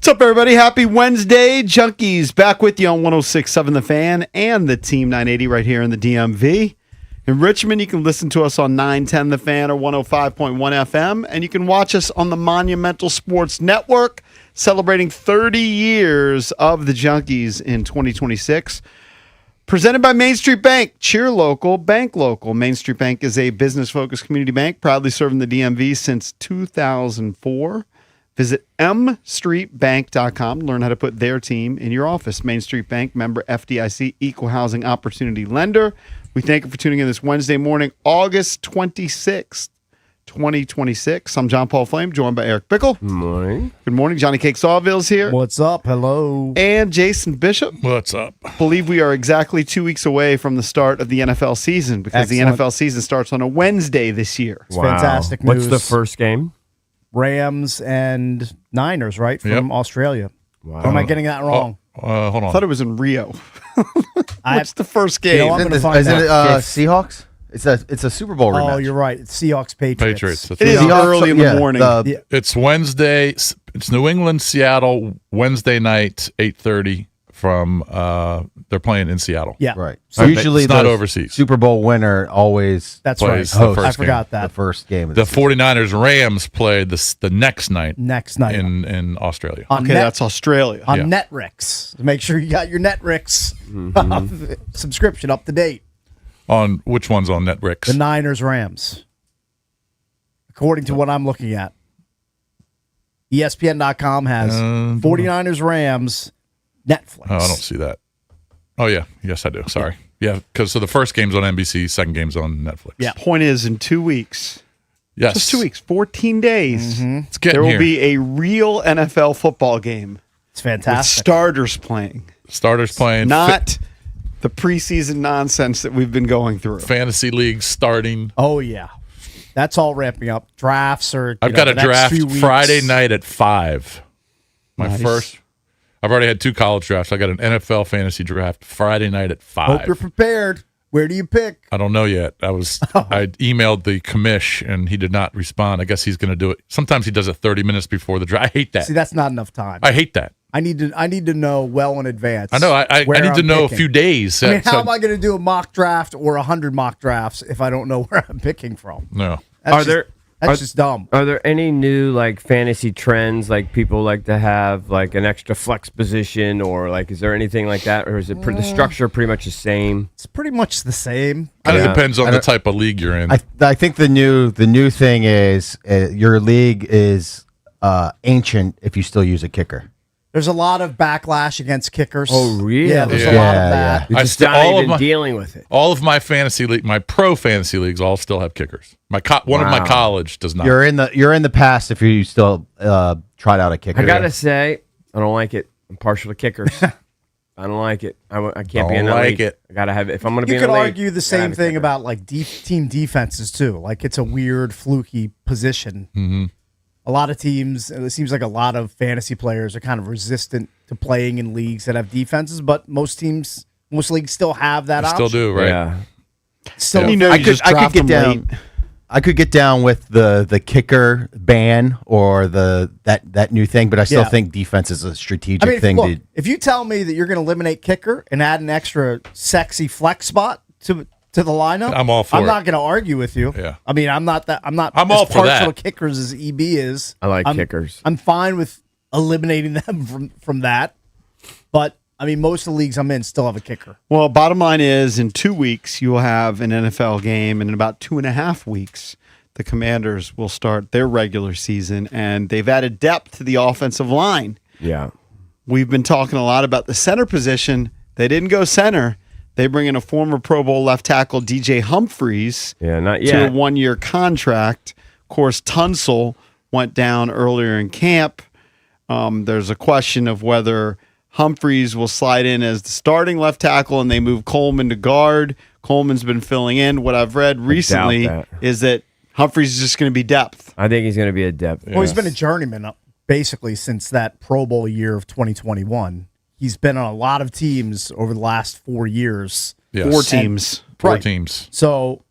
What's up, everybody? Happy Wednesday. Junkies back with you on 106.7 The Fan and the Team 980 right here in the DMV. In Richmond, you can listen to us on 910 The Fan or 105.1 FM, and you can watch us on the Monumental Sports Network, celebrating 30 years of the Junkies in 2026. Presented by Main Street Bank. Cheer local, bank local. Main Street Bank is a business-focused community bank, proudly serving the DMV since 2004. Visit mstreetbank.com to learn how to put their team in your office. Main Street Bank, member FDIC, equal housing opportunity lender. We thank you for tuning in this Wednesday morning, August 26th, 2026. I'm John Paul Flame, joined by Eric Bickle. Good morning. Good morning. Johnny Cake Sawville's here. What's up? Hello. And Jason Bishop. What's up? I believe we are exactly 2 weeks away from the start of the NFL season because Excellent. the NFL season starts on a Wednesday this year. It's fantastic What's news. the first game? Rams and Niners, right? From Australia. Wow. Or am I getting that wrong? Hold I on. thought it was in Rio. I- What's the first You game? know, I'm Isn't gonna it, find isn't it out. Seahawks? It's a Super Bowl rematch. Oh, you're right. It's Seahawks Patriots. Patriots. That's It is right. Seahawks, early in the morning. Yeah. It's Wednesday. It's New England, Seattle, Wednesday night, 8:30 from they're playing in Seattle. Yeah. Right. So Usually it's not the overseas. Super Bowl winner always that's plays right. the first I forgot the that. first game. Of The season. 49ers Rams play the next night Next night. in Australia. on Okay, Net- that's Australia. on Yeah. Netrix. Make sure you got your Netrix subscription up to date. On which one's on Netflix? The Niners Rams. According to what I'm looking at. ESPN.com has 49ers Rams Netflix. Oh, I don't see that. Oh yeah, yes I do. Sorry. Yeah, because the first game's on NBC, second game's on Netflix. Yeah. Point is, in 2 weeks, Yes. just 2 weeks, 14 days, It's getting there will here. be a real NFL football game It's with fantastic. starters playing, Starters playing. not the preseason nonsense that we've been going through. Fantasy leagues starting. Oh yeah, that's all ramping up. Drafts are. I've got the a next draft few weeks. Friday night at 5. My Nice. first. I've already had 2 college drafts. I got an NFL fantasy draft Friday night at 5. Hope you're prepared. Where do you pick? I don't know yet. I emailed the commish and he did not respond. I guess he's going to do it. Sometimes he does it 30 minutes before the draft. I hate that. See, that's not enough time. I hate that. I need to know well in advance. I know. I where need to I'm know picking. a few days. I mean, how So- am I going to do a mock draft or 100 mock drafts if I don't know where I'm picking from? No. That's just dumb. Are there any new like fantasy trends like people like to have like an extra flex position or like is there anything like that or is it the structure pretty much the same? It's pretty much the same. Kind of Yeah. depends on the type of league you're in. I think the new thing is your league is ancient if you still use a kicker. There's a lot of backlash against kickers. Oh, really? Yeah, there's a Yeah. lot of Yeah, that. You're I just still- not all of even my- dealing with it. All of my fantasy league, my pro fantasy leagues, all still have kickers. One of my Wow. college does not. You're in the past if you still tried out a kicker. I gotta say, I don't like it. I'm partial to kickers. I don't like it. I can't be in Don't that like league. it. I gotta have it. If I'm gonna be You in a could league, argue the gotta same have a thing kicker. about like team defenses too. Like it's a weird, fluky position. Mm-hmm. A lot of teams, it seems like a lot of fantasy players are kind of resistant to playing in leagues that have defenses, but most leagues still have that I option. still do, right? Yeah. Still, You know, you just draft them late. I could get down with the kicker ban or that new thing, but I still Yeah. think defense is a strategic I mean, thing. look, if you tell me that you're going to eliminate kicker and add an extra sexy flex spot to the lineup, I'm all for I'm it. not going to argue with you. Yeah. I mean, I'm not I'm as all for partial that. to kickers as EB is. I like I'm- kickers. I'm fine with eliminating them from that, but I mean, most of the leagues I'm in still have a kicker. Well, bottom line is, in 2 weeks, you will have an NFL game, and in about 2.5 weeks, the Commanders will start their regular season, and they've added depth to the offensive line. Yeah. We've been talking a lot about the center position. They didn't go center. They bring in a former Pro Bowl left tackle, DJ Humphries, Yeah, not to yet. a 1-year contract. Of course, Tunsil went down earlier in camp. There's a question of whether Humphries will slide in as the starting left tackle and they move Coleman to guard. Coleman's been filling in. What I've read recently that. is that Humphries is just going to be depth. I think he's going to be a depth. Well, he's been a journeyman basically since that Pro Bowl year of 2021. He's been on a lot of teams over the last 4 years. Yes. 4 teams. Four Right. teams. So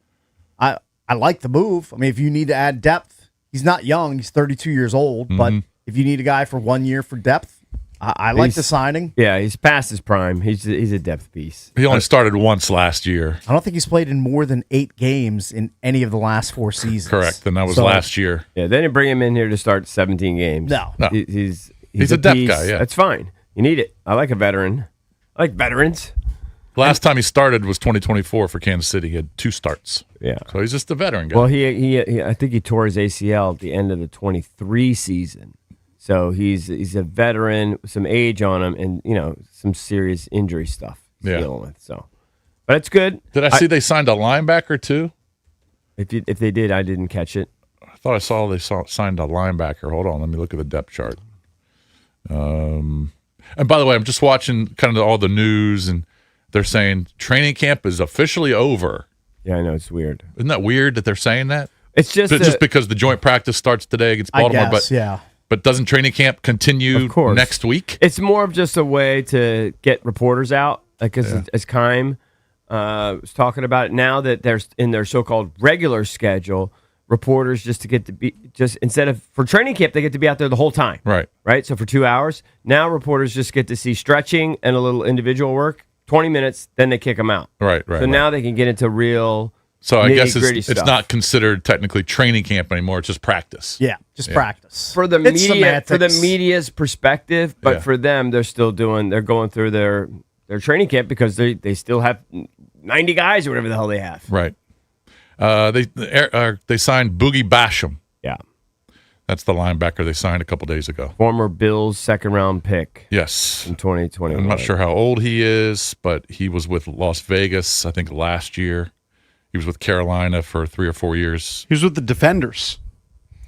I like the move. I mean, if you need to add depth, he's not young. He's 32 years old. But if you need a guy for 1 year for depth, I like He's- the signing. Yeah, he's past his prime. He's a depth piece. He only started once last year. I don't think he's played in more than 8 games in any of the last 4 seasons. Correct. And that was So- last year. Yeah, they didn't bring him in here to start 17 games. No. No. He's a depth piece. guy, yeah. That's fine. You need it. I like a veteran. I like veterans. Last time he started was 2024 for Kansas City. He had 2 starts. Yeah. So he's just a veteran guy. Well, he I think he tore his ACL at the end of the 23 season. So he's a veteran with some age on him and, some serious injury stuff he's Yeah. dealing with. So, but it's good. Did I see they signed a linebacker too? If they did, I didn't catch it. I thought I saw they signed a linebacker. Hold on, let me look at the depth chart. And by the way, I'm just watching kind of all the news, and they're saying training camp is officially over. Yeah, I know it's weird. Isn't that weird that they're saying that? It's just Just because the joint practice starts today against I Baltimore, guess, but yeah. but doesn't training camp continue Of course. next week? It's more of just a way to get reporters out, like as Keim was talking about it. Now that they're in their so-called regular schedule, reporters just instead of for training camp, they get to be out there the whole time. Right. So for 2 hours, now reporters just get to see stretching and a little individual work, 20 minutes, then they kick them out. Right. So now they can get into real. So I guess nitty-gritty it's stuff. not considered technically training camp anymore. It's just practice. Yeah, just practice. For the It's media, for the semantics. media's perspective, but Yeah. for them, they're going through their training camp because they still have 90 guys or whatever the hell they have. Right. They signed Boogie Basham. Yeah, That's the linebacker they signed a couple days ago. former Bills second round pick Yes. in 2021. I'm not sure how old he is, but he was with Las Vegas, I think, last year. He was with Carolina for 3 or 4 years. He was with the Defenders,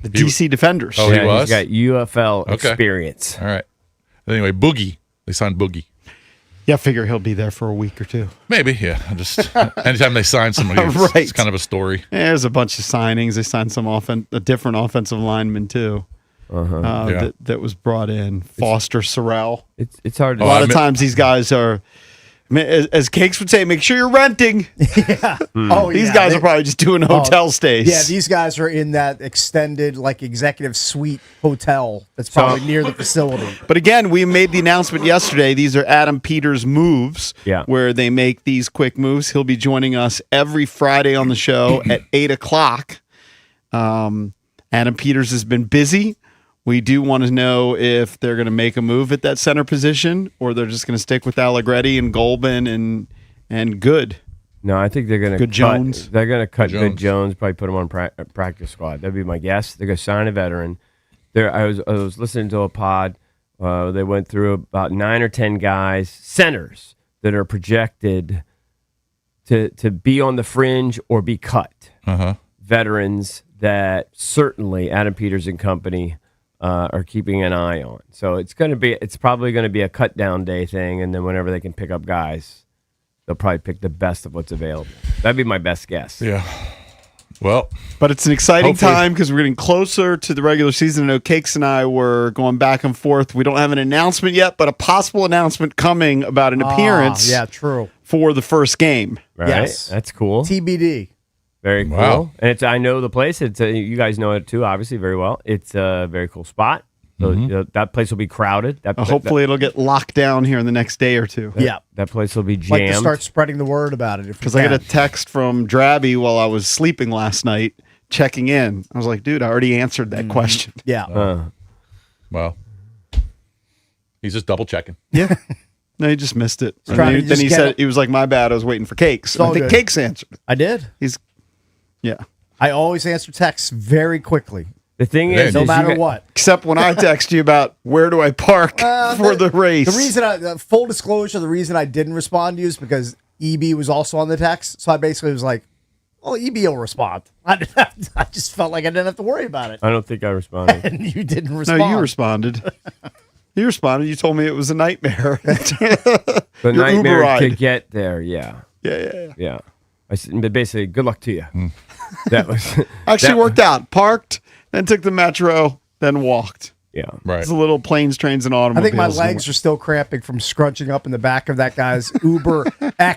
the DC Defenders. Oh, he was? He's got UFL Okay. experience. All right. Anyway, Boogie. They signed Boogie. Yeah, I figure he'll be there for a week or two. Maybe, yeah. Just anytime they sign somebody, it's, Right. it's kind of a story. There's a bunch of signings. They signed some a different offensive lineman too. Yeah. That was brought in. Foster Sorrell. It's hard to. A lot I of mean- times these guys are, as Cakes would say, make sure you're renting. Oh, These yeah, guys they- are probably just doing hotel stays. Yeah, these guys are in that extended, like, executive suite hotel that's probably near the facility. But again, we made the announcement yesterday. These are Adam Peters' moves, Yeah. where they make these quick moves. He'll be joining us every Friday on the show at 8 o'clock. Adam Peters has been busy. We do want to know if they're going to make a move at that center position or they're just going to stick with Allegretti and Golban and Good. No, I think they're going to Good Jones. They're going to cut Jones. Good Jones. Probably put him on practice squad. That'd be my guess. They're going to sign a veteran. I was listening to a pod. They went through about 9 or 10 guys, centers that are projected to be on the fringe or be cut. Veterans that certainly Adam Peters and company are keeping an eye on. So it's probably going to be a cut down day thing, and then whenever they can pick up guys, they'll probably pick the best of what's available. That'd be my best guess. Yeah. Well, But it's an exciting Hopefully. time because we're getting closer to the regular season. I know Cakes and I were going back and forth. We don't have an announcement yet, but a possible announcement coming about an appearance Yeah, true. for the first game. Right? Yes. That's cool. TBD. Very cool. Wow. And I know the place. It's you guys know it too, obviously very well. It's a very cool spot. So that place will be crowded. Hopefully, it'll get locked down here in the next day or two. Yeah. that place will be jammed. Like to start spreading the word about it. Because I got a text from Drabby while I was sleeping last night, checking in. I was like, dude, I already answered that question. Yeah. well, he's just double checking. Yeah. No, he just missed it. And trying then, to then just he get said, it. he was like, my bad, I was waiting for Cakes. And I all think good. Cakes answered. I did. Yeah. I always answer texts very quickly, The thing is, no is matter you got- what. Except when I text you about where do I park for the race. The reason full disclosure, the reason I didn't respond to you is because EB was also on the text. So I basically was like, well, EB will respond. I just felt like I didn't have to worry about it. I don't think I responded. And you didn't respond. No, you responded. You responded. You told me it was a nightmare. The Your Uber nightmare ride. to get there. Yeah. Yeah. I said, but basically, good luck to you. That was Actually that- worked out. Parked, then took the metro, then walked. Yeah. Right. It's a little planes, trains, and I automobiles. think my legs are still cramping from scrunching up in the back of that guy's Uber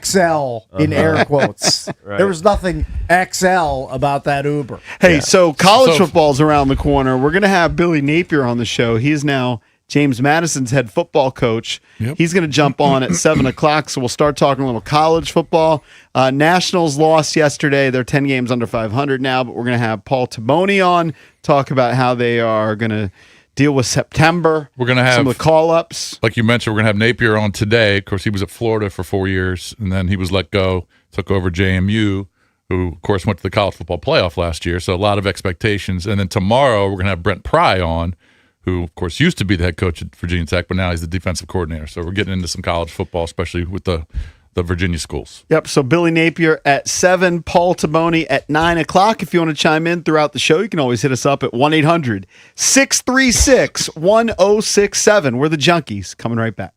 XL in air quotes. Right. There was nothing XL about that Uber. Hey, so college So- football's around the corner. We're going to have Billy Napier on the show. He is now James Madison's head football coach. Yep. He's going to jump on at 7 o'clock, so we'll start talking a little college football. Nationals lost yesterday. They're 10 games under 500 now, but we're going to have Paul Taboni on, talk about how they are going to deal with September. We're going to have some of the call-ups. Like you mentioned, we're going to have Napier on today. Of course, he was at Florida for 4 years, and then he was let go, took over JMU, who, of course, went to the college football playoff last year. So a lot of expectations. And then tomorrow, we're going to have Brent Pry on, who, of course, used to be the head coach at Virginia Tech, but now he's the defensive coordinator. So we're getting into some college football, especially with the Virginia schools. Yep, so Billy Napier at 7, Paul Taboni at 9 o'clock. If you want to chime in throughout the show, you can always hit us up at 1-800-636-1067. We're the Junkies, coming right back.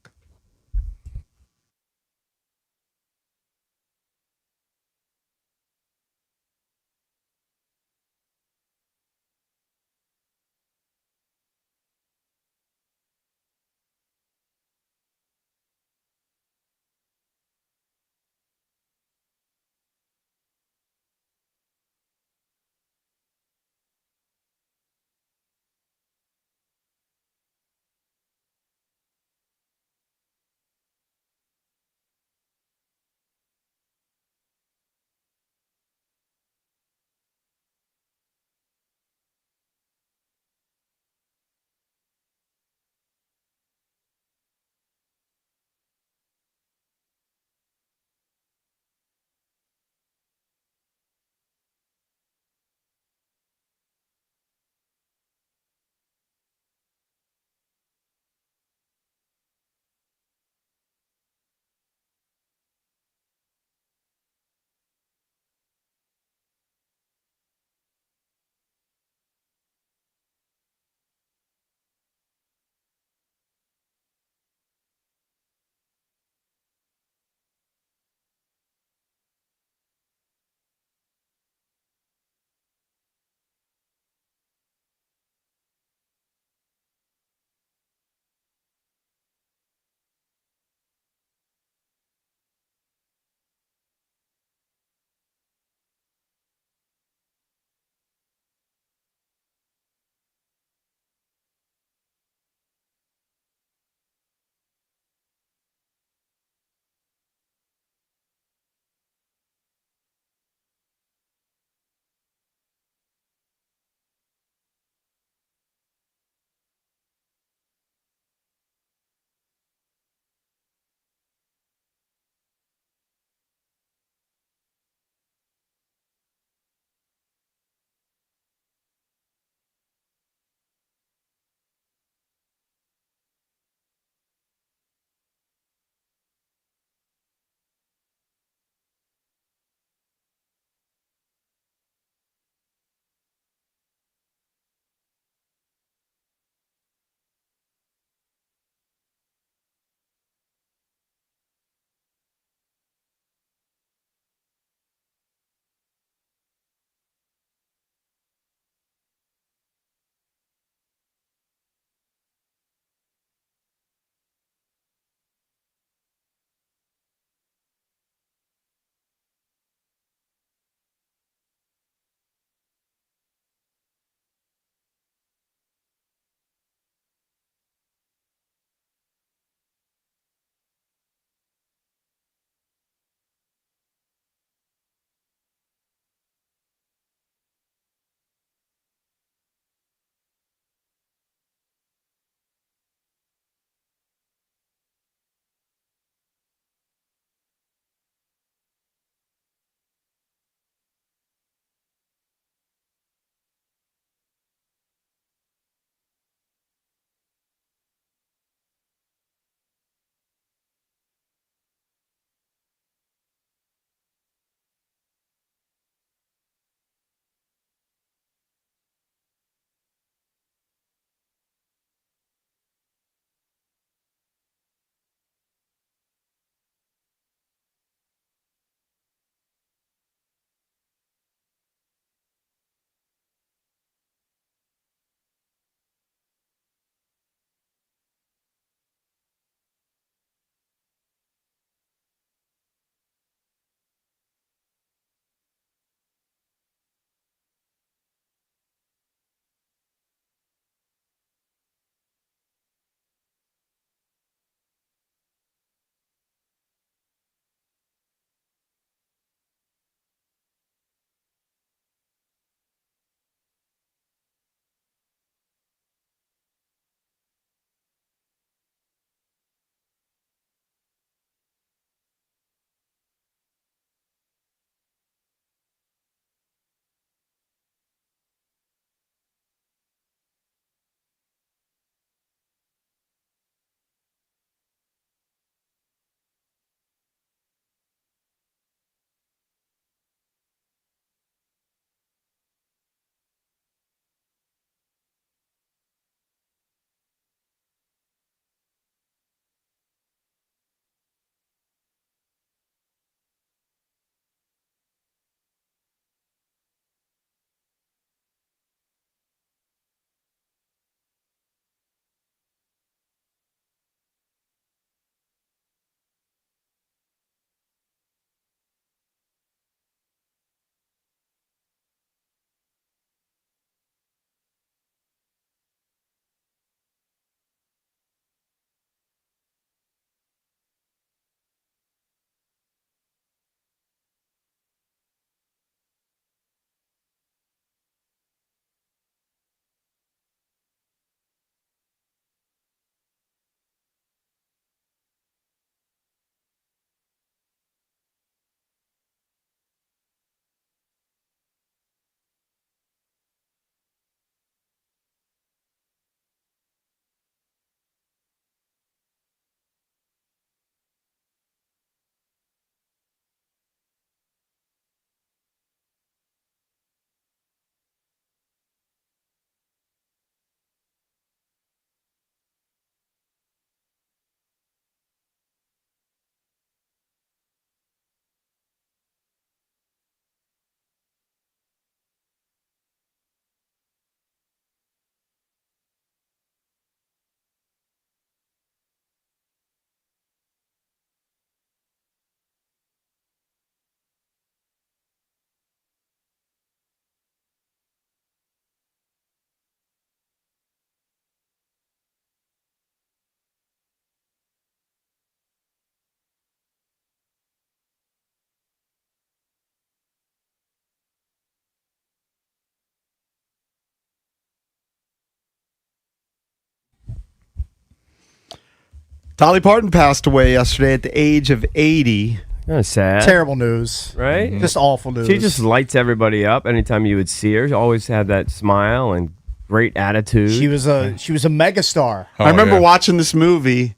Dolly Parton passed away yesterday at the age of 80. Kind of sad. Terrible news. Right? Just awful news. She just lights everybody up anytime you would see her. She always had that smile and great attitude. She was a megastar. Oh, I remember yeah. watching this movie,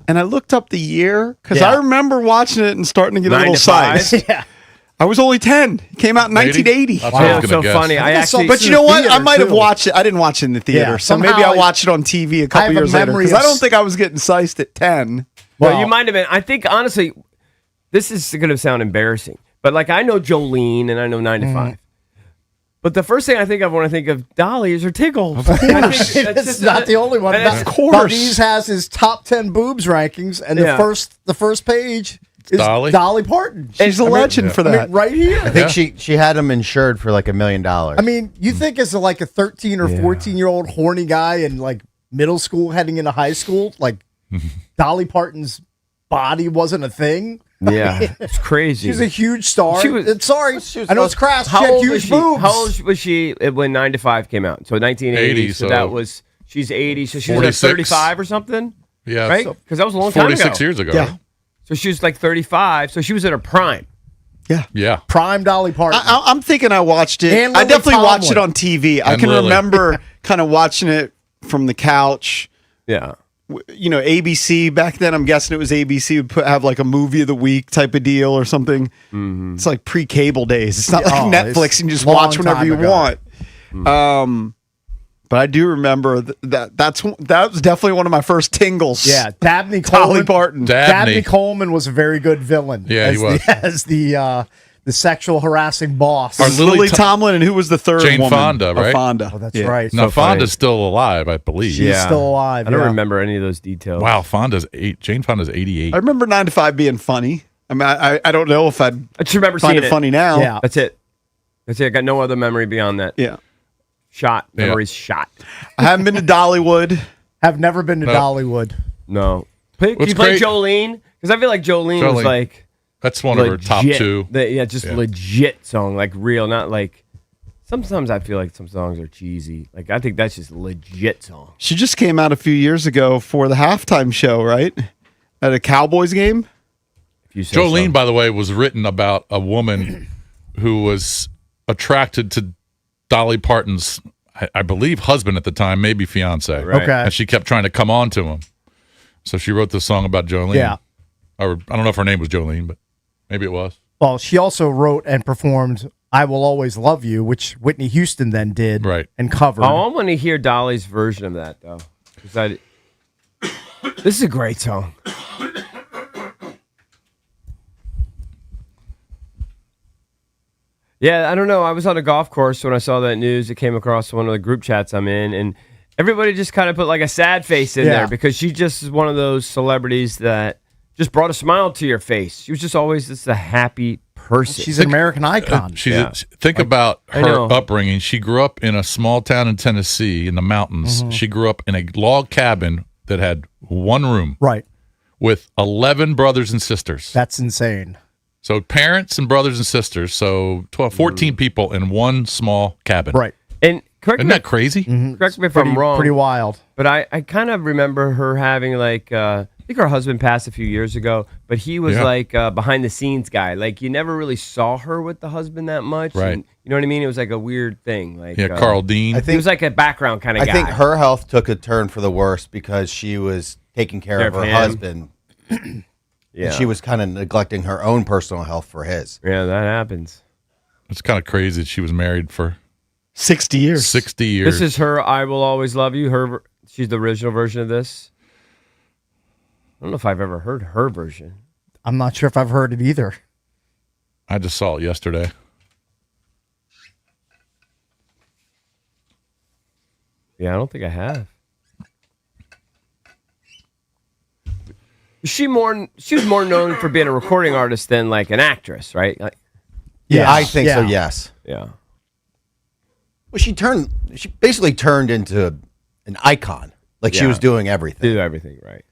and I looked up the year because Yeah. I remember watching it and starting to get a 9 little to 5? size. Yeah. I was only 10. It came out in 1980. That's Yeah, what I it was was gonna so guess. funny. I think I saw actually, this But you know what? I theater, might have too. watched it. I didn't watch it in the theater, Yeah, so maybe somehow I watched it on TV a I couple have a years later memory because I of don't think I was getting sized at 10. well, you might have been. I think honestly, this is going to sound embarrassing, but like I know Jolene and I know 9 to 5. But the first thing I think of when I think of Dolly is her tickle. Of course. It's not the only one. Of course. Valdez has his top 10 boobs rankings, and Yeah. the first page is Dolly? Dolly Parton. She's a legend for I that. mean, right here. I think she had him insured for like $1 million. I mean, you think as like a 13 or 14-year-old horny guy in like middle school heading into high school, like Dolly Parton's body wasn't a thing? Yeah, it's crazy. She's a huge star. She was- Sorry, I know it's crass. She How had old huge was she? boobs. How old was she when 9 to 5 came out? So 1980. 80, so so- that was she's 80. So she was 46. like 35 or something, Yeah, right? so Because that was a long time ago. 46 years ago. Yeah. So she was like 35. So she was at her prime. Yeah. Prime Dolly Parton. I'm thinking I watched it. And I Lily definitely watched it Tomlin. on TV. I And can Lily. remember kind of watching it from the couch. Yeah. You know, ABC back then. I'm guessing it was ABC would have like a movie of the week type of deal or something. It's like pre-cable days. It's not like Oh, Netflix it's and you just long watch whenever time you ago. want. But I do remember that was definitely one of my first tingles. yeah, Dabney Dolly Coleman. Parton. Dabney Coleman was a very good villain. Yeah, he as was. as the sexual harassing boss. Our Lily, Lily Tomlin, and who was the third Jane woman? Fonda, Oh, right? Fonda. Oh, that's Yeah. right. Now, So funny. Fonda's still alive, I believe. She's still alive. I don't yeah. remember any of those details. Wow, Jane Fonda's 88. I remember 9 to 5 being funny. I mean, I don't know if I'd I just remember find seeing it funny now. Yeah. That's it. That's it. I got no other memory beyond that. Yeah. Shot. Yeah. Memories shot. I haven't been to Dollywood. Have never been to No. Dollywood. No. Can What's you play great- Jolene? Because I feel like Jolene was Jolene. like That's one of her top legit. two. Yeah, just Yeah. legit song, like real, not like. Sometimes I feel like some songs are cheesy. Like I think that's just legit song. She just came out a few years ago for the halftime show, right? At a Cowboys game. If you say Jolene, so. by the way, was written about a woman who was attracted to Dolly Parton's, I believe, husband at the time, maybe fiance. Right. Okay. And she kept trying to come on to him. So she wrote this song about Jolene. Yeah. Or I don't know if her name was Jolene, but maybe it was. Well, she also wrote and performed "I Will Always Love You," which Whitney Houston then did Right. and covered. Oh, I want to hear Dolly's version of that though. 'Cause this is a great song. Yeah, I don't know. I was on a golf course when I saw that news. It came across one of the group chats I'm in, and everybody just kind of put like a sad face in Yeah. there because she just is one of those celebrities that just brought a smile to your face. She was just always just a happy person. She's an American icon. Think about I her know. upbringing. She grew up in a small town in Tennessee in the mountains. Mm-hmm. She grew up in a log cabin that had one room Right. with 11 brothers and sisters. That's insane. So parents and brothers and sisters. So 12, 14 people in one small cabin. Right. and correct Isn't me, that crazy? correct me if I'm wrong. Pretty wild. But I kind of remember her having like I think her husband passed a few years ago, but he was Yeah. like behind the scenes guy. Like you never really saw her with the husband that much. Right. And, you know what I mean? It was like a weird thing. Like Yeah, Carl Dean. I He think was like a background kind of I guy. think her health took a turn for the worse because she was taking care of her him. husband. yeah. And she was kind of neglecting her own personal health for his. Yeah, that happens. It's kind of crazy that she was married for 60 years. 60 years. This is her "I Will Always Love You." She's the original version of this. I don't know if I've ever heard her version. I'm not sure if I've heard it either. I just saw it yesterday. Yeah, I don't think I have. She was more known for being a recording artist than like an actress, right? Like, Yeah, I think so, yeah. yes. yeah. Well, she basically turned into an icon. Like she Yeah. was doing everything. Do everything right.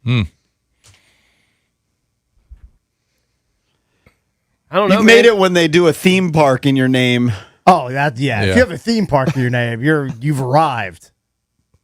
I don't know. You've made man. it when they do a theme park in your name. Oh, that yeah. If Yeah. you have a theme park in your name, you've arrived.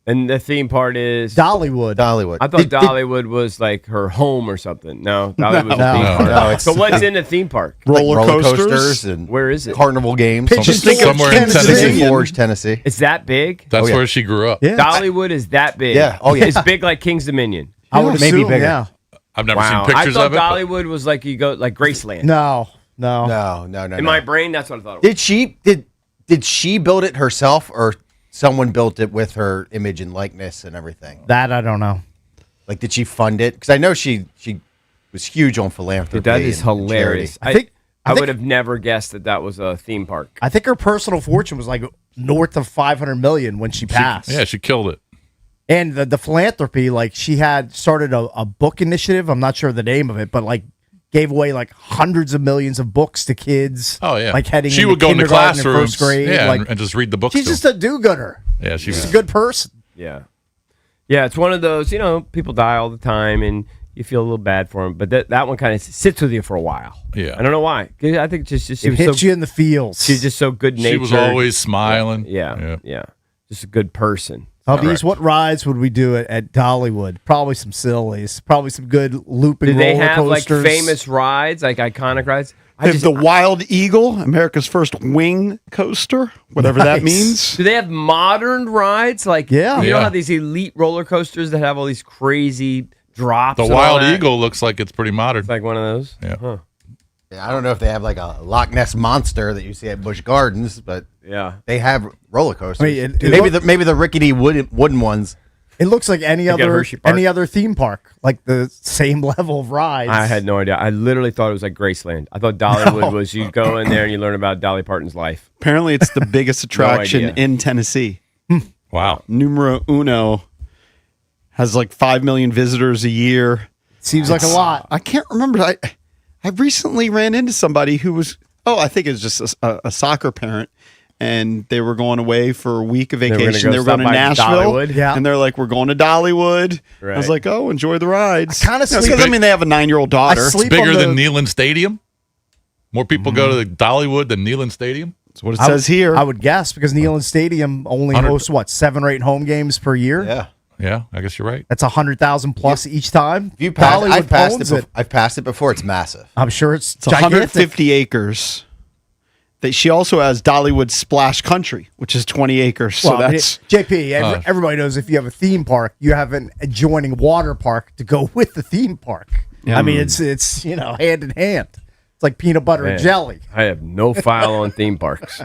And the theme park is Dollywood. Dollywood. I thought Dollywood was like her home or something. No, Dollywood's a theme park. No, it's So what's in the theme park? Roller coasters. coasters and Where is it? carnival games. Pigeon Somewhere Forge, in Tennessee. Pigeon Forge, Tennessee. It's that big? That's Oh, yeah. where she grew up. Yeah. Dollywood is that big? Yeah. Oh, yeah. It's big like King's Dominion. I would maybe assume, bigger. yeah. I've never Wow. seen pictures I thought of it. but- Dollywood was like you go like Graceland. No. No. In my brain, that's what I thought it was. Did she build it herself, or someone built it with her image and likeness and everything? That I don't know. Like, did she fund it? Because I know she was huge on philanthropy. Dude, that is and hilarious. charity. I would have never guessed that was a theme park. I think her personal fortune was like north of 500 million when she passed. Yeah, she killed it. And the philanthropy, like she had started a book initiative. I'm not sure the name of it, but like gave away like hundreds of millions of books to kids. Oh yeah, like heading. She into would go into kindergarten and classrooms, first grade. yeah, like and just read the books. she's to just them. a do-gooder. Yeah, she She's was a good person. Yeah. Yeah, it's one of those, people die all the time and you feel a little bad for them, but that one kind of sits with you for a while. Yeah. I don't know why. 'Cause I think just she It was hits so, you in the feels. she's just so good natured. She was always smiling. Yeah. Just a good person. Hubbies, what rides would we do at Dollywood? Probably some sillies. Probably some good looping Do they roller have like coasters. famous rides, like iconic rides? They have the Wild Eagle, America's first wing coaster, whatever that Nice. means. Do they have modern rides? Like, Yeah. you know Yeah. how these elite roller coasters that have all these crazy drops? The and all Wild that? Eagle looks like it's pretty modern. It's like one of those? Yeah. Huh. Yeah, I don't know if they have like a Loch Ness monster that you see at Busch Gardens, but Yeah. they have roller coasters. I mean, maybe the rickety wooden ones. It looks like any Like at other Hershey Park. theme park, like the same level of rides. I had no idea. I literally thought it was like Graceland. I thought Dollywood was you go in there and you learn about Dolly Parton's life. Apparently, it's the biggest attraction idea. in Tennessee. Wow. Numero uno has like 5 million visitors a year. Seems like a lot. I can't remember. I recently ran into somebody who was, I think it was just a soccer parent, and they were going away for a week of were gonna vacation. go They were going to stop by Nashville, Dollywood? Yeah. and they're like, "We're going to Dollywood." I was Right. like, "Oh, enjoy the rides." I kinda sleep- because I mean they have a 9-year-old daughter. I sleep Bigger on than the- Neyland Stadium. More people go to the Dollywood than Neyland Stadium. That's what it says here. I would guess because Neyland Stadium only 100 hosts 7 or 8 home games per year. Yeah. Yeah, I guess you're right. That's 100,000 plus each time. If you pass, Dollywood I've passed owns it. I've passed it before. It's massive. I'm sure it's It's gigantic. 150 acres. She also has Dollywood Splash Country, which is 20 acres. So Well, I mean, that's JP. Everybody knows if you have a theme park, you have an adjoining water park to go with the theme park. I mean, it's hand in hand. It's like peanut butter and Man, jelly. I have no file on theme parks.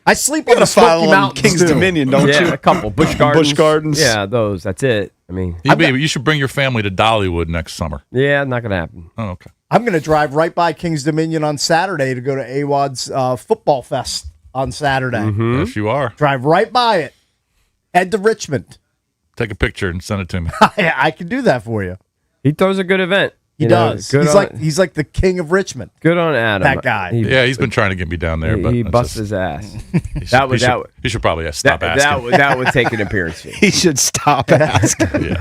I sleep you on got the a file Smoky on Mountains King's too. Dominion, don't Yeah, you? a couple. Busch Gardens. Busch Gardens. Yeah, those. That's it. I mean, You should bring your family to Dollywood next summer. yeah, not going to happen. Oh, okay. I'm going to drive right by King's Dominion on Saturday to go to AWOD's football fest on Saturday. Yes, you are. Drive right by it. Head to Richmond. Take a picture and send it to me. I can do that for you. He throws a good event. He You know, does. Good He's like the king of Richmond. good on Adam. that guy. Yeah, he's been trying to get me down there, but He it's busts just- his ass. he should- that would- he that should- would- he should probably stop that, asking. that would take an appearance fee. He should stop asking. Yeah.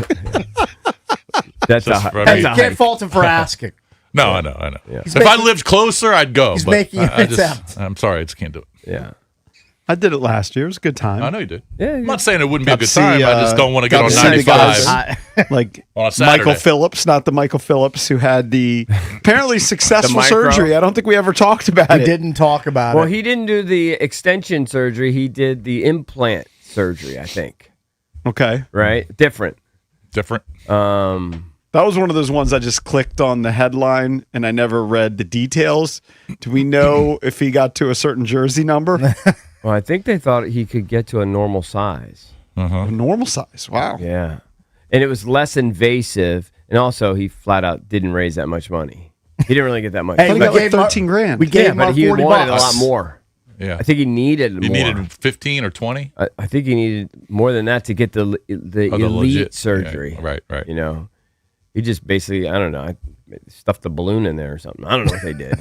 That's Just a, for Hey, that's you a can't hike. fault him for asking. No, I know. He's If I making- lived closer, I'd go. he's but making an I just, attempt. I'm sorry, I just can't do it. Yeah. I did it last year. It was a good time. I know you did. Yeah, I'm yeah. not saying it wouldn't be a Got to good see, time. I just don't want to get got on to see the 95. guys. Like On a Saturday. Michael Phillips, not the Michael Phillips who had the apparently successful micro. surgery. I don't think we ever talked about We it. didn't talk about Well, it. he didn't do the extension surgery. He did the implant surgery, I think. Okay. Right? Different. Different. That was one of those ones I just clicked on the headline and I never read the details. Do we know if he got to a certain jersey number? Well, I think they thought he could get to a normal size. A normal size. Wow. Yeah. And it was less invasive. And also, he flat out didn't raise that much money. He didn't really get that much. Hey, He we got like gave him 13 grand. We gave yeah, him but our he $40. wanted a lot more. Yeah. I think he needed You more. needed 15 or 20? I think he needed more than that to get the Oh, the elite legit- surgery. yeah, right. You know, he just basically, I don't know, I stuffed a balloon in there or something. I don't know what they did.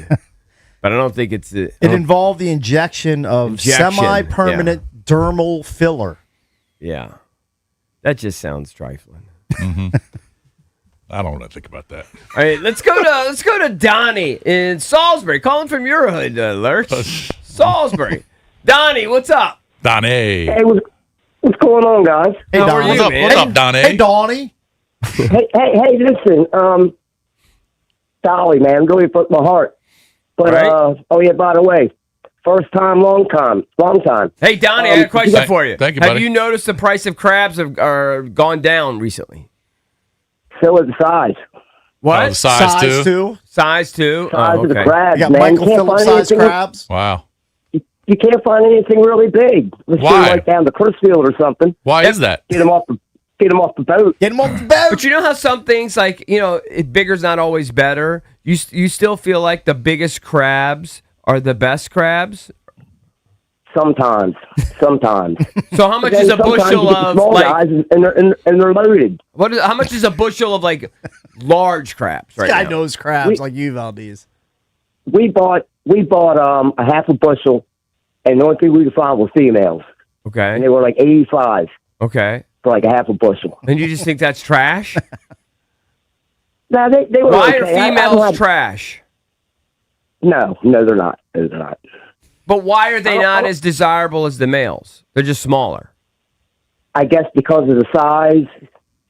But I don't think it's the. It involved the injection of Injection, semi-permanent dermal filler. Yeah. That just sounds trifling. I don't want to think about that. All right, let's go to Donnie in Salisbury. Calling from your hood, Lurch. Salisbury. Donnie, what's up? Donnie. Hey, What's going on, guys? Hey, How are Donnie. you, man? What's up, Donnie? Hey, Donnie. Hey, listen, Dolly, man, really broke my heart. But Right. oh yeah, by the way, first time, long time. Hey, Donnie, I got a question Thank- for you. thank you, Have buddy. you noticed the price of crabs are gone down recently? So is the size. What? Oh, the size, too. too. Size too? Size Oh, of the okay. crabs, You got man. Michael Can't Phillips find size anything- crabs. Wow. You can't find anything really big. Let's go Why? like down to Crisfield or something. Why is that? Get them off the boat. Get him off the boat. But you know how some things, like, bigger's not always better? You still feel like the biggest crabs are the best crabs? Sometimes. So how much Then is a sometimes you bushel get the of, small like, guys and they're loaded. how much is a bushel of, like, large crabs right This guy now? knows crabs like you, Valdez. We bought a half a bushel, and the only thing we could find were females, and Okay. they were like 85 Okay. for like a half a bushel. And you just think that's trash? No, they were Why okay. are I don't females have- trash? No, they're not. No, they're not. But why are they I not don't- as desirable as the males? They're just smaller. I guess because of the size,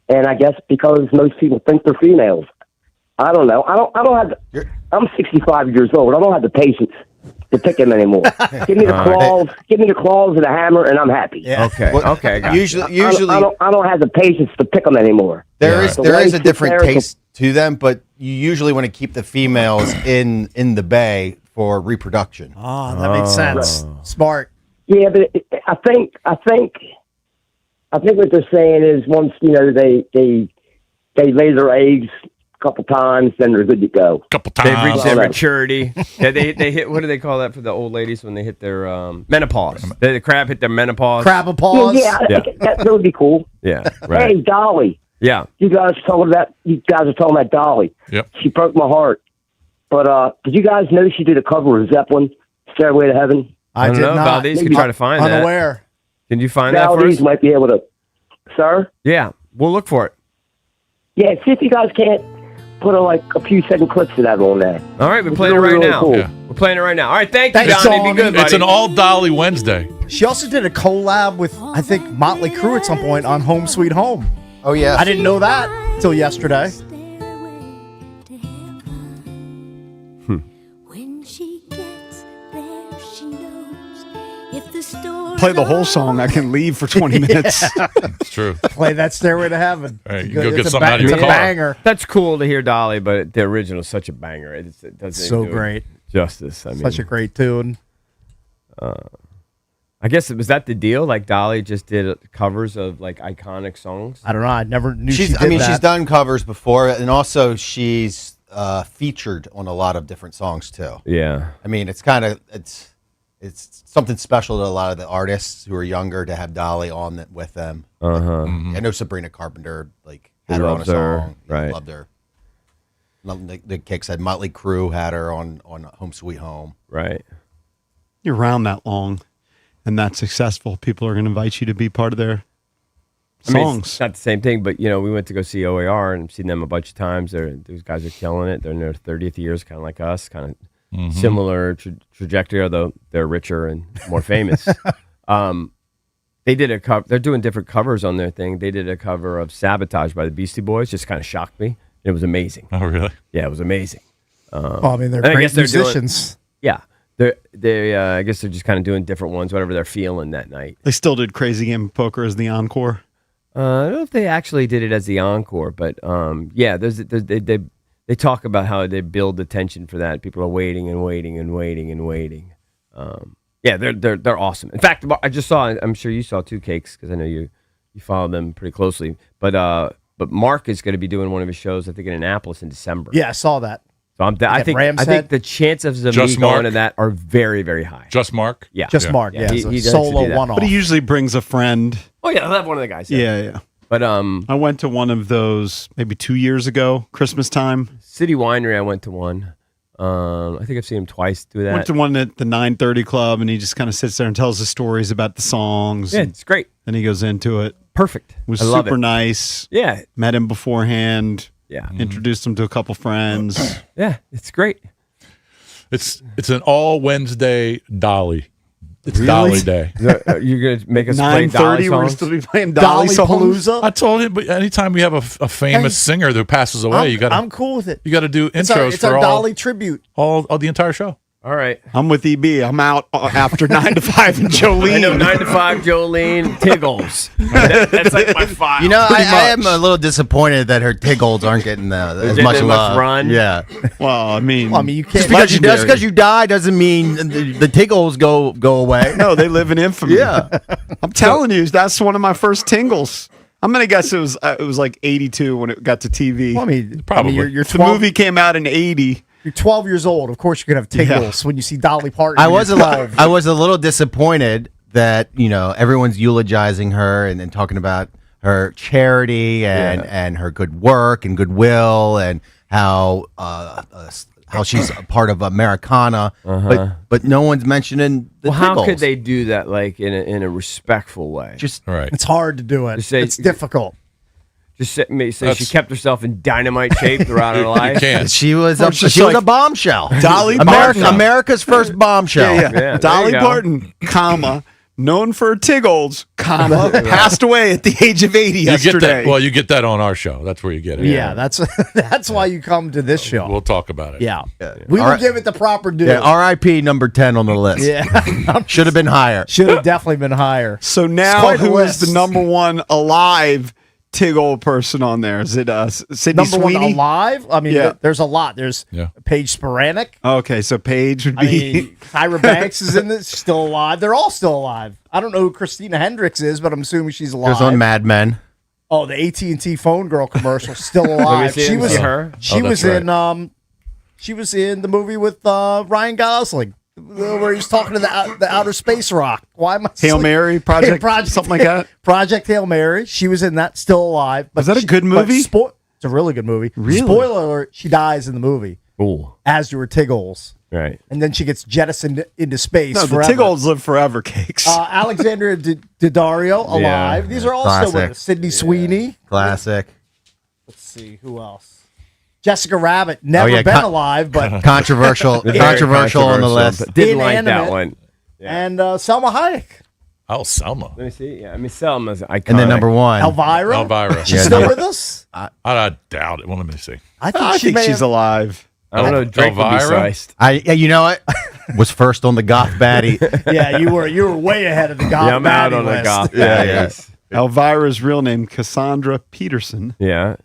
and I guess because most people think they're females. I don't know. I don't have. I'm 65 years old. I don't have the patience to pick them anymore. Give me the claws. Give me the claws and a hammer, and I'm happy. Yeah. Okay. Well, Okay. Got it. Usually, I don't have the patience to pick them anymore. there is The there way is a she different pairs taste to them, but you usually want to keep the females in the bay for reproduction. Oh, that makes sense. Smart. Yeah, but I think what they're saying is once they lay their eggs a couple times, then they're good to go. Couple They've times. reached their Well, maturity. Yeah, they hit. What do they call that for the old ladies when they hit their menopause? The crab hit their menopause. Crab applause. Yeah, that would be cool. Yeah. Right. Hey, Dolly, Yeah. you guys are talking about Dolly. Yep. She broke my heart. But did you guys know she did a cover of Zeppelin, "Stairway to Heaven"? I don't did know. not. Valdez could try to find that. Unaware. Can you find that for Valdez us? might be able to. Sir? Yeah. We'll look for it. Yeah, see if you guys can't put a few second clips of that on there. All right. We're It's playing it really, right really now. cool. Yeah. We're playing it right now. All right. Thank you, Thanks, Donnie. Be Donnie. good, buddy. It's an all Dolly Wednesday. She also did a collab with, I think, Motley Crue at some point on Home Sweet Home. Oh yeah, I didn't know that till yesterday. Play the whole song. I can leave for 20 minutes. It's true. Play that Stairway to Heaven. All right, It's you go good. get It's a something out of it's your a car. banger. That's cool to hear Dolly, but the original is such a banger. It doesn't So do it great. justice. I mean, Such a great tune. I guess was that the deal? Like Dolly just did covers of like iconic songs. I don't know. I never knew she she's. did I mean, that. she's done covers before, and also she's featured on a lot of different songs too. Yeah. I mean, it's it's something special to a lot of the artists who are younger to have Dolly on with them. I know Sabrina Carpenter had her on a loves her, song. right. Loved her. The Kicks had Motley Crue had her on Home Sweet Home. Right. You're around that long and that successful. People are going to invite you to be part of their I mean, songs. it's not the same thing, but we went to go see OAR and seen them a bunch of times. Those guys are killing it. They're in their 30th years, kind of like us, kind of similar trajectory, although they're richer and more famous. They did a cover. They're doing different covers on their thing. They did a cover of "Sabotage" by the Beastie Boys. Just kind of shocked me. It was amazing. Oh, really? Yeah, it was amazing. Well, I mean, they're And I great guess they're doing- musicians. Yeah, I guess they're just kind of doing different ones, whatever they're feeling that night. They still did Crazy Game of Poker as the encore. I don't know if they actually did it as the encore, but yeah, they talk about how they build the tension for that. People are waiting and waiting and waiting and waiting. Yeah, they're awesome. In fact, I just saw. I'm sure you saw too, Cakes, because I know you follow them pretty closely. But Mark is going to be doing one of his shows, I think, in Annapolis in December. Yeah, I saw that. So I think Ram's Head? the chances of Just me going Mark? to that are very, very high. Just Mark? Yeah, Just Mark. Yeah, He it's a likes to solo do that. one-off. But he usually brings a friend. Oh yeah, I'll have one of the guys. Yeah. But I went to one of those maybe 2 years ago, Christmas time. City Winery, I went to one. I think I've seen him twice do that. Went to one at the 930 Club, and he just kind of sits there and tells the stories about the songs. Yeah, And it's great. then he goes into it. Perfect. It was I love super it. nice. Yeah, Met him beforehand. yeah, Introduced him to a couple friends. yeah. It's great. It's an all Wednesday Dolly. It's Dolly Day. You're gonna make us play Dolly 9:30. We're songs? still be playing Dolly songs. Palooza. I told him, but anytime we have a famous singer that passes away, I'm cool with it. you got to do It's intros our for Dolly tribute. all the entire show. All right. I'm with EB. I'm out after 9 to 5 and Jolene. I know 9 to 5, Jolene, Tiggles. That's like my file. You know, I Pretty am much. a little disappointed that her Tiggles aren't getting as getting much as much love. run? Yeah, Well, I mean, You just can't. because you die doesn't mean the Tiggles go away. no, they live in infamy. Yeah. I'm telling you, that's one of my first tingles. I'm gonna guess it was like 82 when it got to TV. Well, I mean, Probably. you're the 12, movie came out in 80. You're 12 years old. Of course, you're gonna have tingles when you see Dolly Parton. I when was you're 12. I was a little disappointed that everyone's eulogizing her and talking about her charity and her good work and goodwill and how she's a part of Americana, but no one's mentioning the Well, how Tiggles. could they do that like in a respectful way? just All right. It's hard to do it. Just say- It's difficult. Just say she That's- kept herself in dynamite shape throughout her You life. can't. she was Or a, just she was like a bombshell. Dolly America, Parton. America's first bombshell. Yeah, there Dolly you go. Parton, comma, known for her Tiggles, comma, passed away at the age of 80 You get yesterday. that. Well, you get that on our show. That's where you get it. Yeah, that's why you come to this show. We'll talk about it. Yeah, we will All right. give it the proper due. Yeah, R.I.P. number 10 on the list. Yeah, Should have been higher. should have definitely been higher. So now, quite a who is the list. number one alive Tiggle person on there? Is it Sydney Number Sweeney? one alive. I mean, Yeah. there's a lot. There's Yeah. Paige Spiranek. Okay, so Paige would I be. mean, Tyra Banks is in this, still alive. They're all still alive. I don't know who Christina Hendricks is, but I'm assuming she's It alive. was on Mad Men. Oh, the AT&T phone girl commercial, still Let me alive. see it. She was See her. She Oh, was that's in she was in the movie with Ryan Gosling, where he was talking to the outer space rock. Why am I Hail sleeping? Mary Project, something like that. Project Hail Mary. She was in that, still alive. But Was that a she- good but movie? It's a really good movie. Really? Spoiler alert: she dies in the movie, Ooh, as do her Tiggles, right. and then she gets jettisoned into space. No, the forever. Tiggles live forever, cakes. Alexandria Daddario alive. These are all still with Classic. us. Sydney Sweeney. Classic. Let's see who else. Jessica Rabbit, never yeah, been alive, but Controversial. Very controversial on the list. but didn't like that Inanimate. one. and Selma Hayek, Oh, Selma. Let me see. Yeah, I mean, Selma's iconic. And then number one. Elvira. Elvira. She's Yeah, still no. with us. I doubt it. Well, let me see. I think, I she think may she's have, alive. I don't know. Drake would be Elvira? sized. Yeah, you know what? Was first on the goth baddie. Yeah, you were way ahead of the goth Yeah, I'm out baddie on the list. goth. Yeah. Elvira's real name, Cassandra Peterson. Yeah.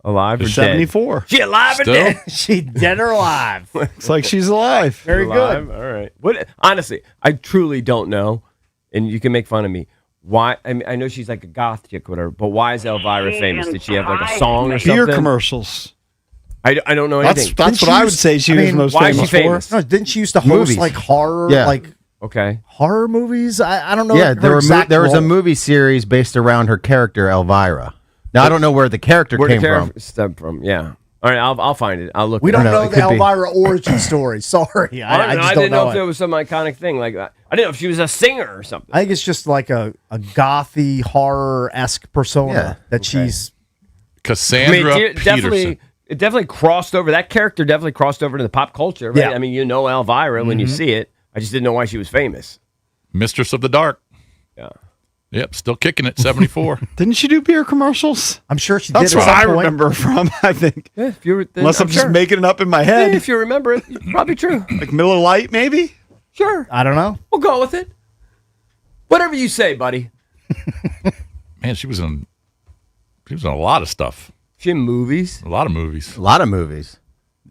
Alive or dead? 74. She alive or Still? dead? She dead or alive. Looks like she's alive. Very Alive? good. All right. What? Honestly, I truly don't know, and you can make fun of me. Why? I mean, I know she's like a goth chick, whatever. But why is Elvira famous? Did she have like a song or Beer something? commercials. I don't know That's anything. that's Didn't what she I would use- say she I was mean, most why is famous she famous? No, didn't she used to host Movies. like horror, Yeah. like Okay. horror movies? I don't know. Yeah, her there exact was a role. movie series based around her character Elvira. Now I don't know where the character Where came the from. character stem from? Yeah. All right. I'll find it. I'll look. We it don't up. know, know it the could be. Elvira origin story. Sorry, I just don't didn't know if it. there was some iconic thing like that. I didn't know if she was a singer or something. I think it's just like a gothy horror esque persona Yeah. that she's. Cassandra it Peterson. definitely crossed over. That character definitely crossed over to the pop culture, right? Yeah. I mean, you know Elvira when you see it. I just didn't know why she was famous. Mistress of the Dark. Yeah. Yep, still kicking it. 74. Didn't she do beer commercials? I'm sure she That's did. what at I some point. remember from, I think. Yeah, if you were, then Unless I'm just sure. making it up in my Yeah, head. if you remember it, it's probably true. Like Miller Lite, maybe? Sure, I don't know. we'll go with it. Whatever you say, buddy. Man, she was in a lot of stuff. She in movies. A lot of movies. A lot of movies.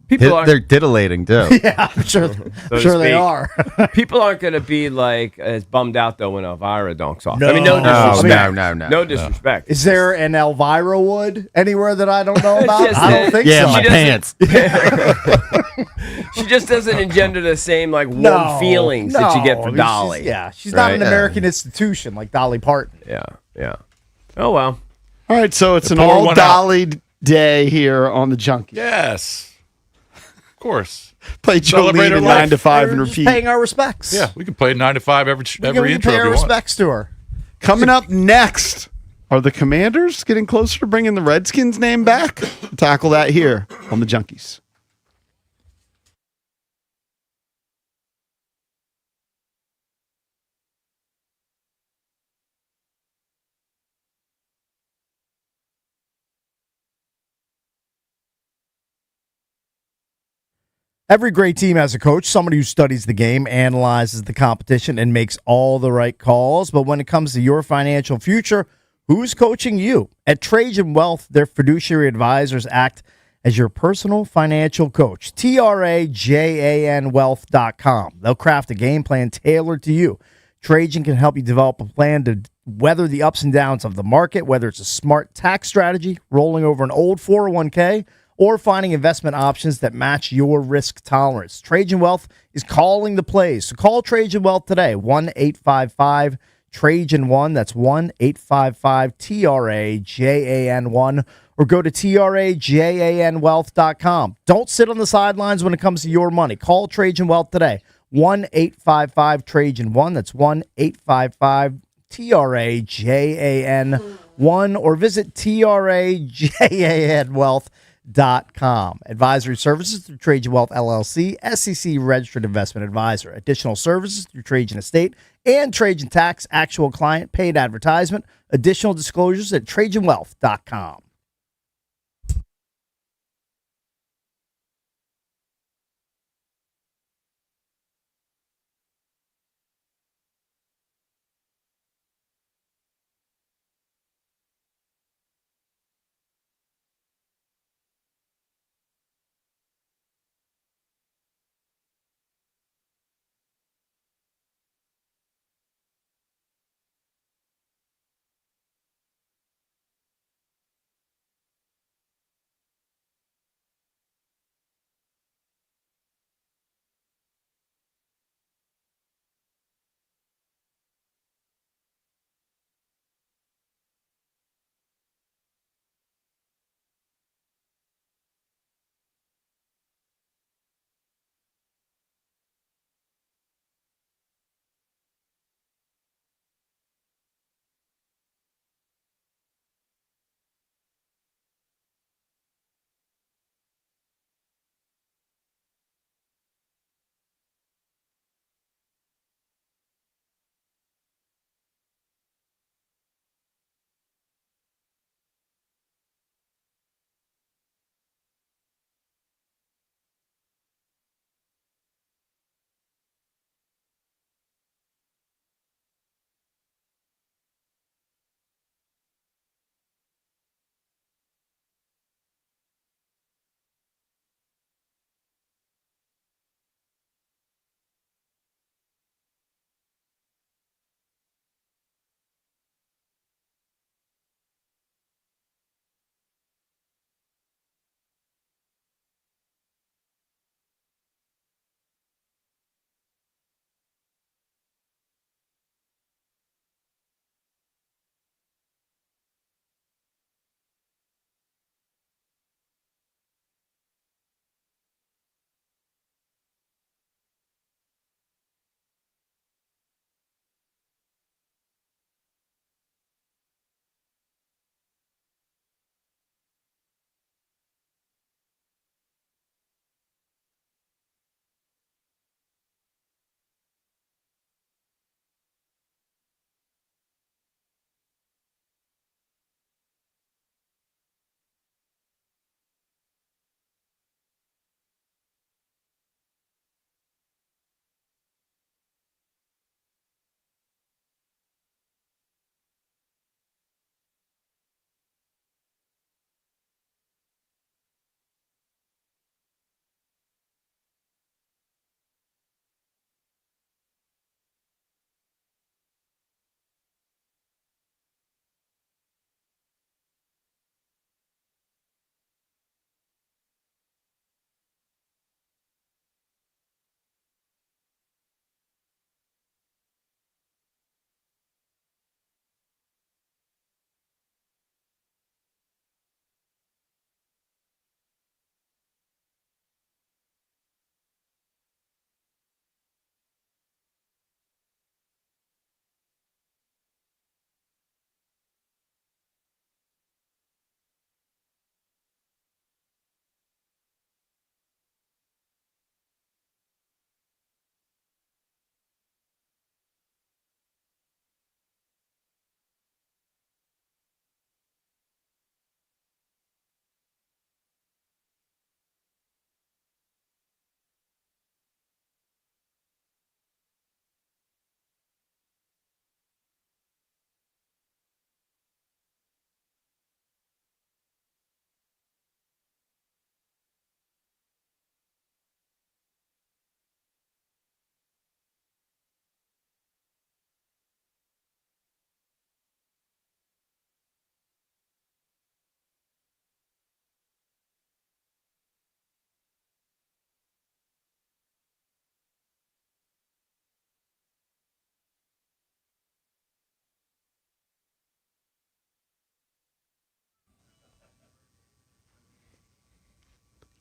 People aren't. They're titillating too. Yeah, I'm sure. to sure they speak. are. People aren't going to be like as bummed out though when Elvira donks off. No. I mean, no No, disrespect. no. No disrespect. Is there an Elvira Wood anywhere that I don't know about? just I don't that- think Yeah, so. my She doesn't- pants. She just doesn't engender the same like warm No, feelings that you get no, I for mean, Dolly. she's not an Right. American institution like Dolly Parton. Yeah. Oh well. All right, so it's an pour all one Dolly day here on the Junkie. Yes. Of course. Play Celebrate Jolene her at life. 9 to 5 and We're just repeat. paying our respects. Yeah, we can play 9 to 5 every we intro can if pay you our want. respects to her. Coming up next, are the Commanders getting closer to bringing the Redskins name back? We'll tackle that here on the Junkies. Every great team has a coach, somebody who studies the game, analyzes the competition, and makes all the right calls. But when it comes to your financial future, who's coaching you? At Trajan Wealth, their fiduciary advisors act as your personal financial coach. TRAJANwealth.com. They'll craft a game plan tailored to you. Trajan can help you develop a plan to weather the ups and downs of the market, whether it's a smart tax strategy, rolling over an old 401k, or finding investment options that match your risk tolerance. Trajan Wealth is calling the plays. So call Trajan Wealth today, 1-855-TRAJAN1. That's 1-855-TRAJAN1. Or go to TRAJANwealth.com. Don't sit on the sidelines when it comes to your money. Call Trajan Wealth today, 1-855-TRAJAN1. That's 1-855-TRAJAN1. Or visit TRAJANwealth.com. Advisory services through Trajan Wealth LLC, SEC registered investment advisor. Additional services through Trajan Estate and Trajan Tax, actual client paid advertisement. Additional disclosures at TrajanWealth.com.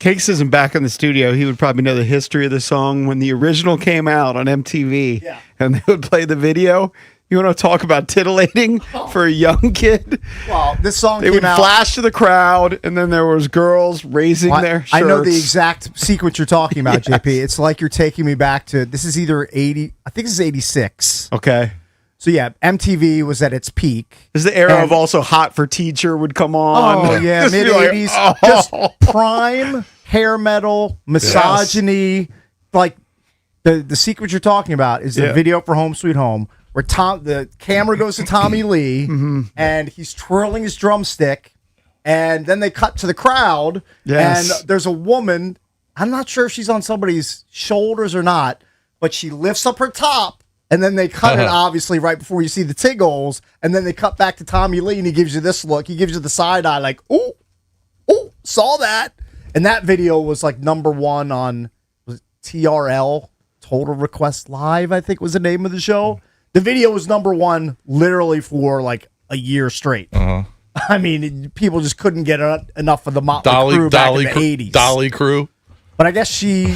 Cakes isn't back in the studio. He would probably know the history of the song when the original came out on MTV. Yeah. And they would play the video. You want to talk about titillating for a young kid? Well, this song They came would out. flash to the crowd, and then there was girls raising their shirts. I know the exact sequence you're talking about, JP. It's like you're taking me back to, this is either 80, I think this is 86. Okay. So yeah, MTV was at its peak. This is the era And- of also Hot for Teacher would come on. Oh yeah, Just be mid like, '80s, oh. just prime hair metal, misogyny. Like the sequence you're talking about is the Yeah. video for Home Sweet Home, where the camera goes to Tommy Lee, and he's twirling his drumstick, and then they cut to the crowd, Yes. and there's a woman. I'm not sure if she's on somebody's shoulders or not, but she lifts up her top. And then they cut it, obviously, right before you see the tig-holes. And then they cut back to Tommy Lee, and he gives you this look. He gives you the side eye, like, ooh, saw that. And that video was like #1 on was it TRL, Total Request Live, I think was the name of the show. The video was #1 literally for like a year straight. I mean, people just couldn't get enough of the Motley Crue back in the 80s. Dolly Crew. But I guess she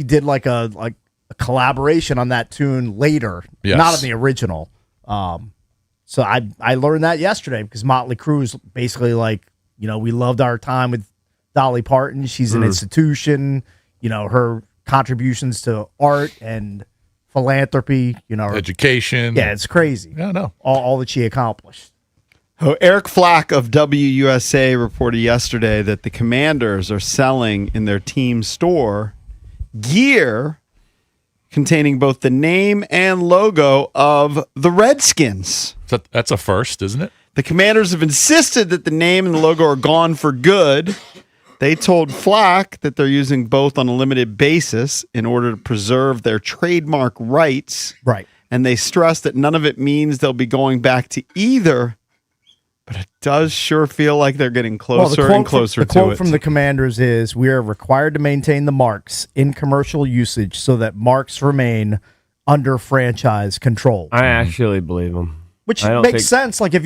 did like a collaboration on that tune later, Yes. not on the original. So I learned that yesterday because Motley Crue is basically like, we loved our time with Dolly Parton. She's an institution. Her contributions to art and philanthropy. Education. Yeah, it's crazy. Yeah, no. All that she accomplished. Oh, Eric Flack of WUSA reported yesterday that the Commanders are selling in their team store gear containing both the name and logo of the Redskins. That's a first, isn't it? The Commanders have insisted that the name and the logo are gone for good. They told Flack that they're using both on a limited basis in order to preserve their trademark rights. Right. And they stressed that none of it means they'll be going back to either. But it does sure feel like they're getting closer and closer to it. The quote from the Commanders is, "We are required to maintain the marks in commercial usage so that marks remain under franchise control." I actually believe him. Which I don't makes think- sense. Like if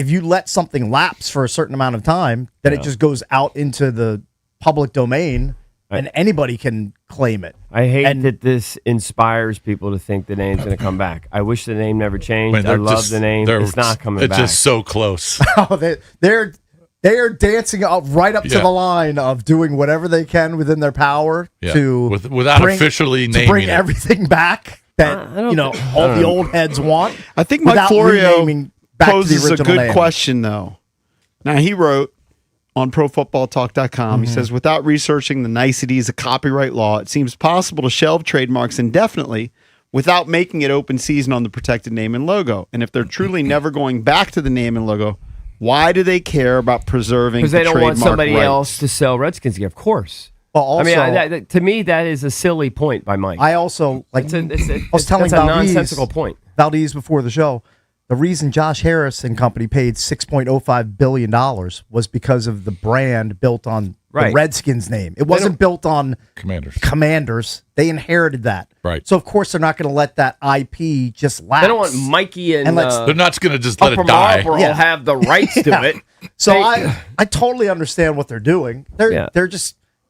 you let something lapse for a certain amount of time, then it just goes out into the public domain, and anybody can claim it. I hate And- that this inspires people to think the name's going to come back. I wish the name never changed. I they're love just- the name. they're- It's not coming It's back. just so close. Oh, they are dancing up right up to Yeah. the line of doing whatever they can within their power Yeah. to Without officially to naming bring it. everything back that I don't think- all the old heads want. I think Mike without Florio renaming back to the poses a original good name. question, though. Now, he wrote on ProFootballTalk.com, he says, without researching the niceties of copyright law, it seems possible to shelve trademarks indefinitely without making it open season on the protected name and logo. And if they're truly never going back to the name and logo, why do they care about preserving Because the they don't want trademark somebody rights? else to sell Redskins gear. Of course. Well, also, to me, that is a silly point by Mike. I also like. It's a I was telling that's a Valdez- nonsensical point. Valdez before the show. The reason Josh Harris and company paid $6.05 billion was because of the brand built on Right. the Redskins name. It wasn't built on Commanders. They inherited that. Right. So, of course, they're not going to let that IP just lapse. They don't want Mikey and let's- They're not going to just let Upper it die. Marlboro Yeah. have the rights to Yeah. it. So They- I totally understand what they're doing.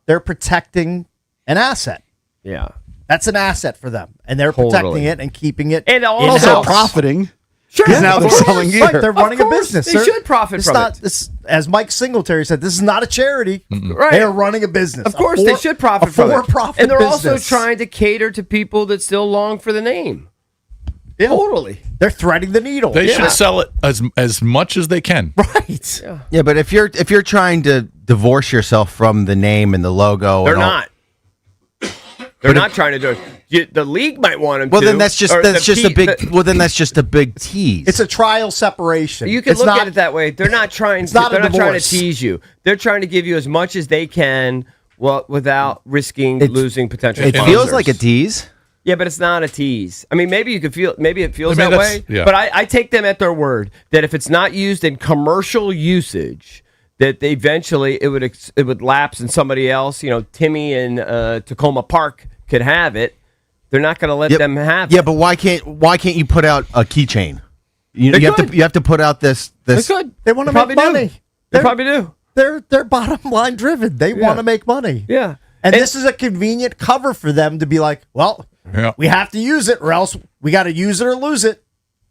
They're protecting an asset. Yeah. That's an asset for them. And they're Totally. protecting it and keeping it And also Also in-house. profiting. Sure. Because now of they're course. selling gear. Right, they're running a course, business. they should profit It's from not, it. This, as Mike Singletary said, this is not a charity. Right. They are running a business. Of course, they should profit from it. For-profit And they're also business. trying to cater to people that still long for the name. Yeah. Totally. They're threading the needle. They should sell it as much as they can. Right. Yeah, but if you're trying to divorce yourself from the name and the logo, They're and all- not. They're not trying to do it. The league might want them Well, to. then that's just or a big. the- Well, then that's just a big tease. It's a trial separation. You can It's look not, at it that way. They're not trying. It's not a they're not trying to divorce. tease you. They're trying to give you as much as they can, well, without risking losing potential. it sponsors. feels like a tease. Yeah, but it's not a tease. I mean, maybe you could feel. Maybe it feels I mean, that that's- way. yeah. But I take them at their word that if it's not used in commercial usage, that they eventually it would lapse and somebody else, Timmy in Tacoma Park could have it. They're not going to let them have Yeah, it. but why can't you put out a keychain? You They have could. to put out this. They could. They wanna probably make do. money. They probably do. they're bottom line driven. They want to make money. Yeah. And this is a convenient cover for them to be like, well, Yeah. we have to use it or else we got to use it or lose it.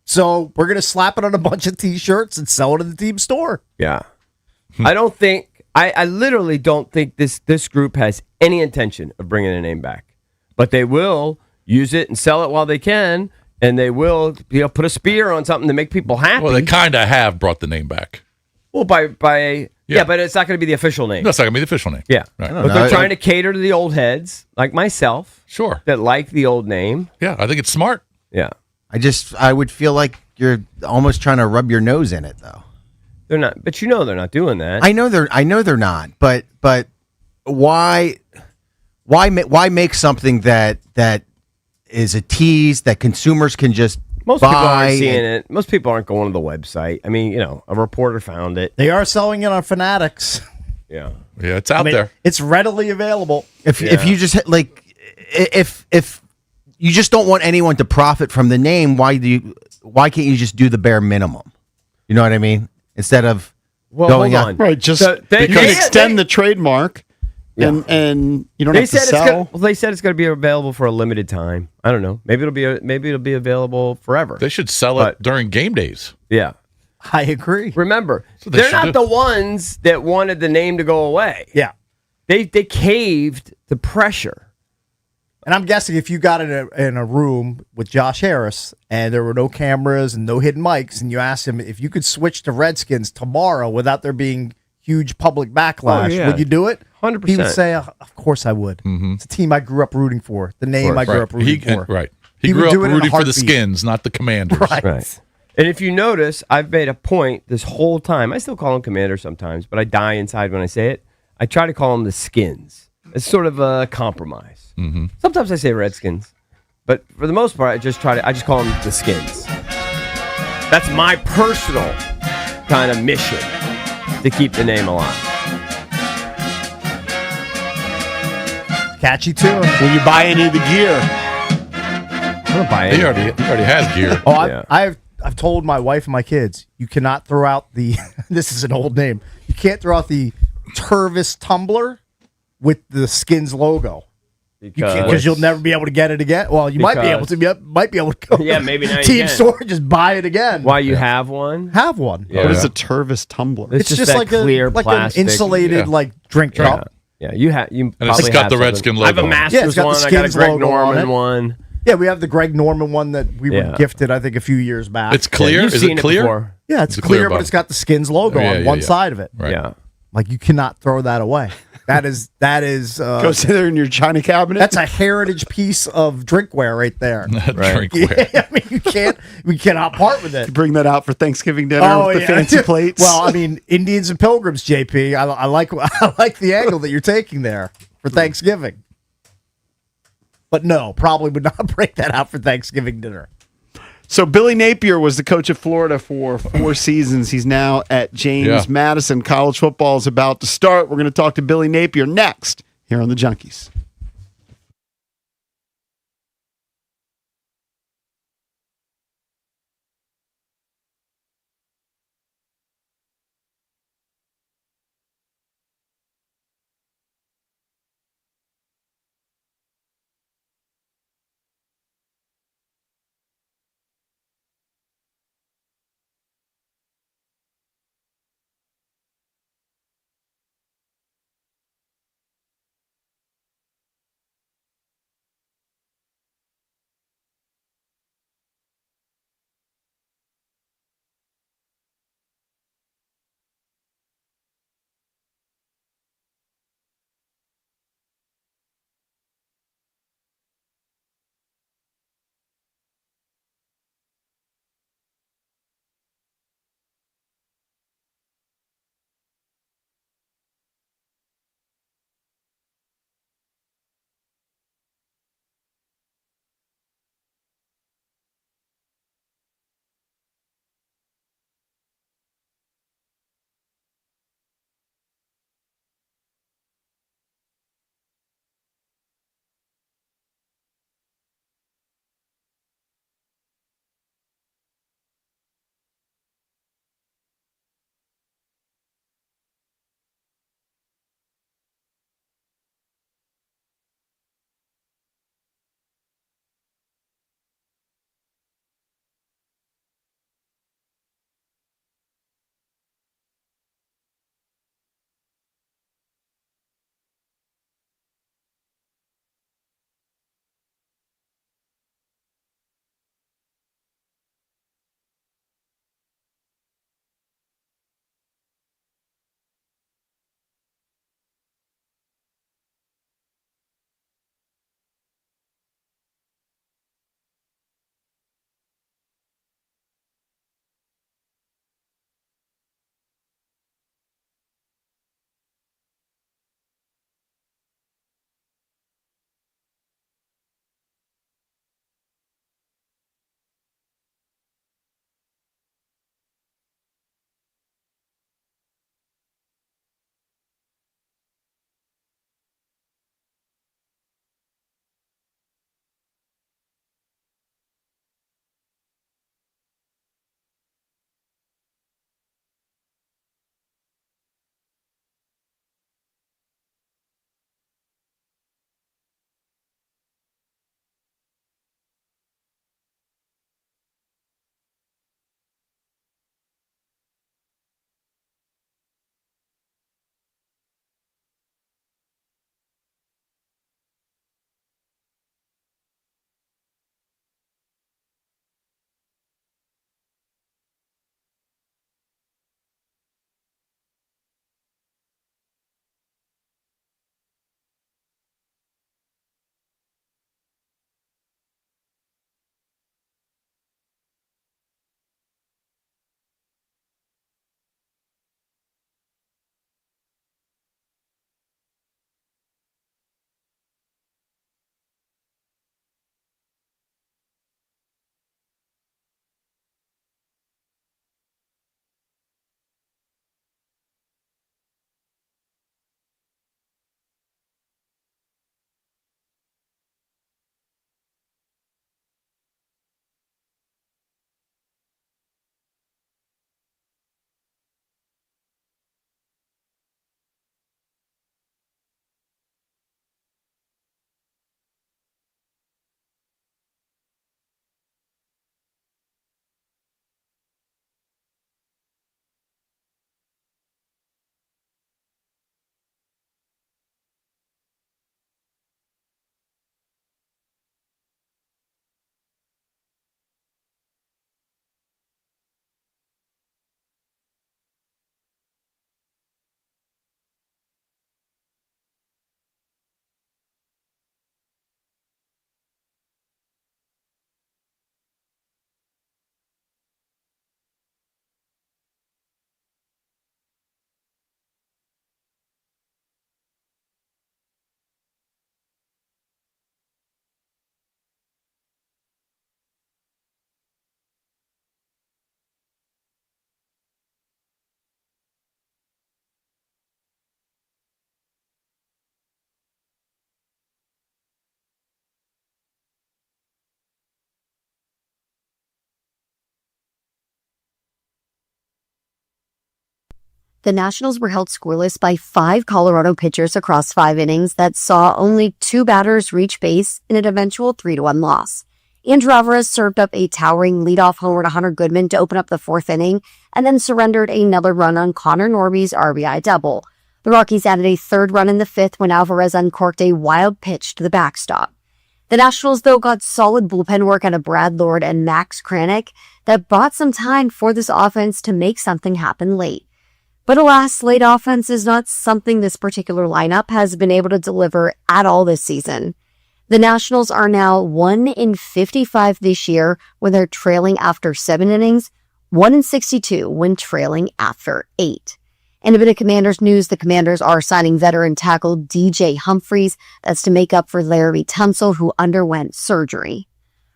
So we're going to slap it on a bunch of T-shirts and sell it in the team store. Yeah. I don't think I literally don't think this group has any intention of bringing the name back. But they will use it and sell it while they can, and they will put a spear on something to make people happy. Well, they kind of have brought the name back. Well, yeah, but it's not going to be the official name. That's not going to be the official name. Yeah. Right. But they're trying to cater to the old heads like myself Sure. that like the old name. Yeah, I think it's smart. Yeah. I would feel like you're almost trying to rub your nose in it, though. They're not, but they're not doing that. I know they're not, but why make something that is a tease that consumers can just Most buy people aren't seeing it. Most people aren't going to the website. I mean, a reporter found it. They are selling it on Fanatics. Yeah. Yeah, it's out there. It's readily available. If you just if you just don't want anyone to profit from the name, why can't you just do the bare minimum? You know what I mean? Instead of going hold on. on. Right, just So you can extend the trademark, and you don't have to sell. They said it's going to be available for a limited time. I don't know. Maybe it'll be available forever. They should sell it during game days. Yeah. I agree. Remember, what they they're should not do. the ones that wanted the name to go away. Yeah. They caved to pressure. And I'm guessing if you got in a room with Josh Harris and there were no cameras and no hidden mics, and you asked him if you could switch to Redskins tomorrow without there being huge public backlash, Oh, yeah. would you do it? 100%. He would say, "Of course I would. It's a team I grew up rooting for. The name I grew up rooting for." Right. He He would grew up do it in a rooting for the heartbeat. Skins, not the Commanders. Right. And if you notice, I've made a point this whole time. I still call them Commander sometimes, but I die inside when I say it. I try to call them the Skins. It's sort of a compromise. Mm-hmm. Sometimes I say Redskins, but for the most part, I just call them the Skins. That's my personal kind of mission to keep the name alive. Catchy tune. Will you buy any of the gear? I'm gonna buy it. He already has gear. Oh, Yeah. I've told my wife and my kids, you cannot throw out the this is an old name. You can't throw out the Tervis tumbler with the Skins logo. Because you'll never be able to get it again. Well, you might be able to. Might be able to go. Yeah, maybe now you Team can. store, just buy it again. Why you have one? Have one? Yeah. What is a Tervis tumbler? It's It's just just that like clear an plastic. insulated Yeah. like drink cup. Yeah, you have. You And it's probably got have the something. Redskin I have logo a on it. Masters Yeah, it's got the one. I got a Skins Greg logo on Norman it. one. Yeah, we have the Greg Norman one that we were Yeah. gifted, I think, a few years back. It's clear. Yeah, you've Is seen it clear? before. yeah, it's It's a clear, clear but bottle. it's got the Skins logo Yeah, on yeah, one yeah. side of it. Right. Yeah. Like you cannot throw that away. Goes there in your china cabinet. that's a heritage piece of drinkware right there. Drinkware. I mean, we cannot part with it. Bring that out for Thanksgiving dinner with the fancy plates. Well, I mean, Indians and Pilgrims, JP. I like the angle that you're taking there for Thanksgiving. But no, probably would not break that out for Thanksgiving dinner. So Billy Napier was the coach of Florida for 4 seasons. He's now at James Yeah. Madison. College football is about to start. We're going to talk to Billy Napier next here on the Junkies. the Nationals were held scoreless by 5 Colorado pitchers across 5 innings that saw only 2 batters reach base in an eventual 3-1 loss. Andrew Alvarez served up a towering leadoff homer to Hunter Goodman to open up the 4th inning and then surrendered another run on Connor Norby's RBI double. The Rockies added a 3rd run in the 5th when Alvarez uncorked a wild pitch to the backstop. The Nationals, though, got solid bullpen work out of Brad Lord and Max Kranick that bought some time for this offense to make something happen late. But alas, late offense is not something this particular lineup has been able to deliver at all this season. The Nationals are now 1-55 this year when they're trailing after 7 innings, 1-62 when trailing after 8. In a bit of Commanders news, the Commanders are signing veteran tackle DJ Humphries. That's to make up for Larry Tunsil, who underwent surgery.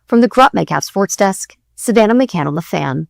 From the Crop Metcalf Sports Desk, Savannah McCann on The Fan.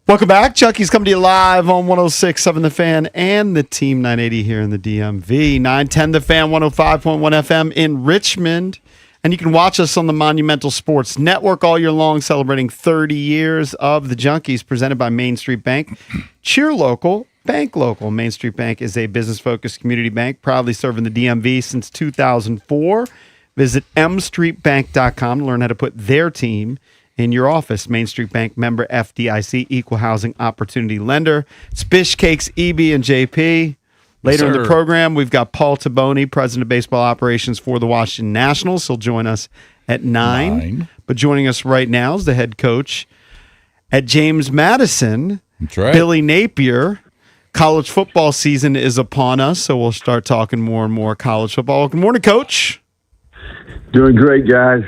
Welcome back. Chucky's coming to you live on 106.7 The Fan and the Team 980 here in the DMV. 910 The Fan, 105.1 FM in Richmond. And you can watch us on the Monumental Sports Network all year long, celebrating 30 years of the Junkies, presented by Main Street Bank. Cheer local, bank local. Main Street Bank is a business-focused community bank, proudly serving the DMV since 2004. Visit mstreetbank.com to learn how to put their team in your office. Main Street Bank, member FDIC, equal housing opportunity lender. Spish Cakes, EB and JP. Later in the program, we've got Paul Taboni, president of baseball operations for the Washington Nationals. He'll join us at 9. But joining us right now is the head coach at James Madison. That's right. Billy Napier. College football season is upon us, so we'll start talking more and more college football. Good morning, Coach. Doing great, guys.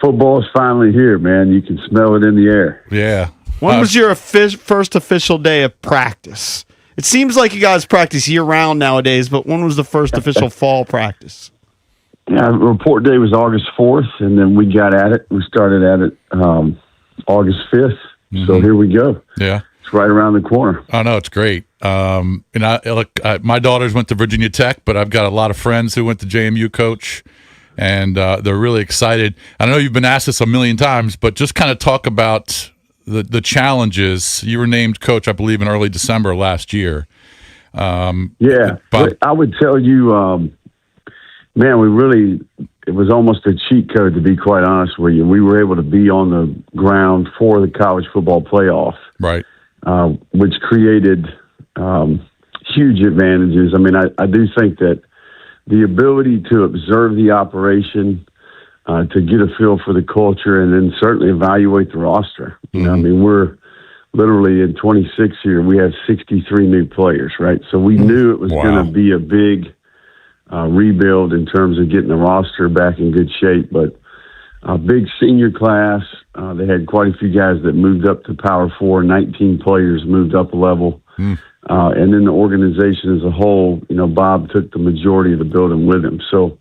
Football's finally here, man. You can smell it in the air. Yeah. When was your first official day of practice? It seems like you guys practice year-round nowadays, but when was the first official fall practice? Yeah, report day was August 4th, and then we got at it. We started at it August 5th. So here we go. Yeah. It's right around the corner. Oh, no, it's great. And my daughters went to Virginia Tech, but I've got a lot of friends who went to JMU, Coach, and they're really excited. I know you've been asked this a million times, but just kind of talk about the challenges. You were named coach, I believe, in early December last year. But I would tell you, man, it was almost a cheat code, to be quite honest with you. We were able to be on the ground for the college football playoff, right? Which created huge advantages. I mean, I do think that the ability to observe the operation, to get a feel for the culture, and then certainly evaluate the roster. You know, I mean, we're literally in 26 here. We have 63 new players, right? So we knew it was going to be a big rebuild in terms of getting the roster back in good shape. But a big senior class. They had quite a few guys that moved up to Power 4. 19 players moved up a level. And then the organization as a whole, you know, Bob took the majority of the building with him. So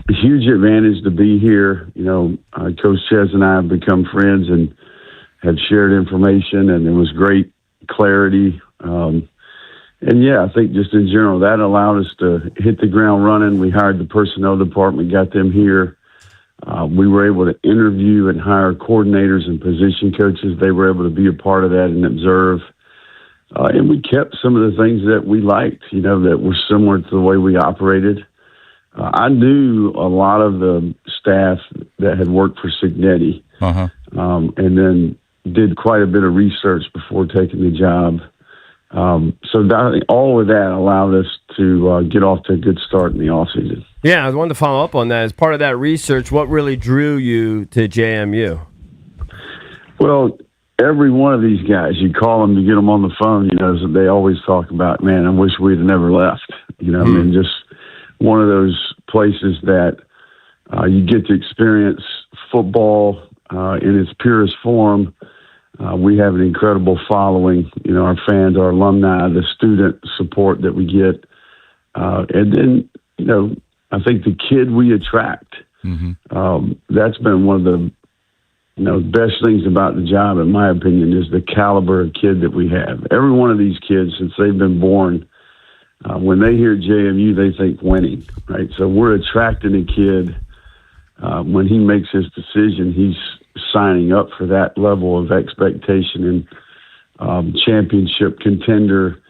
a huge advantage to be here. You know, Coach Ches and I have become friends and have shared information, and it was great clarity. And yeah, I think just in general, that allowed us to hit the ground running. We hired the personnel department, got them here. We were able to interview and hire coordinators and position coaches. They were able to be a part of that and observe. And we kept some of the things that we liked, you know, that were similar to the way we operated. I knew a lot of the staff that had worked for Signetti, and then did quite a bit of research before taking the job. So that, all of that allowed us to get off to a good start in the offseason. Yeah, I wanted to follow up on that. As part of that research, what really drew you to JMU? Well, every one of these guys, you call them to get them on the phone, you know, so they always talk about, man, I wish we'd have never left. You know, I mean, just one of those places that you get to experience football in its purest form, We have an incredible following. Our fans, our alumni, the student support that we get. And then, I think the kid we attract, that's been one of the best things about the job, in my opinion, is the caliber of kid that we have. Every one of these kids, since they've been born, when they hear JMU, they think winning, right? So we're attracting a kid. When he makes his decision, he's signing up for that level of expectation and championship contender.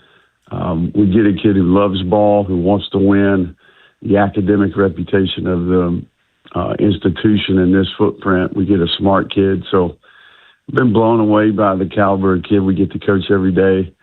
We get a kid who loves ball, who wants to win. The academic reputation of the institution in this footprint. We get a smart kid. So I've been blown away by the caliber of kid we get to coach every day.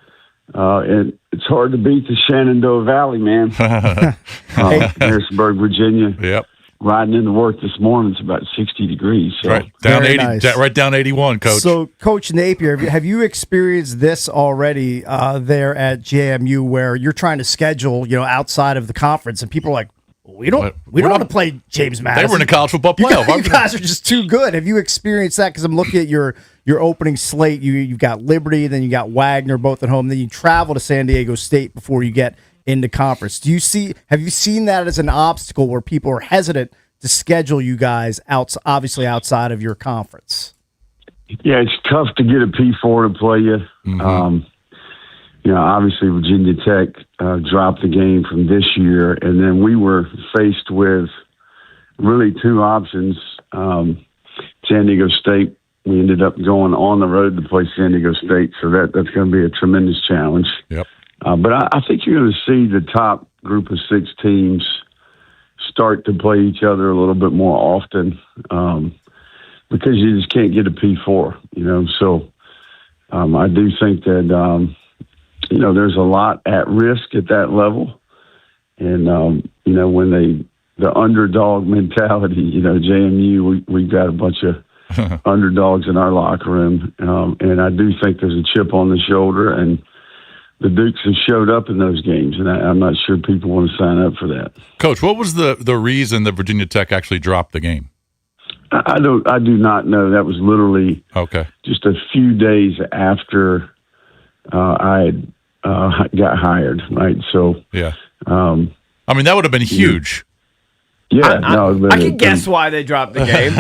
And it's hard to beat the Shenandoah Valley, man. Harrisonburg, Virginia. Yep. Riding into work this morning, it's about 60 degrees. So. Right down Very 80, nice. right down 81, Coach. So, Coach Napier, have you experienced this already there at JMU, where you're trying to schedule, outside of the conference, and people are like, we don't want to play James Madison. They were in the college football You playoff. guys are just too good. Have you experienced that? Because I'm looking at your opening slate. You've got Liberty, then you got Wagner, both at home. Then you travel to San Diego State before you get into conference. Have you seen that as an obstacle where people are hesitant to schedule you guys obviously outside of your conference? Yeah, it's tough to get a P4 to play you. Obviously Virginia Tech dropped the game from this year, and then we were faced with really two options. San Diego State, we ended up going on the road to play San Diego State, so that's going to be a tremendous challenge. Yep. But I think you're going to see the top group of 6 teams start to play each other a little bit more often because you just can't get a P4, So I do think that, there's a lot at risk at that level. And, when the underdog mentality, JMU, we've got a bunch of underdogs in our locker room. And I do think there's a chip on the shoulder, and the Dukes have showed up in those games, and I'm not sure people want to sign up for that. Coach, what was the reason that Virginia Tech actually dropped the game? I do not know. That was literally just a few days after I had got hired, right? So yeah, I mean that would have been huge. Yeah, I can guess why they dropped the game.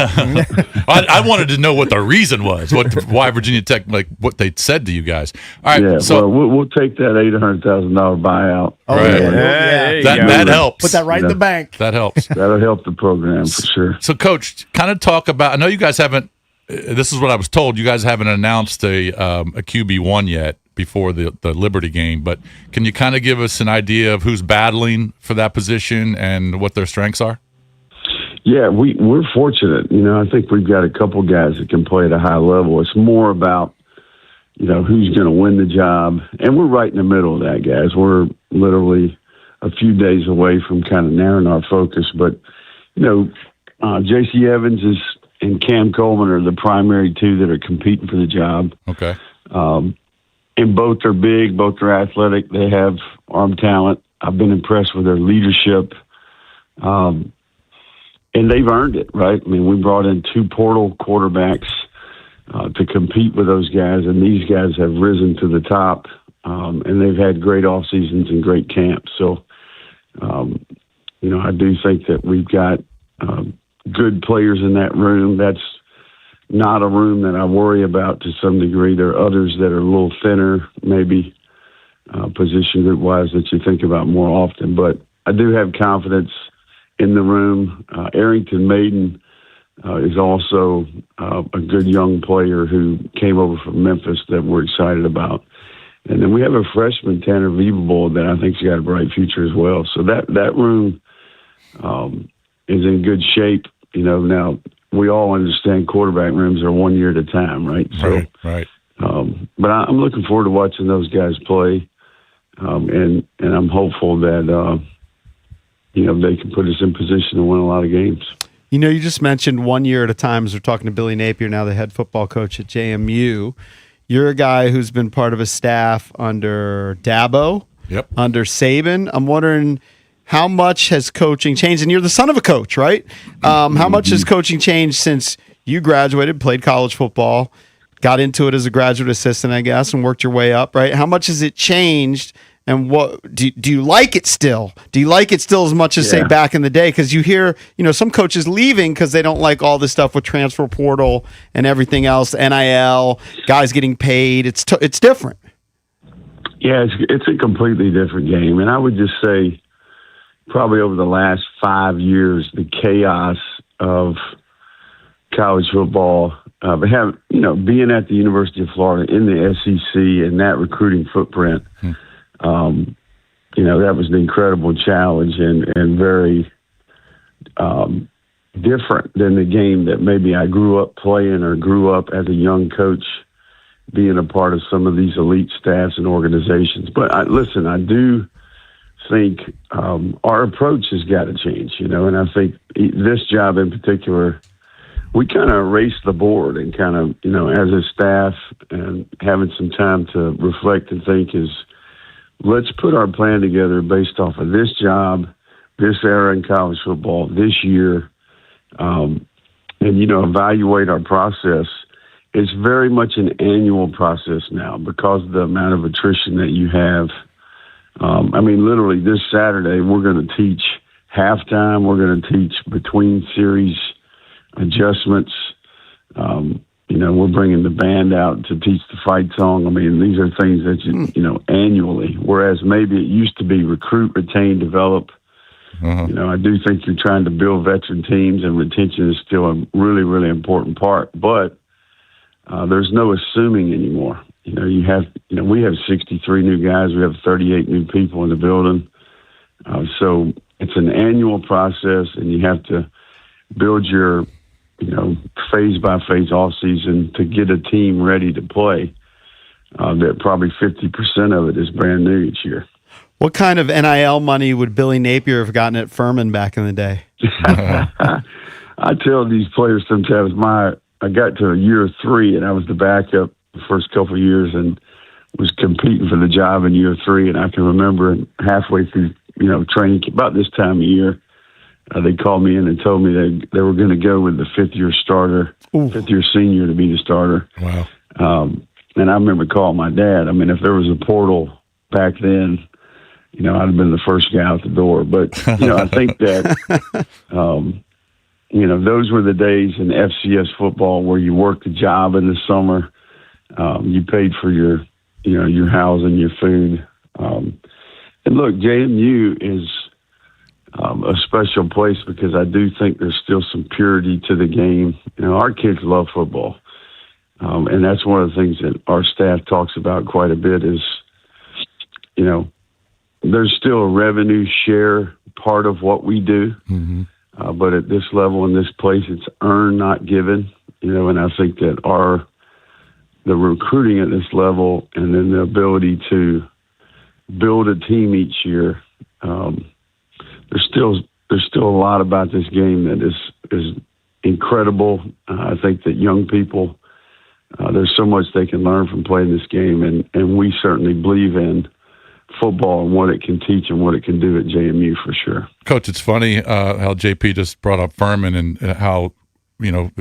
I wanted to know what the reason was, why Virginia Tech, what they said to you guys. All right, yeah, so we'll take that $800,000 buyout. Oh, right. yeah. That helps. Put that right in the bank. That helps. That'll help the program for sure. So, Coach, kind of talk about. I know you guys haven't. This is what I was told. You guys haven't announced a QB1 yet before the Liberty game, but can you kind of give us an idea of who's battling for that position and what their strengths are? Yeah, we're fortunate. I think we've got a couple guys that can play at a high level. It's more about, who's going to win the job. And we're right in the middle of that, guys. We're literally a few days away from kind of narrowing our focus. But, J.C. Evans and Cam Coleman are the primary two that are competing for the job. Okay. And both are big, both are athletic. They have arm talent. I've been impressed with their leadership. And they've earned it, right? I mean, we brought in 2 portal quarterbacks to compete with those guys, and these guys have risen to the top, and they've had great off seasons and great camps. So, I do think that we've got good players in that room. That's not a room that I worry about to some degree. There are others that are a little thinner, maybe position group-wise, that you think about more often. But I do have confidence in the room. Arrington Maiden is also a good young player who came over from Memphis that we're excited about. And then we have a freshman, Tanner Veebable, that I think's got a bright future as well. So that room is in good shape. Now we all understand quarterback rooms are 1 year at a time, right? So, right. But I'm looking forward to watching those guys play, and I'm hopeful that they can put us in position to win a lot of games. You just mentioned 1 year at a time as we're talking to Billy Napier, now the head football coach at JMU. You're a guy who's been part of a staff under Dabo, under Saban. I'm wondering how much has coaching changed? And you're the son of a coach, right? How much has coaching changed since you graduated, played college football, got into it as a graduate assistant, I guess, and worked your way up, right? How much has it changed? And what do you like it still? Do you like it still as much as say back in the day? Because you hear, some coaches leaving because they don't like all this stuff with transfer portal and everything else, NIL, guys getting paid. It's different. Yeah, it's a completely different game, and I would just say, probably over the last 5 years, the chaos of college football, being at the University of Florida in the SEC and that recruiting footprint. That was an incredible challenge and very different than the game that maybe I grew up playing or grew up as a young coach being a part of some of these elite staffs and organizations. But I do think our approach has got to change, and I think this job in particular, we kind of erased the board and kind of, as a staff and having some time to reflect and think is, let's put our plan together based off of this job, this era in college football, this year, and, evaluate our process. It's very much an annual process now because of the amount of attrition that you have. Literally this Saturday, we're going to teach halftime. We're going to teach between series adjustments. We're bringing the band out to teach the fight song. These are things that, annually, whereas maybe it used to be recruit, retain, develop. I do think you're trying to build veteran teams, and retention is still a really, really important part. But there's no assuming anymore. We have 63 new guys. We have 38 new people in the building. So it's an annual process, and you have to build your phase by phase off season to get a team ready to play. That probably 50% of it is brand new each year. What kind of NIL money would Billy Napier have gotten at Furman back in the day? I tell these players sometimes I got to year 3 and I was the backup the first couple of years and was competing for the job in year 3. And I can remember halfway through, training, about this time of year, they called me in and told me they were going to go with the fifth-year starter, fifth-year senior to be the starter. Wow. And I remember calling my dad. If there was a portal back then, I'd have been the first guy out the door. But, I think that, those were the days in FCS football where you worked a job in the summer. You paid for your housing, your food. And look, JMU is a special place because I do think there's still some purity to the game. Our kids love football. And that's one of the things that our staff talks about quite a bit is, there's still a revenue share part of what we do. Mm-hmm. But at this level in this place, it's earned, not given. And I think that the recruiting at this level and then the ability to build a team each year, there's still a lot about this game that is incredible. I think that young people, there's so much they can learn from playing this game, and we certainly believe in football and what it can teach and what it can do at JMU for sure. Coach, it's funny how JP just brought up Furman and how the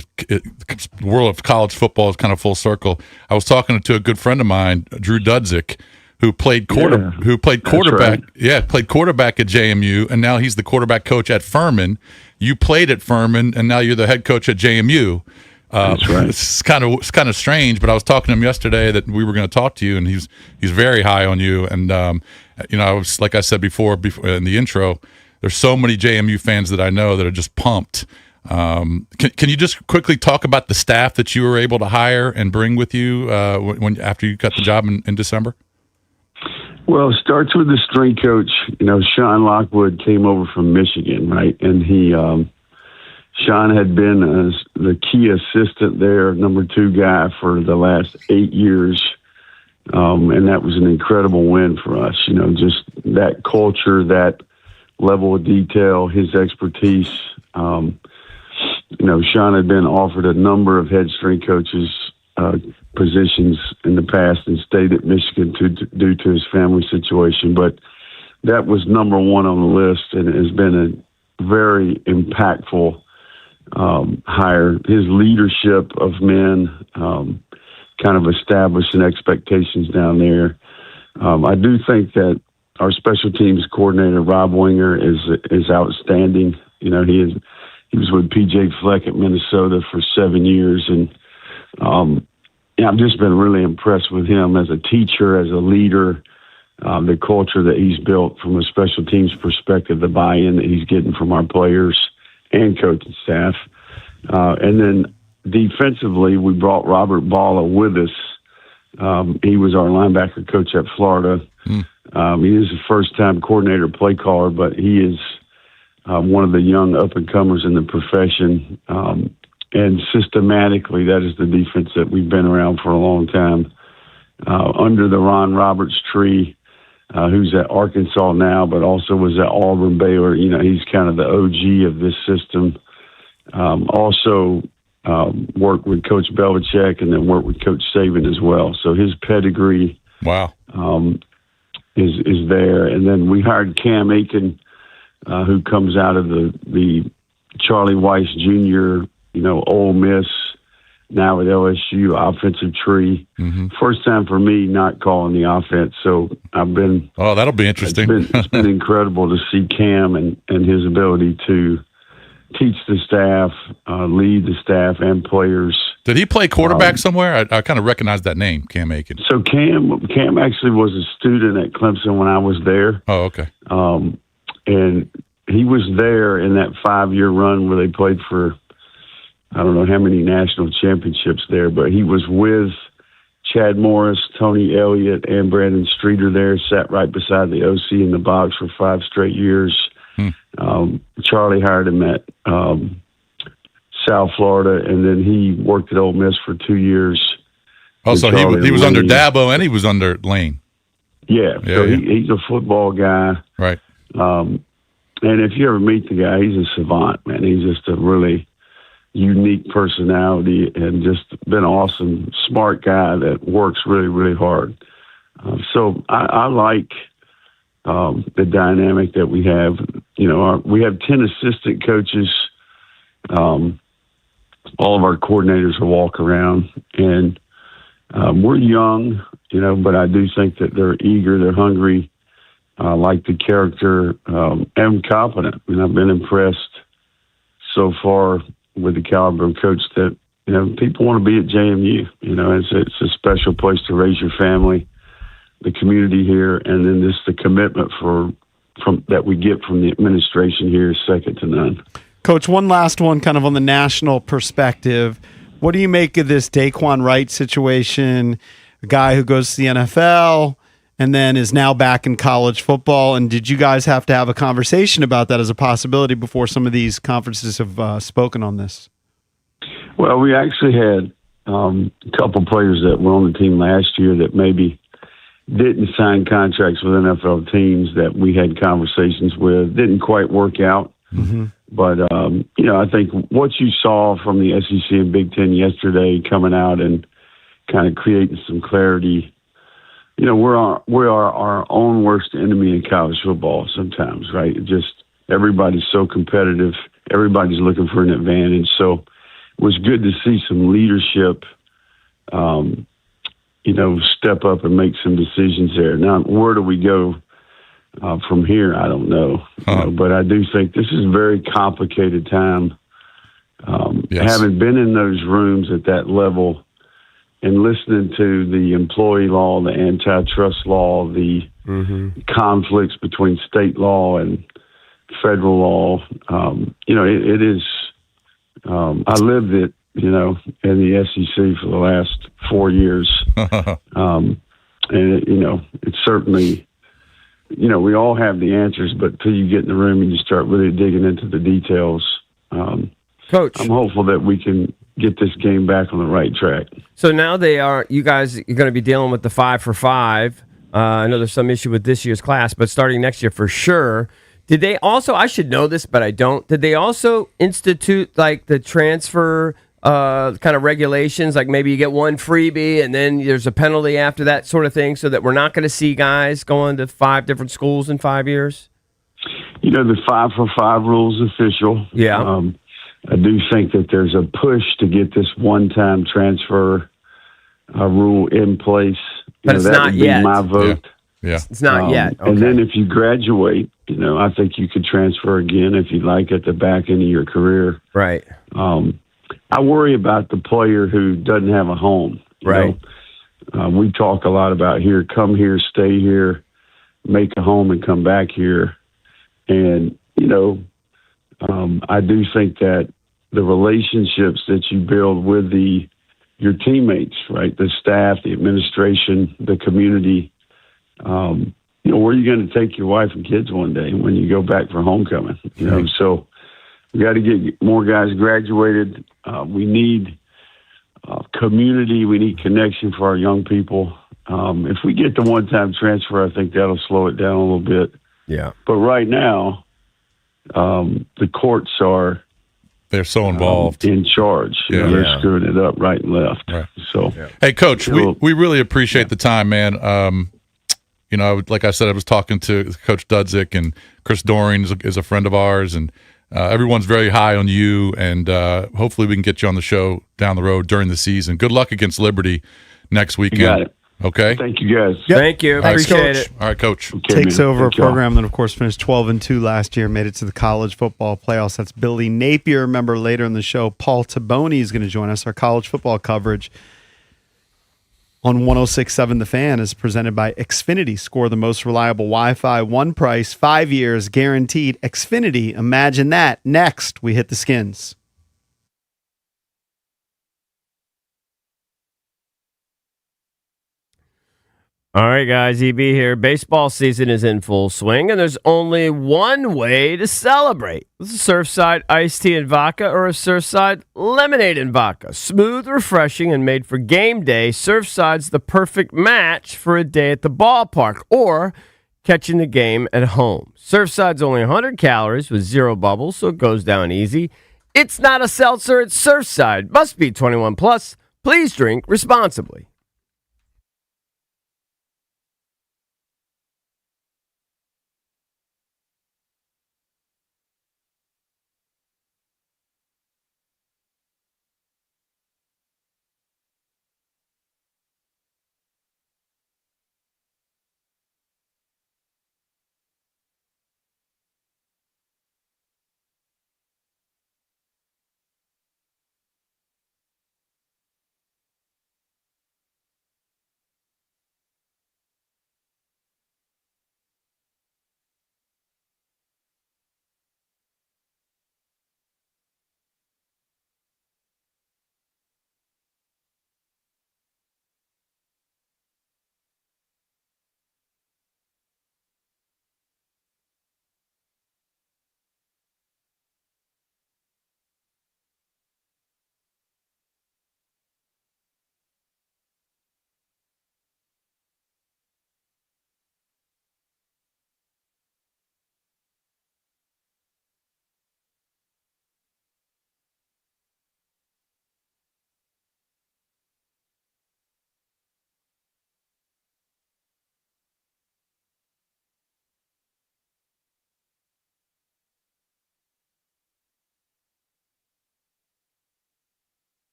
world of college football is kind of full circle. I was talking to a good friend of mine, Drew Dudzik, who played quarterback. Right. Yeah, played quarterback at JMU, and now he's the quarterback coach at Furman. You played at Furman, and now you're the head coach at JMU. That's right. It's kind of strange, but I was talking to him yesterday that we were going to talk to you, and he's very high on you. And I was, like I said before in the intro, there's so many JMU fans that I know that are just pumped. Can you just quickly talk about the staff that you were able to hire and bring with you after you got the job in December? Well, it starts with the strength coach. Sean Lockwood came over from Michigan, right? And Sean had been the key assistant there, number 2 guy for the last 8 years. And that was an incredible win for us. Just that culture, that level of detail, his expertise. Sean had been offered a number of head strength coaches positions in the past and stayed at Michigan due to his family situation. But that was number 1 on the list, and it has been a very impactful hire. His leadership of men, kind of establishing expectations down there. I do think that our special teams coordinator, Rob Winger, is outstanding. You know, he was with PJ Fleck at Minnesota for 7 years, and I've just been really impressed with him as a teacher, as a leader, the culture that he's built from a special teams perspective, the buy-in that he's getting from our players and coaching staff. And then defensively, we brought Robert Balla with us. He was our linebacker coach at Florida. He is a first-time coordinator, play caller, but he is one of the young up-and-comers in the profession. And systematically, that is the defense that we've been around for a long time. Under the Ron Roberts tree, who's at Arkansas now, but also was at Auburn, Baylor. You know, he's kind of the OG of this system. Also worked with Coach Belichick and then worked with Coach Saban as well. So his pedigree is there. And then we hired Cam Aiken, who comes out of the Charlie Weiss Jr., Ole Miss, now at LSU, offensive tree. First time for me not calling the offense. So I've been... Oh, that'll be interesting. It's been incredible to see Cam and his ability to teach the staff, lead the staff and players. Did he play quarterback somewhere? I kind of recognize that name, Cam Aiken. So Cam actually was a student at Clemson when I was there. Oh, okay. And he was there in that 5-year run where they played for, I don't know how many national championships there, but he was with Chad Morris, Tony Elliott, and Brandon Streeter there, sat right beside the OC in the box for 5 straight years. Charlie hired him at South Florida, and then he worked at Ole Miss for 2 years. Oh, so he was under Dabo and he was under Lane. Yeah, he's a football guy. Right. And if you ever meet the guy, he's a savant, man. He's just a really unique personality and just been awesome, smart guy that works really, really hard. So I like the dynamic that we have. We have 10 assistant coaches. All of our coordinators will walk around, and we're young, but I do think that they're eager, they're hungry, like the character, and competent. And I've been impressed so far with the caliber of coach that, people want to be at JMU. It's a special place to raise your family, the community here, and then just the commitment from that we get from the administration here is second to none. Coach, one last one kind of on the national perspective. What do you make of this Daquan Wright situation, a guy who goes to the NFL and then is now back in college football? And did you guys have to have a conversation about that as a possibility before some of these conferences have spoken on this? Well, we actually had a couple players that were on the team last year that maybe didn't sign contracts with NFL teams that we had conversations with. Didn't quite work out. But, I think what you saw from the SEC and Big Ten yesterday coming out and kind of creating some clarity, we are our own worst enemy in college football sometimes, right? Everybody's so competitive. Everybody's looking for an advantage. So it was good to see some leadership, step up and make some decisions there. Now, where do we go from here? I don't know. But I do think this is a very complicated time. Yes. Having been in those rooms at that level and listening to the employee law, the antitrust law, the conflicts between state law and federal law, it is, I lived it, in the SEC for the last 4 years. And, it's certainly, we all have the answers, but till you get in the room and you start really digging into the details, Coach, I'm hopeful that we can get this game back on the right track. So now you guys are going to be dealing with the 5 for 5. I know there's some issue with this year's class, but starting next year for sure. Did they also, I should know this, but I don't, did they also institute like the transfer kind of regulations, like maybe you get one freebie and then there's a penalty after that sort of thing, so that we're not going to see guys going to 5 different schools in 5 years? The 5 for 5 rule is official. Yeah. I do think that there's a push to get this one-time transfer rule in place. But it's that not would be yet. my vote. Yeah. It's not yet. Okay. And then if you graduate, I think you could transfer again if you'd like at the back end of your career. Right. I worry about the player who doesn't have a home. Right. We talk a lot about come here, stay here, make a home and come back here. And, I do think that the relationships that you build with your teammates, right, the staff, the administration, the community, where are you going to take your wife and kids one day when you go back for homecoming? So we got to get more guys graduated. We need community. We need connection for our young people. If we get the one-time transfer, I think that'll slow it down a little bit. Yeah. But right now, the courts are They're so involved. in charge. Yeah. They're screwing it up right and left. Right. So, Hey, Coach, So- we really appreciate the time, man. Like I said, I was talking to Coach Dudzik, and Chris Doring is a friend of ours, and everyone's very high on you, and hopefully we can get you on the show down the road during the season. Good luck against Liberty next weekend. you got it. Okay? Thank you, guys. Thank you. Thanks, Appreciate Coach. it. All right, Coach. Okay, Takes man. over a Thank y'all. program that, of course, finished 12-2 last year, made it to the college football playoffs. That's Billy Napier. Remember, later in the show, Paul Taboni is going to join us. Our college football coverage on 106.7 The Fan is presented by Xfinity. Score the most reliable Wi-Fi, one price, 5 years, guaranteed. Xfinity, imagine that. Next, we hit the Skins. All right, guys, EB here. Baseball season is in full swing, and there's only one way to celebrate. This is Surfside iced tea and vodka or a Surfside lemonade and vodka. Smooth, refreshing, and made for game day, Surfside's the perfect match for a day at the ballpark or catching the game at home. Surfside's only 100 calories with 0 bubbles, so it goes down easy. It's not a seltzer, it's Surfside. Must be 21 plus. Please drink responsibly.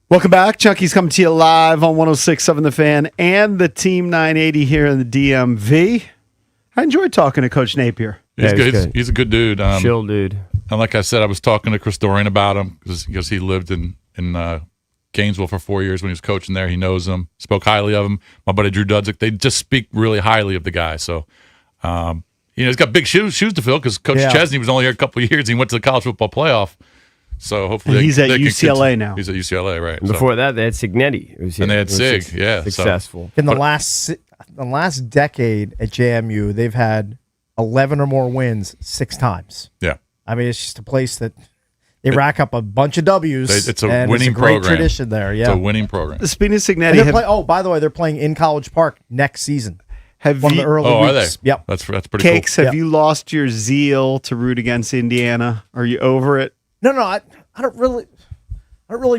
Welcome back. Chunky's coming to you live on 106.7 The Fan and the Team 980 here in the DMV. I enjoyed talking to Coach Napier. He's Yeah, good. He's a good dude. Chill dude. And like I said, I was talking to Chris Dorian about him because he lived in Gainesville for 4 years when he was coaching there. He knows him, spoke highly of him. My buddy Drew Dudzik, they just speak really highly of the guy. So, he's got big shoes to fill because Coach Chesney was only here a couple of years. He went to the college football playoff. So hopefully And he's at UCLA now. He's at UCLA, right? And before that, they had Signetti. And they had Sig, successful. In the last decade at JMU, they've had 11 or more wins 6 times. Yeah. I mean, it's just a place that they rack up a bunch of W's. It's a and winning it's a great program. tradition there. Yeah. It's a winning program. Speaking of And Signetti, by the way, they're playing in College Park next season. have One of you, the early Are they? weeks. Yep. That's pretty Cakes, cool. have you lost your zeal to root against Indiana? Are you over it? No, I don't really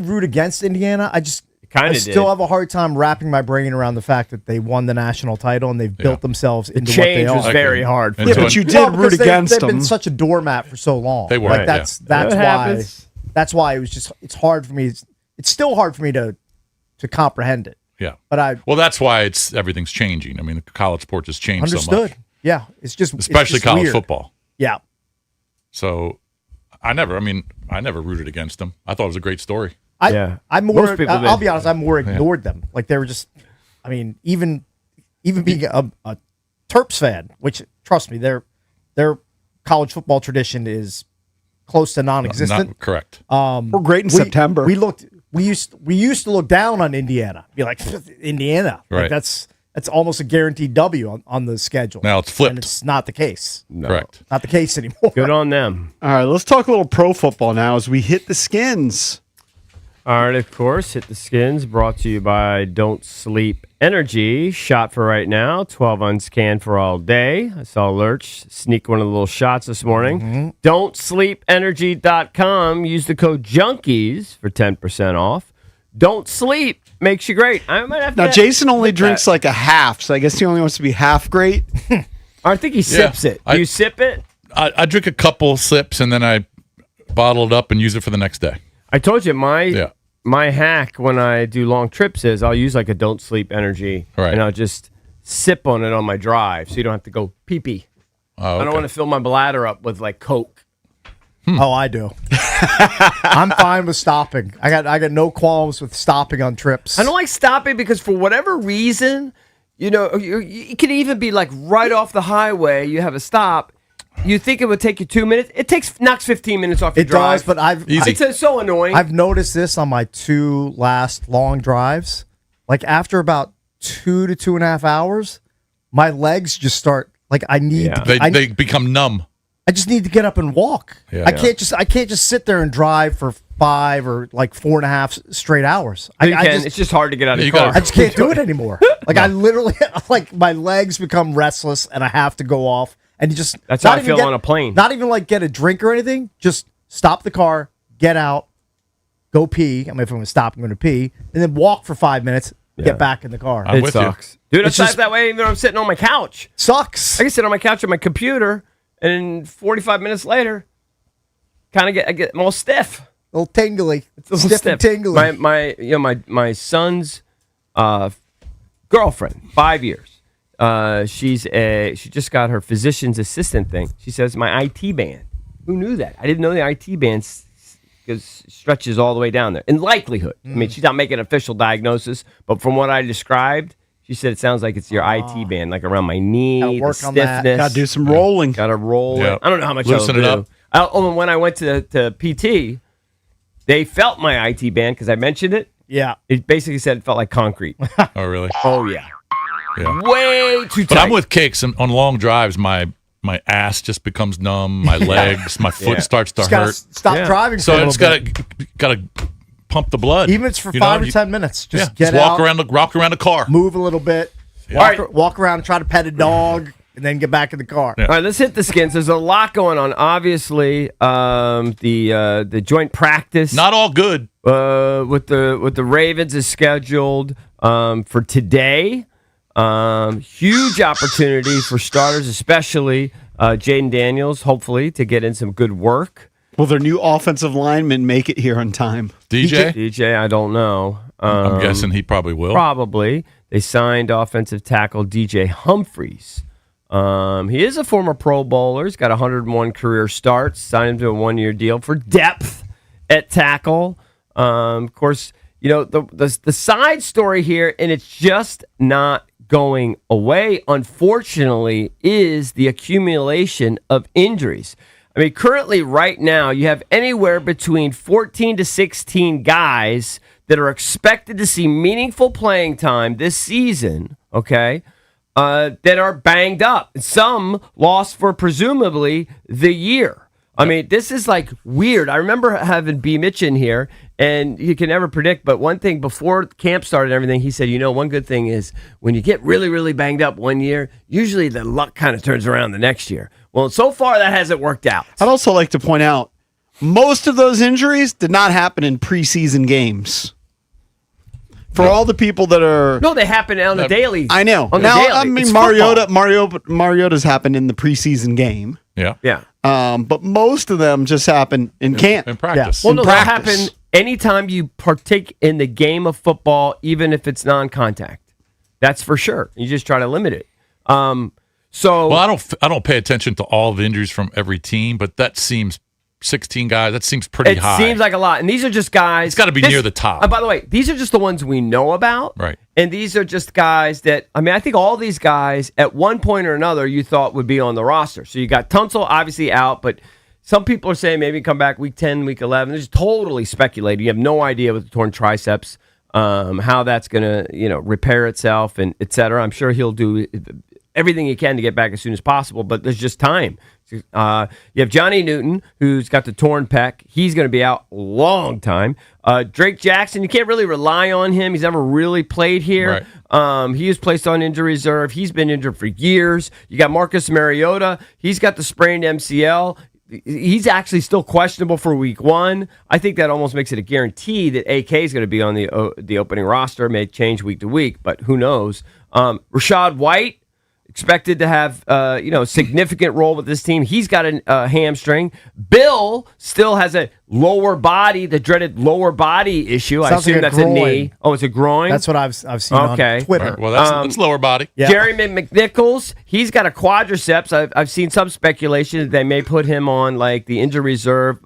root against Indiana. I Kinda still did. have a hard time wrapping my brain around the fact that they won the national title and they've built themselves into what they Change are. was very hard. For And Yeah, so but you Well, did because root against they've them. been such a doormat for so long. They were, Like, yeah. that's That why happens. that's why it was just it's hard for me. It's still hard for me to comprehend it. Yeah. But Well, that's why everything's changing. I mean, the college sport has changed so understood. much, Yeah, it's just especially it's just college weird. football. Yeah, So I never rooted against them. I thought it was a great story. I'm more. Most people I'll did. be honest. I more ignored them. Like they were just. I mean, even being a Terps fan, which trust me, their college football tradition is close to non-existent. Not correct. We're great in September. We used to look down on Indiana. Be like Indiana. Like, Right. that's almost a guaranteed W on the schedule. Now it's flipped. And it's not the case. Correct. Not the case anymore. Good on them. All right, let's talk a little pro football now as we hit the Skins. All right, of course, Hit the Skins, brought to you by Don't Sleep Energy. Shot for right now, 12 unscanned for all day. I saw Lurch sneak one of the little shots this morning. Don'tSleepEnergy.com. Use the code JUNKIES for 10% off. Don't sleep makes you great. I might have to. Now, Jason only admit drinks that. like a half, so I guess he only wants to be half great. I think he sips it. Do you sip it? I drink a couple sips and then I bottle it up and use it for the next day. I told you my Yeah. my hack when I do long trips is I'll use like a Don't Sleep Energy, Right. and I'll just sip on it on my drive, so you don't have to go pee pee. Oh, I don't want to fill my bladder up with like Coke. Oh, I do. I'm fine with stopping. I got no qualms with stopping on trips. I don't like stopping because for whatever reason, you know, it could even be like right off the highway. You have a stop. You think it would take you 2 minutes? It knocks 15 minutes off your It drive. does, but Easy. It's so annoying. I've noticed this on my 2 last long drives. Like after about 2 to 2.5 hours, my legs just start like I need. Yeah. They become numb. I just need to get up and walk. Yeah. I can't just sit there and drive for 5 or like 4.5 straight hours. You can. It's just hard to get out of You the car. I just can't do it anymore. Like I literally like my legs become restless and I have to go off and you just That's not how I even feel on a plane. Not even like get a drink or anything. Just stop the car, get out, go pee. I mean, if I'm going to stop, I'm going to pee, and then walk for 5 minutes, get back in the car. I'm It with you. sucks. Dude, It's it's not just- that way even though I'm sitting on my couch. Sucks. I can sit on my couch on my computer, and 45 minutes later, I get I'm all stiff. A little tingly. It's a little Stiff and tingly. My son's girlfriend, 5 years. She just got her physician's assistant thing. She says my IT band. Who knew that? I didn't know the IT band stretches all the way down there. In likelihood, I mean, she's not making an official diagnosis, but from what I described, she said it sounds like it's your IT band, like around my knee, Gotta the work on that. stiffness. Got to do some rolling. Got to roll Yeah. it. I don't know how much Loosen I'll it do. up. When I went to PT, they felt my IT band because I mentioned it. Yeah. It basically said it felt like concrete. Oh, really? Oh yeah, Yeah. way too tight. But I'm with Cakes. On long drives, my ass just becomes numb. My legs, my foot Yeah. starts to Just gotta hurt. stop Yeah. driving. So for a it's little bit. gotta pump the blood. Even if it's for You know, 5 or you- 10 minutes. Just Yeah, get just walk out, around the car. move a little bit, walk around, try to pet a dog, and then get back in the car. Yeah. All right, let's hit the Skins. There's a lot going on. Obviously, the joint practice Not all good. with the Ravens is scheduled for today. Huge opportunity for starters, especially Jaden Daniels, hopefully to get in some good work. Will their new offensive lineman make it here on time? DJ? I don't know. I'm guessing he probably will. Probably. They signed offensive tackle DJ Humphries. He is a former Pro Bowler. He's got 101 career starts. Signed him to a 1-year deal for depth at tackle. Of course, you know, the side story here, and it's just not going away, unfortunately, is the accumulation of injuries. I mean, currently, right now, you have anywhere between 14 to 16 guys that are expected to see meaningful playing time this season, okay, that are banged up. Some lost for presumably the year. I mean, this is like weird. I remember having B. Mitch in here, and you can never predict, but one thing before camp started and everything, he said, you know, one good thing is when you get really, really banged up one year, usually the luck kind of turns around the next year. Well, so far that hasn't worked out. I'd also like to point out, most of those injuries did not happen in preseason games. For all the people that are... No, they happen on the daily. I know. On the Now, daily. I mean, It's Mariota's happened in the preseason game. Yeah. Yeah. But most of them just happen in camp. In practice. Well, no, they'll practice. happen anytime you partake in the game of football, even if it's non-contact. That's for sure. You just try to limit it. So, Well, I don't pay attention to all the injuries from every team, but that seems 16 guys. That seems pretty it high. seems like a lot. And these are just guys. It's gotta be near the top. By the way, these are just the ones we know about. Right. And these are just guys that, I mean, I think all these guys at one point or another you thought would be on the roster. So you got Tunsil obviously out, but some people are saying maybe come back week 10, week 11. It's totally speculated. You have no idea with the torn triceps, how that's going to, you know, repair itself and et cetera. I'm sure he'll do everything he can to get back as soon as possible, but there's just time. You have Johnny Newton, who's got the torn pec. He's going to be out a long time. Drake Jackson, you can't really rely on him. He's never really played here. Right. He was placed on injury reserve. He's been injured for years. You got Marcus Mariota. He's got the sprained MCL. He's actually still questionable for week 1. I think that almost makes it a guarantee that AK is going to be on the opening roster. May change week to week, but who knows? Rashad White, expected to have significant role with this team. He's got a hamstring. Bill still has a lower body, the dreaded lower body issue. I assume that's a knee. Oh, it's a groin? That's what I've seen on Twitter. Right. Well, that's lower body. Yeah. Jeremy McNichols, he's got a quadriceps. I've seen some speculation that they may put him on like the injury reserve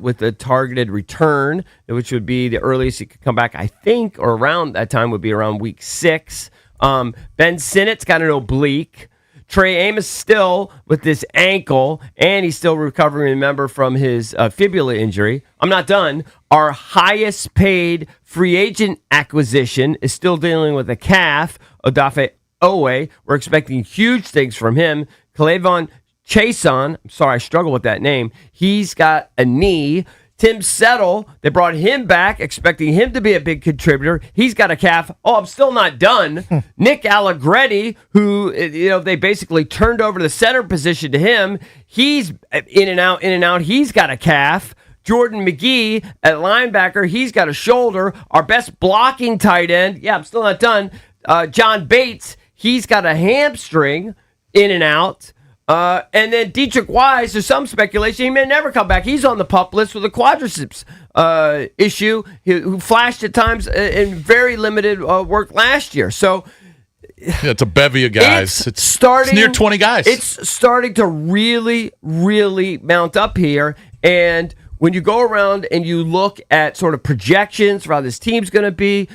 with a targeted return, which would be the earliest he could come back, I think, or around that time would be around week 6. Ben Sinnott's got an oblique. Trey Amos still with this ankle, and he's still recovering, remember, from his fibula injury. I'm not done. Our highest paid free agent acquisition is still dealing with a calf, Odafe Owe. We're expecting huge things from him. Clavon Chason, I'm sorry, I struggle with that name. He's got a knee. Tim Settle, they brought him back, expecting him to be a big contributor. He's got a calf. Oh, I'm still not done. Nick Allegretti, who, they basically turned over the center position to him. He's in and out. He's got a calf. Jordan McGee at linebacker, he's got a shoulder. Our best blocking tight end, yeah, I'm still not done. John Bates, he's got a hamstring, in and out. And then Dietrich Wise, there's some speculation he may never come back. He's on the PUP list with a quadriceps issue, who flashed at times in very limited work last year. So it's a bevy of guys. It's near 20 guys. It's starting to really, really mount up here. And when you go around and you look at sort of projections for how this team's going to be,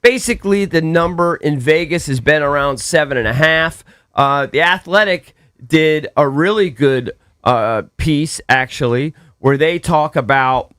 basically the number in Vegas has been around 7.5. The Athletic did a really good piece, actually, where they talk about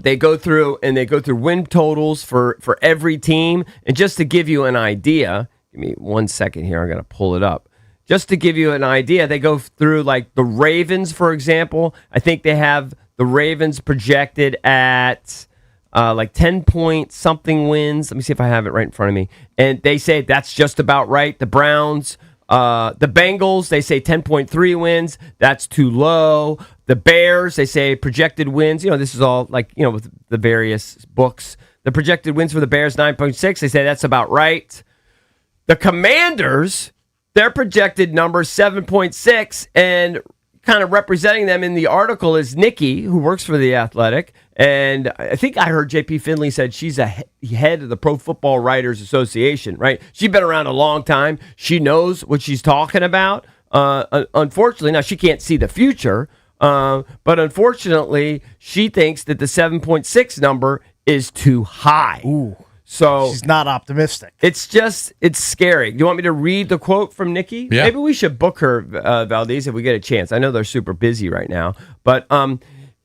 they go through win totals for every team. And just to give you an idea, give me 1 second here, I'm going to pull it up. Just to give you an idea, they go through like the Ravens, for example. I think they have the Ravens projected at like 10-point-something wins. Let me see if I have it right in front of me. And they say that's just about right. The Browns, the Bengals, they say 10.3 wins. That's too low. The Bears, they say projected wins. This is all like, with the various books. The projected wins for the Bears, 9.6. They say that's about right. The Commanders, their projected number, 7.6. And kind of representing them in the article is Nikki, who works for The Athletic. And I think I heard JP Finley said she's a head of the Pro Football Writers Association, right? She's been around a long time. She knows what she's talking about. Unfortunately, now she can't see the future, but unfortunately, she thinks that the 7.6 number is too high. Ooh. So She's not optimistic. it's scary. Do you want me to read the quote from Nikki? Yeah. Maybe we should book her, Valdez, if we get a chance. I know they're super busy right now, but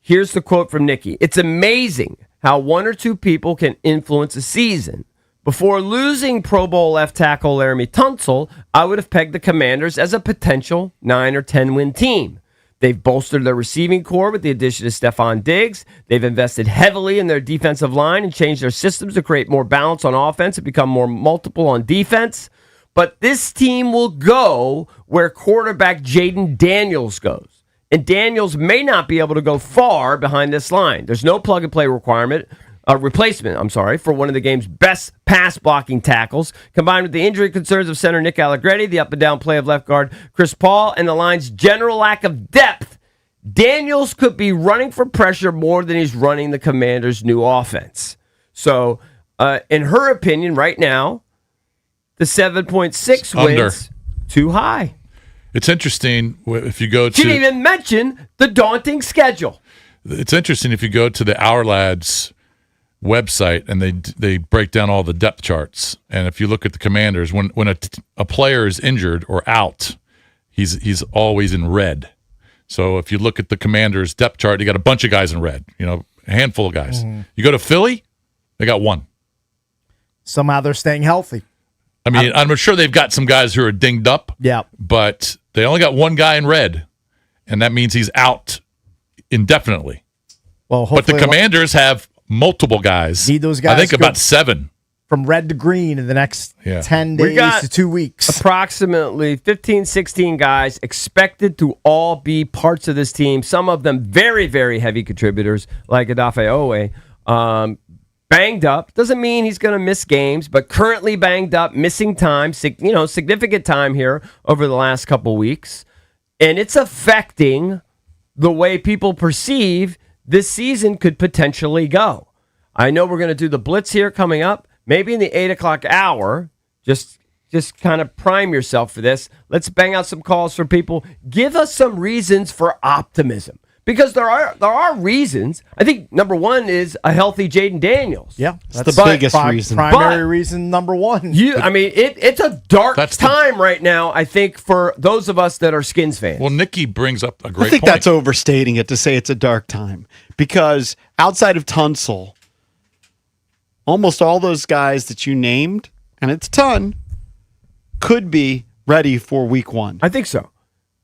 here's the quote from Nikki. It's amazing how one or two people can influence a season. Before losing Pro Bowl left tackle Laramie Tunsil, I would have pegged the Commanders as a potential 9 or 10 win team. They've bolstered their receiving core with the addition of Stephon Diggs. They've invested heavily in their defensive line and changed their systems to create more balance on offense and become more multiple on defense. But this team will go where quarterback Jaden Daniels goes. And Daniels may not be able to go far behind this line. There's no plug-and-play replacement for one of the game's best pass-blocking tackles, combined with the injury concerns of center Nick Allegretti, the up-and-down play of left guard Chris Paul, and the line's general lack of depth. Daniels could be running for pressure more than he's running the Commanders' new offense. So, in her opinion, right now, the 7.6 wins too high. It's interesting if you go to. She didn't even mention the daunting schedule. It's interesting if you go to the Our Lads website and they break down all the depth charts. And if you look at the Commanders, when a player is injured or out, he's always in red. So if you look at the Commanders depth chart, you got a bunch of guys in red. A handful of guys. Mm-hmm. You go to Philly, they got one. Somehow they're staying healthy. I mean, I'm sure they've got some guys who are dinged up. Yeah. But they only got one guy in red, and that means he's out indefinitely. Well, but the Commanders have multiple guys. Need those guys. I think about 7. From red to green in the next 10 We days got to 2 weeks. Approximately 15, 16 guys expected to all be parts of this team. Some of them very, very heavy contributors, like Odafe Owe. Banged up. Doesn't mean he's going to miss games, but currently banged up, missing time, significant time here over the last couple weeks. And it's affecting the way people perceive this season could potentially go. I know we're going to do the Blitz here coming up, maybe in the 8 o'clock hour. Just kind of prime yourself for this. Let's bang out some calls for people. Give us some reasons for optimism. Because there are reasons. I think number one is a healthy Jaden Daniels. Yeah, that's the biggest reason. Primary reason number one. It's a dark time right now, I think, for those of us that are Skins fans. Well, Nikki brings up a great point. I think that's overstating it to say it's a dark time. Because outside of Tunsil, almost all those guys that you named, and it's a ton, could be ready for week 1. I think so.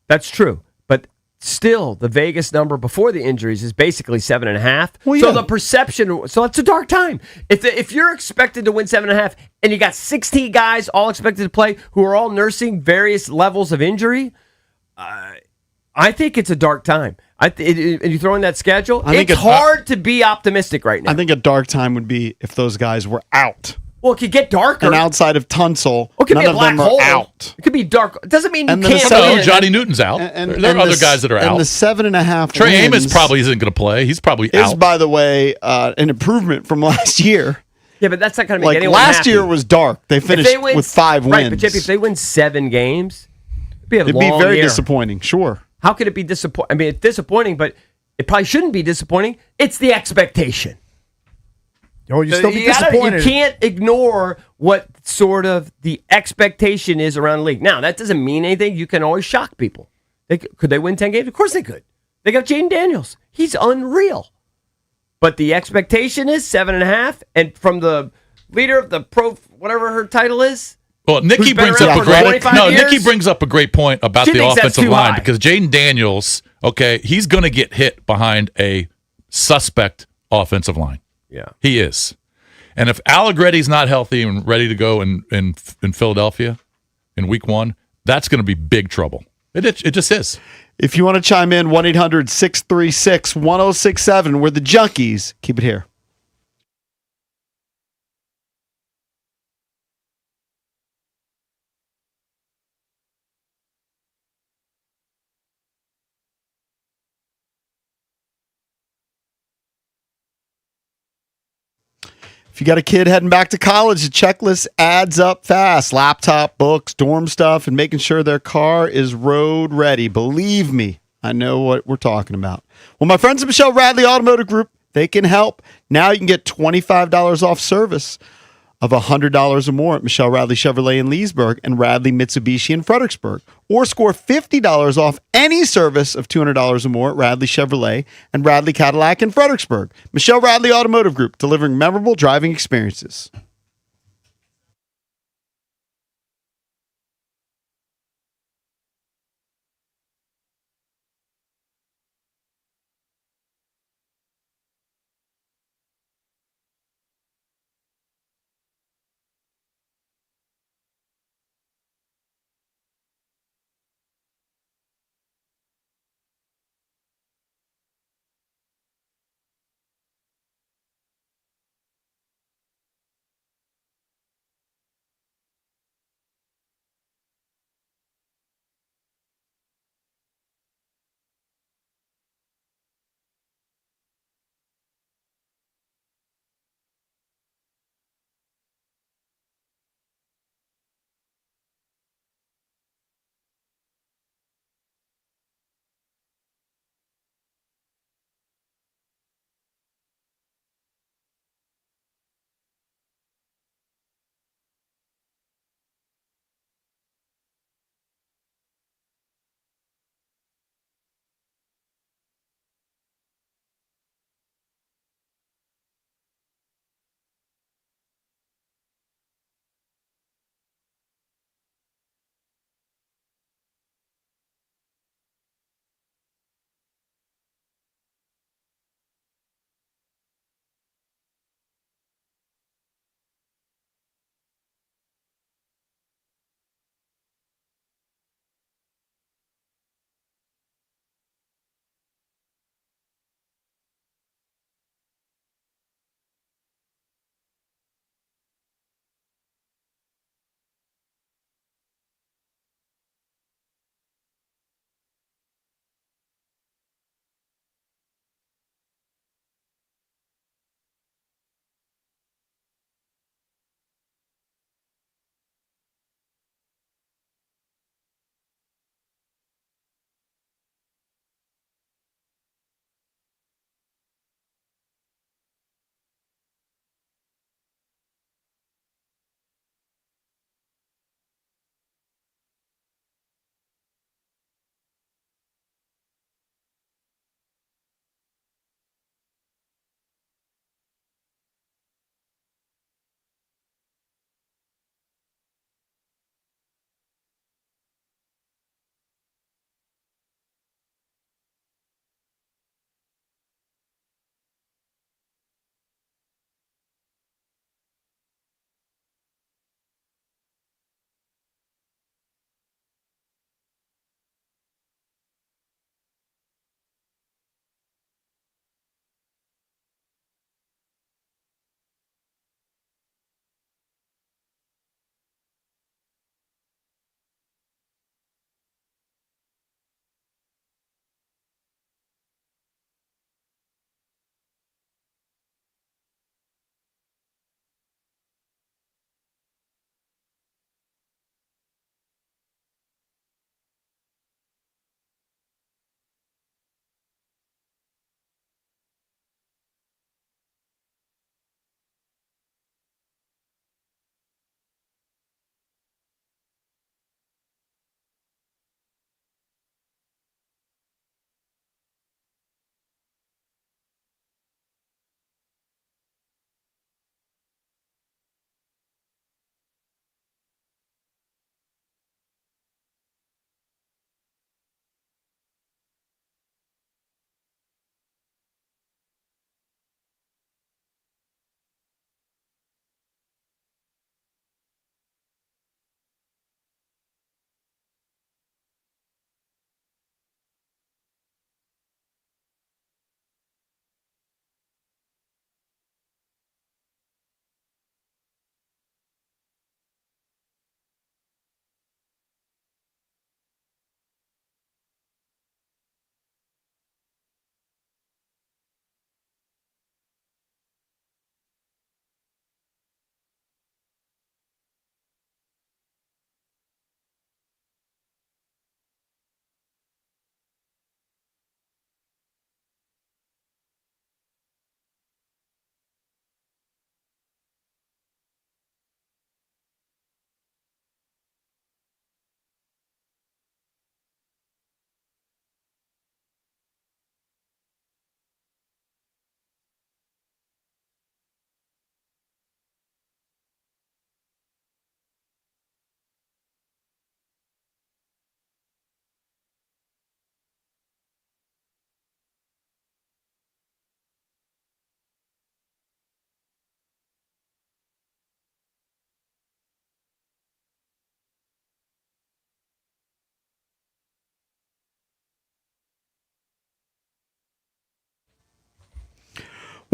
That's true. But still, the Vegas number before the injuries is basically 7.5. Well, so yeah. the perception, so it's a dark time. If you're expected to win 7.5 and you got 16 guys all expected to play who are all nursing various levels of injury, I think it's a dark time. And you throw in that schedule, it's hard to be optimistic right now. I think a dark time would be if those guys were out. Well, it could get darker. And outside of Tunsil, it could none be a of black them hole. are out. It could be dark. It doesn't mean you And can't the win. Johnny Newton's out. There are other guys that are out. And the 7.5 Trey wins Amos probably isn't going to play. He's probably is, out. by the way, an improvement from last year. Yeah, but that's not going to make Like anyone last happy. year was dark. They finished with 5 wins. Right, but JP, if they win 7 games, it'd It'd be very disappointing, sure. How could it be disappointing? I mean, it's disappointing, but it probably shouldn't be disappointing. It's the expectation. Oh, you still be disappointed. You can't ignore what sort of the expectation is around the league. Now, that doesn't mean anything. You can always shock people. Could they win 10 games? Of course they could. They got Jaden Daniels. He's unreal. But the expectation is 7.5, and from the leader of the pro, whatever her title is. Well, Nikki brings up a great point about the offensive line because Jaden Daniels, he's going to get hit behind a suspect offensive line. Yeah, he is. And if Allegretti's not healthy and ready to go in Philadelphia in week 1, that's going to be big trouble. It just is. If you want to chime in, 1-800-636-1067. We're the Junkies. Keep it here. If you got a kid heading back to college, the checklist adds up fast. Laptop, books, dorm stuff, and making sure their car is road ready. Believe me, I know what we're talking about. Well, my friends at Michelle Radley Automotive Group, they can help. Now you can get $25 off service of $100 or more at Michelle Radley Chevrolet in Leesburg and Radley Mitsubishi in Fredericksburg. Or score $50 off any service of $200 or more at Radley Chevrolet and Radley Cadillac in Fredericksburg. Michelle Radley Automotive Group, delivering memorable driving experiences.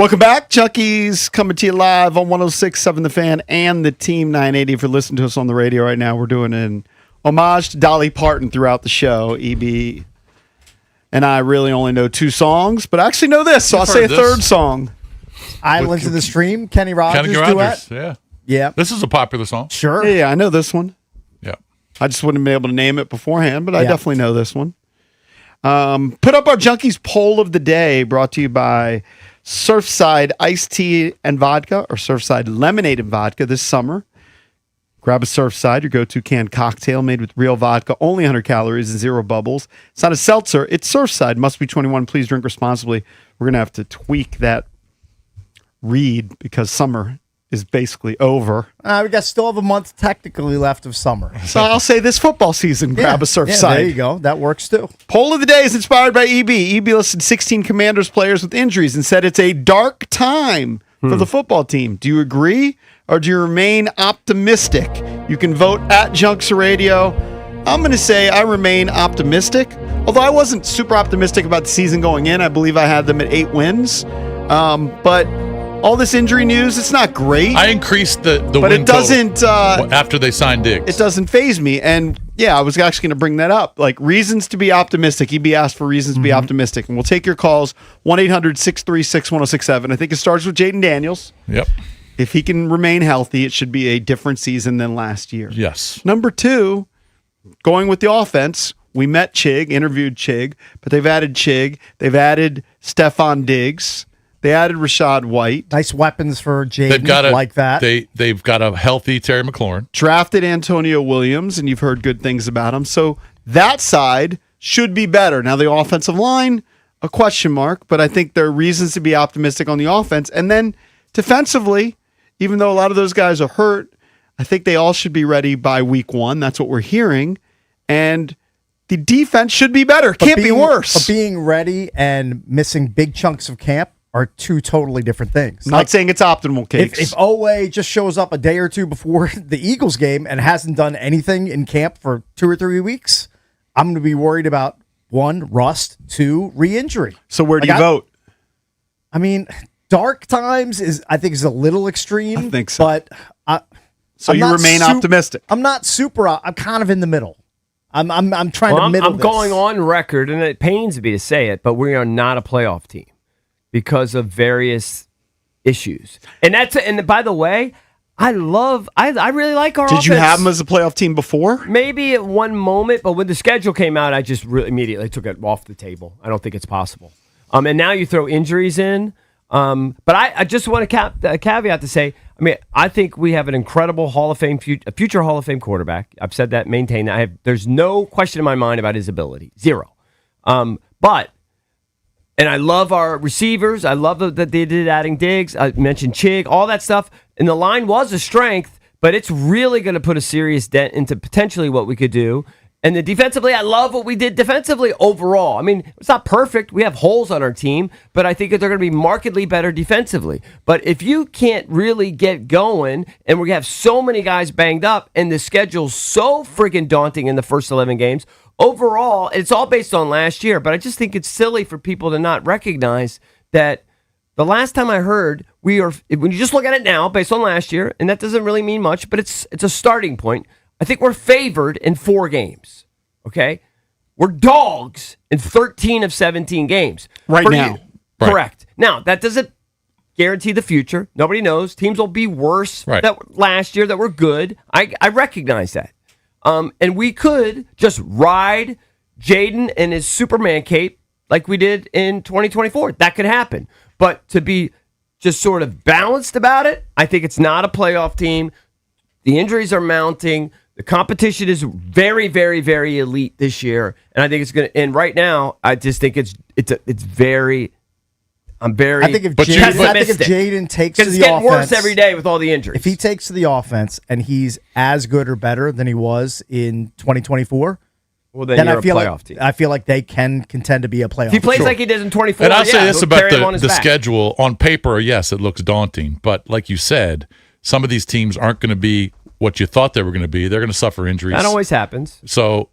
Welcome back. Junkies coming to you live on 106.7 The Fan and the Team 980. If you're listening to us on the radio right now, we're doing an homage to Dolly Parton throughout the show. EB and I really only know 2 songs, but I actually know this, so I'll say a third song. Islands of the Stream, Kenny Rogers Kenny duet. Rogers, yeah. Yeah. This is a popular song. Sure. Yeah, I know this one. Yeah. I just wouldn't have been able to name it beforehand, but I Yeah. definitely know this one. Put up our Junkies poll of the day, brought to you by Surfside Iced Tea and Vodka, or Surfside Lemonade and Vodka this summer. Grab a Surfside, your go-to canned cocktail made with real vodka, only 100 calories and 0 bubbles. It's not a seltzer, it's Surfside. Must be 21. Please drink responsibly. We're going to have to tweak that read because summer is basically over. We still have a month technically left of summer. So I'll say this football season, grab a Surfside. Yeah, there you go. That works too. Poll of the day is inspired by EB. EB listed 16 Commanders players with injuries and said it's a dark time for the football team. Do you agree or do you remain optimistic? You can vote at Junks Radio. I'm going to say I remain optimistic. Although I wasn't super optimistic about the season going in. I believe I had them at 8 wins. But all this injury news, it's not great. I increased the but win it doesn't total after they signed Diggs. It doesn't faze me. And yeah, I was actually going to bring that up. Like reasons to be optimistic. EB asked for reasons to be optimistic. And we'll take your calls 1-800-636-1067. I think it starts with Jaden Daniels. Yep. If he can remain healthy, it should be a different season than last year. Yes. Number 2, going with the offense, we met Chig, interviewed Chig, but they've added Chig. They've added Stephon Diggs. They added Rashad White. Nice weapons for Jaden They've got like that. They've got a healthy Terry McLaurin. Drafted Antonio Williams, and you've heard good things about him. So that side should be better. Now, the offensive line, a question mark, but I think there are reasons to be optimistic on the offense. And then defensively, even though a lot of those guys are hurt, I think they all should be ready by week 1. That's what we're hearing. And the defense should be better. Can't be worse. But being ready and missing big chunks of camp are 2 totally different things. I'm not saying it's optimal, Cakes. If Owe just shows up a day or 2 before the Eagles game and hasn't done anything in camp for 2 or 3 weeks, I'm going to be worried about 1, rust, 2, re-injury. So where do you vote? I mean, dark times I think is a little extreme. I think so. But so I'm you not remain optimistic. I'm not super. I'm kind of in the middle. I'm trying to middle. I'm going on record, and it pains me to say it, but we are not a playoff team because of various issues. And by the way, I really like our offense. Did you have them as a playoff team before? Maybe at one moment, but when the schedule came out, I just really immediately took it off the table. I don't think it's possible. And now you throw injuries in. But I just want a caveat to say, I mean, I think we have an incredible Hall of Fame, future Hall of Fame quarterback. I've said that, maintained that. There's no question in my mind about his ability. 0. And I love our receivers. I love that they did adding Diggs. I mentioned Chig, all that stuff. And the line was a strength, but it's really going to put a serious dent into potentially what we could do. And then defensively, I love what we did defensively overall. I mean, it's not perfect. We have holes on our team, but I think that they're going to be markedly better defensively. But if you can't really get going, and we're going to have so many guys banged up, and the schedule's so friggin' daunting in the first 11 games, overall, it's all based on last year, but I just think it's silly for people to not recognize that the last time I heard, when you just look at it now, based on last year, and that doesn't really mean much, but it's a starting point. I think we're favored in 4 games, okay? We're dogs in 13 of 17 games. Right now. Right. Correct. Now, that doesn't guarantee the future. Nobody knows. Teams will be worse that last year that were good. I recognize that. And we could just ride Jaden and his Superman cape like we did in 2024. That could happen. But to be just sort of balanced about it, I think it's not a playoff team. The injuries are mounting. The competition is very, very, very elite this year, and I think it's going to. And right now, I just think it's very. I'm very. I think if Jaden takes to the offense, it's getting worse every day with all the injuries. If he takes to the offense and he's as good or better than he was in 2024, well, then you're I feel a playoff like team. I feel like they can contend to be a playoff. If he plays team. like he did in 24, and I'll say this about the back. schedule on paper. Yes, it looks daunting, but like you said, some of these teams aren't going to be what you thought they were going to be. They're going to suffer injuries. That always happens. So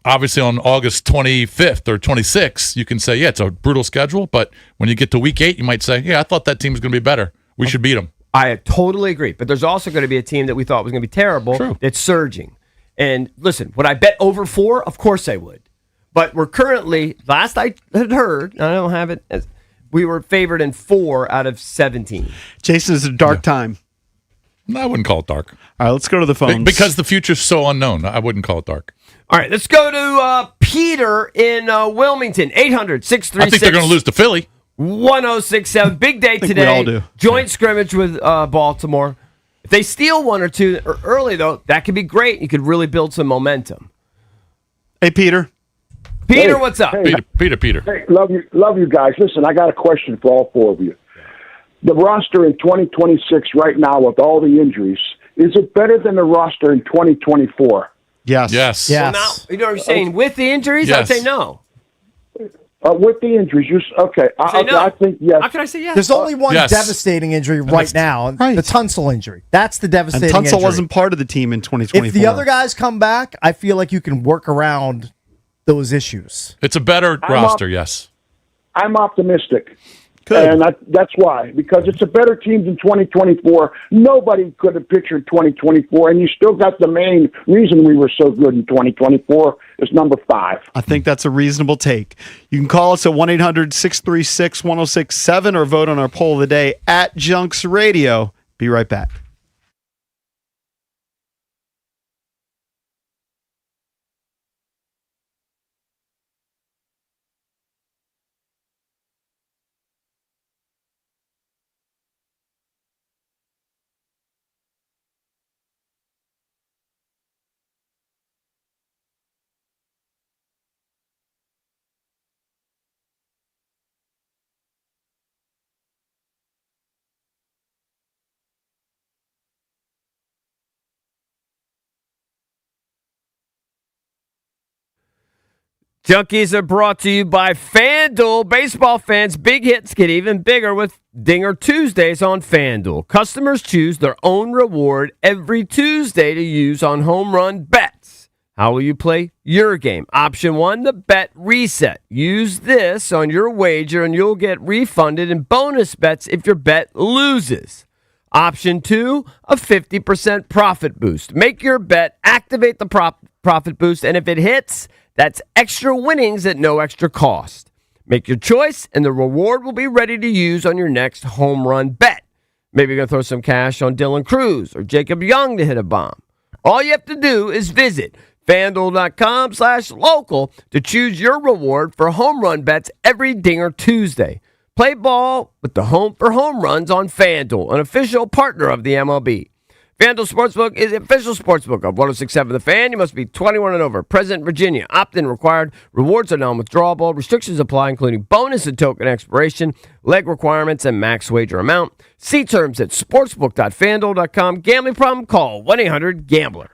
obviously on August 25th or 26th, you can say, yeah, it's a brutal schedule. But when you get to week 8, you might say, yeah, I thought that team was going to be better. We should beat them. I totally agree. But there's also going to be a team that we thought was going to be terrible that's surging. And listen, would I bet over 4? Of course I would. But we're currently, last I had heard, I don't have it, we were favored in 4 out of 17. Jason, it's a dark time. No, I wouldn't call it dark. All right, let's go to the phones. Because the future's so unknown. I wouldn't call it dark. All right, let's go to Peter in Wilmington, 800-636. I think they're going to lose to Philly. 1067. Big day think today. we all do. Joint scrimmage with Baltimore. If they steal 1 or 2 early, though, that could be great. You could really build some momentum. Hey, Peter. Peter, what's up? Peter. Hey, love you guys. Listen, I got a question for all 4 of you. The roster in 2026 right now with all the injuries, is it better than the roster in 2024? Yes. Yes. Yes. Now, you know what I'm saying? With the injuries, Yes. I'd say no. With the injuries, okay. Say no. I think yes. How can I say yes? There's only one Yes. devastating injury right now, Right. the Tunsil injury. That's the And devastating Tunsil injury. wasn't part of the team in 2024. If the other guys come back, I feel like you can work around those issues. It's a better roster, yes. I'm optimistic. Good. And that's why, because it's a better team than 2024. Nobody could have pictured 2024, and you still got the main reason we were so good in 2024 is number 5. I think that's a reasonable take. You can call us at 1-800-636-1067 or vote on our poll of the day at Junks Radio. Be right back. Junkies are brought to you by FanDuel. Baseball fans, big hits get even bigger with Dinger Tuesdays on FanDuel. Customers choose their own reward every Tuesday to use on home run bets. How will you play your game? Option 1, the bet reset. Use this on your wager and you'll get refunded in bonus bets if your bet loses. Option 2, a 50% profit boost. Make your bet, activate the profit boost, and if it hits, that's extra winnings at no extra cost. Make your choice, and the reward will be ready to use on your next home run bet. Maybe you're going to throw some cash on Dylan Cruz or Jacob Young to hit a bomb. All you have to do is visit FanDuel.com/local to choose your reward for home run bets every Dinger Tuesday. Play ball with the Home for Home Runs on FanDuel, an official partner of the MLB. FanDuel Sportsbook is the official sportsbook of 1067 The Fan. You must be 21 and over. Present in Virginia. Opt-in required. Rewards are non-withdrawable. Restrictions apply, including bonus and token expiration, leg requirements, and max wager amount. See terms at sportsbook.fanduel.com. Gambling problem? Call 1-800-GAMBLER.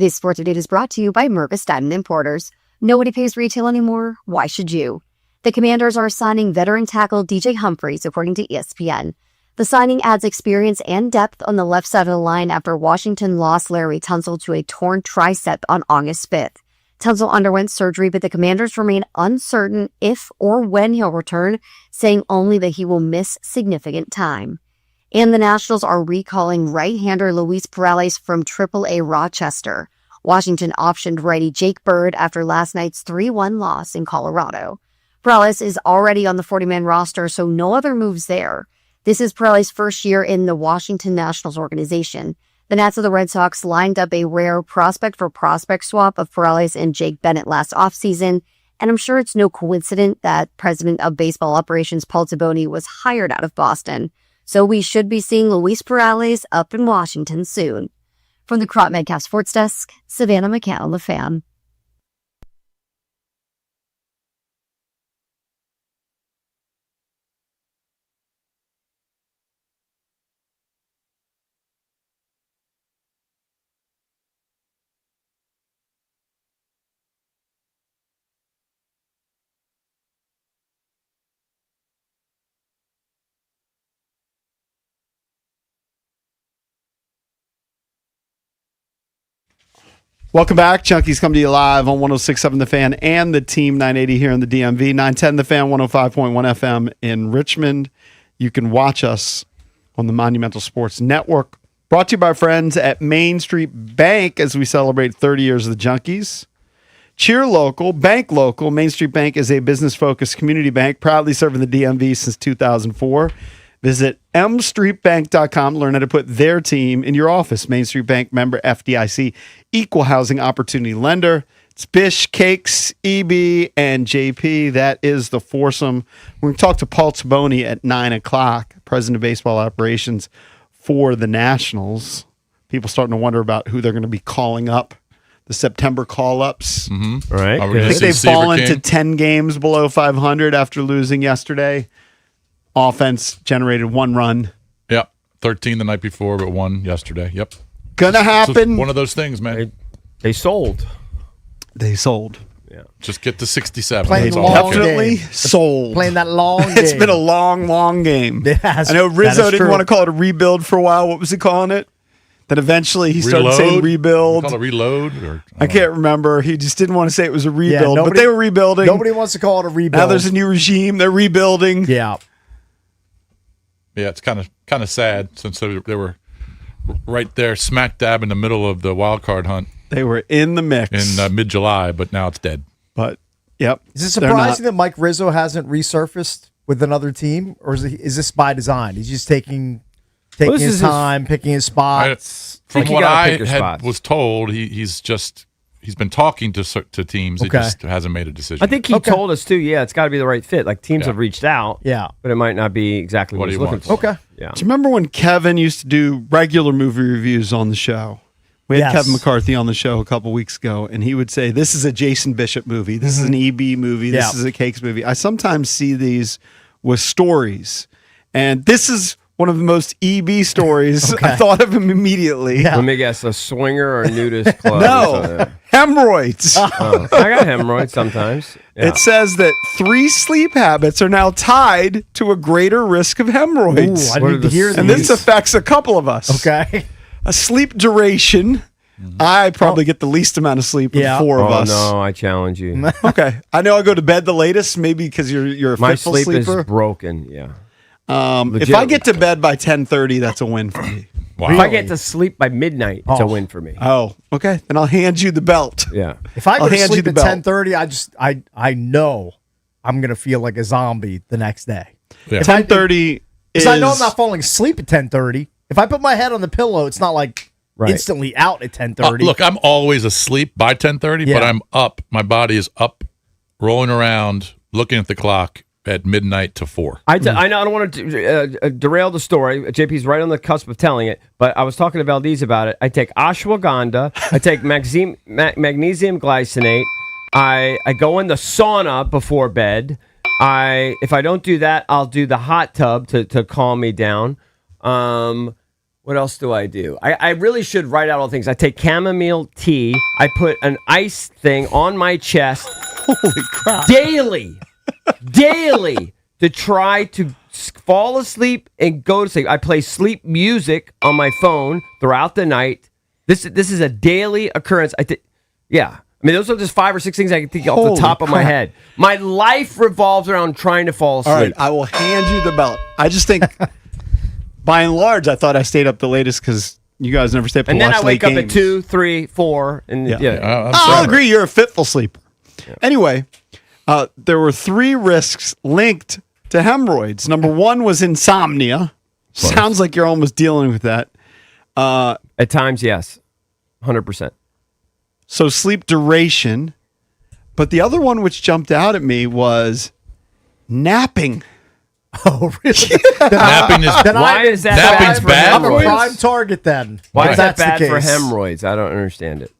This sports update is brought to you by Mervis Diamond Importers. Nobody pays retail anymore. Why should you? The Commanders are signing veteran tackle DJ Humphries, according to ESPN. The signing adds experience and depth on the left side of the line after Washington lost Larry Tunsil to a torn tricep on August 5th. Tunsil underwent surgery, but the Commanders remain uncertain if or when he'll return, saying only that he will miss significant time. And the Nationals are recalling right-hander Luis Perales from AAA Rochester. Washington optioned righty Jake Bird after last night's 3-1 loss in Colorado. Perales is already on the 40-man roster, so no other moves there. This is Perales' first year in the Washington Nationals organization. The Nats of the Red Sox lined up a rare prospect-for-prospect swap of Perales and Jake Bennett last offseason, and I'm sure it's no coincidence that President of Baseball Operations Paul Taboni was hired out of Boston. So we should be seeing Luis Perales up in Washington soon. From the Crop Medcalf Sports Desk, Savannah McCann, The Fan. Welcome back. Junkies come to you live on 106.7 The Fan and the Team 980 here in the DMV. 910 The Fan, 105.1 FM in Richmond. You can watch us on the Monumental Sports Network. Brought to you by friends at Main Street Bank as we celebrate 30 years of the Junkies. Cheer local, bank local. Main Street Bank is a business-focused community bank proudly serving the DMV since 2004. Visit mstreetbank.com to learn how to put their team in your office. Main Street Bank member FDIC, equal housing opportunity lender. It's Bish, Cakes, EB, and JP. That is the foursome. We're going to talk to Paul Taboni at 9 o'clock, president of baseball operations for the Nationals. People starting to wonder about who they're going to be calling up, the September call-ups. Mm-hmm. All right. Are we I gonna think see they've Seaver fallen King? to 10 games below 500 after losing yesterday. Offense generated one run. Yep. 13 the night before, but 1 yesterday. Yep. Gonna So happen. one of those things, man. They sold. They sold. Just get to 67. Playing That's the all. long Definitely game. sold. Playing that long game. It's been a long, long game. It has. I know That Rizzo is didn't true. want to call it a rebuild for a while. What was he calling it? Then eventually he started saying You rebuild. call it reload? Or, I can't remember. He just didn't want to say it was a rebuild, but nobody- they were rebuilding. Nobody wants to call it a rebuild. Now there's a new regime. They're rebuilding. Yeah. Yeah, it's kind of sad since they were right there, smack dab in the middle of the wild card hunt They were in the mix. in mid-July, but now it's dead. But, yep. Is it they're not- surprising that Mike Rizzo hasn't resurfaced with another team, or is this by design? He's just taking Well, this his is his- time, picking his spots. From think you what gotta I pick your spots. was told, he's been talking to teams. Okay. He just hasn't made a decision. I think he told us too. Yeah, it's got to be the right fit. Like teams Yeah. have reached out. Yeah. but it might not be exactly what What he's he looking wants. for. Okay. Yeah. Do you remember when Kevin used to do regular movie reviews on the show? We had Yes. Kevin McCarthy on the show a couple weeks ago, and he would say, "This is a Jason Bishop movie. This is an EB movie. This Yeah. is a Cakes movie." I sometimes see these with stories, and this is one of the most EB stories. I thought of him immediately. Yeah. Let me guess, a swinger or nudist club? or No, something. hemorrhoids. Oh, I got hemorrhoids sometimes. Yeah. It says that 3 sleep habits are now tied to a greater risk of Ooh, hemorrhoids. I What are need to the hear And these. this affects a couple of us. Okay. A sleep duration. I probably get the least amount of sleep of Yeah. the 4 of oh us. no, I challenge you. Okay. I know I go to bed the latest, maybe because you're a My fitful sleep sleeper. is broken. Yeah. If I get to bed by 10:30, that's a win for me. Wow. If I get to sleep by midnight, it's a win for me. Oh, okay. Then I'll hand you the belt. Yeah. If I go I'll to hand you sleep the at belt. 10:30, I know I'm gonna feel like a zombie the next day. Yeah. 10:30 is. Because I know I'm not falling asleep at 10:30. If I put my head on the pillow, it's not like Right. instantly out at 10:30. Look, I'm always asleep by 10:30, but Yeah. I'm up. My body is up, rolling around, looking at the clock at midnight to 4. I know I don't want to derail the story. JP's right on the cusp of telling it, but I was talking to Valdez about it. I take ashwagandha. I take magnesium glycinate. I go in the sauna before bed. If I don't do that, I'll do the hot tub to calm me down. What What else do I do? I really should write out all things. I take chamomile tea. I put an ice thing on my chest. Holy crap. Daily to try to fall asleep and go to sleep. I play sleep music on my phone throughout the night. This is a daily occurrence. Yeah. I mean, those are just 5 or 6 things I can think off Holy the top of my crap. head. My life revolves around trying to fall asleep. All right, I will hand you the belt. I just think, by and large, I thought I stayed up the latest because you guys never stay up And to then watch I wake late up at games. 2, 3, 4, and yeah. I'll agree, you're a fitful sleeper. Anyway, there were 3 risks linked to hemorrhoids. Number 1 was insomnia. Sounds like you're almost dealing with that. At times, yes, 100%. So sleep duration. But the other one which jumped out at me was napping. Oh, really? Napping is Why is that napping's bad for bad? I'm a hemorrhoids? prime target then. Why if is that that's the bad for case. hemorrhoids? I don't understand it.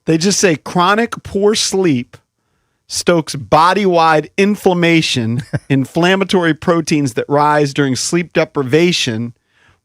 They just say chronic poor sleep stokes body-wide inflammation, inflammatory proteins that rise during sleep deprivation,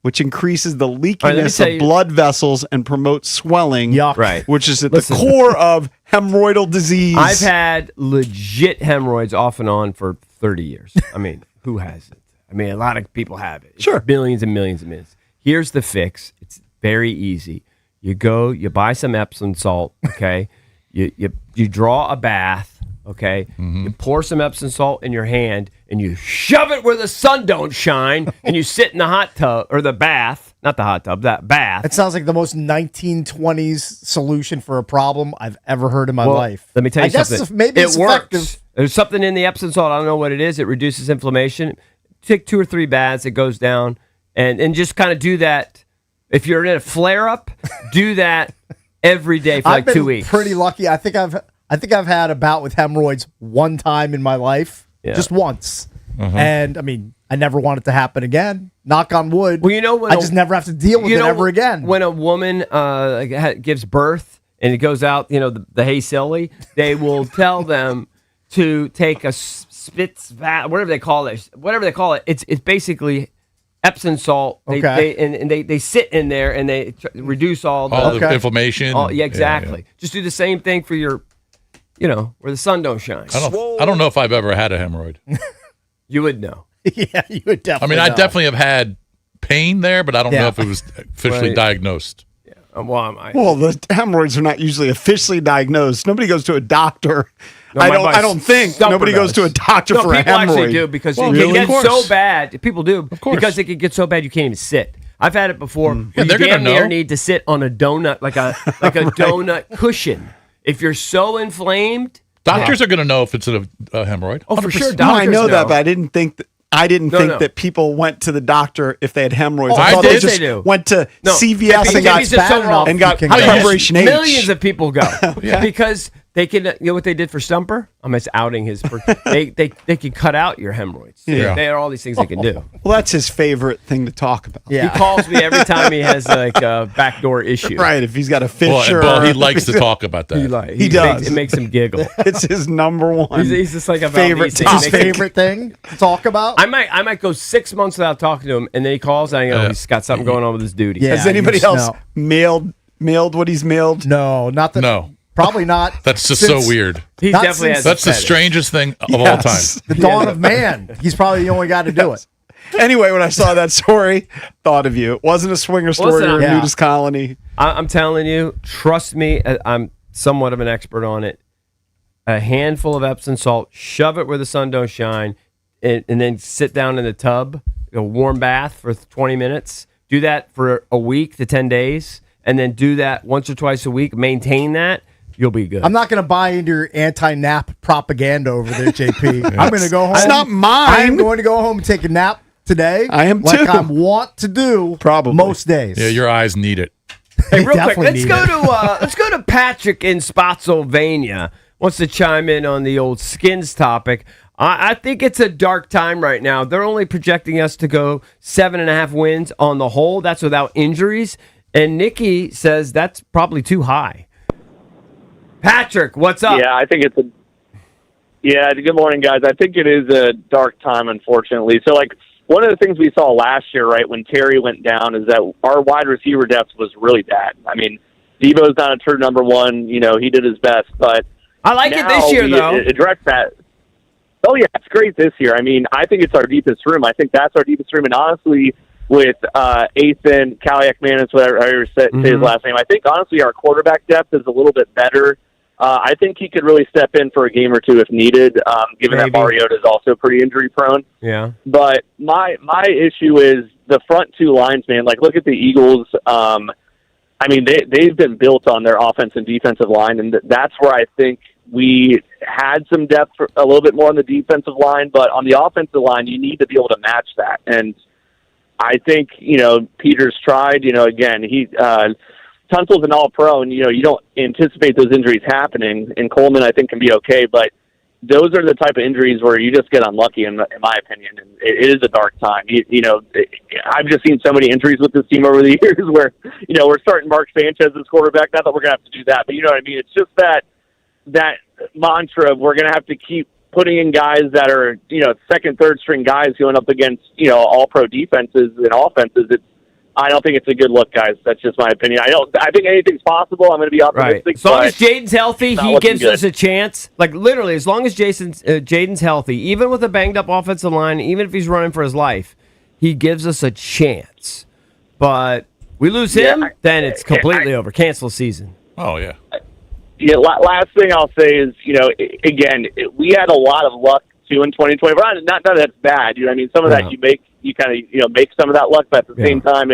which increases the leakiness tell of you- blood vessels and promotes swelling, Yuck. Right. which is at Listen. the core of hemorrhoidal disease. I've had legit hemorrhoids off and on for 30 years. I mean, who hasn't? I mean, a lot of people have it. It's Sure. Millions and millions and millions. Here's the fix. It's very easy. You go, you buy some Epsom salt, okay? you draw a bath, okay? You pour some Epsom salt in your hand and you shove it where the sun don't shine and you sit in the hot tub or the bath, not the hot tub, that bath. It sounds like the most 1920s solution for a problem I've ever heard in my Well, life. Let me tell you I guess something. maybe it's it works. effective. There's something in the Epsom salt. I don't know what it is. It reduces inflammation. Take 2 or 3 baths. It goes down, and just kind of do that. If you're in a flare up, do that every day for I've like been 2 weeks. pretty lucky. I think I've had a bout with hemorrhoids one time in my life, Yeah. just once, and I mean, I never want it to happen again. Knock on wood. Well, you know when I just never have to deal with it ever again. When a woman gives birth and it goes out, the hay silly, they will tell them to take a spitz vat, whatever they call it. It's basically Epsom salt. They sit in there and they reduce all the inflammation. Yeah, exactly. Just do the same thing for your, where the sun don't shine. I don't know if I've ever had a hemorrhoid. You would know. Yeah, you would I definitely. mean, I know. definitely have had pain there, but I don't know if it was officially Right. diagnosed. Well, the hemorrhoids are not usually officially diagnosed. Nobody goes to a doctor. No, I my buddy don't. I don't think Stumper nobody goes to a does. doctor No, for a people hemorrhoid. actually do because Well, it really? can Of get course. so bad. People do course. because it can get so bad you can't even sit. I've had it before. Yeah, Where they're you gonna damn near know. need to sit on a donut, like a donut cushion. If you're so inflamed, Doctors are going to know if it's a hemorrhoid. oh for sure, 100%. No, I doctors know that, but I didn't think that. No. that people went to the doctor if they had hemorrhoids. Oh, I thought I they did. just They do. went to No. CVS and got It's just so wrong. and got You can go. preparation H. Millions of people go because they can. You know what they did for Stumper? I'm just outing his. they can cut out your hemorrhoids. Yeah. They are all these things they can do. Well, that's his favorite thing to talk about. Yeah. He calls me every time he has like a backdoor issue. Right. If he's got a Well, fissure, well, he likes to talk about that. He does. It makes him giggle. It's his number one. He's just like about favorite these things. His topic. Makes him- favorite thing to talk about. I might go 6 months without talking to him, and then he calls and I go, he's got something going on with his duty. Yeah. Has anybody you else know. mailed what he's mailed? No, not the. No. Probably not. That's just Since so weird. He Not definitely since- has. That's a the fetish. strangest thing of all time. Yes. The dawn of man. He's probably the only guy to do it. Anyway, when I saw that story, thought of you. It wasn't a swinger story Listen, or a yeah. nudist colony. I'm telling you, trust me, I'm somewhat of an expert on it. A handful of Epsom salt, shove it where the sun don't shine, and then sit down in the tub, a warm bath for 20 minutes. Do that for a week to 10 days, and then do that once or twice a week. Maintain that. You'll be good. I'm not going to buy into your anti-nap propaganda over there, JP. I'm going to go home. It's not mine. I'm going to go home and take a nap today. I am like too. I want to do Probably. most days. Yeah, your eyes need it. Hey, real quick, definitely let's go to Patrick in Spotsylvania. Wants to chime in on the old Skins topic. I think it's a dark time right now. They're only projecting us to go 7.5 wins on the whole. That's without injuries. And Nikki says that's probably too high. Patrick, what's up? Yeah, I think it's good morning, guys. I think it is a dark time, unfortunately. So, one of the things we saw last year, right, when Terry went down, is that our wide receiver depth was really bad. I mean, Debo's not a true number one. You know, he did his best, but I like it this year, though. Address that. Oh, yeah, it's great this year. I mean, I think it's our deepest room. I think that's our deepest room. And honestly, with Athan, Kaliak-Manis, whatever I say his last name, I think, honestly, our quarterback depth is a little bit better. I think he could really step in for a game or two if needed, given that Mariota is also pretty injury-prone. Yeah. But my issue is the front two lines, man. Like, look at the Eagles. I mean, they've been built on their offense and defensive line, and that's where I think we had some depth a little bit more on the defensive line. But on the offensive line, you need to be able to match that. And I think, you know, Peters tried. You know, again, Tunsil's an all-pro, and, you know, you don't anticipate those injuries happening. And Coleman, I think, can be okay. But those are the type of injuries where you just get unlucky, in my opinion. And it is a dark time. I've just seen so many injuries with this team over the years where, you know, we're starting Mark Sanchez as quarterback. Not that we're going to have to do that, but you know what I mean? It's just that mantra of we're going to have to keep putting in guys that are, you know, second, third string guys going up against, you know, all-pro defenses and offenses. I don't think it's a good look, guys. That's just my opinion. I think anything's possible. I'm going to be optimistic. Right. As long as Jaden's healthy, he gives us a chance. Like, literally, as long as Jaden's healthy, even with a banged-up offensive line, even if he's running for his life, he gives us a chance. But we lose him, then it's completely over. Cancel season. Oh, yeah. Yeah, last thing I'll say is, you know, again, we had a lot of luck, too, in 2020. Not that that's bad. You know what I mean? Some of that you kind of, you know, make some of that luck, but at the same time,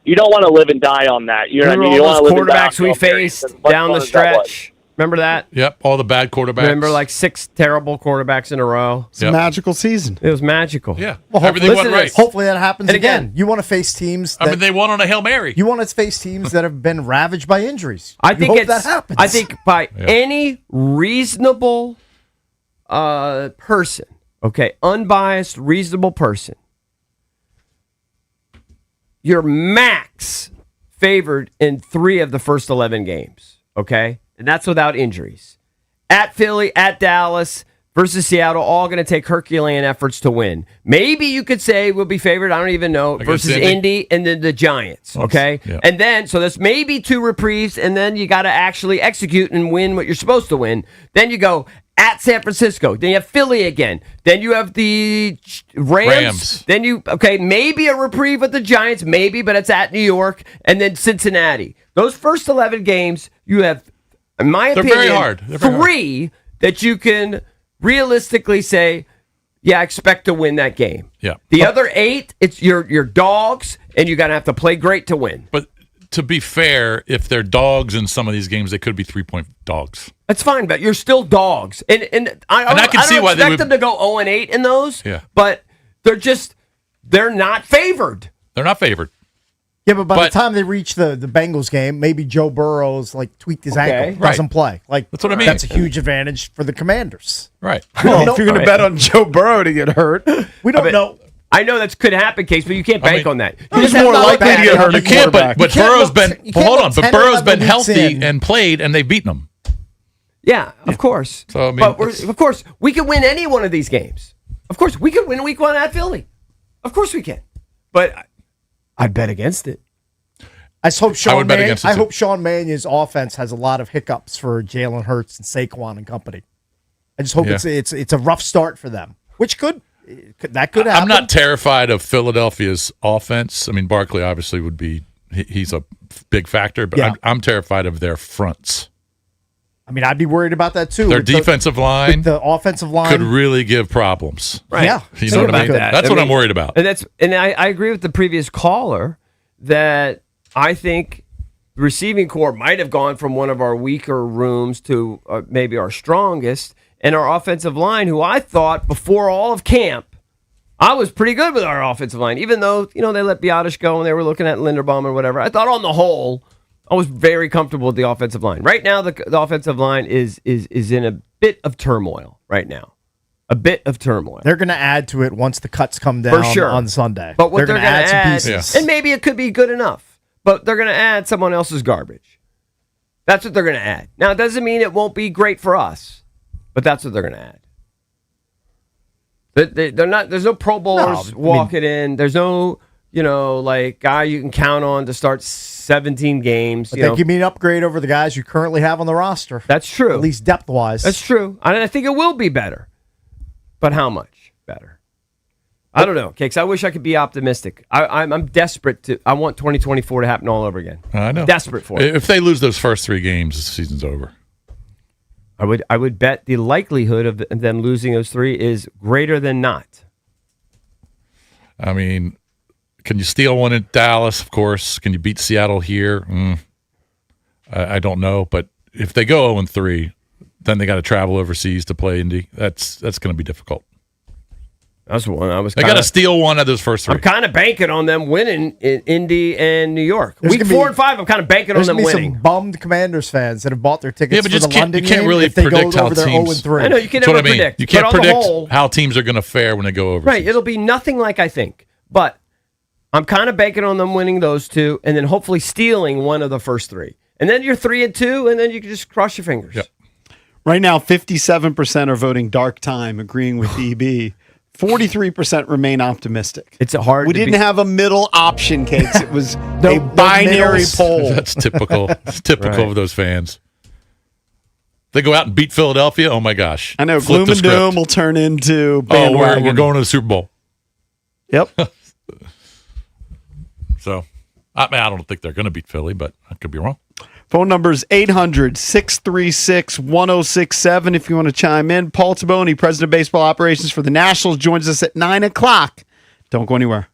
you don't want to live and die on that. You know what I mean? You don't want to live and die on quarterbacks we faced down the stretch. Remember that? Yep, all the bad quarterbacks. Remember, like 6 terrible quarterbacks in a row. It's a magical season. It was magical. Yeah, well, everything went right. Hopefully that happens again. You want to face teams. I mean, they won on a Hail Mary. You want to face teams that have been ravaged by injuries. I think that happens. I think by any reasonable person, okay, unbiased, reasonable person, you're max favored in 3 of the first 11 games, okay? And that's without injuries. At Philly, at Dallas, versus Seattle, all going to take Herculean efforts to win. Maybe you could say we'll be favored, I don't even know, versus Indy and then the Giants, okay? Yeah. And then, so there's maybe 2 reprieves, and then you got to actually execute and win what you're supposed to win. Then you go at San Francisco. Then you have Philly again. Then you have the Rams. Then maybe a reprieve with the Giants, maybe, but it's at New York. And then Cincinnati. Those first 11 games, you have, in my opinion, very hard. 3 that you can realistically say, yeah, I expect to win that game. Yeah. The other 8, it's your dogs, and you're going to have to play great to win. But to be fair, if they're dogs in some of these games, they could be 3-point dogs. That's fine, but you're still dogs. And I can see why they expect them to go 0-8 in those, but they're not favored. They're not favored. Yeah, but by the time they reach the Bengals game, maybe Joe Burrow's like tweaked his ankle, doesn't play. Like that's what I mean. That's a huge advantage for the Commanders. Right. Well, if you're going to bet on Joe Burrow to get hurt, we don't know. I know that could happen, Case, but you can't bank on that. He's more likely to get hurt. You can't, but Burrow's been. Hold on, but Burrow's been healthy and played, and they've beaten them. Yeah, of course. So I mean, but of course, we can win any one of these games. Of course, we can win Week 1 at Philly. Of course, we can. But I'd bet against it. I hope Sean Mannion's offense has a lot of hiccups for Jalen Hurts and Saquon and company. I just hope it's a rough start for them, which could happen. I'm not terrified of Philadelphia's offense. I mean, Barkley obviously would be he's a big factor, but I'm terrified of their fronts. I mean, I'd be worried about that too. Their defensive line, the offensive line could really give problems. Right. Yeah, you know what I mean. That's what I'm worried about. And I agree with the previous caller that I think the receiving core might have gone from one of our weaker rooms to maybe our strongest, and our offensive line, who I thought before all of camp, I was pretty good with our offensive line, even though they let Biotish go and they were looking at Linderbaum or whatever. I thought on the whole, I was very comfortable with the offensive line. Right now, the offensive line is in a bit of turmoil right now. A bit of turmoil. They're going to add to it once the cuts come down on Sunday. But what they're going to add some pieces. And maybe it could be good enough, but they're going to add someone else's garbage. That's what they're going to add. Now, it doesn't mean it won't be great for us, but that's what they're going to add. They're not. There's no Pro Bowlers walking in. There's no, like guy you can count on to start 17 games. But they give me an upgrade over the guys you currently have on the roster. That's true. At least depth wise. That's true. And I think it will be better. But how much better? I don't know, Cakes. I wish I could be optimistic. I'm desperate to. I want 2024 to happen all over again. I know. Desperate for it. If they lose those first 3 games, the season's over. I would bet the likelihood of them losing those 3 is greater than not. I mean, can you steal one in Dallas? Of course. Can you beat Seattle here? I don't know. But if they go 0-3, then they got to travel overseas to play Indy. That's going to be difficult. That's one I was. They got to steal one of those first 3. I'm kind of banking on them winning in Indy and New York. There's Week gonna 4 be- and 5, I'm kind of banking on There's them going to be winning. some bummed Commanders fans that have bought their tickets Yeah, but for just the can't- London you can't game really if they go predict how over there teams- 0-3. I know you can That's never what I mean. predict. You can't but on the predict whole, how teams are going to fare when they go overseas. right? It'll be nothing like I think, but I'm kind of banking on them winning those 2, and then hopefully stealing one of the first 3, and then you're 3-2, and then you can just cross your fingers. Yep. Right now, 57% are voting dark time, agreeing with EB. 43% remain optimistic. It's hard. We didn't have a middle option, Cakes. It was No- a no binary middles. poll. That's typical. It's typical Right. of those fans. They go out and beat Philadelphia. Oh my gosh! I know. Flip Gloom the and script. doom will turn into Oh, bandwagon. we're going to the Super Bowl. Yep. So I don't think they're going to beat Philly, but I could be wrong. Phone number is 800-636-1067 if you want to chime in. Paul Taboni, President of Baseball Operations for the Nationals, joins us at 9 o'clock. Don't go anywhere.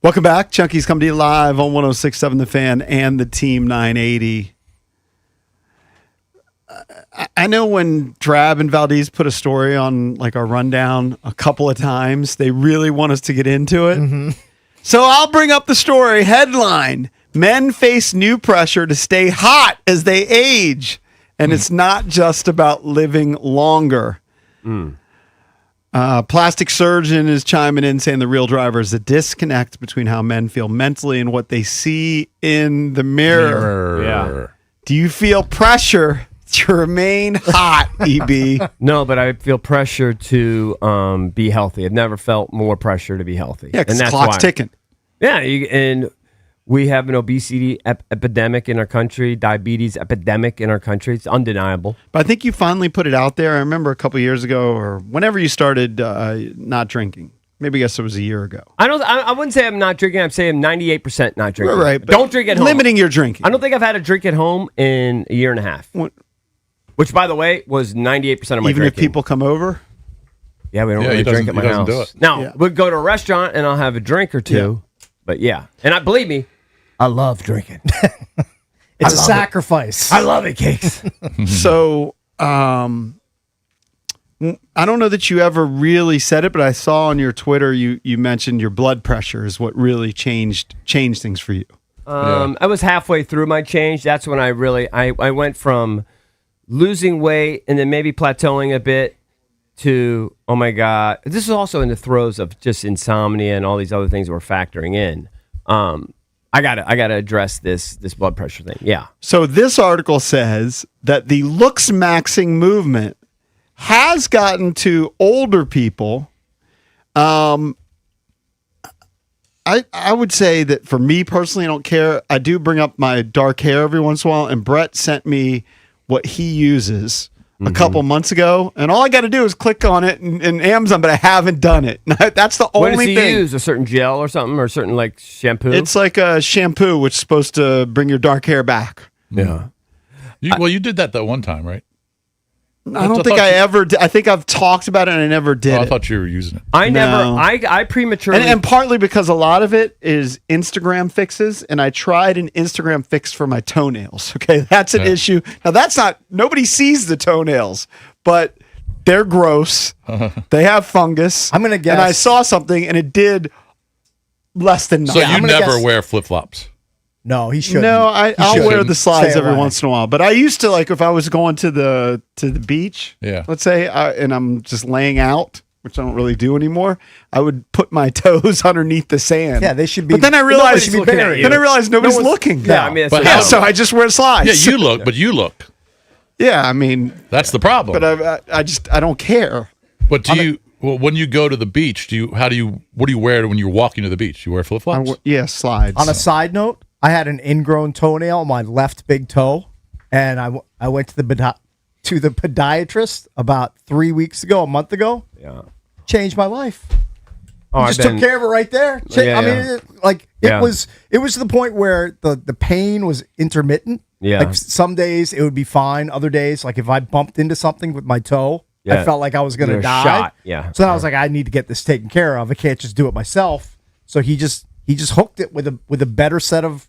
Welcome back. Chunky's coming to you live on 106.7 The Fan and the Team 980. I know when Drab and Valdez put a story on like our rundown a couple of times, they really want us to get into it. Mm-hmm. So I'll bring up the story. Headline: Men face new pressure to stay hot as they age. And it's not just about living longer. Plastic surgeon is chiming in saying the real driver is the disconnect between how men feel mentally and what they see in the mirror. Yeah. Do you feel pressure to remain hot, EB? No, but I feel pressure to be healthy. I've never felt more pressure to be healthy. Yeah, because the clock's ticking. Yeah, and we have an obesity epidemic in our country, diabetes epidemic in our country. It's undeniable. But I think you finally put it out there. I remember a couple years ago or whenever you started not drinking. Maybe I guess it was a year ago. I wouldn't say I'm not drinking. I'm saying I'm 98% not drinking. Right. Don't drink at home. Limiting your drinking. I don't think I've had a drink at home in a year and a half. What? Which, by the way, was 98% of my Even drinking. if people come over? Yeah, we don't really drink at my house. Now, we'll go to a restaurant and I'll have a drink or two. But yeah. And believe me, I love drinking. It's a sacrifice. I love it, Cakes. So, I don't know that you ever really said it, but I saw on your Twitter you mentioned your blood pressure is what really changed things for you. I was halfway through my change. That's when I went from losing weight and then maybe plateauing a bit to, oh my God. This is also in the throes of just insomnia and all these other things that we're factoring in. I gotta address this blood pressure thing. Yeah. So this article says that the looks maxing movement has gotten to older people. I would say that for me personally, I don't care. I do bring up my dark hair every once in a while, and Brett sent me what he uses a couple months ago, and all I got to do is click on it in Amazon, but I haven't done it. That's the only thing. What does he thing. use? A certain gel or something, or a certain like shampoo? It's like a shampoo, which is supposed to bring your dark hair back. Yeah. You did that one time, right? I don't think I ever did. I think I've talked about it and I never did. I thought you were using it. I prematurely. And partly because a lot of it is Instagram fixes, and I tried an Instagram fix for my toenails. Okay, that's an issue. Now, nobody sees the toenails, but they're gross. They have fungus. I'm going to guess. And I saw something, and it did less than So nothing. you never wear flip-flops? No, he shouldn't. No, I'll wear the slides Stay every away. once in a while. But I used to, like, if I was going to the beach, let's say, and I'm just laying out, which I don't really do anymore, I would put my toes underneath the sand. Yeah, they should be. But then I realized nobody's nobody's looking. Yeah, I mean, so I just wear slides. Yeah, you look, but you look. Yeah, I mean, that's the problem. But I don't care. But when you go to the beach, what do you wear when you're walking to the beach? You wear flip-flops? Yeah, slides. On a side note, I had an ingrown toenail on my left big toe, and I went to the podiatrist about 3 weeks ago, a month ago. Yeah, changed my life. Oh, Just took care of it right there. It was to the point where the pain was intermittent. Yeah, like some days it would be fine. Other days, like if I bumped into something with my toe, I felt like I was going to die. Shot. Yeah. So then I was like, I need to get this taken care of. I can't just do it myself. So he just hooked it with a better set of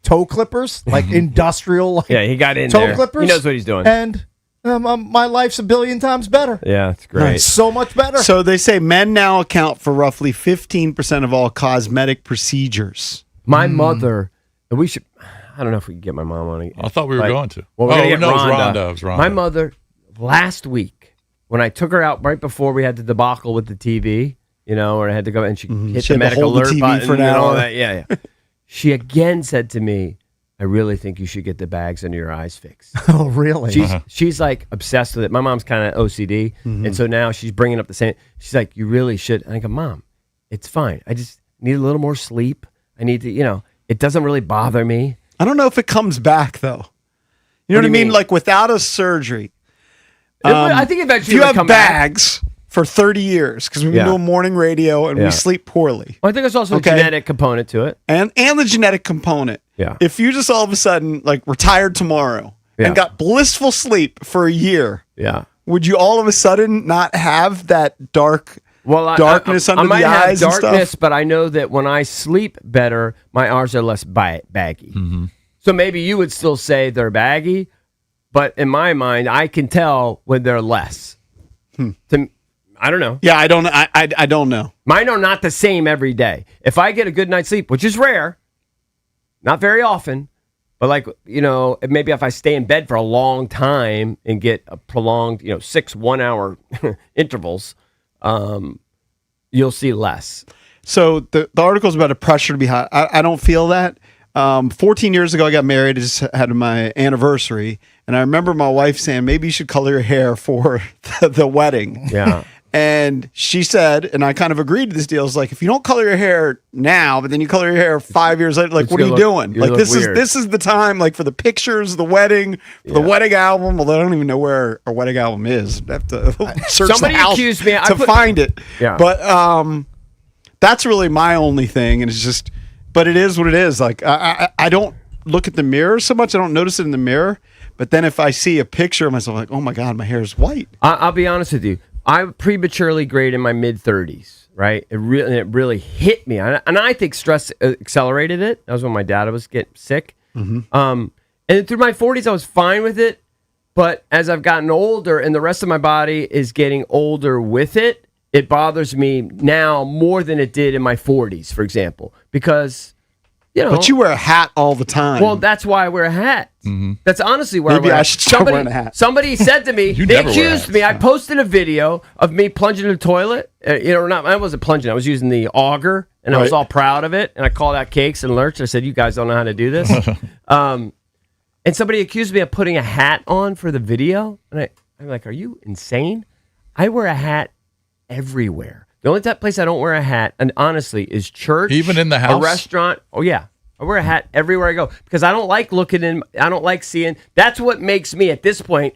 toe clippers, like industrial. Yeah, he got in toe there. clippers. He knows what he's doing. And my life's a billion times better. Yeah, it's great. It's so much better. So they say men now account for roughly 15% of all cosmetic procedures. My mother, and we should. I don't know if we can get my mom on again. I thought we were going to. Well, we're going to get Rhonda. It was Rhonda. My mother, last week, when I took her out right before we had the debacle with the TV, or I had to go and she hit the medical alert button for an and all hour. that. Yeah. She again said to me, I really think you should get the bags under your eyes fixed. Oh, really? She's like obsessed with it. My mom's kind of OCD. And so now she's bringing up the same. She's like, you really should. And I go, Mom, it's fine. I just need a little more sleep. I need to, it doesn't really bother me. I don't know if it comes back, though. You know what I mean? Like without a surgery. I think eventually if you it'll have come bags for 30 years, because we've been doing morning radio and we sleep poorly. Well, I think there's also a genetic component to it. And the genetic component. Yeah. If you just all of a sudden like retired tomorrow and got blissful sleep for a year, yeah, would you all of a sudden not have that dark Well, darkness I under might the have eyes and darkness, stuff? but I know that when I sleep better, my eyes are less baggy. Mm-hmm. So maybe you would still say they're baggy, but in my mind, I can tell when they're less. I don't know. Yeah, I don't know. Mine are not the same every day. If I get a good night's sleep, which is rare, not very often, but like, maybe if I stay in bed for a long time and get a prolonged, 6 1-hour intervals, you'll see less. So the article's about a pressure to be high. I don't feel that. 14 years ago, I got married. I just had my anniversary. And I remember my wife saying, maybe you should color your hair for the wedding. Yeah. And she said, and I kind of agreed to this deal, it's like, if you don't color your hair now, but then you color your hair 5 years later, like, It's what are you doing? you Like, look this weird. is the time, like, for the pictures, the wedding, for the wedding album. Although I don't even know where our wedding album is. I have to search Somebody the house accused me- to find it. Yeah. But that's really my only thing. And it's just, but it is what it is. Like, I don't look at the mirror so much. I don't notice it in the mirror. But then if I see a picture of myself, like, oh my God, my hair is white. I'll be honest with you. I prematurely grayed in my mid-30s, right? It really hit me. And I think stress accelerated it. That was when my dad was getting sick. And through my 40s, I was fine with it. But as I've gotten older and the rest of my body is getting older with it, it bothers me now more than it did in my 40s, for example. Because, But you wear a hat all the time. well, that's why I wear a hat. That's honestly why Maybe I wear I should start wearing a hat. Somebody said to me, You they never wear accused hats. me. I posted a video of me plunging in the toilet. I wasn't plunging. I was using the auger, and I was Right. all proud of it. And I called out Cakes and Lurch. I said, you guys don't know how to do this. And somebody accused me of putting a hat on for the video. And I'm like, are you insane? I wear a hat everywhere. The only place I don't wear a hat, and honestly, is church. Even in the house? A restaurant. Oh, yeah. I wear a hat everywhere I go because I don't like looking in. I don't like seeing. That's what makes me, at this point,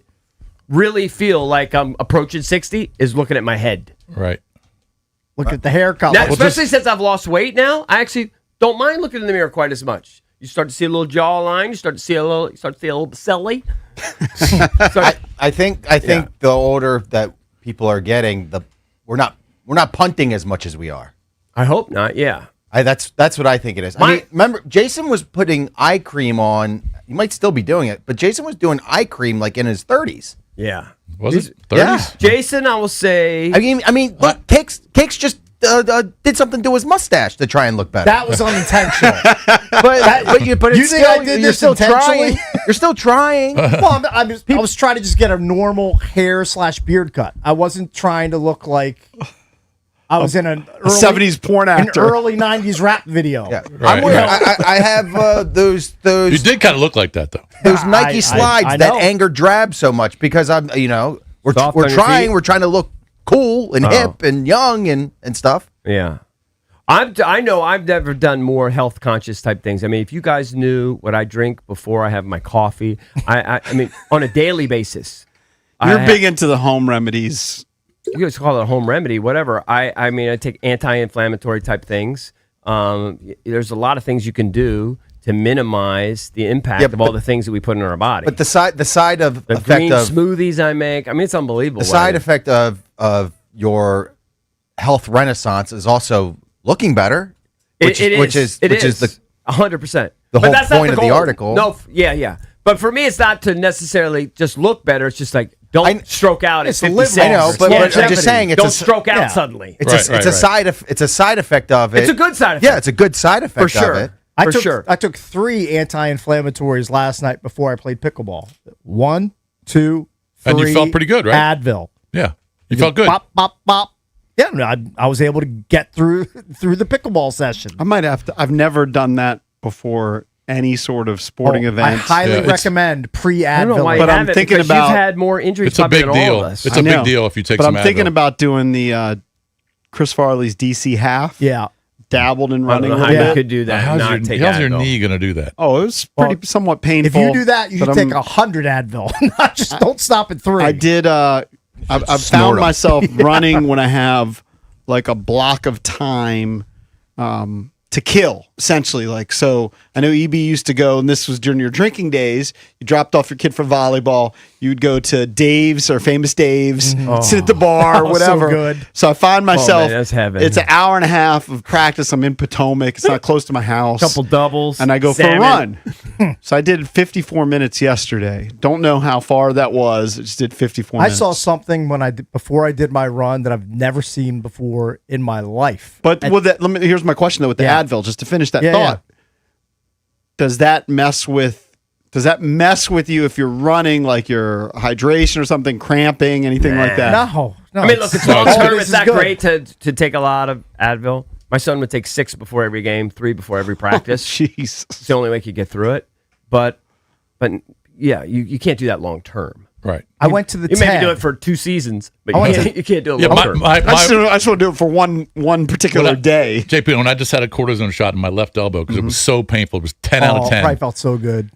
really feel like I'm approaching 60 is looking at my head. Right. Look at the haircut. Now, especially since I've lost weight now, I actually don't mind looking in the mirror quite as much. You start to see a little jawline. You start to see a little silly. I think the older that people are getting, we're not punting as much as we are. I hope not. Yeah. That's what I think it is. I mean, remember, Jason was putting eye cream on. He might still be doing it, but Jason was doing eye cream like in his 30s. Yeah. Was it 30s? Yeah. Jason, I will say. I mean, look, Cakes just did something to his mustache to try and look better. That was unintentional. but You it's think still, I did you're this still trying. intentionally? You're still trying. Well, I was trying to just get a normal hair/beard cut. I wasn't trying to look like I was in an early 70s porn an actor. early 90s rap video. Yeah. Right, right. I have those You did kind of look like that, though. Nike slides I that know. anger Drab so much because we're Soft on your trying feet? we're trying to look cool and hip and young and stuff. Yeah. I know I've never done more health conscious type things. I mean, if you guys knew what I drink before I have my coffee, I mean, on a daily basis. You're big into the home remedies. You guys call it a home remedy, whatever. I mean, I take anti-inflammatory type things. There's a lot of things you can do to minimize the impact of all the things that we put in our body. But the side of the effect green of smoothies I make, I mean, it's unbelievable. the side effect of your health renaissance is also looking better, which is the 100%. the whole point of the article. No, yeah. But for me, it's not to necessarily just look better. It's just like don't stroke out at it's the 56. live I know, but I'm just saying it's don't a- stroke out yeah. suddenly. It's a side effect of it. It's a good side effect. Yeah, it's a good side effect For sure. of it. I took 3 anti-inflammatories last night before I played pickleball. 1, 2, 3. And you felt pretty good, right? Advil. Yeah. You felt good. Bop, bop, bop. Yeah, I was able to get through the pickleball session. I might have to. I've never done that before any sort of sporting I event. highly Yeah, it's- recommend I don't know why pre-Advil. But you I'm haven't, thinking because about- you've had more injuries It's a probably big than all deal. of us. It's I a big know. deal if you take but some I'm thinking Advil. about doing the Chris Farley's DC half. Yeah. Dabbled in I running don't a know how little you bit. could do that. and How's not your, take how's your Advil. knee going to do that? Oh, it was pretty somewhat If painful. you do that, you but should take I'm- 100 Advil. Not just don't stop at 3. I did. I've snort found 'em. myself running when I have like a block of time to kill, essentially. Like, so I know EB used to go, and this was during your drinking days. You dropped off your kid for volleyball. You would go to Dave's or Famous Dave's, sit at the bar, Oh, whatever. so good. So I find myself, man, that's heaven. it's an hour and a half of practice. I'm in Potomac. It's not close to my house. Couple doubles. And I go salmon. for a run. So I did 54 minutes yesterday. Don't know how far that was. I just did 54 I minutes. saw something before I did my run that I've never seen before in my life. But with that, here's my question though with the Yeah. Advil, just to finish that Yeah, thought. Does that mess with you if you're running, like your hydration or something, cramping, anything like that? No. I mean, look, it's No, long it's term. good. It's not great to take a lot of Advil. My son would take 6 before every game, 3 before every practice. Jeez. It's the only way he could get through it. But yeah, you can't do that long term. Right. I went to the You 10. maybe do it for 2 seasons, but I went you can't do it Yeah, long my, term. my, I just my, want to do it for one particular When I- day. JP, when I just had a cortisone shot in my left elbow because it was so painful, it was 10 out of 10. Probably felt so good.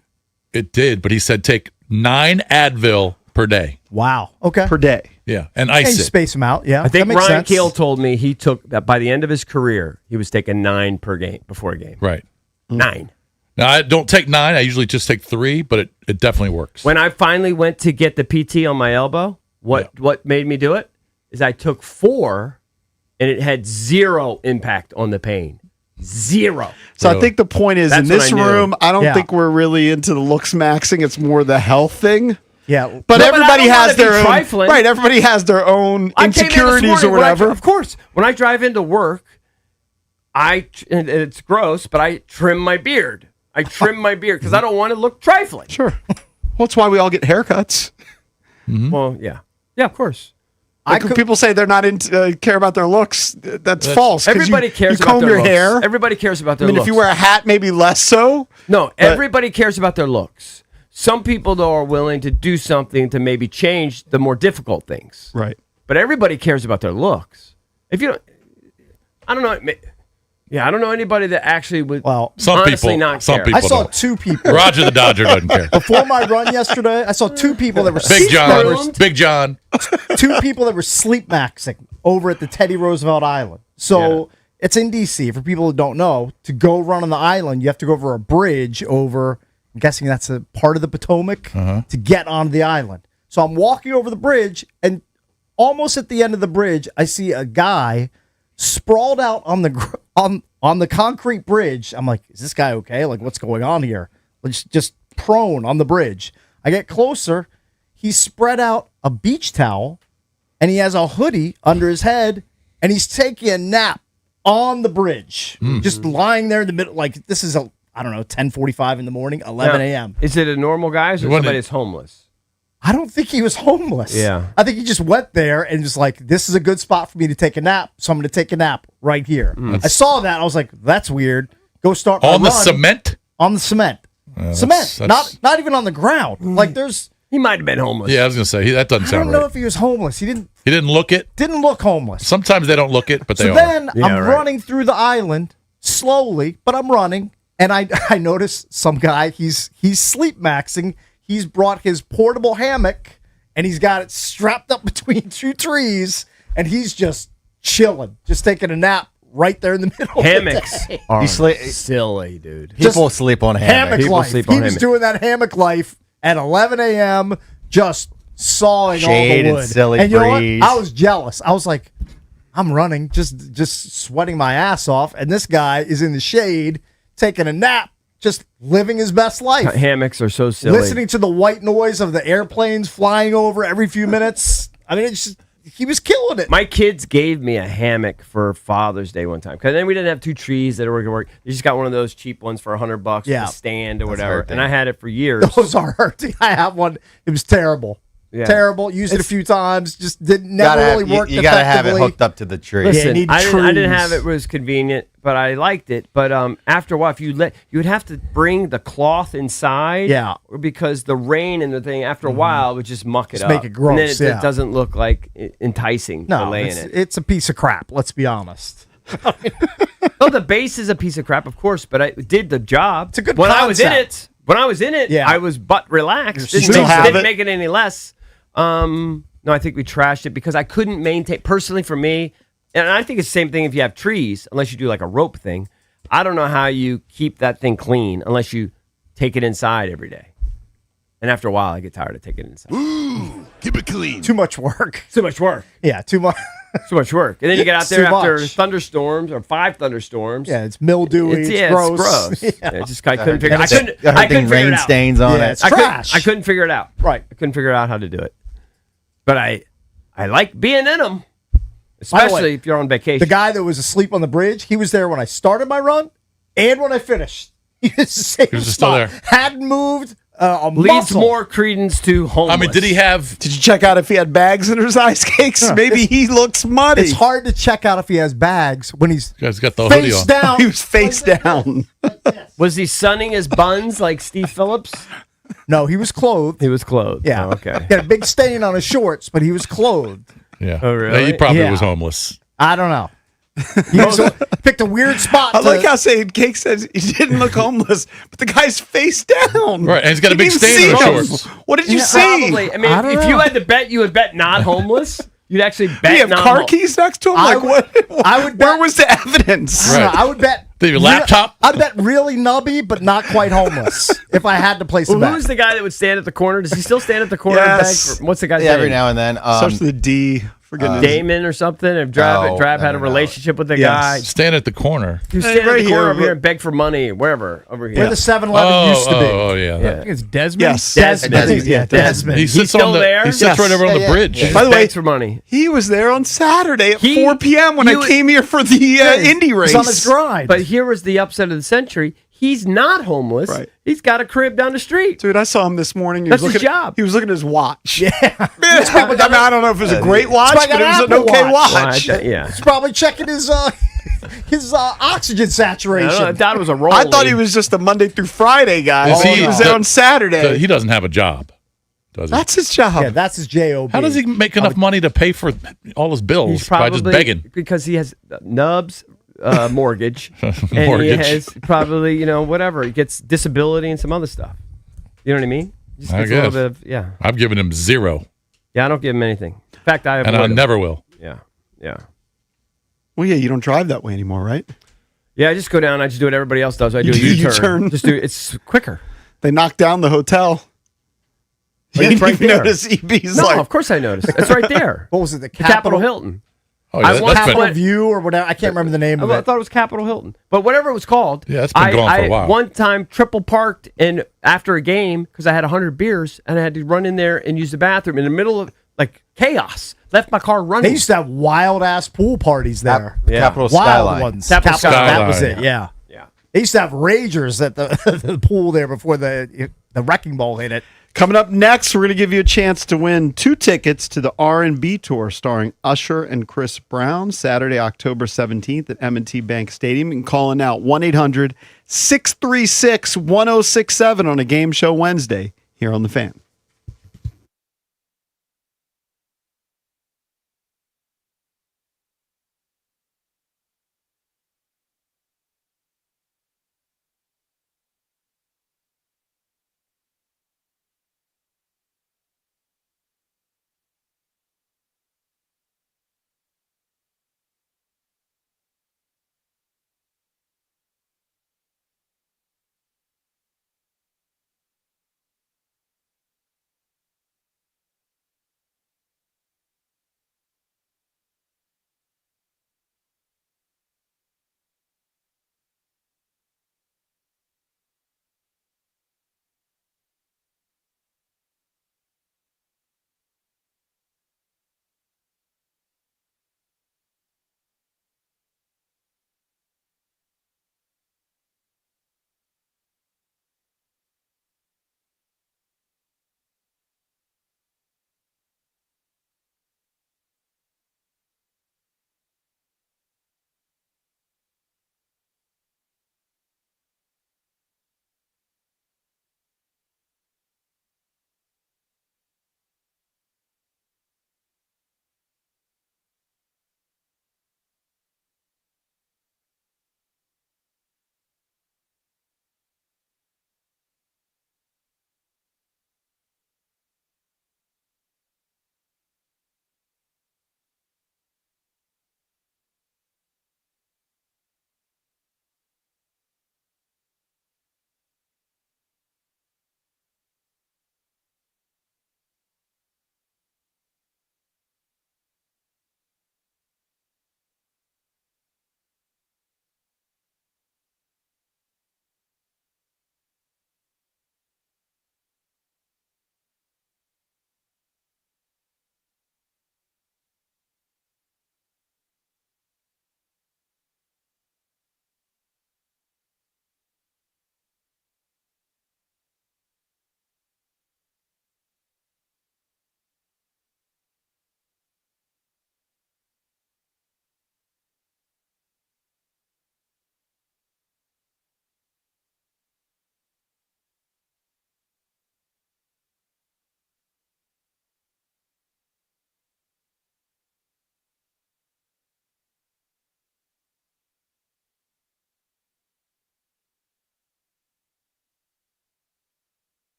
It did, but he said take 9 Advil per day. Wow. Okay. Per day. Yeah, and And you ice it. space them out. Yeah. I think that makes Ryan sense. Keel told me he took that by the end of his career, he was taking 9 per game before a game. Right. 9. Now, I don't take 9. I usually just take 3, but it definitely works. When I finally went to get the PT on my elbow, what made me do it is I took 4, and it had 0 impact on the pain. 0. So I think the point is, That's in this what I knew. room, I don't Yeah. think we're really into the looks maxing. It's more the health thing. Yeah. But No, but I everybody don't has wanna be their own, trifling. right? Everybody has their own I came in this insecurities morning or when I whatever. of course, when I drive into work, and it's gross, but I trim my beard. I trim my beard because I don't want to look trifling. Sure. Well, that's why we all get haircuts. Well, yeah, of course. Like when people say they're not into care about their looks, that's false. 'cause Everybody cares you about comb their your looks. hair. Everybody cares about I their mean, looks. if you wear a hat, maybe less so. No, everybody cares about their looks. Some people, though, are willing to do something to maybe change the more difficult things. Right. But everybody cares about their looks. If you don't, I don't know. Yeah, I don't know anybody that actually would. Well, Some honestly people, not some care. people I saw don't. 2 people. Roger the Dodger doesn't care. Before my run yesterday, I saw 2 people that were Big that were- John, Big John. 2 people that were sleep maxing over at the Teddy Roosevelt Island. So it's in DC. For people who don't know, to go run on the island, you have to go over a bridge over. I'm guessing that's a part of the Potomac to get onto the island. So I'm walking over the bridge, and almost at the end of the bridge, I see a guy sprawled out on the on the concrete bridge. I'm like, is this guy okay? Like, what's going on here? Just prone on the bridge. I get closer. He spread out a beach towel, and he has a hoodie under his head, and he's taking a nap on the bridge, just lying there in the middle. Like, this is I don't know, 10:45 in the morning, 11 Now, a.m. Is it a normal guy or is it Wasn't somebody it- that's homeless? I don't think he was homeless. Yeah. I think he just went there and just like, this is a good spot for me to take a nap, so I'm going to take a nap right here. I saw that. I was like, that's weird. Go start my On the run cement? on the cement. Cement, that's- not even on the ground. Like there's, He might have been homeless. Yeah, I was going to say, that doesn't I sound don't know right. if he was homeless. He He didn't look it. didn't look homeless. Sometimes they don't look it, but they So are. then Yeah, I'm right. running through the island slowly, but I'm running, and I notice some guy. He's sleep maxing. He's brought his portable hammock, and he's got it strapped up between 2 trees, and he's just chilling, just taking a nap right there in the middle. Hammocks Of the day. are You sleep- silly, dude. People sleep on Hammock hammocks. People life. sleep on He was hammock. doing that hammock life at 11 a.m. Just sawing all Shade the and wood. silly and you know what? breeze. I was jealous. I was like, I'm running, just sweating my ass off, and this guy is in the shade taking a nap, just living his best life. Hammocks are so silly. Listening to the white noise of the airplanes flying over every few minutes. I mean, it's just, he was killing it. My kids gave me a hammock for Father's Day one time because then we didn't have 2 trees that were going to work. They just got one of those cheap ones for $100 Yeah. with a stand or That's whatever, hurting. and I had it for years. Those are hurting. I have one. It was terrible. Yeah. Terrible. Used it a few times. Just didn't never Gotta have- really worked. you gotta have it effectively. hooked up to the tree. Yeah, Listen, need I didn't trees. have it. It was convenient, but I liked it. But after a while, if you would have to bring the cloth inside. Yeah. Because the rain and the thing after a while would just muck it Just up. make it gross, And then it yeah. doesn't look like enticing to No, lay it's, in it. it's a piece of crap. Let's be honest. Oh, the base is a piece of crap, of course, but it did the job. It's a good when I was in concept. it, Yeah. I was butt relaxed. You Didn't, still make, have didn't it? make it any less. No, I think we trashed it because I couldn't maintain. Personally, for me, and I think it's the same thing if you have trees, unless you do like a rope thing. I don't know how you keep that thing clean unless you take it inside every day. And after a while, I get tired of taking it inside. Keep it clean. Too much work. Too much work. Yeah, too much. Too much work. And then you get out It's there too after much. thunderstorms or 5 thunderstorms. Yeah, it's mildewy. It's It's gross. gross. Yeah. Yeah, I couldn't figure. I Everything couldn't figure rain it out. stains on Yeah, it. it's I trash. couldn't figure it out. Right. I couldn't figure out how to do it. But I like being in them, By the especially way, if you're on vacation. The guy that was asleep on the bridge, he was there when I started my run and when I finished. He was the same He was spot. still there. Hadn't moved a leads muscle. more credence to homeless. I mean, did he have? Did you check out if he had bags in his ice cakes? Maybe he looks muddy. It's hard to check out if he has bags when he's You guys got the hoodie face on. down. He was face down. Was he sunning his buns like Steve Phillips? No, he was clothed. He was clothed. Yeah. Oh, okay. He had a big stain on his shorts, but he was clothed. Yeah. Oh, really? He probably Yeah. was homeless. I don't know. He picked a weird spot. I like how saying Cake says he didn't look homeless, but the guy's face down. Right, and he's got a You big didn't stain on see his him. shorts. What did you Yeah, see? Probably. I mean, I don't if you know. had to bet, you would bet not homeless. You'd actually bet Did he have not car hom- keys next to him? I Like would- what? I would Where bet- was the evidence? I don't know, Right. I would bet. Did your laptop? I'd bet really nubby, but not quite homeless. If I had to place a Well, bet. who's the guy that would stand at the corner? Does he still stand at the corner and Yes. beg for, what's the guy's Yeah, name? every now and then. Starts with a D. For goodness. Damon or something? If Drab No, had a no. relationship with the Yes. guy. Stand at the corner. You Hey, stand at right the corner here, over here look. and beg for money, wherever, over here. Where the 7-Eleven used to be. Oh, yeah. Yeah. I think it's Desmond. Yes. Desmond. Yeah, Desmond. He sits still on the. there? He sits Yes. right over on the Yeah, yeah. bridge. Yeah. By the way, Begs for money. he was there on Saturday at He- 4 p.m. when he I was- came here for the Indy race. He's on his grind. But here was the upset of the century. He's not homeless. Right. He's got a crib down the street. Dude, I saw him this morning. He That's was his looking, job. He was looking at his watch. yeah. Man, I don't know if it was a great watch, probably but got it was an an Apple okay Watch. watch. Yeah. He's probably checking his oxygen I saturation. don't know, I thought it was a roll. I thought he was just a Monday through Friday guy. Is Oh, he- he was there on Saturday. He doesn't have a job, does he? That's his job. Yeah, that's his job. How does he make enough money to pay for all his bills He's by probably just begging? because he has Nubs mortgage, and he Mortgage. has probably whatever. He gets disability and some other stuff. You know what I mean? Just I gets a little guess. bit of yeah. I've given him 0, Yeah, I don't give him anything. In fact, I and I avoid him. never will. Yeah, yeah, Well, yeah, you don't drive that way anymore, right? yeah. I just go down. I just do what everybody else does. I do a do a U-turn. U-turn. Just do it's quicker. They knocked down the hotel. You It's didn't right even there. notice EB's No, like, of course I noticed. It's right there. What was it? The Capitol Hilton. Oh, yeah, I that's want been- Capital View or whatever. I can't remember the name of I it. thought it was Capitol Hilton, but whatever it was called. Yeah, it's been gone for a while. One time triple parked and after a game because I had 100 beers and I had to run in there and use the bathroom in the middle of like chaos. Left my car running. They used to have wild ass pool parties there. Yeah. Capital Wild Skyline. ones. Capital That was Skyline. it. Yeah. Yeah. They used to have ragers at the pool there before the wrecking ball hit it. Coming up next, we're going to give you a chance to win 2 tickets to the R&B tour starring Usher and Chris Brown, Saturday, October 17th at M&T Bank Stadium. You can call in now 1-800-636-1067 on a Game Show Wednesday here on The Fan.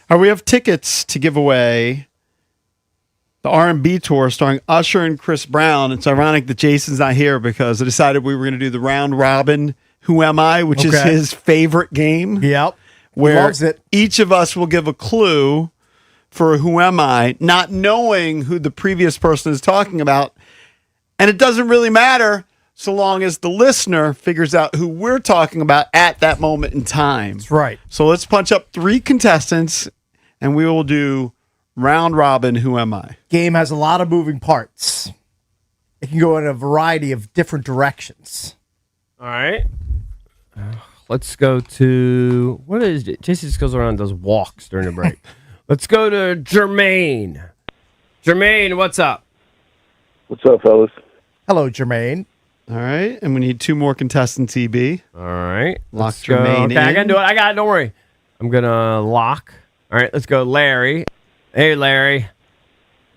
We have tickets to give away. The R&B tour starring Usher and Chris Brown. It's ironic that Jason's not here because I decided we were going to do the round robin Who Am I, which is his favorite game. Yep. Where Loves it. each of us will give a clue for Who Am I, not knowing who the previous person is talking about. And it doesn't really matter so long as the listener figures out who we're talking about at that moment in time. That's right. So let's punch up 3 contestants and we will do round robin Who Am I. Game has a lot of moving parts. It can go in a variety of different directions. All right. Let's go to what is it? Jason just goes around and does walks during the break. Let's go to Jermaine. Jermaine, what's up? What's up, fellas? Hello, Jermaine. All right. And we need 2 more contestants, EB. All right. Lock Let's go. Jermaine Okay, I in. gotta do it. I got it. Don't worry. I'm gonna lock. All right. Let's go, Larry. Hey, Larry.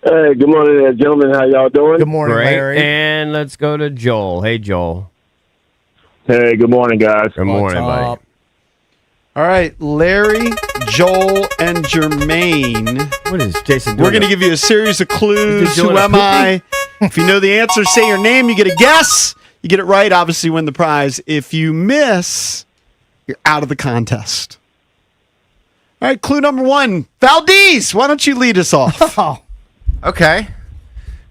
Hey, good morning, gentlemen. How y'all doing? Good morning, Great. Larry. And let's go to Joel. Hey, Joel. Hey, good morning, guys. Good morning, buddy. All right, Larry, Joel, and Jermaine. What is Jason doing? We're going to give you a series of clues. He's doing Who a am I? If you know the answer, say your name. You get a guess. You get it right, obviously win the prize. If you miss, you're out of the contest. All right, clue number 1. Valdez, why don't you lead us off? Oh, Okay.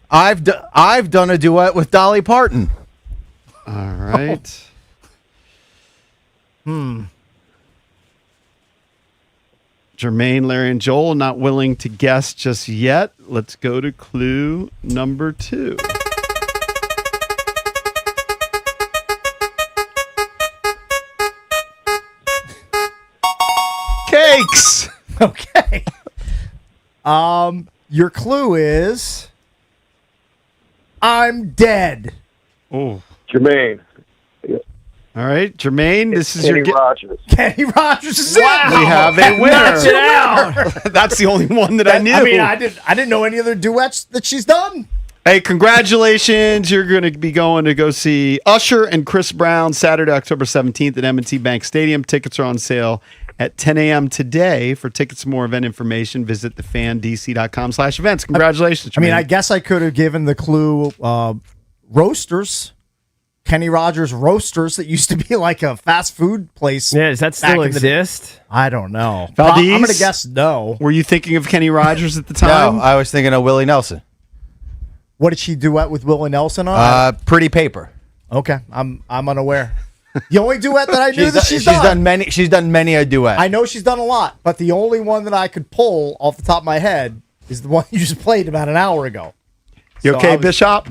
I've done a duet with Dolly Parton. All right. Jermaine, Larry, and Joel not willing to guess just yet. Let's go to clue number 2. Cakes. okay. Your clue is I'm dead. Oh. Jermaine. All right, Jermaine, this is Kenny your Rogers. Kenny Rogers is We have a winner. Knocks it out. That's the only one that I knew. I mean, I didn't know any other duets that she's done. Hey, congratulations. You're going to be going to go see Usher and Chris Brown Saturday, October 17th at M&T Bank Stadium. Tickets are on sale at 10 a.m. today. For tickets and more event information, visit thefandc.com/events. Congratulations, I mean, Jermaine. I guess I could have given the clue Roasters. Kenny Rogers Roasters that used to be like a fast food place. Yeah, does that back still in the- exist? I don't know. Valdez? I'm going to guess no. Were you thinking of Kenny Rogers at the time? No, I was thinking of Willie Nelson. What did she duet with Willie Nelson on? Pretty Paper. Okay, I'm unaware. The only duet that I knew that she's done. She's done many a duet. I know she's done a lot, but the only one that I could pull off the top of my head is the one you just played about an hour ago. You So okay, I was- Bishop?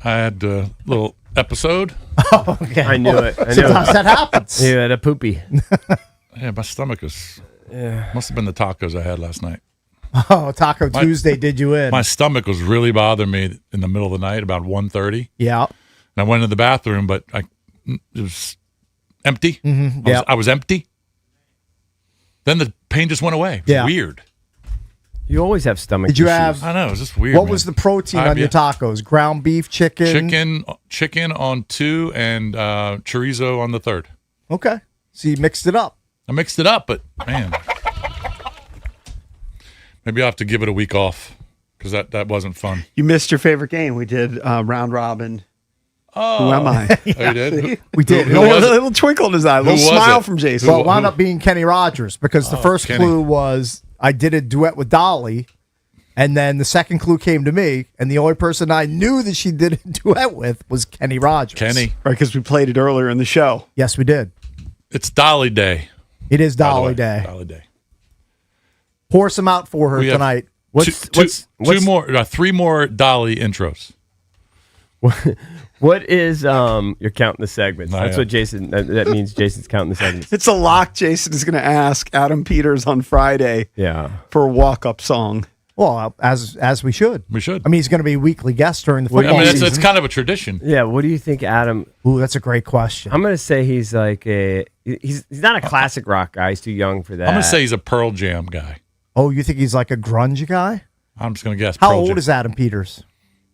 I had a little episode. Okay. I knew it. I knew Sometimes it. that happens. You had a poopy. Yeah, my stomach was. Must have been the tacos I had last night. Oh, Taco Tuesday did you in? My stomach was really bothering me in the middle of the night, about 1:30. Yeah. And I went to the bathroom, but it was empty. Yep. I was empty. Then the pain just went away. It was Yeah. weird. You always have stomach Did you issues. have I know. It was just weird. what man. was the protein on your IBS. tacos? Ground beef, chicken. Chicken on 2 and chorizo on the 3rd. Okay. So you mixed it up. I mixed it up, but man, maybe I'll have to give it a week off because that wasn't fun. You missed your favorite game. We did round robin. Oh, Who am I? Oh, you did? We did. A little twinkle in his eye, a little was smile it? from Jason. Well, it wound up being Kenny Rogers because the first Kenny. clue was I did a duet with Dolly, and then the second clue came to me, and the only person I knew that she did a duet with was Kenny Rogers. Kenny. Right, because we played it earlier in the show. Yes, we did. It's Dolly Day. It is by the Dolly way. Day. Dolly Day. Pour some out for her We have tonight. Three more Dolly intros. What is you're counting the segments? That's yeah. what Jason. That means Jason's counting the segments. It's a lock. Jason is going to ask Adam Peters on Friday Yeah. for a walk-up song. Well, as we should. We should. I mean, he's going to be a weekly guest during the I football mean, it's season. kind of a tradition. Yeah. What do you think, Adam? Ooh, that's a great question. I'm gonna say he's like he's not a classic rock guy. He's too young for that. I'm gonna say he's a Pearl Jam guy. Oh, you think he's like a grunge guy? I'm just gonna guess. How Pearl old Jam. is Adam Peters?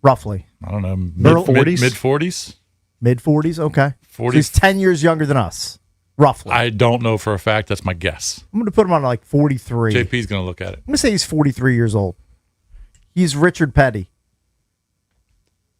Roughly. I don't know. Mid-40s? Mid 40s. Mid 40s? Okay. 40s. So he's 10 years younger than us. roughly. I don't know for a fact. That's my guess. I'm going to put him on like 43. JP's going to look at it. I'm going to say he's 43 years old. He's Richard Petty.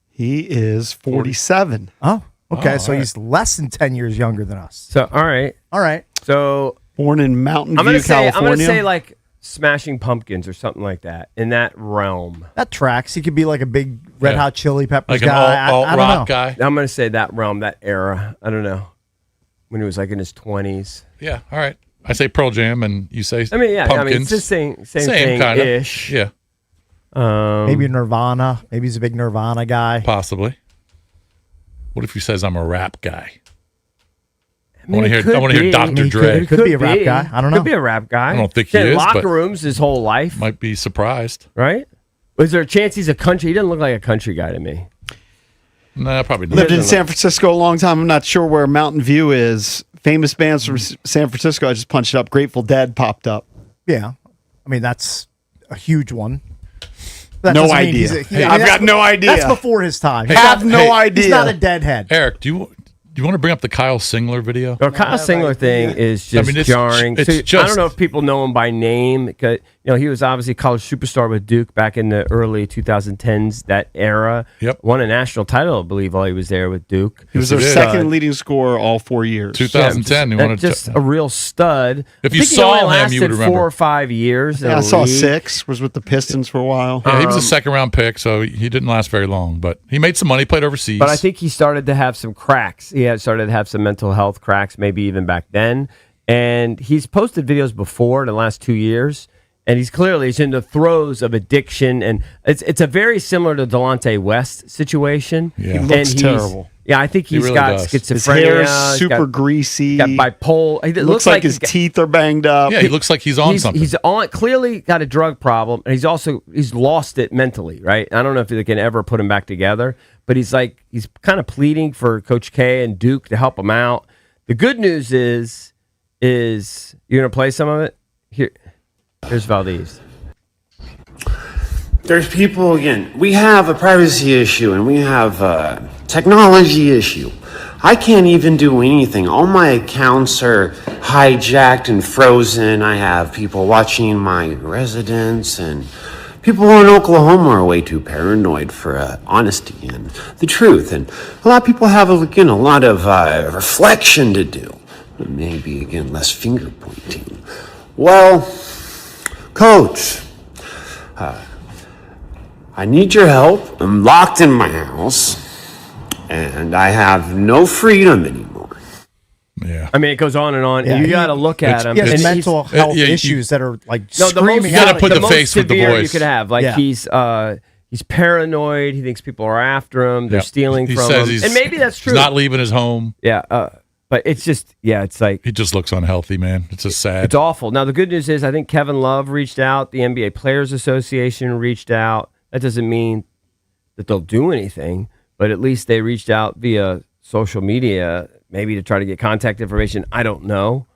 He is 47. Oh, okay. Oh, So all right. he's less than 10 years younger than us. So all right. All right. So Born in Mountain I'm View, gonna say California. I'm gonna say like Smashing Pumpkins or something like that in that realm. That tracks. He could be like a big Red Yeah. Hot Chili Peppers Like an guy. alt I don't know. rock guy. I'm gonna say that realm, that era. I don't know when he was like in his 20s. Yeah, all right. I say Pearl Jam, and you say I mean, yeah, Pumpkins. I mean it's the same thing kind of ish. Yeah, Maybe Nirvana. Maybe he's a big Nirvana guy. possibly. What if he says I'm a rap guy? I mean, I it could want to hear be. Dr. He Dre. could be a rap guy. I don't know. Could be a rap guy. I don't think He's he in is, locker but- rooms his whole life, Might be surprised. right? Was there a chance he's a country? He doesn't look like a country guy to me. Nah, probably not. Lived in San Francisco a long time. I'm not sure where Mountain View is. Famous bands from San Francisco. I just punched it up. Grateful Dead popped up. Yeah. I mean, that's a huge one. That No doesn't mean idea. he's Hey, I've that's got no idea. That's before his time. Have no idea. He's not a deadhead. Eric, do you want to bring up the Kyle Singler video? The Kyle Singler thing is just it's- jarring. it's So, I just- don't know if people know him by name. 'Cause, he was obviously a college superstar with Duke back in the early 2010s, that era. Yep. Won a national title, I believe, while he was there with Duke. He was Yes, their he did. second leading scorer all 4 years. 2010. He Yeah, wanted just to, a real stud. If I you think he saw only him, you lasted would remember. 4 or 5 years. in Yeah, I the saw league. 6. Was with the Pistons for a while. yeah, he was a second round pick, so he didn't last very long. But he made some money, played overseas. But I think he started to have some cracks. He had started to have some mental health cracks, maybe even back then. And he's posted videos before in the last 2 years, and he's in the throes of addiction. And it's a very similar to Delonte West situation. Yeah. He And looks he's- terrible. Yeah, I think He he's really got does. His schizophrenia. hair is he's super got, greasy. got bipolar. It looks like his teeth are banged up. yeah, he looks like he's on something. He's clearly got a drug problem, and he's lost it mentally, right? I don't know if they can ever put him back together, but he's kind of pleading for Coach K and Duke to help him out. The good news is you're gonna play some of it. Here's Valdez. There's people, again, we have a privacy issue and we have a technology issue. I can't even do anything. All my accounts are hijacked and frozen. I have people watching my residence, and people in Oklahoma are way too paranoid for honesty and the truth. And a lot of people have, again, a lot of reflection to do. Maybe, again, less finger pointing. Well, Coach, I need your help. I'm locked in my house, and I have no freedom anymore. Yeah. I mean, it goes on and on. Yeah, you he- got to look at him. He has and mental he's- health yeah, you- issues that are like No, the most, screaming You gotta out. put the most face with the severe you voice. could have. Like Yeah. he's paranoid. He thinks people are after him. They're Yep. stealing He from says him. he's- And maybe that's true. He's not leaving his home. Yeah, but it's just it's like He just looks unhealthy, man. It's just sad. it's awful. Now the good news is I think Kevin Love reached out. The NBA Players Association reached out. That doesn't mean that they'll do anything, but at least they reached out via social media, maybe to try to get contact information. I don't know.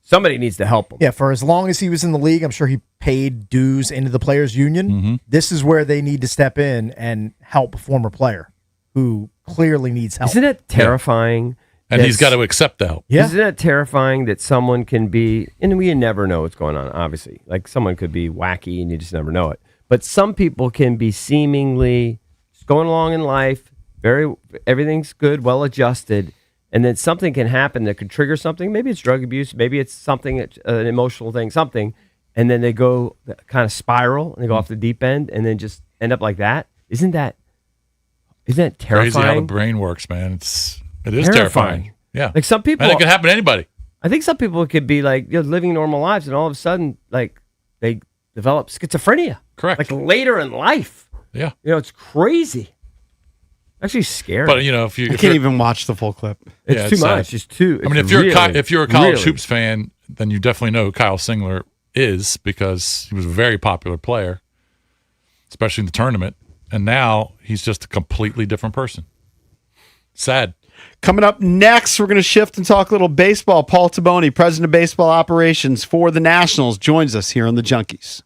Somebody needs to help him. Yeah, for as long as he was in the league, I'm sure he paid dues into the players' union. Mm-hmm. This is where they need to step in and help a former player who clearly needs help. Isn't it terrifying? And that he's got to accept the help. Yeah. Isn't it terrifying that someone can be, and we never know what's going on, obviously. Like someone could be wacky and you just never know it. But some people can be seemingly just going along in life, everything's good, well adjusted, and then something can happen that could trigger something. Maybe it's drug abuse, maybe it's something, an emotional thing, something, and then they go kind of spiral and they go off the deep end and then just end up like that. Isn't that terrifying? Crazy how the brain works, man. It is terrifying. Yeah. Like some people, And it could happen to anybody. I think some people could be like living normal lives, and all of a sudden, like they develop schizophrenia. Correct. Like later in life. Yeah. It's crazy. Actually, scary. But if you I can't even watch the full clip. it's yeah, too it's much. sad. It's too. I mean, it's if you're a college really- hoops fan, then you definitely know who Kyle Singler is because he was a very popular player, especially in the tournament. And now he's just a completely different person. Sad. Coming up next, we're going to shift and talk a little baseball. Paul Taboni, president of baseball operations for the Nationals, joins us here on the Junkies.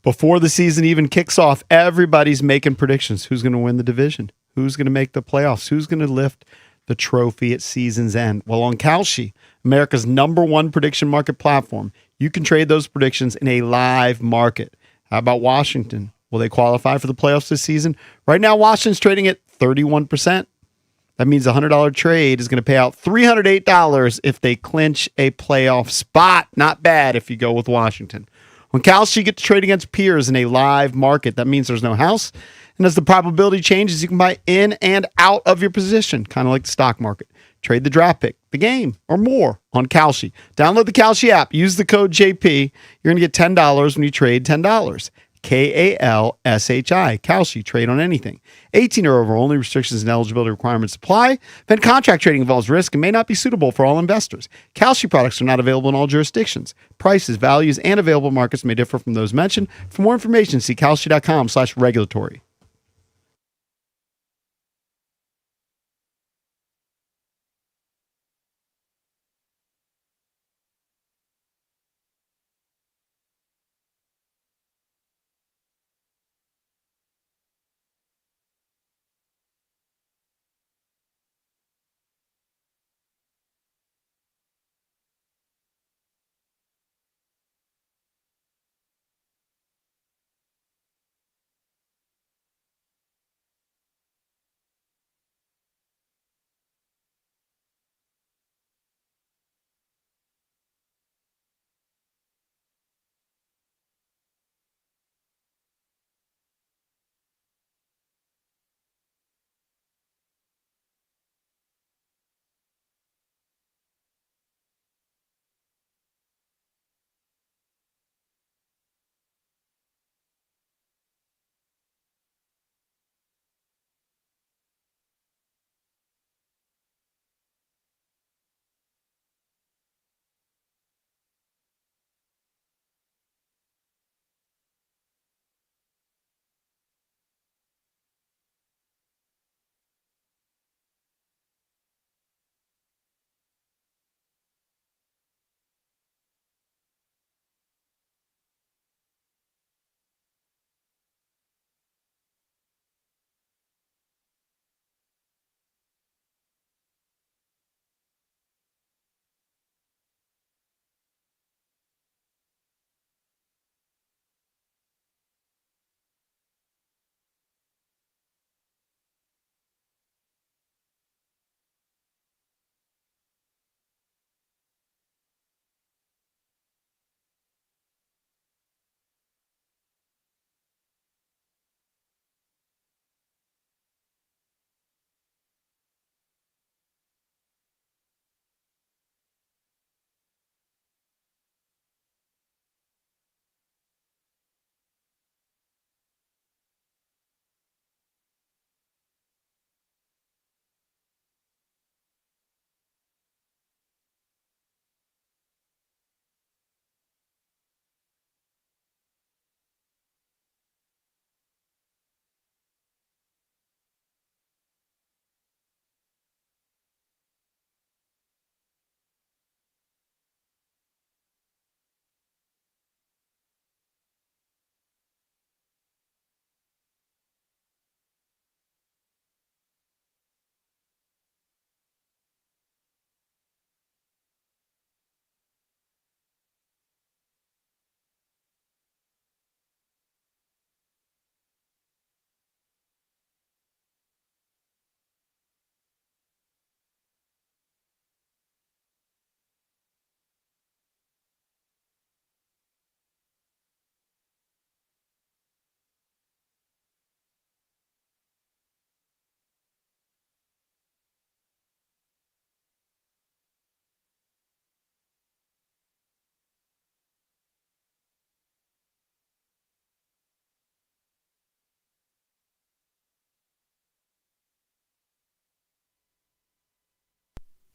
Before the season even kicks off, everybody's making predictions. Who's going to win the division? Who's going to make the playoffs? Who's going to lift the trophy at season's end? Well, on Kalshi, America's #1 prediction market platform, you can trade those predictions in a live market. How about Washington? Will they qualify for the playoffs this season? Right now, Washington's trading at 31%. That means a $100 trade is going to pay out $308 if they clinch a playoff spot. Not bad if you go with Washington. On Kalshi, you get to trade against peers in a live market. That means there's no house. And as the probability changes, you can buy in and out of your position, kind of like the stock market. Trade the draft pick, the game, or more on Kalshi. Download the Kalshi app. Use the code JP. You're going to get $10 when you trade $10. KALSHI. Kalshi. Trade on anything. 18 or over. Only restrictions and eligibility requirements apply. Event contract trading involves risk and may not be suitable for all investors. Kalshi products are not available in all jurisdictions. Prices, values, and available markets may differ from those mentioned. For more information, see kalshi.com/regulatory.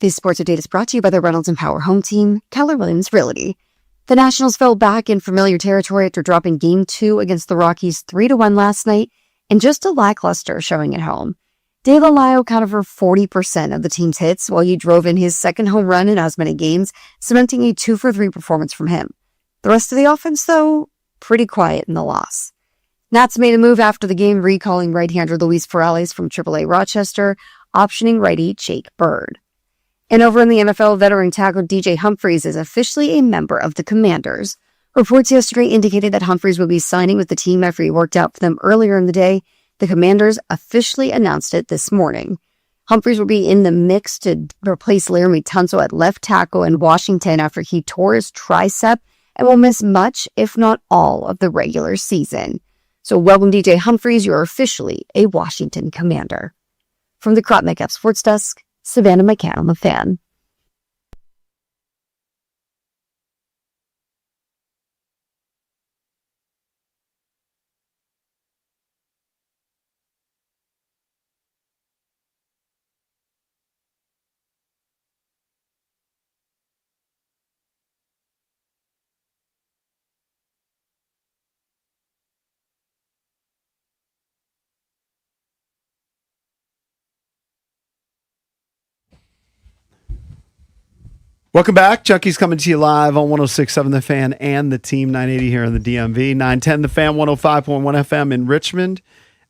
This Sports Update is brought to you by the Reynolds and Power Home Team, Keller Williams Realty. The Nationals fell back in familiar territory after dropping Game 2 against the Rockies 3-1 last night, and just a lackluster showing at home. De La Lio accounted for 40% of the team's hits, while he drove in his second home run in as many games, cementing a 2-for-3 performance from him. The rest of the offense, though, pretty quiet in the loss. Nats made a move after the game, recalling right-hander Luis Perales from AAA Rochester, optioning righty Jake Bird. And over in the NFL, veteran tackle DJ Humphries is officially a member of the Commanders. Reports yesterday indicated that Humphries would be signing with the team after he worked out for them earlier in the day. The Commanders officially announced it this morning. Humphries will be in the mix to replace Laramie Tunsil at left tackle in Washington after he tore his tricep and will miss much, if not all, of the regular season. So welcome, DJ Humphries. You're officially a Washington Commander. From the Crop Makeup Sports Desk, Savannah McCann on The Fan. Welcome back. Junkies coming to you live on 106.7 The Fan and the Team 980 here in the DMV. 910 The Fan, 105.1 FM in Richmond.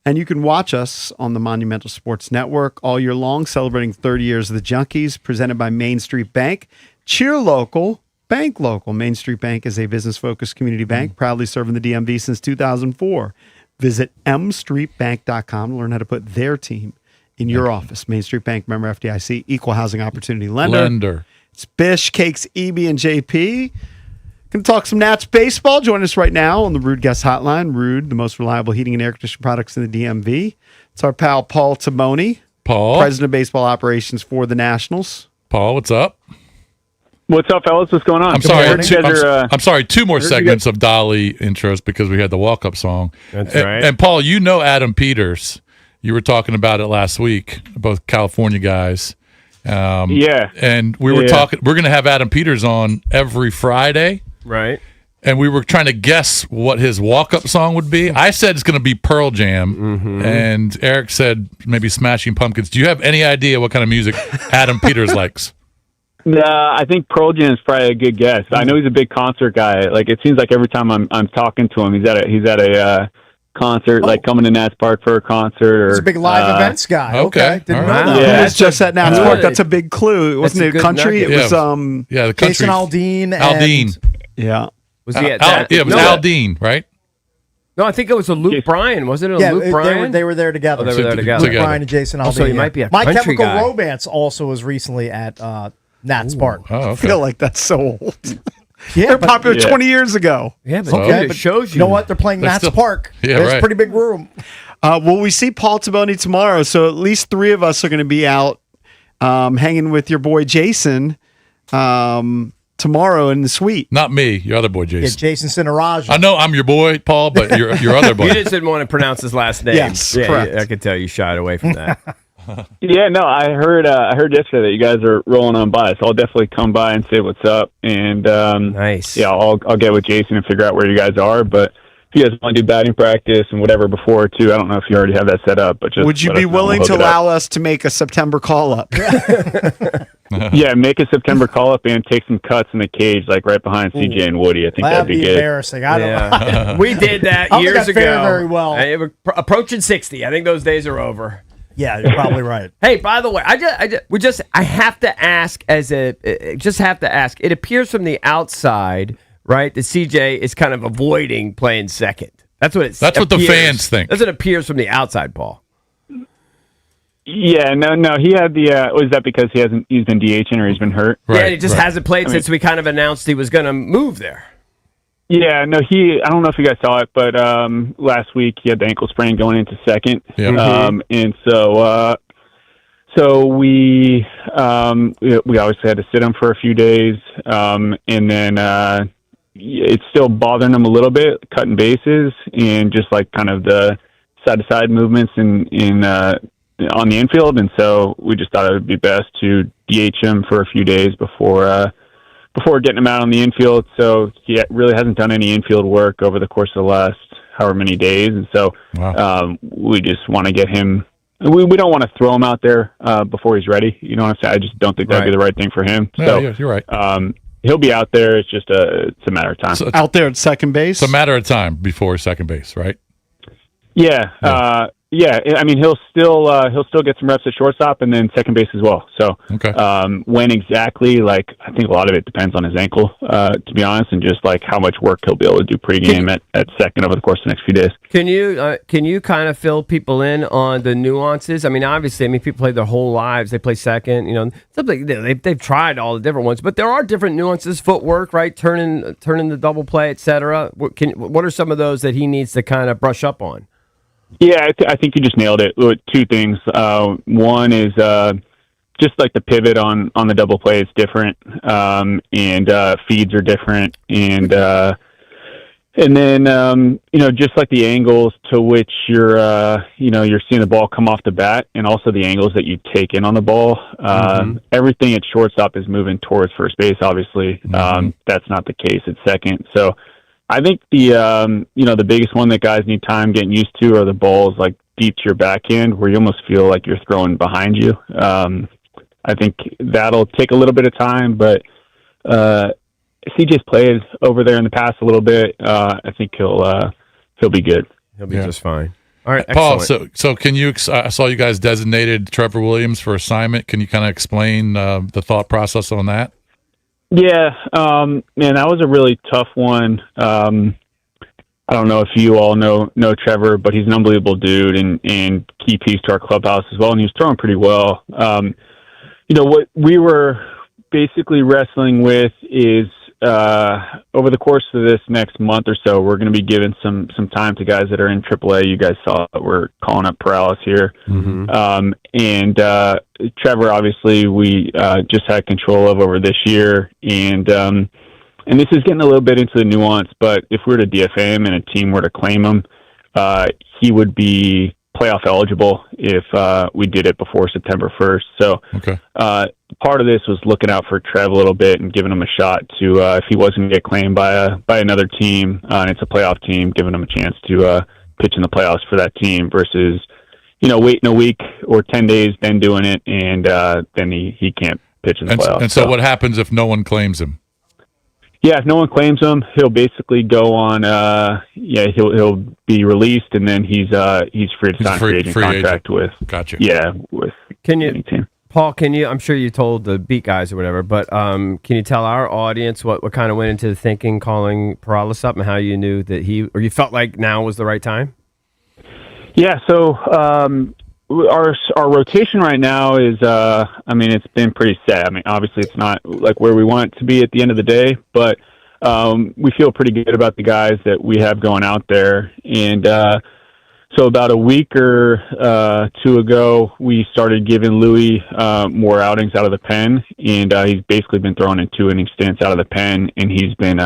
And you can watch us on the Monumental Sports Network all year long, celebrating 30 years of the Junkies, presented by Main Street Bank. Cheer local, bank local. Main Street Bank is a business-focused community bank, proudly serving the DMV since 2004. Visit mstreetbank.com to learn how to put their team in your office. Main Street Bank, member FDIC, equal housing opportunity lender. It's Bish, Cakes, EB, and JP. Going to talk some Nats baseball. Join us right now on the Rude Guest Hotline. Rude, the most reliable heating and air conditioning products in the DMV. It's our pal Paul Timoni, President of Baseball Operations for the Nationals. Paul, what's up? What's up, fellas? What's going on? I'm sorry. Two more segments of Dolly intros because we had the walk-up song. That's right. And Paul, you know Adam Peters. You were talking about it last week, both California guys. And we were talking. We're going to have Adam Peters on every Friday, right? And we were trying to guess what his walk-up song would be. I said it's going to be Pearl Jam, and Eric said maybe Smashing Pumpkins. Do you have any idea what kind of music Adam Peters likes? I think Pearl Jam is probably a good guess. I know he's a big concert guy. Like it seems like every time I'm talking to him, he's at a concert, like coming to Nats Park for a concert. Or, he's a big live events guy. Okay. Didn't know that. Yeah, it's just at Nats Park. That's a big clue. It wasn't a country. Nugget. It was the country. Jason Aldean. Yeah. Was he at that? It was Aldean, right? No, I think it was a Luke Bryan. Wasn't it a Luke Bryan? They were there together. Oh, they were there together. Luke Bryan and Jason Aldean. Also, he might be a My country Chemical guy. Romance also was recently at Nats Park. I feel like that's so old. Yeah, they're popular 20 years ago. Yeah, but it shows you. You know what? They're playing Nats Park. Yeah, It's right. a pretty big room. Well, we see Paul Timoni tomorrow, so at least three of us are going to be out hanging with your boy Jason tomorrow in the suite. Not me, your other boy Jason. Yeah, Jason Sinaraja. I know I'm your boy, Paul, but your other boy. You just didn't want to pronounce his last name. Yes, correct. I could tell you shied away from that. Yeah, no, I heard yesterday that you guys are rolling on by, so I'll definitely come by and say what's up. And nice. Yeah, I'll get with Jason and figure out where you guys are. But if you guys want to do batting practice and whatever before too, I don't know if you already have that set up. But just would you be willing to allow us to make a September call up? Yeah, make a September call up and take some cuts in the cage, like right behind CJ and Woody. I think that'd be good. Embarrassing. I don't. We did that I don't years think I ago. fared very well. And we're approaching 60. I think those days are over. Yeah, you're probably right. Hey, by the way, I have to ask It appears from the outside, right, that CJ is kind of avoiding playing second. That's what the fans think. That's what appears from the outside, Paul. Yeah, no. He had the. Was that because he's been DHing or he's been hurt? Yeah, he just hasn't played since we kind of announced he was going to move there. Yeah, no, I don't know if you guys saw it, but last week he had the ankle sprain going into second. Yeah. And so we obviously had to sit him for a few days. And then it's still bothering him a little bit, cutting bases and just like kind of the side-to-side movements on the infield. And so we just thought it would be best to DH him for a few days before getting him out on the infield. So he really hasn't done any infield work over the course of the last however many days. And so we just want to get him. We don't want to throw him out there before he's ready. You know what I'm saying? I just don't think that'd be the right thing for him. Yeah, So you're right. he'll be out there. It's just it's a matter of time. So Out there at second base. it's a matter of time before second base, right? Yeah. I mean, he'll still get some reps at shortstop and then second base as well. So, Okay. when exactly, like, I think a lot of it depends on his ankle, to be honest, and just like how much work he'll be able to do pregame at second over the course of the next few days. Can you kind of fill people in on the nuances? I mean, obviously, people play their whole lives. They play second. Something they've tried all the different ones, but there are different nuances. Footwork, right? Turning the double play, etc. What are some of those that he needs to kind of brush up on? Yeah, I think you just nailed it. Two things. One is just like the pivot on the double play is different, and feeds are different, and then just like the angles to which you're seeing the ball come off the bat, and also the angles that you take in on the ball. Everything at shortstop is moving towards first base. Obviously, that's not the case at second. So I think the biggest one that guys need time getting used to are the balls like deep to your backhand, where you almost feel like you're throwing behind you. I think that'll take a little bit of time, but CJ's played over there in the past a little bit. I think he'll be good. He'll be just fine. All right, Paul. excellent. So can you? I saw you guys designated Trevor Williams for assignment. Can you kind of explain the thought process on that? Yeah, man, that was a really tough one. I don't know if you all know Trevor, but he's an unbelievable dude and key piece to our clubhouse as well, and he was throwing pretty well. What we were basically wrestling with is over the course of this next month or so, we're going to be giving some time to guys that are in AAA. You guys saw that we're calling up Perales here. And Trevor, obviously, we just had control of over this year. And this is getting a little bit into the nuance, but if we were to DFA him and a team were to claim him, he would be playoff eligible if we did it before September 1st. So part of this was looking out for Trev a little bit and giving him a shot to, if he was going to get claimed by another team, and it's a playoff team, giving him a chance to pitch in the playoffs for that team versus, waiting a week or 10 days, then doing it, and then he can't pitch in the playoffs. And so what happens if no one claims him? Yeah, if no one claims him, he'll basically go on. He'll be released, and then he's free to sign a free agent contract with. Gotcha. Yeah, with any team. Paul, can you? I'm sure you told the beat guys or whatever, but can you tell our audience what kind of went into the thinking calling Perales up and how you knew that you felt like now was the right time? Yeah. So our rotation right now is, it's been pretty set. Obviously it's not like where we want it to be at the end of the day, but we feel pretty good about the guys that we have going out there. And so about a week or two ago, we started giving Louis more outings out of the pen, and he's basically been throwing in 2-inning stints out of the pen, and he's been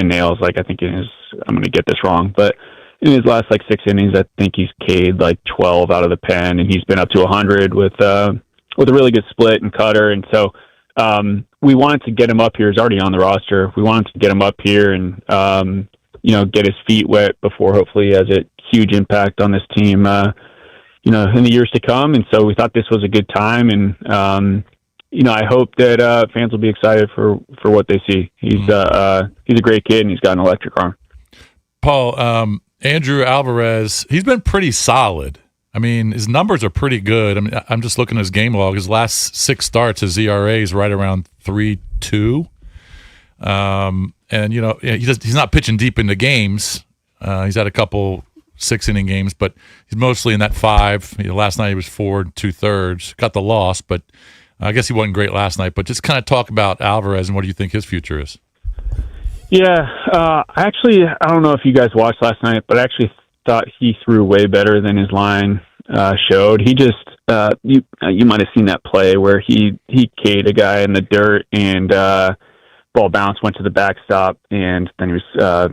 nails. Like, I think I'm going to get this wrong, but in his last 6 innings, I think he's K'd 12 out of the pen, and he's been up to 100 with a really good split and cutter. And so we wanted to get him up here. He's already on the roster. We wanted to get him up here and get his feet wet before hopefully he has a huge impact on this team, in the years to come. And so we thought this was a good time, and I hope that fans will be excited for what they see. He's a great kid, and he's got an electric arm. Paul, Andrew Alvarez, he's been pretty solid. His numbers are pretty good. I'm just looking at his game log. His last 6 starts, his ERA is right around 3.2. And he's not pitching deep into games. He's had a couple 6-inning games, but he's mostly in that 5. Last night he was 4 2/3. Got the loss, but I guess he wasn't great last night. But just kind of talk about Alvarez and what do you think his future is? Yeah, I don't know if you guys watched last night, but I actually thought he threw way better than his line showed. He just you might have seen that play where he K'd a guy in the dirt, and ball bounced, went to the backstop, and then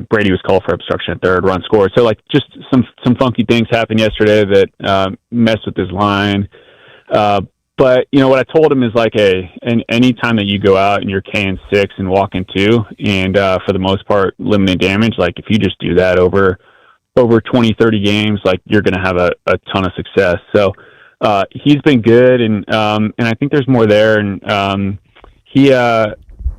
Brady was called for obstruction at third, run scored. So just some funky things happened yesterday that messed with his line. But what I told him is any time that you go out and you're K-6 and walking 2, and for the most part limiting damage, if you just do that over 20, 30 games, you're going to have a ton of success. So he's been good, and I think there's more there. And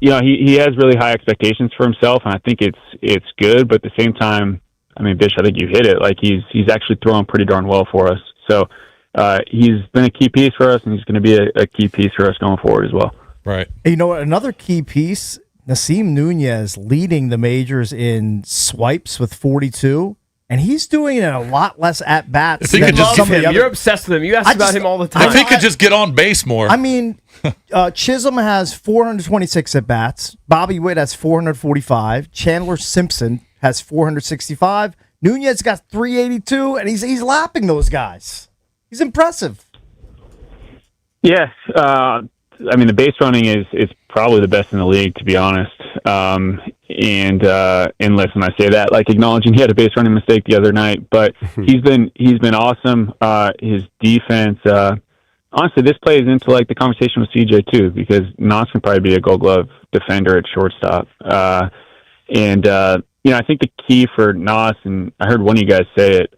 he has really high expectations for himself, and I think it's good. But at the same time, I mean, Bish, I think you hit it. Like he's actually throwing pretty darn well for us. So he's been a key piece for us, and he's going to be a key piece for us going forward as well. Right. You know what? Another key piece, Nasim Nunez leading the majors in swipes with 42. And he's doing it a lot less at bats. If he could just some of the him. other- You're obsessed with him. You ask about him all the time. If he could just get on base more. I mean, Chisholm has 426 at bats. Bobby Witt has 445. Chandler Simpson has 465. Nunez got 382, and he's lapping those guys. He's impressive. Yeah, I mean the base running is probably the best in the league, to be honest. And listen, I say that like acknowledging he had a base running mistake the other night, but he's been awesome. His defense, honestly, this plays into like the conversation with CJ too, because Nas can probably be a Gold Glove defender at shortstop. I think the key for Nas, and I heard one of you guys say it,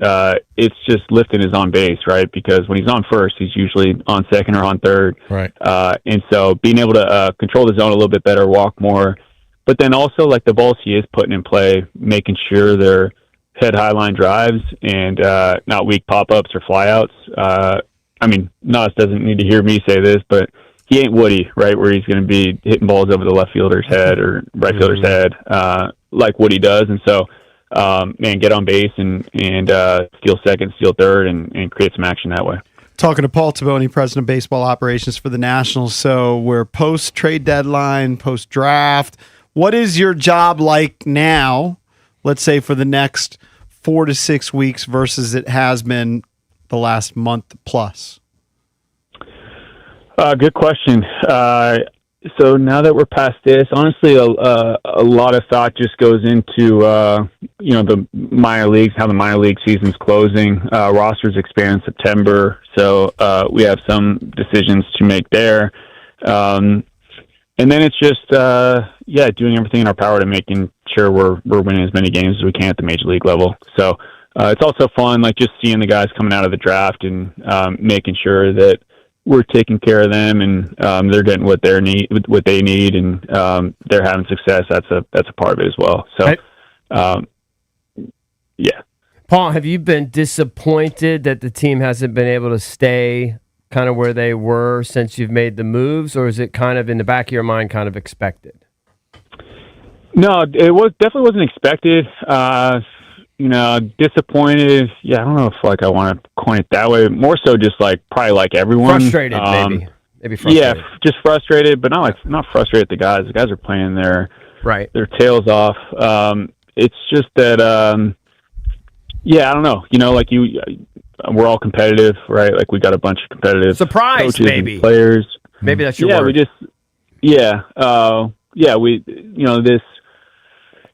it's just lifting his on base, right? Because when he's on first, he's usually on second or on third. Right. And so being able to control the zone a little bit better, walk more, but then also like the balls he is putting in play, making sure they're head high line drives and not weak pop-ups or flyouts. I mean, Nas doesn't need to hear me say this, but he ain't Woody, right? Where he's going to be hitting balls over the left fielder's head or right fielder's head, like Woody does. And so, man, get on base and steal second, steal third, and create some action that way. Talking to Paul Taboni, president of baseball operations for the Nationals. So we're post-trade deadline, post-draft. What is your job like now, let's say for the next 4 to 6 weeks versus it has been the last month plus? Good question. So now that we're past this, honestly, a lot of thought just goes into, the minor leagues, how the minor league season's closing. Rosters expand in September, so we have some decisions to make there. And then it's just, doing everything in our power to making sure we're winning as many games as we can at the major league level. So it's also fun, like just seeing the guys coming out of the draft and making sure that we're taking care of them and they're getting what they need, and they're having success. That's a part of it as well. So, yeah. Paul, have you been disappointed that the team hasn't been able to stay kind of where they were since you've made the moves, or is it kind of in the back of your mind kind of expected? No, it definitely wasn't expected. Disappointed. Yeah, I don't know if like I want to coin it that way. More so, just like probably like everyone. Frustrated, maybe frustrated. Yeah, just frustrated, but not frustrated at the guys. The guys are playing their tails off. It's just that, I don't know. Like we're all competitive, right? Like we got a bunch of competitive surprise, coaches maybe and players. Maybe that's your word.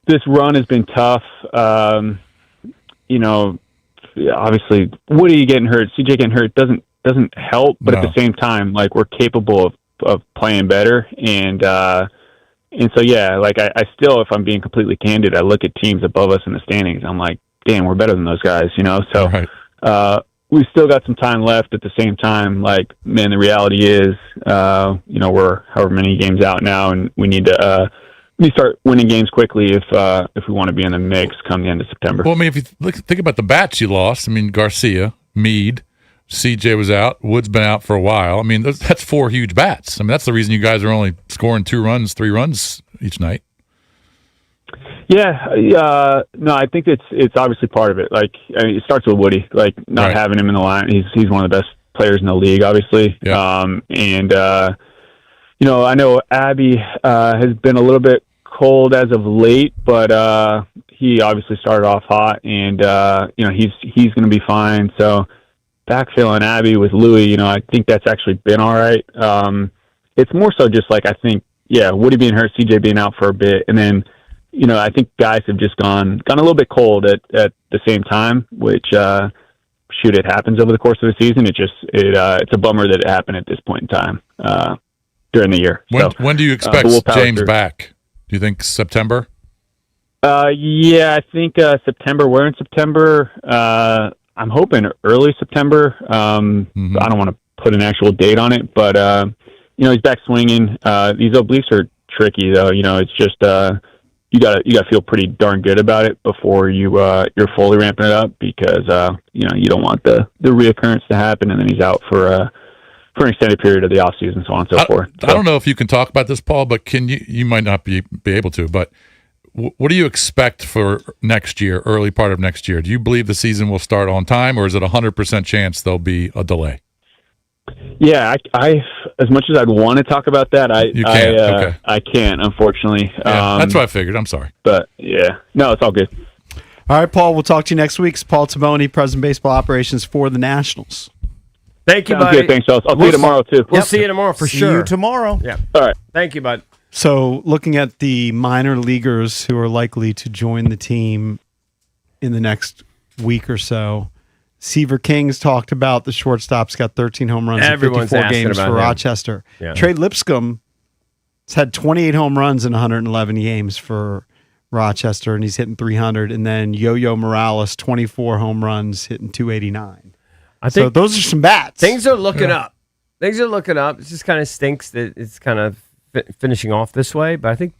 This run has been tough. Obviously Woody getting hurt, CJ getting hurt doesn't help, but at the same time, like we're capable of playing better. And so, like I still, if I'm being completely candid, I look at teams above us in the standings. I'm like, damn, we're better than those guys, So we still got some time left. At the same time, like, man, the reality is, we're however many games out now, and we need to start winning games quickly if we want to be in the mix come the end of September. Well, I mean, if you think about the bats you lost, I mean, Garcia, Meade, CJ was out, Wood's been out for a while. I mean, that's 4 huge bats. I mean, that's the reason you guys are only scoring 2 runs, 3 runs each night. Yeah, no, I think it's obviously part of it. Like, I mean, it starts with Woody, like not having him in the line. He's one of the best players in the league, obviously. Yeah. I know Abby has been a little bit cold as of late, but he obviously started off hot, and he's going to be fine. So backfilling Abby with Louis, I think that's actually been all right. It's more so just like I think, Woody being hurt, CJ being out for a bit, and then I think guys have just gone a little bit cold at the same time, which it happens over the course of the season. It's a bummer that it happened at this point in time. During the year. When do you expect James back? Do you think September? I think September. We're in September. I'm hoping early September. I don't want to put an actual date on it, but he's back swinging. These obliques are tricky though. It's just you gotta feel pretty darn good about it before you're fully ramping it up, because you don't want the reoccurrence to happen and then he's out for an extended period of the off season, so on and so forth. I don't know if you can talk about this, Paul, but can you might not be able to, but what do you expect for next year, early part of next year? Do you believe the season will start on time, or is it 100% chance there'll be a delay? Yeah, I as much as I'd want to talk about that, I can't, unfortunately. Yeah, that's what I figured. I'm sorry. But, yeah. No, it's all good. All right, Paul, we'll talk to you next week. It's Paul Taboni, President Baseball Operations for the Nationals. Thank you, Sounds buddy. good. Thanks, fellas. I'll see you tomorrow, too. We'll see you tomorrow for See sure. you tomorrow. Yeah. All right. Thank you, bud. So, looking at the minor leaguers who are likely to join the team in the next week or so, Seaver King's talked about the shortstop's got 13 home runs Everyone's in 54 asking games about for him. Rochester. Yeah. Trey Lipscomb has had 28 home runs in 111 games for Rochester, and he's hitting 300. And then Yo-Yo Morales, 24 home runs, hitting 289. I So think those are some bats. things are looking up. Things are looking up. It just kind of stinks that it's kind of finishing off this way, but I think,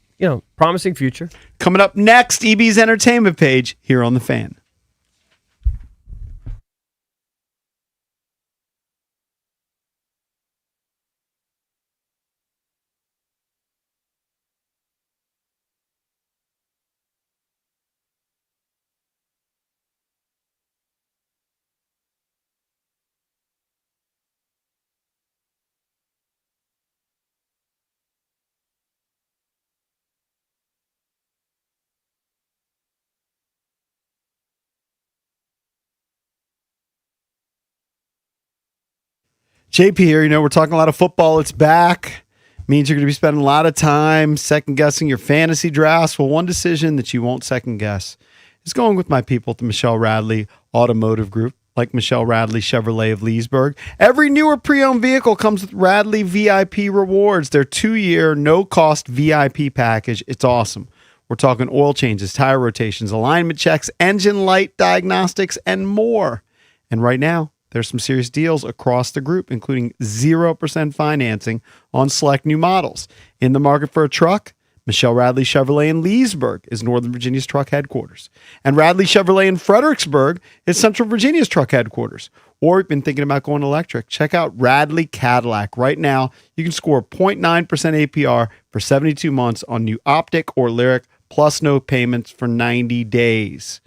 promising future. Coming up next, EB's entertainment page here on The Fan. JP here. We're talking a lot of football. It's back. Means you're going to be spending a lot of time second guessing your fantasy drafts. Well, one decision that you won't second guess is going with my people at the Michelle Radley Automotive Group, like Michelle Radley Chevrolet of Leesburg. Every newer pre-owned vehicle comes with Radley VIP Rewards, their 2-year no-cost VIP package. It's awesome. We're talking oil changes, tire rotations, alignment checks, engine light diagnostics, and more. And right now, there's some serious deals across the group, including 0% financing on select new models. In the market for a truck, Michelle Radley Chevrolet in Leesburg is Northern Virginia's truck headquarters. And Radley Chevrolet in Fredericksburg is Central Virginia's truck headquarters. Or you've been thinking about going electric, check out Radley Cadillac. Right now, you can score 0.9% APR for 72 months on new Optic or Lyric, plus no payments for 90 days.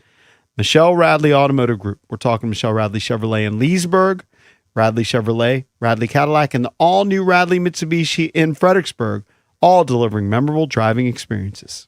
Michelle Radley Automotive Group. We're talking Michelle Radley Chevrolet in Leesburg, Radley Chevrolet, Radley Cadillac, and the all-new Radley Mitsubishi in Fredericksburg, all delivering memorable driving experiences.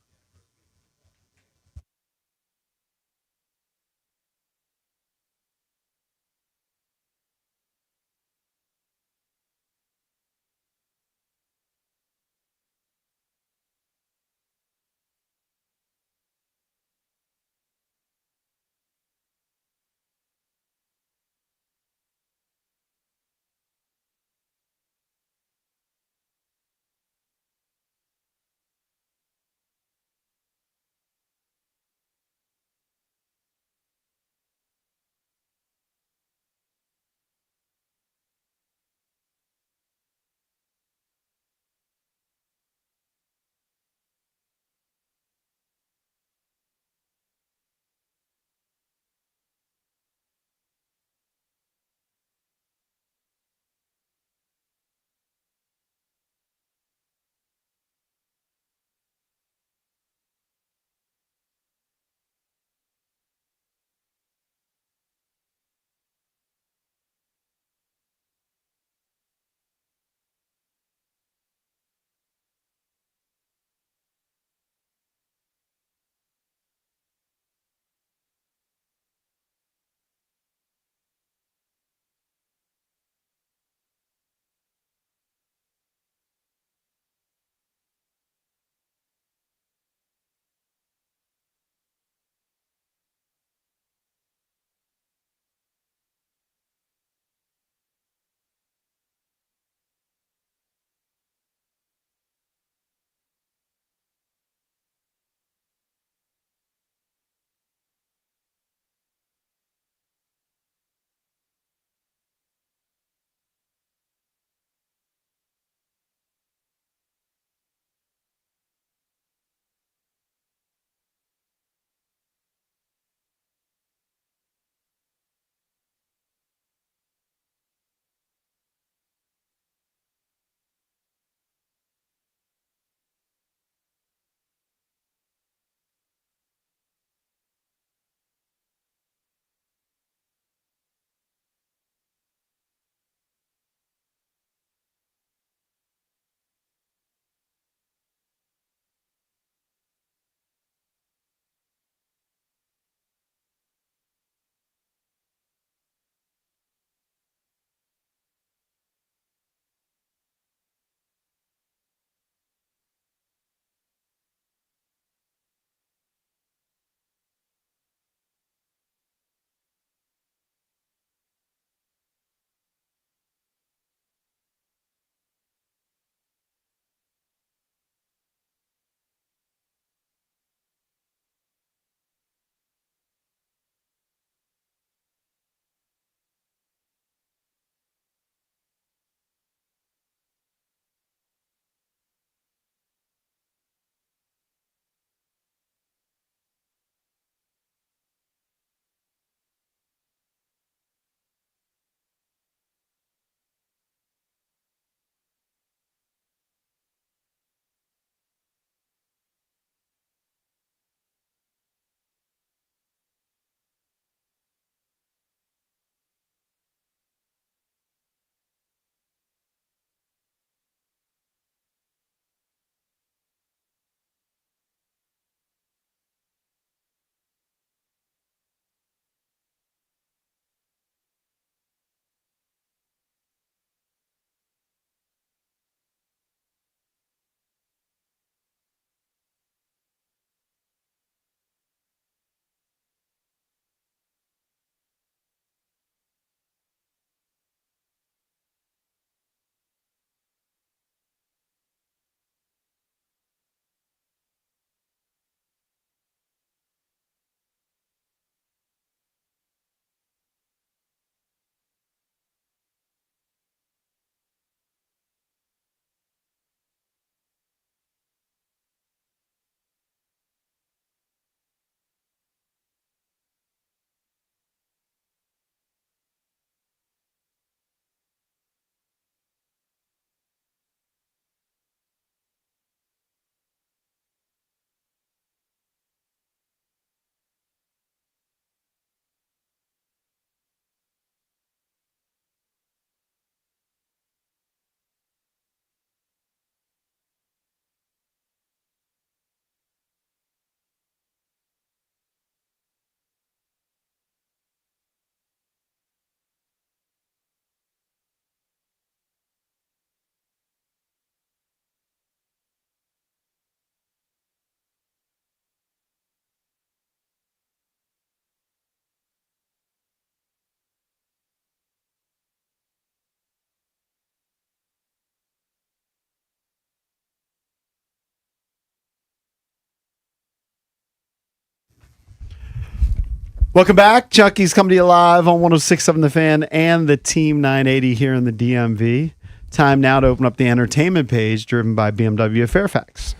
Welcome back. Junkies coming to you live on 106.7 The Fan and the Team 980 here in the DMV. Time now to open up the entertainment page driven by BMW of Fairfax.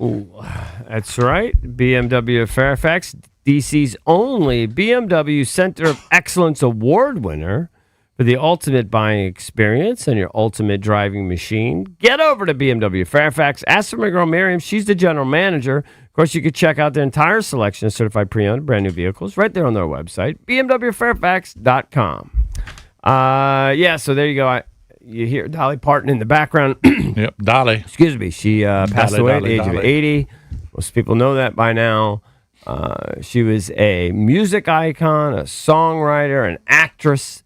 Ooh, that's right. BMW of Fairfax, DC's only BMW Center of Excellence Award winner for the ultimate buying experience and your ultimate driving machine. Get over to BMW of Fairfax. Ask for my girl Miriam. She's the general manager. Of course, you could check out their entire selection of certified pre-owned brand new vehicles right there on their website, bmwfairfax.com. So there you go. You hear Dolly Parton in the background. Yep, Dolly. Excuse me. She passed away at the age of 80. Most people know that by now. She was a music icon, a songwriter, an actress,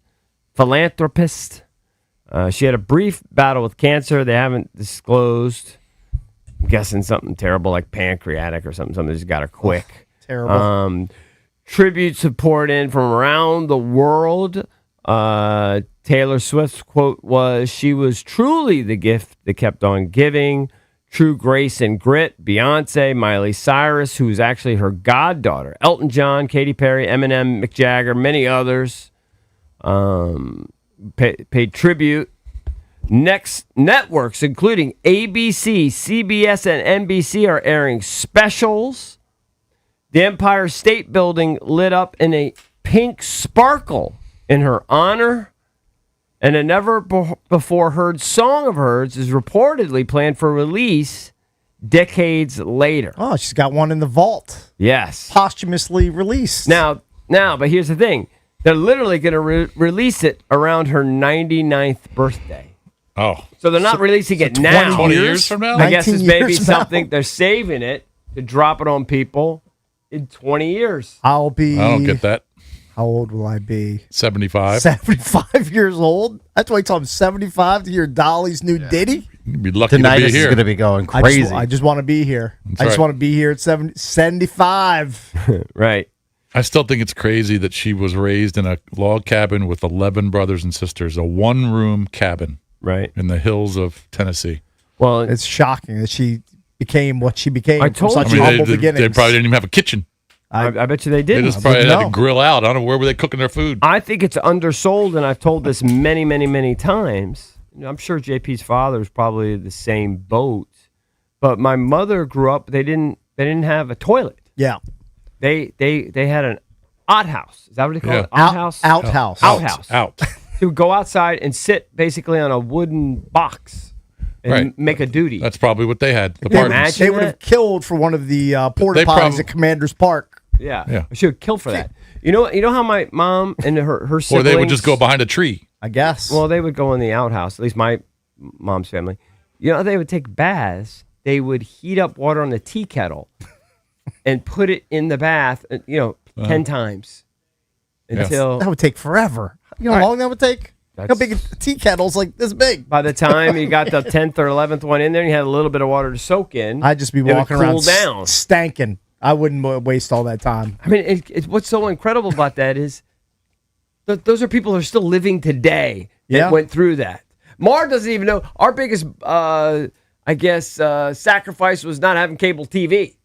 philanthropist. She had a brief battle with cancer. They haven't disclosed. I'm guessing something terrible like pancreatic or something. Something just got her quick. Terrible. Tributes have poured in from around the world. Taylor Swift's quote was, "She was truly the gift that kept on giving. True grace and grit." Beyonce, Miley Cyrus, who's actually her goddaughter, Elton John, Katy Perry, Eminem, Mick Jagger, many others paid tribute. Next networks, including ABC, CBS, and NBC, are airing specials. The Empire State Building lit up in a pink sparkle in her honor. And a never-before-heard song of hers is reportedly planned for release decades later. Oh, she's got one in the vault. Yes. Posthumously released. Now, but here's the thing. They're literally going to release it around her 99th birthday. Oh. So they're not releasing it now. 20 years from now? I guess it's maybe years now. something. They're saving it to drop it on people in 20 years. I don't get that. How old will I be? 75. 75 years old? That's why I'm 75 to hear Dolly's new ditty? You'd be lucky Tonight to be is here. going to be going crazy. I just want to be here. I just right. want to be here at 75. Right. I still think it's crazy that she was raised in a log cabin with 11 brothers and sisters, a one-room cabin. Right. In the hills of Tennessee. Well, it's shocking that she became what she became. I told from such you. humble They beginnings. probably didn't even have a kitchen. I bet you they They didn't. just probably had to grill out. I don't know, where were they cooking their food? I think it's undersold, and I've told this many, many, many times. I'm sure JP's father was probably the same boat, but my mother grew up. They didn't have a toilet. Yeah, they had an outhouse. Is that what they call it? Outhouse. Outhouse. Out. She would go outside and sit basically on a wooden box and make a duty. That's probably what they had. The They partners. would have killed for one of the porta They potties at Commander's Park. Yeah. She would kill for that. You know how my mom and her siblings... Or they would just go behind a tree. I guess. Well, they would go in the outhouse, at least my mom's family. You know how they would take baths? They would heat up water on the tea kettle and put it in the bath, 10 times until... That would take forever. You know how long that would take? How big a tea kettle's like this big? By the time you got the 10th or 11th one in there, you had a little bit of water to soak in. I'd just be it would walking around cool down. stanking. I wouldn't waste all that time. I mean, what's so incredible about that is those are people who are still living today that went through that. Mar doesn't even know. Our biggest, sacrifice was not having cable TV.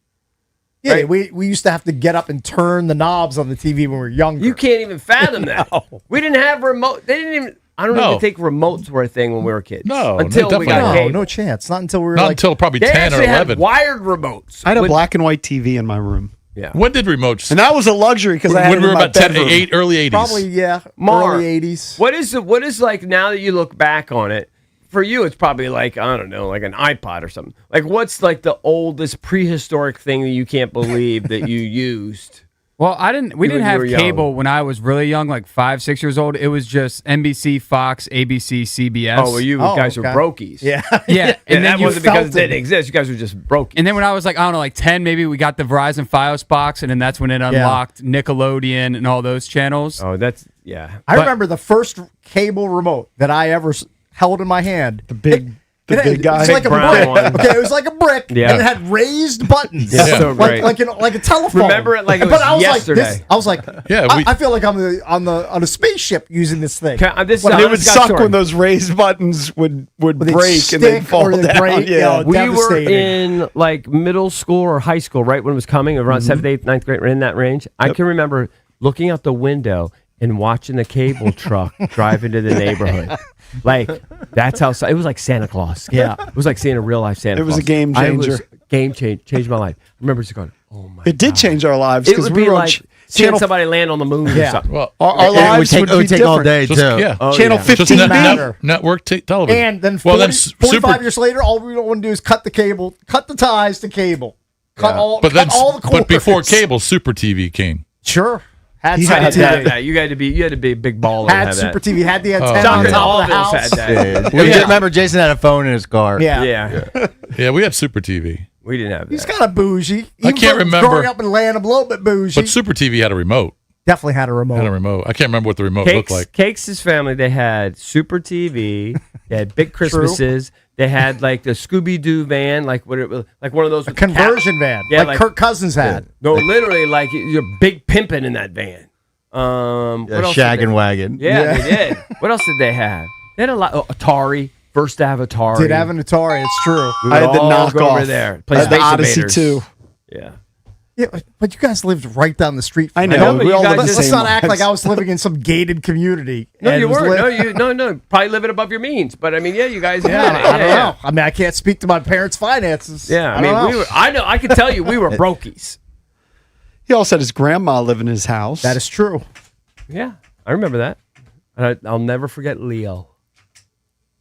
Yeah, right? we used to have to get up and turn the knobs on the TV when we were younger. You can't even fathom that. We didn't have remote. They didn't even. I don't even think remotes were a thing when we were kids. No, until we got cable. No chance. Not until we were Not until probably They 10 or actually 11. had wired remotes. I had a black and white TV in my room. Yeah. When did remotes? And that was a luxury because I had when it we in were my about 10, bedroom. early 80s. Probably, Mar, early 80s. What is like now that you look back on it? For you, it's probably like, I don't know, like an iPod or something. Like, what's like the oldest prehistoric thing that you can't believe that you used? Well, we didn't have young. cable when I was really young, like 5, 6 years old. It was just NBC, Fox, ABC, CBS. Oh, well, you guys were brokies. Yeah. Yeah. And that you wasn't because felt it didn't it. exist. You guys were just brokies. And then when I was like, I don't know, like 10, maybe we got the Verizon Fios box, and then that's when it unlocked Nickelodeon and all those channels. Oh, that's, yeah. I remember the first cable remote that I ever held in my hand. The big guy. It was like a brown brick. one. Okay, it was like a brick, Yeah. and it had raised buttons. Yeah. So great. like a telephone. Remember it like it But was I was yesterday. Like, I was like, Yeah, I feel like I'm on a spaceship using this thing. This When is it an would honest suck story. when those raised buttons would they'd break and they'd stick fall or they'd down. break, Yeah. We were devastating. in like middle school or high school, right when it was coming, around 7th, 8th, 9th grade, in that range. I can remember looking out the window and watching the cable truck drive into the neighborhood. Like, that's how it was like Santa Claus. Yeah. It was like seeing a real life Santa Claus. It was a game changer. Changed my life. I remember just going, oh my It did change our lives It because would we be were on like seeing somebody land on the moon or something. Well, our lives it would take all day, just, too. yeah. Channel 15 matter. Network television. And then well, 45 years later, all we want to do is cut the cable, cut the ties to cable, cut all the cords. But before cable, Super TV came. Sure. Had You Super had TV. that. You had to be a big baller. to Had have Super that. TV. Had the antenna Oh, on yeah. top All of the of us house. had that. Remember, Jason had a phone in his car. Yeah. Yeah, we had Super TV. We didn't have that. He's kind of bougie. I can't remember. Growing up in Atlanta, a little bit bougie. But Super TV had a remote. Definitely had a remote. I can't remember what the remote looked like. Cakes' family, they had Super TV, they had Big Christmases, they had like the Scooby Doo van, like one of those conversion van, like Kirk Cousins had. No, literally, like you're big pimping in that van. What else Shag did and they- Wagon. Yeah, they did. What else did they have? They had a lot. Atari, first to have Atari. Did have an Atari? It's true. We would all go over there. Play I had the Space Odyssey Invaders. too. Yeah. Yeah, but you guys lived right down the street. From I me. know. We all live the Let's same not act lives. like I was living in some gated community. No, and you was weren't. No. Probably living above your means. But I mean, yeah, you guys. Yeah, had it. I don't know. I mean, I can't speak to my parents' finances. Yeah, I mean, don't know. we were. I know. I can tell you, we were brokies. He also had his grandma live in his house. That is true. Yeah, I remember that. And I'll never forget Leo.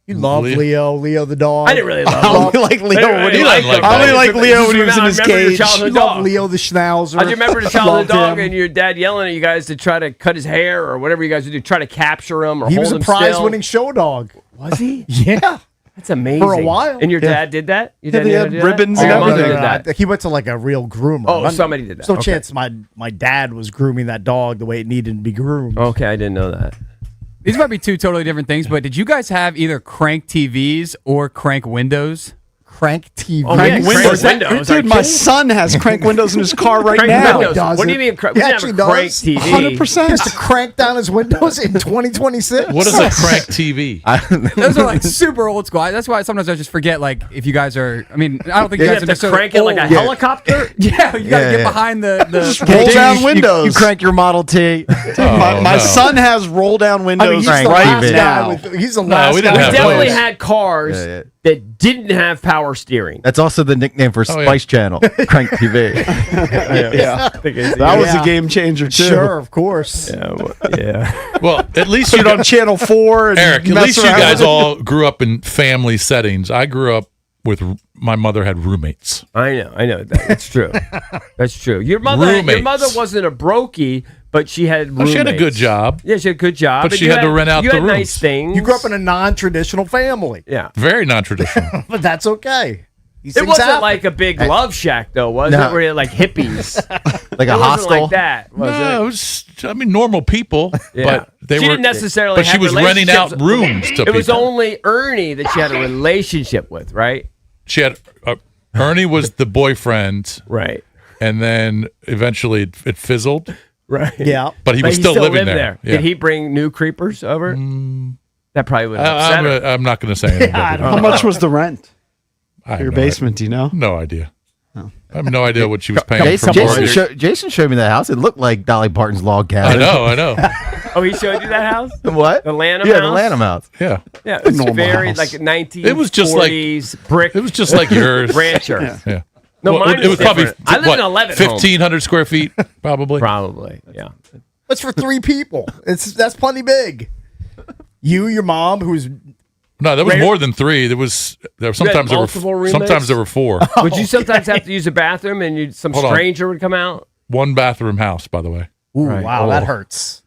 You love Leo the dog. I didn't really love I him. only like Leo when he liked him. I only like Leo when he was in his Remember your cage. childhood You love dog. Leo the Schnauzer. I do remember the childhood Loved dog him. and your dad yelling at you guys to try to cut his hair or whatever you guys would do, try to capture him or He hold was a him still. prize-winning show dog. Was he? Yeah. That's amazing. For a while. And your Yeah. dad did that? Your Yeah, dad they knew how had to do that? ribbons Or and your mother everything. did that? He went to like a real groomer. Oh, somebody did that. There's no Okay. chance my dad was grooming that dog the way it needed to be groomed. Okay, I didn't know that. These might be two totally different things, but did you guys have either Crank TVs or Crank Windows? Crank TV. Oh, Crank yeah, windows. Crank windows. Dude, my son has crank windows in his car right Crank now. windows. does What do it. you mean? We He didn't have actually a Crank does. TV. 100%. Just to crank down his windows in 2026. What is a crank TV? Those are like super old school. That's why sometimes I just forget, like, if you guys are. I mean, I don't think You you guys have are to necessarily crank it like a old. helicopter? Yeah, you got to get behind the. Just roll down windows. You crank your Model T. My son has roll down I windows mean, he's Crank the last TV. guy with. He's the last we guy. didn't We have with definitely those. had cars Yeah. that didn't have power steering. That's also the nickname for Oh, yeah. Spice Channel, Crank TV. Yeah. That was a game changer too. Sure, of course. Yeah. Well, at least Sit you on Channel 4 and Eric, at mess least you around guys with it. all grew up in family settings. I grew up with my mother had roommates. I know. That's true. That's true. Your mother Roommates. wasn't a brokey, but she had roommates. Well, she had a good job. Yeah, she had a good job. But and she you had to rent out you the had rooms. nice things. You grew up in a non-traditional family, Yeah. Very non-traditional. but that's okay. These It things wasn't happen. like a big love shack, though, was No. it? Where you had, like hippies. Like It a wasn't hostel. like that, was No, it it? was, I mean, normal people, Yeah. but they she were. didn't necessarily But she have was renting out relationships- rooms to It was people. only Ernie that she had a relationship with, right? She had Ernie was the boyfriend, Right. and then eventually it fizzled. Right. Yeah. But he was still living lived there. Yeah. Did he bring new creepers over? That probably would have upset her. I'm not going to say anything. about How much was the rent? I have Your no basement, do you know? No idea. I have no idea what she was paying Jason, for mortgage. Jason showed me that house. It looked like Dolly Parton's log cabin. I know. Oh, he showed you that house? What? The Lanham Yeah, house? the Lanham house. Yeah. Yeah, it was Normal very house. like a 1940s It was just like- brick. It was just like yours. rancher. Yeah. No, Well, mine it was probably different. I live in 11 homes. 1,500 square feet, probably. Probably, yeah. That's for 3 people. That's plenty big. You, your mom, who's No, there was Rare- more than 3. Sometimes multiple roommates? sometimes there were 4. Would you sometimes have to use a bathroom and some Hold on. stranger would come out? One bathroom house, by the way. ooh, Right. wow, that Oh. hurts.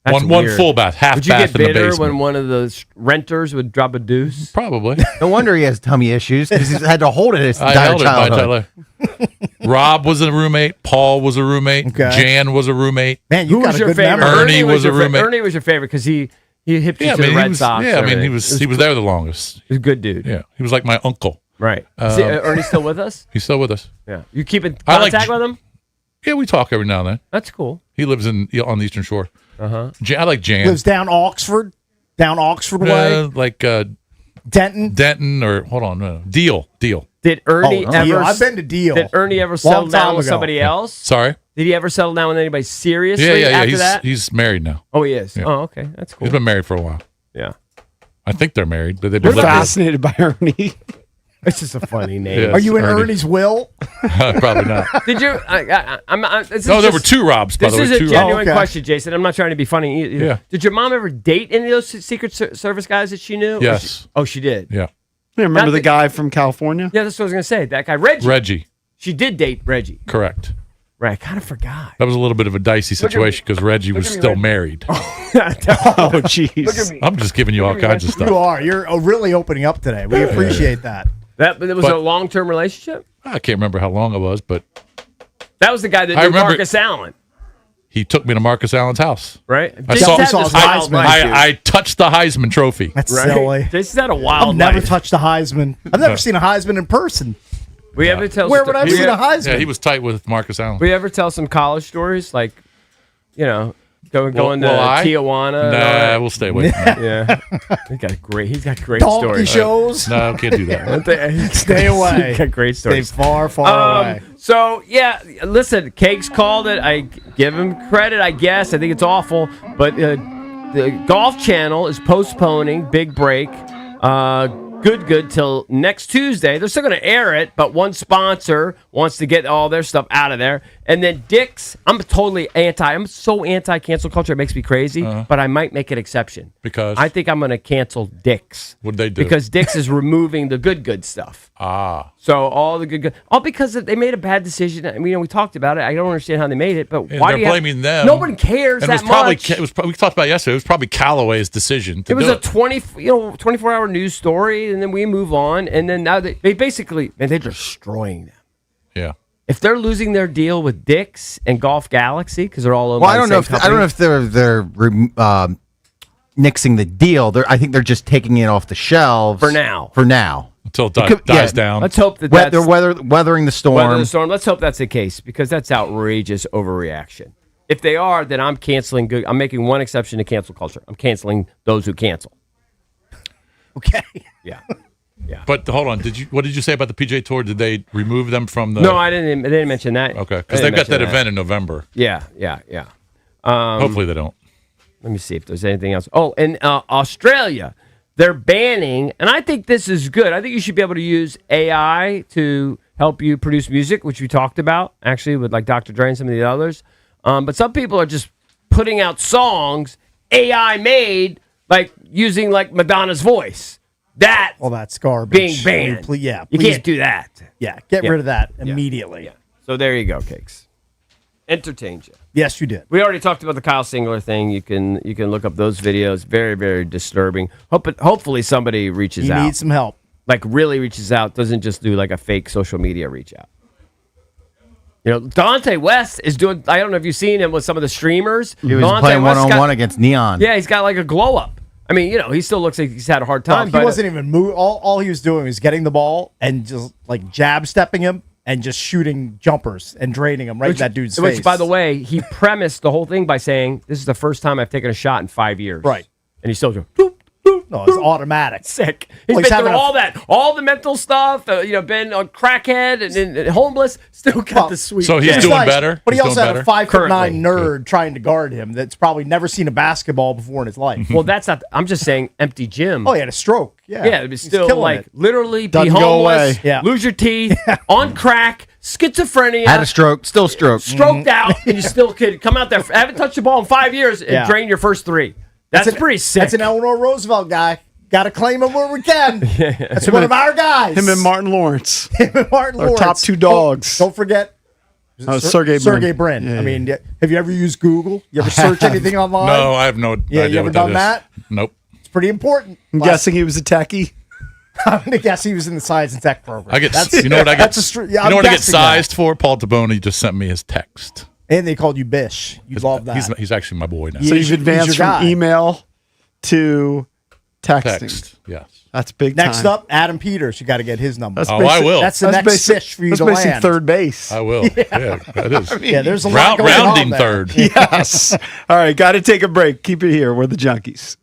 That's One weird. full bath, half Would you bath get in the bitter basement. when one of the renters would drop a deuce? Probably. No wonder he has tummy issues because he's had to hold it his I entire held it my childhood. entire life. Rob was a roommate. Paul was a roommate. Okay. Jan was a roommate. Man, you Who got was a your good favorite? memory. Ernie was a roommate. Ernie was your favorite because he hipped you Yeah, to the he Red was. Sox. Yeah, and he everything. was. He was there the longest. He was a good dude. Yeah, he was like my uncle. Right. See, Ernie's still with us? He's still with us. Yeah. You keep in I like contact with him? Yeah, we talk every now and then. That's cool. He lives on the Eastern Shore. Uh-huh. I like Jan. Lives down Oxford way. Like Denton. Denton or hold on, no. Deal. Did Ernie Oh, ever? Deal. I've been to Deal. Did Ernie ever settle Long down time with ago. somebody else? Sorry. Did he ever settle down with anybody seriously Yeah. after that? He's married now. Oh, he is. Yeah. Oh, okay. That's cool. He's been married for a while. Yeah. I think they're married. But they've We're been living fascinated by Ernie. It's just a funny name. Yeah, Are you in Ernie. Ernie's will? Probably not. Did you? No, there were two Robs, by This the way. is a Two genuine Robs. question, Jason. I'm not trying to be funny either. Yeah. Did your mom ever date any of those Secret Service guys that she knew? Or Yes. she did? Yeah. Yeah, remember Not the guy from California? Yeah, that's what I was going to say. That guy, Reggie. Reggie. She did date Reggie. Correct. Right. I kind of forgot. That was a little bit of a dicey situation because Reggie was still married. Oh, jeez. I'm just giving you all kinds of stuff. You are. You're really opening up today. We appreciate that. That was a long-term relationship? I can't remember how long it was, but That was the guy that I knew remember- Marcus Allen, he took me to Marcus Allen's house. right? I Jason's saw. had this wild life, dude. I touched the Heisman Trophy. That's Right? silly. Jason's had a wild I've never life. touched a Heisman. I've never seen a Heisman in person. We ever tell Where would I have seen a Heisman? Yeah, he was tight with Marcus Allen. We ever tell some college stories like, going to I? Tijuana? and all Nah, that? we'll stay away from that. Yeah, he's got great Donkey stories. shows. No, can't do that. Stay away. He's got great Stay stories. far, far away. So yeah, listen, Cakes called it. I give him credit, I guess. I think it's awful, but the Golf Channel is postponing big break. Good till next Tuesday. They're still going to air it, but one sponsor wants to get all their stuff out of there. And then Dick's, I'm so anti cancel culture, it makes me crazy, but I might make an exception. Because? I think I'm going to cancel Dick's. What'd they do? Because Dick's is removing the good stuff. Ah. So all the good, all because they made a bad decision. I mean, we talked about it. I don't understand how they made it, but Yeah, why they're do you blaming them. No one cares And that it was probably, much. we talked about it yesterday. It was probably Callaway's decision to It was do a 24-hour news story, and then we move on, and then now they basically, man, they're destroying them. Yeah. If they're losing their deal with Dick's and Golf Galaxy because they're all owned Well, by I don't the know same if I don't know company. if they're nixing the deal. I think they're just taking it off the shelves For now. For now, until it could- dies yeah. down. Let's hope that they're that's weathering the storm. weather the storm. Let's hope that's the case because that's outrageous overreaction. If they are, then I'm canceling. I'm making one exception to cancel culture. I'm canceling those who cancel. Okay. Yeah. But hold on, what did you say about the PGA Tour? Did they remove them from the? No, I didn't mention that. Okay, I because didn't they've got that mention event in November. Yeah. Hopefully they don't. Let me see if there's anything else. Oh, in Australia, they're banning, and I think this is good. I think you should be able to use AI to help you produce music, which we talked about actually with like Dr. Dre and some of the others. But some people are just putting out songs AI made, like using like Madonna's voice. That's garbage. Being banned. Please, yeah, You please- can't do that. Yeah, get Yeah. rid of that Yeah. immediately. Yeah. So there you go, Cakes. Entertained you. Yes, you did. We already talked about the Kyle Singler thing. You can look up those videos. Very, very disturbing. Hopefully somebody reaches You out. need some help. Like really reaches out. Doesn't just do like a fake social media reach out. You know, Dante West is doing. I don't know if you've seen him with some of the streamers. He was Dante playing West's one-on-one got- against Neon. Yeah, he's got like a glow up. I mean, you know, he still looks like he's had a hard time. He but wasn't even move. All he was doing was getting the ball and just like jab stepping him and just shooting jumpers and draining him right in that dude's face. Which, by the way, he premised the whole thing by saying, "This is the first time I've taken a shot in 5 years." Right. And he's still going. No, it's automatic. Sick. He's Well, been having through all that, all the mental stuff. Been on crackhead and homeless. Still got the sweet. So he's jab. doing better? But he He's also doing had better? a 5'9" Currently. nerd trying to guard him that's probably never seen a basketball before in his life. Well, that's not. I'm just saying, empty gym. Oh, he had a stroke. Yeah, Yeah, it was He's still killing like it. literally be Doesn't go homeless, away. Yeah. lose your teeth, on crack, schizophrenia, Had a stroke, still stroke. stroked out, and you still could come out there, haven't touched the ball in 5 years, and Yeah. drain your first three. That's pretty sick. That's an Eleanor Roosevelt guy. Got to claim him where we can. That's one of our guys. Him and Martin Lawrence. Him and Martin Our Lawrence. top two dogs. Don't forget. Sergey Sergey Brin. Brin. Yeah, I mean, have you ever used Google? You ever search anything online? No, I have no Yeah, idea you ever what done that that? is. Nope. It's pretty important. I'm guessing he was a techie. I'm gonna guess he was in the science and tech program. I get. You know what I get? That's a you know what I get sized for? Paul Taboni just sent me his text. And they called you Bish. You love that. He's actually my boy now. So you've he's advanced your from guy. email to texting. Text. Yes. That's big Next time. up, Adam Peters. You got to get his number. That's Oh, I will. That's the next basic- fish for you that's to basically land. third base. I will. Yeah, that is. Yeah, there's a lot going Rounding on there. third. Yes. All right, got to take a break. Keep it here. We're the Junkies.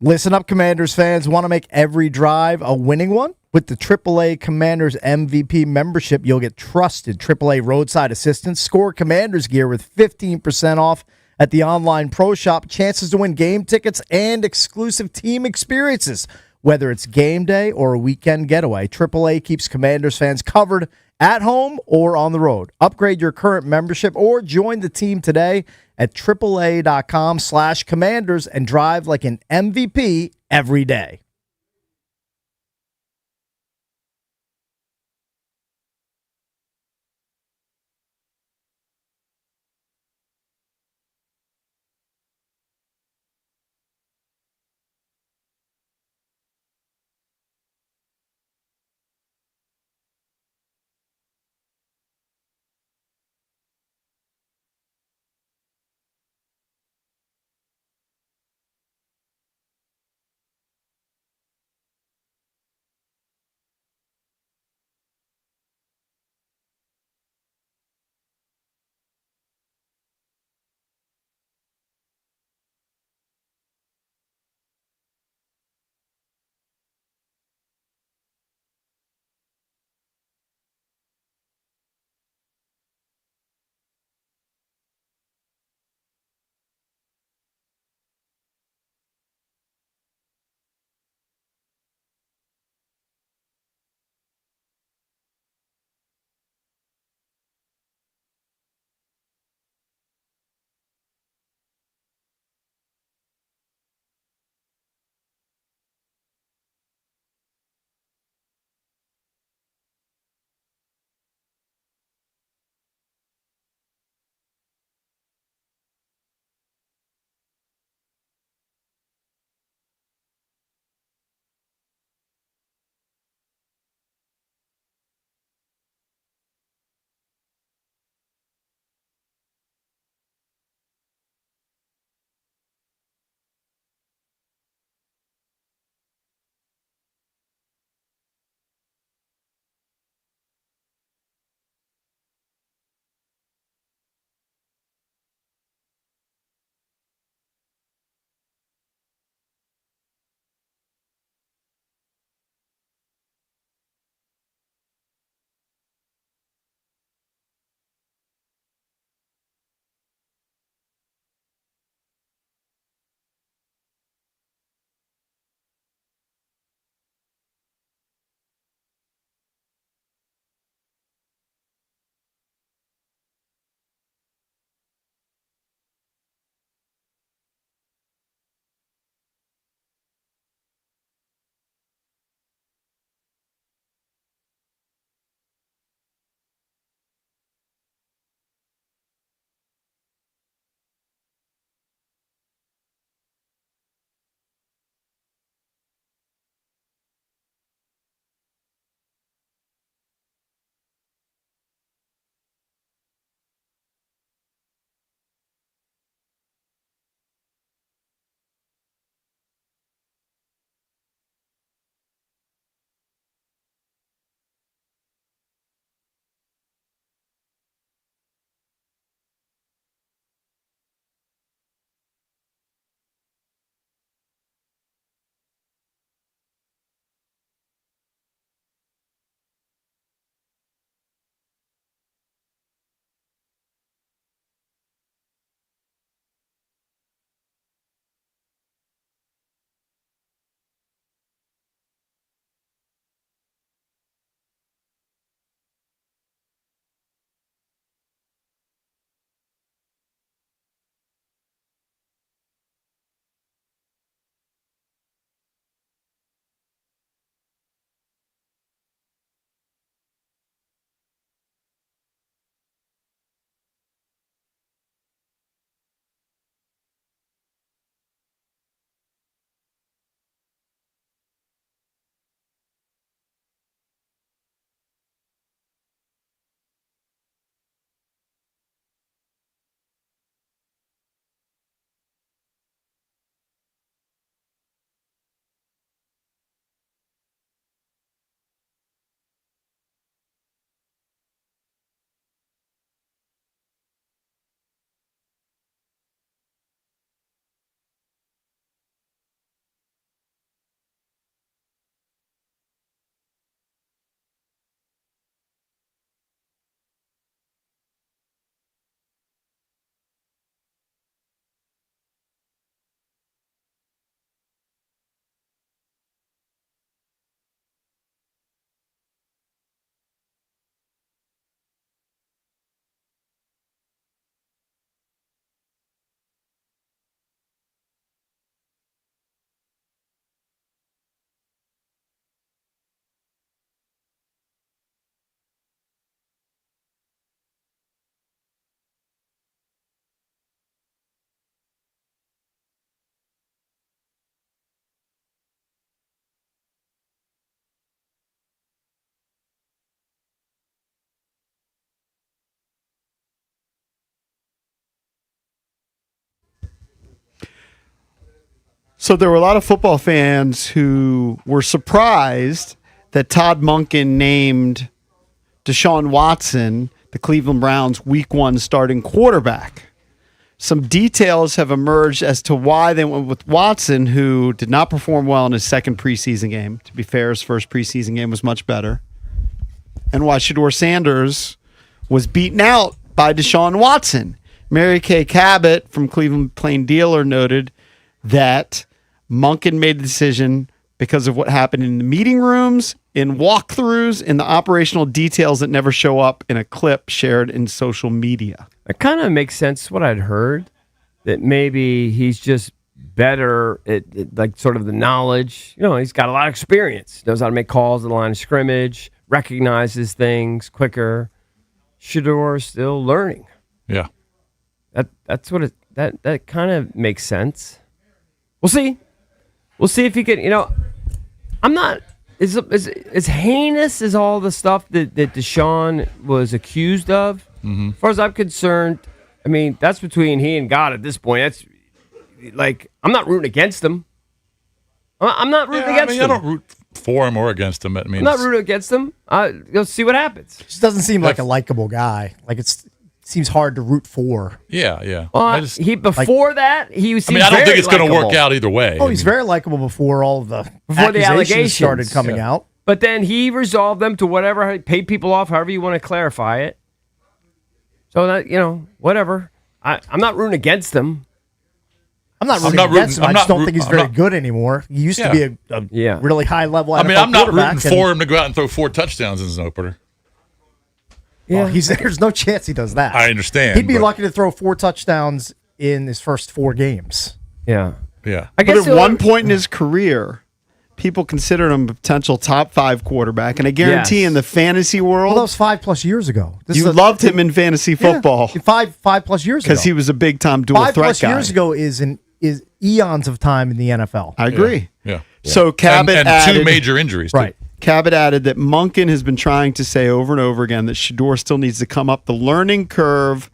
Listen up, Commanders fans. Want to make every drive a winning one? With the AAA Commanders MVP membership, you'll get trusted AAA roadside assistance, score Commanders gear with 15% off at the online pro shop, chances to win game tickets, and exclusive team experiences. Whether it's game day or a weekend getaway, AAA keeps Commanders fans covered at home or on the road. Upgrade your current membership or join the team today at AAA.com/Commanders and drive like an MVP every day. So there were a lot of football fans who were surprised that Todd Monken named Deshaun Watson the Cleveland Browns Week 1 starting quarterback. Some details have emerged as to why they went with Watson, who did not perform well in his second preseason game. To be fair, his first preseason game was much better. And why Shedeur Sanders was beaten out by Deshaun Watson. Mary Kay Cabot from Cleveland Plain Dealer noted that Monken made the decision because of what happened in the meeting rooms, in walkthroughs, in the operational details that never show up in a clip shared in social media. It kind of makes sense what I'd heard, that maybe he's just better at like sort of the knowledge. You know, he's got a lot of experience, knows how to make calls at the line of scrimmage, recognizes things quicker. Shedeur is still learning. Yeah. That's what that kind of makes sense. We'll see. We'll see if he can, I'm not as heinous as all the stuff that Deshaun was accused of. Mm-hmm. As far as I'm concerned, I mean, that's between he and God at this point. That's like, I'm not rooting against him. I'm not rooting against him. I don't root for him or against him. I'm not rooting against him. You'll see what happens. Just doesn't seem like a likable guy. Like it seems hard to root for. Yeah. Well, before that, he was. I don't think it's going to work out either way. Oh, he's very likable before all of the allegations started coming out. But then he resolved them to whatever, paid people off, however you want to clarify it. So that, whatever. I'm not rooting against him. I'm not rooting against him. I just don't think he's very good anymore. He used to be a really high level NFL I'm not rooting quarterback, for him to go out and throw 4 touchdowns as an opener. Yeah, there's no chance he does that. I understand. He'd be lucky to throw 4 touchdowns in his first 4 games. Yeah. I guess at one point in his career, people considered him a potential top 5 quarterback, and I guarantee in the fantasy world, that was 5+ years ago. You loved him in fantasy football. 5+ years ago, because he was a big time dual threat guy. 5+ years ago is eons of time in the NFL. I agree. Yeah. So Cabot and added 2 major injuries. Too. Right. Cabot added that Monken has been trying to say over and over again that Shedeur still needs to come up the learning curve.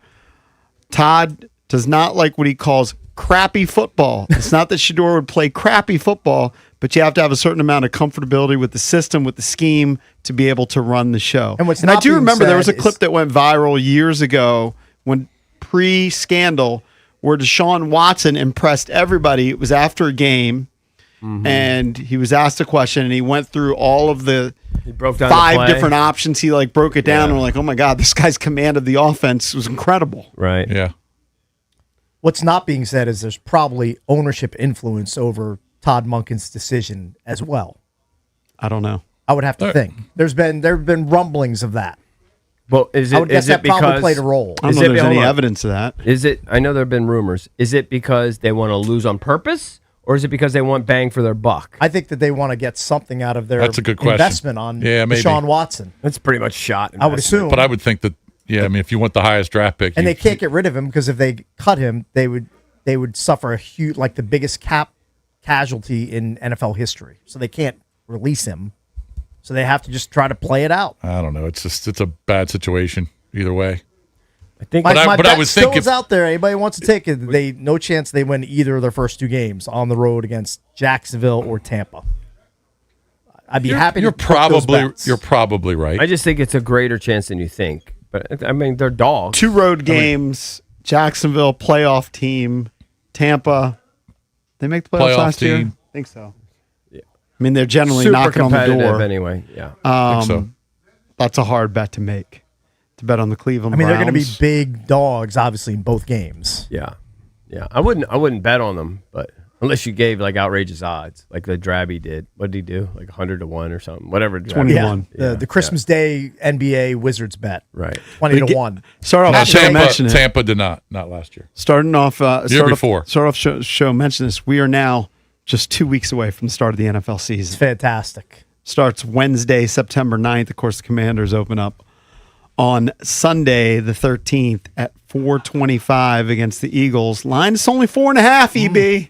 Todd does not like what he calls crappy football. It's not that Shedeur would play crappy football, but you have to have a certain amount of comfortability with the system, with the scheme, to be able to run the show. And I do remember there was a clip that went viral years ago when pre-scandal where Deshaun Watson impressed everybody. It was after a game. Mm-hmm. And he was asked a question, and he went through all of the 5 different options. He broke it down, and we're like, "Oh my God, this guy's command of the offense was incredible." Right? Yeah. What's not being said is there's probably ownership influence over Todd Monken's decision as well. I don't know. I would have to think. There have been rumblings of that. Well, is it? I would guess that probably played a role. I don't know if there's any evidence of that. Is it? I know there have been rumors. Is it because they want to lose on purpose? Or is it because they want bang for their buck? I think that they want to get something out of their That's a good question. investment on maybe. Deshaun Watson. That's pretty much shot. I would assume. But I would think that, if you want the highest draft pick. And they can't get rid of him because if they cut him, they would suffer a huge, the biggest cap casualty in NFL history. So they can't release him. So they have to just try to play it out. I don't know. It's a bad situation either way. I think, my bet still is out there. Anybody wants to take it? No chance they win either of their first 2 games on the road against Jacksonville or Tampa. I'd be happy. You're probably right. I just think it's a greater chance than you think. But I mean, they're dogs. 2 road games. Jacksonville playoff team. Tampa. They make the playoffs last year. I think so. Yeah. I mean, they're generally super knocking on the door anyway. Yeah. I think so. That's a hard bet to make. To bet on the Cleveland Browns. They're going to be big dogs, obviously, in both games. Yeah. I wouldn't bet on them, but unless you gave outrageous odds, like the Drabby did. What did he do? 100 to 1 or something. Whatever. 21. Yeah. The Christmas Day NBA Wizards bet. Right. 20 to 1. Start off Tampa did not last year. Starting off year before. Start off show mention this. We are now just 2 weeks away from the start of the NFL season. It's fantastic. Starts Wednesday, September 9th. Of course, the Commanders open up on Sunday, the 13th at 4:25 against the Eagles. Line is only 4.5, EB.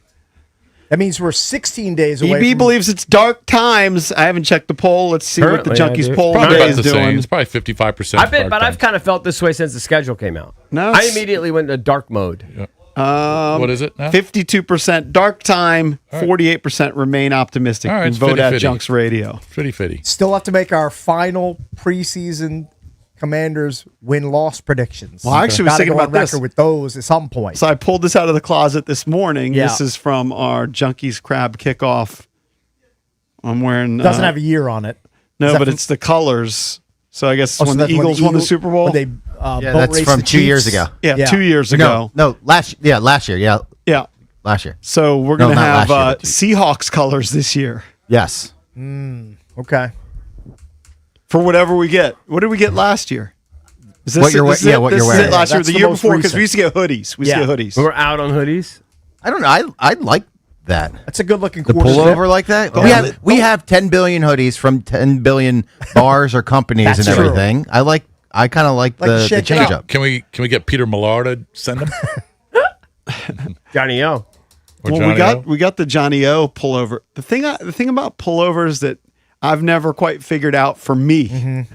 That means we're 16 days away. EB believes it's dark times. I haven't checked the poll. Let's see what the Junkies poll today is doing. It's probably 55%. But I've kind of felt this way since the schedule came out. No, I immediately went into dark mode. Yeah. What is it now? 52% dark time, 48% remain optimistic. All right, You it's vote at 50-50. Junks Radio. Fitty. Still have to make our final preseason Commanders win-loss predictions. Well, I actually was Gotta thinking go on about this. record with those at some point. So I pulled this out of the closet this morning. Yeah. This is from our Junkies Crab kickoff. I'm wearing. Doesn't have a year on it. No, Is that but from- it's the colors. So I guess Oh, so when the that's Eagles won the Super Bowl. when they Yeah, boat that's raced from the 2 years Chiefs. ago. Yeah, 2 years ago. No, last year. Yeah, Yeah. last year. So we're No, going to not have last year, Seahawks colors this year Yes. Okay. for whatever we get. What did we get last year? Is What you're we- this yeah, it? what This you're is wearing. it last year, That's the the year most before, because recent. we used to get hoodies. We used to Yeah. get hoodies. We're out on hoodies. I don't know. I like that. That's a good-looking The quarter. pullover like that. Yeah. We have 10 billion hoodies from 10 billion bars or companies That's and true. everything. I kind of like Like to the shake it change up. up. Can we get Peter Millar to send them? Johnny O. Or Well, Johnny we got the Johnny O pullover. The thing about pullovers that I've never quite figured out for me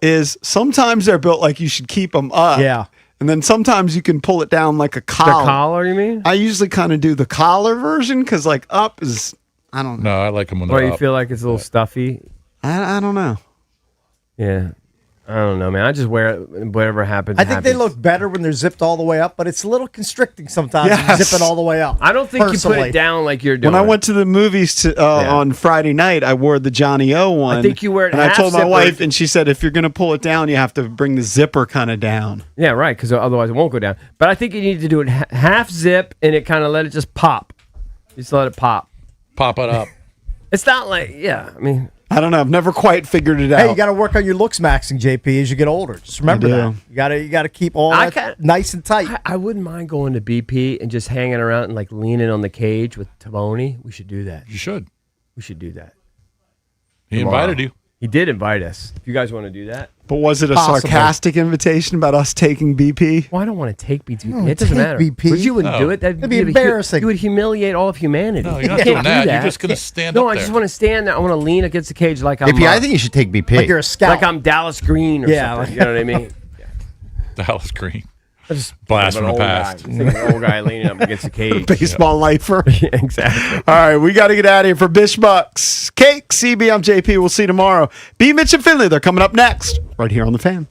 is sometimes they're built like you should keep them up. Yeah. And then sometimes you can pull it down like a The collar. collar, you mean? I usually kind of do the collar version because like up is, I don't know. No, I like them when Or they're you up. feel like it's a little stuffy? I don't know. Yeah. I don't know, man. I just wear it. Whatever happens. I think they happens. look better when they're zipped all the way up, but it's a little constricting sometimes when you Yes. zip it all the way up. I don't think you Personally. put it down like you're doing. When I went to the movies on Friday night, I wore the Johnny O one. I think you wear it And I half told my zipper. wife, and she said, if you're going to pull it down, you have to bring the zipper kind of down. Yeah, right. Because otherwise it won't go down. But I think you need to do it half zip and it kind of let it just pop. Just let it pop. Pop it up. It's not like I mean. I don't know. I've never quite figured it out. Hey, you got to work on your looks maxing, JP, as you get older. Just remember I do. that. You got to keep all I that kinda- nice and tight. I wouldn't mind going to BP and just hanging around and like leaning on the cage with Taboni. We should do that. You should. We should do that. He Tomorrow. invited you. He did invite us. If you guys want to do that. But was it a Possibly. sarcastic invitation about us taking BP? Well, I don't want to take BP. No, It doesn't take matter. BP. But you wouldn't No. do it. It'd be embarrassing. You would humiliate all of humanity. No, you're You not can't doing do that. You're just going to stand No, up I there. just want to stand there. I want to lean against the cage like I'm. JP, I think you should take BP. Like you're a scout. like I'm Dallas Green or Yeah, something. like- You know what I mean? Dallas Green. I just Blast I'm from an the old past. Guy. Just think of an old guy leaning up against the cage. Baseball lifer. Yeah, exactly. All right, we got to get out of here for Bish Bucks. Cake, CB, I'm JP. We'll see you tomorrow. B. Mitch and Finley, they're coming up next, right here on The Fan.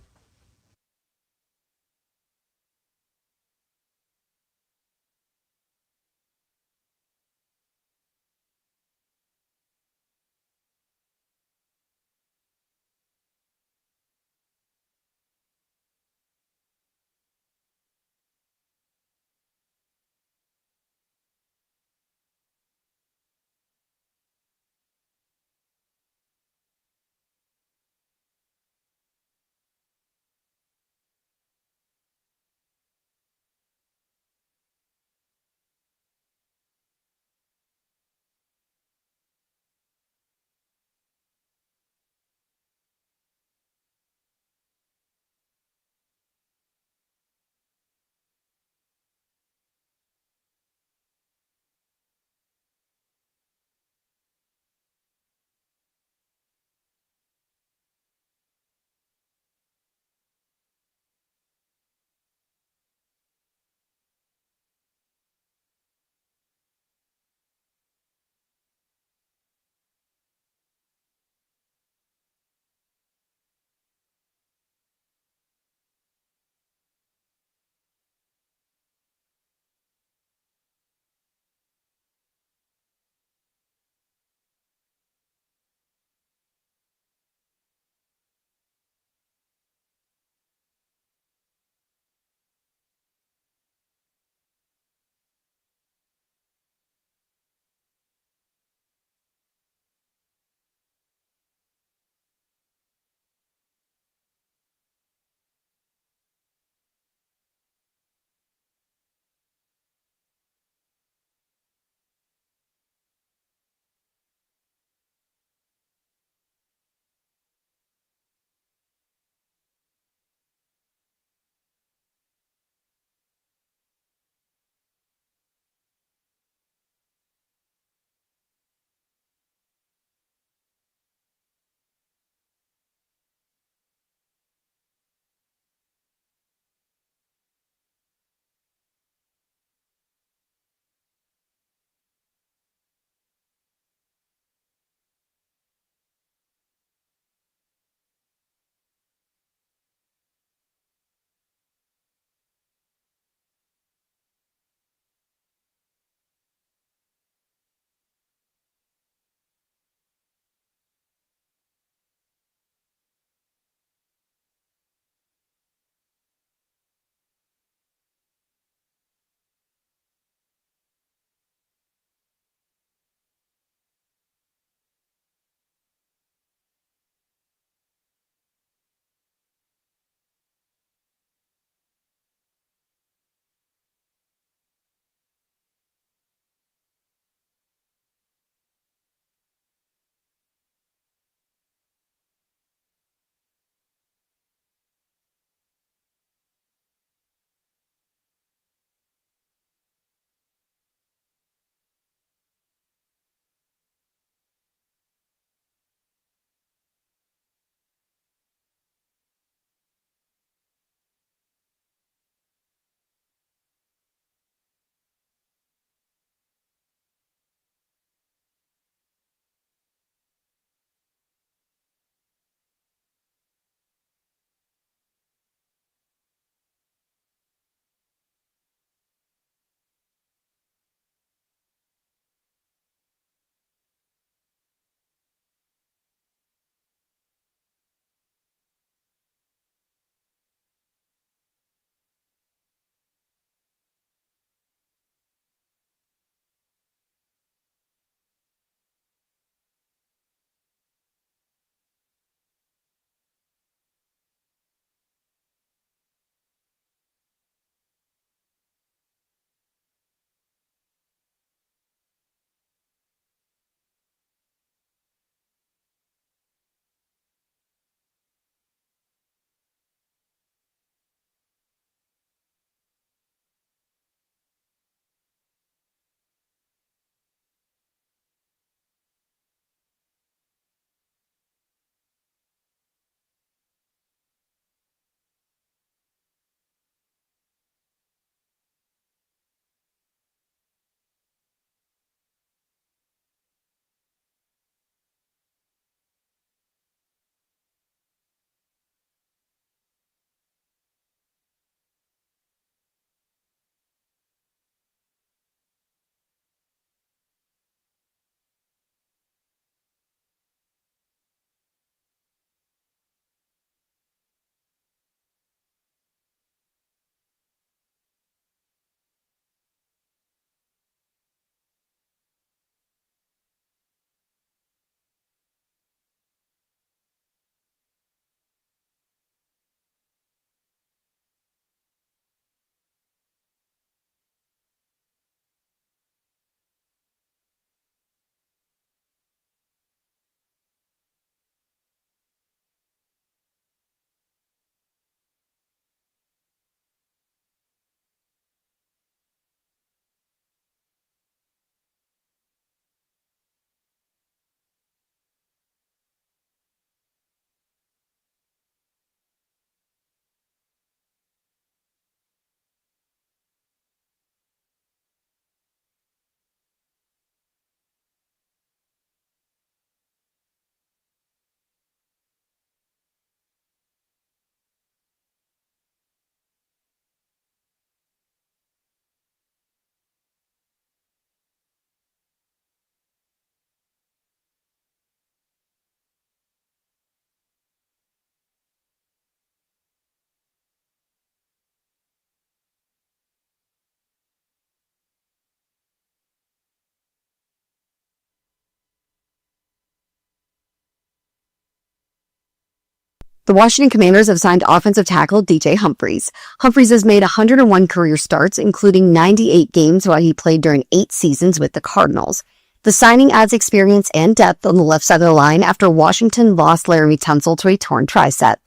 The Washington Commanders have signed offensive tackle DJ Humphries. Humphries has made 101 career starts, including 98 games while he played during 8 seasons with the Cardinals. The signing adds experience and depth on the left side of the line after Washington lost Laramie Tunsil to a torn tricep.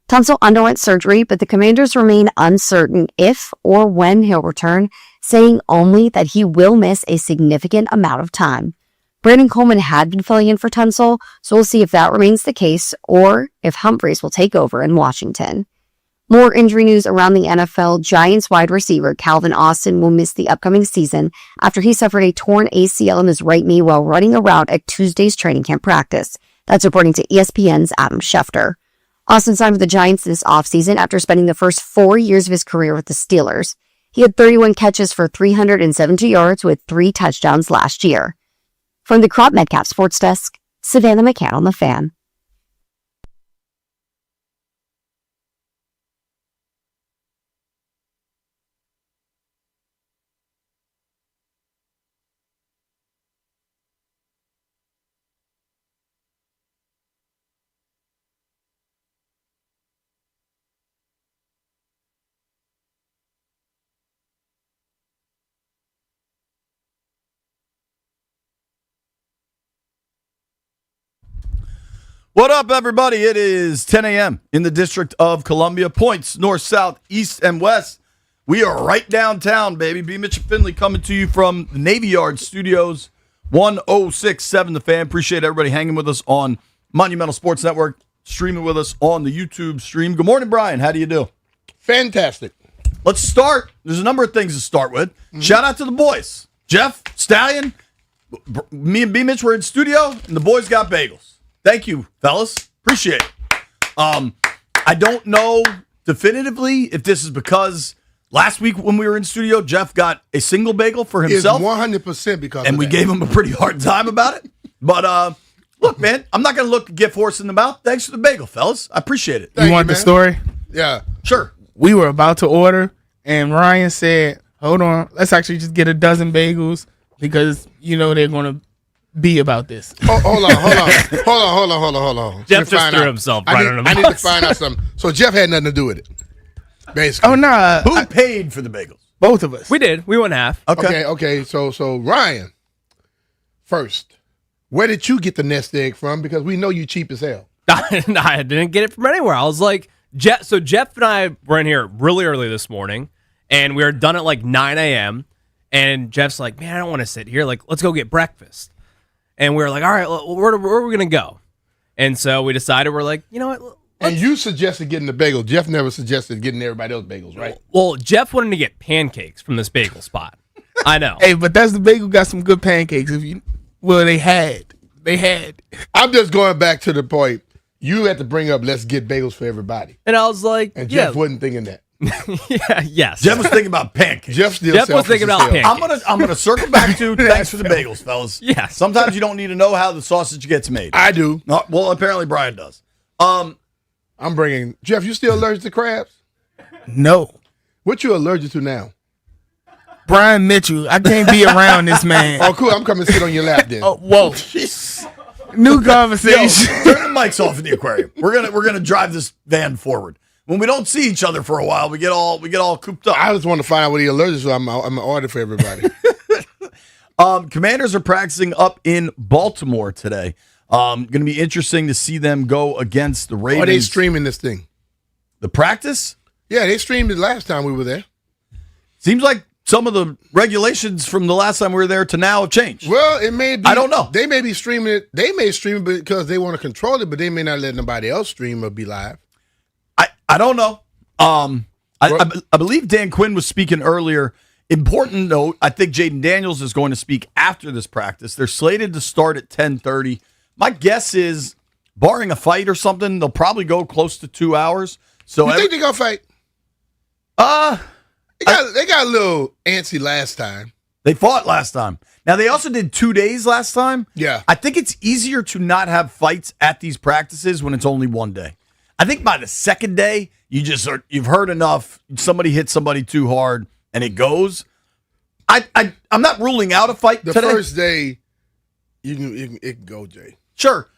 Tunsil underwent surgery, but the Commanders remain uncertain if or when he'll return, saying only that he will miss a significant amount of time. Brandon Coleman had been filling in for Tunsil, so we'll see if that remains the case or if Humphries will take over in Washington. More injury news around the NFL. Giants wide receiver Calvin Austin will miss the upcoming season after he suffered a torn ACL in his right knee while running a route at Tuesday's training camp practice. That's according to ESPN's Adam Schefter. Austin signed with the Giants this offseason after spending the first 4 years of his career with the Steelers. He had 31 catches for 370 yards with 3 touchdowns last year. From the Crop Metcalf Sports Desk, Savannah McCann on The Fan. What up, everybody? It is 10 a.m. in the District of Columbia. Points north, south, east, and west. We are right downtown, baby. B. Mitch and Finley coming to you from the Navy Yard Studios, 1067 The Fan. Appreciate everybody hanging with us on Monumental Sports Network, streaming with us on the YouTube stream. Good morning, Brian. How do you do? Fantastic. Let's start. There's a number of things to start with. Shout out to the boys. Jeff, Stallion, me and B. Mitch were in studio, and the boys got bagels. Thank you, fellas. Appreciate it. I don't know definitively if this is because last week when we were in studio, Jeff got a single bagel for himself. It's 100% because and of we that. gave him a pretty hard time about it. But look, man, I'm not going to look a gift horse in the mouth. Thanks for the bagel, fellas. I appreciate it. Thank You want the man. story? Yeah. Sure. We were about to order, and Ryan said, hold on, let's actually just get a dozen bagels because, you know, they're going to be about this. Oh, hold on. Jeff just threw himself right under the I need bus. to find out something. So Jeff had nothing to do with it, basically. Oh, nah. Who paid for the bagels? Both of us. We did. We went half. Okay. So Ryan, first, where did you get the nest egg from? Because we know you cheap as hell. I didn't get it from anywhere. I was like, Jeff and I were in here really early this morning, and we were done at like 9 a.m., and Jeff's like, man, I don't want to sit here. Like, let's go get breakfast. And we were like, all right, where are we going to go? And so we decided, we're like, you know what? And you suggested getting the bagel. Jeff never suggested getting everybody else bagels, right? Well, Jeff wanted to get pancakes from this bagel spot. I know. Hey, but that's the bagel got some good pancakes. They had. I'm just going back to the point. You had to bring up, let's get bagels for everybody. And I was like, And Jeff wasn't thinking that. Yes. Jeff was thinking about pancakes. Jeff was thinking about pancakes. I'm gonna circle back to thanks for the bagels, fellas. Yeah. Sometimes you don't need to know how the sausage gets made. I do. Well, apparently Brian does. I'm bringing Jeff. You still allergic to crabs? No. What you allergic to now? Brian Mitchell. I can't be around this man. Oh, cool. I'm coming to sit on your lap then. Oh, whoa. New conversation. Yo, turn the mics off in the aquarium. We're gonna drive this van forward. When we don't see each other for a while, we get all cooped up. I just want to find out what he allergic to. I'm an order for everybody. Commanders are practicing up in Baltimore today. Going to be interesting to see them go against the Ravens. Are they streaming this thing? The practice? Yeah, they streamed it last time we were there. Seems like some of the regulations from the last time we were there to now have changed. Well, it may be. I don't know. They may be streaming it. They may stream it because they want to control it, but they may not let nobody else stream or be live. I don't know. I believe Dan Quinn was speaking earlier. Important note, I think Jaden Daniels is going to speak after this practice. They're slated to start at 10:30. My guess is, barring a fight or something, they'll probably go close to 2 hours. So You think they're going to fight? They got a little antsy last time. They fought last time. Now, they also did 2 days last time. Yeah. I think it's easier to not have fights at these practices when it's only 1 day. I think by the second day, you've heard enough. Somebody hit somebody too hard, and it goes. I'm not ruling out a fight The today. first day, it can go, Jay. Sure.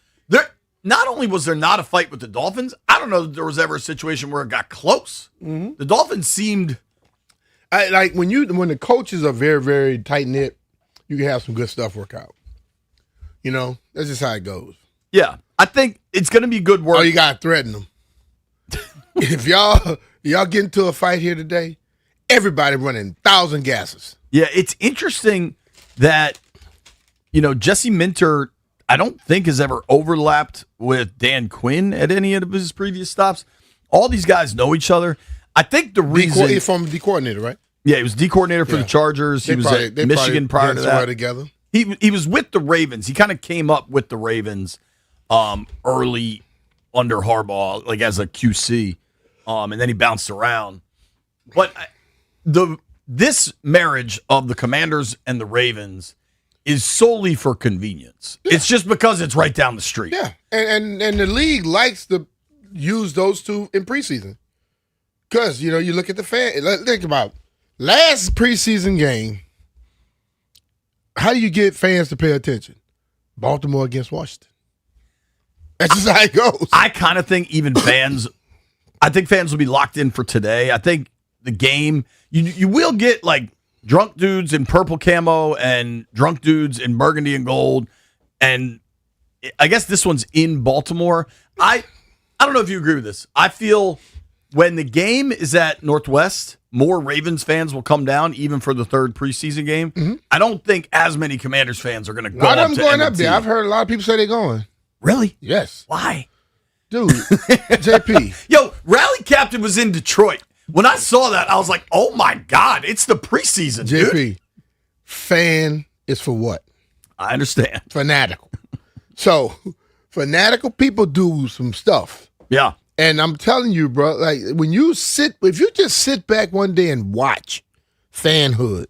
not only was there not a fight with the Dolphins, I don't know that there was ever a situation where it got close. Mm-hmm. The Dolphins seemed when the coaches are very, very tight knit, you can have some good stuff work out. You know, that's just how it goes. Yeah, I think it's going to be good work. Oh, you got to threaten them. If y'all get into a fight here today, everybody running 1,000 gases. Yeah, it's interesting that, Jesse Minter, I don't think has ever overlapped with Dan Quinn at any of his previous stops. All these guys know each other. I think the reason He's from D coordinator, right? Yeah, he was D coordinator for the Chargers. He was at Michigan prior to that. Together. He was with the Ravens. He kind of came up with the Ravens early under Harbaugh, like as a QC, and then he bounced around. But this marriage of the Commanders and the Ravens is solely for convenience. Yeah. It's just because it's right down the street. Yeah, and the league likes to use those two in preseason because you look at the fan. Think about last preseason game. How do you get fans to pay attention? Baltimore against Washington. That's just how it goes. I kind of think even fans, I think fans will be locked in for today. I think the game, you will get like drunk dudes in purple camo and drunk dudes in burgundy and gold. And I guess this one's in Baltimore. I don't know if you agree with this. I feel when the game is at Northwest, more Ravens fans will come down, even for the third preseason game. Mm-hmm. I don't think as many Commanders fans are going to go up to going M&T. up there. I've heard a lot of people say they're going. Really? Yes. Why? Dude, JP. Yo, Rally Captain was in Detroit. When I saw that, I was like, oh my God, it's the preseason, JP, dude. Fan is for what? I understand. Fanatical. So, fanatical people do some stuff. Yeah. And I'm telling you, bro, like if you just sit back one day and watch fanhood,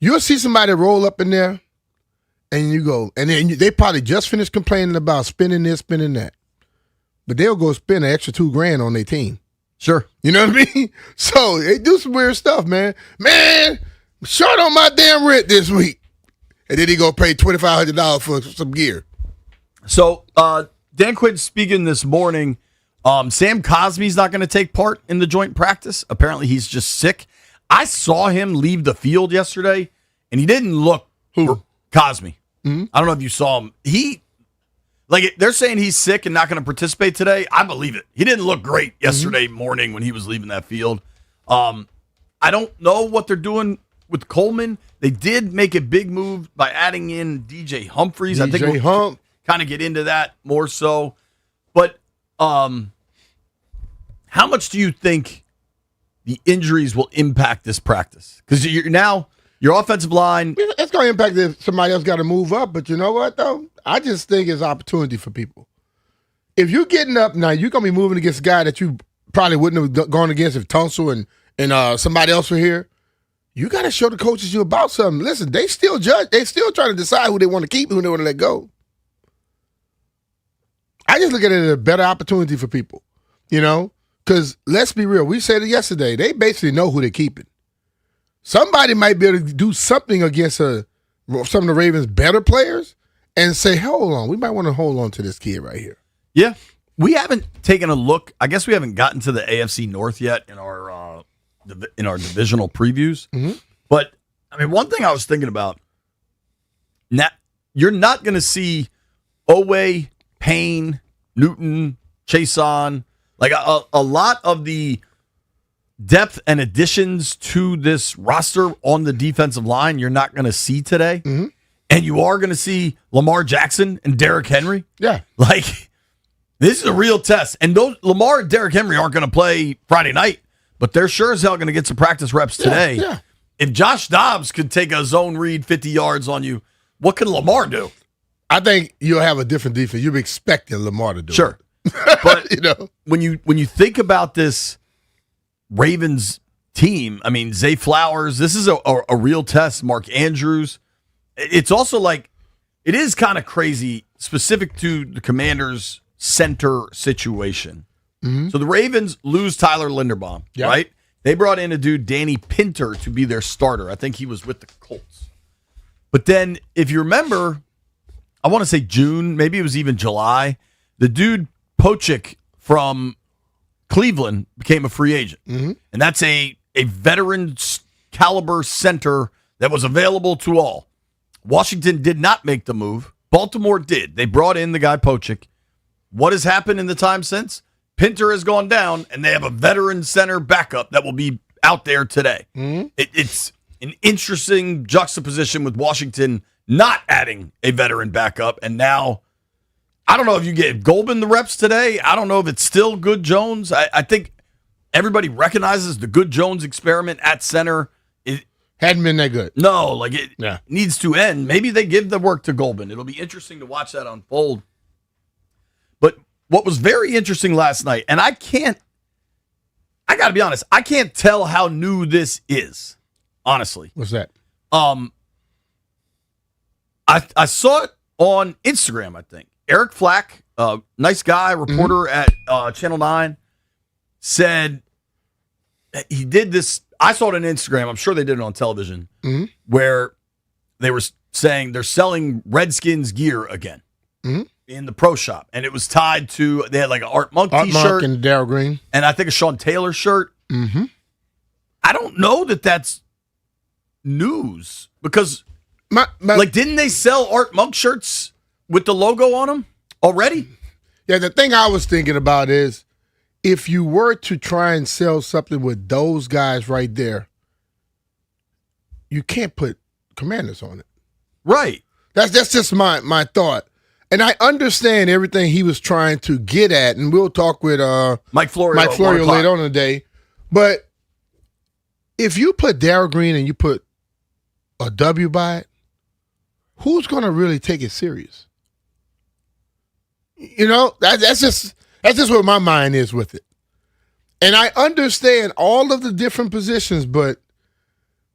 you'll see somebody roll up in there and you go, and then they probably just finished complaining about spending this, spending that. But they'll go spend an extra $2,000 on their team. Sure. You know what I mean? So they do some weird stuff, man. Man, short on my damn rent this week. And then he go pay $2,500 for some gear. So Dan Quinn's speaking this morning. Sam Cosmi's not going to take part in the joint practice. Apparently he's just sick. I saw him leave the field yesterday, and he didn't look Cosmi. Mm-hmm. I don't know if you saw him. They're saying he's sick and not going to participate today. I believe it. He didn't look great yesterday morning when he was leaving that field. I don't know what they're doing with Coleman. They did make a big move by adding in DJ Humphries. I think we'll kind of get into that more so. But how much do you think the injuries will impact this practice? Because your offensive line. It's going to impact if somebody else got to move up. But you know what, though? I just think it's opportunity for people. If you're getting up now, you're going to be moving against a guy that you probably wouldn't have gone against if Tunsil and somebody else were here. You got to show the coaches you about something. Listen, they still judge. They still trying to decide who they want to keep and who they want to let go. I just look at it as a better opportunity for people, because let's be real. We said it yesterday. They basically know who they're keeping. Somebody might be able to do something against some of the Ravens' better players and say, hold on, we might want to hold on to this kid right here. Yeah. We haven't taken a look. I guess we haven't gotten to the AFC North yet in our divisional previews. Mm-hmm. But, one thing I was thinking about, you're not going to see Oweh, Payne, Newton, Chason, like a lot of the depth and additions to this roster on the defensive line you're not going to see today. Mm-hmm. And you are going to see Lamar Jackson and Derrick Henry. Yeah. This is a real test. And Lamar and Derrick Henry aren't going to play Friday night, but they're sure as hell going to get some practice reps today. Yeah. If Josh Dobbs could take a zone read 50 yards on you, what can Lamar do? I think you'll have a different defense. You'll be expecting Lamar to do sure. it. But when you think about this Ravens team, Zay Flowers, this is a real test. Mark Andrews. It's also it is kind of crazy, specific to the Commanders' center situation. Mm-hmm. So the Ravens lose Tyler Linderbaum, right? They brought in a dude, Danny Pinter, to be their starter. I think he was with the Colts. But then, if you remember, I want to say June, maybe it was even July, The dude Pochik from Cleveland became a free agent. Mm-hmm. And that's a veteran caliber center that was available to all. Washington did not make the move. Baltimore did. They brought in the guy Pochik. What has happened in the time since? Pinter has gone down, and they have a veteran center backup that will be out there today. Mm-hmm. It's an interesting juxtaposition with Washington not adding a veteran backup, and now I don't know if you gave Golban the reps today. I don't know if it's still Good Jones. I think everybody recognizes the Good Jones experiment at center. It hadn't been that good. No, like it needs to end. Maybe they give the work to Golban. It'll be interesting to watch that unfold. But what was very interesting last night, and I got to be honest, I can't tell how new this is, honestly. What's that? I saw it on Instagram, I think. Eric Flack, nice guy, reporter at Channel 9, said he did this. I saw it on Instagram. I'm sure they did it on television, where they were saying they're selling Redskins gear again in the pro shop. And it was tied to, they had like an Art Monk t-shirt. And Darryl Green. And I think a Sean Taylor shirt. Mm-hmm. I don't know that that's news because, like, didn't they sell Art Monk shirts with the logo on them already? Yeah, the thing I was thinking about is if you were to try and sell something with those guys right there, you can't put Commanders on it. Right. That's just my thought. And I understand everything he was trying to get at, and we'll talk with Mike Florio later on in the day. But if you put Darryl Green and you put a W by it, who's going to really take it serious? You know, that's just where my mind is with it. And I understand all of the different positions, but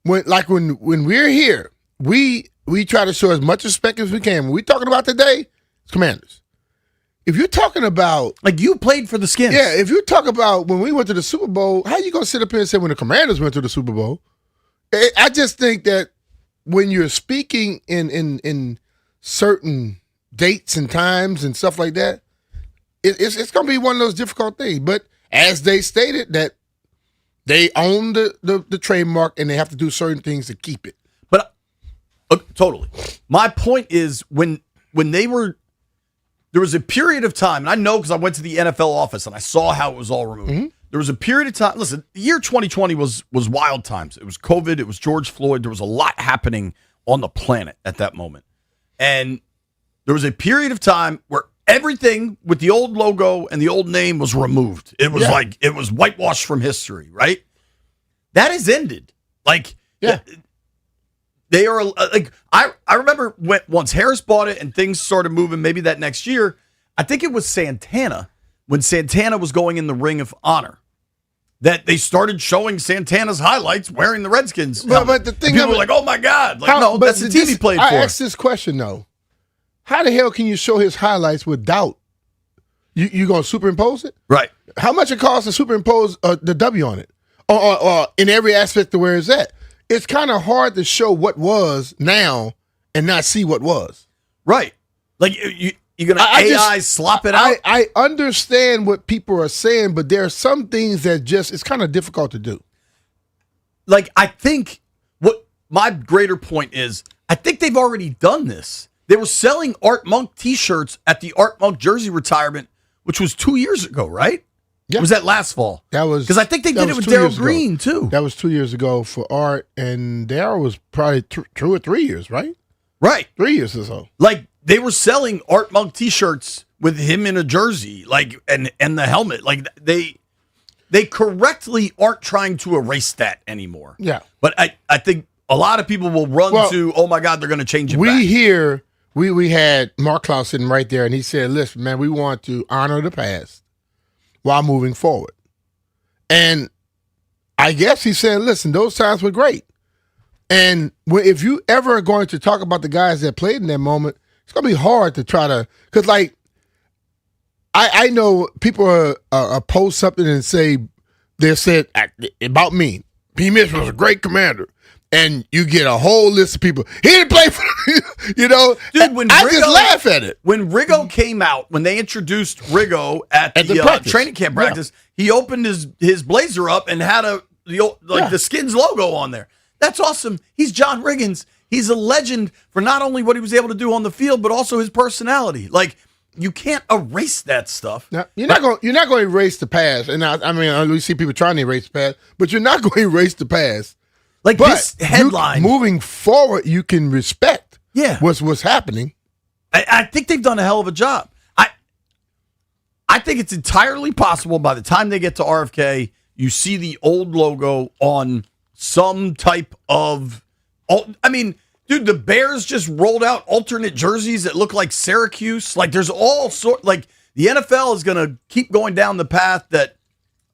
when we're here, we try to show as much respect as we can. When we're talking about today, it's Commanders. If you're talking about, like, you played for the Skins. Yeah, if you talk about when we went to the Super Bowl, how you going to sit up here and say when the Commanders went to the Super Bowl? I just think that when you're speaking in certain dates and times and stuff like that, it's going to be one of those difficult things. But as they stated, that they own the trademark and they have to do certain things to keep it. But totally. My point is when they were, there was a period of time, and I know because I went to the NFL office and I saw how it was all removed. Mm-hmm. There was a period of time. Listen, the year 2020 was wild times. It was COVID. It was George Floyd. There was a lot happening on the planet at that moment. And there was a period of time where everything with the old logo and the old name was removed. It was like, it was whitewashed from history, right? That has ended. Like, they are like, I remember once Harris bought it and things started moving, maybe that next year, I think it was Santana, when Santana was going in the Ring of Honor, that they started showing Santana's highlights wearing the Redskins. But the thing, and people were like, "Oh my God!" Like, no, that's the team he played for. I asked this question though: how the hell can you show his highlights without you gonna superimpose it? Right. How much it costs to superimpose the W on it, or in every aspect of where it's at? It's kind of hard to show what was now and not see what was. Right. Like you're gonna AI slop it out. I understand what people are saying, but there are some things that it's kind of difficult to do. Like, I think what my greater point is, I think they've already done this. They were selling Art Monk t-shirts at the Art Monk jersey retirement, which was 2 years ago, right? Yeah. Was that last fall? That was because I think they did it with Darryl Green too. That was 2 years ago for Art, and Darryl was probably 2 or 3 years, right? Right, 3 years or so. Like, they were selling Art Monk t-shirts with him in a jersey, like, and the helmet. Like, they correctly aren't trying to erase that anymore. Yeah. But I think a lot of people will run to, oh my God, they're going to change it back. We had Mark Klaus sitting right there, and he said, listen, man, we want to honor the past while moving forward. And I guess he said, listen, those times were great. And if you ever are going to talk about the guys that played in that moment, it's going to be hard to try to, because, like, I know people are post something and say, they said about me, P. Mitchell was a great commander. and you get a whole list of people. He didn't play for, Dude, when I Riggo, just laugh at it. When Riggo came out, when they introduced Riggo at the practice. training camp practice, he opened his blazer up and had the Skins logo on there. That's awesome. He's John Riggins. He's a legend for not only what he was able to do on the field, but also his personality. Like, you can't erase that stuff. Now, you're not going to erase the past. And I mean, we see people trying to erase the past, but you're not going to erase the past. Like, but this headline, moving forward, you can respect what's happening. I think they've done a hell of a job. I think it's entirely possible by the time they get to RFK, you see the old logo on some type of. I mean, dude, the Bears just rolled out alternate jerseys that look like Syracuse. Like, there's all sort. Like, the NFL is going to keep going down the path that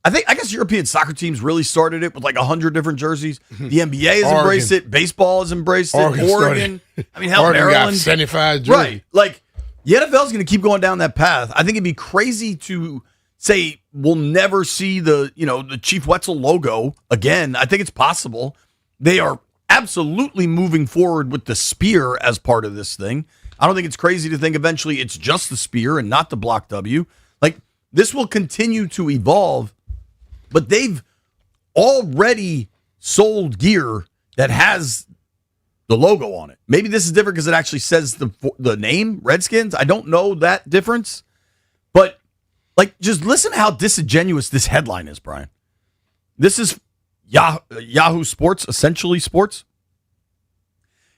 I guess European soccer teams really started it with like 100 different jerseys. The NBA has embraced it. Baseball has embraced it. Oregon. I mean, hell, Oregon Maryland. got 75 jerseys. Right. Like, the NFL is going to keep going down that path. I think it'd be crazy to say we'll never see the Chief Wetzel logo again. I think it's possible. They are absolutely moving forward with the spear as part of this thing. I don't think it's crazy to think eventually it's just the spear and not the block W. Like, this will continue to evolve, but they've already sold gear that has the logo on it. Maybe this is different because it actually says the name Redskins. I don't know that difference, but like, just listen to how disingenuous this headline is, Brian. This is Yahoo Sports, essentially sports.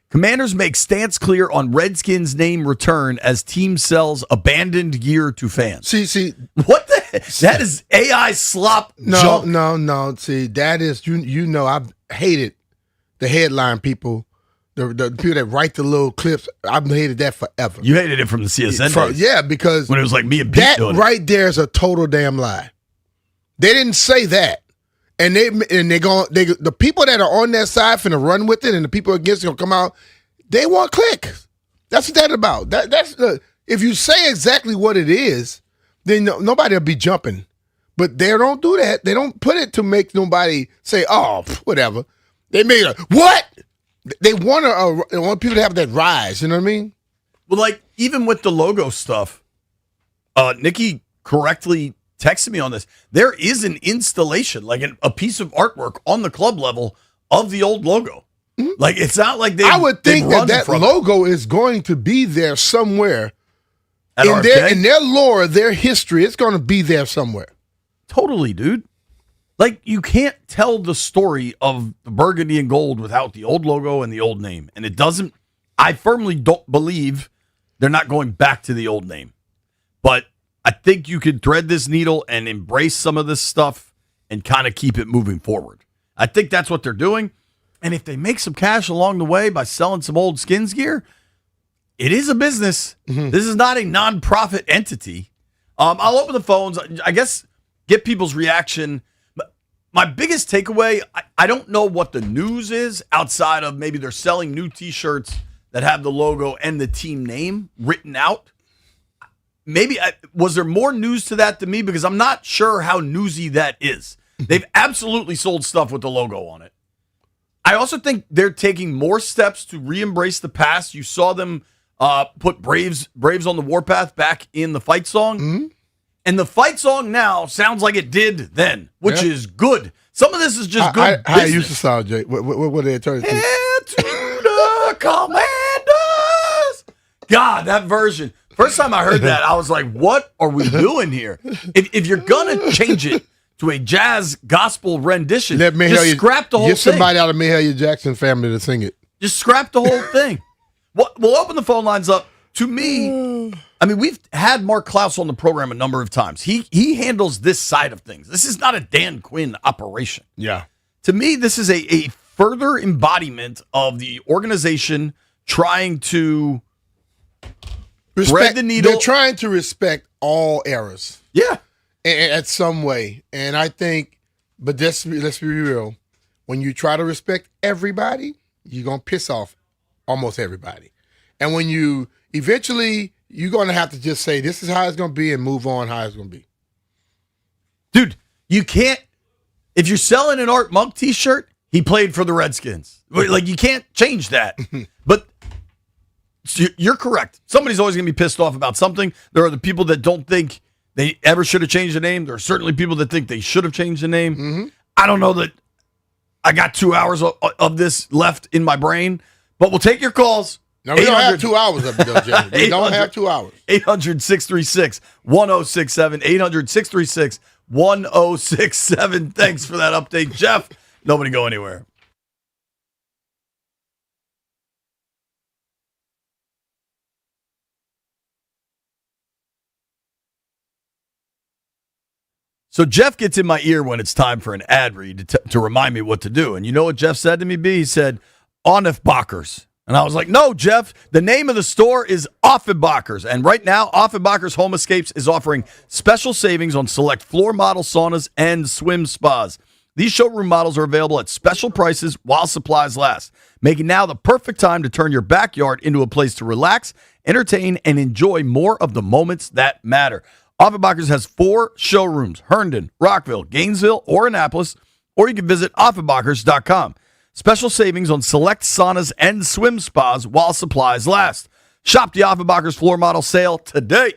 Commanders make stance clear on Redskins name return as team sells abandoned gear to fans. See, what that is AI slop. No. junk. See, that is I've hated the headline people, the people that write the little clips. I've hated that forever. You hated it from the CSN days. Yeah, because when it was like me and Pete that doing it. right there is a total damn lie. They didn't say that. And the people that are on that side finna run with it, and the people against it gonna come out. They want clicks. That's what that's about. If you say exactly what it is, then nobody will be jumping. But they don't do that. They don't put it to make nobody say, "Oh, whatever." They made a what? They want people to have that rise. You know what I mean? Well, like, even with the logo stuff, Nikki correctly texted me on this. There is an installation, like a piece of artwork on the club level of the old logo. Mm-hmm. Like, it's not like I would think that logo is going to be there somewhere in their lore, their history. It's going to be there somewhere. Totally, dude. Like, you can't tell the story of the burgundy and gold without the old logo and the old name. And it doesn't. I firmly don't believe they're not going back to the old name. But I think you could thread this needle and embrace some of this stuff and kind of keep it moving forward. I think that's what they're doing. And if they make some cash along the way by selling some old Skins gear, it is a business. Mm-hmm. This is not a non-profit entity. I'll open the phones, I guess, get people's reaction. But my biggest takeaway, I don't know what the news is outside of maybe they're selling new T-shirts that have the logo and the team name written out. Maybe was there more news to that to me? Because I'm not sure how newsy that is. They've absolutely sold stuff with the logo on it. I also think they're taking more steps to re-embrace the past. You saw them put Braves on the warpath back in the fight song. Mm-hmm. And the fight song now sounds like it did then, which is good. Some of this is just good How it used to sound, Jay? What did they turn it to? Head to the Commanders! God, that version. First time I heard that, I was like, what are we doing here? If you're going to change it to a jazz gospel rendition, just scrap the whole thing. Get somebody out of Mahalia Jackson family to sing it. Just scrap the whole thing. We'll open the phone lines up. To me, I mean, we've had Mark Klaus on the program a number of times. He handles this side of things. This is not a Dan Quinn operation. Yeah. To me, this is a further embodiment of the organization trying to thread the needle. They're trying to respect all eras. Yeah. At some way. And I think, but let's be real, when you try to respect everybody, you're going to piss off almost everybody. And when eventually, you're going to have to just say, this is how it's going to be and move on how it's going to be. Dude, you can't, if you're selling an Art Monk t-shirt, he played for the Redskins. Like, you can't change that. But you're correct. Somebody's always going to be pissed off about something. There are the people that don't think they ever should have changed the name. There are certainly people that think they should have changed the name. Mm-hmm. I don't know that I got 2 hours of this left in my brain, but we'll take your calls. No, we don't have 2 hours of it, though, Jay. We don't have 2 hours. 800-636-1067. 800-636-1067. Thanks for that update, Jeff. Nobody go anywhere. So Jeff gets in my ear when it's time for an ad read to remind me what to do. And you know what Jeff said to me, B? He said, Offenbachers. And I was like, no, Jeff, the name of the store is Offenbachers. And right now, Offenbachers Home Escapes is offering special savings on select floor model saunas and swim spas. These showroom models are available at special prices while supplies last, making now the perfect time to turn your backyard into a place to relax, entertain, and enjoy more of the moments that matter. Offenbachers has 4 showrooms, Herndon, Rockville, Gainesville, or Annapolis, or you can visit Offenbachers.com. Special savings on select saunas and swim spas while supplies last. Shop the Offenbachers floor model sale today.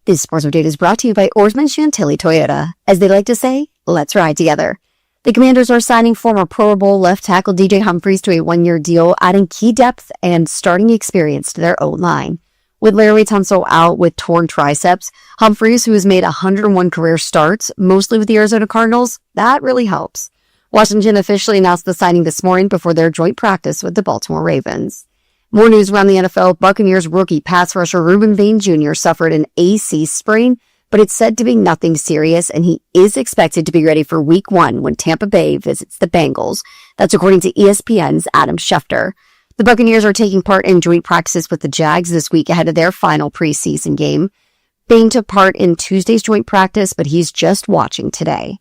This sports update is brought to you by Oarsman Chantilly Toyota. As they like to say, let's ride together. The Commanders are signing former Pro Bowl left tackle DJ Humphries to a one-year deal, adding key depth and starting experience to their O-line. With Larry Tunsil out with torn triceps, Humphries, who has made 101 career starts, mostly with the Arizona Cardinals, that really helps. Washington officially announced the signing this morning before their joint practice with the Baltimore Ravens. More news around the NFL. Buccaneers rookie pass rusher Reuben Vane Jr. suffered an AC sprain, but it's said to be nothing serious, and he is expected to be ready for Week 1 when Tampa Bay visits the Bengals. That's according to ESPN's Adam Schefter. The Buccaneers are taking part in joint practices with the Jags this week ahead of their final preseason game. Vane took part in Tuesday's joint practice, but he's just watching today.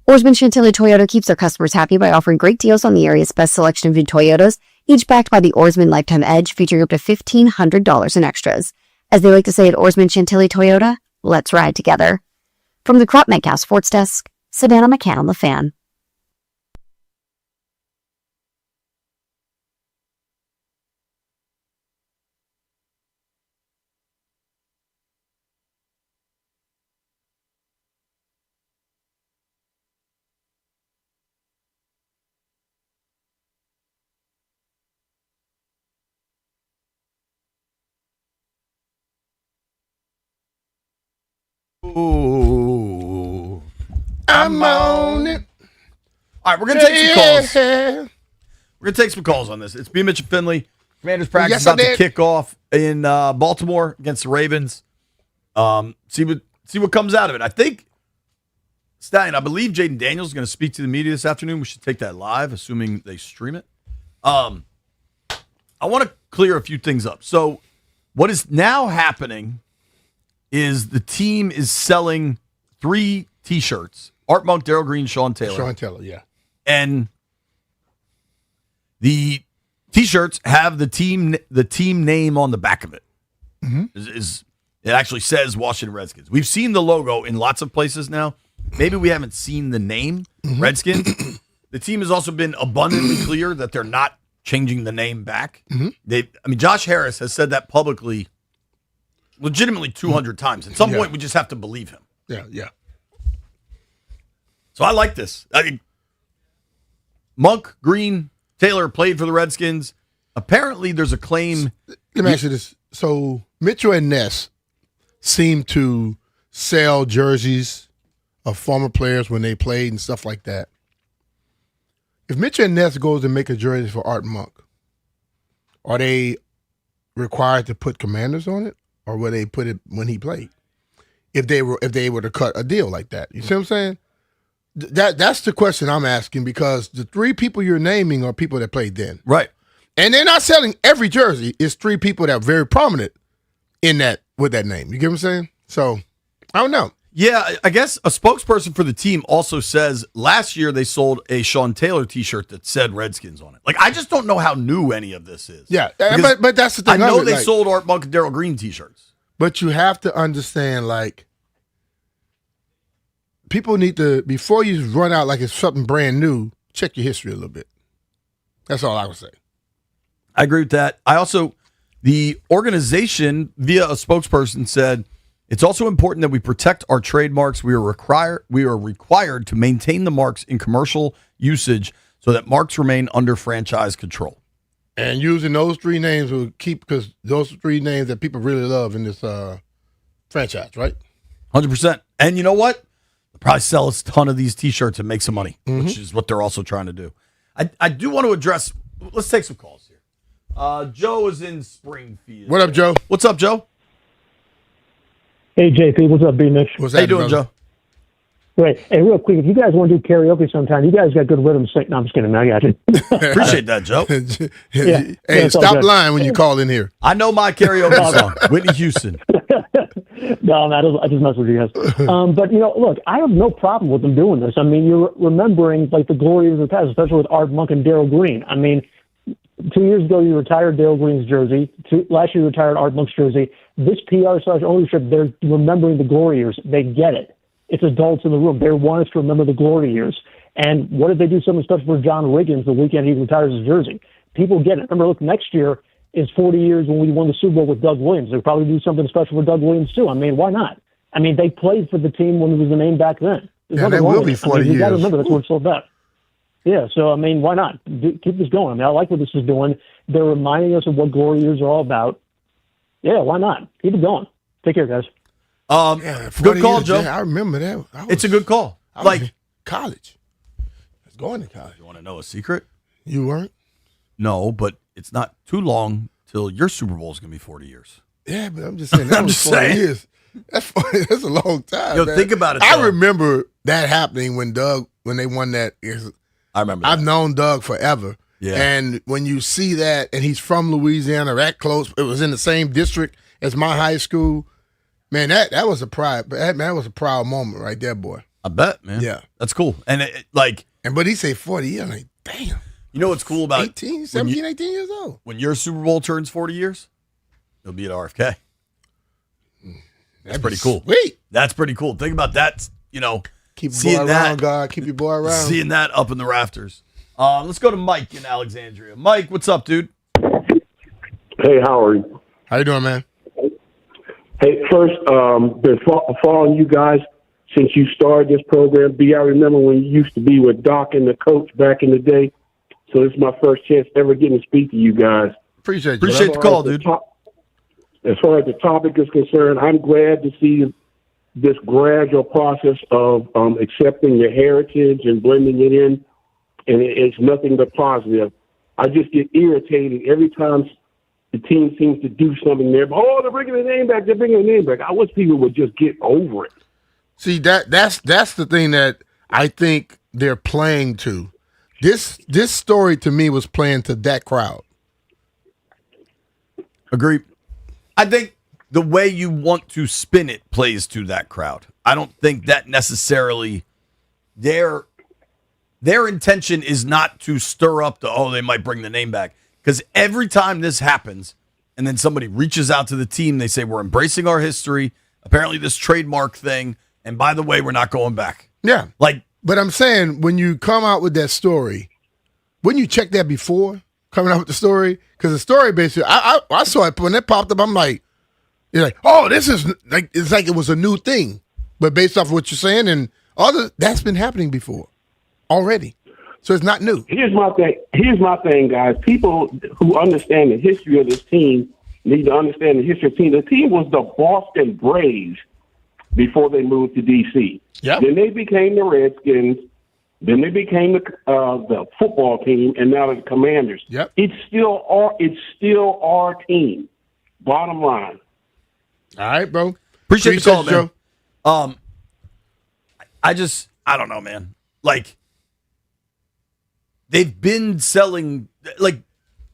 Oarsman Chantilly Toyota keeps their customers happy by offering great deals on the area's best selection of new Toyotas, each backed by the Oarsman Lifetime Edge, featuring up to $1,500 in extras. As they like to say at Oarsman Chantilly Toyota, let's ride together. From the Crop Metcalf Sports Desk, Savannah McCann on The Fan. Ooh. I'm on it. All right, we're going to take some calls. We're going to take some calls on this. It's B. Mitch and Finley. Commanders practice Yes, I about to did. kick off in Baltimore against the Ravens. See what comes out of it. I think, Stallion, I believe Jaden Daniels is going to speak to the media this afternoon. We should take that live, assuming they stream it. I want to clear a few things up. So what is now happening is the team is selling 3 T-shirts. Art Monk, Darryl Green, Sean Taylor. Sean Taylor, yeah. And the T-shirts have the team name on the back of it. It actually says Washington Redskins. We've seen the logo in lots of places now. Maybe we haven't seen the name Redskins. The team has also been abundantly clear that they're not changing the name back. Josh Harris has said that publicly legitimately 200 times. At some point, we just have to believe him. Yeah. So I like this. Monk, Green, Taylor played for the Redskins. Apparently, there's a claim. Let me ask you this. So Mitchell and Ness seem to sell jerseys of former players when they played and stuff like that. If Mitchell and Ness goes to make a jersey for Art Monk, are they required to put Commanders on it? Or will they put it when he played? If they were to cut a deal like that, you see what I'm saying? That's the question I'm asking, because the 3 people you're naming are people that played then, right? And they're not selling every jersey. It's 3 people that are very prominent in that with that name. You get what I'm saying? So I don't know. Yeah, I guess a spokesperson for the team also says last year they sold a Sean Taylor T-shirt that said Redskins on it. Like, I just don't know how new any of this is. Yeah, Because but that's the thing. I know of it, they like, sold Art Monk and Darryl Green T-shirts. But you have to understand, like, people need to, before you run out like it's something brand new, check your history a little bit. That's all I would say. I agree with that. The organization, via a spokesperson, said, it's also important that we protect our trademarks. We are required to maintain the marks in commercial usage so that marks remain under franchise control. And using those 3 names will keep, because those are 3 names that people really love in this franchise, right? 100%. And you know what? They'll probably sell a ton of these T-shirts and make some money, which is what they're also trying to do. I do want to address, let's take some calls here. Joe is in Springfield. What up, Joe? What's up, Joe? Hey, JP. What's up, B-Mitch? What's How you doing, brother? Joe? Great. Hey, real quick, if you guys want to do karaoke sometime, you guys got good rhythm sing. No, I'm just kidding. I got you. Appreciate that, Joe. Hey, it's all stop good. lying when you call in here. I know my karaoke song, Whitney Houston. No, man, I just mess with you guys. But, look, I have no problem with them doing this. I mean, you're remembering, like, the glory of the past, especially with Art Monk and Darryl Green. I mean, 2 years ago, you retired Darryl Green's jersey. Last year, you retired Art Monk's jersey. This PR/ownership, they're remembering the glory years. They get it. It's adults in the room. They want us to remember the glory years. And what if they do something special for John Riggins the weekend he retires his jersey? People get it. Remember, look, next year, is 40 years when we won the Super Bowl with Doug Williams. They'll probably do something special for Doug Williams too. I mean, why not? I mean, they played for the team when it was the name back then. Yeah, that will be 40 years. You got to remember that's what it's all about. Yeah, so I mean, why not? Keep this going. I mean, I like what this is doing. They're reminding us of what glory years are all about. Yeah, why not? Keep it going. Take care, guys. Good call, Joe. Yeah, I remember that. It's a good call. I was in college. I was going to college. You want to know a secret? You weren't? No, but it's not too long till your Super Bowl is going to be 40 years. Yeah, but I'm just saying. That was 40 years. That's a long time. Yo, man. think about it. I remember that happening when they won that. I remember. I've known Doug forever. Yeah. And when you see that, and he's from Louisiana, that close, it was in the same district as my high school. Man, that was a proud. That was a proud moment right there, boy. I bet, man. Yeah, that's cool. And but he said 40 years. I'm like, damn. You know what's cool about 18 years old. When your Super Bowl turns 40 years, it'll be at RFK. That's pretty cool. Sweet. That's pretty cool. Think about that. Keep your boy around, God. Keep your boy around. Seeing that up in the rafters. Let's go to Mike in Alexandria. Mike, what's up, dude? Hey, how are you? How you doing, man? Hey, first, been following you guys since you started this program. I remember when you used to be with Doc and the coach back in the day. So this is my first chance ever getting to speak to you guys. Appreciate the call, dude. As far as the topic is concerned, I'm glad to see this gradual process of accepting your heritage and blending it in, and it's nothing but positive. I just get irritated every time the team seems to do something there. Oh, they're bringing the name back. They're bringing the name back. I wish people would just get over it. See, that's the thing that I think they're playing to. This story to me was playing to that crowd. Agree. I think the way you want to spin it plays to that crowd. I don't think that necessarily their intention is not to stir up they might bring the name back. Because every time this happens and then somebody reaches out to the team, they say, we're embracing our history, apparently this trademark thing, and by the way, we're not going back. Yeah. But I'm saying, when you come out with that story, wouldn't you check that before coming out with the story? Because the story basically, I saw it when it popped up. I'm like, you're like, oh, this is like, it's like it was a new thing. But based off of what you're saying and that's been happening before already. So it's not new. Here's my thing, guys. People who understand the history of this team need to understand the history of the team. The team was the Boston Braves before they moved to D.C. Yep. Then they became the Redskins. Then they became the football team, and now the Commanders. Yep. It's still our team. Bottom line. All right, bro. Appreciate the call, man. Joe. I don't know, man. Like, they've been selling,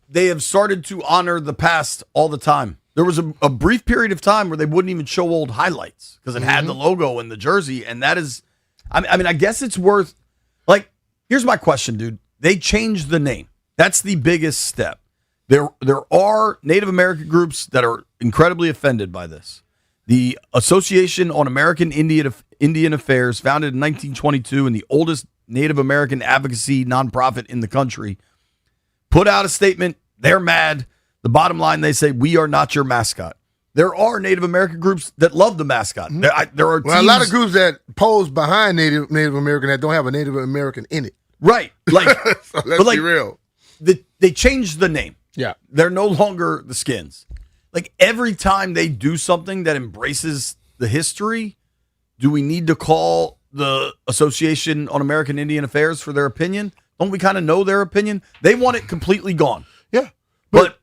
they have started to honor the past all the time. There was a brief period of time where they wouldn't even show old highlights because it had the logo and the jersey, and that is, I mean, I guess it's worth, here's my question, dude. They changed the name. That's the biggest step. There are Native American groups that are incredibly offended by this. The Association on American Indian Affairs, founded in 1922 and the oldest Native American advocacy nonprofit in the country, put out a statement. They're mad. The bottom line, they say, we are not your mascot. There are Native American groups that love the mascot. There are a lot of groups that pose behind Native American that don't have a Native American in it. Right. So let's be real. They changed the name. Yeah. They're no longer the Skins. Every time they do something that embraces the history, do we need to call the Association on American Indian Affairs for their opinion? Don't we kind of know their opinion? They want it completely gone. Yeah. But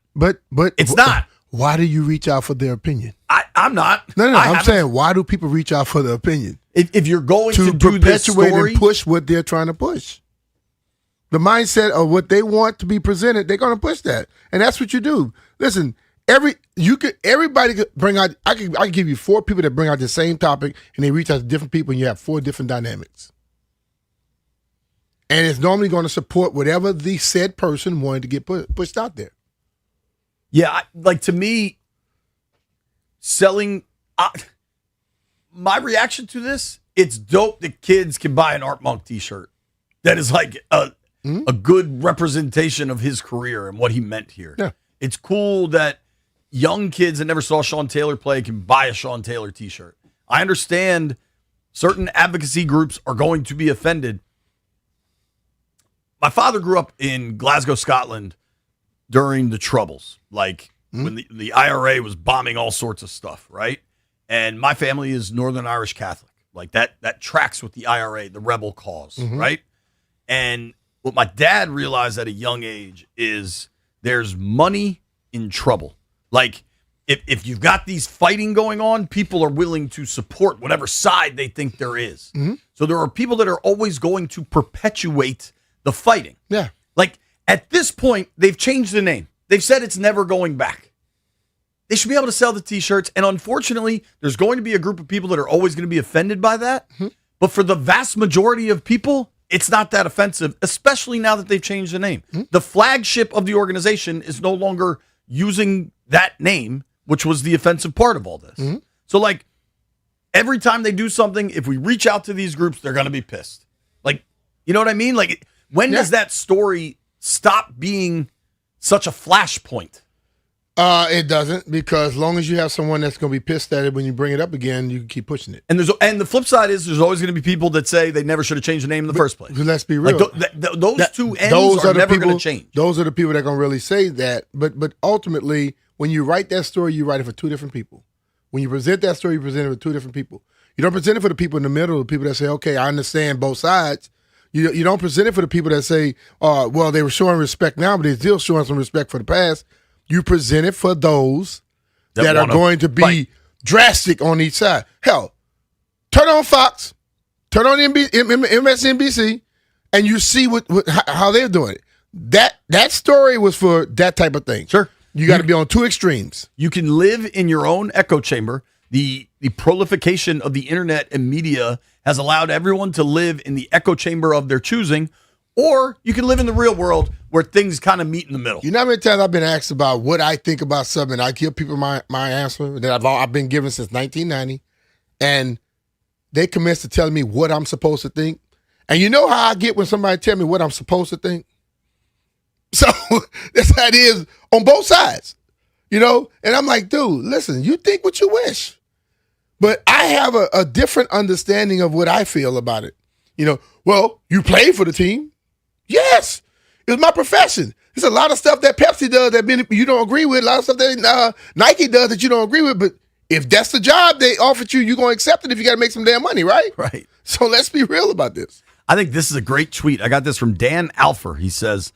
it's not. Why do you reach out for their opinion? I'm not. No. I'm saying, why do people reach out for their opinion? If you're going to do this perpetuate story, and push what they're trying to push. The mindset of what they want to be presented, they're going to push that. And that's what you do. Listen, everybody could bring out, I could give you 4 people that bring out the same topic and they reach out to different people and you have 4 different dynamics. And it's normally going to support whatever the said person wanted to get pushed out there. Yeah, to me, selling, my reaction to this, it's dope that kids can buy an Art Monk t-shirt. That is a good representation of his career and what he meant here. Yeah. It's cool that young kids that never saw Sean Taylor play can buy a Sean Taylor t-shirt. I understand certain advocacy groups are going to be offended. My father grew up in Glasgow, Scotland during the Troubles, like when the IRA was bombing all sorts of stuff, right? And my family is Northern Irish Catholic. Like that tracks with the IRA, the rebel cause, right? And what my dad realized at a young age is there's money in trouble. Like, if you've got these fighting going on, people are willing to support whatever side they think there is. So there are people that are always going to perpetuate the fighting. Yeah. Like, at this point, they've changed the name. They've said it's never going back. They should be able to sell the T-shirts. And unfortunately, there's going to be a group of people that are always going to be offended by that. But for the vast majority of people, it's not that offensive, especially now that they've changed the name. The flagship of the organization is no longer using that name, which was the offensive part of all this. So, like, every time they do something, if we reach out to these groups, they're going to be pissed. Like, you know what I mean? Like, when does that story stop being such a flashpoint? It doesn't, because as long as you have someone that's going to be pissed at it when you bring it up again, you can keep pushing it. And the flip side is there's always going to be people that say they never should have changed the name in the first place. Let's be real. Like, those two ends are never going to change. Those are the people that are going to really say that. But ultimately, when you write that story, you write it for two different people. When you present that story, you present it for two different people. You don't present it for the people in the middle, the people that say, okay, I understand both sides. You don't present it for the people that say, well, they were showing respect now, but they're still showing some respect for the past. You present it for those that are going to be drastic on each side. Hell, turn on Fox, turn on MSNBC, and you see how they're doing it. That story was for that type of thing. Sure. You got to be on two extremes. You can live in your own echo chamber. The proliferation of the internet and media has allowed everyone to live in the echo chamber of their choosing, or you can live in the real world where things kind of meet in the middle. You know how many times I've been asked about what I think about something? I give people my answer that I've been given since 1990, and they commence to tell me what I'm supposed to think. And you know how I get when somebody tell me what I'm supposed to think? So that's how it is on both sides, you know? And I'm like, dude, listen, you think what you wish. But I have a different understanding of what I feel about it. You know, well, you played for the team. Yes, it was my profession. There's a lot of stuff that Pepsi does that you don't agree with, a lot of stuff that Nike does that you don't agree with, but if that's the job they offered you, you're going to accept it if you got to make some damn money, right? Right. So let's be real about this. I think this is a great tweet. I got this from Dan Alfer. He says,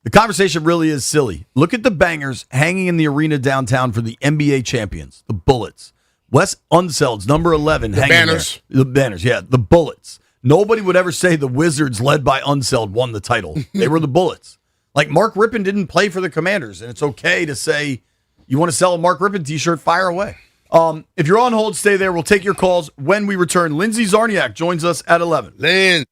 the conversation really is silly. Look at the bangers hanging in the arena downtown for the NBA champions, the Bullets. Wes Unseld's number 11 hanging banners. there. The banners, yeah, the Bullets. Nobody would ever say the Wizards, led by Unseld, won the title. They were the Bullets. Like, Mark Rippon didn't play for the Commanders, and it's okay to say you want to sell a Mark Rippon t-shirt, fire away. If you're on hold, stay there. We'll take your calls when we return. Lindsey Zarniak joins us at 11. Lynn.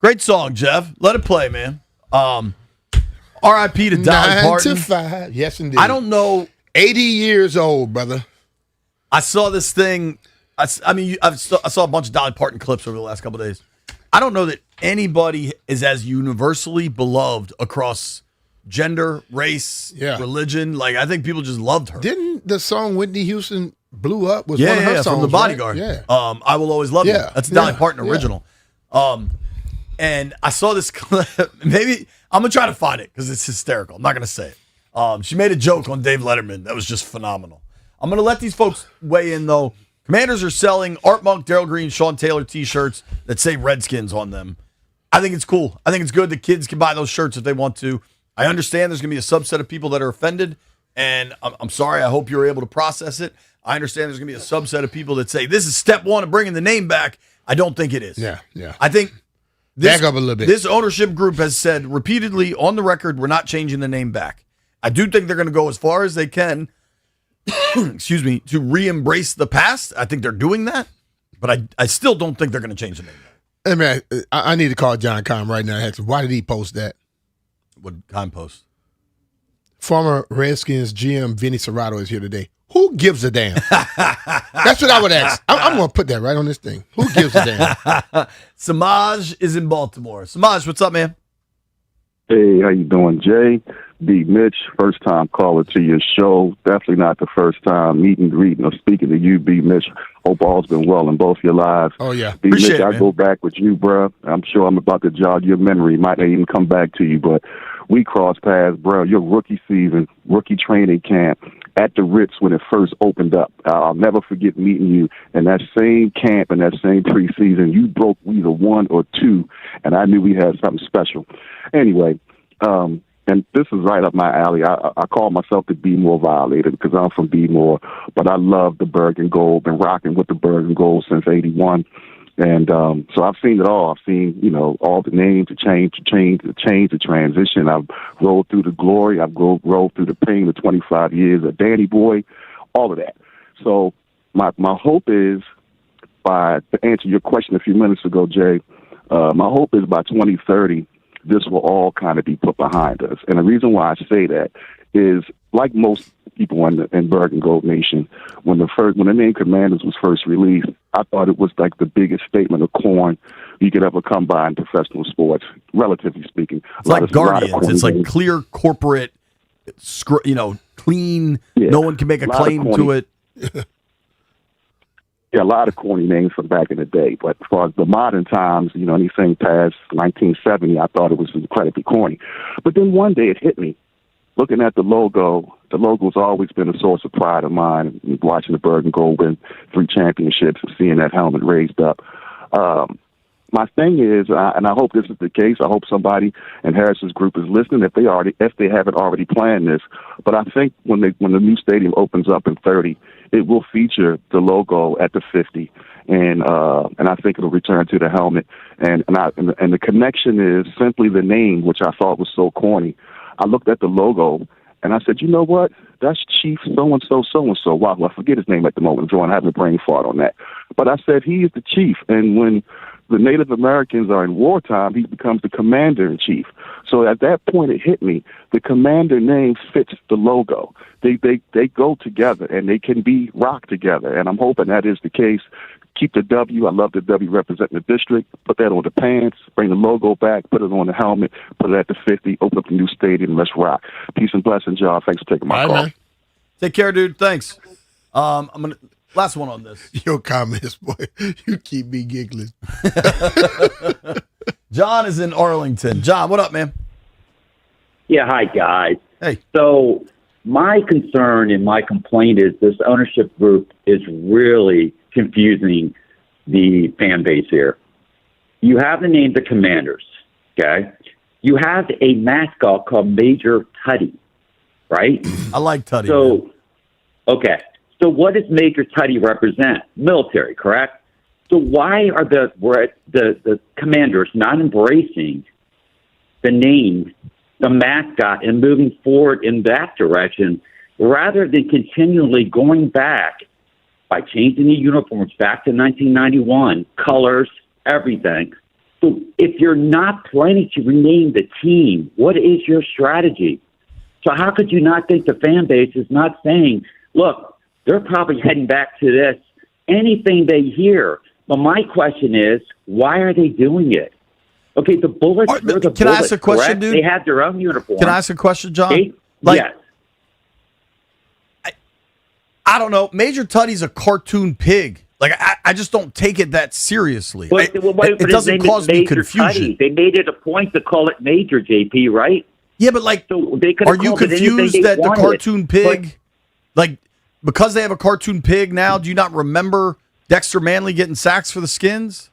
Great song, Jeff. Let it play, man. R.I.P. to Dolly 9 Parton. to 5. Yes, indeed. I don't know. 80 years old, brother. I saw this thing. I saw a bunch of Dolly Parton clips over the last couple of days. I don't know that anybody is as universally beloved across gender, race, religion. Like, I think people just loved her. Didn't the song Whitney Houston blew up was one of her songs, from The Bodyguard. Right? Yeah. I Will Always Love You. That's a Dolly Parton original. And I saw this clip. Maybe I'm going to try to find it because it's hysterical. I'm not going to say it. She made a joke on Dave Letterman that was just phenomenal. I'm going to let these folks weigh in, though. Commanders are selling Art Monk, Darryl Green, Sean Taylor t-shirts that say Redskins on them. I think it's cool. I think it's good that kids can buy those shirts if they want to. I understand there's going to be a subset of people that are offended, and I'm sorry. I hope you're able to process it. I understand there's going to be a subset of people that say this is step one of bringing the name back. I don't think it is. Yeah. I think back up a little bit. This ownership group has said repeatedly on the record, we're not changing the name back. I do think they're going to go as far as they can, excuse me, to re-embrace the past. I think they're doing that, but I still don't think they're going to change the name back. Hey, man, I need to call John Keim right now and ask him, why did he post that? What Keim post? Former Redskins GM Vinny Serrato is here today. Who gives a damn? That's what I would ask. I'm going to put that right on this thing. Who gives a damn? Samaj is in Baltimore. Samaj, what's up, man? Hey, how you doing, Jay? B. Mitch, first time caller to your show. Definitely not the first time meeting, greeting, or speaking to you, B. Mitch. Hope all's been well in both your lives. Oh, yeah. B. Appreciate Mitch, it, I man. go back with you, bruh. I'm sure I'm about to jog your memory. Might not even come back to you, but we crossed paths, bro. Your rookie season, rookie training camp at the Ritz when it first opened up. I'll never forget meeting you in that same camp and that same preseason. You broke either 1 or 2, and I knew we had something special. Anyway, and this is right up my alley. I call myself the B-More Violator because I'm from B-More, but I love the Bergen Gold. Been rocking with the Bergen Gold since '81. And so I've seen it all. I've seen, all the names, the change, the transition. I've rolled through the glory. I've rolled through the pain of 25 years of Danny Boy, all of that. So my hope is, to answer your question a few minutes ago, Jay, my hope is by 2030, this will all kind of be put behind us. And the reason why I say that is, like most people in Bergen Gold Nation, when the name Commanders was first released, I thought it was like the biggest statement of corn you could ever come by in professional sports, relatively speaking. It's like Guardians. It's like clear corporate, clean. Yeah, no one can make a claim to it. Yeah, a lot of corny names from back in the day. But as far as the modern times, anything past 1970, I thought it was incredibly corny. But then one day it hit me. Looking at the logo's always been a source of pride of mine. Watching the Bergen Gold win 3 championships and seeing that helmet raised up. My thing is, and I hope this is the case. I hope somebody in Harris's group is listening if they haven't already planned this. But I think when the new stadium opens up in 30, it will feature the logo at the 50, and I think it'll return to the helmet. And the connection is simply the name, which I thought was so corny. I looked at the logo and I said, you know what? That's Chief so-and-so, so-and-so. Wow, I forget his name at the moment. I'm having a brain fart on that. But I said, he is the chief. And when the Native Americans are in wartime, he becomes the commander-in-chief. So at that point, it hit me. The commander name fits the logo. They go together, and they can be rocked together. And I'm hoping that is the case. Keep the W. I love the W representing the district. Put that on the pants. Bring the logo back. Put it on the helmet. Put it at the 50. Open up the new stadium. Let's rock. Peace and blessings, y'all. Thanks for taking my call. Man. Take care, dude. Thanks. I'm gonna last one on this. Your comments, boy. You keep me giggling. John is in Arlington. John, what up, man? Yeah, hi, guys. Hey. So my concern and my complaint is this ownership group is really confusing the fan base here. You have the name the Commanders, okay? You have a mascot called Major Tuddy, right? I like Tuddy. So, okay. So what does Major Tuddy represent? Military, correct? So why are the Commanders not embracing the name, the mascot, and moving forward in that direction rather than continually going back by changing the uniforms back to 1991, colors, everything, So if you're not planning to rename the team, what is your strategy? So how could you not think the fan base is not saying, look, they're probably heading back to this, anything they hear. But my question is, why are they doing it? Okay, the Bullets were the Can I Bullets, ask a question, correct? dude? They had their own uniform. Can I ask a question, John? Yes. I don't know. Major Tutty's a cartoon pig. Like I just don't take it that seriously. But, It doesn't cause me confusion. Tutty. They made it a point to call it Major, JP, right? Yeah, but like, so they could are have you called it anything confused they that the wanted. cartoon pig, like, because they have a cartoon pig now? Do you not remember Dexter Manley getting sacks for the Skins?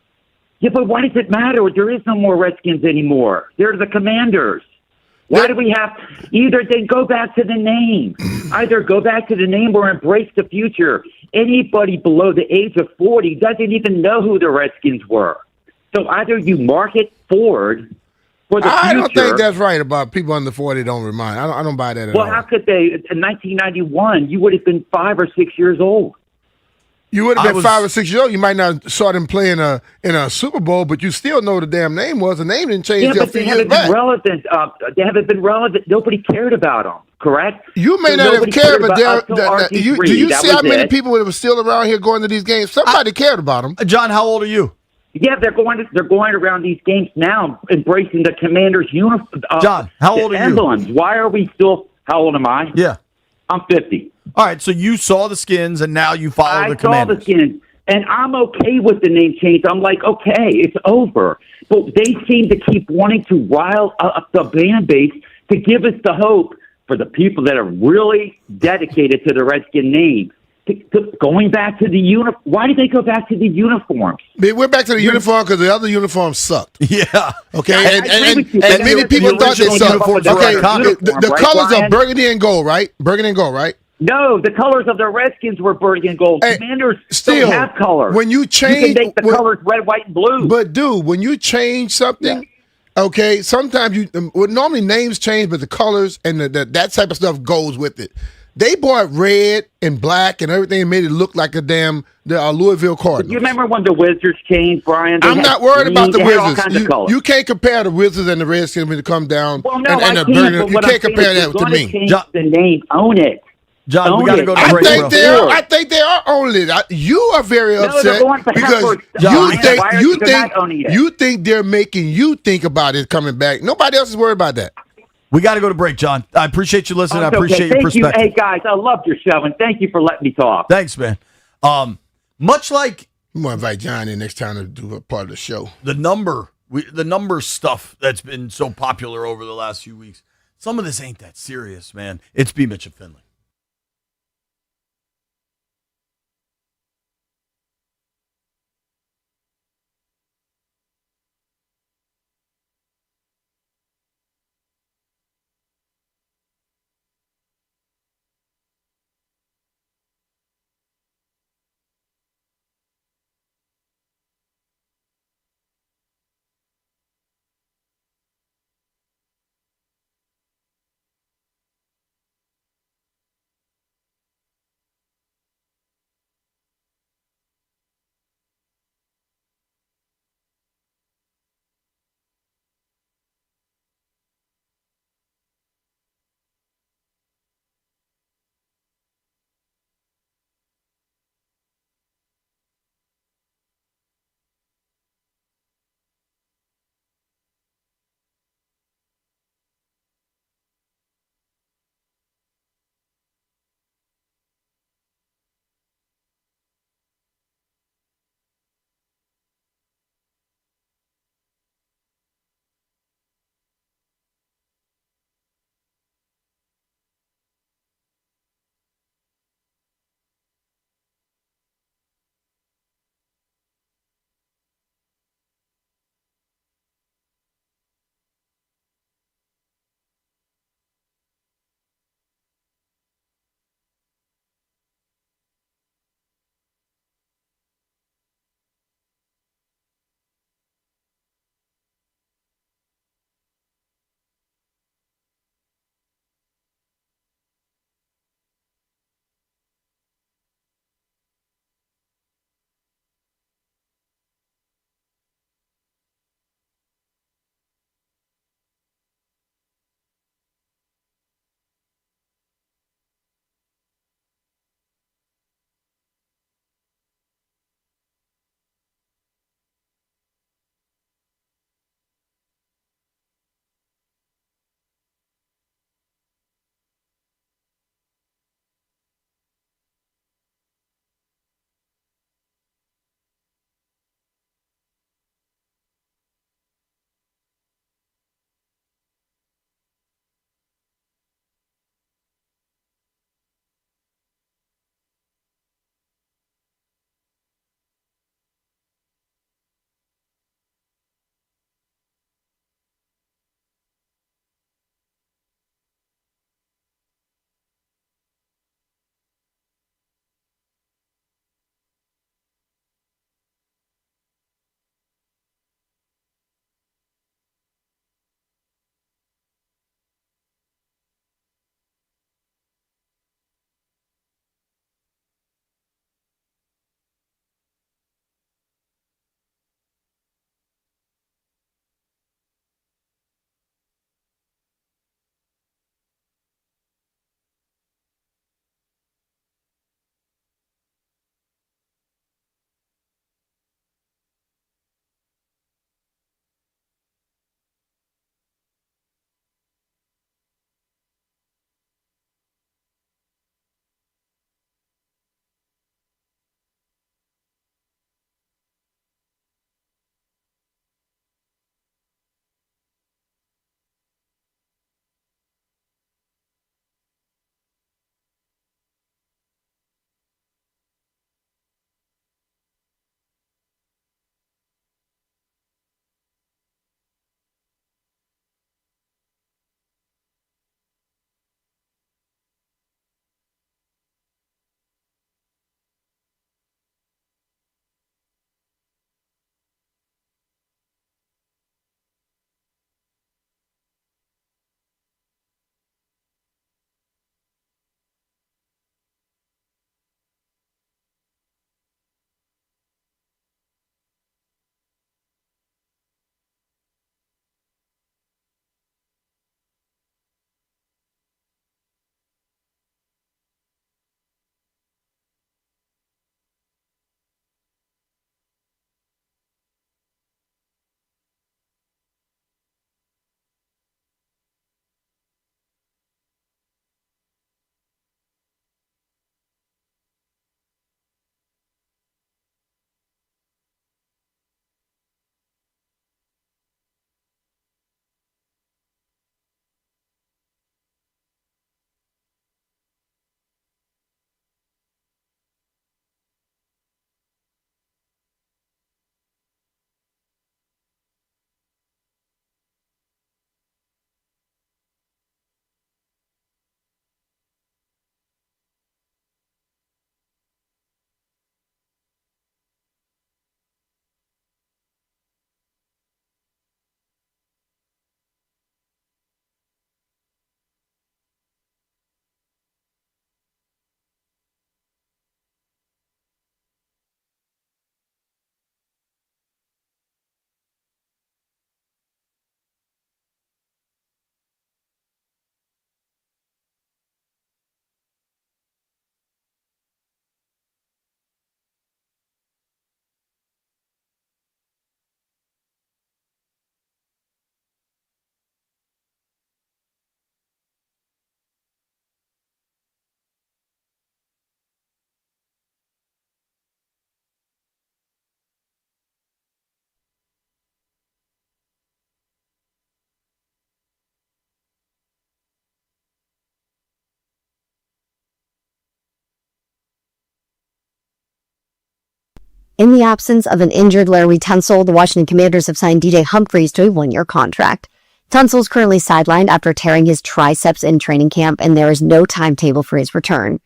Yeah, but why does it matter? There is no more Redskins anymore. They're the Commanders. Why do we have either they go back to the name, either go back to the name or embrace the future. Anybody below the age of 40 doesn't even know who the Redskins were. So either you market forward for the I future. don't think that's right about people under 40 don't remind. I don't buy that at Well, all. how could they? In 1991, you would have been 5 or 6 years old. You would have been 5 or 6 years old. You might not saw them play in a Super Bowl, but you still know the damn name was. The name didn't change Yeah, till a but few they years haven't back. been relevant. They haven't been relevant. Nobody cared about them. Correct? You may So not have nobody cared, but about do RG3. you That see how was many it. people that were still around here going to these games? Somebody cared about them. John, how old are you? Yeah, they're going around these games now, embracing the Commanders' uniform. John, how old are you? Emblems. Why are we still? How old am I? Yeah, I'm 50. All right, so you saw the Skins, and now you follow I the saw Commanders. the Skins, and I'm okay with the name change. I'm like, okay, it's over. But they seem to keep wanting to rile up the fan base to give us the hope for the people that are really dedicated to the Redskin name. Going back to the uniform. Why did they go back to the uniforms? They went back to the uniform because the other uniforms sucked. Yeah. Okay, I agree with you, and but many the people thought they original sucked. uniforms Okay, were iconic. the Right, colors Brian? are burgundy and gold, right? Burgundy and gold, right? No, the colors of the Redskins were burgundy and gold. Commanders Still, don't have colors. when you change, you can make the colors red, white, and blue. But dude, when you change something, okay, sometimes normally names change, but the colors and that type of stuff goes with it. They bought red and black and everything and made it look like a damn Louisville Cardinals. You remember when the Wizards changed, Brian? They I'm had not worried green, about the they had all Wizards. kinds of colors. You can't compare the Wizards and the Redskins when it comes down. Well, no, and I the can't. burgundy. But You what can't I'm saying compare is that you're to gonna me. change the name. Own it. John, Own we got to it. go to I break, think bro. I think they are owning it. You are very No, they're upset going for because backwards. you Brian, think why are you they think not owning it? you think they're making you think about it coming back. Nobody else is worried about that. We got to go to break, John. I appreciate you listening. I Okay, appreciate your thank you. perspective. Hey, guys, I loved your show, and thank you for letting me talk. Thanks, man. Much like I'm gonna invite John in next time to do a part of the show. the number stuff that's been so popular over the last few weeks. Some of this ain't that serious, man. It's B. Mitch and Finley. In the absence of an injured Larry Tunsil, the Washington Commanders have signed DJ Humphries to a 1-year contract. Tunsil is currently sidelined after tearing his triceps in training camp, and there is no timetable for his return.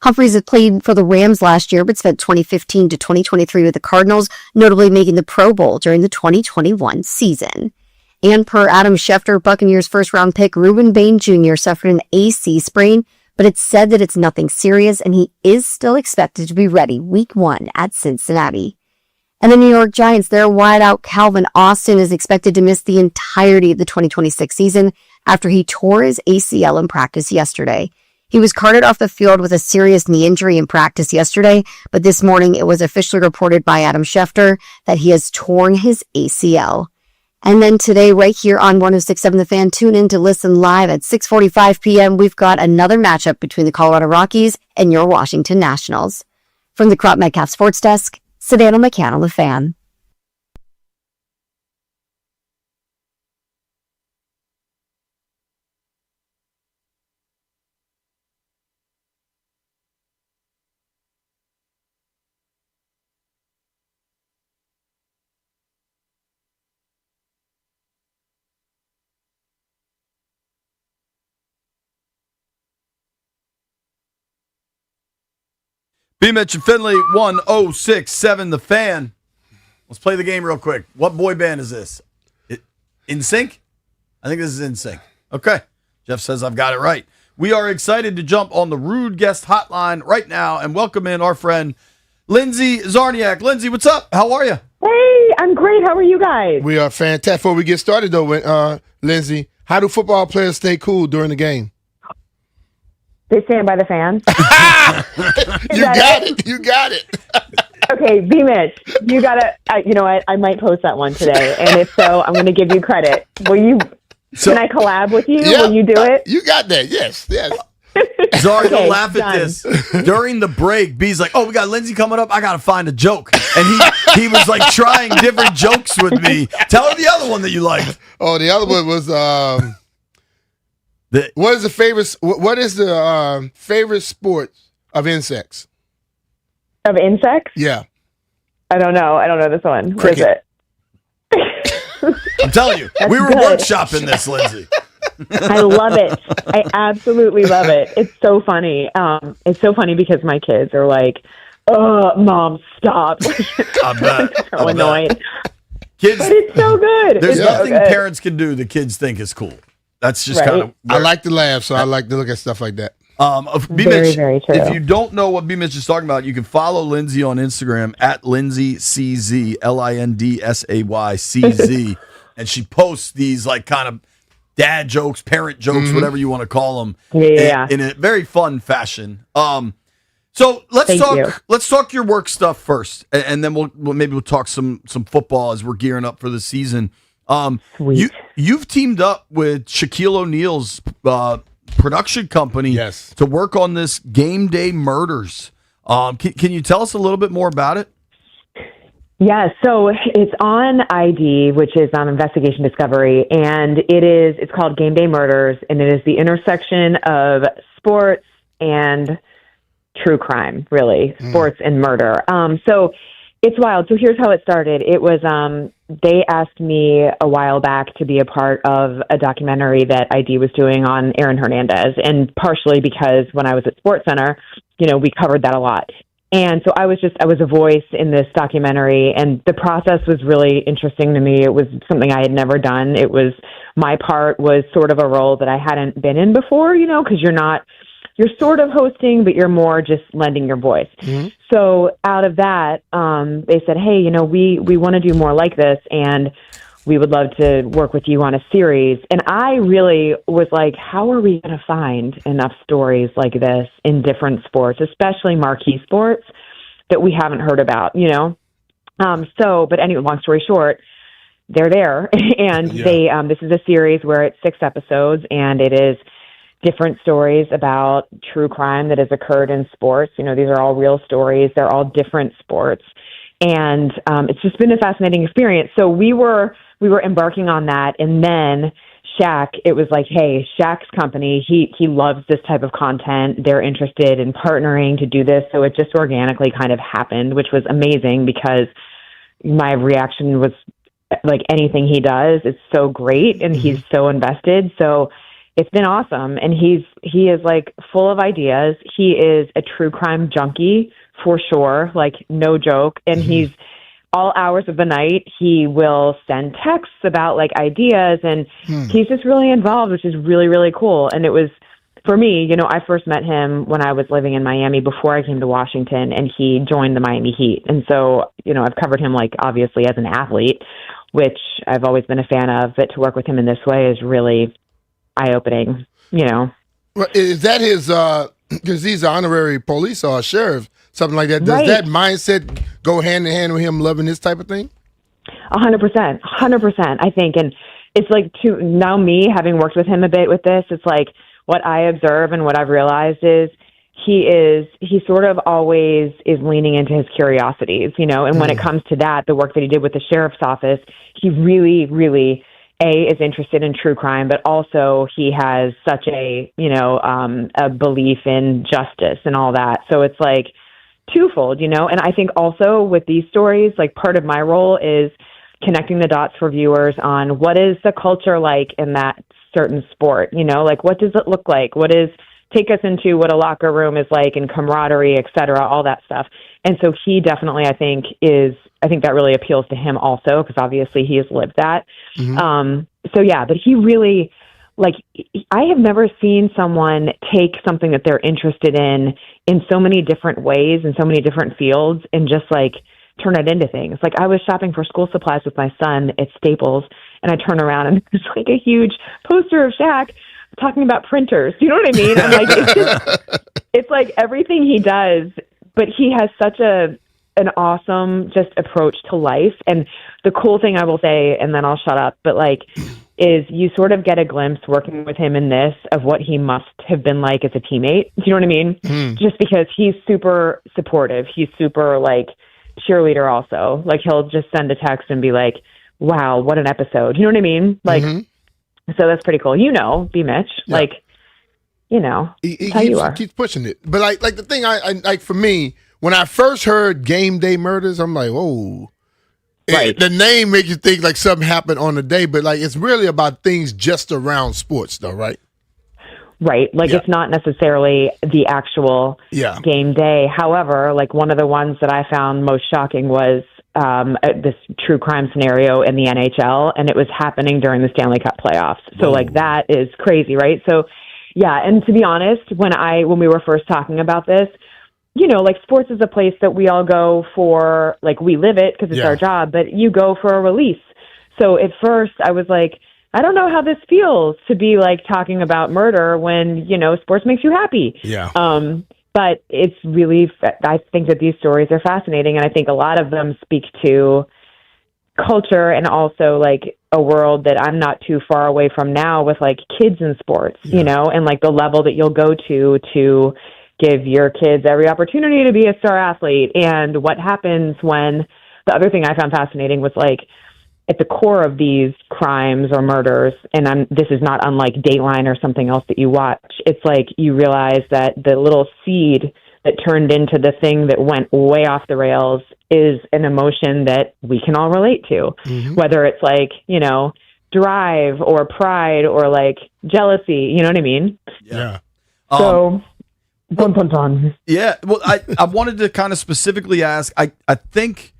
Humphries had played for the Rams last year, but spent 2015 to 2023 with the Cardinals, notably making the Pro Bowl during the 2021 season. And per Adam Schefter, Buccaneers first-round pick Reuben Bain Jr. suffered an AC sprain, but it's said that it's nothing serious, and he is still expected to be ready Week 1 at Cincinnati. And the New York Giants, their wideout Calvin Austin is expected to miss the entirety of the 2026 season after he tore his ACL in practice yesterday. He was carted off the field with a serious knee injury in practice yesterday, but this morning it was officially reported by Adam Schefter that he has torn his ACL. And then today, right here on 106.7 The Fan, tune in to listen live at 6:45 p.m. We've got another matchup between the Colorado Rockies and your Washington Nationals. From the Crop Metcalf Sports Desk, Savannah McCannell, The Fan. B. Mitch and Finley, 106.7 The Fan. Let's play the game real quick. What boy band is this? NSYNC? I think this is NSYNC. Okay. Jeff says I've got it right. We are excited to jump on the Rude Guest Hotline right now and welcome in our friend Lindsay Czarniak. Lindsay, what's up? How are you? Hey, I'm great. How are you guys? We are fantastic. Before we get started, though, Lindsay, how do football players stay cool during the game? They stand by the fans. You got it. You got it. Okay, B-Mitch, you gotta. You know what? I might post that one today, and if so, I'm going to give you credit. Will you? Can I collab with you? Yeah, Will you do it? You got that. Yes. Czar, Okay, don't laugh at this. During the break, B's like, "Oh, we got Lindsay coming up. I got to find a joke," and he was like trying different jokes with me. Tell her the other one that you liked. Oh, the other one was. What is the favorite? What is the favorite sport of insects? Of insects? Yeah. I don't know. I don't know this one. What is Cricket. it? I'm telling you, That's we were good. workshopping this, Lindsay. I love it. I absolutely love it. It's so funny. It's so funny because my kids are like, Mom, stop. I bet. So annoyed. Kids, but it's so good. There's It's so nothing good. parents can do that kids think is cool. That's just Right. kind of. I like to laugh, so I like to look at stuff like that. Very, very true. If you don't know what B. Mitch is talking about, you can follow Lindsay on Instagram at LindsayCZ, LindsayCZ, and she posts these like kind of dad jokes, parent jokes, whatever you want to call them, Yeah. in a very fun fashion. So let's Thank you. talk your work stuff first, and then we'll talk some football as we're gearing up for the season. You've teamed up with Shaquille O'Neal's production company to work on this Game Day Murders. Can you tell us a little bit more about it? Yeah, so it's on ID, which is on Investigation Discovery, and it's called Game Day Murders, and it is the intersection of sports and true crime, really, sports and murder. So it's wild. So here's how it started. It was they asked me a while back to be a part of a documentary that ID was doing on Aaron Hernandez, and partially because when I was at SportsCenter, we covered that a lot. And so I was a voice in this documentary, and the process was really interesting to me. It was something I had never done. My part was sort of a role that I hadn't been in before, because you're sort of hosting, but you're more just lending your voice. So out of that, they said, hey, we want to do more like this, and we would love to work with you on a series. And I really was like, how are we going to find enough stories like this in different sports, especially marquee sports that we haven't heard about, but anyway, long story short, they're there. And this is a series where it's 6 episodes, and it is different stories about true crime that has occurred in sports. These are all real stories. They're all different sports. And it's just been a fascinating experience. So we were embarking on that, and then Shaq, it was like, hey, Shaq's company, he loves this type of content. They're interested in partnering to do this. So it just organically kind of happened, which was amazing because my reaction was like anything he does is so great and he's so invested. So it's been awesome. And he is like full of ideas. He is a true crime junkie for sure. Like no joke. And he's all hours of the night, he will send texts about like ideas and he's just really involved, which is really, really cool. And it was, for me, you know, I first met him when I was living in Miami before I came to Washington, and he joined the Miami Heat. And so, you know, I've covered him like obviously as an athlete, which I've always been a fan of, but to work with him in this way is really eye-opening, you know. Well, is that his, because he's an honorary police or sheriff, something like that. Does that mindset go hand in hand with him loving this type of thing? 100%, I think. And it's like, now me, having worked with him a bit with this, it's like what I observe and what I've realized is he sort of always is leaning into his curiosities, you know, and when it comes to that, the work that he did with the sheriff's office, he really, really, is interested in true crime, but also he has such a, you know, a belief in justice and all that. So it's like twofold, you know, and I think also with these stories, like part of my role is connecting the dots for viewers on what is the culture like in that certain sport, you know, like what does it look like? Take us into what a locker room is like and camaraderie, et cetera, all that stuff. And so he definitely, I think that really appeals to him also, because obviously he has lived that. So yeah, but he really, like, I have never seen someone take something that they're interested in so many different ways, in so many different fields, and just like turn it into things. Like I was shopping for school supplies with my son at Staples, and I turn around and there's like a huge poster of Shaq talking about printers. You know what I mean? I'm like, it's like everything he does, but he has such an awesome just approach to life. And the cool thing I will say, and then I'll shut up, but like, is you sort of get a glimpse working with him in this of what he must have been like as a teammate. Do you know what I mean? Just because he's super supportive. He's super like cheerleader also. Like he'll just send a text and be like, wow, what an episode. You know what I mean? Like, so that's pretty cool. You know, B-Mitch, like, you know, he keeps pushing it. But like the thing I like for me, when I first heard Game Day Murders, I'm like, whoa. Right. The name makes you think like something happened on the day, but like it's really about things just around sports though, right? Right. Like it's not necessarily the actual game day. However, like one of the ones that I found most shocking was this true crime scenario in the NHL, and it was happening during the Stanley Cup playoffs. So like that is crazy, right? So yeah, and to be honest, when we were first talking about this, you know, like sports is a place that we all go for, like we live it because it's our job, but you go for a release. So at first I was like, I don't know how this feels to be like talking about murder when, you know, sports makes you happy. Yeah. But it's really, I think that these stories are fascinating, and I think a lot of them speak to culture and also like a world that I'm not too far away from now with like kids in sports, you know, and like the level that you'll go to give your kids every opportunity to be a star athlete, and what happens when the other thing I found fascinating was like at the core of these crimes or murders, and this is not unlike Dateline or something else that you watch, it's like you realize that the little seed that turned into the thing that went way off the rails is an emotion that we can all relate to, whether it's like, you know, drive or pride or like jealousy, you know what I mean? Yeah. So, dun, dun, dun. Yeah. Well, I wanted to kind of specifically ask, I think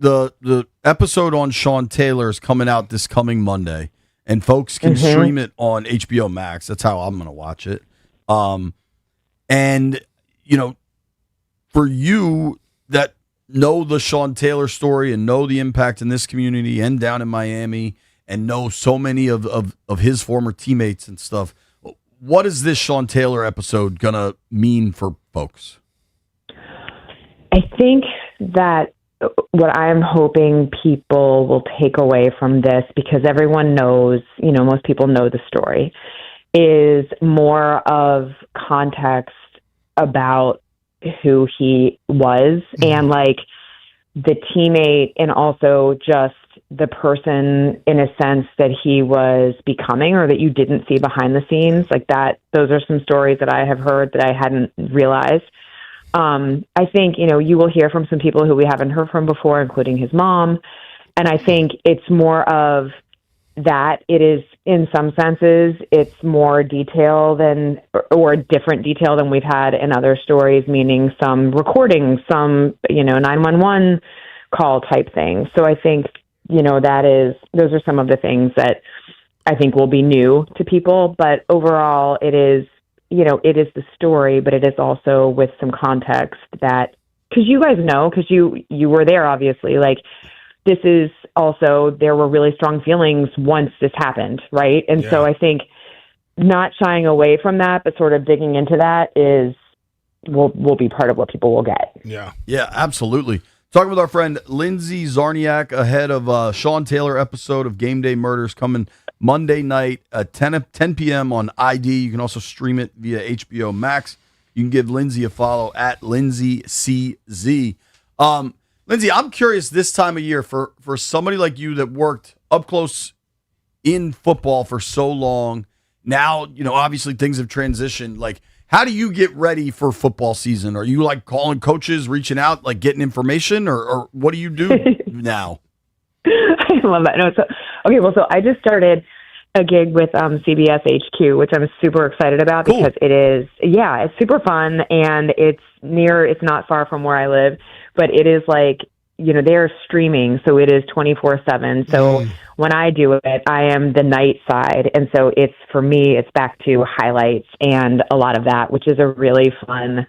the episode on Sean Taylor is coming out this coming Monday, and folks can stream it on HBO Max. That's how I'm going to watch it. And, you know, for you that know the Sean Taylor story and know the impact in this community and down in Miami and know so many of his former teammates and stuff, what is this Sean Taylor episode going to mean for folks? I think that what I'm hoping people will take away from this, because everyone knows, you know, most people know the story, is more of context about who he was and like the teammate, and also just the person in a sense that he was becoming or that you didn't see behind the scenes like that. Those are some stories that I have heard that I hadn't realized. I think, you will hear from some people who we haven't heard from before, including his mom. And I think it's more of that. It is, in some senses, it's more detail than, or different detail than we've had in other stories, meaning some recordings, some, 911 call type things. So I think, those are some of the things that I think will be new to people. But overall, it is, it is the story, but it is also with some context that, because you guys know, because you were there, obviously, like, this is also, there were really strong feelings once this happened, right? And so I think not shying away from that, but sort of digging into that will be part of what people will get. Yeah, absolutely. Talking with our friend Lindsay Czarniak ahead of Sean Taylor episode of Game Day Murders coming Monday night at 10 p.m. on ID. You can also stream it via HBO Max. You can give Lindsay a follow at Lindsay CZ. Lindsay, I'm curious this time of year for somebody like you that worked up close in football for so long. Now, obviously things have transitioned. Like, how do you get ready for football season? Are you like calling coaches, reaching out, like getting information, or what do you do now? I love that. No, so I just started a gig with CBS HQ, which I'm super excited about because it is, it's super fun and it's not far from where I live, but it is like, they're streaming, so it is 24/7. So when I do it, I am the night side. And so for me, it's back to highlights and a lot of that, which is a really fun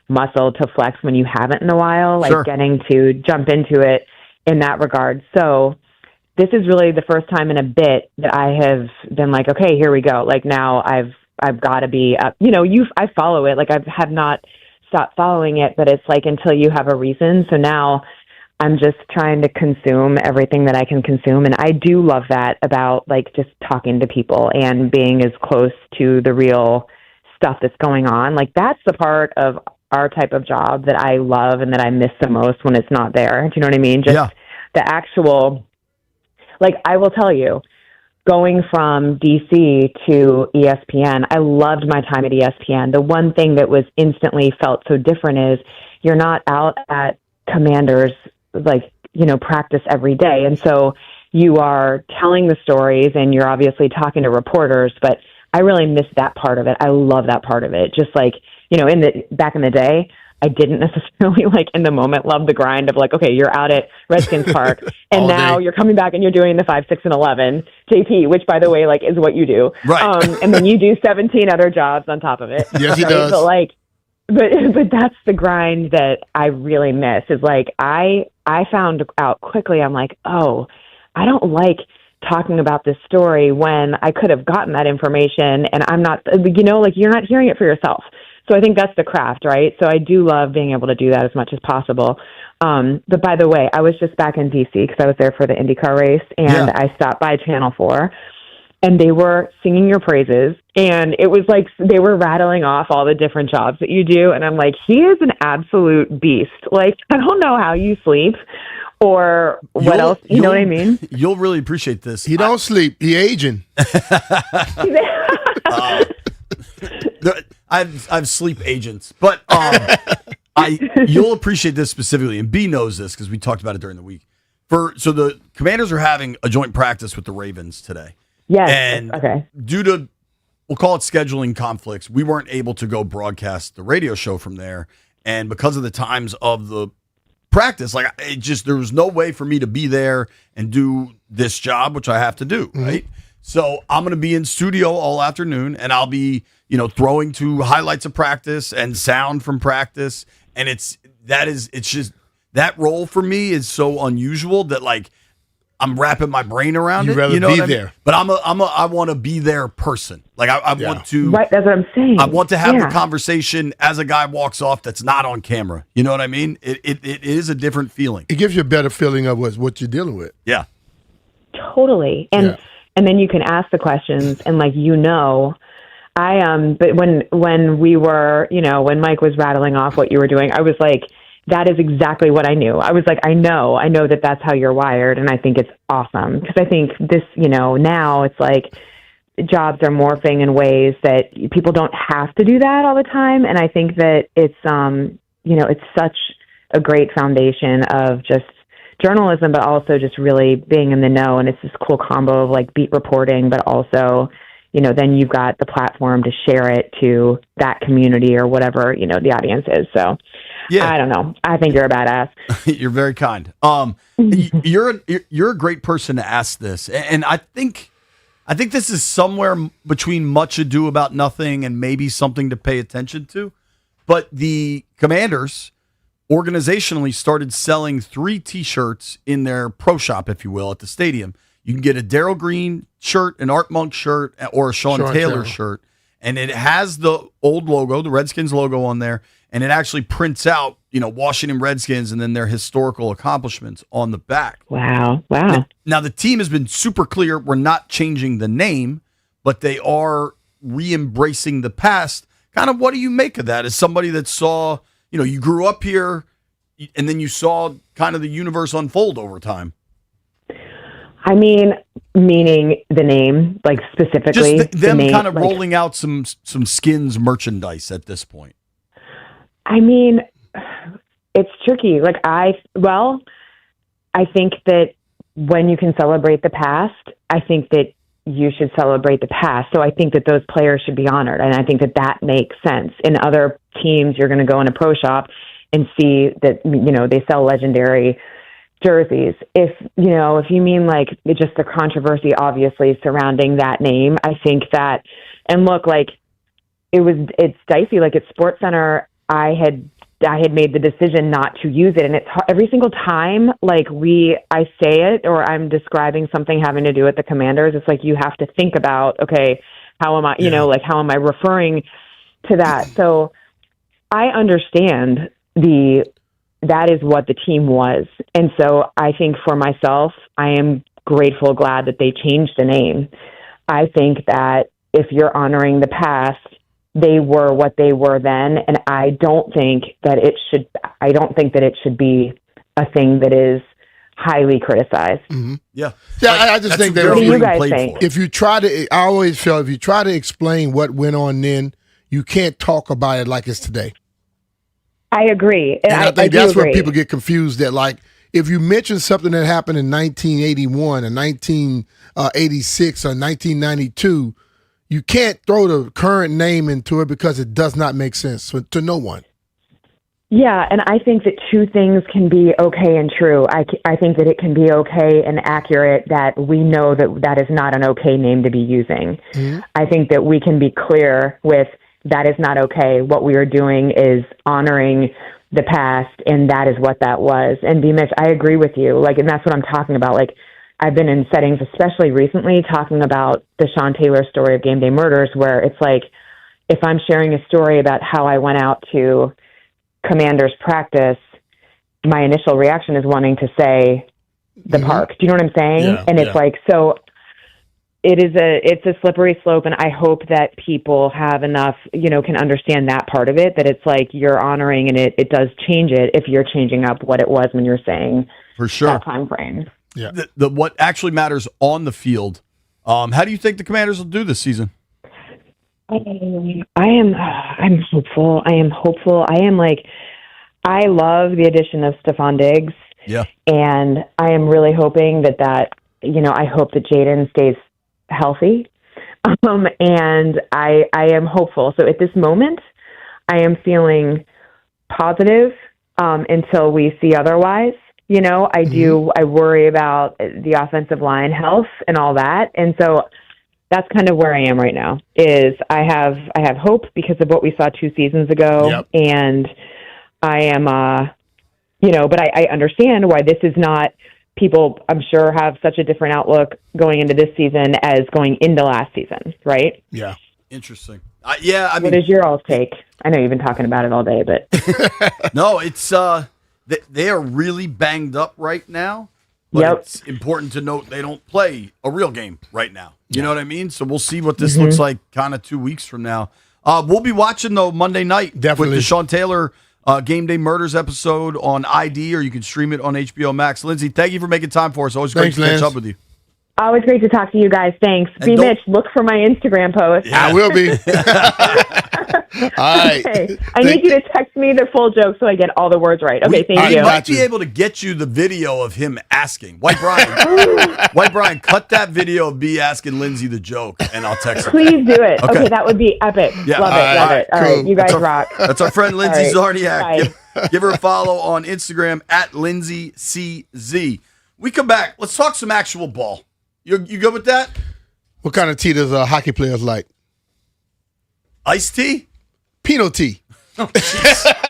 muscle to flex when you haven't in a while, like getting to jump into it in that regard. So this is really the first time in a bit that I have been like, okay, here we go. Like now I've got to be up. I follow it. Like I have not stopped following it, but it's like until you have a reason. So now I'm just trying to consume everything that I can consume. And I do love that about like just talking to people and being as close to the real stuff that's going on. Like that's the part of our type of job that I love and that I miss the most when it's not there. Do you know what I mean? Just the actual, like I will tell you, going from DC to ESPN, I loved my time at ESPN. The one thing that was instantly felt so different is you're not out at Commanders practice every day. And so you are telling the stories and you're obviously talking to reporters, but I really miss that part of it. I love that part of it. Just like, back in the day, I didn't necessarily in the moment love the grind of okay, you're out at Redskins Park and now you're coming back and you're doing the 5, 6, and 11 JP, which by the way, is what you do. Right. And then you do 17 other jobs on top of it. Yes, he does. But that's the grind that I really miss is I found out quickly, I'm like, oh, I don't like talking about this story when I could have gotten that information and I'm not, you're not hearing it for yourself. So I think that's the craft, right? So I do love being able to do that as much as possible. But by the way, I was just back in DC because I was there for the IndyCar race and I stopped by Channel 4 and they were singing your praises. And it was like they were rattling off all the different jobs that you do. And I'm like, he is an absolute beast. I don't know how you sleep or what else. You know what I mean? You'll really appreciate this. He don't sleep. He aging. I've sleep agents, but you'll appreciate this specifically. And B knows this because we talked about it during the week. So the Commanders are having a joint practice with the Ravens today. Yes. And due to, we'll call it scheduling conflicts, we weren't able to go broadcast the radio show from there. And because of the times of the practice, there was no way for me to be there and do this job, which I have to do, right? So I'm going to be in studio all afternoon and I'll be, throwing to highlights of practice and sound from practice. And it's just that role for me is so unusual that I'm wrapping my brain around it. You rather be there. But I want to be there person. I want to. Right, that's what I'm saying. I want to have the conversation as a guy walks off that's not on camera. You know what I mean? It is a different feeling. It gives you a better feeling of what you're dealing with. Yeah. Totally. And then you can ask the questions and but when we were, when Mike was rattling off what you were doing, I was like, that is exactly what I knew. I was like, I know that that's how you're wired. And I think it's awesome because I think this, now it's like jobs are morphing in ways that people don't have to do that all the time. And I think that it's, it's such a great foundation of just journalism, but also just really being in the know. And it's this cool combo of like beat reporting, but also, then you've got the platform to share it to that community or whatever, the audience is. So yeah. I don't know. I think you're a badass. You're very kind. You're a great person to ask this. And I think this is somewhere between much ado about nothing and maybe something to pay attention to. But the Commanders organizationally started selling 3 T-shirts in their pro shop, if you will, at the stadium. You can get a Darryl Green shirt, an Art Monk shirt, or a Sean Taylor shirt. And it has the old logo, the Redskins logo on there. And it actually prints out, Washington Redskins and then their historical accomplishments on the back. Wow. Now, the team has been super clear. We're not changing the name, but they are re-embracing the past. Kind of what do you make of that as somebody that saw, you grew up here and then you saw kind of the universe unfold over time? I mean, meaning the name, like specifically. Just them name, kind of rolling out some Skins merchandise at this point. I mean, it's tricky. Like I think that when you can celebrate the past, I think that you should celebrate the past. So I think that those players should be honored. And I think that makes sense. In other teams, you're going to go in a pro shop and see that, they sell legendary jerseys. If you mean like just the controversy, obviously surrounding that name, I think that, and look, like it's dicey. Like at SportsCenter, I had made the decision not to use it, and it's hard, every single time like I say it or I'm describing something having to do with the Commanders, it's like you have to think about, okay, how am I, how am I referring to that? So I understand that is what the team was, and so I think for myself, I am grateful, glad that they changed the name. I think that if you're honoring the past, they were what they were then, and I don't think that it should be a thing that is highly criticized. Mm-hmm. Yeah. I just think what do you guys think? If you try to, I always feel if you try to explain what went on then, you can't talk about it like it's today. I agree. And I think that's where people get confused that, like, if you mention something that happened in 1981 or 1986 or 1992, you can't throw the current name into it because it does not make sense to no one. Yeah, and I think that two things can be okay and true. I think that it can be okay and accurate that we know that is not an okay name to be using. Mm-hmm. I think that we can be clear with that is not okay. What we are doing is honoring the past, and that is what that was. And Beamish, I agree with you. Like, and that's what I'm talking about. Like, I've been in settings, especially recently, talking about the Sean Taylor story of Game Day Murders, where it's like, if I'm sharing a story about how I went out to Commanders practice, my initial reaction is wanting to say the park. Do you know what I'm saying? Yeah, and it's like, so it's a slippery slope, and I hope that people have enough, can understand that part of it, that it's like you're honoring, and it does change it if you're changing up what it was when you're saying for sure that time frame. Yeah. The what actually matters on the field. How do you think the Commanders will do this season? I'm hopeful. I love the addition of Stephon Diggs. Yeah. And I am really hoping that I hope that Jaden stays healthy. And I am hopeful. So at this moment, I am feeling positive until we see otherwise. I worry about the offensive line health and all that. And so that's kind of where I am right now, is I have hope because of what we saw 2 seasons ago. Yep. And I am, but I understand why this is not, people I'm sure have such a different outlook going into this season as going into last season. Right. Yeah. Interesting. I mean, what is your all's take? I know you've been talking about it all day, but no, it's, they are really banged up right now. But it's important to note they don't play a real game right now. You know what I mean? So we'll see what this looks like kind of 2 weeks from now. We'll be watching, though, Monday night with the Sean Taylor Game Day Murders episode on ID, or you can stream it on HBO Max. Lindsay, thank you for making time for us. Always great to catch up with you. Always great to talk to you guys. Thanks. And B. don't- Mitch, look for my Instagram post. I will be. All right. Okay. I need you to text me the full joke so I get all the words right. Okay, thank We you. might be able to get you the video of him asking. White Brian, White Brian, cut that video of B asking Lindsay the joke, and I'll text her. Please do it. Okay, that would be epic. Yeah. Love it. Love it. All right, you guys That's our, rock. That's our friend Lindsay All right. Zarniak. Bye. Give her a follow on Instagram at LindsayCZ. We come back. Let's talk some actual ball. You good with that? What kind of tea does hockey players like? Iced tea? Pinot tea. Oh, jeez.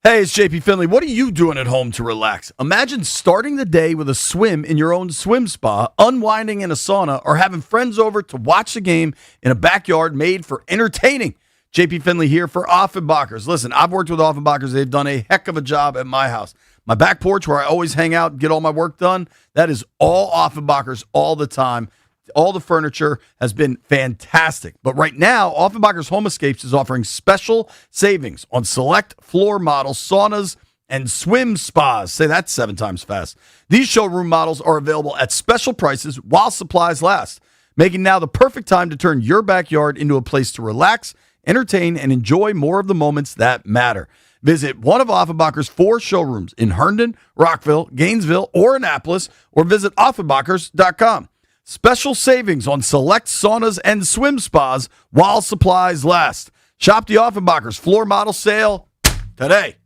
Hey, it's JP Finley. What are you doing at home to relax? Imagine starting the day with a swim in your own swim spa, unwinding in a sauna, or having friends over to watch the game in a backyard made for entertaining. JP Finley here for Offenbachers. Listen, I've worked with Offenbachers. They've done a heck of a job at my house. My back porch where I always hang out and get all my work done, that is all Offenbachers all the time. All the furniture has been fantastic. But right now, Offenbachers Home Escapes is offering special savings on select floor models, saunas, and swim spas. Say that 7 times fast. These showroom models are available at special prices while supplies last, making now the perfect time to turn your backyard into a place to relax, entertain, and enjoy more of the moments that matter. Visit one of Offenbacher's 4 showrooms in Herndon, Rockville, Gainesville, or Annapolis, or visit Offenbachers.com. Special savings on select saunas and swim spas while supplies last. Shop the Offenbachers floor model sale today.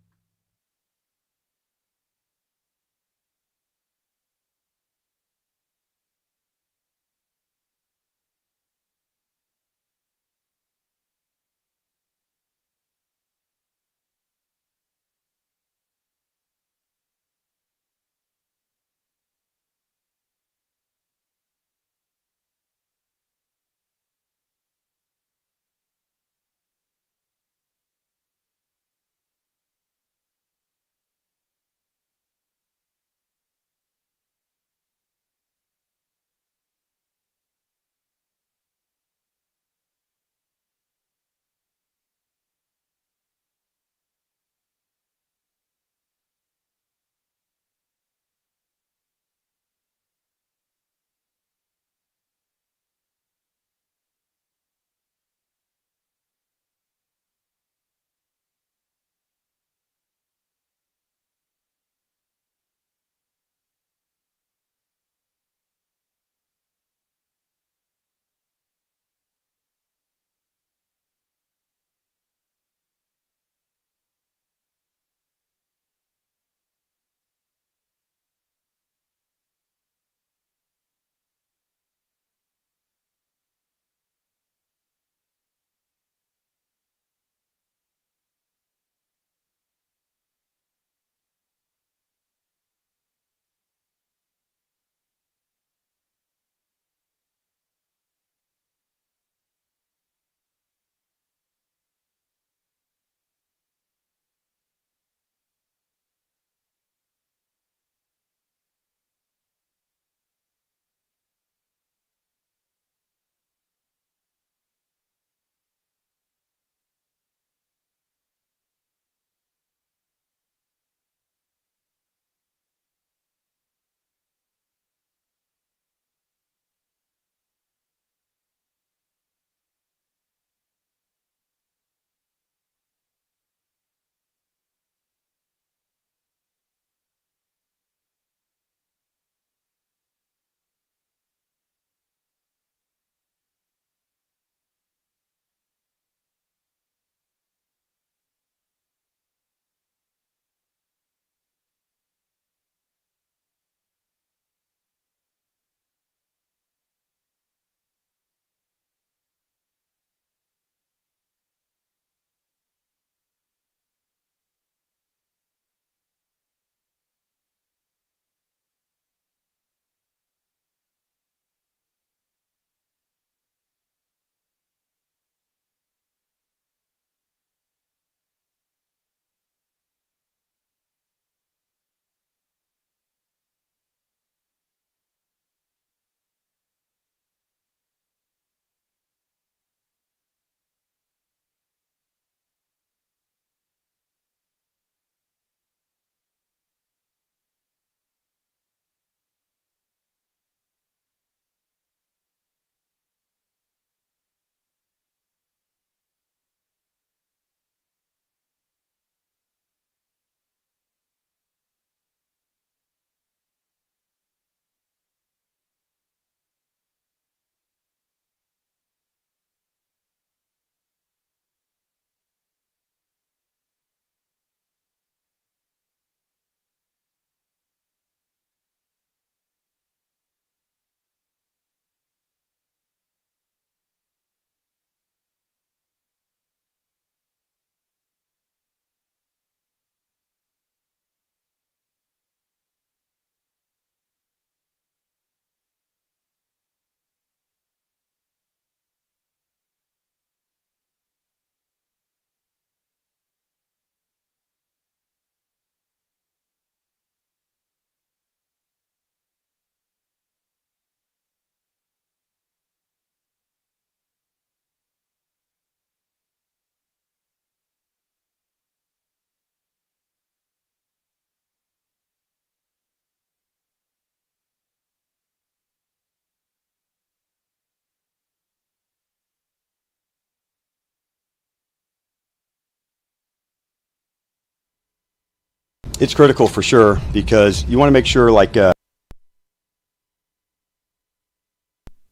it's critical for sure because you want to make sure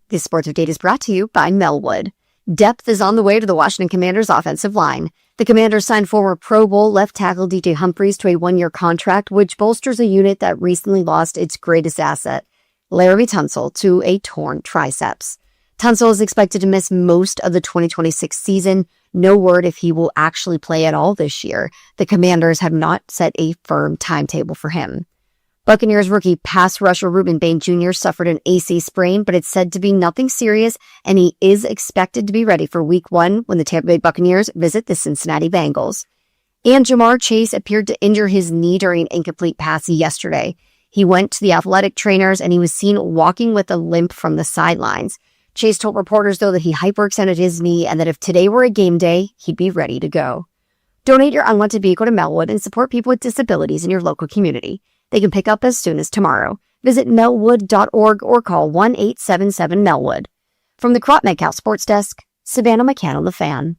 This Sports Update is brought to you by Melwood. Depth is on the way to the Washington Commanders offensive line. The Commanders signed former Pro Bowl left tackle DJ Humphries to a one-year contract, which bolsters a unit that recently lost its greatest asset, Laramie Tunsil, to a torn triceps. Tunsil is expected to miss most of the 2026 season. No word if he will actually play at all this year. The Commanders have not set a firm timetable for him. Buccaneers rookie pass rusher Reuben Bain Jr. suffered an AC sprain, but it's said to be nothing serious, and he is expected to be ready for Week 1 when the Tampa Bay Buccaneers visit the Cincinnati Bengals. And Jamar Chase appeared to injure his knee during an incomplete pass yesterday. He went to the athletic trainers, and he was seen walking with a limp from the sidelines. Chase told reporters, though, that he hyperextended his knee and that if today were a game day, he'd be ready to go. Donate your unwanted vehicle to Melwood and support people with disabilities in your local community. They can pick up as soon as tomorrow. Visit melwood.org or call 1-877-MELWOOD. From the Crop Metcalf Sports Desk, Savannah McCann on The Fan.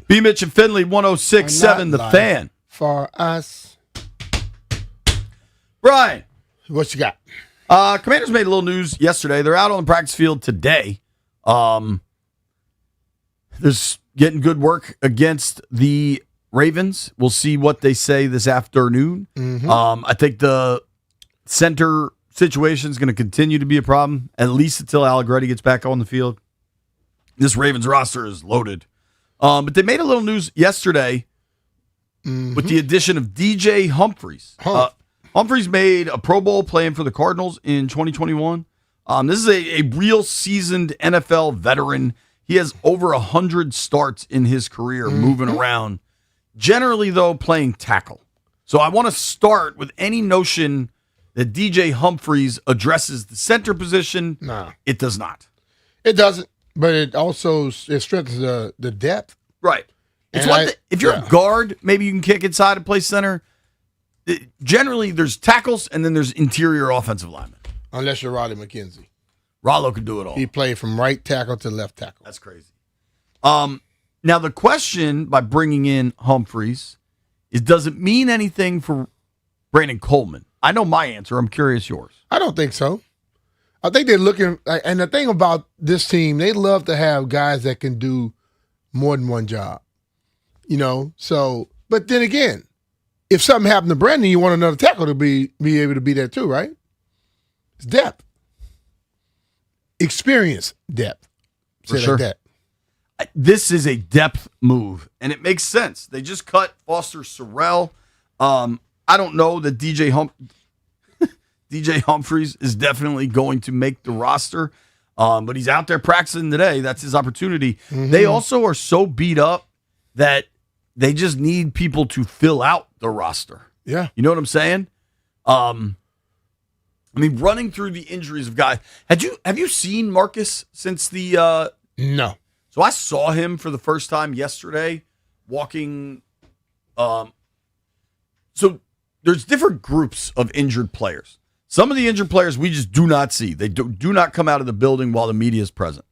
B. Mitch and Finley, 106.7 The Fan. For us. Brian. What you got? Commanders made a little news yesterday. They're out on the practice field today. They're getting good work against the Ravens. We'll see what they say this afternoon. I think the center situation is going to continue to be a problem, at least until Allegretti gets back on the field. This Ravens roster is loaded. But they made a little news yesterday with the addition of DJ Humphries. Humphries made a Pro Bowl playing for the Cardinals in 2021. This is a real seasoned NFL veteran. He has over 100 starts in his career moving around. Generally, though, playing tackle. So I want to start with any notion that DJ Humphries addresses the center position. No. It does not. It doesn't. But it also strengthens the depth. Right. It's And one if you're a guard, maybe you can kick inside and play center. Generally, there's tackles and then there's interior offensive linemen. Unless you're Roddy McKenzie. Rollo can do it all. He played from right tackle to left tackle. That's crazy. Now, the question by bringing in Humphries is, does it mean anything for Brandon Coleman? I know my answer. I'm curious yours. I don't think so. I think they're looking, and the thing about this team, they love to have guys that can do more than one job. So, but then again, if something happened to Brandon, you want another tackle to be able to be there too, right? It's depth. Experience depth. For Say it sure. like that. This is a depth move, and it makes sense. They just cut Foster Sorrell. I don't know that DJ Humphries is definitely going to make the roster, but he's out there practicing today. That's his opportunity. They also are so beat up that they just need people to fill out the roster. Yeah. You know what I'm saying? Running through the injuries of guys. Have you seen Marcus since the No. So I saw him for the first time yesterday walking. So there's different groups of injured players. Some of the injured players we just do not see. They do not come out of the building while the media is present.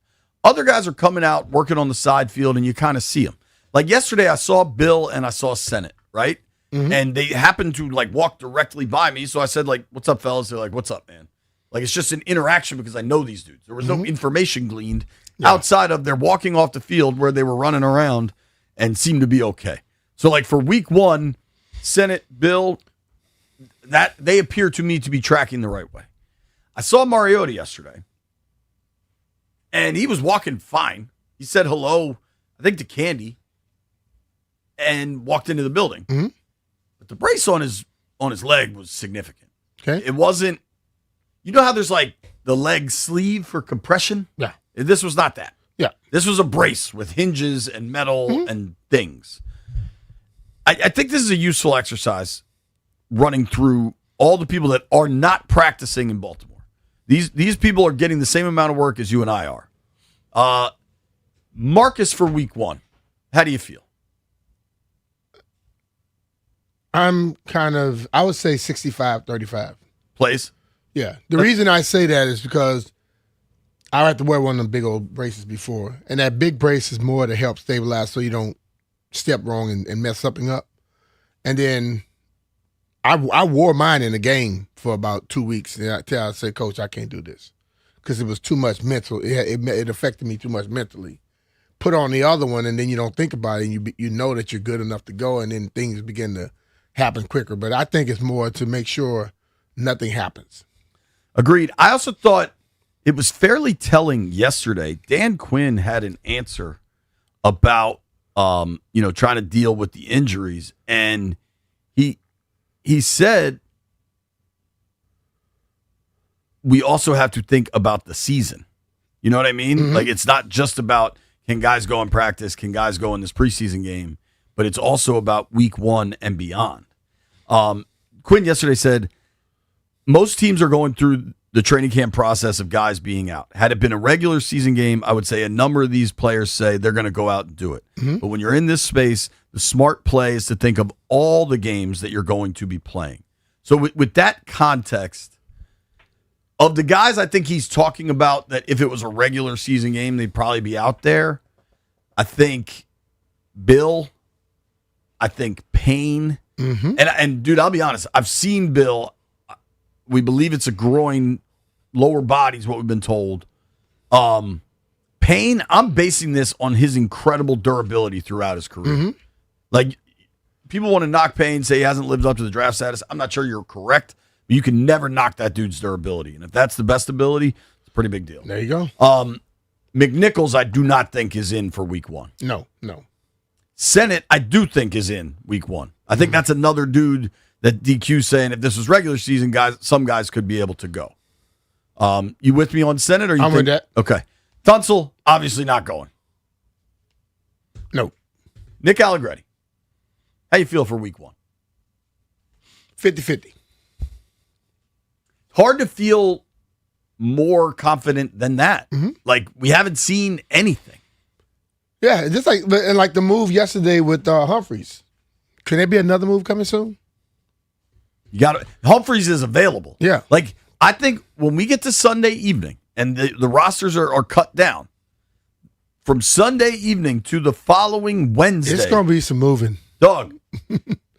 Other guys are coming out, working on the side field, and you kind of see them. Like yesterday, I saw Bill and I saw Sennett, right? And they happened to walk directly by me. So I said, what's up, fellas? They're like, what's up, man? It's just an interaction because I know these dudes. There was no information gleaned outside of they're walking off the field where they were running around and seemed to be okay. So for week 1, Sennett, Bill, that they appear to me to be tracking the right way. I saw Mariota yesterday, and he was walking fine. He said hello, I think, to Candy, and walked into the building. But the brace on his leg was significant. Okay. It wasn't, you know how there's the leg sleeve for compression? Yeah. This was not that. Yeah. This was a brace with hinges and metal and things. I think this is a useful exercise running through all the people that are not practicing in Baltimore. These people are getting the same amount of work as you and I are. Marcus for week 1. How do you feel? I'm I would say 65-35. Plays? Yeah. The reason I say that is because I have to wear one of them big old braces before. And that big brace is more to help stabilize so you don't step wrong and mess something up. And then I wore mine in the game for about 2 weeks. And I said, Coach, I can't do this. Because it was too much mental. It affected me too much mentally. Put on the other one, and then you don't think about it, and you know that you're good enough to go, and then things begin to happen quicker. But I think it's more to make sure nothing happens. Agreed. I also thought it was fairly telling yesterday. Dan Quinn had an answer about trying to deal with the injuries, and he said we also have to think about the season. You know what I mean? Mm-hmm. Like, it's not just about can guys go in practice, can guys go in this preseason game, but it's also about week 1 and beyond. Quinn yesterday said most teams are going through the training camp process of guys being out. Had it been a regular season game, I would say a number of these players say they're going to go out and do it. Mm-hmm. But when you're in this space, the smart play is to think of all the games that you're going to be playing. So with that context, of the guys I think he's talking about that if it was a regular season game, they'd probably be out there. I think Bill, I think Payne, and dude, I'll be honest, I've seen Bill. We believe it's a groin, lower body is what we've been told. Payne, I'm basing this on his incredible durability throughout his career. Like, people want to knock Payne, say he hasn't lived up to the draft status. I'm not sure you're correct. But you can never knock that dude's durability. And if that's the best ability, it's a pretty big deal. There you go. McNichols, I do not think is in for week 1. No. Senate, I do think is in week 1. I think that's another dude that DQ's saying if this was regular season, guys, some guys could be able to go. You with me on Senate? Or you I'm with that. Okay. Tunsil, obviously not going. No. Nick Allegretti, how you feel for week 1? 50-50. Hard to feel more confident than that. Like, we haven't seen anything. Yeah, just like the move yesterday with Humphreys. Can there be another move coming soon? Humphreys is available. Yeah. Like, I think when we get to Sunday evening and the rosters are cut down, from Sunday evening to the following Wednesday. It's going to be some moving. Dog,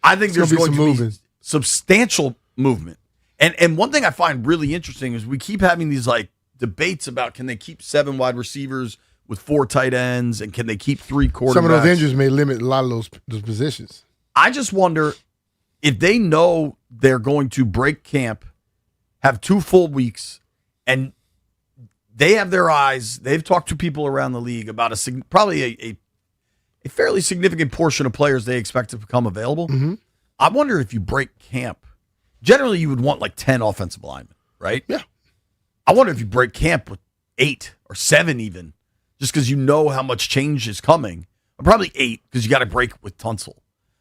I think there's going to moving. be substantial movement. And one thing I find really interesting is we keep having these like debates about can they keep 7 wide receivers with 4 tight ends and can they keep 3 quarterbacks. Some of those injuries may limit a lot of those positions. I just wonder if they know they're going to break camp, have 2 full weeks, and they have their eyes. They've talked to people around the league about probably a fairly significant portion of players they expect to become available. I wonder if you break camp. Generally, you would want like 10 offensive linemen, right? Yeah. I wonder if you break camp with 8 or 7 even, just because you know how much change is coming. Or probably 8 because you got to break with Tunsil.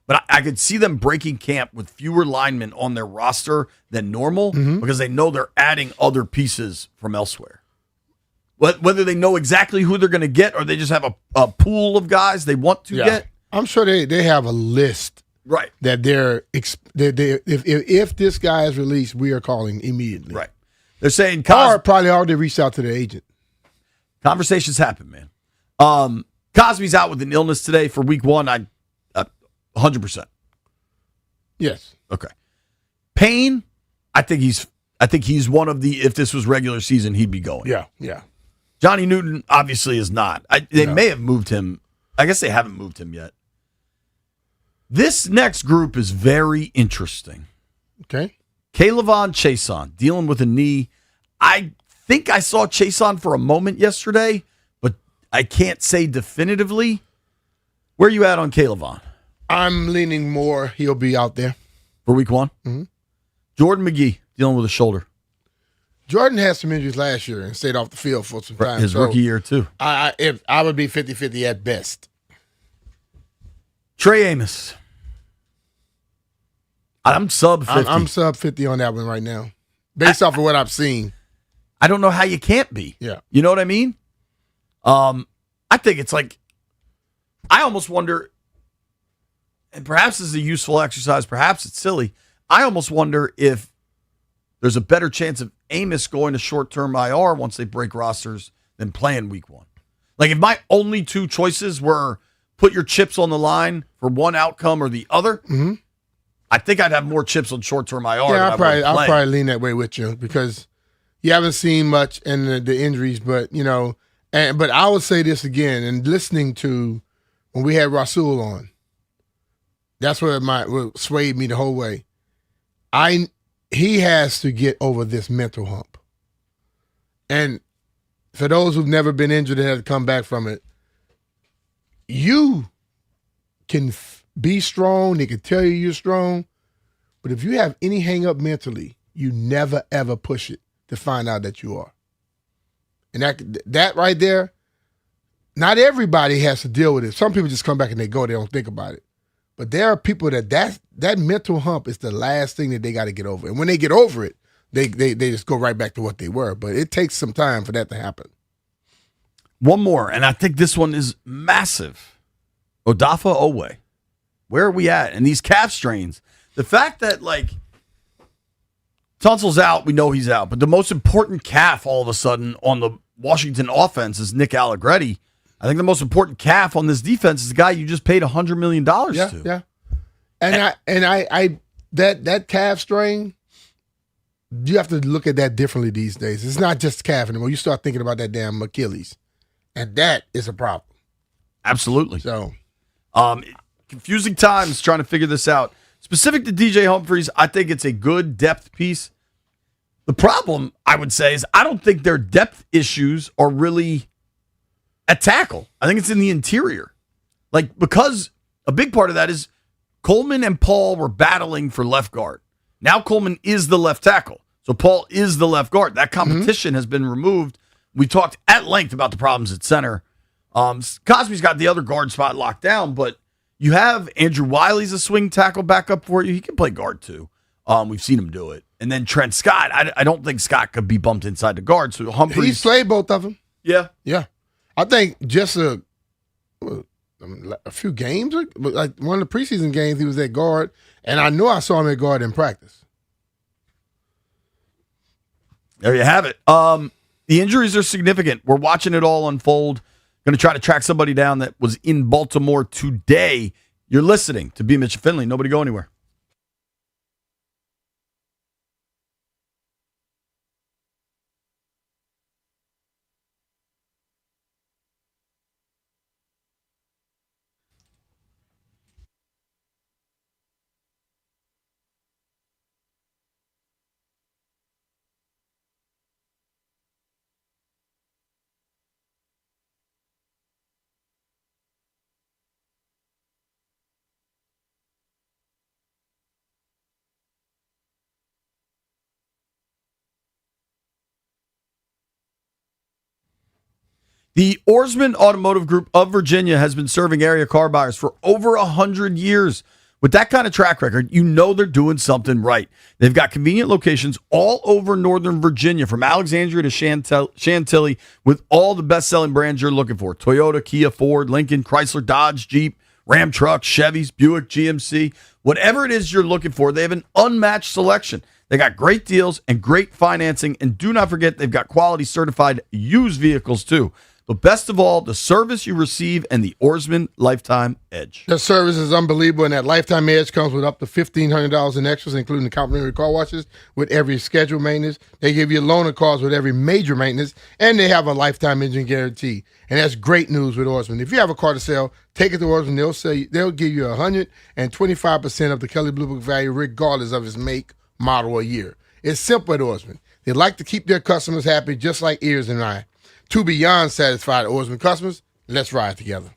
But I could see them breaking camp with fewer linemen on their roster than normal because they know they're adding other pieces from elsewhere. Whether they know exactly who they're going to get or they just have a pool of guys they want to get. I'm sure they have a list. Right. That if this guy is released, we are calling immediately. Right. They're saying or probably already reached out to the agent. Conversations happen, man. Cosby's out with an illness today for week 1. 100%. Yes. Okay. Payne, I think he's one of the if this was regular season, he'd be going. Yeah. Johnny Newton obviously is not. They may have moved him. I guess they haven't moved him yet. This next group is very interesting. Okay. K'Lavon Chaisson dealing with a knee. I think I saw Chaisson for a moment yesterday, but I can't say definitively. Where are you at on K'Lavon? I'm leaning more he'll be out there. For week 1? Jordan McGee dealing with a shoulder. Jordan had some injuries last year and stayed off the field for some time. His rookie year, too. I would be 50-50 at best. Trey Amos. I'm sub 50. I'm sub 50 on that one right now, based off of what I've seen. I don't know how you can't be. Yeah. You know what I mean? I think it's like, I almost wonder, and perhaps it's a useful exercise, perhaps it's silly. I almost wonder if there's a better chance of Amos going to short-term IR once they break rosters than playing week 1. Like, if my only two choices were put your chips on the line for one outcome or the other, I think I'd have more chips on short-term IR. Yeah, I'll probably lean that way with you because you haven't seen much in the injuries, but but I would say this again, and listening to when we had Rasul on, that's what swayed me the whole way. He has to get over this mental hump, and for those who've never been injured and have to come back from it, you can be strong. They can tell you you're strong, but if you have any hang up mentally, you never ever push it to find out that you are. And that right there, not everybody has to deal with it. Some people just come back and they go, they don't think about it. But there are people that mental hump is the last thing that they got to get over. And when they get over it, they just go right back to what they were. But it takes some time for that to happen. One more, and I think this one is massive. Odafe Oweh. Where are we at? And these calf strains. The fact that, Tunsil's out, we know he's out. But the most important calf all of a sudden on the Washington offense is Nick Allegretti. I think the most important calf on this defense is the guy you just paid $100 million to. Yeah. And that calf strain, you have to look at that differently these days. It's not just calf anymore. You start thinking about that damn Achilles. And that is a problem. Absolutely. So, confusing times trying to figure this out. Specific to DJ Humphries, I think it's a good depth piece. The problem, I would say, is I don't think their depth issues are really at tackle. I think it's in the interior. Because a big part of that is Coleman and Paul were battling for left guard. Now Coleman is the left tackle. So Paul is the left guard. That competition has been removed. We talked at length about the problems at center. Cosby's got the other guard spot locked down, but you have Andrew Wiley's a swing tackle backup for you. He can play guard too. We've seen him do it. And then Trent Scott, I don't think Scott could be bumped inside the guard. So Humphries. He's played both of them. Yeah. Yeah. I think just a few games, like one of the preseason games, he was at guard, and I know I saw him at guard in practice. There you have it. The injuries are significant. We're watching it all unfold. Going to try to track somebody down that was in Baltimore today. You're listening to B. Mitch Finley. Nobody go anywhere. The Oarsman Automotive Group of Virginia has been serving area car buyers for over 100 years. With that kind of track record, you know they're doing something right. They've got convenient locations all over Northern Virginia, from Alexandria to Chantilly, with all the best-selling brands you're looking for. Toyota, Kia, Ford, Lincoln, Chrysler, Dodge, Jeep, Ram trucks, Chevys, Buick, GMC. Whatever it is you're looking for, they have an unmatched selection. They got great deals and great financing. And do not forget, they've got quality certified used vehicles, too. But best of all, the service you receive and the Oarsman Lifetime Edge. The service is unbelievable, and that Lifetime Edge comes with up to $1,500 in extras, including the complimentary car washes with every scheduled maintenance. They give you loaner cars with every major maintenance, and they have a lifetime engine guarantee. And that's great news with Oarsman. If you have a car to sell, take it to Oarsman. They'll give you 125% of the Kelley Blue Book value, regardless of its make, model, or year. It's simple at Oarsman. They like to keep their customers happy, just like Ears and I. Two beyond satisfied Oarsman customers. Let's ride together.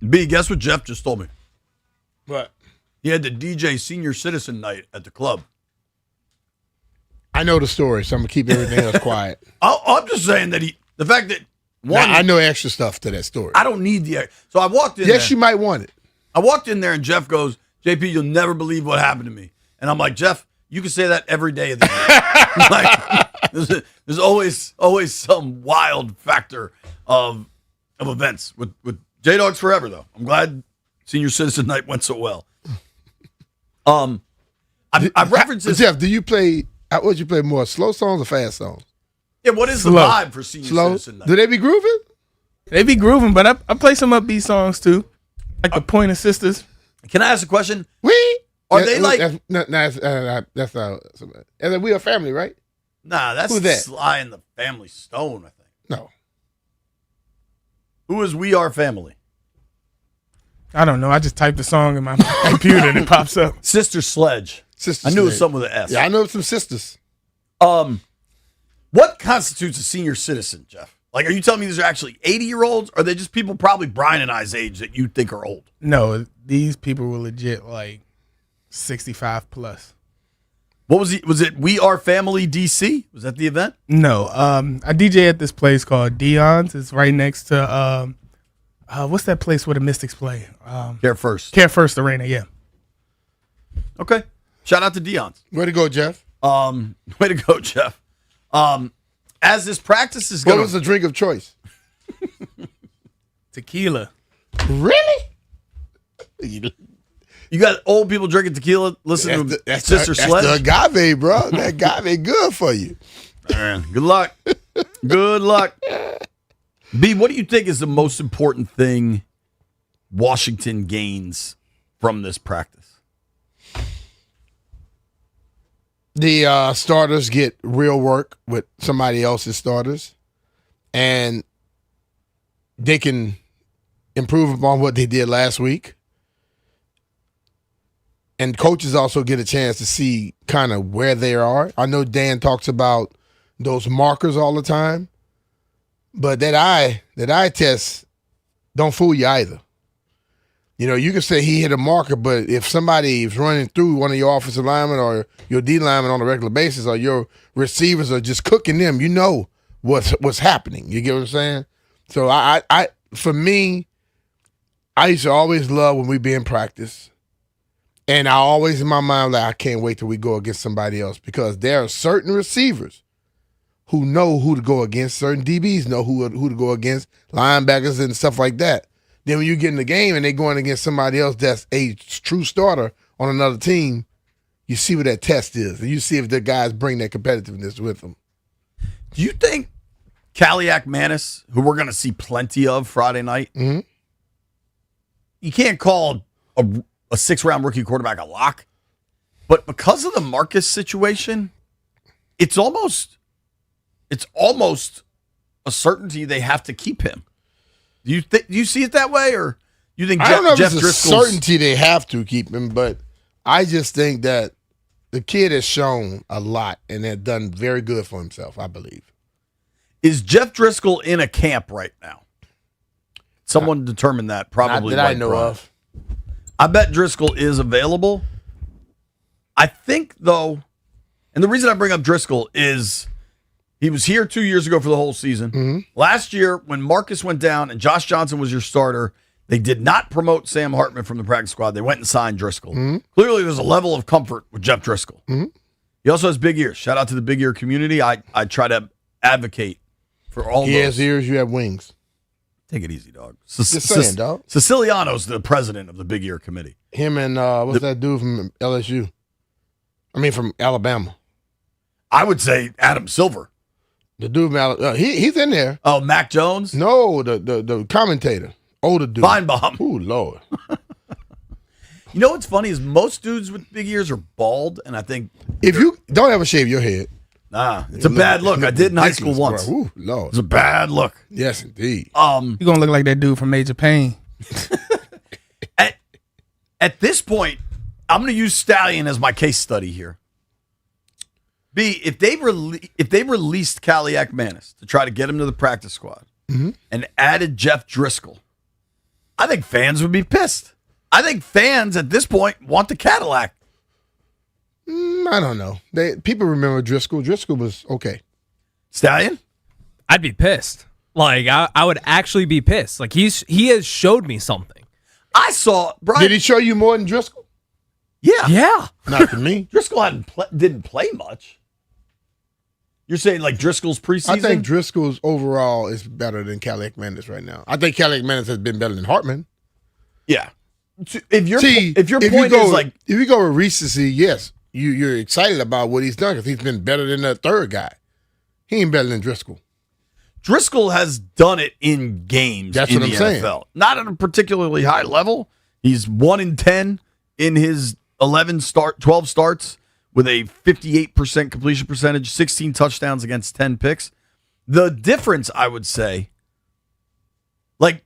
B, guess what Jeff just told me? What? He had the DJ Senior Citizen Night at the club. I know the story, so I'm gonna keep everything else quiet. I'm just saying that the fact that one, I know extra stuff to that story. I don't need the. So I walked in. Yes, there. you might want it. I walked in there and Jeff goes, JP, you'll never believe what happened to me. And I'm like, Jeff, you can say that every day of the year. Like, there's always some wild factor of events with J-Dogs forever, though. I'm glad Senior Citizen Night went so well. I've referenced this. Jeff, do you play? What you play more, slow songs or fast songs? Yeah, what is the Slow. vibe for Senior Citizen Night? Do they be grooving? They be grooving, but I play some upbeat songs too, like the Pointer Sisters. Can I ask a question? Are they like? We a family, right? Nah, that's Who's that? Sly and the Family Stone, I think. No. Who is We Are Family? I don't know. I just type the song in my computer and it pops up. Sister Sledge. Sister I knew it was Sledge. something with an S. Yeah, I know some sisters. What constitutes a senior citizen, Jeff? Like, are you telling me these are actually 80-year-olds, or are they just people probably Brian and I's age that you think are old? No, these people were legit like 65 plus. What was it? Was it We Are Family DC? Was that the event? No, I DJ at this place called Dion's. It's right next to what's that place where the Mystics play? Care First. Care First Arena. Yeah. Okay. Shout out to Dion's. Way to go, Jeff. Way to go, Jeff. As this practice is What going, was the drink of choice? Tequila. Really? You got old people drinking tequila, listening to Sister Sledge? That's the agave, bro. That agave good for you. Man, good luck. Good luck. B, what do you think is the most important thing Washington gains from this practice? The starters get real work with somebody else's starters, and they can improve upon what they did last week. And coaches also get a chance to see kind of where they are. I know Dan talks about those markers all the time, but that eye test don't fool you either. You know, you can say he hit a marker, but if somebody is running through one of your offensive linemen or your D linemen on a regular basis, or your receivers are just cooking them, you know what's happening. You get what I'm saying? So I for me, I used to always love when we be in practice. And I always in my mind like I can't wait till we go against somebody else, because there are certain receivers who know who to go against, certain DBs know who to go against, linebackers and stuff like that. Then when you get in the game and they're going against somebody else that's a true starter on another team, you see what that test is, and you see if the guys bring that competitiveness with them. Do you think Kaliak Manis, who we're going to see plenty of Friday night, you can't call a six-round rookie quarterback a lock, but because of the Marcus situation, it's almost a certainty they have to keep him. Do you see it that way, or you think I don't know if Jeff it's a Driscoll's certainty they have to keep him, but I just think that the kid has shown a lot and has done very good for himself, I believe. Is Jeff Driscoll in a camp right now? Someone determined that, probably. Not that I White know Brian. of. I bet Driscoll is available. I think, though, and the reason I bring up Driscoll is he was here 2 years ago for the whole season. Last year, when Marcus went down and Josh Johnson was your starter, they did not promote Sam Hartman from the practice squad. They went and signed Driscoll. Clearly, there's a level of comfort with Jeff Driscoll. He also has big ears. Shout out to the big ear community. I try to advocate for all He those. has ears, you have wings. Take it easy, dog. Just saying, dog. Siciliano's the president of the Big Ear Committee. Him and what's that dude from LSU? I mean, from Alabama. I would say Adam Silver. The dude from Alabama. He's in there. Oh, Mac Jones? No, the commentator. Older dude. Feinbaum. Oh, Lord. You know what's funny is most dudes with big ears are bald, and I think If you don't ever shave your head. Nah, it's a bad look. I did in high school once. Bro. Ooh, Lord. It's a bad look. Yes, indeed. You're gonna look like that dude from Major Payne. At this point, I'm going to use Stallion as my case study here. B, if they released Kaliak Manis to try to get him to the practice squad and added Jeff Driscoll, I think fans would be pissed. I think fans at this point want the Cadillac. I don't know. People remember Driscoll. Driscoll was okay. Stallion? I'd be pissed. Like I would actually be pissed. Like he has showed me something. I saw Brian. Did he show you more than Driscoll? Yeah. Not to me. Driscoll didn't play much. You're saying like Driscoll's preseason? I think Driscoll's overall is better than Cadillac Manis right now. I think Cadillac Manis has been better than Hartman. Yeah. If your point is like if you go with recency, yes, you're excited about what he's done because he's been better than that third guy. He ain't better than Driscoll. Driscoll has done it in games. That's in what the I'm saying. NFL. Not at a particularly high level. He's 1-10 in his 12 starts with a 58% completion percentage, 16 touchdowns against 10 picks. The difference, I would say, like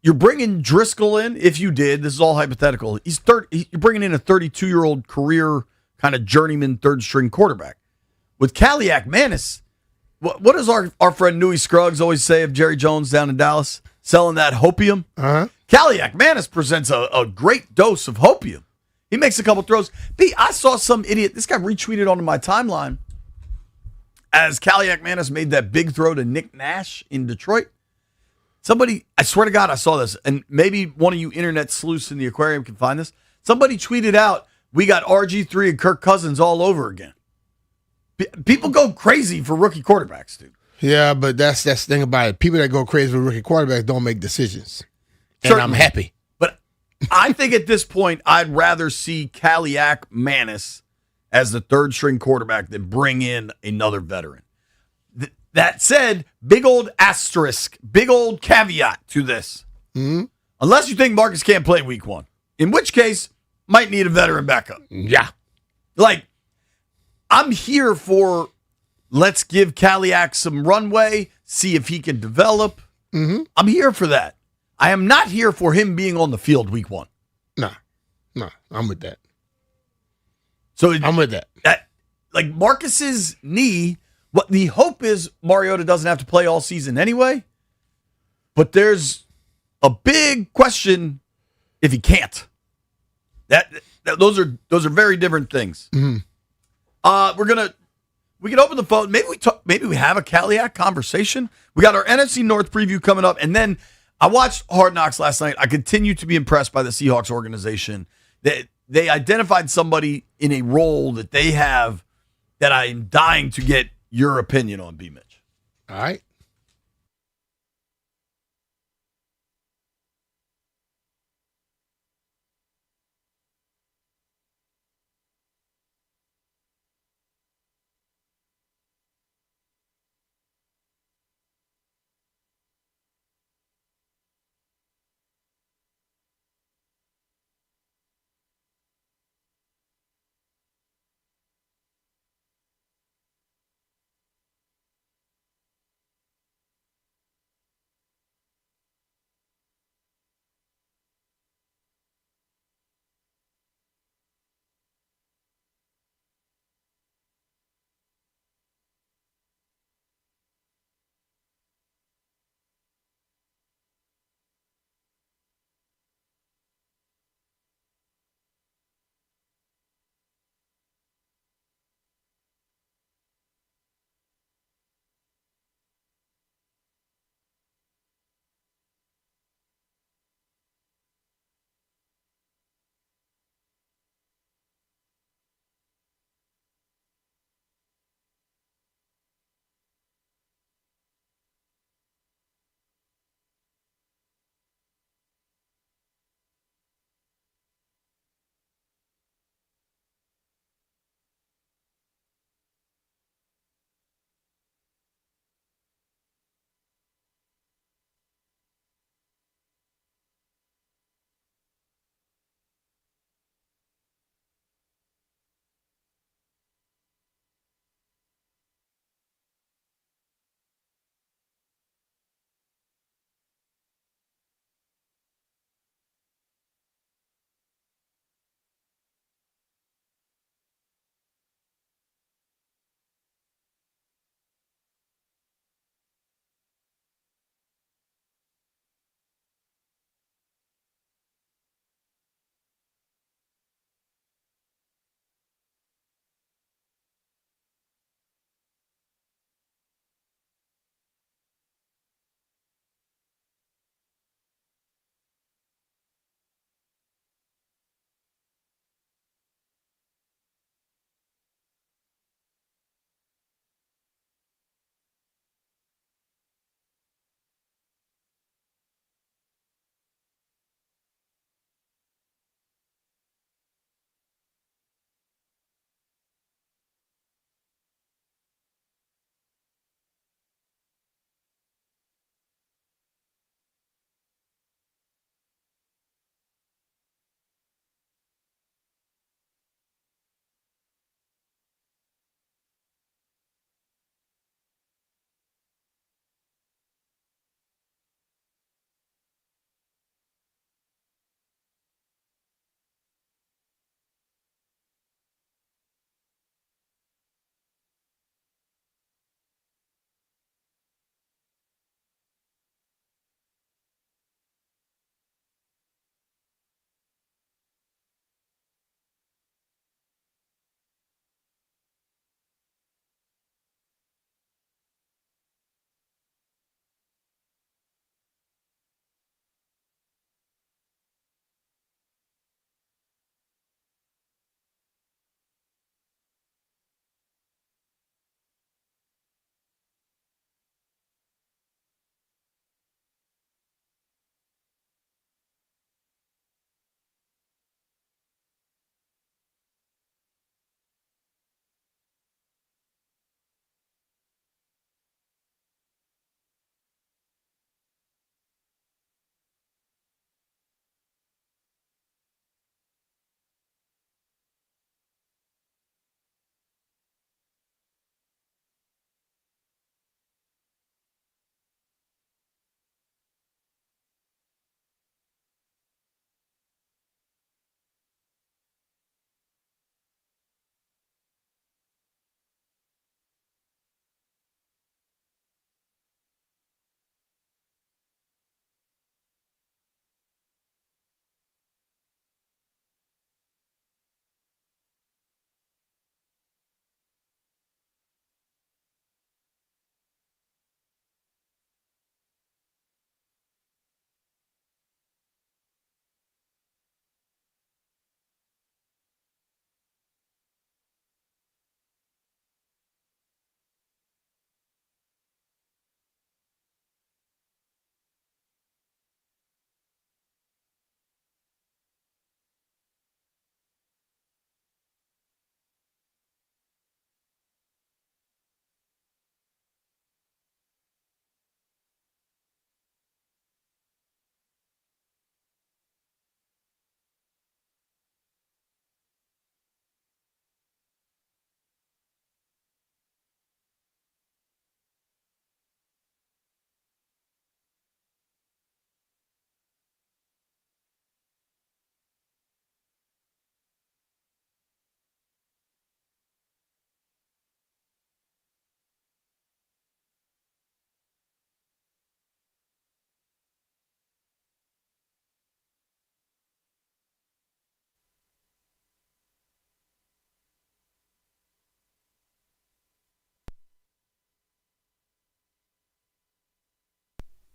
you're bringing Driscoll in. If you did, this is all hypothetical. You're bringing in a 32-year-old career kind of journeyman third string quarterback. With Cadillac Manis, what does our friend Newey Scruggs always say of Jerry Jones down in Dallas? Selling that hopium? Cadillac Manis presents a great dose of hopium. He makes a couple throws. I saw some idiot, this guy retweeted onto my timeline as Cadillac Manis made that big throw to Nick Nash in Detroit. Somebody, I swear to God, I saw this, and maybe one of you internet sleuths in the aquarium can find this. Somebody tweeted out, we got RG3 and Kirk Cousins all over again. People go crazy for rookie quarterbacks, dude. Yeah, but that's the thing about it. People that go crazy for rookie quarterbacks don't make decisions. And Certainly. I'm happy. But I think at this point, I'd rather see Cadillac Manis as the third string quarterback than bring in another veteran. That said, big old asterisk, big old caveat to this. Mm-hmm. Unless you think Marcus can't play week one, in which case, might need a veteran backup. Yeah. Like, I'm here for let's give Cadillac some runway, see if he can develop. Mm-hmm. I'm here for that. I am not here for him being on the field week one. Nah, I'm with that. So I'm with that. Like Marcus's knee, what the hope is Mariota doesn't have to play all season anyway. But there's a big question if he can't. Those are very different things. Mm-hmm. We can open the phone. Maybe we have a Cadillac conversation. We got our NFC North preview coming up, and then I watched Hard Knocks last night. I continue to be impressed by the Seahawks organization. They identified somebody in a role that they have that I am dying to get your opinion on, B. Mitch. All right.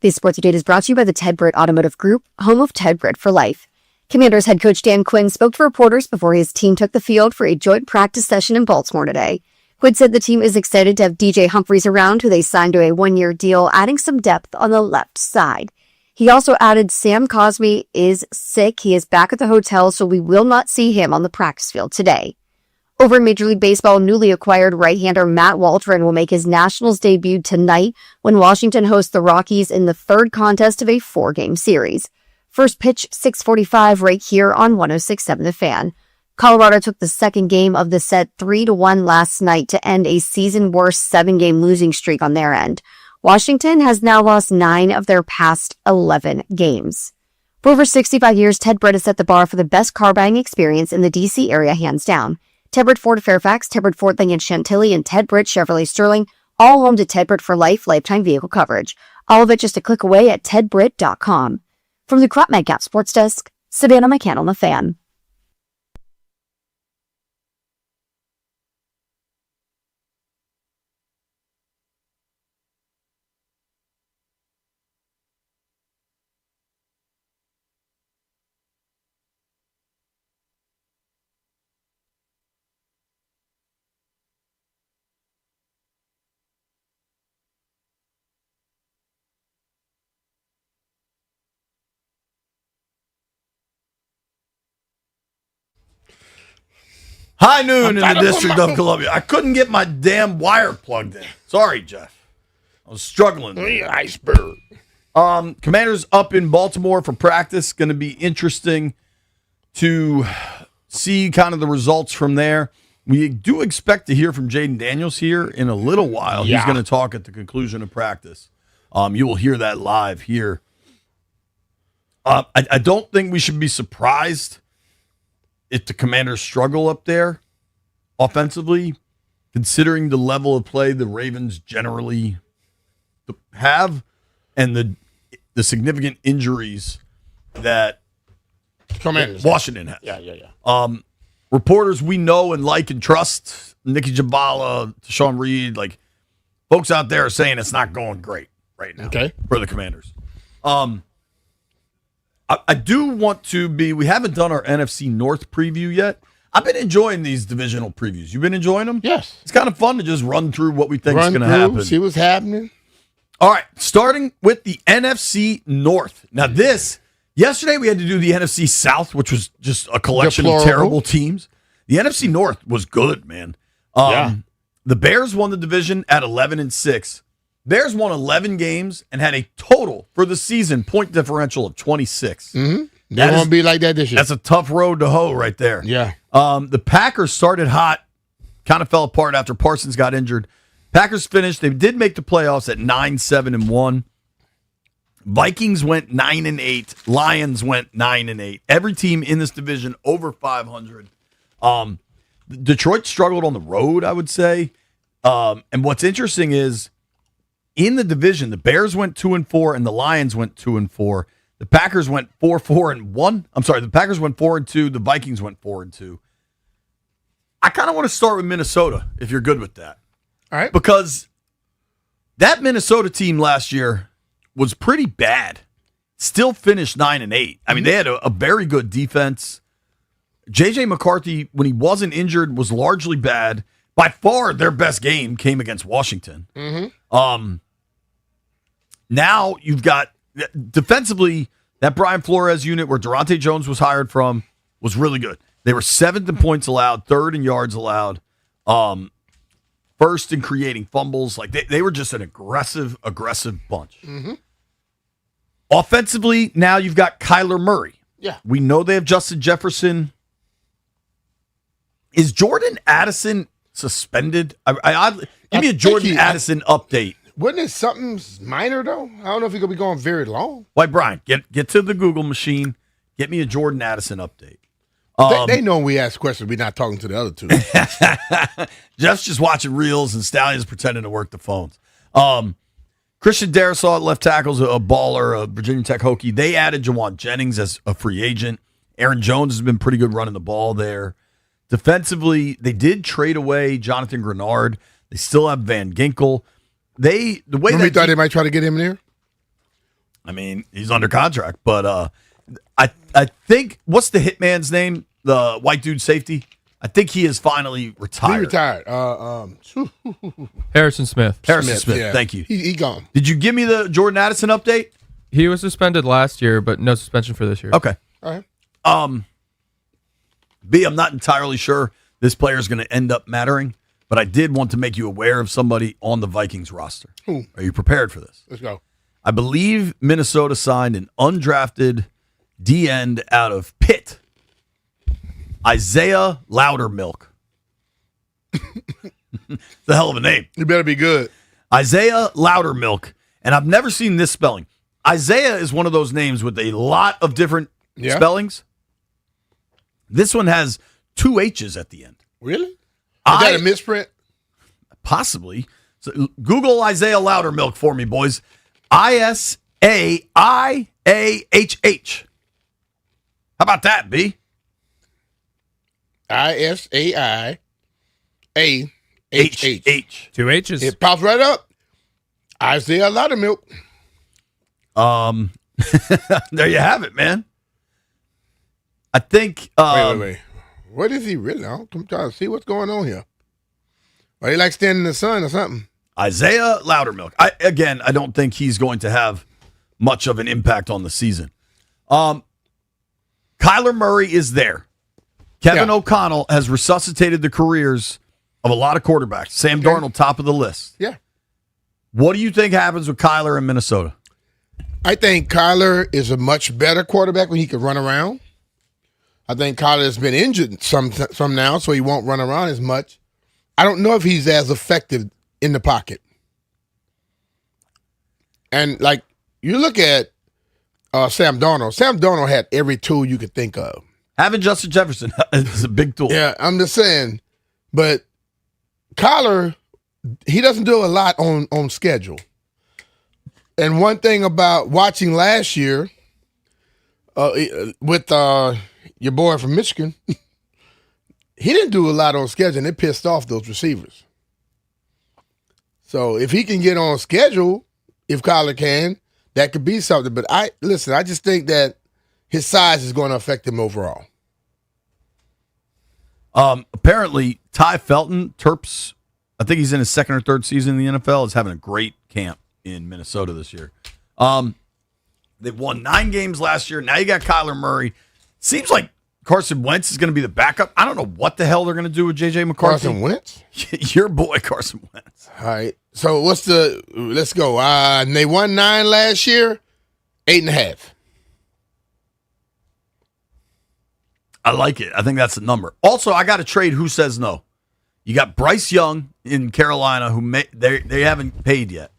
This sports update is brought to you by the Ted Britt Automotive Group, home of Ted Britt for life. Commanders head coach Dan Quinn spoke to reporters before his team took the field for a joint practice session in Baltimore today. Quinn said the team is excited to have DJ Humphries around, who they signed to a one-year deal, adding some depth on the left side. He also added Sam Cosmi is sick. He is back at the hotel, so we will not see him on the practice field today. Over in Major League Baseball, newly acquired right-hander Matt Waldron will make his Nationals debut tonight when Washington hosts the Rockies in the third contest of a 4-game series. First pitch, 6:45 right here on 106.7 The Fan. Colorado took the second game of the set 3-1 last night to end a season-worst 7-game losing streak on their end. Washington has now lost 9 of their past 11 games. For over 65 years, Ted Britt has set the bar for the best car buying experience in the D.C. area, hands down. Ted Britt Ford Fairfax, Ted Britt Ford Lincoln Chantilly, and Ted Britt Chevrolet Sterling, all home to Ted Britt for life lifetime vehicle coverage. All of it just a click away at tedbritt.com. From the Crop Medcap Sports Desk, Savannah McCannell, The Fan. High noon in the District of Columbia. I couldn't get my damn wire plugged in. Sorry, Jeff. I was struggling. Iceberg. Commanders up in Baltimore for practice. Going to be interesting to see kind of the results from there. We do expect to hear from Jaden Daniels here in a little while. Yeah. He's going to talk at the conclusion of practice. You will hear that live here. I don't think we should be surprised if the Commanders struggle up there offensively, considering the level of play the Ravens generally have and the significant injuries that Washington has. Yeah. Reporters we know and like and trust, Nikki Jabala, Sean Reed, like folks out there are saying it's not going great right now for the Commanders. I do want to we haven't done our NFC North preview yet. I've been enjoying these divisional previews. You've been enjoying them? Yes. It's kind of fun to just run through what we think is going to happen. See what's happening. All right, starting with the NFC North. Now yesterday we had to do the NFC South, which was just a collection of terrible teams. The NFC North was good, man. The Bears won the division at 11-6. Bears won 11 games and had a total for the season point differential of 26. Mm-hmm. They won't be like that this year. That's a tough road to hoe right there. Yeah. The Packers started hot, kind of fell apart after Parsons got injured. Packers finished. They did make the playoffs at 9-7-1. Vikings went 9-8. Lions went 9-8. Every team in this division over 500. Detroit struggled on the road, I would say. And what's interesting is in the division, the Bears went 2-4 and the Lions went 2-4. The Packers went 4-4-1. I'm sorry, the Packers went 4-2. The Vikings went 4-2. I kind of want to start with Minnesota, if you're good with that. All right. Because that Minnesota team last year was pretty bad. Still finished 9-8. I mean, they had a very good defense. J.J. McCarthy, when he wasn't injured, was largely bad. By far, their best game came against Washington. Mm-hmm. Now you've got defensively that Brian Flores unit where Durante Jones was hired from was really good. They were 7th in points allowed, 3rd in yards allowed, 1st in creating fumbles. Like they were just an aggressive bunch. Mm-hmm. Offensively, now you've got Kyler Murray. Yeah. We know they have Justin Jefferson. Is Jordan Addison suspended? Give me a Jordan Addison update. Wasn't it something minor, though? I don't know if he's going to be going very long. Why, Brian, get to the Google machine. Get me a Jordan Addison update. They know when we ask questions, we're not talking to the other two. Jeff's just watching reels and Stallions pretending to work the phones. Christian Darrisaw, left tackle's a baller, a Virginia Tech Hokie. They added Jawan Jennings as a free agent. Aaron Jones has been pretty good running the ball there. Defensively, they did trade away Jonathan Grenard. They still have Van Ginkel. We thought they might try to get him in there? I mean, he's under contract, but I think, what's the hitman's name? The white dude safety? I think he is finally retired. He retired. Harrison Smith. Harrison Smith. yeah. Thank you. He gone. Did you give me the Jordan Addison update? He was suspended last year, but no suspension for this year. Okay. All right. B, I'm not entirely sure this player is going to end up mattering, but I did want to make you aware of somebody on the Vikings roster. Who? Are you prepared for this? Let's go. I believe Minnesota signed an undrafted D-end out of Pitt, Isaiah Loudermilk. It's a hell of a name. You better be good. Isaiah Loudermilk. And I've never seen this spelling. Isaiah is one of those names with a lot of different spellings. This one has 2 H's at the end. Really? Is that a misprint? Possibly. So Google Isaiah Loudermilk for me, boys. ISAIAHH. How about that, B? ISAIAHH. 2 H's. It pops right up. Isaiah Loudermilk. There you have it, man. I think. Wait. What is he really? I'm trying to see what's going on here. Or he like standing in the sun or something. Isaiah Loudermilk. I don't think he's going to have much of an impact on the season. Kyler Murray is there. Kevin O'Connell has resuscitated the careers of a lot of quarterbacks. Sam Darnold, top of the list. Yeah. What do you think happens with Kyler in Minnesota? I think Kyler is a much better quarterback when he can run around. I think Kyler has been injured some now, so he won't run around as much. I don't know if he's as effective in the pocket. And, like, you look at Sam Darnold. Sam Darnold had every tool you could think of. Having Justin Jefferson is a big tool. Yeah, I'm just saying. But Kyler, he doesn't do a lot on schedule. And one thing about watching last year with your boy from Michigan, he didn't do a lot on schedule, and it pissed off those receivers. So if he can get on schedule, if Kyler can, that could be something. But I just think that his size is going to affect him overall. Apparently, Ty Felton, Terps, I think he's in his second or third season in the NFL, is having a great camp in Minnesota this year. They won 9 games last year. Now you got Kyler Murray. Seems like Carson Wentz is going to be the backup. I don't know what the hell they're going to do with J.J. McCarthy. Carson Wentz? Your boy, Carson Wentz. All right. So let's go. And they won 9 last year, 8.5. I like it. I think that's the number. Also, I got to trade who says no. You got Bryce Young in Carolina, who they haven't paid yet.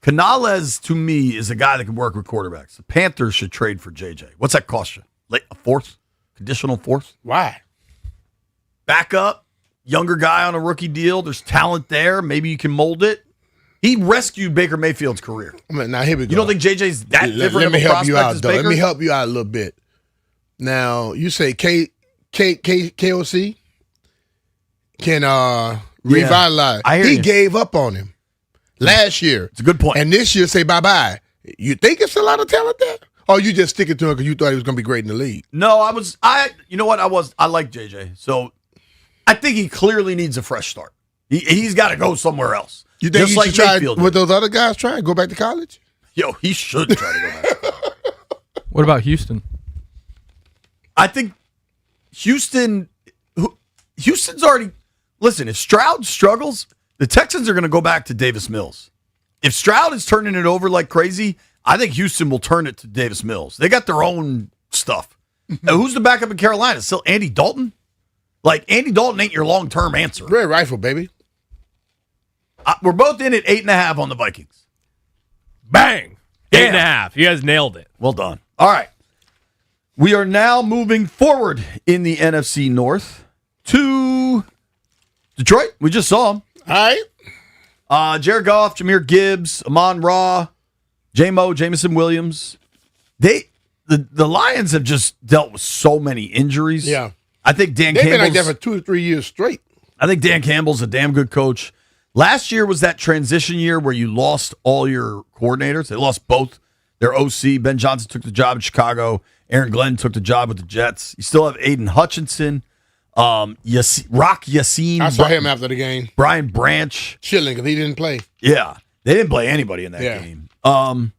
Canales, to me, is a guy that can work with quarterbacks. The Panthers should trade for JJ. What's that cost you? A fourth? Conditional fourth? Why? Back up. Younger guy on a rookie deal. There's talent there. Maybe you can mold it. He rescued Baker Mayfield's career. Now, here we go. You don't think JJ's that different Let of me a help prospect you out, as though. Baker? Let me help you out a little bit. Now, you say KOC can revitalize. I hear he you. gave up on him last year. It's a good point. And this year, say bye-bye. You think it's a lot of talent there? Or you just stick it to him because you thought he was going to be great in the league? No, I like JJ. So I think he clearly needs a fresh start. He's got to go somewhere else. You think Just he like should try Mayfield with did. those other guys try and go back to college? Yo, he should try to go back. What about Houston? I think Houston's already. Listen, if Stroud struggles, the Texans are going to go back to Davis Mills. If Stroud is turning it over like crazy, I think Houston will turn it to Davis Mills. They got their own stuff. Now, who's the backup in Carolina? Still Andy Dalton? Like, Andy Dalton ain't your long-term answer. Red Rifle, baby. We're both in at 8.5 on the Vikings. Bang! Damn. 8.5. You guys nailed it. Well done. All right. We are now moving forward in the NFC North to Detroit. We just saw them. All right. Jared Goff, Jahmyr Gibbs, Amon-Ra, Jameson Williams. The Lions have just dealt with so many injuries. Yeah. I think Dan They've Campbell's been like that for 2 or 3 years straight. I think Dan Campbell's a damn good coach. Last year was that transition year where you lost all your coordinators. They lost both Their OC, Ben Johnson, took the job in Chicago. Aaron Glenn took the job with the Jets. You still have Aiden Hutchinson, Rock Yassin. I saw him after the game. Brian Branch. Chilling because he didn't play. Yeah. They didn't play anybody in that game. Penei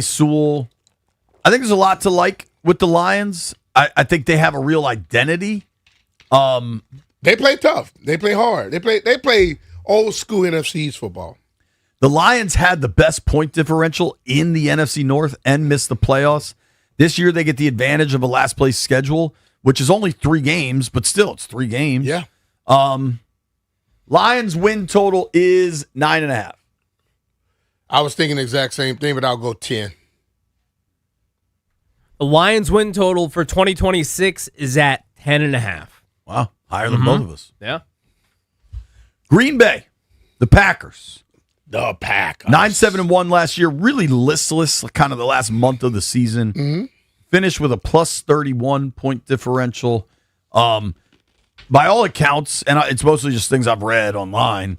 Sewell. I think there's a lot to like with the Lions. I think they have a real identity. They play tough. They play hard. They play old school NFC East football. The Lions had the best point differential in the NFC North and missed the playoffs. This year they get the advantage of a last place schedule, which is only 3 games, but still it's 3 games. Yeah. Lions win total is 9.5. I was thinking the exact same thing, but I'll go 10. The Lions win total for 2026 is at 10.5. Wow. Higher than both of us. Yeah. Green Bay, the Packers. The Packers. 9-7-1 last year. Really listless, kind of the last month of the season. Mm-hmm. Finished with a plus 31 point differential. By all accounts, and it's mostly just things I've read online,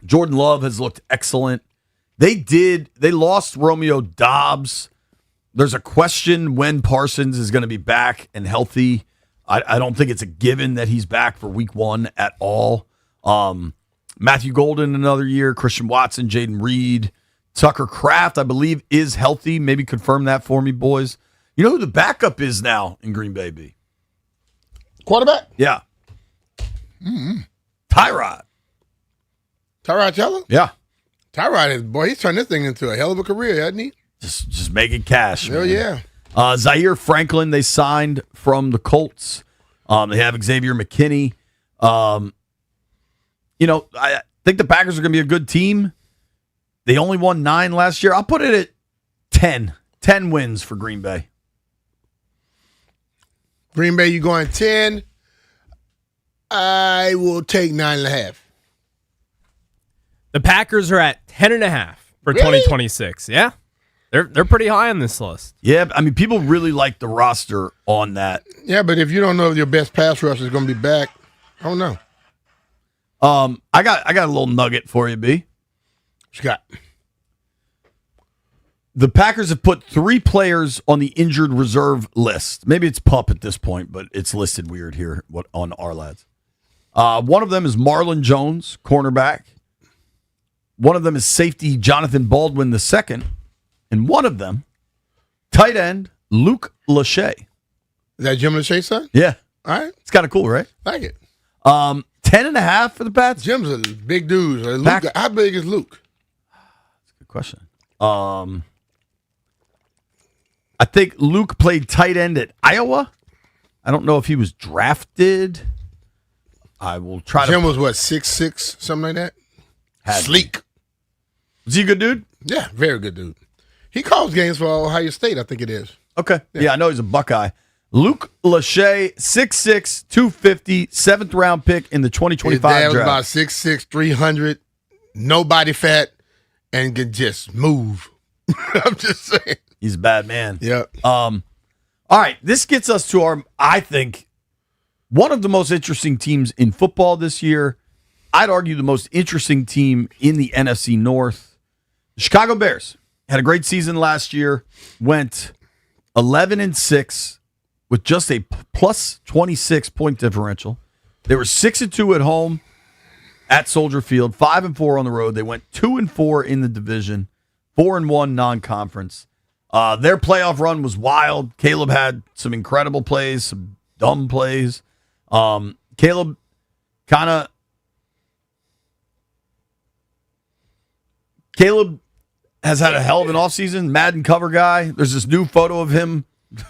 Jordan Love has looked excellent. They lost Romeo Doubs. There's a question when Parsons is going to be back and healthy. I don't think it's a given that he's back for week 1 at all. Matthew Golden another year, Christian Watson, Jaden Reed, Tucker Kraft, I believe, is healthy. Maybe confirm that for me, boys. You know who the backup is now in Green Bay, B? Quarterback? Yeah. Mm-hmm. Tyrod Taylor? Yeah. Tyrod is, boy, he's turned this thing into a hell of a career, hasn't he? Just making cash. Hell man. yeah. Zaire Franklin, they signed from the Colts. They have Xavier McKinney. I think the Packers are going to be a good team. They only won 9 last year. I'll put it at 10. 10 wins for Green Bay. Green Bay, you going 10? I will take 9.5. The Packers are at 10.5 for 2026. Yeah. They're pretty high on this list. Yeah, I mean, people really like the roster on that. Yeah, but if you don't know if your best pass rusher is going to be back, I don't know. I got a little nugget for you, B. Scott. The Packers have put 3 players on the injured reserve list. Maybe it's PUP at this point, but it's listed weird here on our lads. One of them is Marlon Jones, cornerback. One of them is safety Jonathan Baldwin II. And one of them, tight end Luke Lachey. Is that Jim Lachey's son? Yeah. All right. It's kind of cool, right? Like it. 10.5 for the Pats. Jim's a big dude. Luke, how big is Luke? That's a good question. I think Luke played tight end at Iowa. I don't know if he was drafted. I will try Jim to. was what, 6'6", something like that? Sleek. Is he a good dude? Yeah, very good dude. He calls games for Ohio State, I think it is. Okay. Yeah, I know he's a Buckeye. Luke Lachey, 6'6", 250, 7th round pick in the 2025 His dad was draft. about 6'6", 300, no body fat, and can just move. I'm just saying. He's a bad man. Yeah. All right, this gets us to I think, one of the most interesting teams in football this year. I'd argue the most interesting team in the NFC North. The Chicago Bears had a great season last year, went 11-6 with just a plus 26 point differential. They were 6-2 at home at Soldier Field, 5-4 on the road. They went 2-4 in the division, 4-1 non-conference. Their playoff run was wild. Caleb had some incredible plays, some dumb plays. Caleb has had a hell of an offseason. Madden cover guy. There's this new photo of him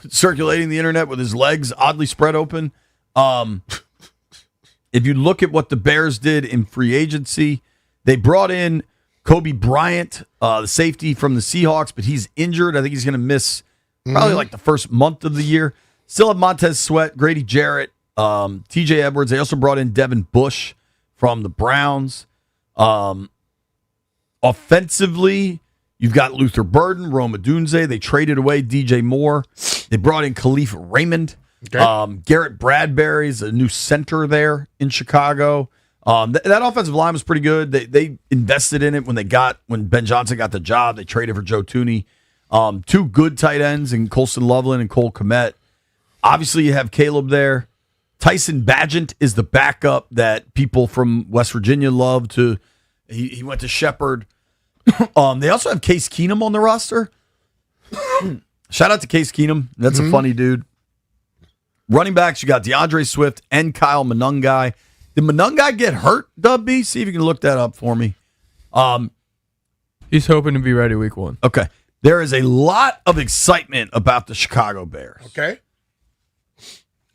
circulating the internet with his legs oddly spread open. If you look at what the Bears did in free agency, they brought in Kobe Bryant, the safety from the Seahawks, but he's injured. I think he's going to miss probably like the first month of the year. Still have Montez Sweat, Grady Jarrett, TJ Edwards. They also brought in Devin Bush from the Browns. Offensively, you've got Luther Burden, Rome Odunze. They traded away DJ Moore. They brought in Khalif Raymond. Okay. Garrett Bradbury's a new center there in Chicago. That offensive line was pretty good. They invested in it when Ben Johnson got the job. They traded for Joe Thuney. Two good tight ends in Colston Loveland and Cole Kmet. Obviously, you have Caleb there. Tyson Bagent is the backup that people from West Virginia love to. He went to Shepherd. They also have Case Keenum on the roster. Shout out to Case Keenum. That's a funny dude. Running backs, you got DeAndre Swift and Kyle Monungai. Did Monungai get hurt, Dub B? See if you can look that up for me. He's hoping to be ready week 1. Okay. There is a lot of excitement about the Chicago Bears. Okay.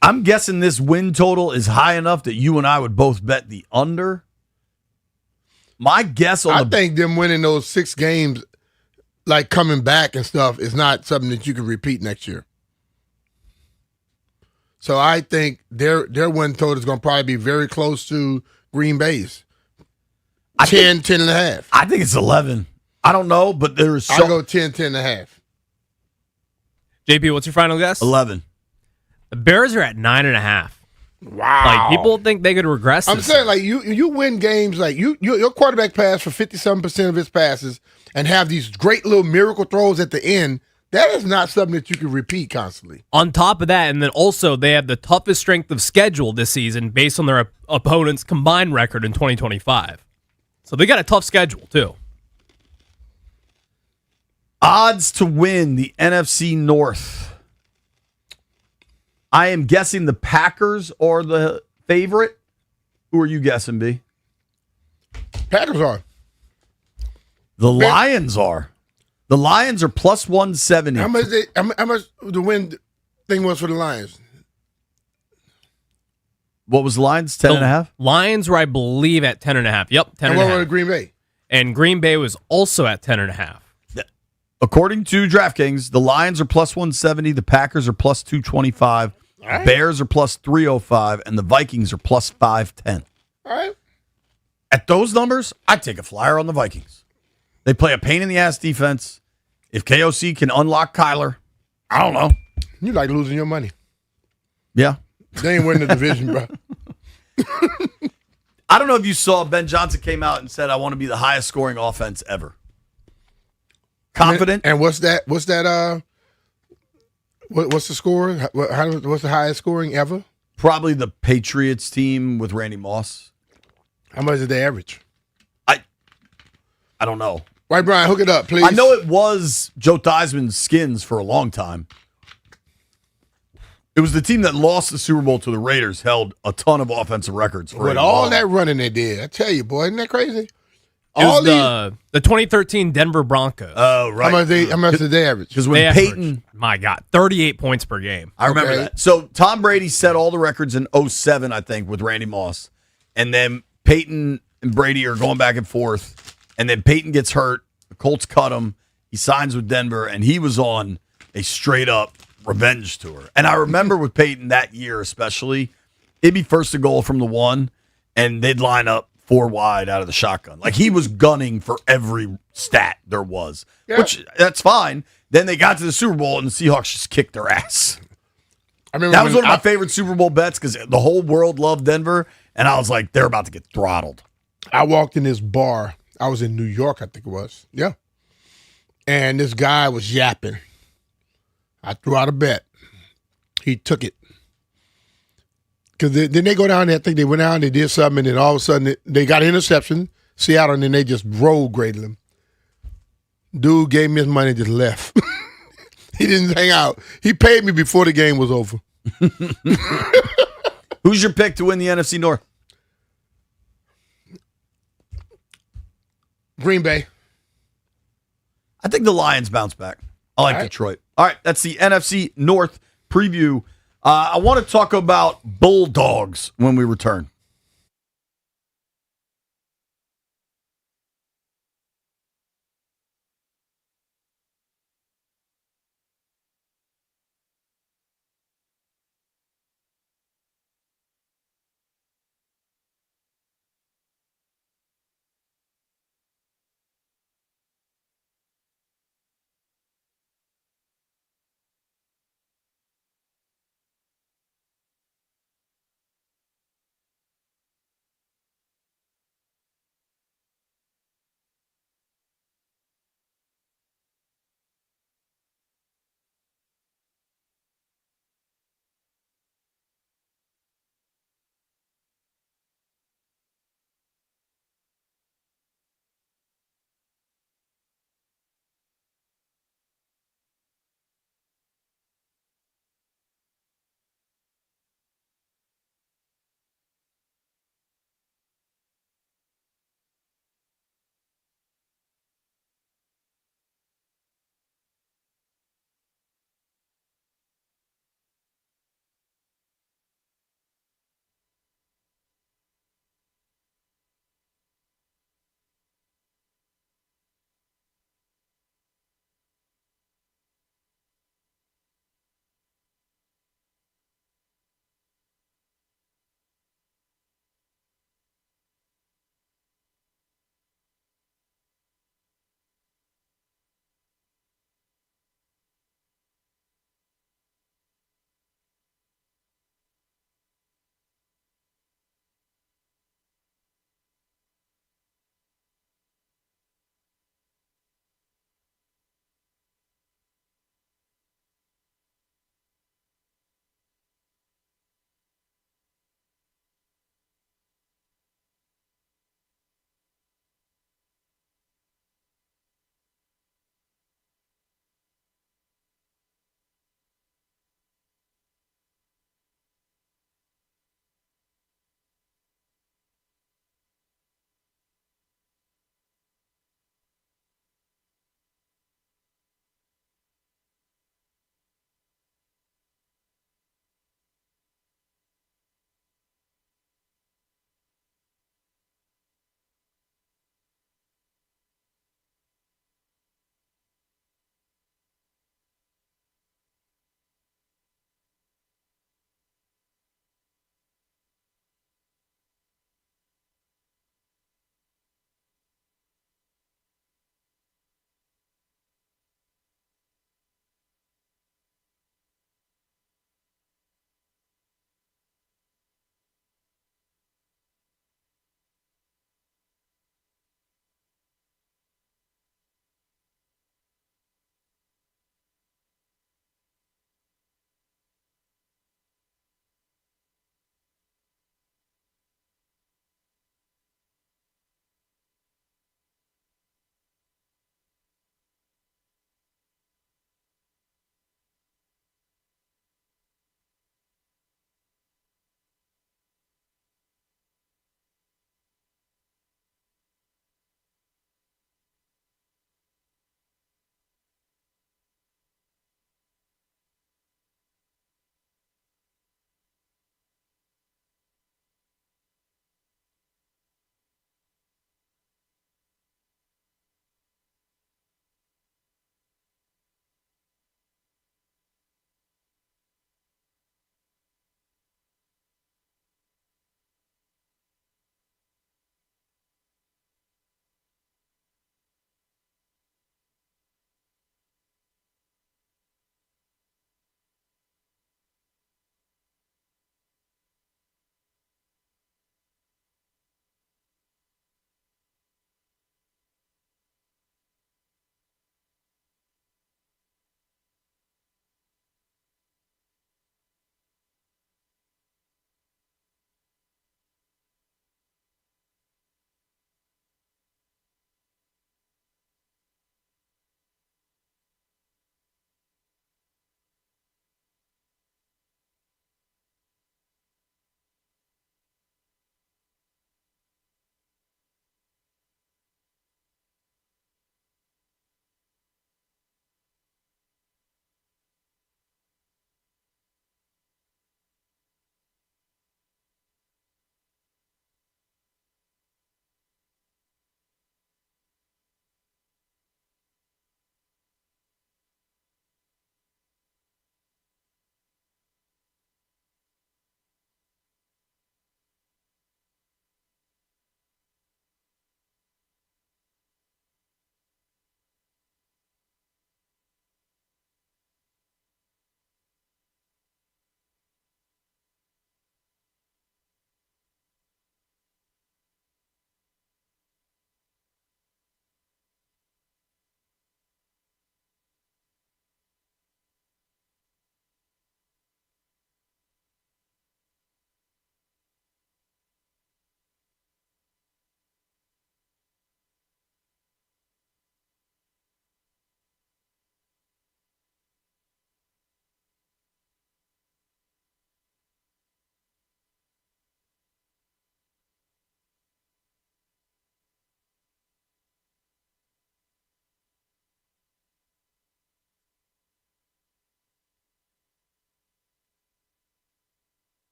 I'm guessing this win total is high enough that you and I would both bet the under. My guess on I think them winning those 6 games, like coming back and stuff, is not something that you can repeat next year. So I think their win total is going to probably be very close to Green Bay's. 10 and a half. I think it's 11. I don't know, but there's I'll go 10 and a half. JP, what's your final guess? 11. The Bears are at 9.5. Wow. Like, people think they could regress. I'm this saying, year. like, you win games, like, your quarterback pass for 57% of his passes and have these great little miracle throws at the end. That is not something that you can repeat constantly. On top of that, and then also they have the toughest strength of schedule this season based on their opponent's combined record in 2025. So they got a tough schedule, too. Odds to win the NFC North. I am guessing the Packers are the favorite. Who are you guessing, B? Packers are. The Lions are. The Lions are plus 170. How much the win thing was for the Lions? What was the Lions? 10.5? Lions were, I believe, at 10.5. Yep, 10.5. And what were Green Bay? And Green Bay was also at 10.5. According to DraftKings, the Lions are plus 170, the Packers are plus 225, right. Bears are plus 305, and the Vikings are plus 510. All right. At those numbers, I'd take a flyer on the Vikings. They play a pain-in-the-ass defense. If KOC can unlock Kyler, I don't know. You like losing your money. Yeah. They ain't winning the division, bro. I don't know if you saw Ben Johnson came out and said, I want to be the highest scoring offense ever. Confident. And what's that? What's that? What's the score? What's the highest scoring ever? Probably the Patriots team with Randy Moss. How much did they average? I don't know. Right, Brian, hook it up, please. I know it was Joe Theismann's Skins for a long time. It was the team that lost the Super Bowl to the Raiders, held a ton of offensive records. For With all that running they did, I tell you, boy, isn't that crazy? It was the 2013 Denver Broncos. Oh, right. How much did they average? Because when Peyton, my God, 38 points per game. I remember that. So Tom Brady set all the records in 07, I think, with Randy Moss. And then Peyton and Brady are going back and forth. And then Peyton gets hurt. The Colts cut him. He signs with Denver, and he was on a straight-up revenge tour. And I remember with Peyton that year especially, it'd be first and goal from the 1, and they'd line up 4 wide out of the shotgun. Like, he was gunning for every stat there was, which that's fine. Then they got to the Super Bowl, and the Seahawks just kicked their ass. I remember that was one of my favorite Super Bowl bets because the whole world loved Denver, and I was like, they're about to get throttled. I walked in this bar. I was in New York, I think it was. Yeah. And this guy was yapping. I threw out a bet. He took it. Because then they go down there, I think they went down, they did something, and then all of a sudden they got an interception, Seattle, and then they just road graded him. Dude gave me his money and just left. He didn't hang out. He paid me before the game was over. Who's your pick to win the NFC North? Green Bay. I think the Lions bounce back. I like Detroit. All right, that's the NFC North preview. I want to talk about Bulldogs when we return.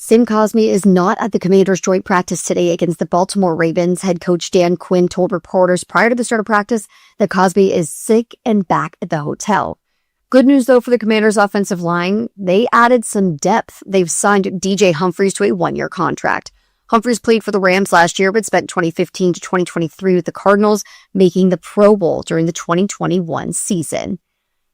Sam Cosmi is not at the Commanders' joint practice today against the Baltimore Ravens. Head coach Dan Quinn told reporters prior to the start of practice that Cosmi is sick and back at the hotel. Good news, though, for the Commanders' offensive line. They added some depth. They've signed DJ Humphries to a one-year contract. Humphries played for the Rams last year, but spent 2015 to 2023 with the Cardinals, making the Pro Bowl during the 2021 season.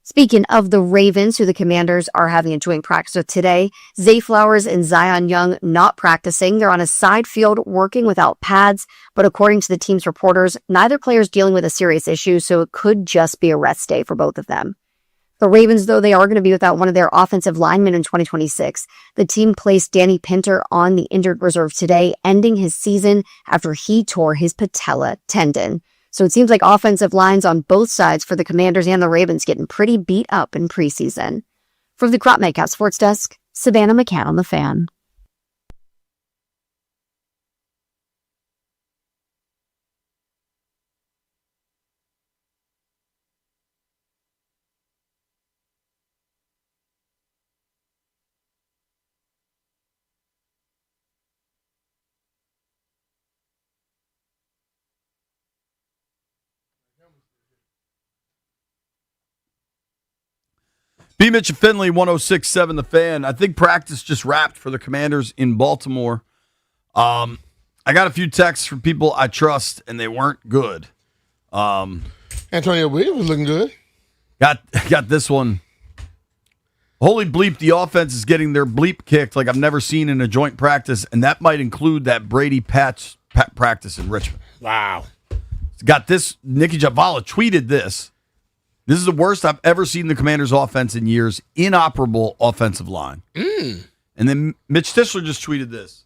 Speaking of the Ravens, who the Commanders are having a joint practice with today, Zay Flowers and Zion Young not practicing. They're on a side field working without pads, but according to the team's reporters, neither player is dealing with a serious issue, so it could just be a rest day for both of them. The Ravens, though, they are going to be without one of their offensive linemen in 2026. The team placed Danny Pinter on the injured reserve today, ending his season after he tore his patella tendon. So it seems like offensive lines on both sides for the Commanders and the Ravens getting pretty beat up in preseason. From the Crop Metcalf Sports Desk, Savannah McCann on The Fan. B. Mitch and Finley, 106.7 The Fan. I think practice just wrapped for the Commanders in Baltimore. I got a few texts from people I trust, and they weren't good. Antonio Williams was looking good. Got this one. Holy bleep, the offense is getting their bleep kicked like I've never seen in a joint practice, and that might include that Brady Pats practice in Richmond. Wow. Got this. Nikki Javala tweeted this. This is the worst I've ever seen the Commanders' offense in years. Inoperable offensive line. And then Mitch Tischler just tweeted this.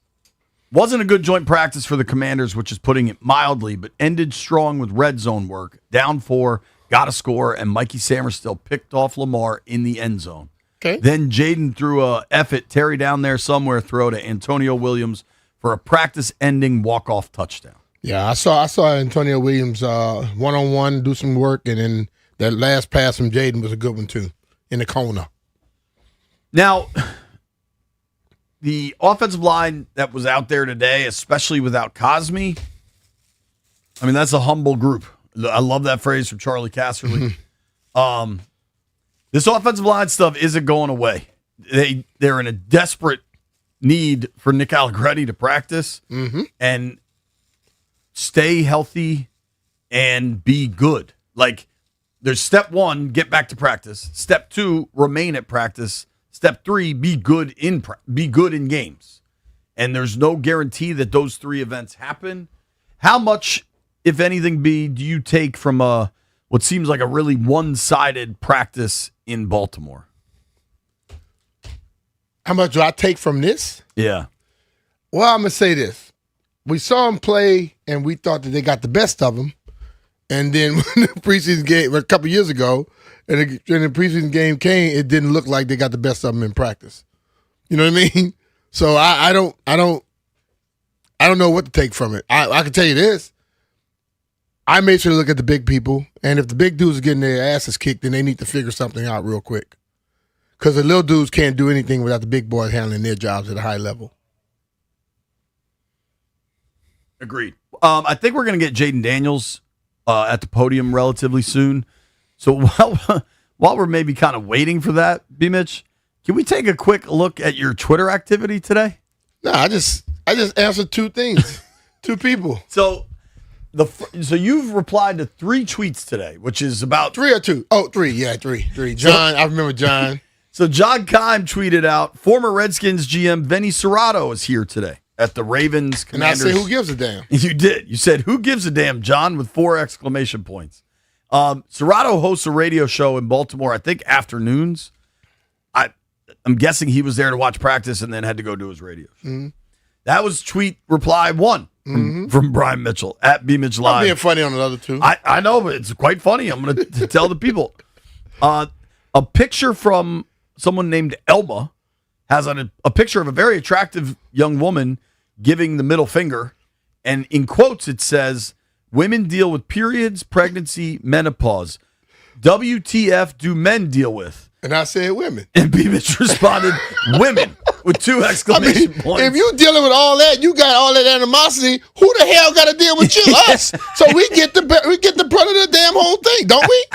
Wasn't a good joint practice for the Commanders, which is putting it mildly, but ended strong with red zone work. Down 4, got a score, and Mikey Samerstill picked off Lamar in the end zone. Okay. Then Jaden threw a F-it, Terry down there somewhere throw to Antonio Williams for a practice-ending walk-off touchdown. Yeah, I saw Antonio Williams one-on-one do some work, and then that last pass from Jaden was a good one, too, in the corner. Now, the offensive line that was out there today, especially without Cosmi, I mean, that's a humble group. I love that phrase from Charlie Casserly. This offensive line stuff isn't going away. They're in a desperate need for Nick Allegretti to practice and stay healthy and be good. Like, there's step 1, get back to practice. Step 2, remain at practice. Step 3, be good in games. And there's no guarantee that those 3 events happen. How much, if anything, do you take from what seems like a really one-sided practice in Baltimore? How much do I take from this? Yeah. Well, I'm going to say this. We saw them play, and we thought that they got the best of them. And then when the preseason game, a couple years ago, and when the preseason game came, it didn't look like they got the best of them in practice. You know what I mean? So I don't know what to take from it. I can tell you this. I made sure to look at the big people, and if the big dudes are getting their asses kicked, then they need to figure something out real quick. Because the little dudes can't do anything without the big boys handling their jobs at a high level. Agreed. I think we're going to get Jaden Daniels at the podium relatively soon. So while we're maybe kind of waiting for that, B-Mitch, can we take a quick look at your Twitter activity today? No, I just answered 2 things. 2 people. So you've replied to 3 tweets today, which is about 3 or 2. Oh, 3. Yeah, 3. John, I remember John. So John Keim tweeted out, former Redskins GM Vinny Serrato is here today at the Ravens Commanders. And I say, who gives a damn? You did. You said, who gives a damn, John, with 4 exclamation points. Serrato hosts a radio show in Baltimore, I think afternoons. I'm guessing he was there to watch practice and then had to go do his radio show. Mm-hmm. That was tweet reply 1 from Brian Mitchell at B Mitch Live. I'm being funny on the other 2. I know, but it's quite funny. I'm going to tell the people. A picture from someone named Elma has a picture of a very attractive young woman giving the middle finger. And in quotes, it says, women deal with periods, pregnancy, menopause. WTF do men deal with? And I said women. And B Mitch responded, women. with 2 exclamation points. If you dealing with all that, you got all that animosity. Who the hell got to deal with you? Us. So we get the brunt of the damn whole thing, don't we?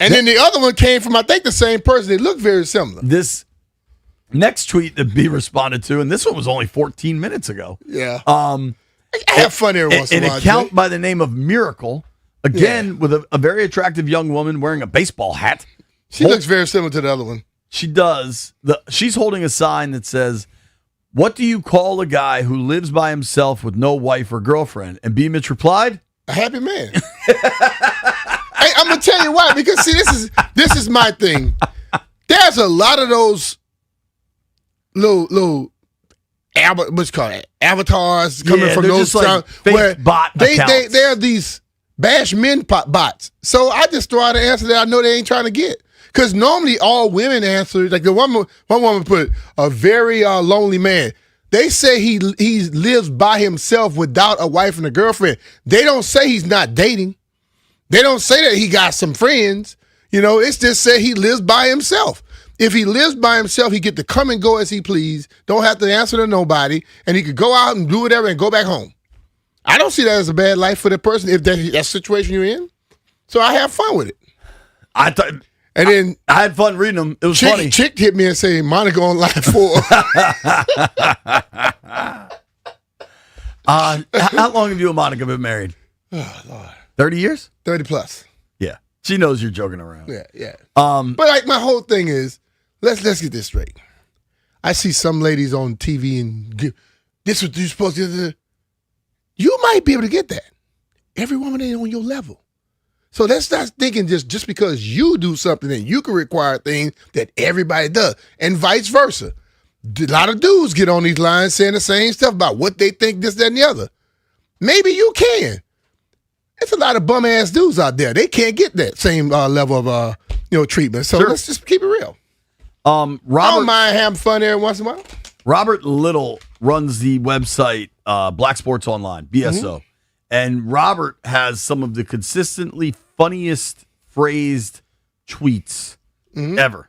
And then the other one came from, I think, the same person. They look very similar. This next tweet that B responded to, and this one was only 14 minutes ago. Yeah. I have fun every once in a while. An account by the name of Miracle, again, with a very attractive young woman wearing a baseball hat. She looks very similar to the other one. She does. She's holding a sign that says, "What do you call a guy who lives by himself with no wife or girlfriend?" And B. Mitch replied, "A happy man." Hey, I'm gonna tell you why. Because see, this is my thing. There's a lot of those little what's it called avatars coming from those just like where bot they're these bash men bots. So I just throw out an answer that I know they ain't trying to get. Because normally all women answer, like the one woman put, a very lonely man. They say he lives by himself without a wife and a girlfriend. They don't say he's not dating. They don't say that he got some friends. It's just say he lives by himself. If he lives by himself, he get to come and go as he please, don't have to answer to nobody, and he could go out and do whatever and go back home. I don't see that as a bad life for the person if that's the situation you're in. So I have fun with it. And then I had fun reading them. It was funny. Chick hit me and say, "Monica on line 4." How long have you and Monica been married? Oh, Lord. 30 years? 30 plus. Yeah. She knows you're joking around. Yeah. But like my whole thing is, let's get this straight. I see some ladies on TV and this is what you're supposed to do. You might be able to get that. Every woman ain't on your level. So let's not thinking just because you do something that you can require things that everybody does, and vice versa. A lot of dudes get on these lines saying the same stuff about what they think, this, that, and the other. Maybe you can. There's a lot of bum ass dudes out there. They can't get that same level of treatment. So let's just keep it real. I don't mind having fun every once in a while. Robert Little runs the website Black Sports Online, BSO. And Robert has some of the consistently funniest phrased tweets ever.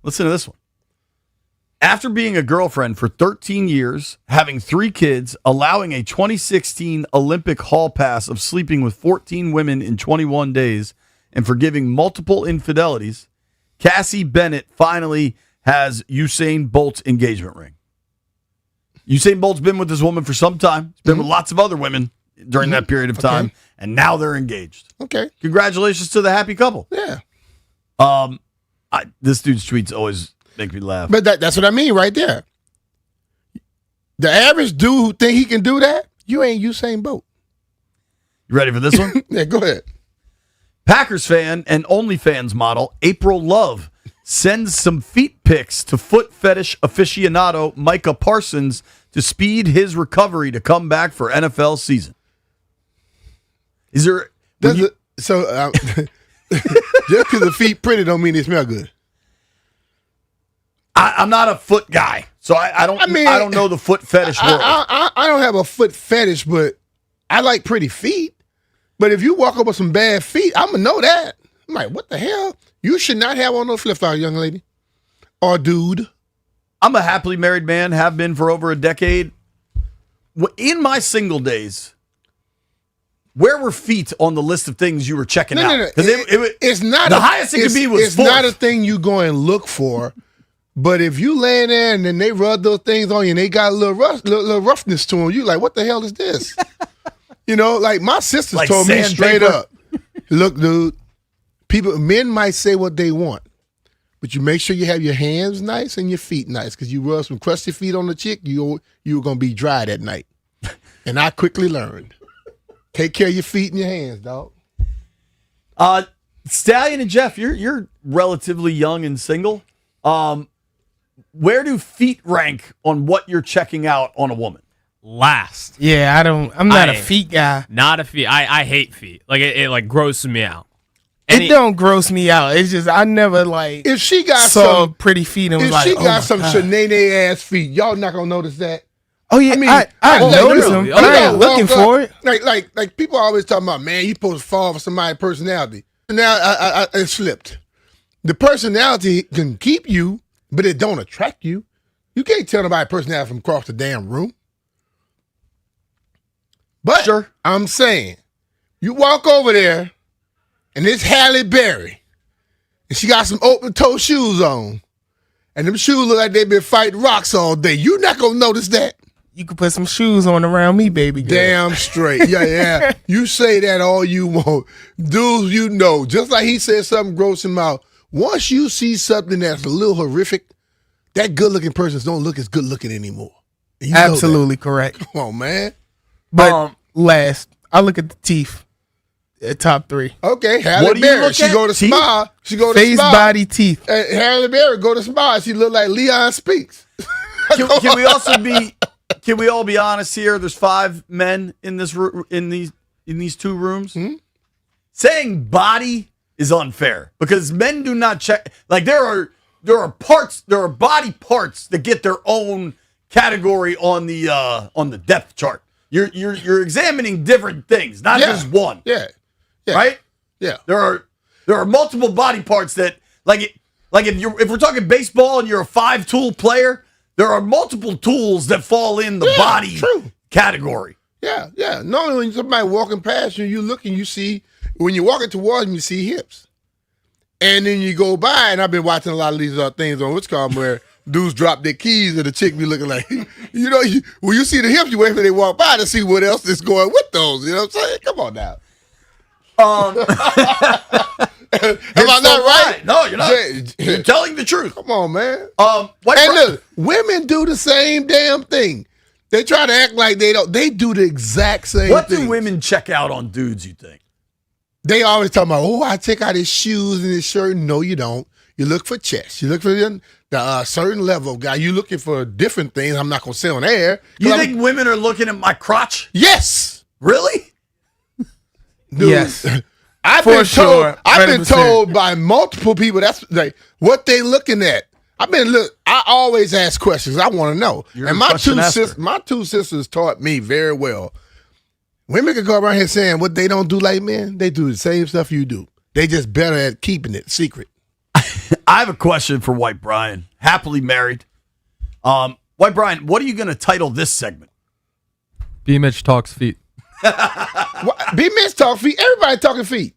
Listen to this one. After being a girlfriend for 13 years, having 3 kids, allowing a 2016 Olympic hall pass of sleeping with 14 women in 21 days, and forgiving multiple infidelities, Cassie Bennett finally has Usain Bolt's engagement ring. Usain Bolt's been with this woman for some time. He's been with lots of other women during that period of time, and now they're engaged. Okay. Congratulations to the happy couple. Yeah. This dude's tweets always make me laugh. But that's what I mean right there. The average dude who think he can do that, you ain't Usain Bolt. You ready for this one? Yeah, go ahead. Packers fan and OnlyFans model April Love sends some feet pics to foot fetish aficionado Micah Parsons to speed his recovery to come back for NFL season. Is there... just because the feet pretty don't mean they smell good. I'm not a foot guy, so I don't know the foot fetish world. I don't have a foot fetish, but I like pretty feet. But if you walk up with some bad feet, I'm going to know that. I'm like, what the hell? You should not have on those flip-flops, young lady. Or dude. I'm a happily married man, have been for over a decade. In my single days, where were feet on the list of things you were checking out? No. It's not the highest it could be was It's fourth. not a thing you go and look for. But if you lay there and then they rub those things on you and they got a little roughness to them, you like, what the hell is this? Like my sisters Like told me straight sandpaper? up, look, dude, men might say what they want, but you make sure you have your hands nice and your feet nice, because you rub some crusty feet on the chick, you were going to be dry that night. And I quickly learned. Take care of your feet and your hands, dog. Stallion and Jeff, you're relatively young and single. Where do feet rank on what you're checking out on a woman? Last. Yeah, I'm not a feet guy. Not a feet. I hate feet. Like it like grosses me out. It don't gross me out. It's just I never like if she got saw some pretty feet and was if like, she got some God. Shanae ass feet, y'all not gonna notice that. Oh yeah, I notice them, but I ain't looking for it. Like people always talking about, man, you supposed to fall for somebody's personality. Now I slipped. The personality can keep you, but it don't attract you. You can't tell nobody personality from across the damn room. But I'm saying, you walk over there, and it's Halle Berry, and she got some open-toe shoes on, and them shoes look like they've been fighting rocks all day. You're not going to notice that. You can put some shoes on around me, baby girl. Damn straight. Yeah. You say that all you want. Dudes, you know, just like he said something gross in mouth, once you see something that's a little horrific, that good-looking person don't look as good-looking anymore. You know Absolutely that. correct. Come on, man. But last, I look at the teeth. Top 3. Okay, Halle Berry. She go to Smile. She go to Face, Smile. body, teeth. Halle Berry go to Smile. She look like Leon Speaks. Can we also be? Can we all be honest here? There's 5 men in this in these 2 rooms. Saying body is unfair because men do not check. Like there are body parts that get their own category on the depth chart. You're examining different things, not just one. Yeah. Right? Yeah. There are multiple body parts that if we're talking baseball and you're a 5-tool player, there are multiple tools that fall in the body category. Yeah. Normally when somebody walking past you, you look and you see, when you're walking towards them, you see hips. And then you go by, and I've been watching a lot of these things on What's where dudes drop their keys and the chick be looking like, when you see the hips, you wait for they walk by to see what else is going with those. You know what I'm saying? Come on now. Am I not right? No, you're not. You're telling the truth. Come on, man. Look, women do the same damn thing. They try to act like they don't. They do the exact same What thing. do women check out on dudes, you think? They always talk about, I check out his shoes and his shirt. No, you don't. You look for chest. You look for the certain level of guy. You looking for different things. I'm not going to say on air. You think women are looking at my crotch? Yes. Really? Dude, Yes. I've been told by multiple people that's like what they looking at. I always ask questions. I want to know. You're and a my question asker. my 2 sisters taught me very well. Women can go around here saying what they don't do like men. They do the same stuff you do. They just better at keeping it secret. I have a question for White Brian. Happily married. White Brian, what are you going to title this segment? B. Mitch talks feet. B. Mitch talk feet. Everybody talking feet.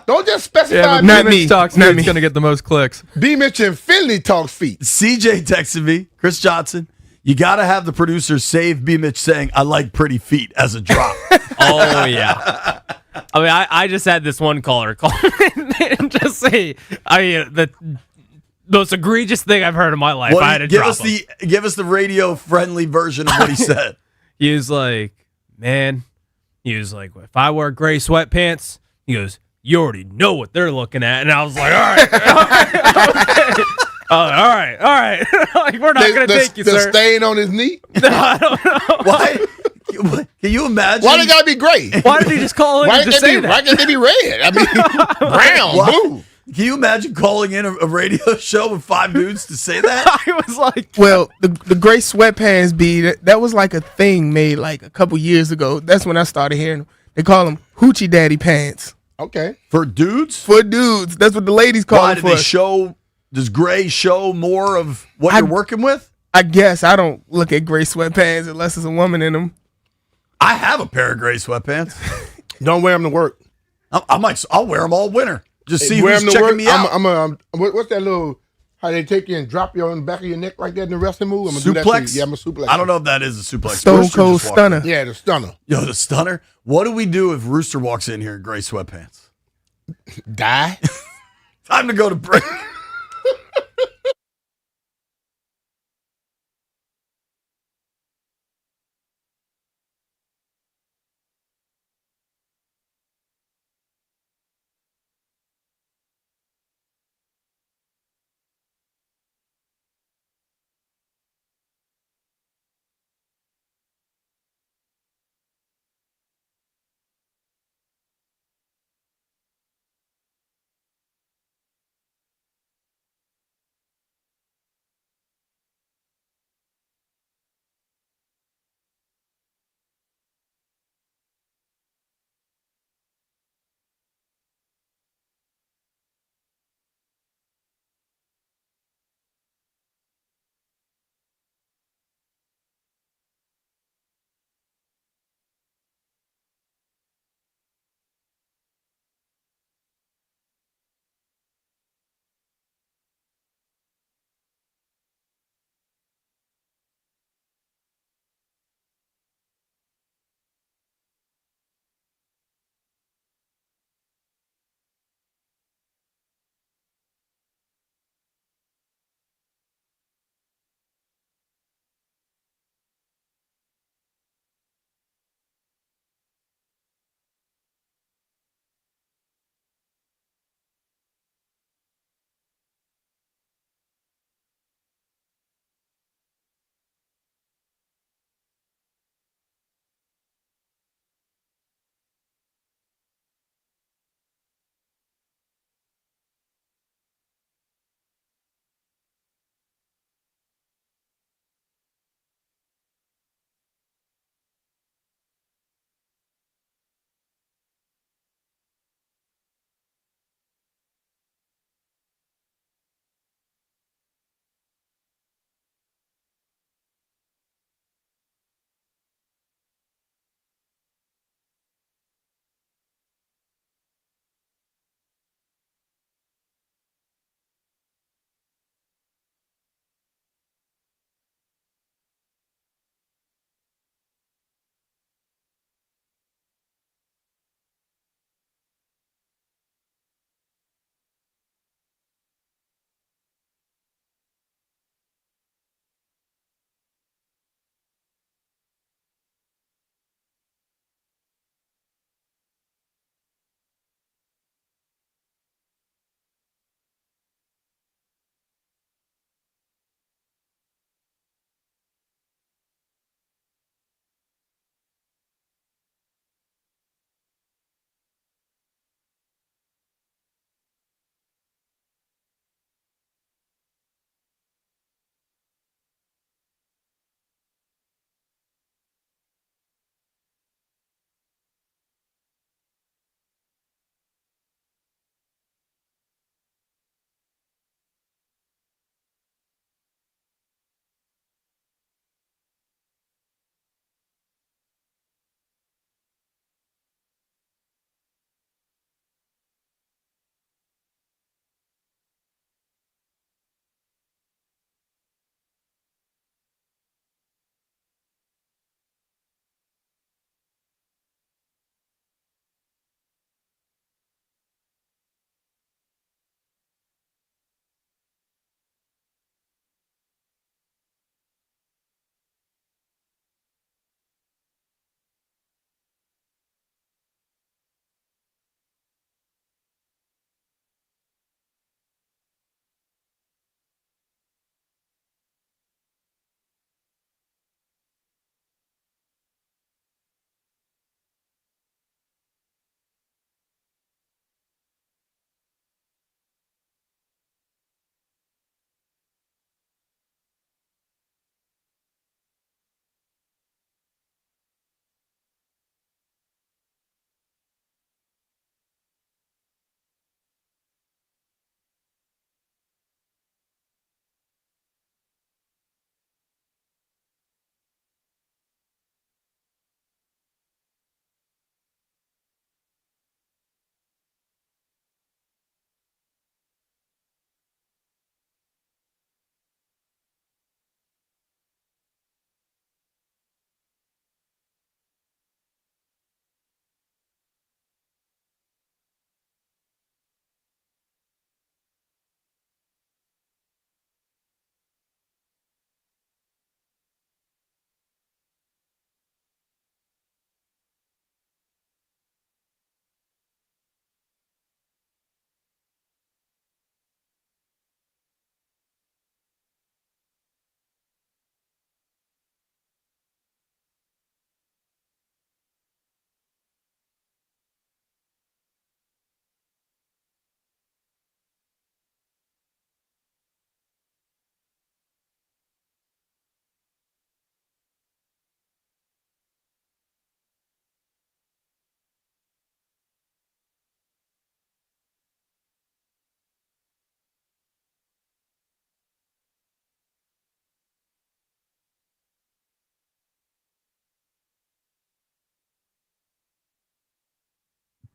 Don't just specify. Yeah, but Not B. me. Mitch talks Not feet's me. going to get the most clicks. B. Mitch and Finley talks feet. CJ texted me, Chris Johnson, you got to have the producers save B. Mitch saying, I like pretty feet as a drop. Oh, yeah. I mean, I just had this one caller call and just say, the most egregious thing I've heard in my life. I had to drop him. Give us the radio friendly version of what he said. He was like, if I wear gray sweatpants, he goes, you already know what they're looking at. And I was like, all right. Like, we're not going to take you, the sir. stain on his knee? No, I don't know. Why? Can you imagine? Why they gotta be gray? Why did he just call in and just say that? Why can't they be red? I mean, brown, blue. Can you imagine calling in a radio show with 5 dudes to say that? I was like, Well, the gray sweatpants that was like a thing made like a couple years ago. That's when I started hearing them. They call them hoochie daddy pants. Okay. For dudes? For dudes. That's what the ladies call Why them did for. they show? Does gray show more of what you're working with? I guess I don't look at gray sweatpants unless there's a woman in them. I have a pair of gray sweatpants. Don't wear them to work. I'll wear them all winter. Just see wear who's them to checking work. me out. What's that little? How they take you and drop you on the back of your neck like that in the wrestling move? I'm gonna do that to Suplex? you. Yeah, I'm a suplex. I don't know if that is a suplex. Stone Rooster Cold just walked in. Stunner. Yeah, the stunner. Yo, the stunner. What do we do if Rooster walks in here in gray sweatpants? Die. Time to go to break.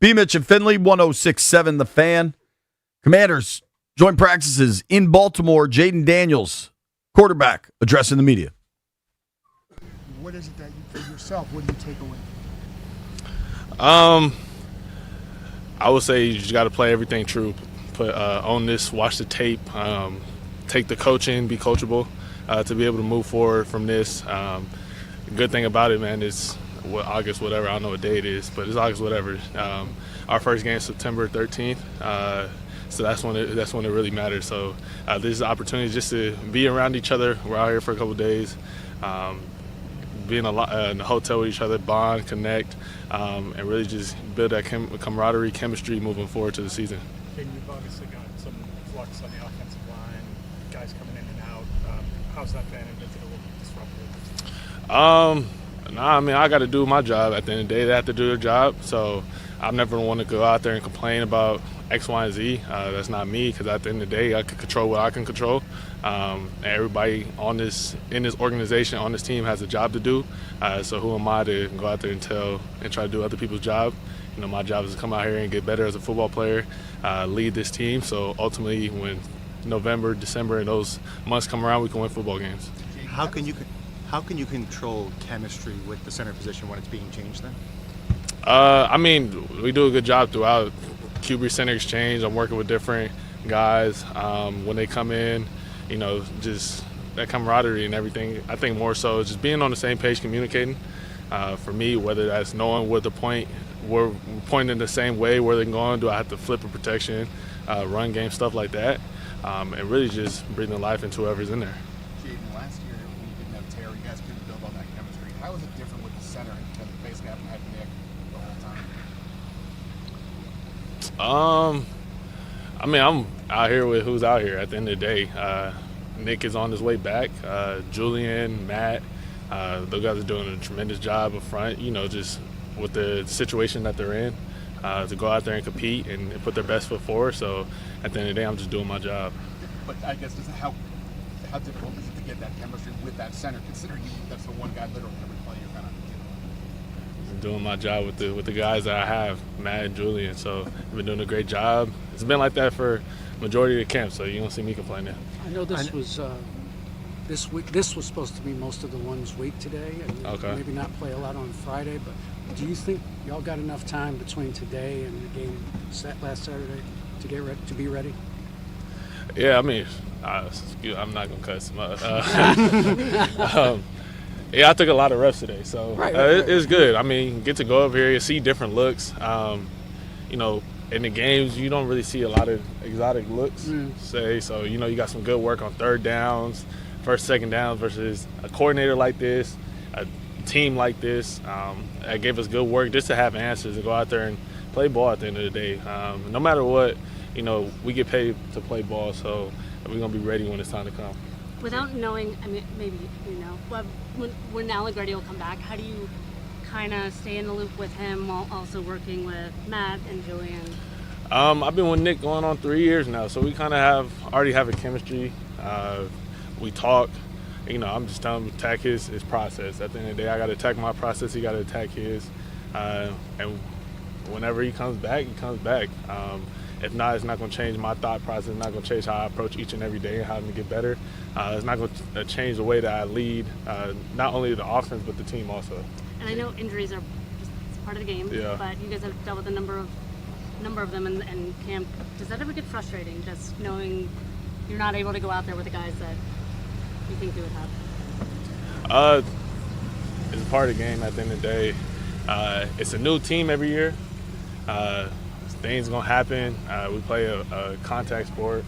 B. Mitch and Finley, 106.7 The Fan. Commanders, joint practices in Baltimore. Jaden Daniels, quarterback, addressing the media. What is it that you, for yourself, what do you take away? I would say you just got to play everything true. Put own this, watch the tape, take the coaching, be coachable to be able to move forward from this. The good thing about it, man, is August whatever. I don't know what day it is, but it's August whatever. Our first game is September 13th, so that's when it really matters. So this is an opportunity just to be around each other. We're out here for a couple of days. Be in the hotel with each other, bond, connect, and really just build that camaraderie, chemistry moving forward to the season. You've obviously got some flux on the offensive line, guys coming in and out. How's that been? And is it a little disruptive? I mean, I got to do my job. At the end of the day, they have to do their job. So I never want to go out there and complain about X, Y, and Z. That's not me, because at the end of the day, I can control what I can control. And everybody in this organization, on this team, has a job to do. So who am I to go out there and try to do other people's job? You know, my job is to come out here and get better as a football player, lead this team. So ultimately, when November, December, and those months come around, we can win football games. How can you control chemistry with the center position when it's being changed then? I mean, we do a good job throughout. QB center exchange, I'm working with different guys. When they come in, you know, just that camaraderie and everything. I think more so just being on the same page, communicating. For me, whether that's knowing where the point, we're pointing the same way, where they're going, do I have to flip a protection, run game, stuff like that, and really just breathing life into whoever's in there. Jaden, last year when you didn't have Terry, you guys couldn't build on that chemistry. How is it different with the center and basically having had Nick the whole time? I mean, I'm out here with who's out here at the end of the day. Nick is on his way back. Julian, Matt, those guys are doing a tremendous job up front, you know, just with the situation that they're in, to go out there and compete and put their best foot forward. So at the end of the day, I'm just doing my job. But I guess how difficult is it to get that chemistry with that center, considering that's the one guy literally every play you're kind of doing my job with the guys that I have, Matt and Julian. So I've been doing a great job. It's been like that for majority of the camp, so you don't see me complaining. I know this was this week. This was supposed to be most of the ones week today, and maybe not play a lot on Friday. But do you think y'all got enough time between today and the game set last Saturday to get ready, to be ready? Yeah, I mean, I'm not gonna cuss. Yeah, I took a lot of reps today, so it's good. I mean, get to go up here, you see different looks. You know, in the games, you don't really see a lot of exotic looks, so, you know, you got some good work on third downs, first, second downs versus a coordinator like this, a team like this. That gave us good work just to have answers and go out there and play ball at the end of the day. No matter what, you know, we get paid to play ball, so we're going to be ready when it's time to come. Without knowing, I mean, maybe you know, when Allegretti will come back, how do you kind of stay in the loop with him while also working with Matt and Julian? I've been with Nick going on 3 years now, so we kind of already have a chemistry. We talk. You know, I'm just telling him to attack his process. At the end of the day, I got to attack my process. He got to attack his. And whenever he comes back, he comes back. If not, it's not going to change my thought process. It's not going to change how I approach each and every day and how to get better. It's not going to change the way that I lead, not only the offense, but the team also. And I know injuries are just part of the game, but you guys have dealt with a number of them in camp. Does that ever get frustrating, just knowing you're not able to go out there with the guys that you think you would have? It's part of the game at the end of the day. It's a new team every year. Things gonna happen. We play a contact sport,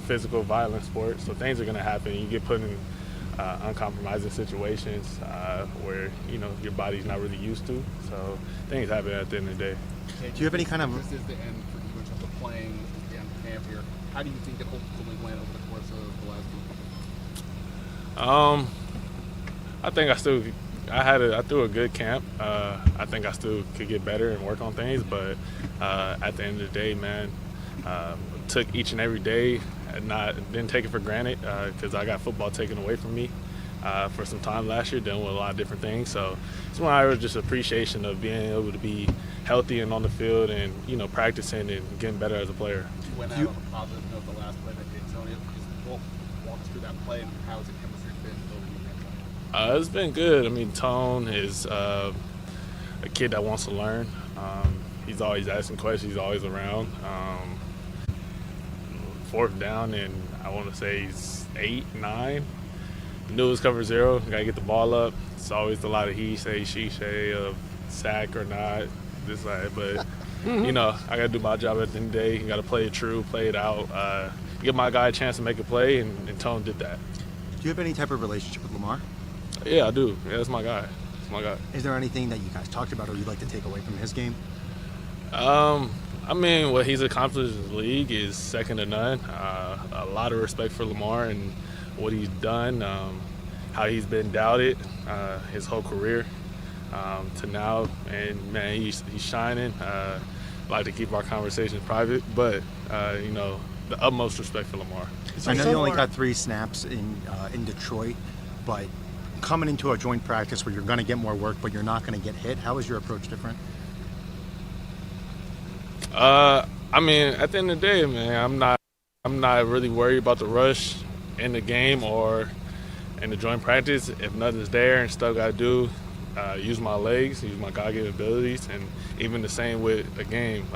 physical violent sport, so things are gonna happen. You get put in uncompromising situations where, you know, your body's not really used to. So things happen at the end of the day. Do you have any kind of? This is the end for you in terms of playing the end of camp here. How do you think it ultimately went over the course of the last week? I think I threw a good camp. I think I still could get better and work on things, but at the end of the day, man, took each and every day and didn't take it for granted because I got football taken away from me. for some time last year, dealing with a lot of different things. So it's one I was just appreciation of being able to be healthy and on the field and, practicing and getting better as a player. You went out on a positive note the last play that D'Antonio. Just walk us through that play and how has the chemistry been over the weekend? It's been good. I mean, Tone is a kid that wants to learn. He's always asking questions. He's always around. Fourth down, and I want to say he's 8, 9. Knew it was cover 0. Got to get the ball up. It's always a lot of he say, she say of sack or not, this, that. But, I got to do my job at the end of the day. Got to play it true, play it out, give my guy a chance to make a play, and Tone did that. Do you have any type of relationship with Lamar? Yeah, I do. Yeah, that's my guy. That's my guy. Is there anything that you guys talked about or you'd like to take away from his game? I mean, what he's accomplished in the league is second to none. A lot of respect for Lamar and what he's done, how he's been doubted his whole career to now. And, man, he's shining. I like to keep our conversations private, but, the utmost respect for Lamar. I know you only got 3 snaps in Detroit, but coming into a joint practice where you're going to get more work but you're not going to get hit, how is your approach different? I mean, at the end of the day, man, I'm not really worried about the rush in the game or in the joint practice. If nothing's there and stuff got to do, use my legs, use my God-given abilities, and even the same with a game.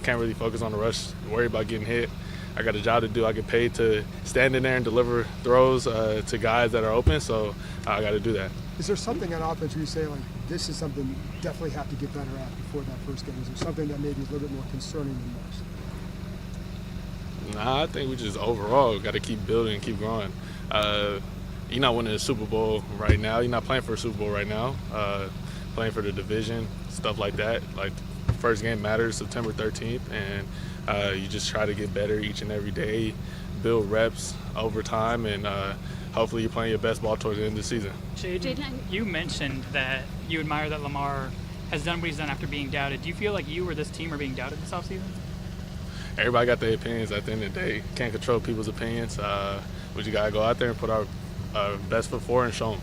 Can't really focus on the rush, worry about getting hit. I got a job to do. I get paid to stand in there and deliver throws to guys that are open, so I got to do that. Is there something on offense where you say, like, this is something you definitely have to get better at before that first game? Is there something that maybe is a little bit more concerning than most? Nah, I think we just overall got to keep building and keep growing. You're not winning a Super Bowl right now. You're not playing for a Super Bowl right now. Playing for the division, stuff like that. Like, the first game matters September 13th, and you just try to get better each and every day, build reps over time, and hopefully you're playing your best ball towards the end of the season. Jaden, you mentioned that you admire that Lamar has done what he's done after being doubted. Do you feel like you or this team are being doubted this offseason? Everybody got their opinions at the end of the day. Can't control people's opinions. We just got to go out there and put our best foot forward and show them.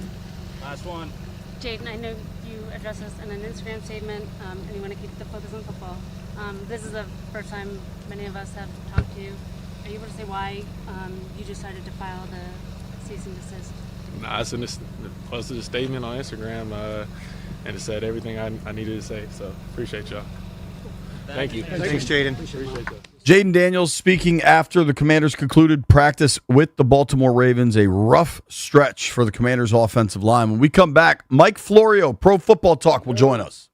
Last one. Jaden, I know you addressed this in an Instagram statement, and you want to keep the focus on football. This is the first time many of us have talked to you. Are you able to say why you decided to file the cease and desist? I posted a statement on Instagram, and it said everything I needed to say. So appreciate y'all. Thank you. Thanks, Jaden. Appreciate that. Jaden Daniels speaking after the Commanders concluded practice with the Baltimore Ravens. A rough stretch for the Commanders' offensive line. When we come back, Mike Florio, Pro Football Talk, will join us.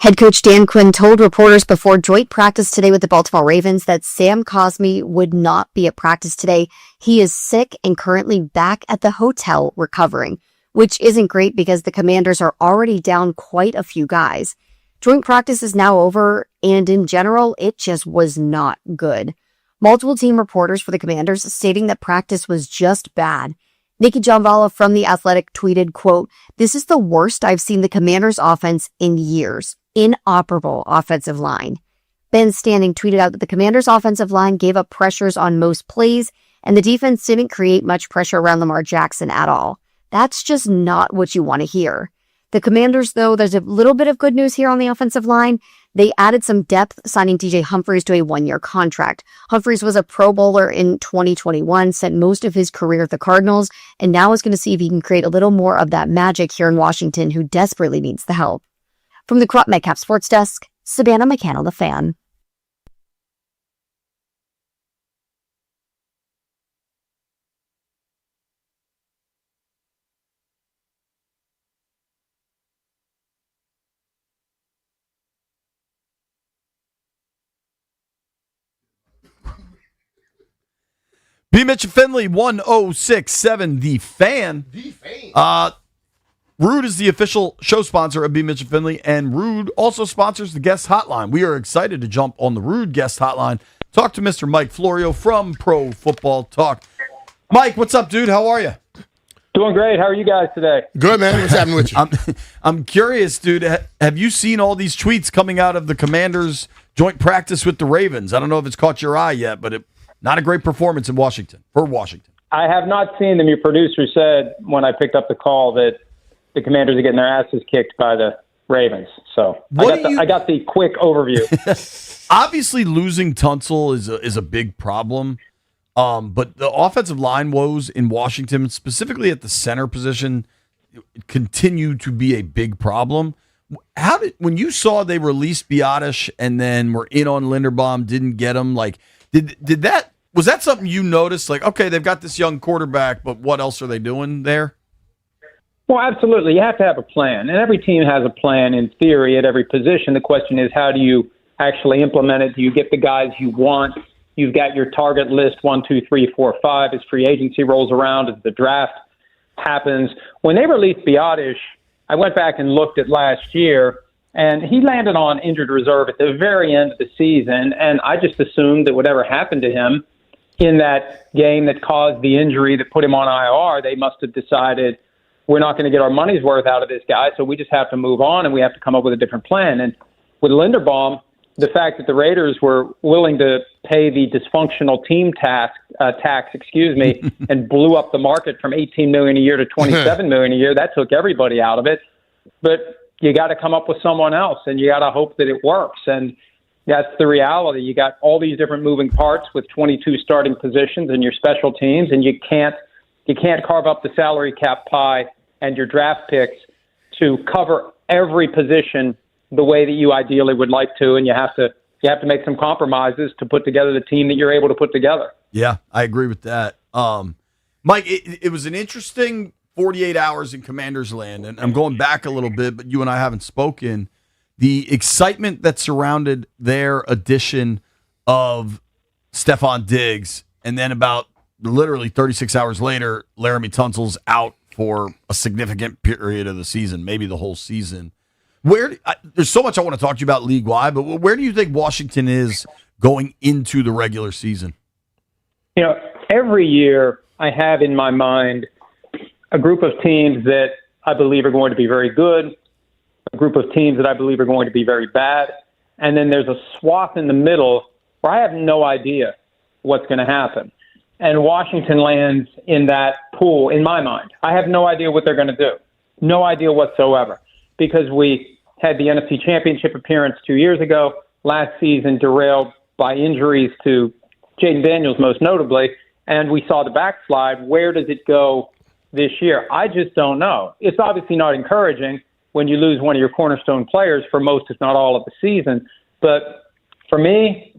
Head coach Dan Quinn told reporters before joint practice today with the Baltimore Ravens that Sam Cosmi would not be at practice today. He is sick and currently back at the hotel recovering, which isn't great because the Commanders are already down quite a few guys. Joint practice is now over, and in general, it just was not good. Multiple team reporters for the Commanders stating that practice was just bad. Nikki Gianvala from The Athletic tweeted, quote, "This is the worst I've seen the Commanders offense in years. Inoperable offensive line." Ben Standing tweeted out that the Commanders offensive line gave up pressures on most plays, and the defense didn't create much pressure around Lamar Jackson at all. That's just not what you want to hear. The Commanders, though, there's a little bit of good news here on the offensive line. They added some depth, signing DJ Humphries to a 1-year contract. Humphries was a Pro Bowler in 2021, spent most of his career at the Cardinals, and now is going to see if he can create a little more of that magic here in Washington, who desperately needs the help. From the Crop Metcalf Sports Desk, Savannah McCannell, The Fan. B. Mitch and Finley, 1067 The Fan. Rude is the official show sponsor of B. Mitch and Finley, and Rude also sponsors the guest hotline. We are excited to jump on the Rude guest hotline. Talk to Mr. Mike Florio from Pro Football Talk. Mike, what's up, dude? How are you? Doing great. How are you guys today? Good, man. What's happening with you? I'm curious, dude. Have you seen all these tweets coming out of the Commanders' joint practice with the Ravens? I don't know if it's caught your eye yet, but not a great performance in Washington, for Washington. I have not seen them. Your producer said when I picked up the call that the Commanders are getting their asses kicked by the Ravens. So I got the quick overview. Obviously, losing Tunsil is a big problem. But the offensive line woes in Washington, specifically at the center position, continue to be a big problem. When you saw they released Biadasz and then were in on Linderbaum, didn't get him, was that something you noticed? Like, okay, they've got this young quarterback, but what else are they doing there? Well, absolutely. You have to have a plan, and every team has a plan in theory at every position. The question is, how do you actually implement it? Do you get the guys you want? You've got your target list 1, 2, 3, 4, 5 as free agency rolls around, as the draft happens. When they released Biadasz, I went back and looked at last year, and he landed on injured reserve at the very end of the season, and I just assumed that whatever happened to him in that game that caused the injury that put him on IR, they must have decided we're not going to get our money's worth out of this guy, so we just have to move on and we have to come up with a different plan. And with Linderbaum, the fact that the Raiders were willing to pay the dysfunctional team tax, and blew up the market from $18 million a year to $27 million a year, that took everybody out of it. But you got to come up with someone else, and you got to hope that it works. And that's the reality. You got all these different moving parts with 22 starting positions and your special teams, and you can't carve up the salary cap pie and your draft picks to cover every position the way that you ideally would like to, and you have to make some compromises to put together the team that you're able to put together. Yeah, I agree with that. Mike, it was an interesting 48 hours in Commanders land, and I'm going back a little bit, but you and I haven't spoken. The excitement that surrounded their addition of Stephon Diggs, and then about literally 36 hours later, Laramie Tunsil's out for a significant period of the season, maybe the whole season. There's so much I want to talk to you about league-wide, but where do you think Washington is going into the regular season? You know, every year I have in my mind a group of teams that I believe are going to be very good, a group of teams that I believe are going to be very bad, and then there's a swath in the middle where I have no idea what's going to happen. And Washington lands in that pool, in my mind. I have no idea what they're going to do. No idea whatsoever. Because we had the NFC Championship appearance 2 years ago, last season derailed by injuries to Jaden Daniels most notably, and we saw the backslide. Where does it go this year? I just don't know. It's obviously not encouraging when you lose one of your cornerstone players for most, if not all, of the season. But for me,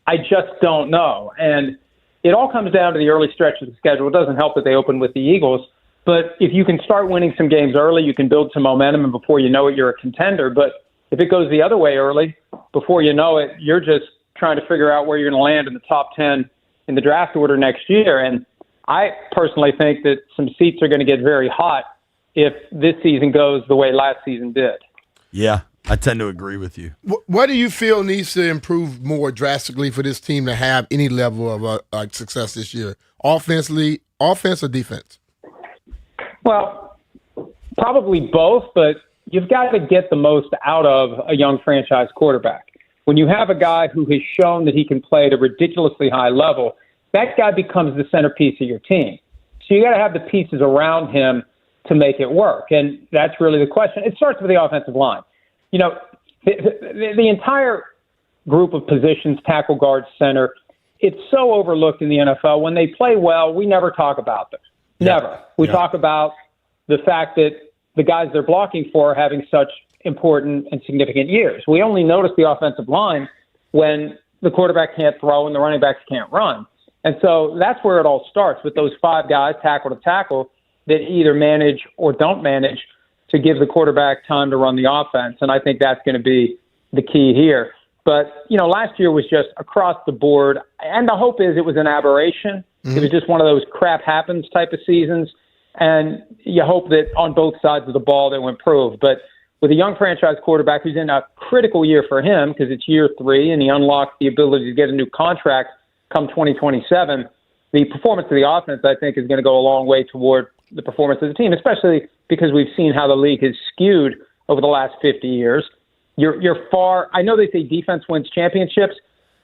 I just don't know. And it all comes down to the early stretch of the schedule. It doesn't help that they open with the Eagles. But if you can start winning some games early, you can build some momentum, and before you know it, you're a contender. But If it goes the other way early, before you know it, you're just trying to figure out where you're going to land in the top 10 in the draft order next year. And I personally think that some seats are going to get very hot if this season goes the way last season did. Yeah, I tend to agree with you. What do you feel needs to improve more drastically for this team to have any level of success this year? Offense or defense? Well, probably both, but you've got to get the most out of a young franchise quarterback. When you have a guy who has shown that he can play at a ridiculously high level, that guy becomes the centerpiece of your team. So you got to have the pieces around him to make it work. And that's really the question. It starts with the offensive line. You know, the entire group of positions, tackle, guard, center, it's so overlooked in the NFL. When they play well, we never talk about them. Never. We talk about the fact that the guys they're blocking for are having such important and significant years. We only notice the offensive line when the quarterback can't throw and the running backs can't run. And so that's where it all starts, with those five guys, tackle to tackle, that either manage or don't manage to give the quarterback time to run the offense. And I think that's going to be the key here. But, you know, last year was just across the board. And the hope is it was an aberration. It was just one of those crap happens type of seasons. And you hope that on both sides of the ball they will improve. But with a young franchise quarterback who's in a critical year for him, because it's year 3 and he unlocks the ability to get a new contract come 2027, the performance of the offense, I think, is going to go a long way toward the performance of the team, especially because we've seen how the league has skewed over the last 50 years. You're far, I know they say defense wins championships,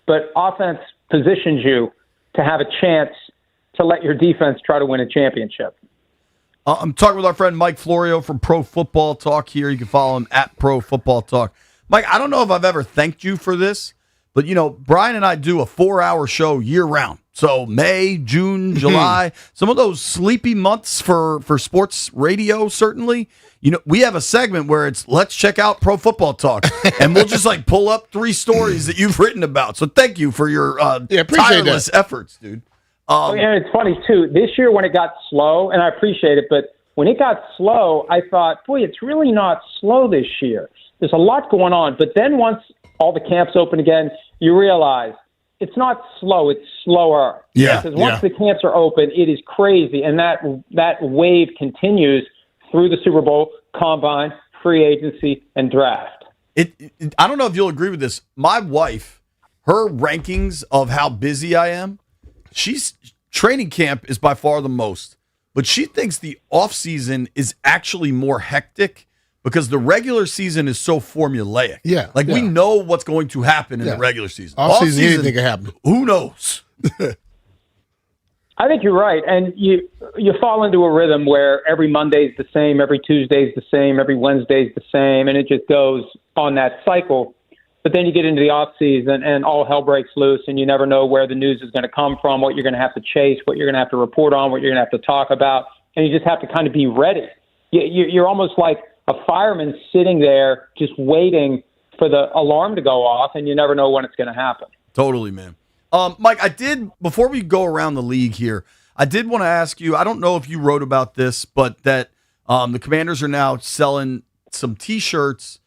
but offense positions you to have a chance to let your defense try to win a championship. I'm talking with our friend Mike Florio from Pro Football Talk here. You can follow him at Pro Football Talk. Mike, I don't know if I've ever thanked you for this, but, you know, Brian and I do a 4-hour show year-round. So May, June, July, some of those sleepy months for sports radio, certainly. You know, we have a segment where it's let's check out Pro Football Talk, and we'll just like pull up 3 stories that you've written about. So thank you for your tireless efforts, dude. And it's funny, too. This year when it got slow, and I appreciate it, but when it got slow, I thought, boy, it's really not slow this year. There's a lot going on. But then once all the camps open again, you realize it's not slow, it's slower. Yeah. Because once the camps are open, it is crazy. And that wave continues through the Super Bowl, Combine, free agency, and draft. I don't know if you'll agree with this. My wife, her rankings of how busy I am, she's training camp is by far the most, but she thinks the off season is actually more hectic because the regular season is so formulaic. Yeah, we know what's going to happen in the regular season. Off season, anything can happen. Who knows? I think you're right, and you fall into a rhythm where every Monday's the same, every Tuesday's the same, every Wednesday's the same, and it just goes on that cycle. But then you get into the off season and all hell breaks loose, and you never know where the news is going to come from, what you're going to have to chase, what you're going to have to report on, what you're going to have to talk about, and you just have to kind of be ready. You're almost like a fireman sitting there just waiting for the alarm to go off, and you never know when it's going to happen. Totally, man. Mike, before we go around the league here, I did want to ask you, I don't know if you wrote about this, but that the Commanders are now selling some T-shirts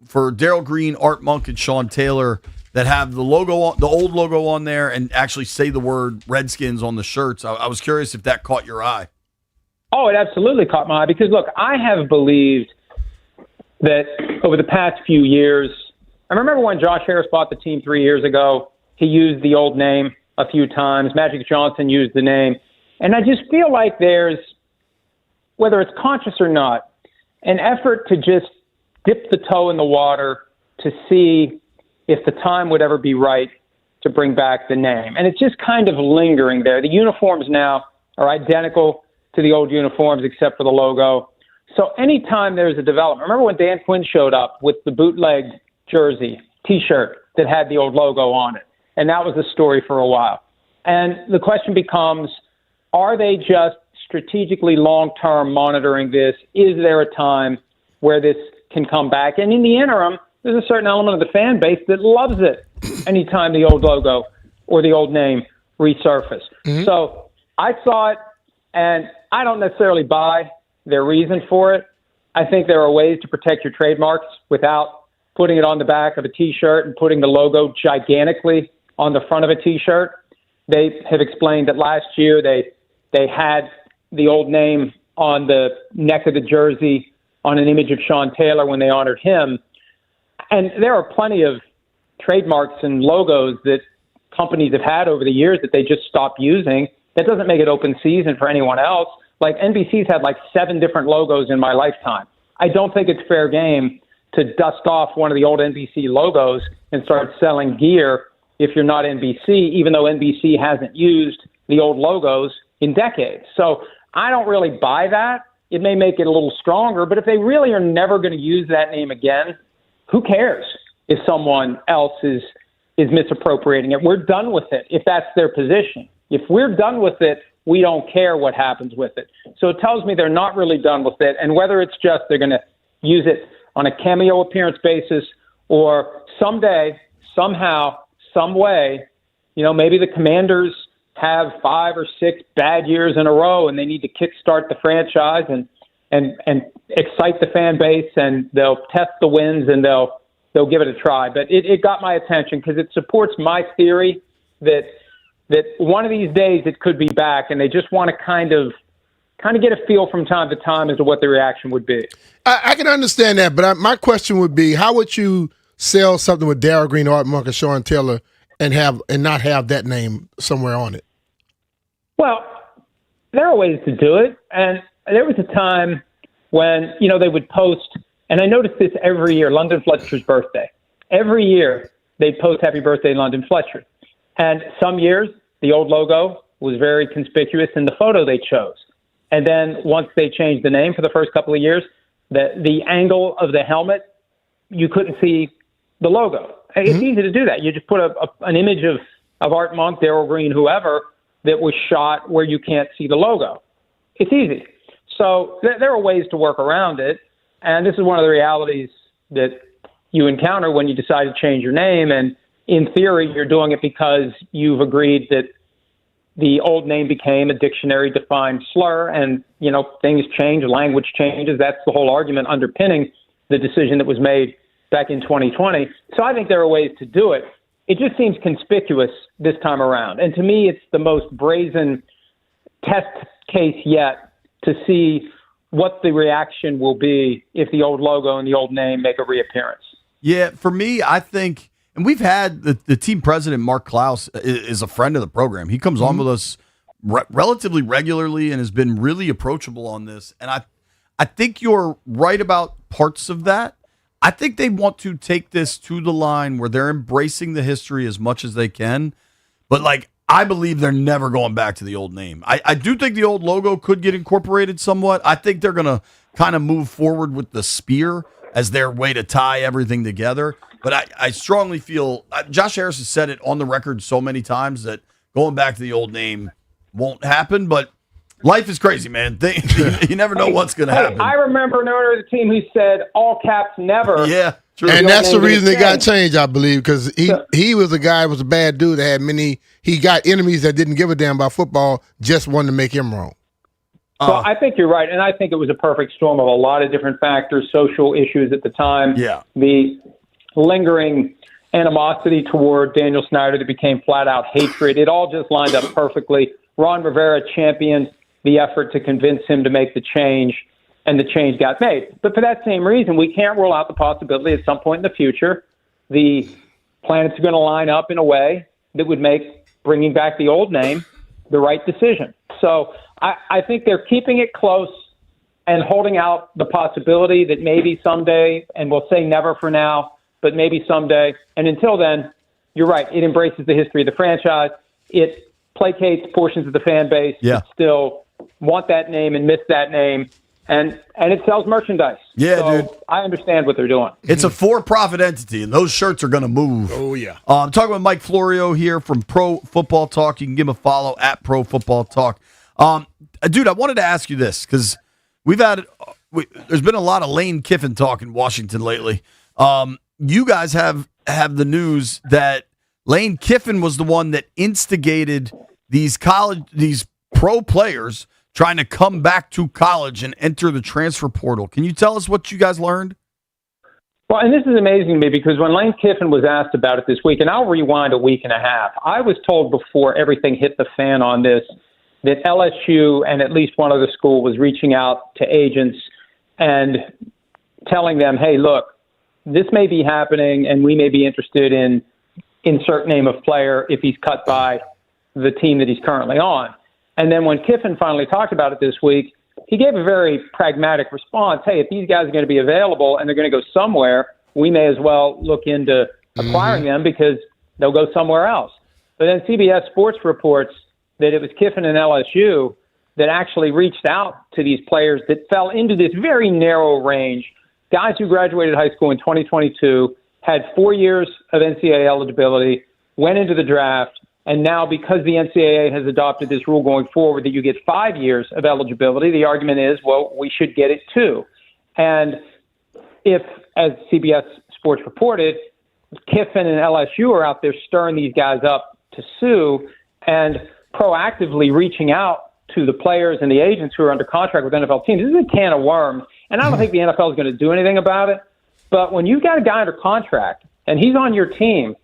for Darrell Green, Art Monk, and Sean Taylor that have the logo, the old logo on there, and actually say the word Redskins on the shirts. I was curious if that caught your eye. Oh, it absolutely caught my eye because, look, I have believed that over the past few years, I remember when Josh Harris bought the team 3 years ago, he used the old name a few times. Magic Johnson used the name. And I just feel like there's, whether it's conscious or not, an effort to just dip the toe in the water to see if the time would ever be right to bring back the name. And it's just kind of lingering there. The uniforms now are identical to the old uniforms except for the logo. So anytime there's a development, remember when Dan Quinn showed up with the bootleg jersey, T-shirt that had the old logo on it? And that was the story for a while. And the question becomes, are they just strategically long-term monitoring this? Is there a time where this can come back? And in the interim, there's a certain element of the fan base that loves it anytime the old logo or the old name resurface. Mm-hmm. So I saw it, and I don't necessarily buy their reason for it. I think there are ways to protect your trademarks without putting it on the back of a T-shirt and putting the logo gigantically on the front of a T-shirt. They have explained that last year they had the old name on the neck of the jersey on an image of Sean Taylor when they honored him. And there are plenty of trademarks and logos that companies have had over the years that they just stopped using. That doesn't make it open season for anyone else. Like NBC's had like 7 different logos in my lifetime. I don't think it's fair game to dust off one of the old NBC logos and start selling gear if you're not NBC, even though NBC hasn't used the old logos in decades. So I don't really buy that. It may make it a little stronger, but if they really are never going to use that name again, who cares if someone else is misappropriating it? We're done with it if that's their position. If we're done with it, we don't care what happens with it. So it tells me they're not really done with it, and whether it's just they're going to use it on a cameo appearance basis or someday, somehow, some way, maybe the Commanders have 5 or 6 bad years in a row and they need to kickstart the franchise and excite the fan base, and they'll test the wins and they'll give it a try. But it got my attention because it supports my theory that one of these days it could be back, and they just want to kind of get a feel from time to time as to what the reaction would be. I can understand that, but my question would be, how would you sell something with Darryl Green, Art Monk, and Sean Taylor and not have that name somewhere on it? Well, there are ways to do it, and there was a time when they would post, and I noticed this every year, London Fletcher's birthday. Every year they'd post Happy Birthday London Fletcher. And some years the old logo was very conspicuous in the photo they chose. And then once they changed the name for the first couple of years, the angle of the helmet, you couldn't see the logo. It's easy to do that. You just put an image of Art Monk, Darryl Green, whoever, that was shot where you can't see the logo. It's easy. So there are ways to work around it. And this is one of the realities that you encounter when you decide to change your name. And in theory, you're doing it because you've agreed that the old name became a dictionary-defined slur, and, things change, language changes. That's the whole argument underpinning the decision that was made back in 2020. So I think there are ways to do it. It just seems conspicuous this time around. And to me, it's the most brazen test case yet to see what the reaction will be if the old logo and the old name make a reappearance. Yeah, for me, I think, and we've had the team president, Mark Klaus, is a friend of the program. He comes on with us relatively regularly and has been really approachable on this. And I think you're right about parts of that. I think they want to take this to the line where they're embracing the history as much as they can. But, I believe they're never going back to the old name. I do think the old logo could get incorporated somewhat. I think they're going to kind of move forward with the spear as their way to tie everything together. But I strongly feel Josh Harris has said it on the record so many times that going back to the old name won't happen. But life is crazy, man. You never know what's going to happen. I remember an owner of the team who said, all caps never. Yeah, true. And that's the reason it got changed, I believe, because he was a guy, was a bad dude that had he got enemies that didn't give a damn about football, just wanted to make him wrong. So I think you're right, and I think it was a perfect storm of a lot of different factors, social issues at the time, the lingering animosity toward Daniel Snyder that became flat-out hatred. It all just lined up perfectly. Ron Rivera championed the effort to convince him to make the change, and the change got made. But for that same reason, we can't rule out the possibility at some point in the future the planets are going to line up in a way that would make bringing back the old name the right decision. So I think they're keeping it close and holding out the possibility that maybe someday, and we'll say never for now, but maybe someday. And until then, you're right, it embraces the history of the franchise. It placates portions of the fan base that still want that name and miss that name. And it sells merchandise. Yeah, so dude. I understand what they're doing. It's a for-profit entity, and those shirts are going to move. Oh, yeah. I'm talking with Mike Florio here from Pro Football Talk. You can give him a follow at Pro Football Talk. Dude, I wanted to ask you this, because there's been a lot of Lane Kiffin talk in Washington lately. You guys have the news that Lane Kiffin was the one that instigated these pro players trying to come back to college and enter the transfer portal. Can you tell us what you guys learned? Well, and this is amazing to me because when Lane Kiffin was asked about it this week, and I'll rewind a week and a half, I was told before everything hit the fan on this that LSU and at least one other school was reaching out to agents and telling them, hey, look, this may be happening and we may be interested in insert name of player if he's cut by the team that he's currently on. And then when Kiffin finally talked about it this week, he gave a very pragmatic response. Hey, if these guys are going to be available and they're going to go somewhere, we may as well look into acquiring them because they'll go somewhere else. But then CBS Sports reports that it was Kiffin and LSU that actually reached out to these players that fell into this very narrow range. Guys who graduated high school in 2022, had 4 years of NCAA eligibility, went into the draft, and now because the NCAA has adopted this rule going forward that you get 5 years of eligibility, the argument is, well, we should get it too. And if, as CBS Sports reported, Kiffin and LSU are out there stirring these guys up to sue and proactively reaching out to the players and the agents who are under contract with NFL teams, this is a can of worms. And I don't think the NFL is going to do anything about it. But when you've got a guy under contract and he's on your team,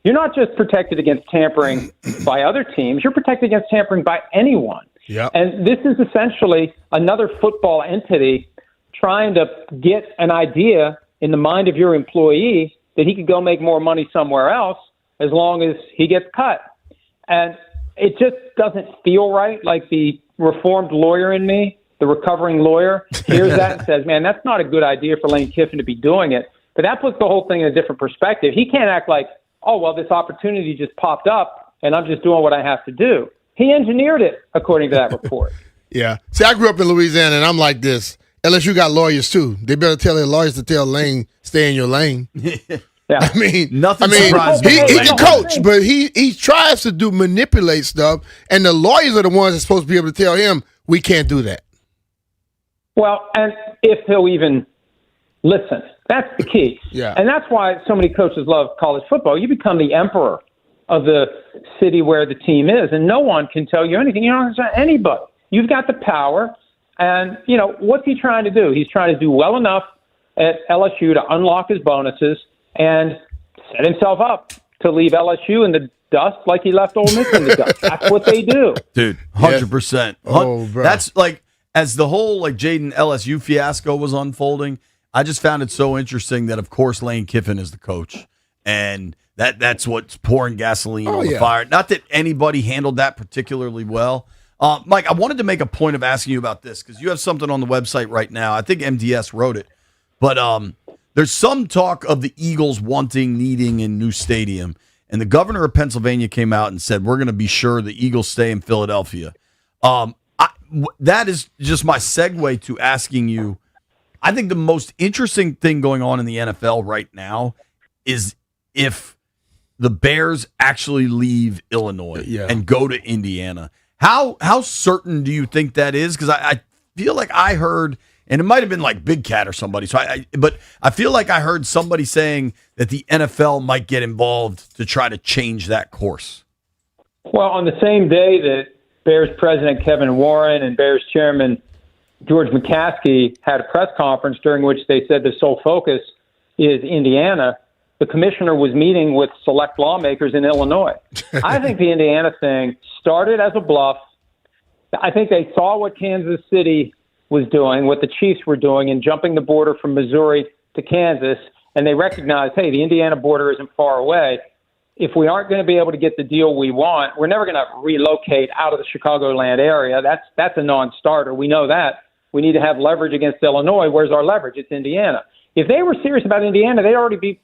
you're not just protected against tampering by other teams, you're protected against tampering by anyone. Yep. And this is essentially another football entity trying to get an idea in the mind of your employee that he could go make more money somewhere else as long as he gets cut. And it just doesn't feel right. Like the reformed lawyer in me, the recovering lawyer, hears that and says, man, that's not a good idea for Lane Kiffin to be doing it. But that puts the whole thing in a different perspective. He can't act like, oh, well, this opportunity just popped up and I'm just doing what I have to do. He engineered it, according to that report. Yeah. See, I grew up in Louisiana, and I'm like this. LSU got lawyers, too. They better tell their lawyers to tell Lane, stay in your lane. Yeah. I mean, Nothing surprises me. He's a coach, but he tries to manipulate stuff, and the lawyers are the ones that's supposed to be able to tell him, we can't do that. Well, and if he'll even listen, that's the key. Yeah. And that's why so many coaches love college football. You become the emperor of the city where the team is, and no one can tell you anything. You don't understand anybody. You've got the power, and, you know, what's he trying to do? He's trying to do well enough at LSU to unlock his bonuses and set himself up to leave LSU in the dust like he left Ole Miss in the dust. That's what they do. Dude, 100%. Oh, bro. That's like, as the whole like Jaden LSU fiasco was unfolding, I just found it so interesting that, of course, Lane Kiffin is the coach. And that's what's pouring gasoline on the fire. Not that anybody handled that particularly well. Mike, I wanted to make a point of asking you about this because you have something on the website right now. I think MDS wrote it. But there's some talk of the Eagles needing a new stadium. And the governor of Pennsylvania came out and said, we're going to be sure the Eagles stay in Philadelphia. That is just my segue to asking you, I think the most interesting thing going on in the NFL right now is if the Bears actually leave Illinois and go to Indiana. How certain do you think that is? Because I feel like I heard, and it might have been like Big Cat or somebody. But I feel like I heard somebody saying that the NFL might get involved to try to change that course. Well, on the same day that Bears president Kevin Warren and Bears chairman George McCaskey had a press conference during which they said the sole focus is Indiana, the commissioner was meeting with select lawmakers in Illinois. I think the Indiana thing started as a bluff. I think they saw what Kansas City was doing, what the Chiefs were doing in jumping the border from Missouri to Kansas, and they recognized, hey, the Indiana border isn't far away. If we aren't going to be able to get the deal we want, we're never going to relocate out of the Chicagoland area. That's a non-starter. We know that. We need to have leverage against Illinois. Where's our leverage? It's Indiana. If they were serious about Indiana, they'd already be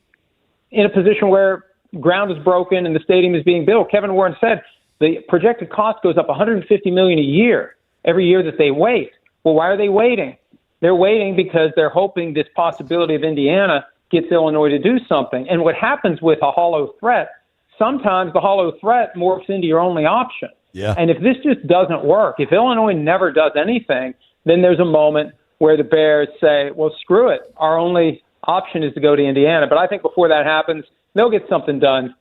in a position where ground is broken and the stadium is being built. Kevin Warren said the projected cost goes up $150 million a year every year that they wait. Well, why are they waiting? They're waiting because they're hoping this possibility of Indiana gets Illinois to do something. And what happens with a hollow threat, sometimes the hollow threat morphs into your only option. Yeah. And if this just doesn't work, if Illinois never does anything, then there's a moment where the Bears say, well, screw it. Our only option is to go to Indiana. But I think before that happens, they'll get something done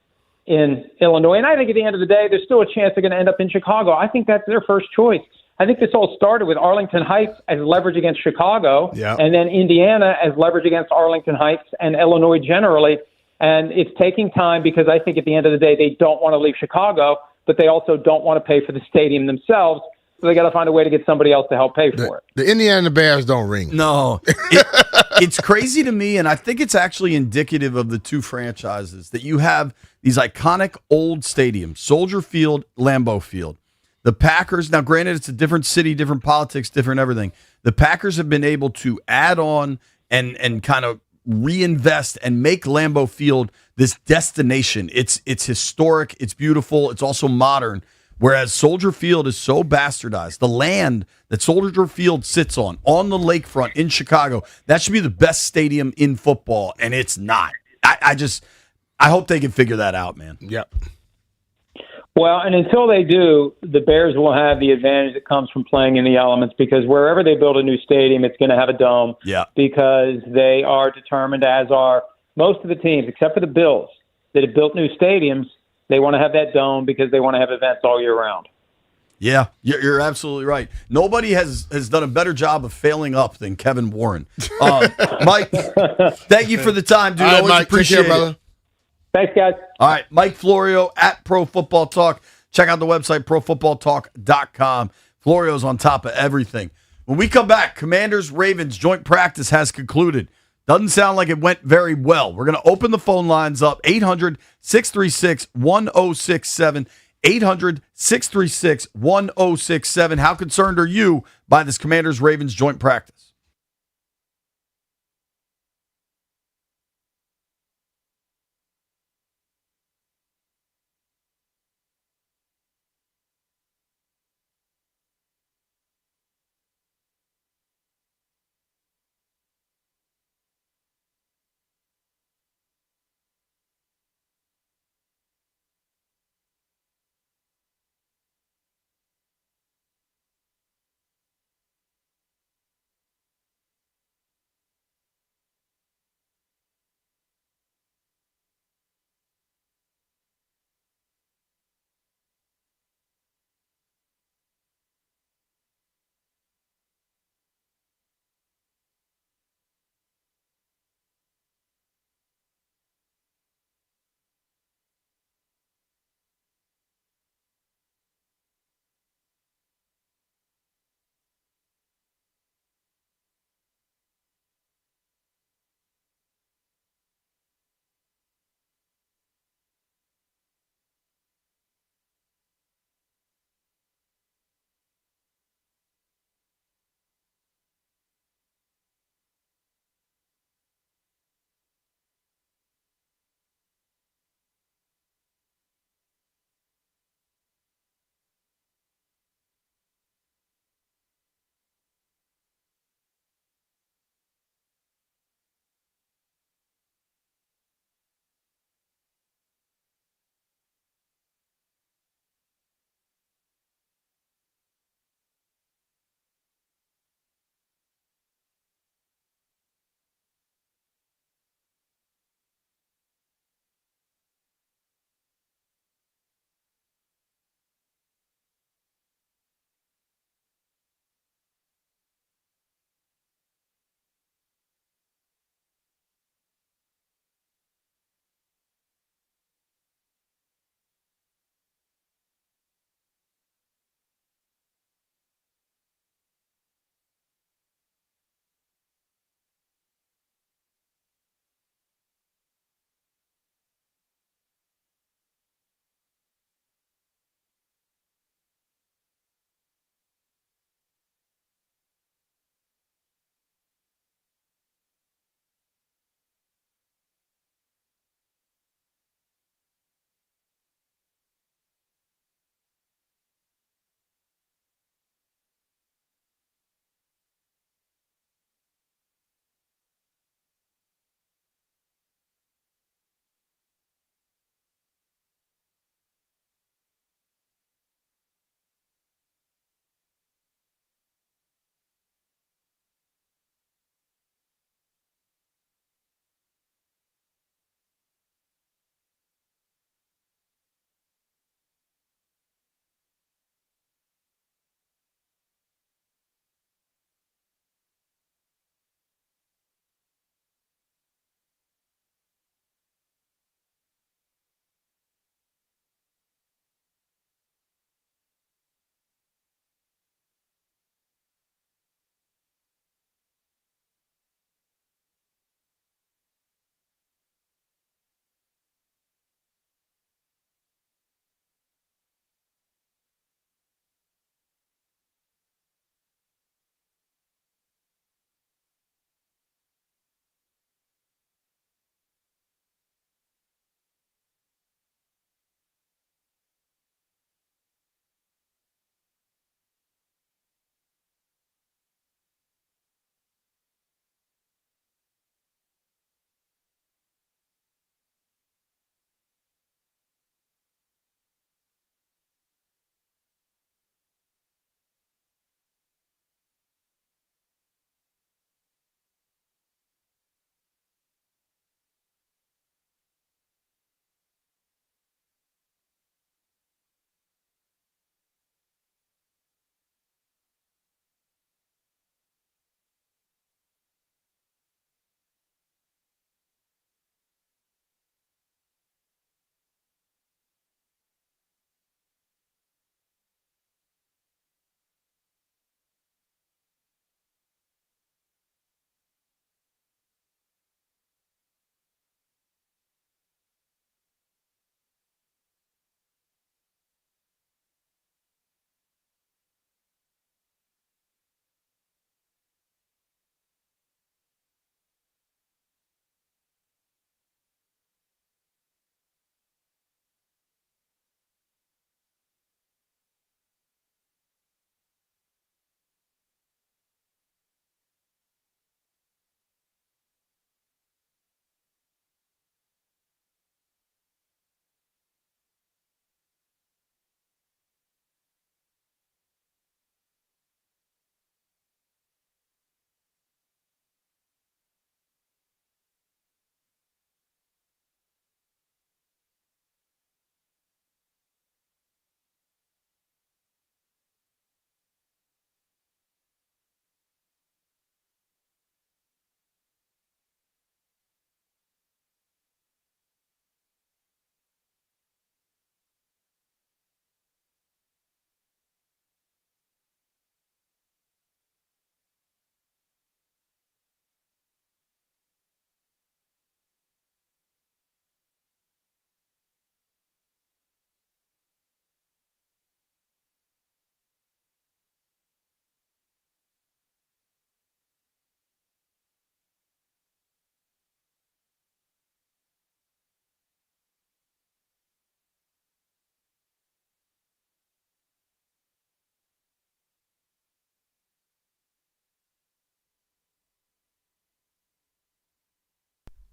in Illinois. And I think at the end of the day, there's still a chance they're going to end up in Chicago. I think that's their first choice. I think this all started with Arlington Heights as leverage against Chicago, Yeah. and then Indiana as leverage against Arlington Heights and Illinois generally. And it's taking time because I think at the end of the day, they don't want to leave Chicago, but they also don't want to pay for the stadium themselves. So they got to find a way to get somebody else to help pay for it. The Indiana Bears don't ring. No. It's crazy to me, and I think it's actually indicative of the two franchises that you have these iconic old stadiums, Soldier Field, Lambeau Field. The Packers, now granted it's a different city, different politics, different everything. The Packers have been able to add on and kind of reinvest and make Lambeau Field this destination. It's historic, it's beautiful, it's also modern. Whereas Soldier Field is so bastardized. The land that Soldier Field sits on the lakefront in Chicago, that should be the best stadium in football, and it's not. I hope they can figure that out, man. Yep. Well, and until they do, the Bears will have the advantage that comes from playing in the elements because wherever they build a new stadium, it's going to have a dome. Yeah. Because they are determined, as are most of the teams, except for the Bills, that have built new stadiums. They want to have that dome because they want to have events all year round. Yeah, you're absolutely right. Nobody has done a better job of failing up than Kevin Warren. Mike, thank you for the time, dude. All right, Always Mike, appreciate take care, it. brother. Thanks, guys. All right, Mike Florio at Pro Football Talk. Check out the website, profootballtalk.com. Florio's on top of everything. When we come back, Commanders-Ravens joint practice has concluded. Doesn't sound like it went very well. We're going to open the phone lines up, 800-636-1067, 800-636-1067. How concerned are you by this Commanders-Ravens joint practice?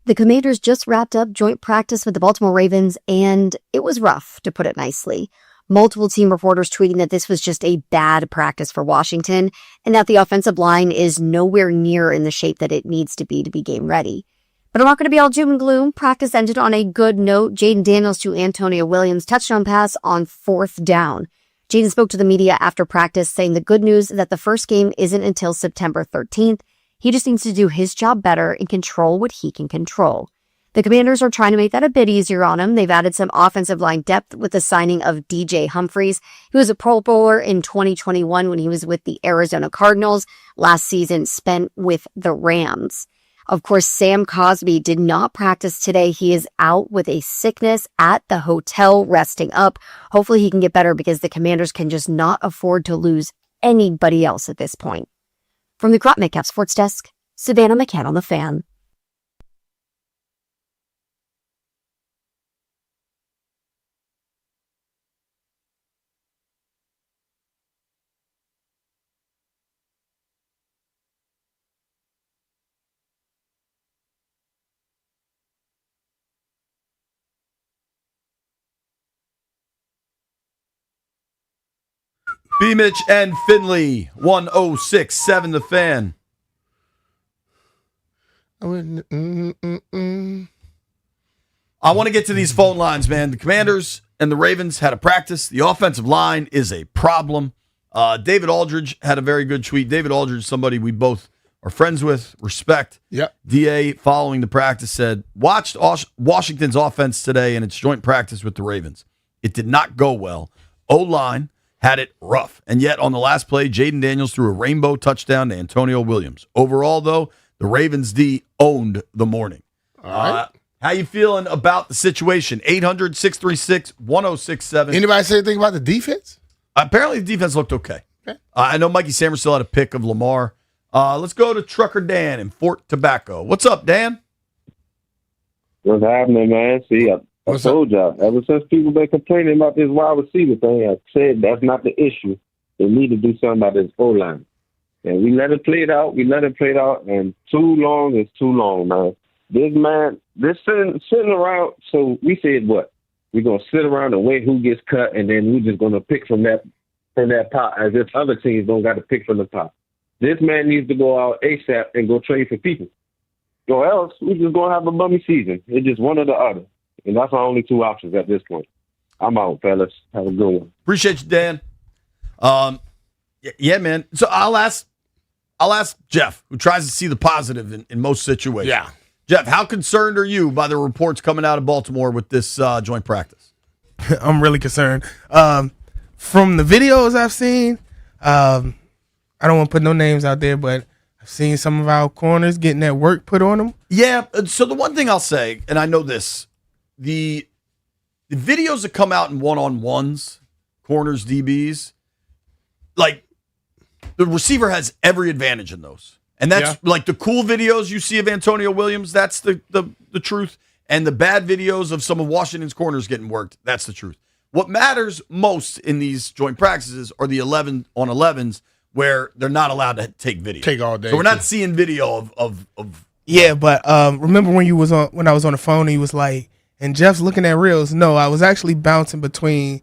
The Commanders just wrapped up joint practice with the Baltimore Ravens, and it was rough, to put it nicely. Multiple team reporters tweeting that this was just a bad practice for Washington, and that the offensive line is nowhere near in the shape that it needs to be game ready. But I'm not going to be all doom and gloom. Practice ended on a good note. Jaden Daniels to Antonio Williams touchdown pass on 4th down. Jaden spoke to the media after practice, saying the good news is that the first game isn't until September 13th. He just needs to do his job better and control what he can control. The Commanders are trying to make that a bit easier on him. They've added some offensive line depth with the signing of DJ Humphries. He was a Pro Bowler in 2021 when he was with the Arizona Cardinals. Last season spent with the Rams. Of course, Sam Cosmi did not practice today. He is out with a sickness at the hotel, resting up. Hopefully he can get better because the Commanders can just not afford to lose anybody else at this point. From the Crop Metcalf Sports Desk, Savannah McCann on The Fan. B. Mitch and Finley, 106.7 The Fan. I want to get to these phone lines, man. The Commanders and the Ravens had a practice. The offensive line is a problem. David Aldridge had a very good tweet. David Aldridge, somebody we both are friends with, respect. Yep. DA, following the practice, said, watched Washington's offense today in its joint practice with the Ravens. It did not go well. O-line had it rough. And yet, on the last play, Jaden Daniels threw a rainbow touchdown to Antonio Williams. Overall, though, the Ravens D owned the morning. All right. How you feeling about the situation? 800-636-1067. Anybody say anything about the defense? Apparently, the defense looked okay. I know Mikey Sammer still had a pick of Lamar. Let's go to Trucker Dan in Fort Tobacco. What's up, Dan? What's happening, man? See, I told y'all, ever since people been complaining about this wide receiver thing, I said that's not the issue. They need to do something about this O-line. And we let it play it out. And too long is too long, man. This sitting around, so we said what? We're going to sit around and wait who gets cut, and then we're just going to pick from that pot, as if other teams don't got to pick from the pot. This man needs to go out ASAP and go trade for people. Or else we're just going to have a bummy season. It's just one or the other. And that's our only two options at this point. I'm out, fellas. Have a good one. Appreciate you, Dan. Yeah, man. So I'll ask Jeff, who tries to see the positive in most situations. Yeah. Jeff, how concerned are you by the reports coming out of Baltimore with this joint practice? I'm really concerned. From the videos I've seen, I don't want to put no names out there, but I've seen some of our corners getting that work put on them. Yeah. So the one thing I'll say, and I know this, the videos that come out in one-on-ones, corners, DBs, like the receiver has every advantage in those. And that's like the cool videos you see of Antonio Williams, that's the truth. And the bad videos of some of Washington's corners getting worked, that's the truth. What matters most in these joint practices are the 11-on-11s where they're not allowed to take video. Take all day. So we're not seeing video of Yeah, but remember when I was on the phone, he was like, and Jeff's looking at reels. No, I was actually bouncing between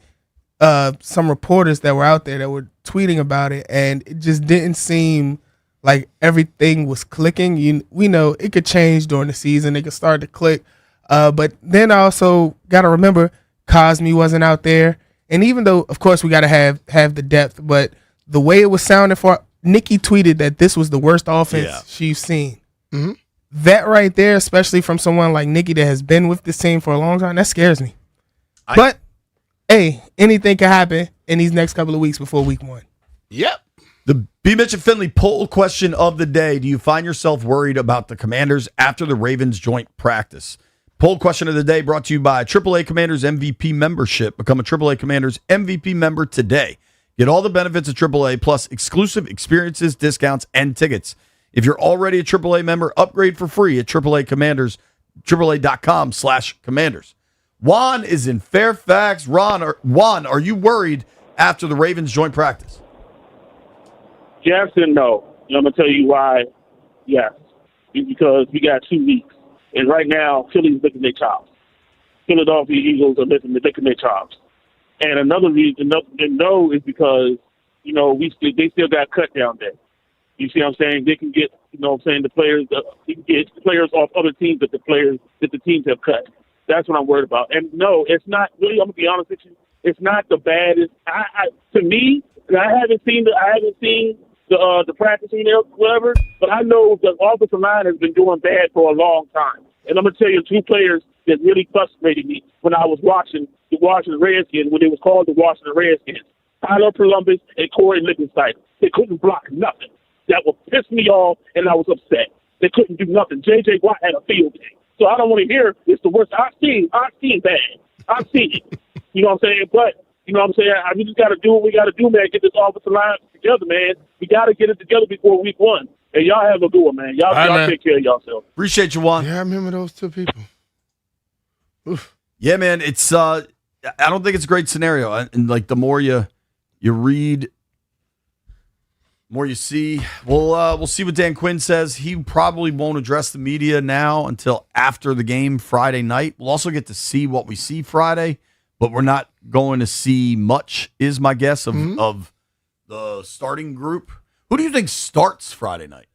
some reporters that were out there that were tweeting about it, and it just didn't seem like everything was clicking. We know it could change during the season. It could start to click. But then I also got to remember Cosmi wasn't out there. And even though, of course, we got to have the depth, but the way it was sounding for Nikki tweeted that this was the worst offense she's seen. Mm-hmm. That right there, especially from someone like Nikki that has been with this team for a long time, that scares me. But, hey, anything can happen in these next couple of weeks before week 1. Yep. The B. Mitch and Finley poll question of the day. Do you find yourself worried about the Commanders after the Ravens joint practice? Poll question of the day brought to you by AAA Commanders MVP membership. Become a AAA Commanders MVP member today. Get all the benefits of AAA plus exclusive experiences, discounts, and tickets. If you're already a AAA member, upgrade for free at AAA.com/Commanders. Juan is in Fairfax. Juan, are you worried after the Ravens joint practice? Jackson, no. And I'm going to tell you why, yes. It's because we got 2 weeks. And right now, Philly's licking their chops. Philadelphia Eagles are licking their chops. And another reason to know is because, they still got cut down there. You see what I'm saying? They can get, the players, they can get players off other teams that the teams have cut. That's what I'm worried about. And no, it's not really, I'm going to be honest with you, it's not the baddest. To me, I haven't seen the practicing there, whatever, but I know the offensive line has been doing bad for a long time. And I'm going to tell you two players that really frustrated me when I was watching the Washington Redskins, when it was called the Washington Redskins. Tyler Columbus and Corey Lichtenstein. They couldn't block nothing. That would piss me off, and I was upset. They couldn't do nothing. J.J. Watt had a field day. So I don't want to hear it's the worst. I've seen bad. I've seen it. You know what I'm saying? But, we just got to do what we got to do, man. Get this offensive line together, man. We got to get it together before week 1. And y'all have a good one, man. Y'all take care of yourself. Appreciate you, Juan. Yeah, I remember those two people. Oof. Yeah, man. It's I don't think it's a great scenario. And like the more you read, more you see. We'll see what Dan Quinn says. He probably won't address the media now until after the game Friday night. We'll also get to see what we see Friday, but we're not going to see much, is my guess, of the starting group. Who do you think starts Friday night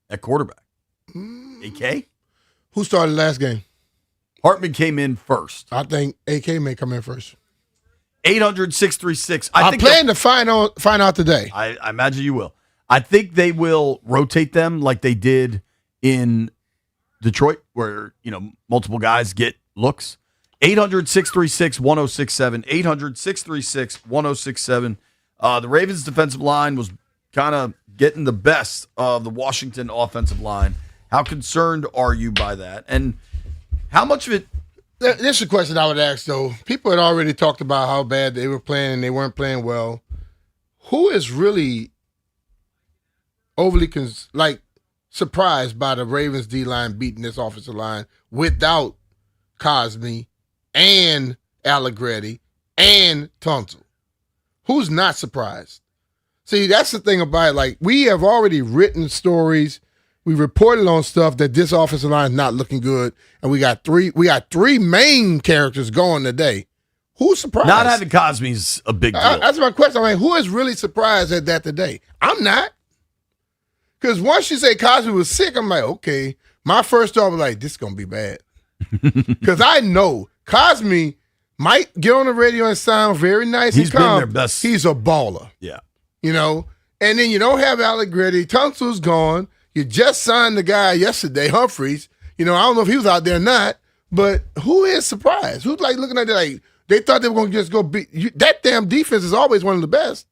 at quarterback? AK? Who started last game? Hartman came in first. I think AK may come in first. 800-636. I plan to find out today. I imagine you will. I think they will rotate them like they did in Detroit, where multiple guys get looks. 800-636-1067. 800-636-1067. The Ravens' defensive line was kind of getting the best of the Washington offensive line. How concerned are you by that? And how much of it? This is a question I would ask, though. People had already talked about how bad they were playing and they weren't playing well. Who is really overly surprised by the Ravens D-line beating this offensive line without Cosmi and Allegretti and Tunsil? Who's not surprised? See, that's the thing about it. We have already written stories. We reported on stuff that this offensive line is not looking good, and we got three main characters going today. Who's surprised? Not having Cosmi's a big deal. That's my question. Who is really surprised at that today? I'm not. Because once you say Cosmi was sick, I'm like, okay. My first thought was this is going to be bad. Because I know Cosmi might get on the radio and sound very nice and calm. Been their best. He's a baller. Yeah. And then you don't have Allegretti. Tunsil's gone. You just signed the guy yesterday, Humphreys. I don't know if he was out there or not, but who is surprised? Who's looking at it they thought they were going to just go beat that damn defense is always one of the best.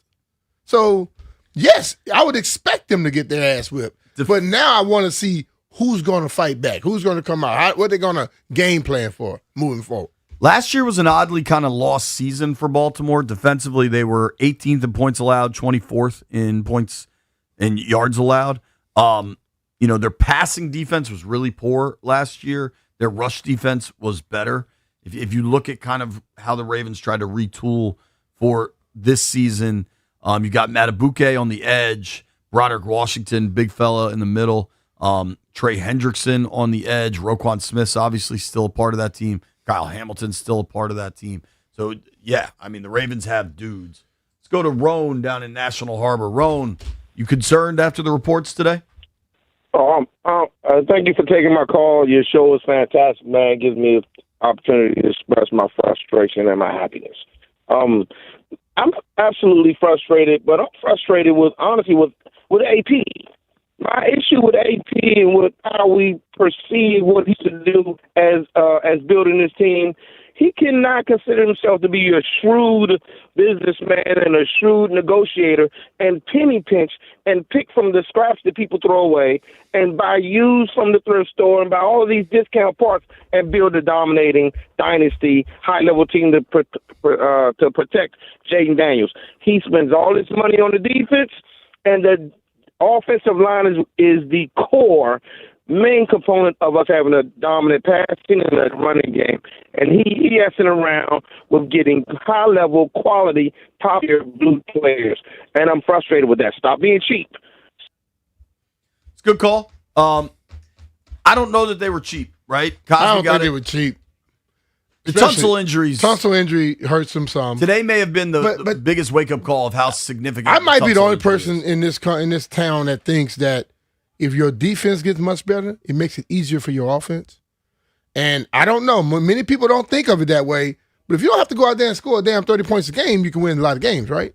So, yes, I would expect them to get their ass whipped. But now I want to see who's going to fight back, who's going to come out, what they're going to game plan for moving forward. Last year was an oddly kind of lost season for Baltimore. Defensively, they were 18th in points allowed, 24th in points and yards allowed. Their passing defense was really poor last year. Their rush defense was better. If you look at kind of how the Ravens tried to retool for this season, you got Matabuke on the edge, Broderick Washington, big fella in the middle, Trey Hendrickson on the edge, Roquan Smith's obviously still a part of that team, Kyle Hamilton's still a part of that team. So, yeah, the Ravens have dudes. Let's go to Roan down in National Harbor. Roan, you concerned after the reports today? Thank you for taking my call. Your show is fantastic, man. It gives me an opportunity to express my frustration and my happiness. I'm absolutely frustrated, but I'm frustrated with AP. My issue with AP and with how we perceive what he should do as building this team, he cannot consider himself to be a shrewd businessman and a shrewd negotiator and penny pinch and pick from the scraps that people throw away and buy used from the thrift store and buy all of these discount parts and build a dominating dynasty high-level team to protect Jaden Daniels. He spends all his money on the defense, and the offensive line is the core main component of us having a dominant passing and a running game. And he messing around with getting high-level, quality, top-tier blue players. And I'm frustrated with that. Stop being cheap. It's a good call. I don't know that they were cheap, right? Cosby I don't got think it. they were cheap. The Especially- tonsil injuries. Tonsil injury hurts them some. Today may have been the biggest wake-up call of how significant I might be the tonsil only injury person in this town that thinks that if your defense gets much better, it makes it easier for your offense. And I don't know. Many people don't think of it that way. But if you don't have to go out there and score a damn 30 points a game, you can win a lot of games, right?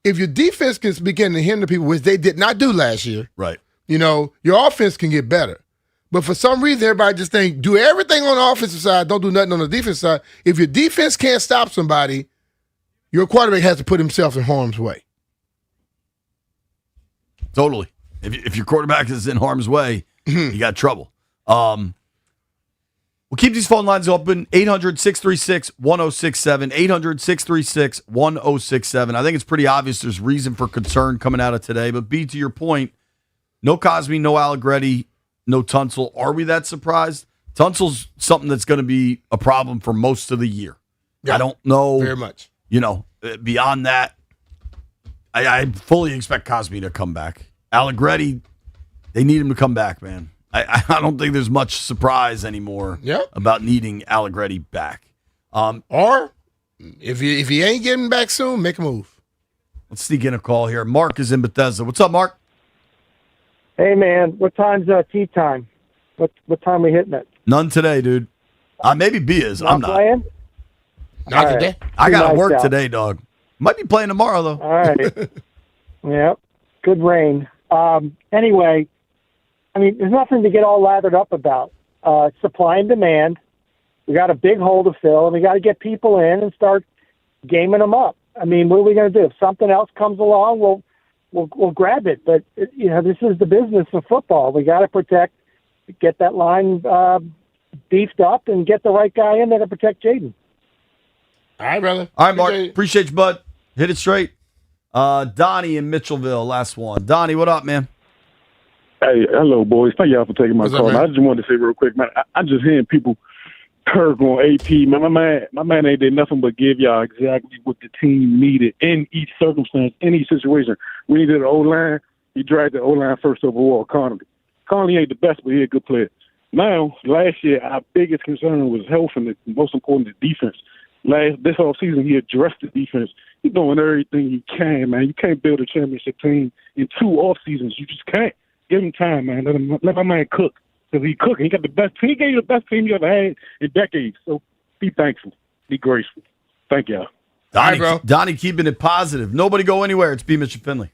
If your defense can begin to hinder people, which they did not do last year, right? Your offense can get better. But for some reason, everybody just think, do everything on the offensive side, don't do nothing on the defensive side. If your defense can't stop somebody, your quarterback has to put himself in harm's way. Totally. If your quarterback is in harm's way, you got trouble. We'll keep these phone lines open. 800-636-1067. 800-636-1067. I think it's pretty obvious there's reason for concern coming out of today. But B, to your point, no Cosby, no Allegretti, no Tunsil. Are we that surprised? Tunsil's something that's going to be a problem for most of the year. Yeah, I don't know. very much. Beyond that, I fully expect Cosby to come back. Allegretti, they need him to come back, man. I don't think there's much surprise anymore about needing Allegretti back. Or if he ain't getting back soon, make a move. Let's sneak in a call here. Mark is in Bethesda. What's up, Mark? Hey, man, what time's tea time? What time we hitting it? None today, dude. Maybe B is. I'm not. Playing? Not All today. right. I got to Nice work out. today, dog. Might be playing tomorrow, though. All right. Yep. Good rain. Anyway, there's nothing to get all lathered up about. Supply and demand. We got a big hole to fill, and we got to get people in and start gaming them up. What are we going to do? If something else comes along, we'll grab it. But this is the business of football. We got to protect, get that line beefed up, and get the right guy in there to protect Jaden. All right, brother. All right, Mark. Appreciate you, bud. Hit it straight. Donnie in Mitchellville, last one. Donnie, what up, man? Hey, hello, boys. Thank y'all for taking my What's up, call. man? I just wanted to say real quick, man, I'm just hearing people Kirk on AP. Man, my man ain't did nothing but give y'all exactly what the team needed in each circumstance, in each situation. We needed an O-line. He dragged the O-line first overall, Connolly. Connolly ain't the best, but he's a good player. Now, last year, our biggest concern was health and the most important, the defense. This whole season, he addressed the defense. He's doing everything he can, man. You can't build a championship team in 2 off seasons. You just can't. Give him time, man. Let my man cook. Because he cooking. He got the best team. He gave you the best team you ever had in decades. So be thankful. Be graceful. Thank y'all. Donnie keeping it positive. Nobody go anywhere. It's B. Mitchell Finley.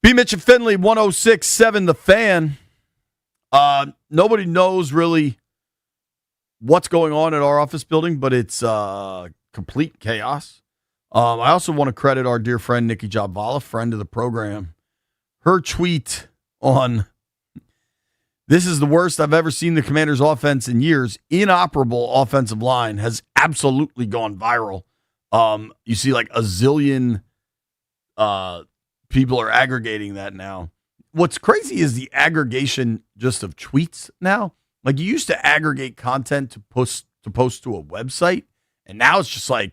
B. Mitch and Finley, 106.7 The Fan. Nobody knows really what's going on at our office building, but it's complete chaos. I also want to credit our dear friend Nikki Jabvala, friend of the program. Her tweet on "This is the worst I've ever seen the Commanders' offense in years. Inoperable offensive line" has absolutely gone viral. You see like a zillion people are aggregating that now. What's crazy is the aggregation just of tweets now. Like you used to aggregate content to post to a website, and now it's just like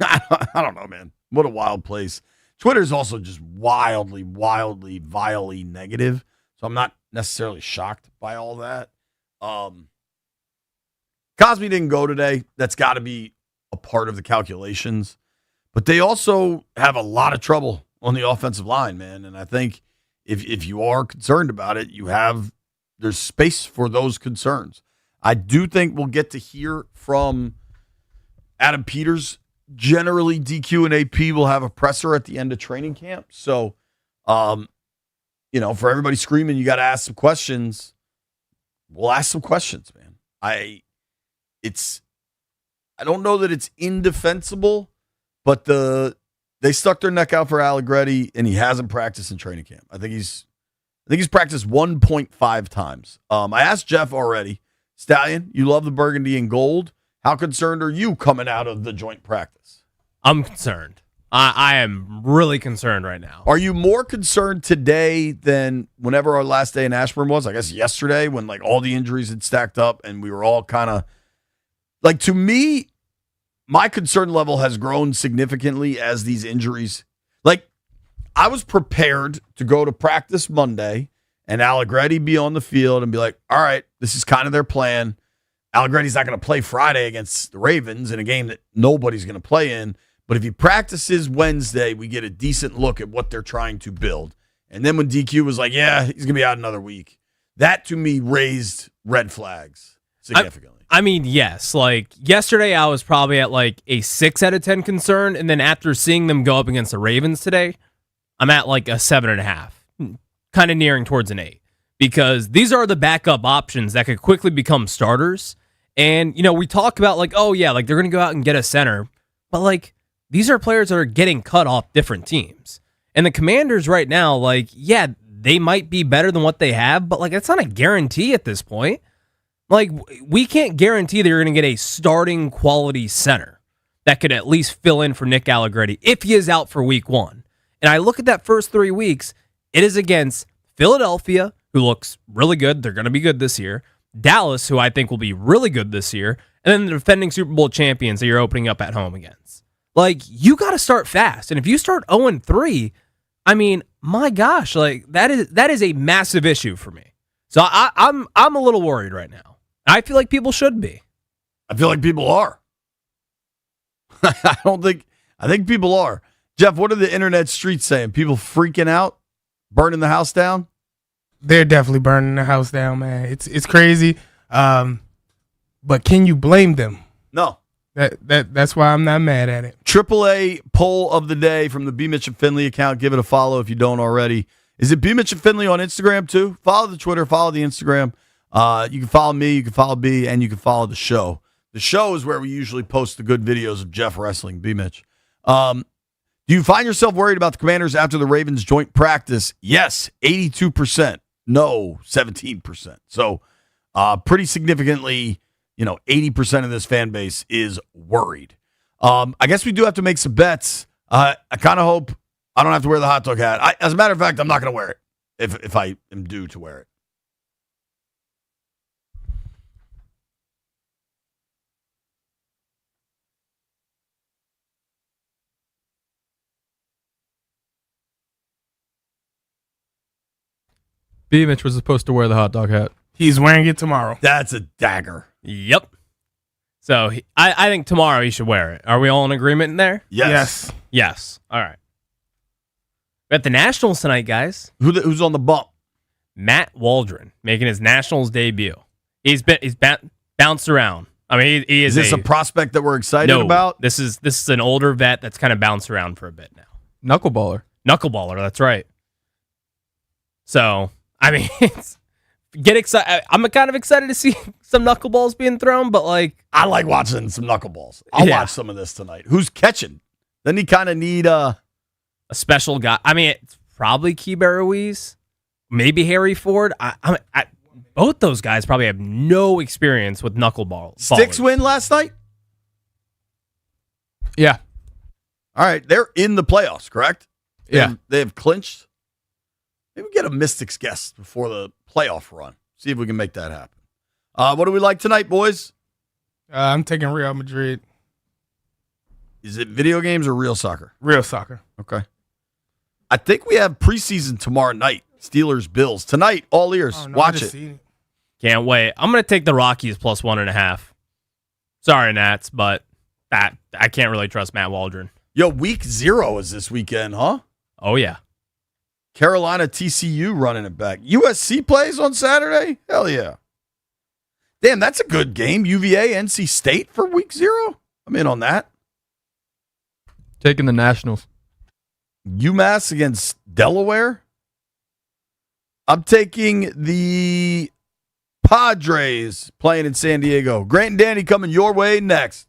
I don't know, man. What a wild place. Twitter is also just wildly, vilely negative. So I'm not necessarily shocked by all that. Cosby didn't go today. That's got to be a part of the calculations. But they also have a lot of trouble on the offensive line, man. And I think if you are concerned about it, there's space for those concerns. I do think we'll get to hear from Adam Peters. Generally, DQ and AP will have a presser at the end of training camp. So, for everybody screaming, you got to ask some questions. We'll ask some questions, man. I don't know that it's indefensible, but they stuck their neck out for Allegretti, and he hasn't practiced in training camp. I think he's practiced 1.5 times. I asked Jeff already. Stallion, you love the burgundy and gold. How concerned are you coming out of the joint practice? I'm concerned. I am really concerned right now. Are you more concerned today than whenever our last day in Ashburn was? I guess yesterday when like all the injuries had stacked up and we were all kind of like, to me, my concern level has grown significantly as these injuries. Like, I was prepared to go to practice Monday and Allegretti be on the field and be like, all right, this is kind of their plan. Allegretti's not going to play Friday against the Ravens in a game that nobody's going to play in. But if he practices Wednesday, we get a decent look at what they're trying to build. And then when DQ was like, yeah, he's going to be out another week, that to me raised red flags significantly. I mean, yes. Like yesterday, I was probably at like a 6 out of 10 concern. And then after seeing them go up against the Ravens today, I'm at like a 7.5, kind of nearing towards an 8. Because these are the backup options that could quickly become starters. And, we talk about like, oh, yeah, like they're going to go out and get a center. But like, these are players that are getting cut off different teams. And the Commanders right now, like, yeah, they might be better than what they have, but like, it's not a guarantee at this point. Like, we can't guarantee that you're going to get a starting quality center that could at least fill in for Nick Allegretti if he is out for week 1. And I look at that first 3 weeks, it is against Philadelphia, who looks really good. They're going to be good this year. Dallas, who I think will be really good this year. And then the defending Super Bowl champions that you're opening up at home against. Like, you got to start fast. And if you start 0-3, I mean, my gosh, like that is a massive issue for me. So I'm a little worried right now. I feel like people should be. I feel like people are. I think people are. Jeff, what are the internet streets saying? People freaking out? Burning the house down? They're definitely burning the house down, man. It's crazy. But can you blame them? No. That's why I'm not mad at it. AAA poll of the day from the B. Mitch and Finley account. Give it a follow if you don't already. Is it B. Mitch and Finley on Instagram too? Follow the Twitter, follow the Instagram. You can follow me, you can follow B, and you can follow the show. The show is where we usually post the good videos of Jeff wrestling, B. Mitch. Do you find yourself worried about the Commanders after the Ravens joint practice? Yes, 82%. No, 17%. So pretty significantly, 80% of this fan base is worried. I guess we do have to make some bets. I kind of hope I don't have to wear the hot dog hat. As a matter of fact, I'm not going to wear it if I am due to wear it. B. Mitch was supposed to wear the hot dog hat. He's wearing it tomorrow. That's a dagger. Yep. So I think tomorrow he should wear it. Are we all in agreement in there? Yes. Yes. All right. We're at the Nationals tonight, guys. Who's on the bump? Matt Waldron making his Nationals debut. He's bounced around. I mean, he is. Is this a prospect that we're excited about? This is an older vet that's kind of bounced around for a bit now. Knuckleballer. That's right. So, I mean, get excited. I'm kind of excited to see some knuckleballs being thrown, but like, I like watching some knuckleballs. I'll watch some of this tonight. Who's catching? Then you kind of need a special guy. I mean, it's probably Keibert Ruiz, maybe Harry Ford. Both those guys probably have no experience with knuckleball. Sticks win last night? Yeah. All right. They're in the playoffs, correct? Yeah. They have clinched. Maybe get a Mystics guest before the playoff run. See if we can make that happen. What do we like tonight, boys? I'm taking Real Madrid. Is it video games or real soccer? Real soccer. Okay. I think we have preseason tomorrow night. Steelers, Bills. Tonight, all ears. Watch it. Can't wait. I'm going to take the Rockies plus 1.5. Sorry, Nats, but I can't really trust Matt Waldron. Yo, week 0 is this weekend, huh? Oh, yeah. Carolina, TCU running it back. USC plays on Saturday? Hell yeah. Damn, that's a good game. UVA, NC State for week 0? I'm in on that. Taking the Nationals. UMass against Delaware? I'm taking the Padres playing in San Diego. Grant and Danny coming your way next.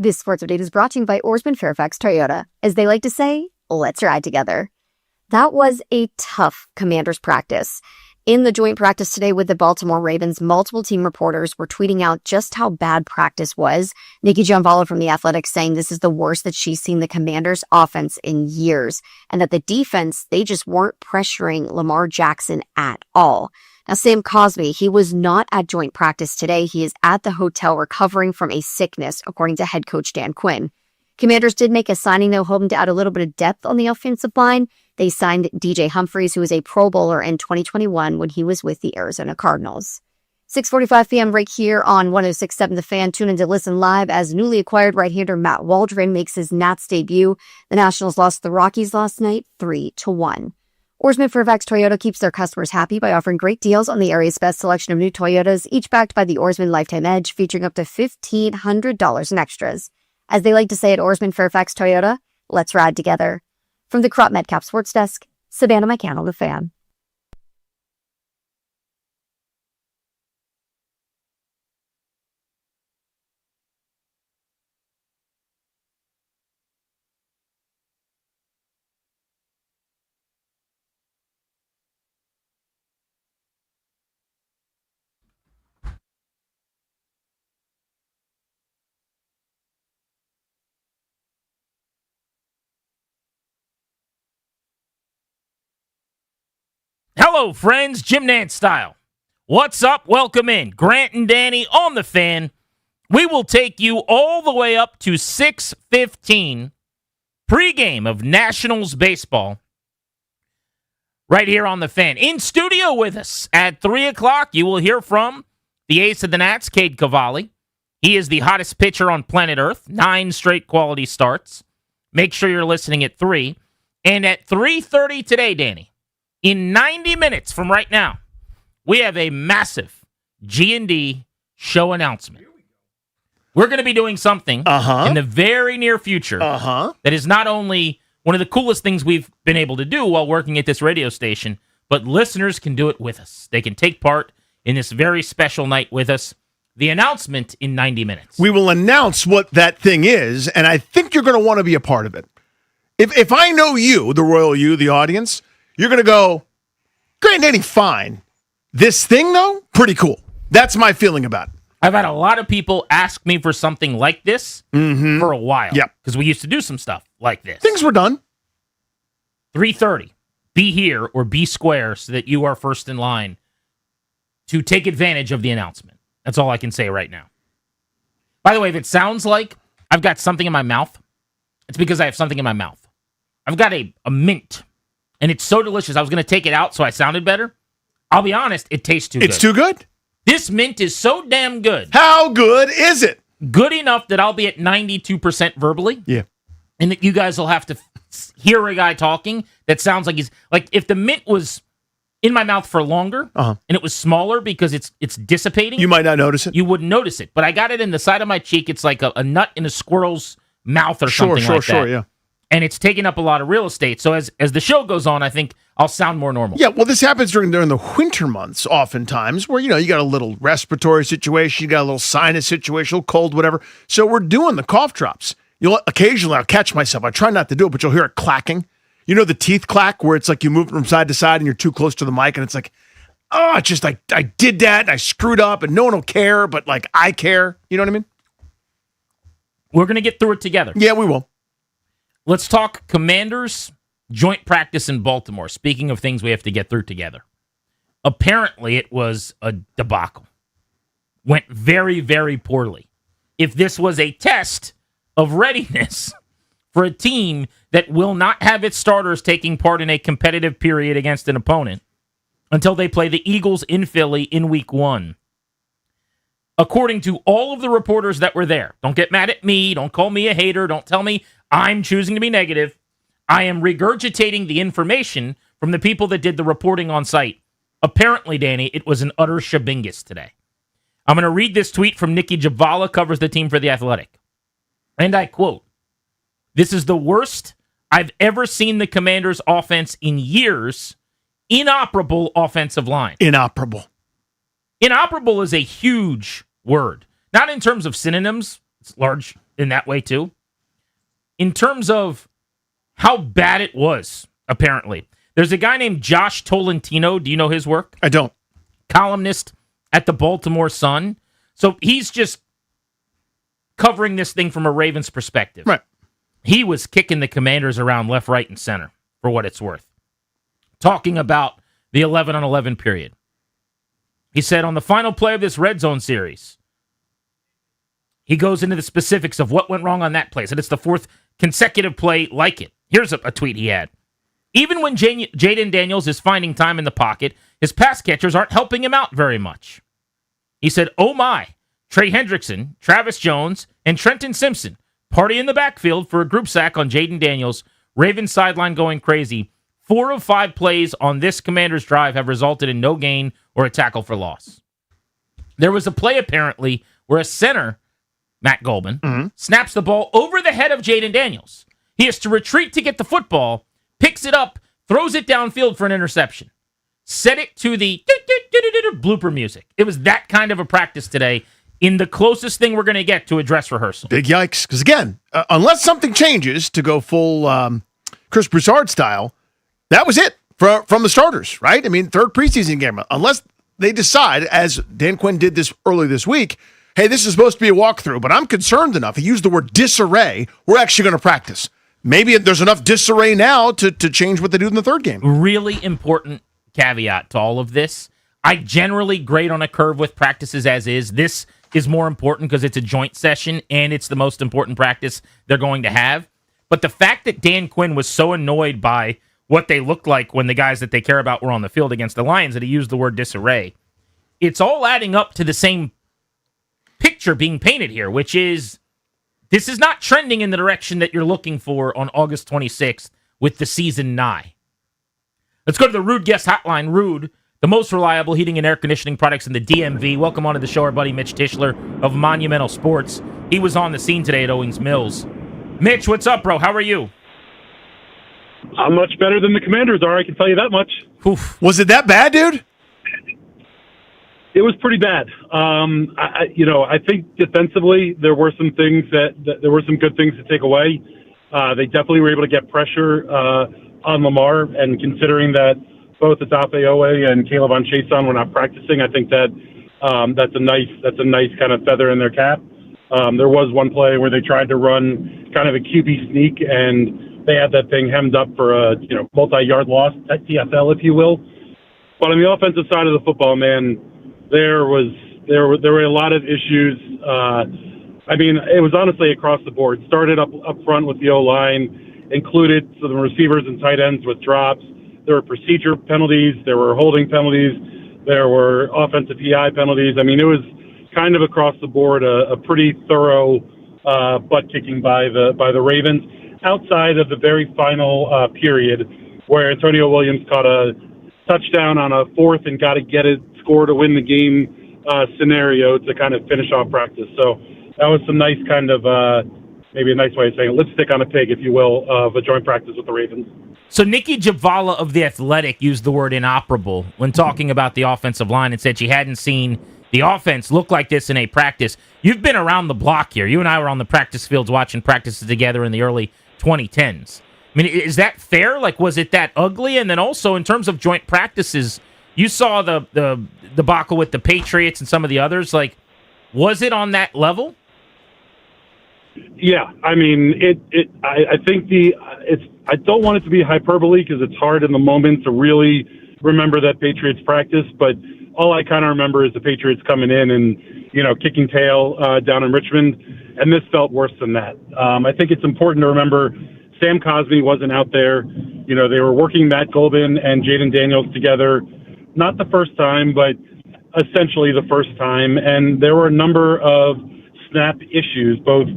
This sports update is brought to you by Oarsman Fairfax Toyota. As they like to say, let's ride together. That was a tough Commanders practice. In the joint practice today with the Baltimore Ravens, multiple team reporters were tweeting out just how bad practice was. Nikki Gianvallo from The Athletic saying this is the worst that she's seen the Commanders' offense in years, and that the defense, they just weren't pressuring Lamar Jackson at all. Now, Sam Cosmi, he was not at joint practice today. He is at the hotel recovering from a sickness, according to head coach Dan Quinn. Commanders did make a signing, though, hoping to add a little bit of depth on the offensive line. They signed DJ Humphries, who was a Pro Bowler in 2021 when he was with the Arizona Cardinals. 6:45 p.m. right here on 106.7 The Fan. Tune in to listen live as newly acquired right-hander Matt Waldron makes his Nats debut. The Nationals lost the Rockies last night 3-1. Oarsman Fairfax Toyota keeps their customers happy by offering great deals on the area's best selection of new Toyotas, each backed by the Oarsman Lifetime Edge, featuring up to $1,500 in extras. As they like to say at Oarsman Fairfax Toyota, let's ride together. From the Crop Medcap Sports Desk, Savannah McCannell, The Fan. Hello, friends. Jim Nantz style. What's up? Welcome in. Grant and Danny on The Fan. We will take you all the way up to 6:15 pregame of Nationals baseball right here on The Fan. In studio with us at 3 o'clock, you will hear from the ace of the Nats, Cade Cavalli. He is the hottest pitcher on planet Earth. 9 straight quality starts. Make sure you're listening at 3. And at 3:30 today, Danny, in 90 minutes from right now, we have a massive G&D show announcement. We're going to be doing something in the very near future that is not only one of the coolest things we've been able to do while working at this radio station, but listeners can do it with us. They can take part in this very special night with us. The announcement in 90 minutes. We will announce what that thing is, and I think you're going to want to be a part of it. If I know you, the royal you, the audience, you're going to go, Grant Danny, fine. This thing, though, pretty cool. That's my feeling about it. I've had a lot of people ask me for something like this for a while. Yep. Because we used to do some stuff like this. Things were done. 3:30. Be here or be square so that you are first in line to take advantage of the announcement. That's all I can say right now. By the way, if it sounds like I've got something in my mouth, it's because I have something in my mouth. I've got a mint. And it's so delicious. I was going to take it out so I sounded better. I'll be honest, it tastes too good. It's too good? This mint is so damn good. How good is it? Good enough that I'll be at 92% verbally. Yeah. And that you guys will have to hear a guy talking that sounds like he's... Like, if the mint was in my mouth for longer and it was smaller because it's dissipating... You might not notice it. You wouldn't notice it. But I got it in the side of my cheek. It's like a nut in a squirrel's mouth or something like that. Sure, yeah. And it's taking up a lot of real estate. So as the show goes on, I think I'll sound more normal. Yeah, well, this happens during the winter months oftentimes where, you got a little respiratory situation, you got a little sinus situation, a little cold, whatever. So we're doing the cough drops. Occasionally I'll catch myself. I try not to do it, but you'll hear it clacking. You know the teeth clack where it's like you move from side to side and you're too close to the mic and it's like, oh, it's just like I did that and I screwed up and no one will care, but like I care. You know what I mean? We're going to get through it together. Yeah, we will. Let's talk Commanders joint practice in Baltimore. Speaking of things we have to get through together. Apparently, it was a debacle. Went very, very poorly. If this was a test of readiness for a team that will not have its starters taking part in a competitive period against an opponent until they play the Eagles in Philly in Week 1. According to all of the reporters that were there, don't get mad at me, don't call me a hater, don't tell me I'm choosing to be negative. I am regurgitating the information from the people that did the reporting on site. Apparently, Danny, it was an utter shabingus today. I'm going to read this tweet from Nikki Gianvallo, covers the team for The Athletic. And I quote, "This is the worst I've ever seen the Commanders' offense in years. Inoperable offensive line." Inoperable. Inoperable is a huge word. Not in terms of synonyms. It's in that way too. In terms of how bad it was, apparently. There's a guy named Josh Tolentino. Do you know his work? I don't. Columnist at the Baltimore Sun. So he's just covering this thing from a Ravens perspective. Right. He was kicking the Commanders around left, right, and center, for what it's worth. Talking about the 11-on-11 period. He said on the final play of this red zone series, he goes into the specifics of what went wrong on that play. So it's the fourth consecutive play like it. Here's a tweet he had. Even when Jaden Daniels is finding time in the pocket, his pass catchers aren't helping him out very much. He said, oh my, Trey Hendrickson, Travis Jones, and Trenton Simpson party in the backfield for a group sack on Jaden Daniels. Ravens sideline going crazy. 4 of 5 plays on this Commanders drive have resulted in no gain or a tackle for loss. There was a play apparently where a center, Matt Golban, snaps the ball over the head of Jaden Daniels. He has to retreat to get the football, picks it up, throws it downfield for an interception. Set it to the blooper music. It was that kind of a practice today in the closest thing we're going to get to a dress rehearsal. Big yikes. Because again, unless something changes to go full Chris Broussard style, that was it from the starters, right? I mean, third preseason game. Unless they decide, as Dan Quinn did this early this week, hey, this is supposed to be a walkthrough, but I'm concerned enough. He used the word disarray. We're actually going to practice. Maybe there's enough disarray now to change what they do in the third game. Really important caveat to all of this. I generally grade on a curve with practices as is. This is more important because it's a joint session and it's the most important practice they're going to have. But the fact that Dan Quinn was so annoyed by what they looked like when the guys that they care about were on the field against the Lions that he used the word disarray, it's all adding up to the same picture being painted here, which is this is not trending in the direction that you're looking for on August 26th with the season nigh. Let's go to the Rude Guest Hotline. Rude, the most reliable heating and air conditioning products in the DMV. Welcome onto the show, our buddy Mitch Tischler of Monumental Sports. He was on the scene today at Owings Mills. Mitch, what's up, bro? How are you? I'm much better than the Commanders are, I can tell you that much. Oof. Was it that bad, dude? It was pretty bad. I think defensively there were some things that there were some good things to take away. They definitely were able to get pressure on Lamar, and considering that both Odafe Oweh and Caleb on Chason were not practicing, I think that that's a nice kind of feather in their cap. There was one play where they tried to run kind of a QB sneak, and they had that thing hemmed up for a multi-yard loss, TFL, if you will. But on the offensive side of the football, man, there were a lot of issues. It was honestly across the board. Started up front with the O-line, included some receivers and tight ends with drops. There were procedure penalties. There were holding penalties. There were offensive PI penalties. I mean, it was kind of across the board a pretty thorough butt kicking by the Ravens. Outside of the very final period, where Antonio Williams caught a touchdown on a fourth and got to get it score to win the game scenario to kind of finish off practice. So that was some nice kind of maybe a nice way of saying it, lipstick on a pig, if you will, of a joint practice with the Ravens. So Nikki Javala of The Athletic used the word inoperable when talking about the offensive line and said she hadn't seen the offense look like this in a practice. You've been around the block here. You and I were on the practice fields watching practices together in the early 2010s. I mean, is that fair? Like, was it that ugly? And then also in terms of joint practices, you saw the debacle with the Patriots and some of the others. Like, was it on that level? Yeah, I mean, I think I don't want it to be hyperbole because it's hard in the moment to really remember that Patriots practice, but all I kind of remember is the Patriots coming in and, kicking tail down in Richmond, and this felt worse than that. I think it's important to remember Sam Cosmi wasn't out there. They were working Matt Golban and Jaden Daniels together, not the first time, but essentially the first time, and there were a number of snap issues, both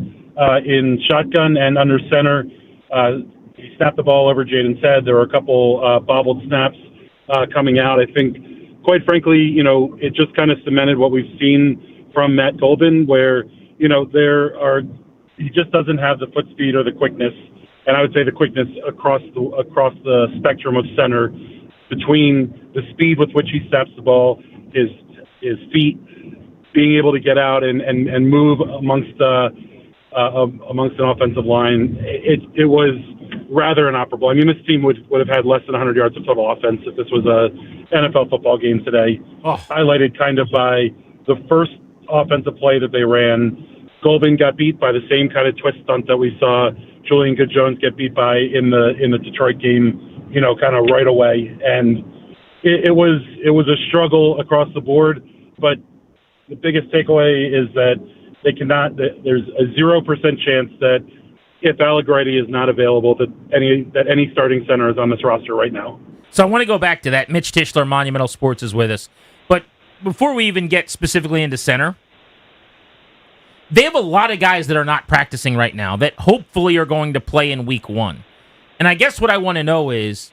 in shotgun and under center. He snapped the ball over, Jaden said. There were a couple bobbled snaps coming out. I think, quite frankly, it just kind of cemented what we've seen from Matt Golban, where, he just doesn't have the foot speed or the quickness. And I would say the quickness across the spectrum of center, between the speed with which he snaps the ball, his feet, being able to get out and move amongst amongst an offensive line, it was rather inoperable. I mean, this team would have had less than 100 yards of total offense if this was a NFL football game today. Highlighted kind of by the first offensive play that they ran. Golden got beat by the same kind of twist stunt that we saw Julian Good-Jones get beat by in the Detroit game, kind of right away. And it was a struggle across the board, but the biggest takeaway is that there's a 0% chance that if Allegretti is not available, that any starting center is on this roster right now. So I want to go back to that. Mitch Tischler, Monumental Sports, is with us. But before we even get specifically into center, they have a lot of guys that are not practicing right now that hopefully are going to play in week 1. And I guess what I want to know is,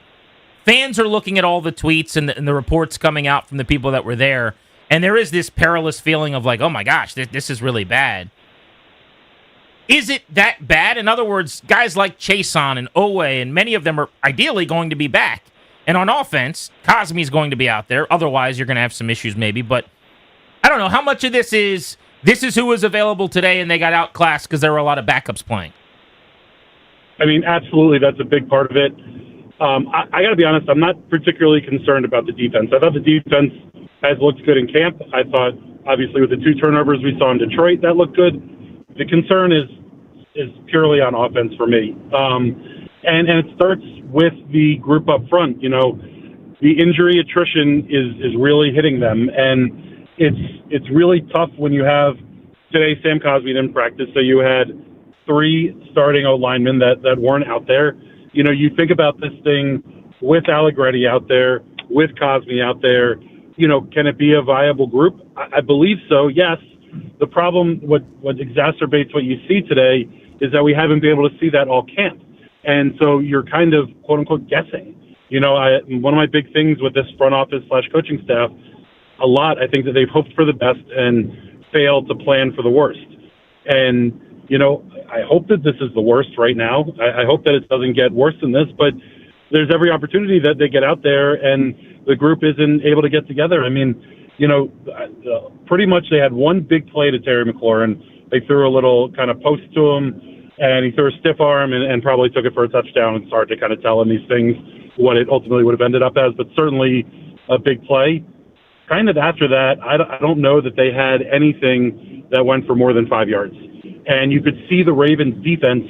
fans are looking at all the tweets and the reports coming out from the people that were there, and there is this perilous feeling of like, oh my gosh, this is really bad. Is it that bad? In other words, guys like Chason and Owe and many of them are ideally going to be back. And on offense, Cosme's going to be out there. Otherwise, you're going to have some issues maybe. But I don't know. How much of this is who was available today and they got outclassed because there were a lot of backups playing? I mean, absolutely, that's a big part of it. I got to be honest, I'm not particularly concerned about the defense. I thought the defense has looked good in camp. I thought, obviously, with the 2 turnovers we saw in Detroit, that looked good. The concern is purely on offense for me. And it starts with the group up front. The injury attrition is really hitting them. And it's really tough when you have, today Sam Cosmi didn't practice, so you had 3 starting O-linemen that weren't out there. You think about this thing with Allegretti out there, with Cosmi out there, can it be a viable group? I believe so, yes. The problem, what exacerbates what you see today, is that we haven't been able to see that all camp. And so you're kind of, quote unquote, guessing. One of my big things with this front office / coaching staff, I think that they've hoped for the best and failed to plan for the worst. And, I hope that this is the worst right now. I hope that it doesn't get worse than this, but there's every opportunity that they get out there and the group isn't able to get together. I mean, pretty much they had one big play to Terry McLaurin. They threw a little kind of post to him, and he threw a stiff arm and probably took it for a touchdown. It's hard to kind of tell in these things what it ultimately would have ended up as, but certainly a big play. Kind of after that, I don't know that they had anything that went for more than 5 yards. And you could see the Ravens defense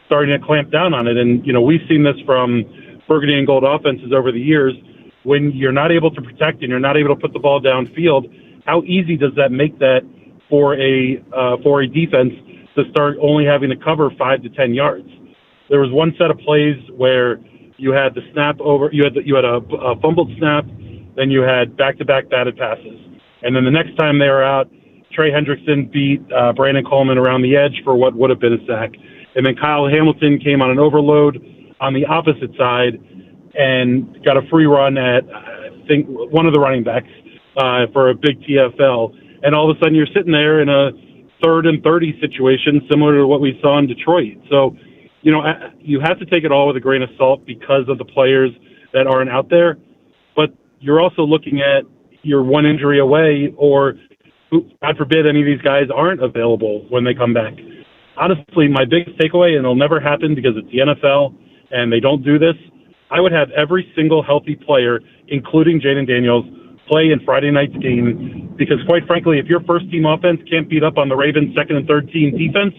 starting to clamp down on it. And, we've seen this from burgundy and gold offenses over the years. When you're not able to protect and you're not able to put the ball downfield, how easy does that make that for a defense to start only having to cover 5 to 10 yards? There was one set of plays where you had the snap over, you had a fumbled snap, then you had back-to-back batted passes. And then the next time they were out, Trey Hendrickson beat Brandon Coleman around the edge for what would have been a sack. And then Kyle Hamilton came on an overload on the opposite side and got a free run at, I think, one of the running backs for a big TFL. And all of a sudden you're sitting there in a 3rd and 30 situation similar to what we saw in Detroit. So, you have to take it all with a grain of salt because of the players that aren't out there. But you're also looking at you're one injury away, or God forbid any of these guys aren't available when they come back. Honestly, my biggest takeaway, and it'll never happen because it's the NFL and they don't do this, I would have every single healthy player, including Jaden Daniels, play in Friday night's game, because quite frankly, if your first team offense can't beat up on the Ravens' second and third team defense,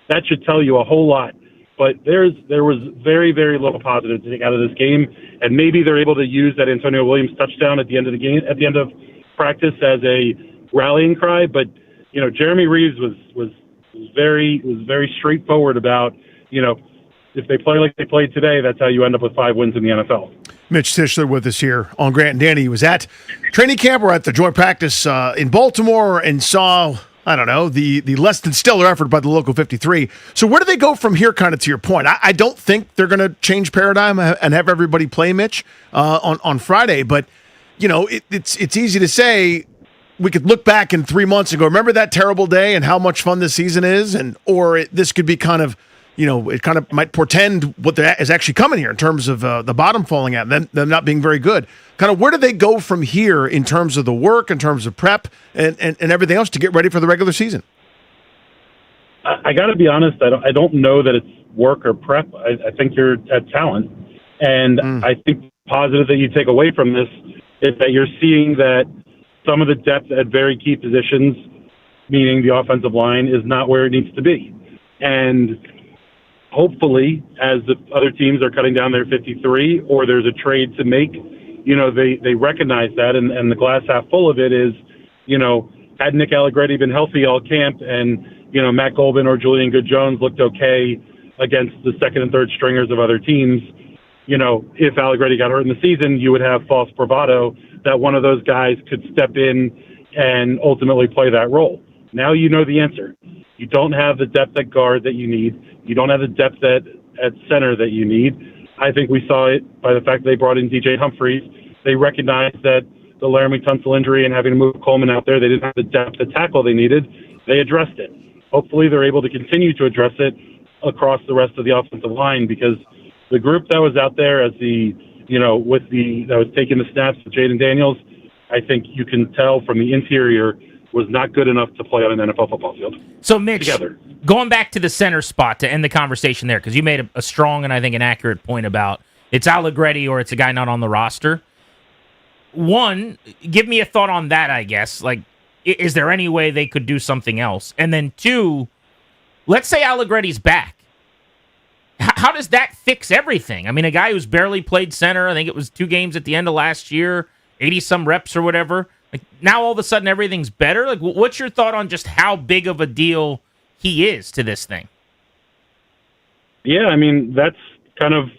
that should tell you a whole lot. But there was very, very little positive to take out of this game, and maybe they're able to use that Antonio Williams touchdown at the end of the game, at the end of practice, as a rallying cry. But Jeremy Reeves was very straightforward about if they play like they played today, that's how you end up with 5 wins in the NFL. Mitch Tischler with us here on Grant and Danny. He was at training camp or at the joint practice in Baltimore and saw, I don't know, the less than stellar effort by the local 53. So where do they go from here, kind of to your point? I don't think they're going to change paradigm and have everybody play Mitch on Friday, but it's easy to say. We could look back in 3 months and go, remember that terrible day and how much fun this season is? Or this could be kind of, it kind of might portend what is actually coming here in terms of the bottom falling out and them not being very good. Kind of where do they go from here in terms of the work, in terms of prep, and everything else to get ready for the regular season? I got to be honest. I don't know that it's work or prep. I think you're at talent, and I think positive that you take away from this is that you're seeing that some of the depth at very key positions, meaning the offensive line, is not where it needs to be. And hopefully, as the other teams are cutting down their 53 or there's a trade to make, they recognize that. And the glass half full of it is, had Nick Allegretti been healthy all camp and, Matt Golban or Julian Good-Jones looked okay against the second and third stringers of other teams, if Allegretti got hurt in the season, you would have false bravado that one of those guys could step in and ultimately play that role. Now you know the answer. You don't have the depth at guard that you need. You don't have the depth at center that you need. I think we saw it by the fact that they brought in DJ Humphries. They recognized that the Laramie Tunsil injury and having to move Coleman out there, they didn't have the depth at tackle they needed. They addressed it. Hopefully they're able to continue to address it across the rest of the offensive line, because the group that was out there as that was taking the snaps with Jaden Daniels, I think you can tell from the interior was not good enough to play on an NFL football field. So, Mitch, going back to the center spot to end the conversation there, because you made a strong and I think an accurate point about it's Allegretti or it's a guy not on the roster. One, give me a thought on that, I guess. Like, is there any way they could do something else? And then two, let's say Allegretti's back. How does that fix everything? I mean, a guy who's barely played center, I think it was 2 games at the end of last year, 80-some reps or whatever. Like, now all of a sudden everything's better? Like, what's your thought on just how big of a deal he is to this thing? Yeah, I mean, that's kind of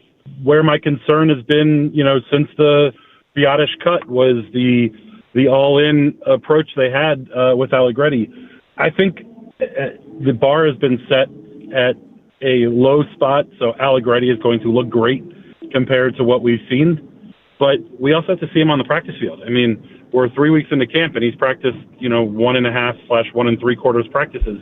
where my concern has been, since the Biadasz cut was the all-in approach they had with Allegretti. I think the bar has been set at a low spot, so Allegretti is going to look great compared to what we've seen. But we also have to see him on the practice field. I mean, we're 3 weeks into camp, and he's practiced, 1.5/1 3/4 practices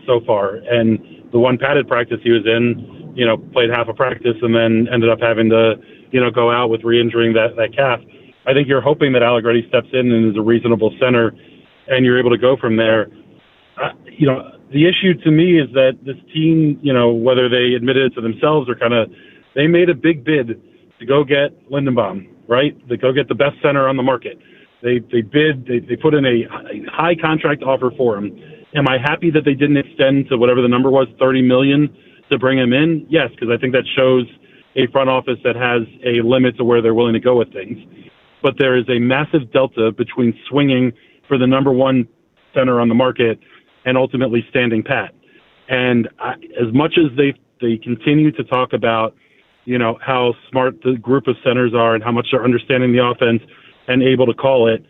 so far. And the one padded practice he was in, played half a practice and then ended up having to, go out with re-injuring that calf. I think you're hoping that Allegretti steps in and is a reasonable center, and you're able to go from there. The issue to me is that this team, whether they admitted it to themselves or they made a big bid to go get Lindenbaum, right? They go get the best center on the market. They put in a high contract offer for him. Am I happy that they didn't extend to whatever the number was, $30 million, to bring him in? Yes, because I think that shows a front office that has a limit to where they're willing to go with things. But there is a massive delta between swinging for the number one center on the market and ultimately standing pat. And as much as they continue to talk about, how smart the group of centers are and how much they're understanding the offense and able to call it,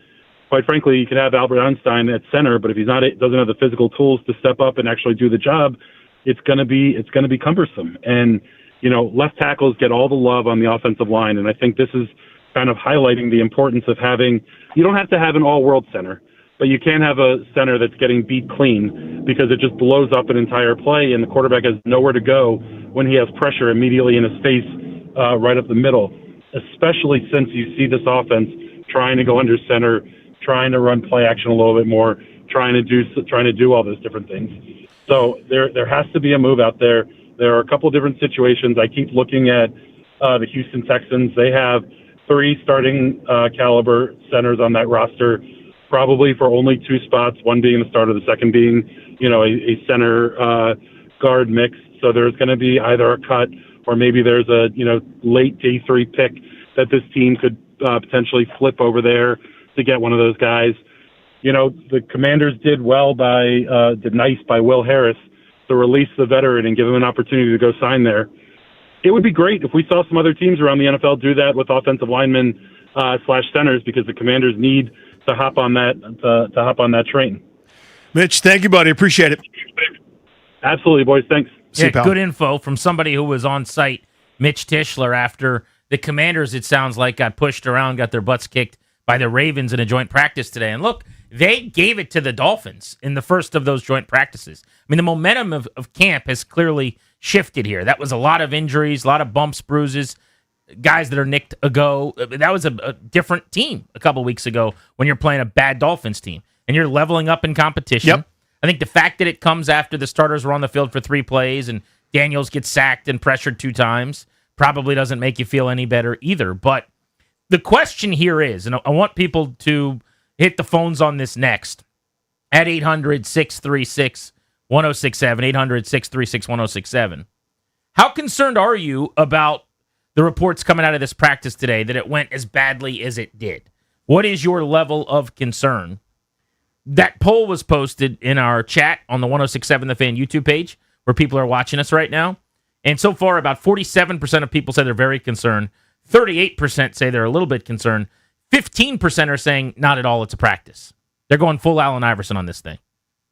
quite frankly, you could have Albert Einstein at center, but if doesn't have the physical tools to step up and actually do the job, it's going to be cumbersome. And left tackles get all the love on the offensive line, and I think this is kind of highlighting the importance of having. You don't have to have an all-world center, but you can have a center that's getting beat clean, because it just blows up an entire play, and the quarterback has nowhere to go when he has pressure immediately in his face right up the middle, especially since you see this offense trying to go under center, trying to run play action a little bit more, trying to do all those different things. So there has to be a move out there. There are a couple of different situations. I keep looking at the Houston Texans. They have 3 starting caliber centers on that roster, probably for only 2 spots, one being the starter, the second being, a center guard mix. So there's going to be either a cut or maybe there's a, late day 3 pick that this team could potentially flip over there to get one of those guys. The Commanders did nice by Will Harris to release the veteran and give him an opportunity to go sign there. It would be great if we saw some other teams around the NFL do that with offensive linemen / centers, because the Commanders need to hop on that train. Mitch, thank you, buddy. Appreciate it. Absolutely, boys. Thanks. Yeah, good info from somebody who was on site, Mitch Tischler, after the Commanders, it sounds like, got pushed around, got their butts kicked by the Ravens in a joint practice today. And look, they gave it to the Dolphins in the first of those joint practices. I mean, the momentum of camp has clearly shifted here. That was a lot of injuries, a lot of bumps, bruises, guys that are nicked ago. That was a different team a couple weeks ago when you're playing a bad Dolphins team and you're leveling up in competition. Yep. I think the fact that it comes after the starters were on the field for 3 plays and Daniels gets sacked and pressured 2 times probably doesn't make you feel any better either. But the question here is, and I want people to hit the phones on this next, at 800-636-1067, 800-636-1067. How concerned are you about the reports coming out of this practice today that it went as badly as it did? What is your level of concern? That poll was posted in our chat on the 1067 The Fan YouTube page where people are watching us right now. And so far, about 47% of people say they're very concerned. 38% say they're a little bit concerned. 15% are saying not at all, it's a practice. They're going full Allen Iverson on this thing.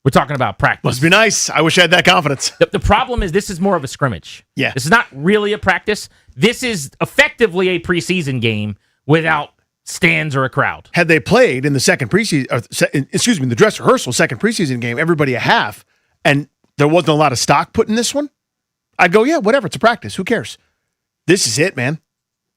We're talking about practice. Must be nice. I wish I had that confidence. The problem is this is more of a scrimmage. Yeah. This is not really a practice. This is effectively a preseason game without stands or a crowd. Had they played in the second preseason, the dress rehearsal second preseason game, everybody a half, and there wasn't a lot of stock put in this one, I'd go, yeah, whatever. It's a practice. Who cares? This is it, man.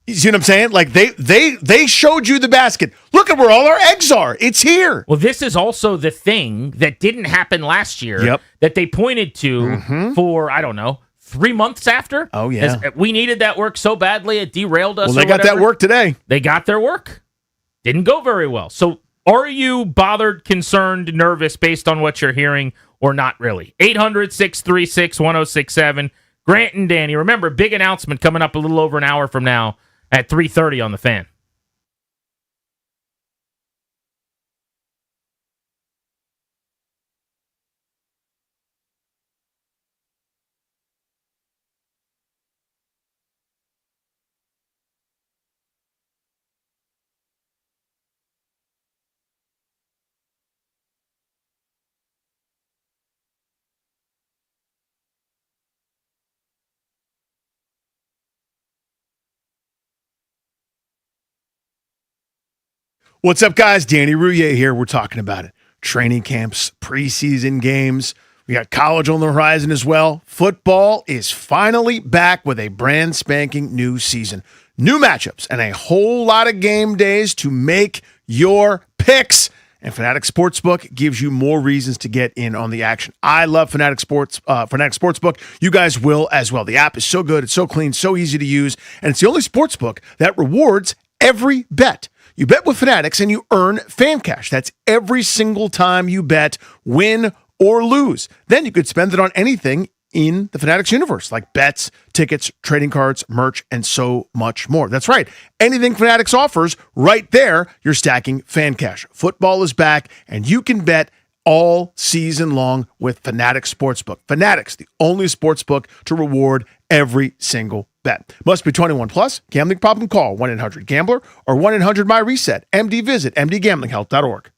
You see what I'm saying? Like they showed you the basket. Look at where all our eggs are. It's here. Well, this is also the thing that didn't happen last year that they pointed to for, I don't know, 3 months after. Oh, yeah. We needed that work so badly, it derailed us. Well, they got that work today. They got their work. Didn't go very well. So are you bothered, concerned, nervous based on what you're hearing or not really? 800-636-1067. Grant and Danny. Remember, big announcement coming up a little over an hour from now at 3:30 on The Fan. What's up, guys? Danny Rouillet here. We're talking about it. Training camps, preseason games. We got college on the horizon as well. Football is finally back with a brand spanking new season. New matchups and a whole lot of game days to make your picks. And Fanatic Sportsbook gives you more reasons to get in on the action. I love Fanatic Sportsbook. You guys will as well. The app is so good. It's so clean, so easy to use. And it's the only sportsbook that rewards every bet. You bet with Fanatics and you earn fan cash. That's every single time you bet, win or lose. Then you could spend it on anything in the Fanatics universe, like bets, tickets, trading cards, merch, and so much more. That's right. Anything Fanatics offers, right there, you're stacking fan cash. Football is back, and you can bet all season long with Fanatics Sportsbook. Fanatics, the only sportsbook to reward every single bet. Must be 21 plus. Gambling problem? Call 1-800-GAMBLER or 1-800-MY-RESET. MD visit mdgamblinghelp.org.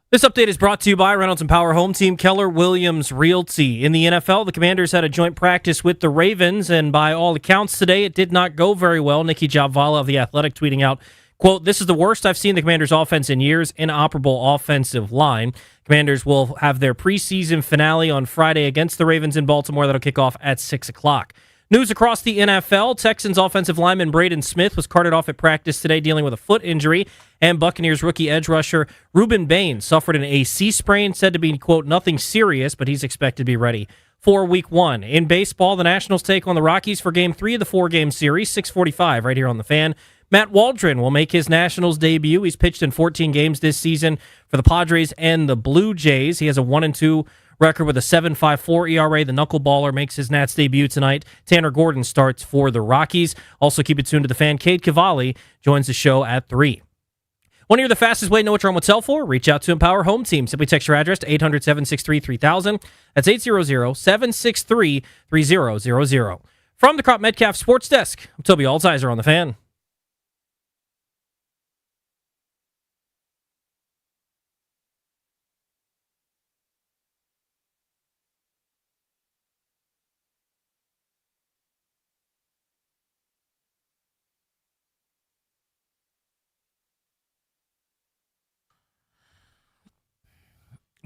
This update is brought to you by Reynolds and Power Home Team, Keller Williams Realty. In the NFL, the Commanders had a joint practice with the Ravens, and by all accounts today, it did not go very well. Nikki Jhabvala of The Athletic tweeting out, quote, "This is the worst I've seen the Commanders' offense in years. Inoperable offensive line." Commanders will have their preseason finale on Friday against the Ravens in Baltimore. That'll kick off at 6 o'clock. News across the NFL. Texans offensive lineman Braden Smith was carted off at practice today dealing with a foot injury. And Buccaneers rookie edge rusher Reuben Bain suffered an AC sprain, said to be, quote, "nothing serious," but he's expected to be ready for Week 1. In baseball, the Nationals take on the Rockies for Game 3 of the 4-game series, 6:45 right here on The Fan. Matt Waldron will make his Nationals debut. He's pitched in 14 games this season for the Padres and the Blue Jays. He has a 1-2 record with a 7.54 ERA. The knuckleballer makes his Nats debut tonight. Tanner Gordon starts for the Rockies. Also keep it tuned to The Fan. Cade Cavalli joins the show at 3. Want to hear the fastest way to know what your home would sell for? Reach out to Empower Home Team. Simply text your address to 800-763-3000. That's 800-763-3000. From the Crop Metcalf Sports Desk, I'm Toby Altizer on The Fan.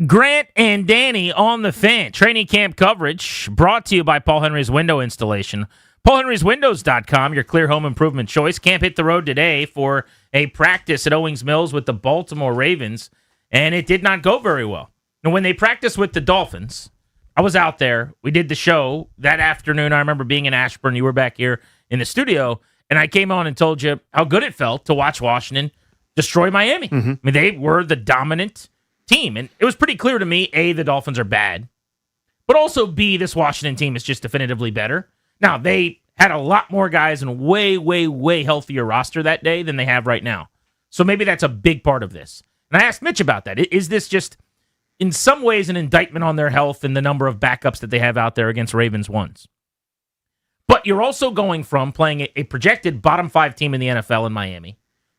Grant and Danny on The Fan. Training camp coverage brought to you by Paul Henry's Window Installation. PaulHenry'sWindows.com, your clear home improvement choice. Camp hit the road today for a practice at Owings Mills with the Baltimore Ravens, and it did not go very well. And when they practiced with the Dolphins, I was out there. We did the show that afternoon. I remember being in Ashburn. You were back here in the studio, and I came on and told you how good it felt to watch Washington destroy Miami. I mean, they were the dominant team. And it was pretty clear to me, A, the Dolphins are bad, but also B, this Washington team is just definitively better. Now, they had a lot more guys and way, way, way healthier roster that day than they have right now. So maybe that's a big part of this. And I asked Mitch about that. Is this just, in some ways, an indictment on their health and the number of backups that they have out there against Ravens ones? But you're also going from playing a projected bottom 5 team in the NFL in Miami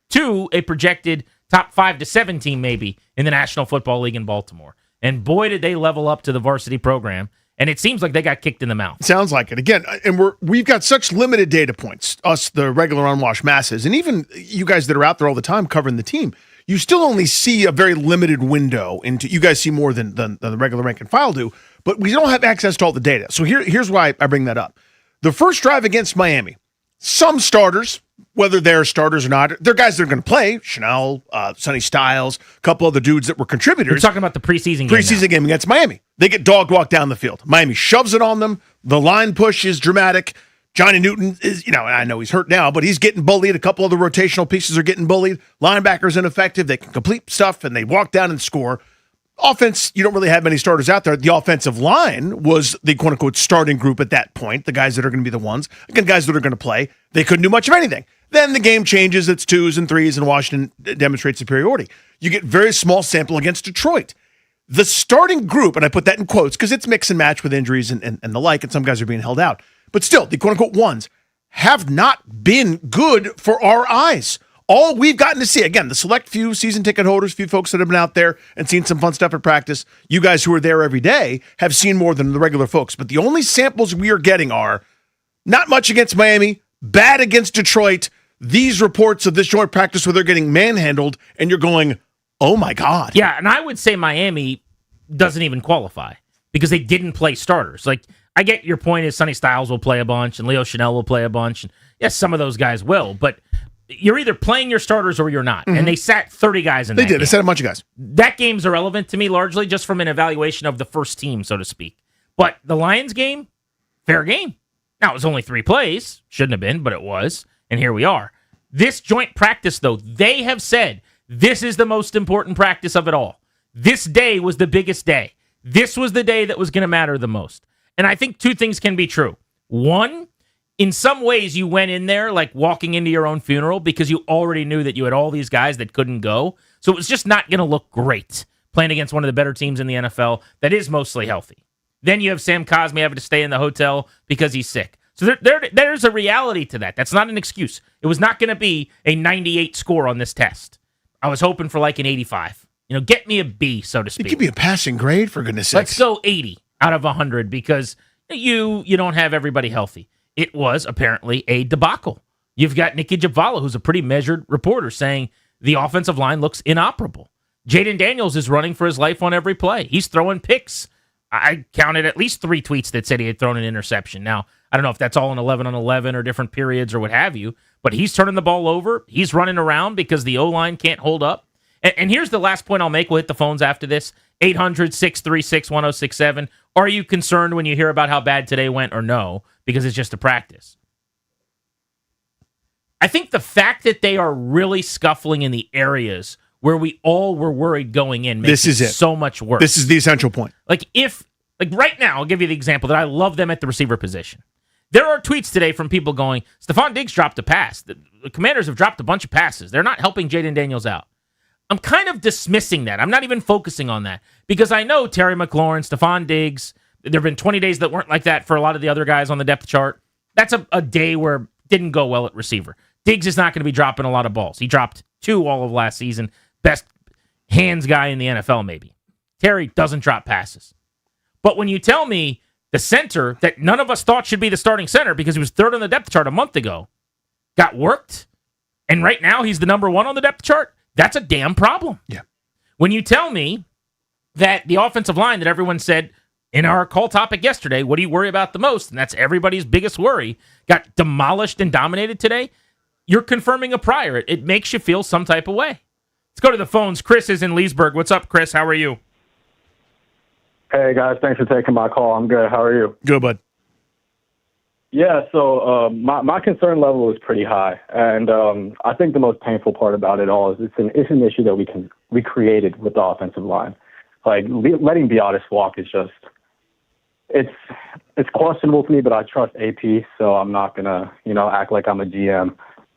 to a projected top 5 to 7 team maybe in the National Football League in Baltimore. And boy, did they level up to the varsity program. And it seems like they got kicked in the mouth. Sounds like it. Again, and we've got such limited data points, us, the regular unwashed masses, and even you guys that are out there all the time covering the team, you still only see a very limited window into, you guys see more than the regular rank and file do, but we don't have access to all the data. So here's why I bring that up. The first drive against Miami, some starters, whether they're starters or not, they're guys that are going to play. Chanel, Sonny Styles, a couple other dudes that were contributors. We're talking about the preseason game against Miami. They get dog walked down the field. Miami shoves it on them. The line push is dramatic. Johnny Newton is, and I know he's hurt now, but he's getting bullied. A couple of the rotational pieces are getting bullied. Linebackers ineffective. They can complete stuff, and they walk down and score. Offense, you don't really have many starters out there. The offensive line was the quote-unquote starting group at that point, the guys that are going to be the ones, again, guys that are going to play. They couldn't do much of anything. Then the game changes. It's 2s and 3s, and Washington demonstrates superiority. You get very small sample against Detroit. The starting group, and I put that in quotes because it's mix and match with injuries and the like, and some guys are being held out. But still, the quote-unquote ones have not been good for our eyes. All we've gotten to see, again, the select few season ticket holders, few folks that have been out there and seen some fun stuff at practice, you guys who are there every day have seen more than the regular folks. But the only samples we are getting are not much against Miami, bad against Detroit, these reports of this joint practice where they're getting manhandled, and you're going, oh my God. Yeah, and I would say Miami doesn't even qualify because they didn't play starters. Like, I get your point is Sonny Styles will play a bunch and Leo Chanel will play a bunch. And yes, some of those guys will, but you're either playing your starters or you're not. Mm-hmm. And they sat 30 guys in that game. They sat a bunch of guys. That game's irrelevant to me largely just from an evaluation of the first team, so to speak. But the Lions game, fair game. Now, it was only 3 plays. Shouldn't have been, but it was. And here we are. This joint practice, though, they have said this is the most important practice of it all. This day was the biggest day. This was the day that was going to matter the most. And I think 2 things can be true. One, in some ways, you went in there like walking into your own funeral because you already knew that you had all these guys that couldn't go. So it was just not going to look great playing against one of the better teams in the NFL that is mostly healthy. Then you have Sam Cosmi having to stay in the hotel because he's sick. So there's a reality to that. That's not an excuse. It was not going to be a 98 score on this test. I was hoping for like an 85, Get me a B, so to speak. Give me a passing grade, for goodness sakes. Let's go 80 out of 100 because you don't have everybody healthy. It was apparently a debacle. You've got Nicky Jhabvala, who's a pretty measured reporter, saying the offensive line looks inoperable. Jaden Daniels is running for his life on every play. He's throwing picks. I counted at least 3 tweets that said he had thrown an interception. Now, I don't know if that's all in 11 on 11 or different periods or what have you, but he's turning the ball over. He's running around because the O-line can't hold up. And here's the last point I'll make. We'll hit the phones after this. 800-636-1067. Are you concerned when you hear about how bad today went or no? Because it's just a practice. I think the fact that they are really scuffling in the areas where we all were worried going in makes it so much worse. This is the essential point. Like right now, I'll give you the example that I love them at the receiver position. There are tweets today from people going, Stephon Diggs dropped a pass. The Commanders have dropped a bunch of passes. They're not helping Jaden Daniels out. I'm kind of dismissing that. I'm not even focusing on that because I know Terry McLaurin, Stephon Diggs, there have been 20 days that weren't like that for a lot of the other guys on the depth chart. That's a day where it didn't go well at receiver. Diggs is not going to be dropping a lot of balls. He dropped 2 all of last season. Best hands guy in the NFL, maybe. Terry doesn't drop passes. But when you tell me the center that none of us thought should be the starting center because he was 3rd on the depth chart a month ago got worked, and right now he's the number 1 on the depth chart, that's a damn problem. Yeah. When you tell me that the offensive line that everyone said in our call topic yesterday, what do you worry about the most? And that's everybody's biggest worry, got demolished and dominated today, you're confirming a prior. It makes you feel some type of way. Let's go to the phones. Chris is in Leesburg. What's up, Chris? How are you? Hey, guys. Thanks for taking my call. I'm good. How are you? Good, bud. Yeah, so my concern level is pretty high. And I think the most painful part about it all is it's an issue that we created with the offensive line. Like, letting Biadasz walk is just it's questionable to me, but I trust AP, so I'm not going to, act like I'm a GM.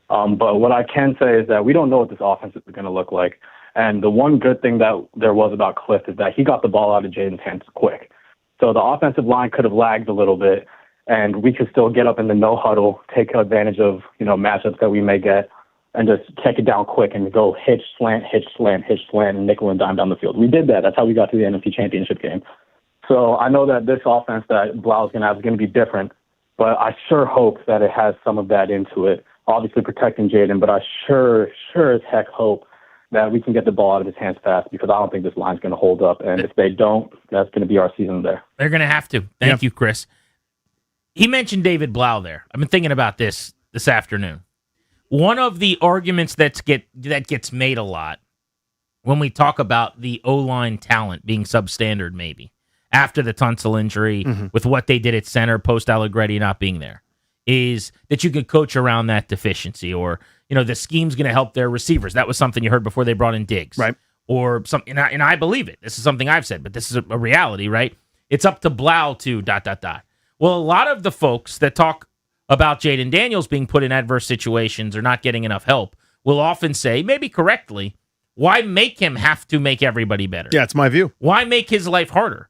But what I can say is that we don't know what this offense is going to look like. And the one good thing that there was about Cliff is that he got the ball out of Jaden's hands quick. So the offensive line could have lagged a little bit, and we could still get up in the no huddle, take advantage of, matchups that we may get, and just take it down quick and go hitch, slant, and nickel and dime down the field. We did that. That's how we got to the NFC Championship game. So I know that this offense that Blau's going to have is going to be different, but I sure hope that it has some of that into it. Obviously protecting Jaden, but I sure as heck hope that we can get the ball out of his hands fast because I don't think this line's going to hold up. And if they don't, that's going to be our season there. They're going to have to. Thank you, Chris. He mentioned David Blau there. I've been thinking about this afternoon. One of the arguments that gets made a lot when we talk about the O-line talent being substandard maybe after the Tunsil injury with what they did at center post Allegretti not being there is that you could coach around that deficiency or, the scheme's going to help their receivers. That was something you heard before they brought in Diggs. Right. Or something, and I believe it. This is something I've said, but this is a reality, right? It's up to Blau to ... Well, a lot of the folks that talk about Jaden Daniels being put in adverse situations or not getting enough help will often say, maybe correctly, why make him have to make everybody better? Yeah, it's my view. Why make his life harder?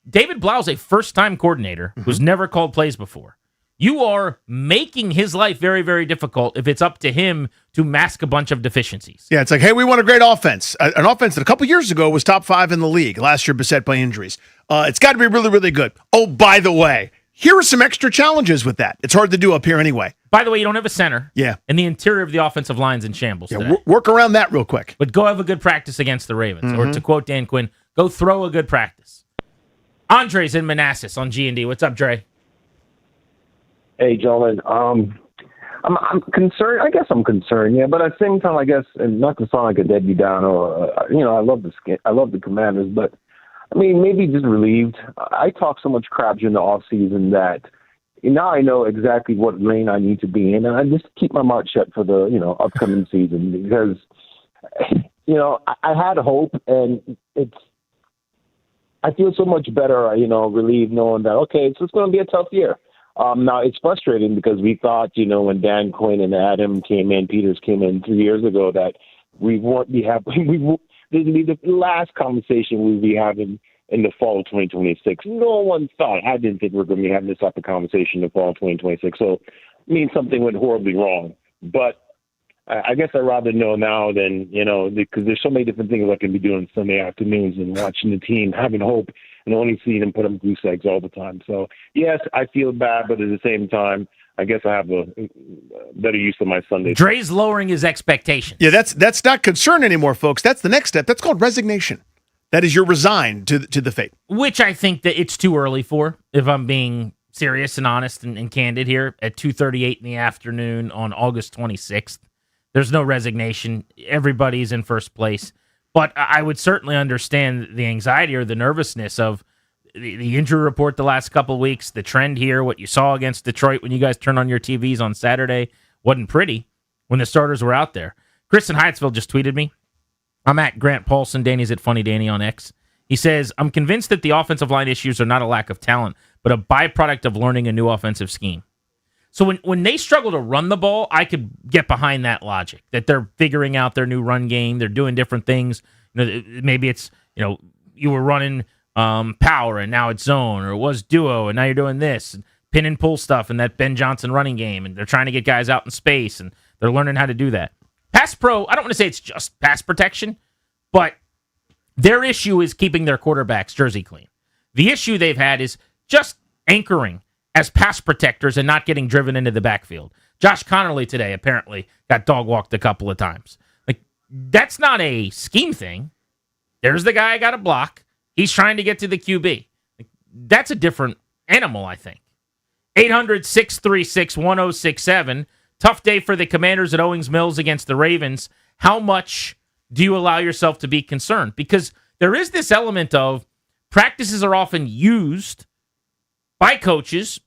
David Blau's a first-time coordinator who's never called plays before. You are making his life very, very difficult if it's up to him to mask a bunch of deficiencies. Yeah, it's like, hey, we want a great offense. An offense that a couple years ago was top 5 in the league. Last year beset by injuries. It's got to be really, really good. Oh, by the way, here are some extra challenges with that. It's hard to do up here anyway. By the way, you don't have a center. Yeah. And the interior of the offensive line's in shambles today. Work around that real quick. But go have a good practice against the Ravens. Or to quote Dan Quinn, go throw a good practice. Andre's in Manassas on G&D. What's up, Dre? Hey, gentlemen. I'm concerned. I guess I'm concerned, yeah. But at the same time, I guess, and not to sound like a deadbeat down or, I love the Commanders, but I mean, maybe just relieved. I talk so much crap during the off season that now I know exactly what lane I need to be in, and I just keep my mouth shut for the upcoming season because I had hope, and I feel so much better, relieved knowing that it's going to be a tough year. Now, it's frustrating because we thought, when Dan Quinn and Adam Peters came in 3 years ago, that this would be the last conversation we'd be having in the fall of 2026. No one thought. I didn't think we were going to be having this type of conversation in the fall of 2026. So it means something went horribly wrong. But I guess I'd rather know now than, because there's so many different things I can be doing Sunday afternoons and watching the team, having hope, and only seeing them put up goose eggs all the time. So, yes, I feel bad, but at the same time, I guess I have a better use of my Sunday. Dre's lowering his expectations. Yeah, that's not concern anymore, folks. That's the next step. That's called resignation. That is, you're resigned to the fate. Which I think that it's too early for, if I'm being serious and honest and candid here, at 2:38 in the afternoon on August 26th. There's no resignation. Everybody's in first place. But I would certainly understand the anxiety or the nervousness of the injury report the last couple of weeks, the trend here, what you saw against Detroit when you guys turned on your TVs on Saturday wasn't pretty when the starters were out there. Kristen Hyattsville just tweeted me. I'm at Grant Paulson. Danny's at Funny Danny on X. He says, I'm convinced that the offensive line issues are not a lack of talent, but a byproduct of learning a new offensive scheme. So when they struggle to run the ball, I could get behind that logic, that they're figuring out their new run game. They're doing different things. Maybe it's, you were running power and now it's zone, or it was duo and now you're doing this, and pin and pull stuff and that Ben Johnson running game, and they're trying to get guys out in space and they're learning how to do that. Pass pro, I don't want to say it's just pass protection, but their issue is keeping their quarterbacks jersey clean. The issue they've had is just anchoring as pass protectors and not getting driven into the backfield. Josh Connerly today apparently got dog walked a couple of times. Like, that's not a scheme thing. There's the guy I got to block. He's trying to get to the QB. Like, that's a different animal, I think. 800-636-1067. Tough day for the Commanders at Owings Mills against the Ravens. How much do you allow yourself to be concerned? Because there is this element of practices are often used by coaches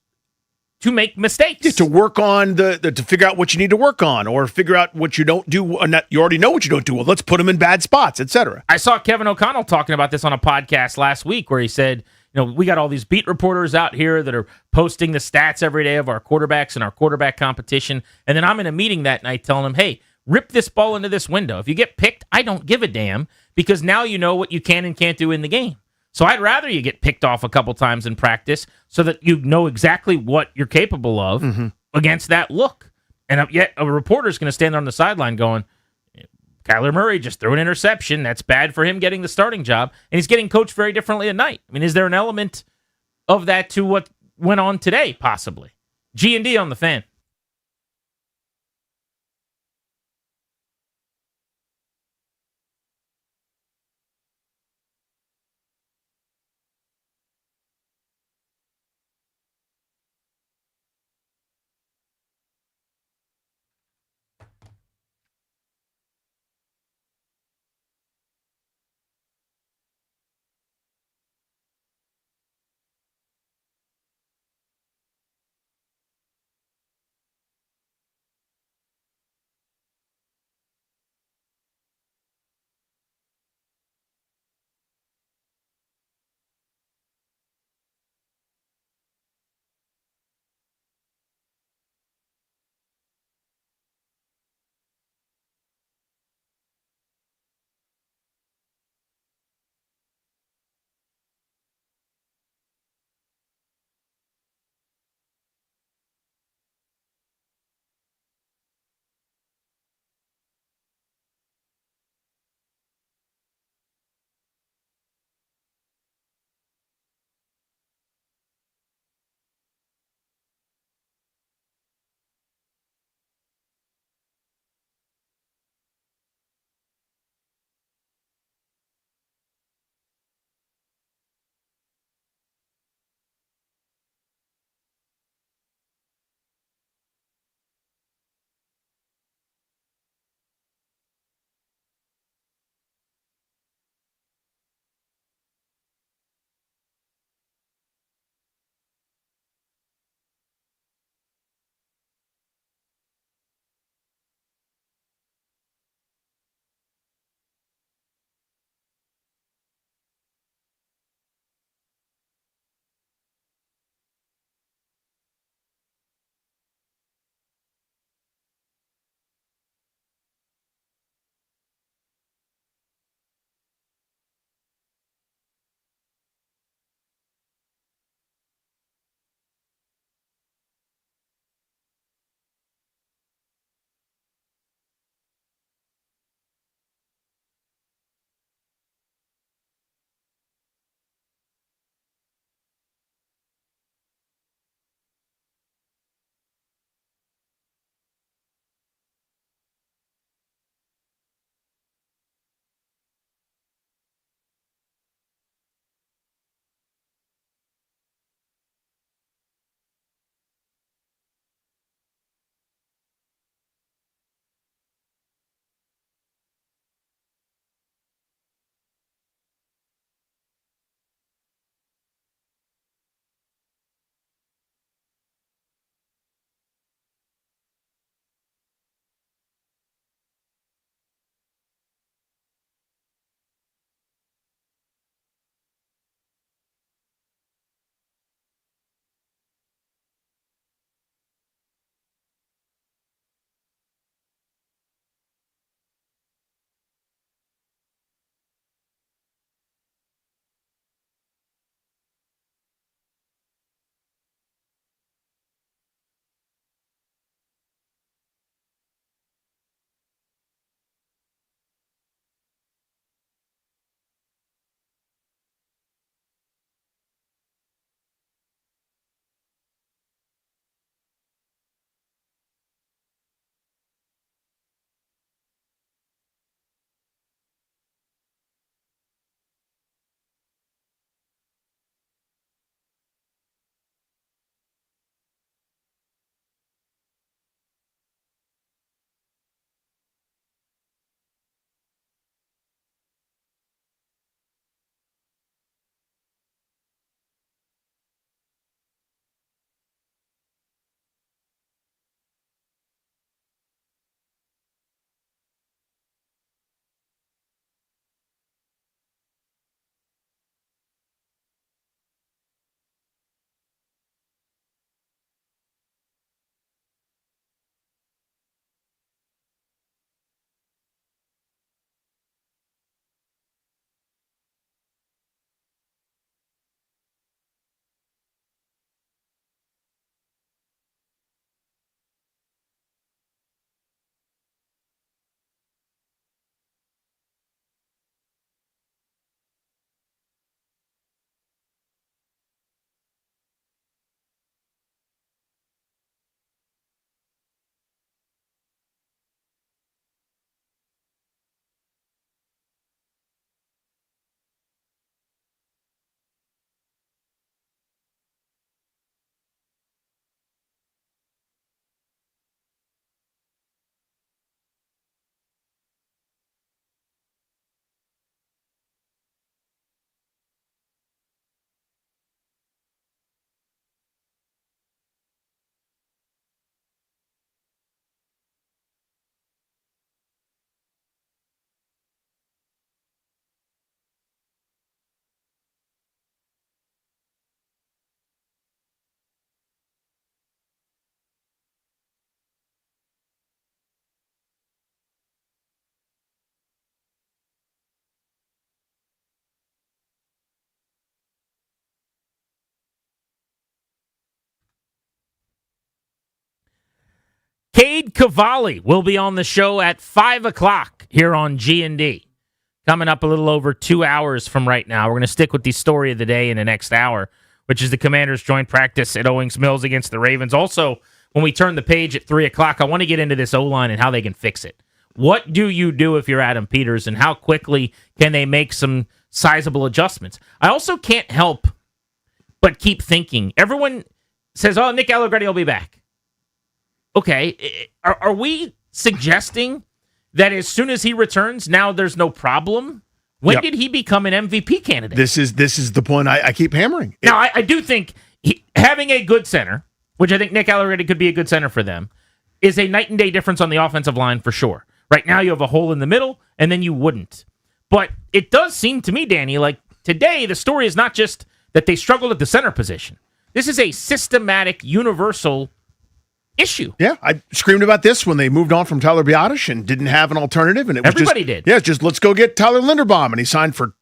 to make mistakes. Yeah, to work on to figure out what you need to work on, or figure out what you don't do. You already know what you don't do. Well, let's put them in bad spots, etc. I saw Kevin O'Connell talking about this on a podcast last week where he said, we got all these beat reporters out here that are posting the stats every day of our quarterbacks and our quarterback competition. And then I'm in a meeting that night telling them, hey, rip this ball into this window. If you get picked, I don't give a damn, because now you know what you can and can't do in the game. So I'd rather you get picked off a couple times in practice so that you know exactly what you're capable of against that look. And yet a reporter's going to stand on the sideline going, Kyler Murray just threw an interception. That's bad for him getting the starting job. And he's getting coached very differently at night. I mean, is there an element of that to what went on today, possibly? G&D on the Fan. Cade Cavalli will be on the show at 5 o'clock here on G&D. Coming up a little over 2 hours from right now. We're going to stick with the story of the day in the next hour, which is the Commanders' joint practice at Owings Mills against the Ravens. Also, when we turn the page at 3 o'clock, I want to get into this O-line and how they can fix it. What do you do if you're Adam Peters, and how quickly can they make some sizable adjustments? I also can't help but keep thinking. Everyone says, oh, Nick Allegretti will be back. Okay, are we suggesting that as soon as he returns, now there's no problem? When did he become an MVP candidate? This is the point I keep hammering. Now, I do think having a good center, which I think Nick Allegretti could be a good center for them, is a night and day difference on the offensive line for sure. Right now you have a hole in the middle, and then you wouldn't. But it does seem to me, Danny, like today the story is not just that they struggled at the center position. This is a systematic, universal issue. Yeah, I screamed about this when they moved on from Tyler Biotish and didn't have an alternative, and everybody did. Yeah, it's just let's go get Tyler Linderbaum, and he signed for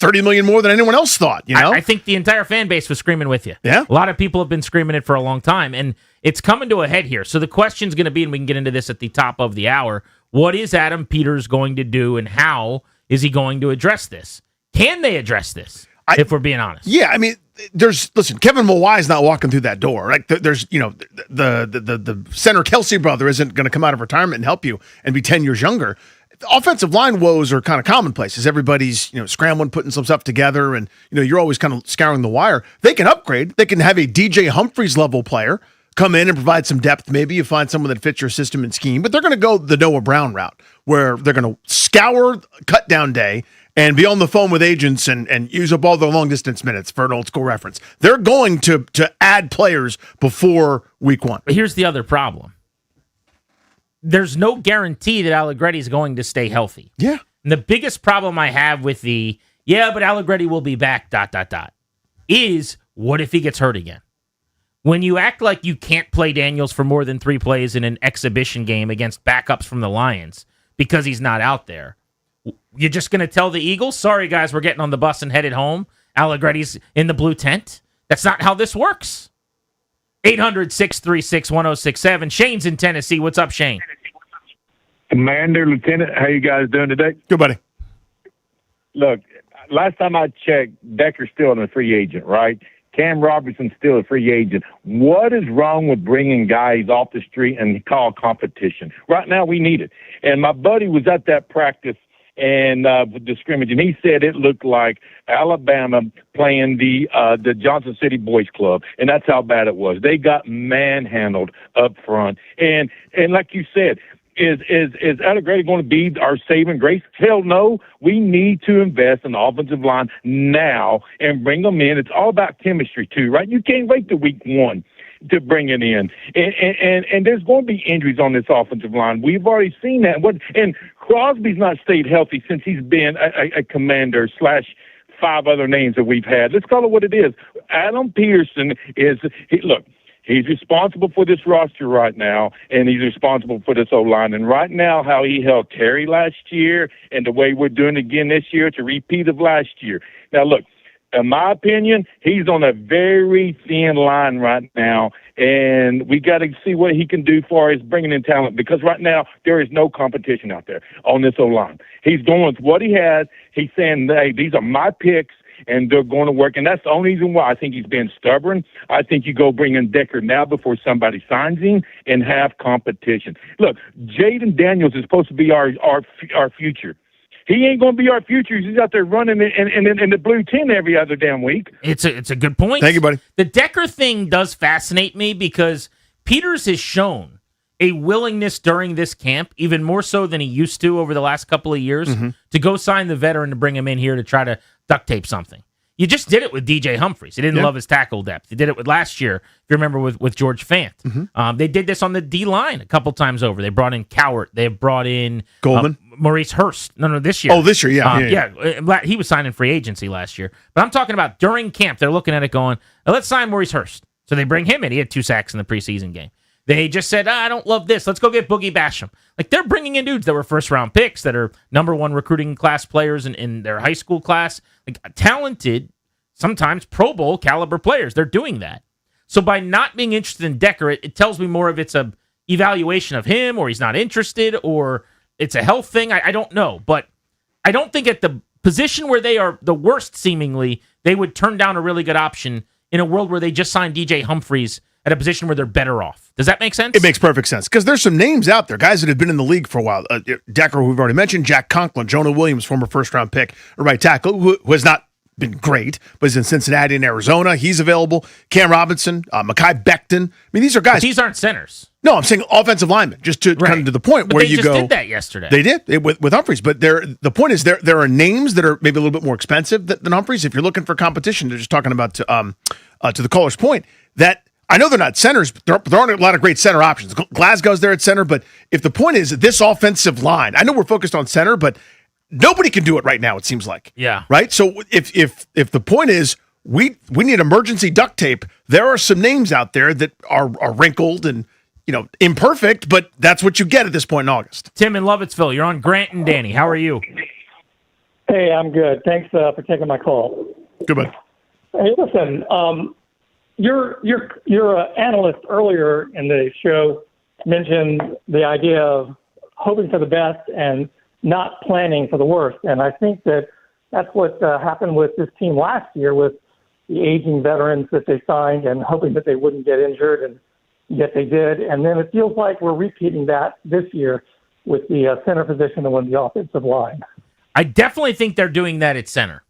$30 million more than anyone else thought. You know, I think the entire fan base was screaming with you. Yeah, a lot of people have been screaming it for a long time, and it's coming to a head here. So the question's going to be, and we can get into this at the top of the hour: what is Adam Peters going to do, and how is he going to address this? Can they address this? If we're being honest. Yeah, I mean, listen, Kevin Mawai is not walking through that door. Like there's, the center Kelsey brother isn't going to come out of retirement and help you and be 10 years younger. The offensive line woes are kind of commonplace as everybody's, scrambling, putting some stuff together, and you're always kind of scouring the wire. They can upgrade. They can have a DJ Humphries level player come in and provide some depth. Maybe you find someone that fits your system and scheme, but they're going to go the Noah Brown route where they're going to scour cut down day and be on the phone with agents and use up all their long-distance minutes for an old-school reference. They're going to add players before week one. But here's the other problem. There's no guarantee that Allegretti is going to stay healthy. Yeah. And the biggest problem I have with but Allegretti will be back, ... is what if he gets hurt again? When you act like you can't play Daniels for more than 3 plays in an exhibition game against backups from the Lions because he's not out there, you're just going to tell the Eagles, sorry, guys, we're getting on the bus and headed home. Allegretti's in the blue tent. That's not how this works. 800-636-1067. Shane's in Tennessee. What's up, Shane? Commander, Lieutenant, how you guys doing today? Good, buddy. Look, last time I checked, Decker's still a free agent, right? Cam Robertson's still a free agent. What is wrong with bringing guys off the street and call competition? Right now, we need it. And my buddy was at that practice and the scrimmage, and he said it looked like Alabama playing the Johnson City Boys Club, and that's how bad it was. They got manhandled up front, and like you said, is Allegretti going to be our saving grace? Hell no. We need to invest in the offensive line now and bring them in. It's all about chemistry too, right? You can't wait till week one to bring it in. And there's going to be injuries on this offensive line. We've already seen that. And Crosby's not stayed healthy since he's been a Commander / 5 other names that we've had. Let's call it what it is. Adam Peterson he's responsible for this roster right now, and he's responsible for this O-line. And right now, how he held Terry last year and the way we're doing it again this year, it's a repeat of last year. Now, look, in my opinion, he's on a very thin line right now, and we got to see what he can do for us bringing in talent, because right now there is no competition out there on this O-line. He's going with what he has. He's saying, hey, these are my picks, and they're going to work. And that's the only reason why I think he's been stubborn. I think you go bring in Decker now before somebody signs him and have competition. Look, Jaden Daniels is supposed to be our future. He ain't going to be our future. He's out there running in the blue tent every other damn week. It's a good point. Thank you, buddy. The Decker thing does fascinate me because Peters has shown a willingness during this camp, even more so than he used to over the last couple of years, to go sign the veteran to bring him in here to try to duct tape something. You just did it with DJ Humphries. He didn't love his tackle depth. He did it with last year, if you remember, with George Fant. They did this on the D-line a couple times over. They brought in Cowart. They brought in Goldman. Maurice Hurst. No, this year. Oh, this year, yeah. He was signing free agency last year. But I'm talking about during camp, they're looking at it going, let's sign Maurice Hurst. So they bring him in. He had 2 sacks in the preseason game. They just said, I don't love this. Let's go get Boogie Basham. Like, they're bringing in dudes that were first-round picks, that are number 1 recruiting class players in their high school class. Like, talented, sometimes Pro Bowl caliber players. They're doing that. So by not being interested in Decker, it tells me more of it's a evaluation of him, or he's not interested, or it's a health thing. I don't know. But I don't think at the position where they are the worst, seemingly, they would turn down a really good option in a world where they just signed DJ Humphries at a position where they're better off. Does that make sense? It makes perfect sense because there's some names out there, guys that have been in the league for a while. Decker, who we've already mentioned, Jack Conklin, Jonah Williams, former first-round pick, a right tackle, who has not been great, but he's in Cincinnati and Arizona. He's available. Cam Robinson, Mekhi Becton. I mean, these are guys. But these aren't centers. No, I'm saying offensive linemen, just to kind of to the point But where they you just go. did that yesterday. They did with Humphries, but the point is there are names that are maybe a little bit more expensive than Humphries. If you're looking for competition, they're just talking about to the caller's point that I know they're not centers, but there aren't a lot of great center options. Glasgow's there at center, but if the point is this offensive line, I know we're focused on center, but nobody can do it right now. It seems like right. So if the point is we need emergency duct tape, there are some names out there that are wrinkled and imperfect, but that's what you get at this point in August. Tim in Lovettsville, you're on Grant and Danny. How are you? Hey, I'm good. Thanks for taking my call. Goodbye. Hey, listen, your analyst earlier in the show mentioned the idea of hoping for the best and not planning for the worst. And I think that's what happened with this team last year with the aging veterans that they signed and hoping that they wouldn't get injured, and yet they did. And then it feels like we're repeating that this year with the center position and with the offensive line. I definitely think they're doing that at center.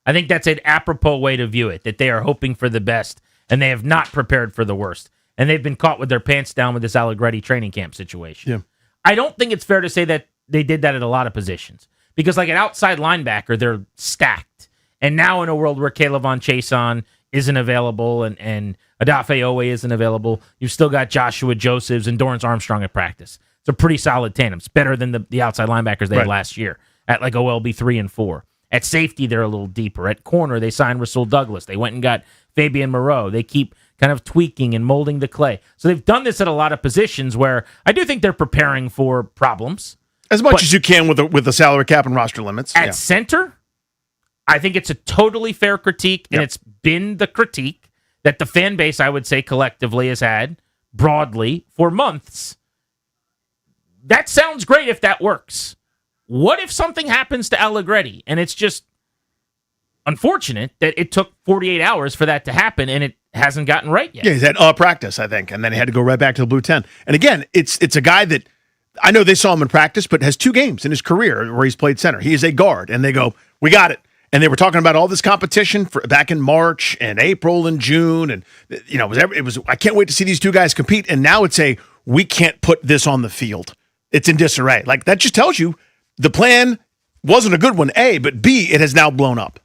I think that's an apropos way to view it, that they are hoping for the best and they have not prepared for the worst. And they've been caught with their pants down with this Allegretti training camp situation. Yeah. I don't think it's fair to say that they did that at a lot of positions because like an outside linebacker, they're stacked. And now in a world where Caleb Von Chason isn't available and Adafe Owe isn't available, you've still got Joshua Josephs and Dorrance Armstrong at practice. It's a pretty solid tandem. It's better than the outside linebackers they had last year at like OLB 3 and 4. At safety, they're a little deeper. At corner, they signed Rasul Douglas. They went and got Fabian Moreau. They keep kind of tweaking and molding the clay. So they've done this at a lot of positions where I do think they're preparing for problems. As much as you can with the salary cap and roster limits. At center, I think it's a totally fair critique, and it's been the critique that the fan base, I would say, collectively has had broadly for months. That sounds great if that works. What if something happens to Allegretti, and it's just unfortunate that it took 48 hours for that to happen, and it hasn't gotten right yet? Yeah, he's had practice, I think, and then he had to go right back to the Blue 10. And again, it's a guy that I know they saw him in practice, but has 2 games in his career where he's played center. He is a guard, and they go, we got it. And they were talking about all this competition back in March and April and June, and it was. I can't wait to see these 2 guys compete. And now it's we can't put this on the field. It's in disarray. Like that just tells you the plan wasn't a good one. A, but B, it has now blown up.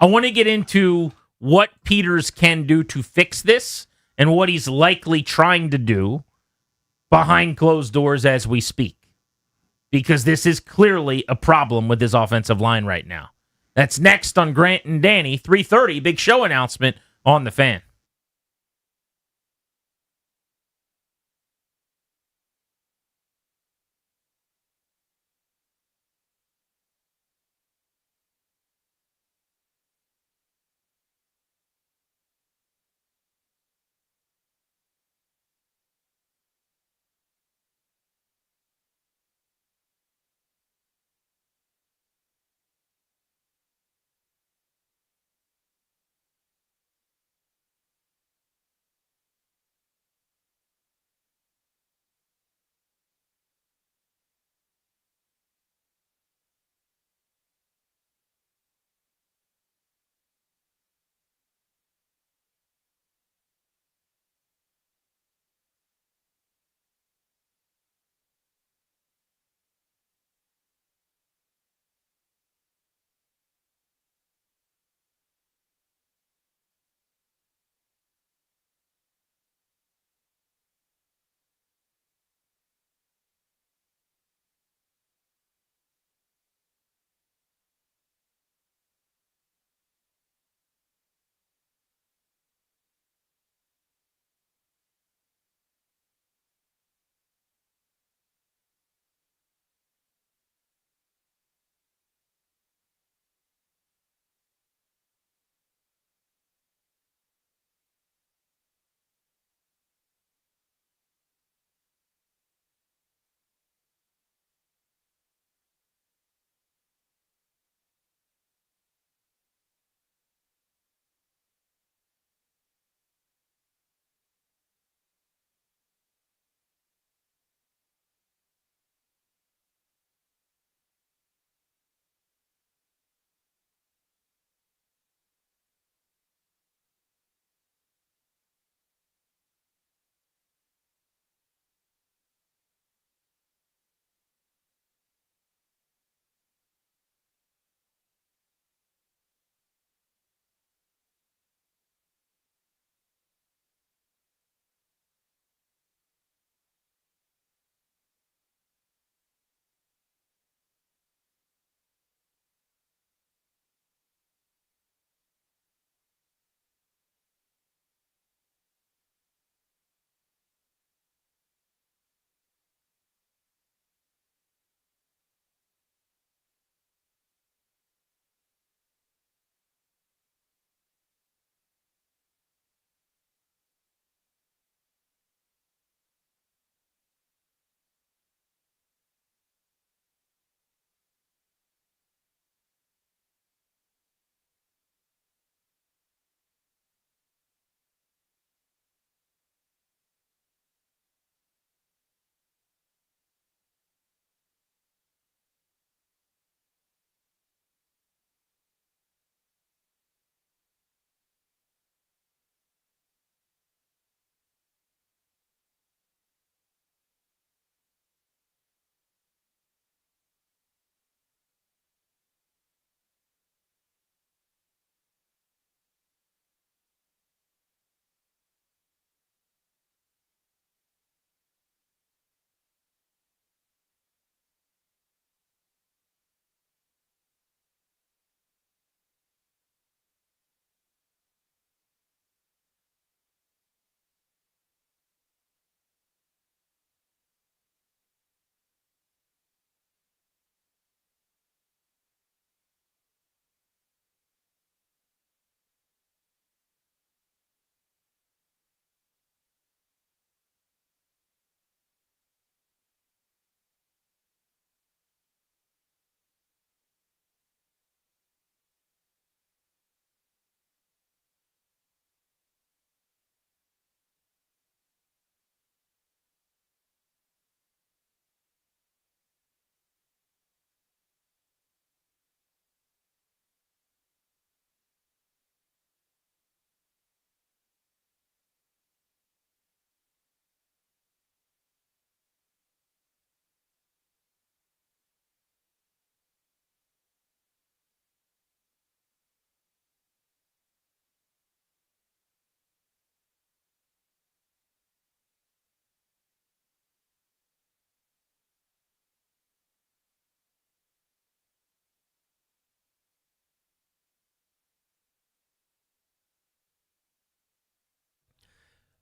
I want to get into what Peters can do to fix this and what he's likely trying to do behind closed doors as we speak, because this is clearly a problem with his offensive line right now. That's next on Grant and Danny, 3:30, big show announcement on The Fan.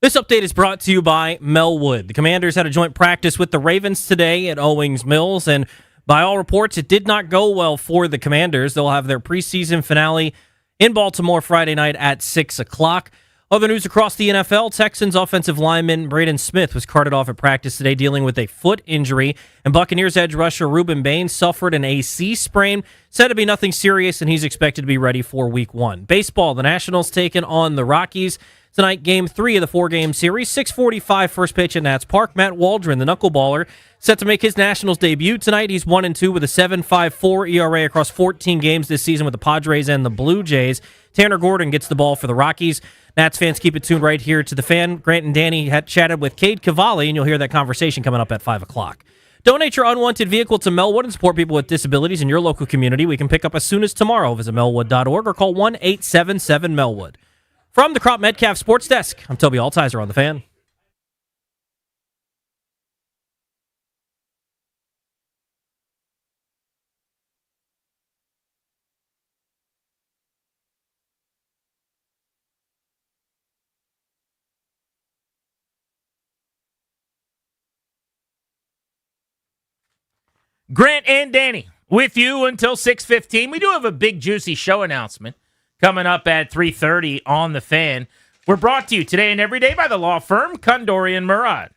This update is brought to you by Melwood. The Commanders had a joint practice with the Ravens today at Owings Mills, and by all reports, it did not go well for the Commanders. They'll have their preseason finale in Baltimore Friday night at 6 o'clock. Other news across the NFL, Texans offensive lineman Braden Smith was carted off at practice today dealing with a foot injury, and Buccaneers edge rusher Reuben Baines suffered an AC sprain. Said to be nothing serious, and he's expected to be ready for Week 1. Baseball, the Nationals taking on the Rockies. Tonight, Game 3 of the 4-game series, 6:45 first pitch at Nats Park. Matt Waldron, the knuckleballer, set to make his Nationals debut tonight. He's 1-2 with a 7.54 ERA across 14 games this season with the Padres and the Blue Jays. Tanner Gordon gets the ball for the Rockies. Nats fans, keep it tuned right here to The Fan. Grant and Danny had chatted with Cade Cavalli, and you'll hear that conversation coming up at 5 o'clock. Donate your unwanted vehicle to Melwood and support people with disabilities in your local community. We can pick up as soon as tomorrow. Visit melwood.org or call 1-877-MELWOOD. From the Crop Metcalf Sports Desk, I'm Toby Altizer on The Fan. Grant and Danny with you until 6:15. We do have a big, juicy show announcement coming up at 3:30 on The Fan. We're brought to you today and every day by the law firm Kondori and Murad.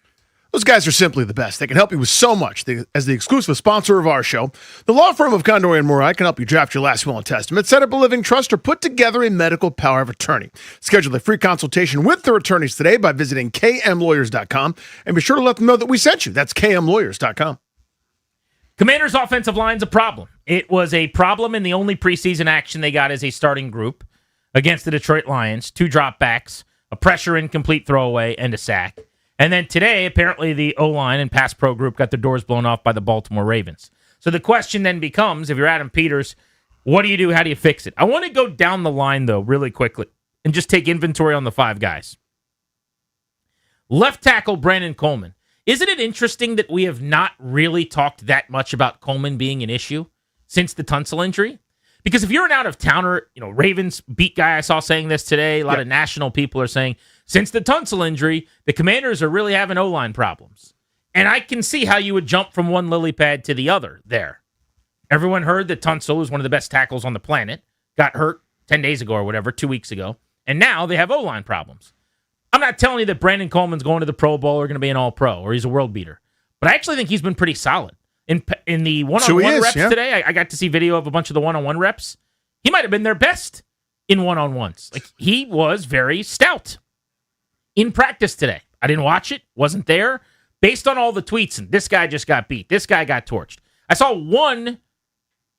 Those guys are simply the best. They can help you with so much. As the exclusive sponsor of our show, the law firm of Kondori and Murad can help you draft your last will and testament, set up a living trust, or put together a medical power of attorney. Schedule a free consultation with their attorneys today by visiting kmlawyers.com, and be sure to let them know that we sent you. That's kmlawyers.com. Commanders' offensive line's a problem. It was a problem in the only preseason action they got as a starting group against the Detroit Lions. 2 dropbacks, a pressure incomplete throwaway, and a sack. And then today, apparently the O-line and pass pro group got their doors blown off by the Baltimore Ravens. So the question then becomes, if you're Adam Peters, what do you do? How do you fix it? I want to go down the line, though, really quickly and just take inventory on the 5 guys. Left tackle, Brandon Coleman. Isn't it interesting that we have not really talked that much about Coleman being an issue since the Tunsil injury? Because if you're an out-of-towner, Ravens beat guy, I saw saying this today, a lot of national people are saying, since the Tunsil injury, the Commanders are really having O-line problems. And I can see how you would jump from one lily pad to the other there. Everyone heard that Tunsil was one of the best tackles on the planet, got hurt 10 days ago or whatever, 2 weeks ago, and now they have O-line problems. I'm not telling you that Brandon Coleman's going to the Pro Bowl or going to be an All-Pro or he's a world beater, but I actually think he's been pretty solid. In the one-on-one reps today, I got to see video of a bunch of the one-on-one reps. He might have been their best in one-on-ones. Like, he was very stout in practice today. I didn't watch it, wasn't there. Based on all the tweets, and this guy just got beat, this guy got torched. I saw one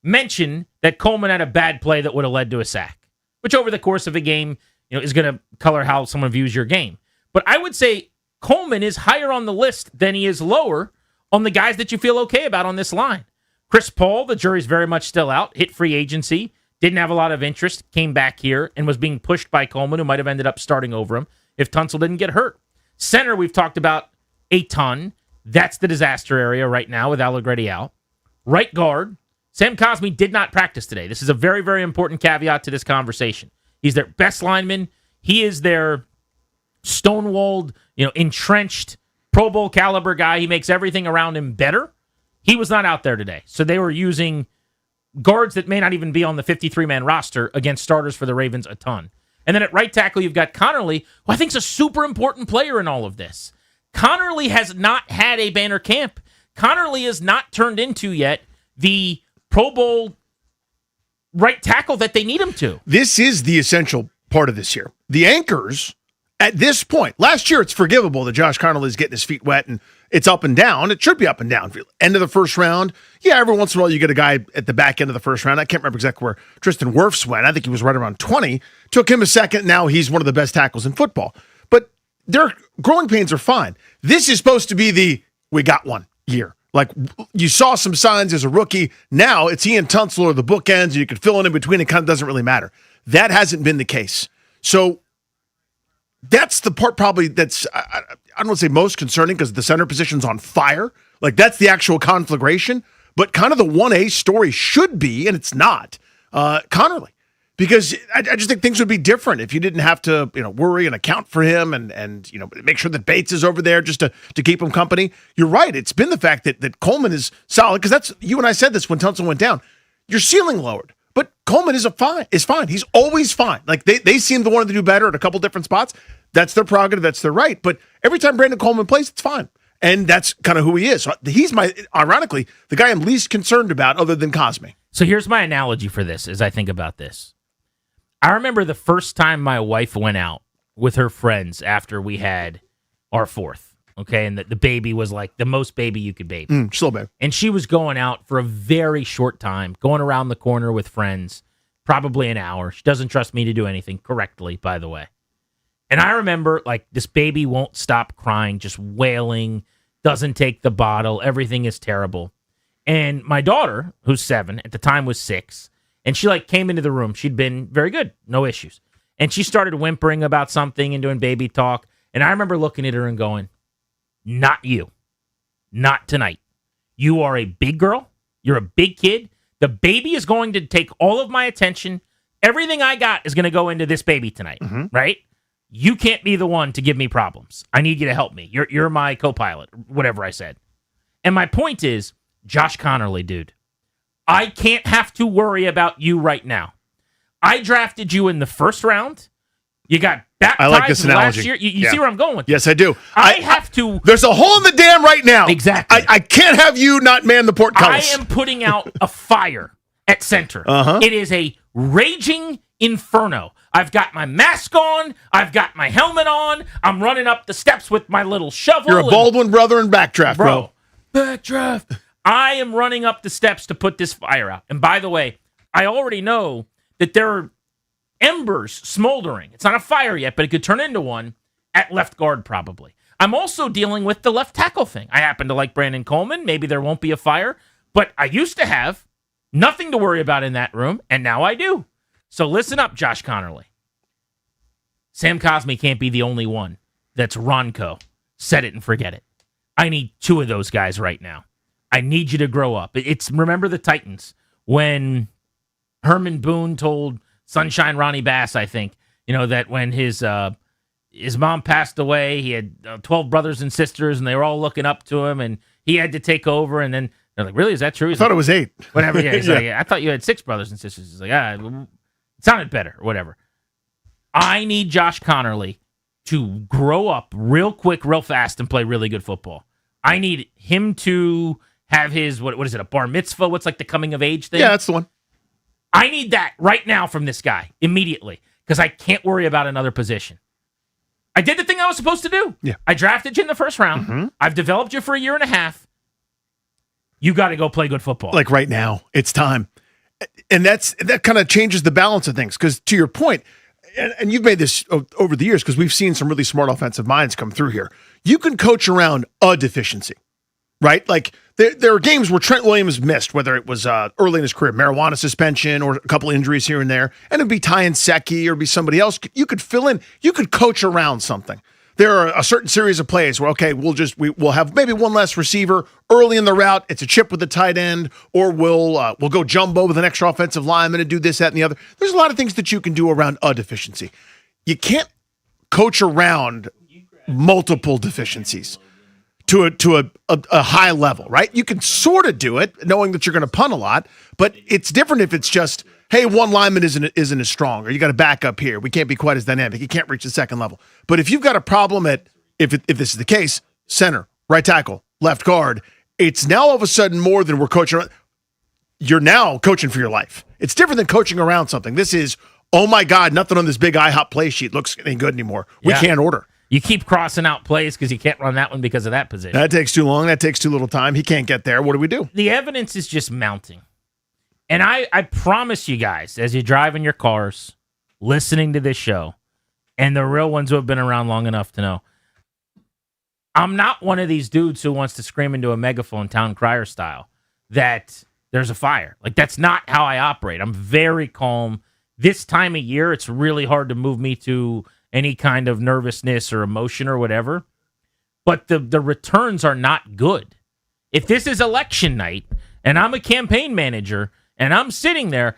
mention that Coleman had a bad play that would have led to a sack, which over the course of a game, is going to color how someone views your game. But I would say Coleman is higher on the list than he is lower on the guys that you feel okay about on this line. Chris Paul, the jury's very much still out, hit free agency, didn't have a lot of interest, came back here and was being pushed by Coleman, who might have ended up starting over him if Tunsil didn't get hurt. Center, we've talked about a ton. That's the disaster area right now with Allegretti out. Right guard, Sam Cosmi did not practice today. This is a very, very important caveat to this conversation. He's their best lineman. He is their stonewalled, entrenched Pro Bowl caliber guy. He makes everything around him better. He was not out there today. So they were using guards that may not even be on the 53-man roster against starters for the Ravens a ton. And then at right tackle, you've got Connerly, who I think is a super important player in all of this. Connerly has not had a banner camp. Connerly has not turned into yet the Pro Bowl right tackle that they need him to. This is the essential part of this year. The anchors, at this point, last year it's forgivable that Josh Connerly is getting his feet wet and it's up and down. It should be up and down. End of the first round. Yeah, every once in a while you get a guy at the back end of the first round. I can't remember exactly where Tristan Wirfs went. I think he was right around 20. Took him a second. Now he's one of the best tackles in football. But their growing pains are fine. This is supposed to be we got one year. Like, you saw some signs as a rookie. Now it's Ian Tunsil or the bookends, and you could fill in between. It kind of doesn't really matter. That hasn't been the case. So that's the part probably that's, I don't want to say most concerning because the center position's on fire. Like, that's the actual conflagration. But kind of the 1A story should be, and it's not, Connerly. because I just think things would be different if you didn't have to, worry and account for him and make sure that Bates is over there just to keep him company. You're right. It's been the fact that Coleman is solid, because you and I said this when Tunsil went down. Your ceiling lowered, but Coleman is fine. He's always fine. Like they seem to want to do better at a couple different spots. That's their prerogative. That's their right. But every time Brandon Coleman plays, it's fine. And that's kind of who he is. So he's ironically, the guy I'm least concerned about other than Cosme. So here's my analogy for this as I think about this. I remember the first time my wife went out with her friends after we had our fourth, okay? And the baby was like the most baby you could baby. Slow baby. And she was going out for a very short time, going around the corner with friends, probably an hour. She doesn't trust me to do anything correctly, by the way. And I remember, like, this baby won't stop crying, just wailing, doesn't take the bottle, everything is terrible. And my daughter, who's 7, at the time was 6, and she, came into the room. She'd been very good, no issues. And she started whimpering about something and doing baby talk. And I remember looking at her and going, not you. Not tonight. You are a big girl. You're a big kid. The baby is going to take all of my attention. Everything I got is going to go into this baby tonight, right? You can't be the one to give me problems. I need you to help me. You're my co-pilot, whatever I said. And my point is, Josh Connerly, dude, I can't have to worry about you right now. I drafted you in the first round. You got baptized I like this analogy. last year. You see where I'm going with this? Yes, I do. I have to. There's a hole in the dam right now. Exactly. I can't have you not man the portcullis. I am putting out a fire at center. It is a raging inferno. I've got my mask on. I've got my helmet on. I'm running up the steps with my little shovel. You're a Baldwin brother in backdraft, bro. Backdraft. I am running up the steps to put this fire out. And by the way, I already know that there are embers smoldering. It's not a fire yet, but it could turn into one at left guard probably. I'm also dealing with the left tackle thing. I happen to like Brandon Coleman. Maybe there won't be a fire, but I used to have nothing to worry about in that room, and now I do. So listen up, Josh Connerly. Sam Cosme can't be the only one that's Ronco. Set it and forget it. I need 2 of those guys right now. I need you to grow up. Remember the Titans when Herman Boone told Sunshine Ronnie Bass, I think, that when his mom passed away, he had 12 brothers and sisters, and they were all looking up to him, and he had to take over. And then they're like, "Really? Is that true?" I thought it was 8. Whatever. Yeah. He's like, "I thought you had 6 brothers and sisters." He's like, it sounded better, or whatever. I need Josh Connerly to grow up real quick, real fast, and play really good football. I need him to have his, what is it, a bar mitzvah? What's the coming of age thing? Yeah, that's the one. I need that right now from this guy, immediately, because I can't worry about another position. I did the thing I was supposed to do. Yeah. I drafted you in the first round. I've developed you for a year and a half. You got to go play good football. Like right now, it's time. And that kind of changes the balance of things, because to your point, and you've made this over the years because we've seen some really smart offensive minds come through here. You can coach around a deficiency, right? Like there are games where Trent Williams missed, whether it was early in his career, marijuana suspension or a couple injuries here and there, and it'd be Ty Nsekhe or be somebody else. You could fill in. You could coach around something. There are a certain series of plays where, okay, we'll have maybe one less receiver early in the route. It's a chip with the tight end, or we'll go jumbo with an extra offensive lineman and do this, that, and the other. There's a lot of things that you can do around a deficiency. You can't coach around multiple deficiencies to a high level, right? You can sort of do it, knowing that you're going to punt a lot, but it's different if it's just, hey, one lineman isn't as strong, or you got to back up here. We can't be quite as dynamic. You can't reach the second level. But if you've got a problem at, if this is the case, center, right tackle, left guard, it's now all of a sudden more than we're coaching around. You're now coaching for your life. It's different than coaching around something. This is, oh my God, nothing on this big IHOP play sheet looks any good anymore. We can't order. You keep crossing out plays because you can't run that one because of that position. That takes too long. That takes too little time. He can't get there. What do we do? The evidence is just mounting. And I promise you guys, as you drive in your cars, listening to this show, and the real ones who have been around long enough to know, I'm not one of these dudes who wants to scream into a megaphone town crier style that there's a fire. Like, that's not how I operate. I'm very calm. This time of year, it's really hard to move me to any kind of nervousness or emotion or whatever. But the returns are not good. If this is election night and I'm a campaign manager and I'm sitting there,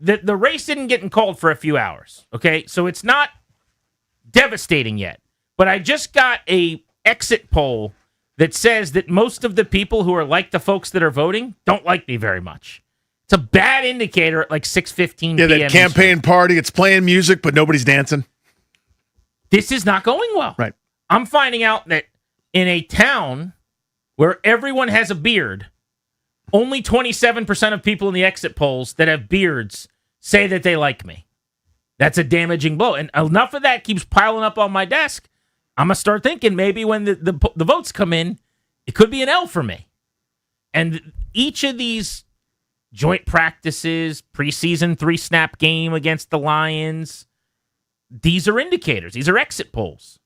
the race didn't get called for a few hours. Okay, so it's not devastating yet. But I just got a exit poll that says that most of the people who are like the folks that are voting don't like me very much. It's a bad indicator at like 6:15 p.m. Yeah, that campaign party, it's playing music, but nobody's dancing. This is not going well. Right. I'm finding out that in a town where everyone has a beard, only 27% of people in the exit polls that have beards say that they like me. That's a damaging blow. And enough of that keeps piling up on my desk. I'm going to start thinking maybe when the votes come in, it could be an L for me. And each of these joint practices, preseason 3-snap game against the Lions, these are indicators. These are exit polls.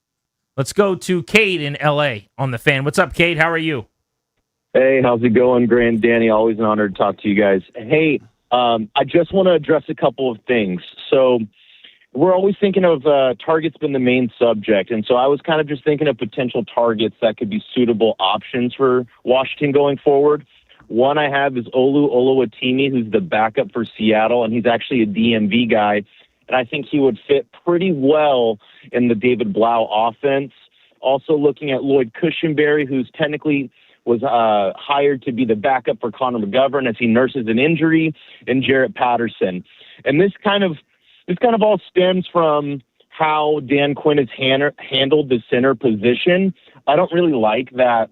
Let's go to Cade in L.A. on the Fan. What's up, Cade? How are you? Hey, how's it going, Grant, Danny? Always an honor to talk to you guys. Hey, I just want to address a couple of things. So we're always thinking of targets being the main subject, and so I was kind of just thinking of potential targets that could be suitable options for Washington going forward. One I have is Olu Oluwatimi, who's the backup for Seattle, and he's actually a DMV guy, and I think he would fit pretty well in the David Blau offense. Also looking at Lloyd Cushenberry, who's technically was hired to be the backup for Connor McGovern as he nurses an injury, and Jarrett Patterson. And this kind of all stems from how Dan Quinn has handled the center position. I don't really like that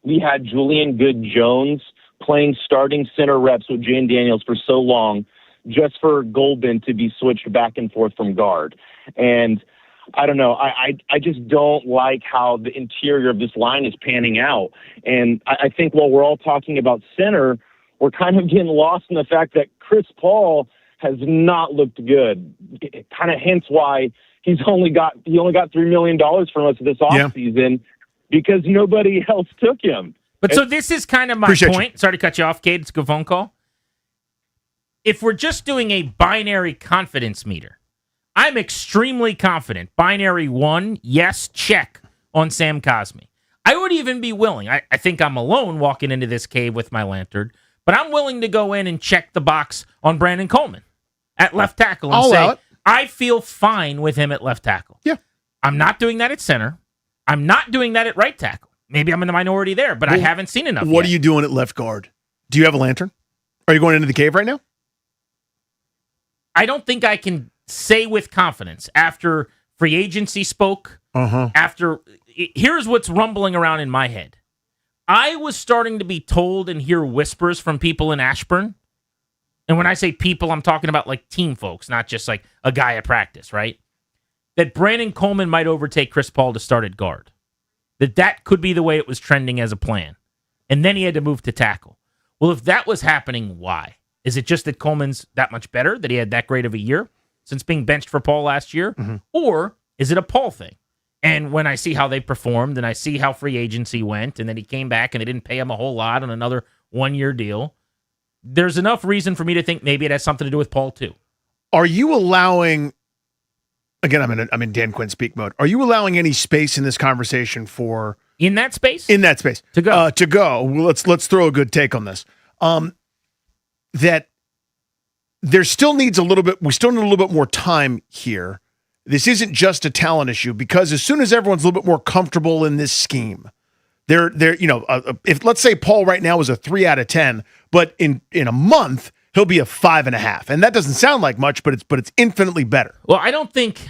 we had Julian Good-Jones playing starting center reps with Jane Daniels for so long just for Golden to be switched back and forth from guard. And I don't know. I just don't like how the interior of this line is panning out. And I think while we're all talking about center, we're kind of getting lost in the fact that Chris Paul has not looked good. Kind of hence why he only got $3 million from us this offseason because nobody else took him. But so this is kind of my point. Sorry to cut you off, Cade. It's a good phone call. If we're just doing a binary confidence meter, I'm extremely confident. Binary 1, yes, check on Sam Cosmi. I would even be willing. I think I'm alone walking into this cave with my lantern, but I'm willing to go in and check the box on Brandon Coleman at left tackle and say, I feel fine with him at left tackle. Yeah. I'm not doing that at center. I'm not doing that at right tackle. Maybe I'm in the minority there, but I haven't seen enough What yet. are you doing at left guard? Do you have a lantern? Are you going into the cave right now? I don't think I can say with confidence after free agency spoke, here's what's rumbling around in my head. I was starting to be told and hear whispers from people in Ashburn. And when I say people, I'm talking about like team folks, not just like a guy at practice, right? That Brandon Coleman might overtake Chris Paul to start at guard. That could be the way it was trending as a plan. And then he had to move to tackle. Well, if that was happening, why? Is it just that Coleman's that much better, that he had that great of a year since being benched for Paul last year? Or is it a Paul thing? And when I see how they performed and I see how free agency went and then he came back and they didn't pay him a whole lot on another one-year deal, there's enough reason for me to think maybe it has something to do with Paul too. Are you allowing, again, I'm in Dan Quinn speak mode. Are you allowing any space in this conversation for in that space to go? Well, let's throw a good take on this. That there still needs we still need a little bit more time here. This isn't just a talent issue because as soon as everyone's a little bit more comfortable in this scheme, if let's say Paul right now is a 3 out of 10, but in a month he'll be a 5.5, and that doesn't sound like much, but it's infinitely better. Well, I don't think.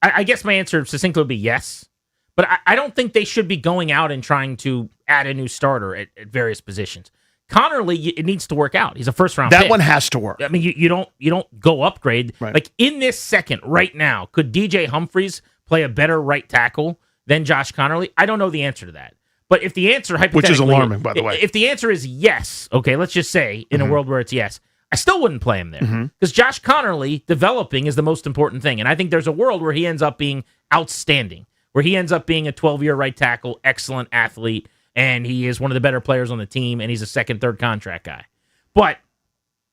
I guess my answer succinctly would be yes, but I don't think they should be going out and trying to add a new starter at various positions. Connerly, it needs to work out. He's a first-round pick. That one has to work. I mean, you don't go upgrade. Right. Like in this second, right now, could DJ Humphries play a better right tackle than Josh Connerly? I don't know the answer to that. But if the answer, hypothetically, which is alarming, by the way, if the answer is yes, okay, let's just say in a world where it's yes, I still wouldn't play him there because Josh Connerly developing is the most important thing, and I think there's a world where he ends up being outstanding, where he ends up being a 12-year right tackle, excellent athlete. And he is one of the better players on the team, and he's a second, third contract guy. But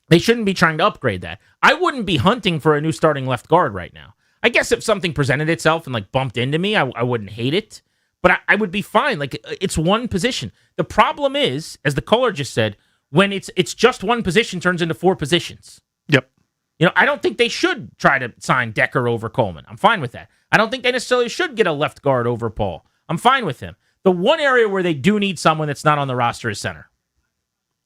they shouldn't be trying to upgrade that. I wouldn't be hunting for a new starting left guard right now. I guess if something presented itself and like bumped into me, I wouldn't hate it. But I would be fine. Like it's one position. The problem is, as the caller just said, when it's just one position turns into 4 positions. Yep. You know, I don't think they should try to sign Decker over Coleman. I'm fine with that. I don't think they necessarily should get a left guard over Paul. I'm fine with him. The one area where they do need someone that's not on the roster is center.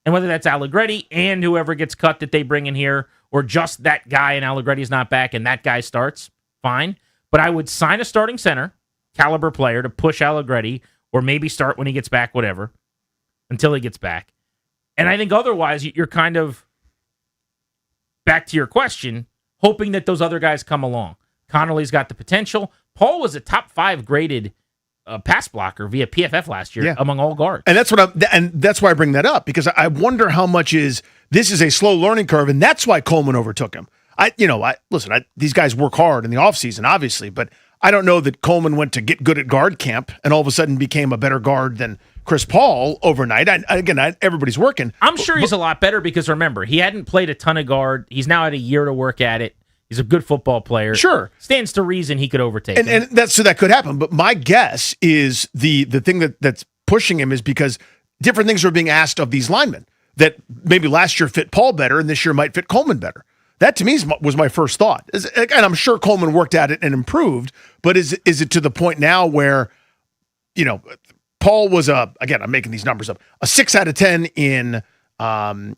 And whether that's Allegretti and whoever gets cut that they bring in here, or just that guy and Allegretti's not back and that guy starts, fine. But I would sign a starting center, caliber player, to push Allegretti, or maybe start when he gets back, whatever, until he gets back. And I think otherwise you're kind of, back to your question, hoping that those other guys come along. Connolly's got the potential. Paul was a top 5 graded pass blocker via PFF last year among all guards. And that's why I bring that up, because I wonder how much this is a slow learning curve, and that's why Coleman overtook him. These guys work hard in the offseason, obviously, but I don't know that Coleman went to get good at guard camp and all of a sudden became a better guard than Chris Paul overnight. Everybody's working. I'm sure he's a lot better because, remember, he hadn't played a ton of guard. He's now had a year to work at it. He's a good football player. Sure. Stands to reason he could overtake him. And that could happen. But my guess is the thing that's pushing him is because different things are being asked of these linemen that maybe last year fit Paul better and this year might fit Coleman better. That to me was my first thought. And I'm sure Coleman worked at it and improved, but is it to the point now where, Paul was I'm making these numbers up, a 6 out of 10 in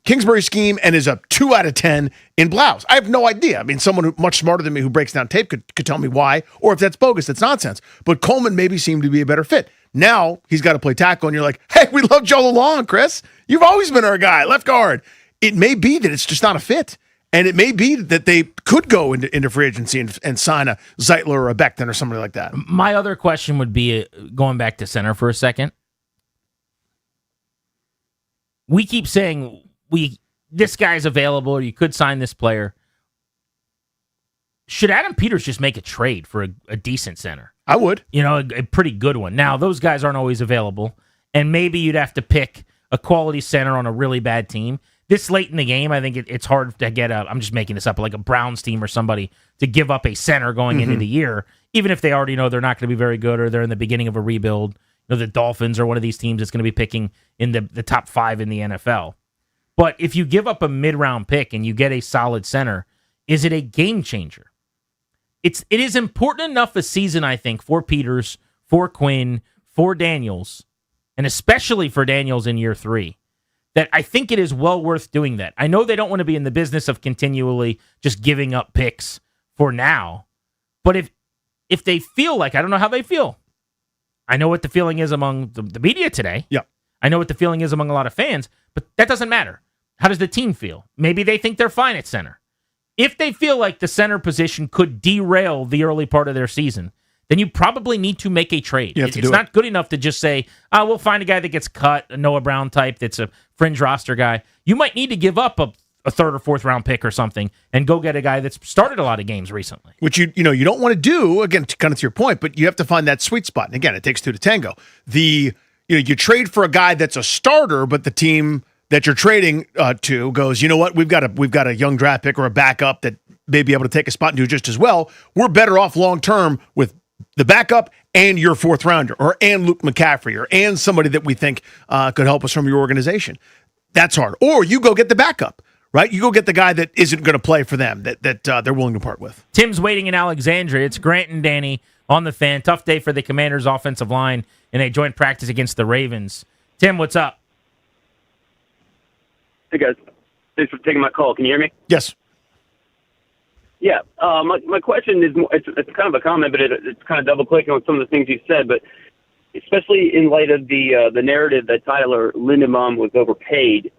Kingsbury scheme and is a 2 out of 10 in Blau's. I have no idea. I mean, someone much smarter than me who breaks down tape could tell me why, or if that's bogus, that's nonsense. But Coleman maybe seemed to be a better fit. Now he's got to play tackle, and you're like, hey, we loved you all along, Chris. You've always been our guy, left guard. It may be that it's just not a fit. And it may be that they could go into free agency and sign a Zeitler or a Becton or somebody like that. My other question would be, going back to center for a second. We keep saying this guy's available, or you could sign this player. Should Adam Peters just make a trade for a decent center? I would. A pretty good one. Now, those guys aren't always available, and maybe you'd have to pick a quality center on a really bad team. This late in the game, I think it's hard to get I'm just making this up, like a Browns team or somebody to give up a center going into the year, even if they already know they're not going to be very good or they're in the beginning of a rebuild. The Dolphins are one of these teams that's going to be picking in the top 5 in the NFL. But if you give up a mid-round pick and you get a solid center, is it a game changer? It is important enough a season, I think, for Peters, for Quinn, for Daniels, and especially for Daniels in year 3, that I think it is well worth doing that. I know they don't want to be in the business of continually just giving up picks for now, but if they feel like, I don't know how they feel. I know what the feeling is among the media today. Yeah. I know what the feeling is among a lot of fans, but that doesn't matter. How does the team feel? Maybe they think they're fine at center. If they feel like the center position could derail the early part of their season, then you probably need to make a trade. It's not good enough to just say, we'll find a guy that gets cut, a Noah Brown type that's a fringe roster guy. You might need to give up a 3rd or 4th round pick or something and go get a guy that's started a lot of games recently. Which you don't want to do, again, kind of to your point, but you have to find that sweet spot. And again, it takes 2 to tango. You trade for a guy that's a starter, but the team that you're trading to goes, you know what, we've got a young draft pick or a backup that may be able to take a spot and do just as well. We're better off long term with the backup and your 4th rounder, and Luke McCaffrey, and somebody that we think could help us from your organization. That's hard. Or you go get the backup. Right? You go get the guy that isn't going to play for them, that they're willing to part with. Tim's waiting in Alexandria. It's Grant and Danny on the Fan. Tough day for the Commanders' offensive line in a joint practice against the Ravens. Tim, what's up? Hey, guys. Thanks for taking my call. Can you hear me? Yes. Yeah. My question is, it's kind of a comment, but it's kind of double-clicking on some of the things you said, but especially in light of the narrative that Tyler Linderbaum was overpaid,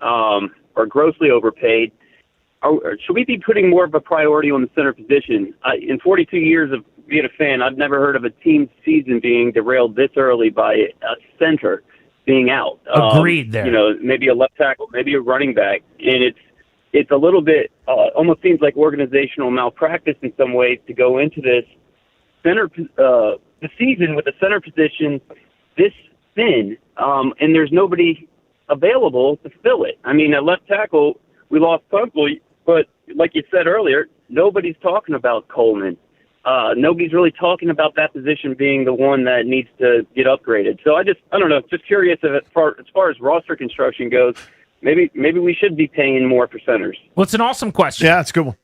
or grossly overpaid, should we be putting more of a priority on the center position? In 42 years of being a fan, I've never heard of a team's season being derailed this early by a center being out. Agreed there. Maybe a left tackle, maybe a running back. And it's a little bit, almost seems like organizational malpractice in some ways to go into this the season with the center position this thin, and there's nobody available to fill it. I mean, at left tackle, we lost Kunkel, but like you said earlier, nobody's talking about Coleman. Nobody's really talking about that position being the one that needs to get upgraded. So I don't know, just curious as far as roster construction goes, maybe we should be paying more for centers. Well, it's an awesome question. Yeah, it's a good one.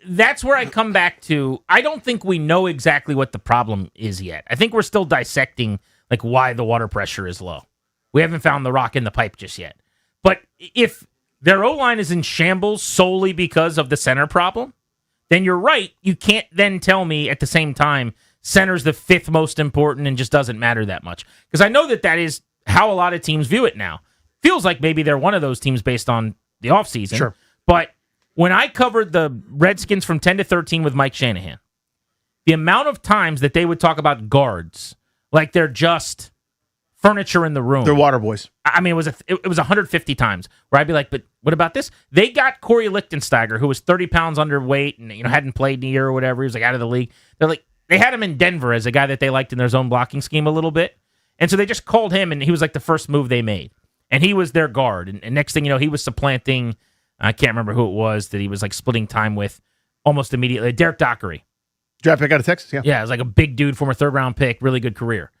that's where I come back to. I don't think we know exactly what the problem is yet. I think we're still dissecting like why the water pressure is low. We haven't found the rock in the pipe just yet. But if their O-line is in shambles solely because of the center problem, then you're right. You can't then tell me at the same time center's the fifth most important and just doesn't matter that much. Because I know that is how a lot of teams view it now. Feels like maybe they're one of those teams based on the offseason. Sure. But when I covered the Redskins from 10 to 13 with Mike Shanahan, the amount of times that they would talk about guards like they're just furniture in the room. They're water boys. I mean, it was 150 times where I'd be like, but what about this? They got Corey Lichtensteiger, who was 30 pounds underweight and hadn't played in a year or whatever. He was like out of the league. They had him in Denver as a guy that they liked in their zone blocking scheme a little bit. And so they just called him, and he was like the first move they made. And he was their guard. And next thing you know, he was supplanting, I can't remember who it was that he was like splitting time with almost immediately. Derek Dockery. Draft pick out of Texas, yeah. Yeah, it was like a big dude, former third-round pick, really good career.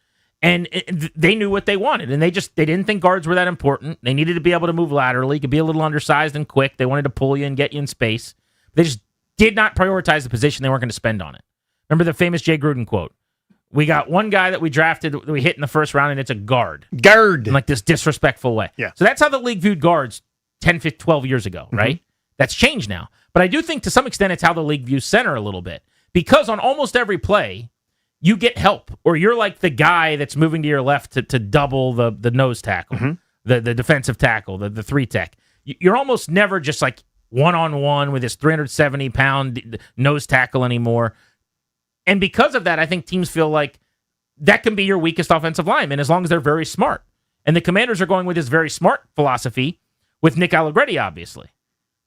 And they knew what they wanted, and they didn't think guards were that important. They needed to be able to move laterally, could be a little undersized and quick. They wanted to pull you and get you in space. They just did not prioritize the position. They weren't going to spend on it. Remember the famous Jay Gruden quote? We got one guy that we drafted, that we hit in the first round, and it's a guard. Guard. In like this disrespectful way. Yeah. So that's how the league viewed guards 10, 15, 12 years ago, right? That's changed now. But I do think to some extent it's how the league views center a little bit. Because on almost every play, you get help, or you're like the guy that's moving to your left to double the nose tackle, the defensive tackle, the three tech. You're almost never just like one-on-one with this 370-pound nose tackle anymore. And because of that, I think teams feel like that can be your weakest offensive lineman as long as they're very smart. And the Commanders are going with this very smart philosophy with Nick Allegretti, obviously.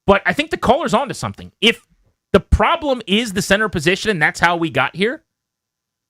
But I think the caller's onto something. If the problem is the center position and that's how we got here,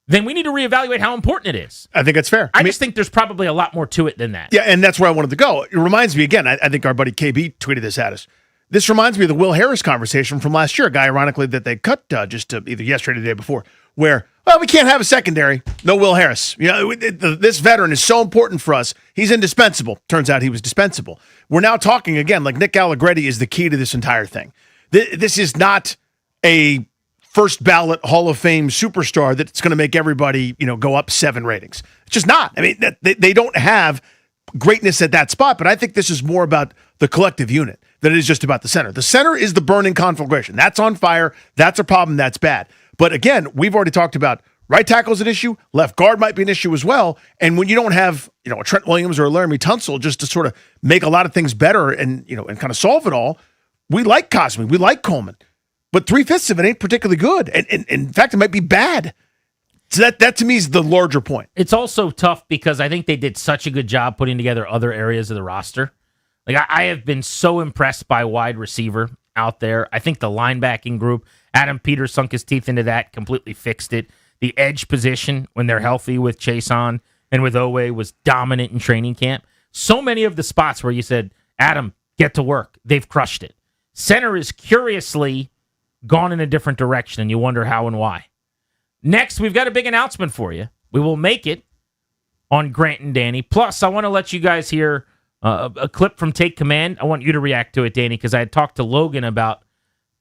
then we need to reevaluate how important it is. I think that's fair. I just think there's probably a lot more to it than that. Yeah, and that's where I wanted to go. It reminds me, again, I think our buddy KB tweeted this at us. This reminds me of the Will Harris conversation from last year, a guy, ironically, that they cut just either yesterday or the day before, where, well, we can't have a secondary. No Will Harris. You know, this veteran is so important for us. He's indispensable. Turns out he was dispensable. We're now talking, again, like Nick Allegretti is the key to this entire thing. This is not a first ballot Hall of Fame superstar that's going to make everybody, go up 7 ratings. It's just not. I mean, they don't have greatness at that spot, but I think this is more about the collective unit than it is just about the center. The center is the burning conflagration. That's on fire. That's a problem. That's bad. But again, we've already talked about right tackle is an issue. Left guard might be an issue as well. And when you don't have, a Trent Williams or a Laramie Tunsil just to sort of make a lot of things better and kind of solve it all, we like Cosme. We like Coleman. But 3/5 of it ain't particularly good. And in fact, it might be bad. So that to me is the larger point. It's also tough because I think they did such a good job putting together other areas of the roster. Like I have been so impressed by wide receiver out there. I think the linebacking group, Adam Peters sunk his teeth into that, completely fixed it. The edge position, when they're healthy with Chason and with Owe, was dominant in training camp. So many of the spots where you said, Adam, get to work, they've crushed it. Center is curiously gone in a different direction, and you wonder how and why. Next, we've got a big announcement for you. We will make it on Grant and Danny. Plus, I want to let you guys hear a clip from Take Command. I want you to react to it, Danny, because I had talked to Logan about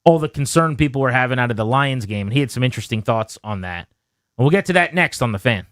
all the concern people were having out of the Lions game, and he had some interesting thoughts on that. And we'll get to that next on The Fan.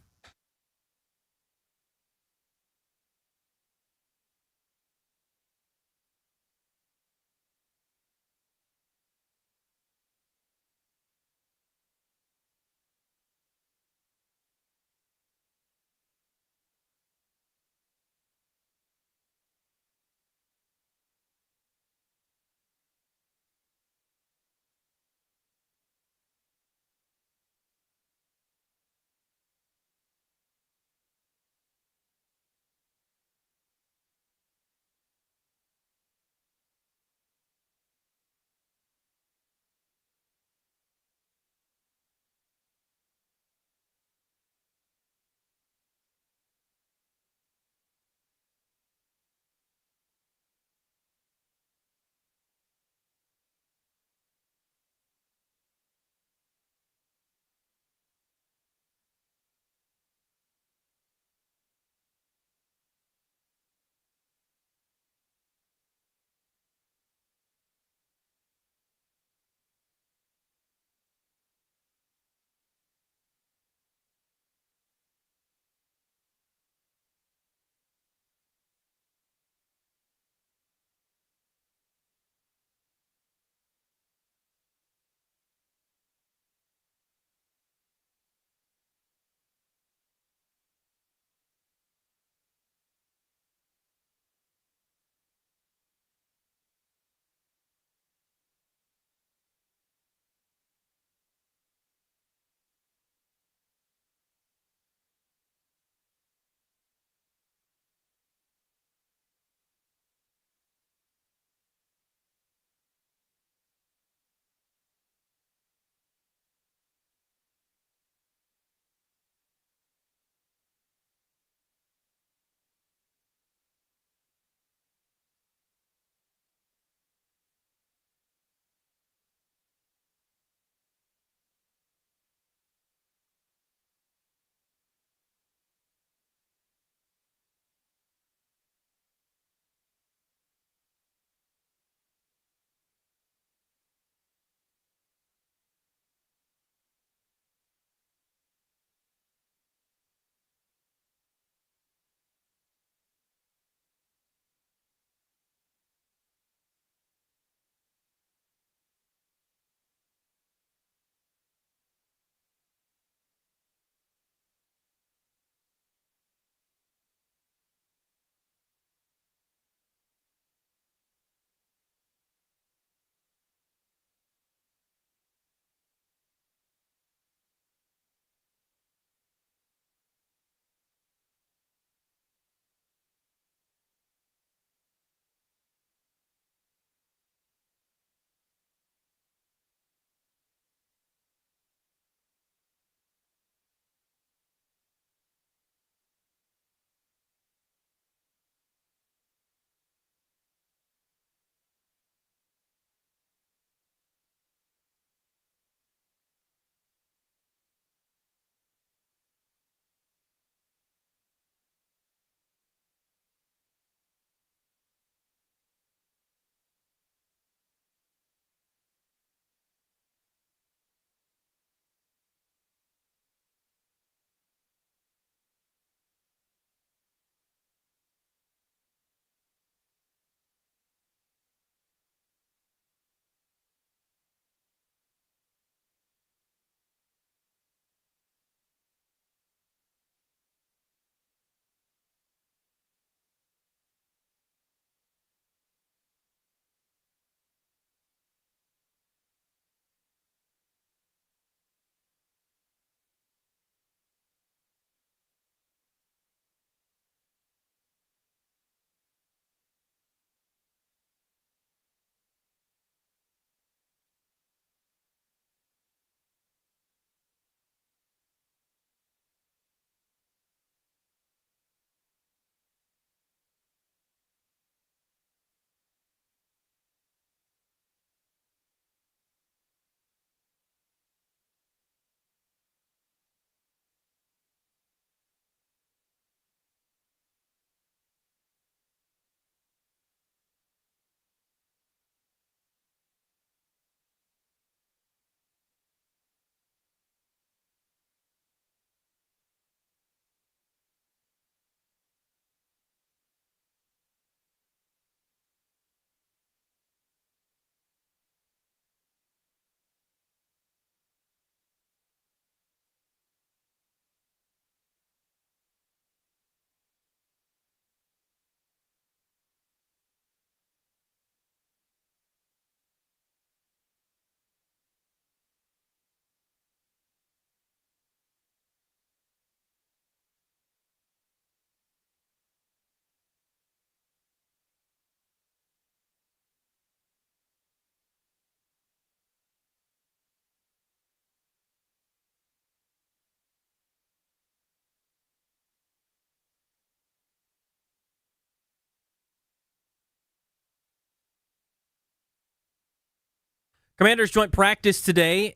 Commanders joint practice today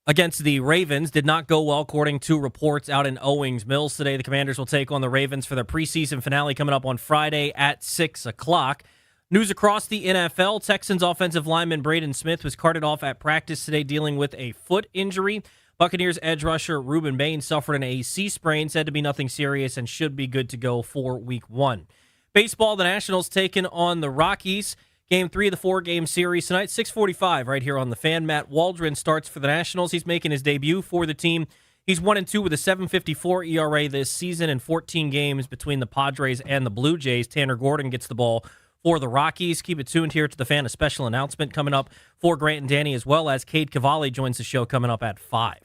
against the Ravens did not go well, according to reports out in Owings Mills today. The Commanders will take on the Ravens for their preseason finale coming up on Friday at 6 o'clock. News across the NFL, Texans offensive lineman Braden Smith was carted off at practice today dealing with a foot injury. Buccaneers edge rusher Reuben Bain suffered an AC sprain, said to be nothing serious and should be good to go for Week 1. Baseball, the Nationals taking on the Rockies. Game 3 of the 4-game series tonight, 6:45 right here on the Fan. Matt Waldron starts for the Nationals. He's making his debut for the team. He's 1-2 with a 7.54 ERA this season in 14 games between the Padres and the Blue Jays. Tanner Gordon gets the ball for the Rockies. Keep it tuned here to the Fan. A special announcement coming up for Grant and Danny, as well as Cade Cavalli joins the show coming up at 5.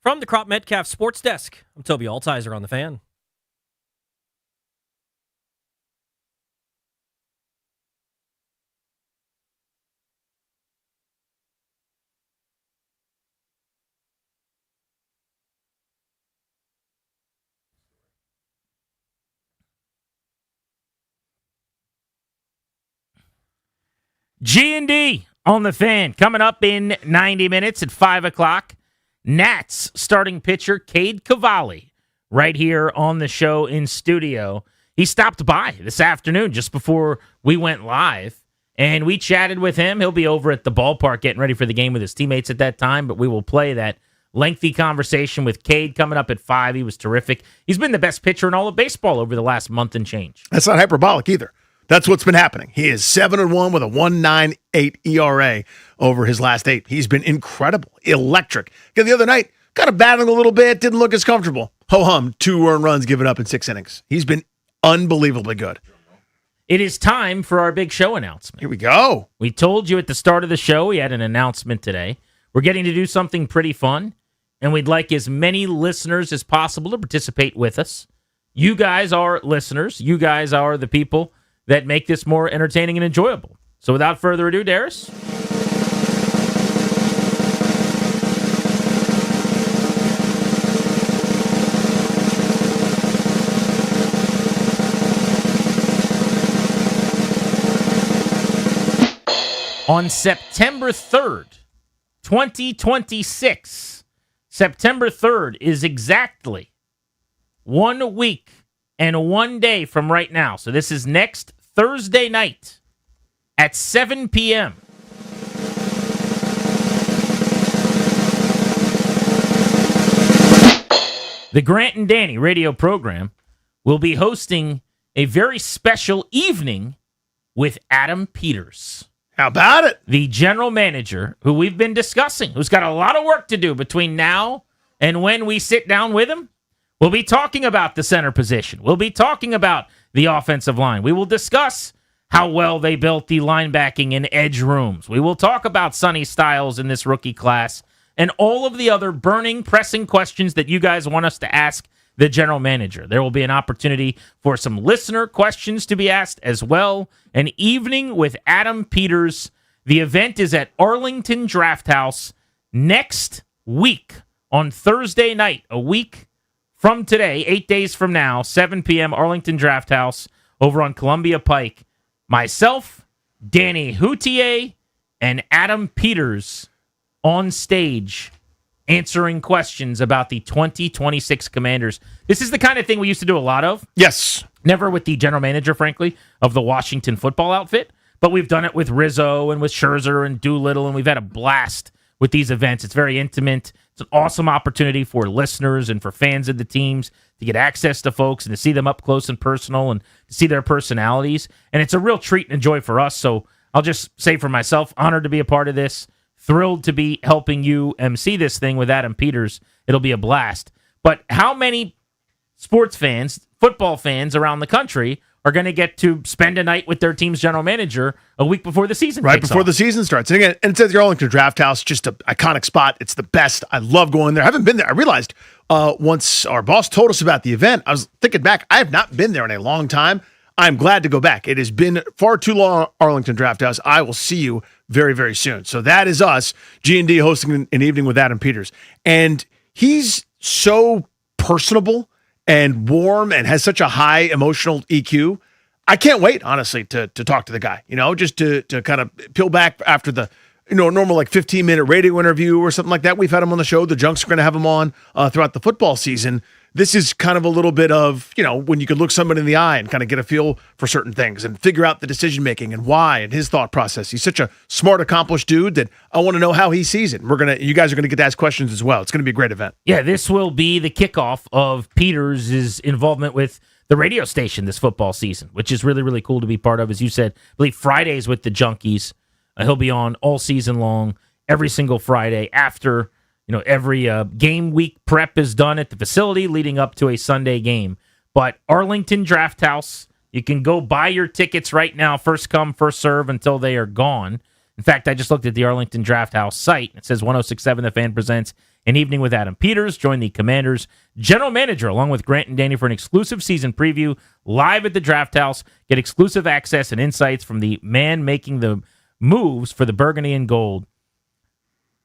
From the Crop Metcalf Sports Desk, I'm Toby Altizer on the Fan. G&D on the Fan coming up in 90 minutes at 5 o'clock. Nats starting pitcher Cade Cavalli right here on the show in studio. He stopped by this afternoon just before we went live, and we chatted with him. He'll be over at the ballpark getting ready for the game with his teammates at that time, but we will play that lengthy conversation with Cade coming up at 5. He was terrific. He's been the best pitcher in all of baseball over the last month and change. That's not hyperbolic either. That's what's been happening. He is 7-1 with a 1.98 ERA over his last 8. He's been incredible, electric. The other night, kind of battling a little bit, didn't look as comfortable. Ho-hum, 2 earned runs given up in 6 innings. He's been unbelievably good. It is time for our big show announcement. Here we go. We told you at the start of the show we had an announcement today. We're getting to do something pretty fun, and we'd like as many listeners as possible to participate with us. You guys are listeners. You guys are the people that make this more entertaining and enjoyable. So without further ado, Darius. On September 3rd, 2026, September 3rd is exactly 1 week and 1 day from right now. So this is next Thursday night at 7 p.m. The Grant and Danny radio program will be hosting a very special evening with Adam Peters. How about it? The general manager who we've been discussing, who's got a lot of work to do between now and when we sit down with him. We'll be talking about the center position. We'll be talking about the offensive line. We will discuss how well they built the linebacking and edge rooms. We will talk about Sonny Styles in this rookie class and all of the other burning, pressing questions that you guys want us to ask the general manager. There will be an opportunity for some listener questions to be asked as well. An evening with Adam Peters. The event is at Arlington Draft House next week on Thursday night, a week from today, 8 days from now, 7 p.m., Arlington Draft House over on Columbia Pike. Myself, Danny Houtier, and Adam Peters on stage answering questions about the 2026 Commanders. This is the kind of thing we used to do a lot of. Yes. Never with the general manager, frankly, of the Washington football outfit, but we've done it with Rizzo and with Scherzer and Doolittle, and we've had a blast with these events. It's very intimate. It's an awesome opportunity for listeners and for fans of the teams to get access to folks and to see them up close and personal and to see their personalities. And it's a real treat and joy for us. So I'll just say for myself, honored to be a part of this. Thrilled to be helping you MC this thing with Adam Peters. It'll be a blast. But how many sports fans, football fans around the country are going to get to spend a night with their team's general manager a week before the season Right kicks before off? the season starts. And again, and it says the Arlington Draft House, just an iconic spot. It's the best. I love going there. I haven't been there. I realized once our boss told us about the event, I was thinking back, I have not been there in a long time. I'm glad to go back. It has been far too long, Arlington Draft House. I will see you very, very soon. So that is us, G&D, hosting an evening with Adam Peters. And he's so personable and warm and has such a high emotional EQ. I can't wait, honestly, to talk to the guy, just to kind of peel back after the normal like 15-minute radio interview or something like that. We've had him on the show. The Junks are going to have him on throughout the football season. This is kind of a little bit of, when you could look somebody in the eye and kind of get a feel for certain things and figure out the decision-making and why and his thought process. He's such a smart, accomplished dude that I want to know how he sees it. You guys are going to get to ask questions as well. It's going to be a great event. Yeah, this will be the kickoff of Peters' involvement with the radio station this football season, which is really, really cool to be part of. As you said, I believe Fridays with the Junkies. He'll be on all season long, every single Friday after every game week prep is done at the facility leading up to a Sunday game. But Arlington Draft House, you can go buy your tickets right now, first come, first serve until they are gone. In fact, I just looked at the Arlington Draft House site. It says 106.7 The Fan presents An Evening with Adam Peters. Join the Commanders general manager along with Grant and Danny for an exclusive season preview live at the Draft House. Get exclusive access and insights from the man making the moves for the Burgundy and Gold.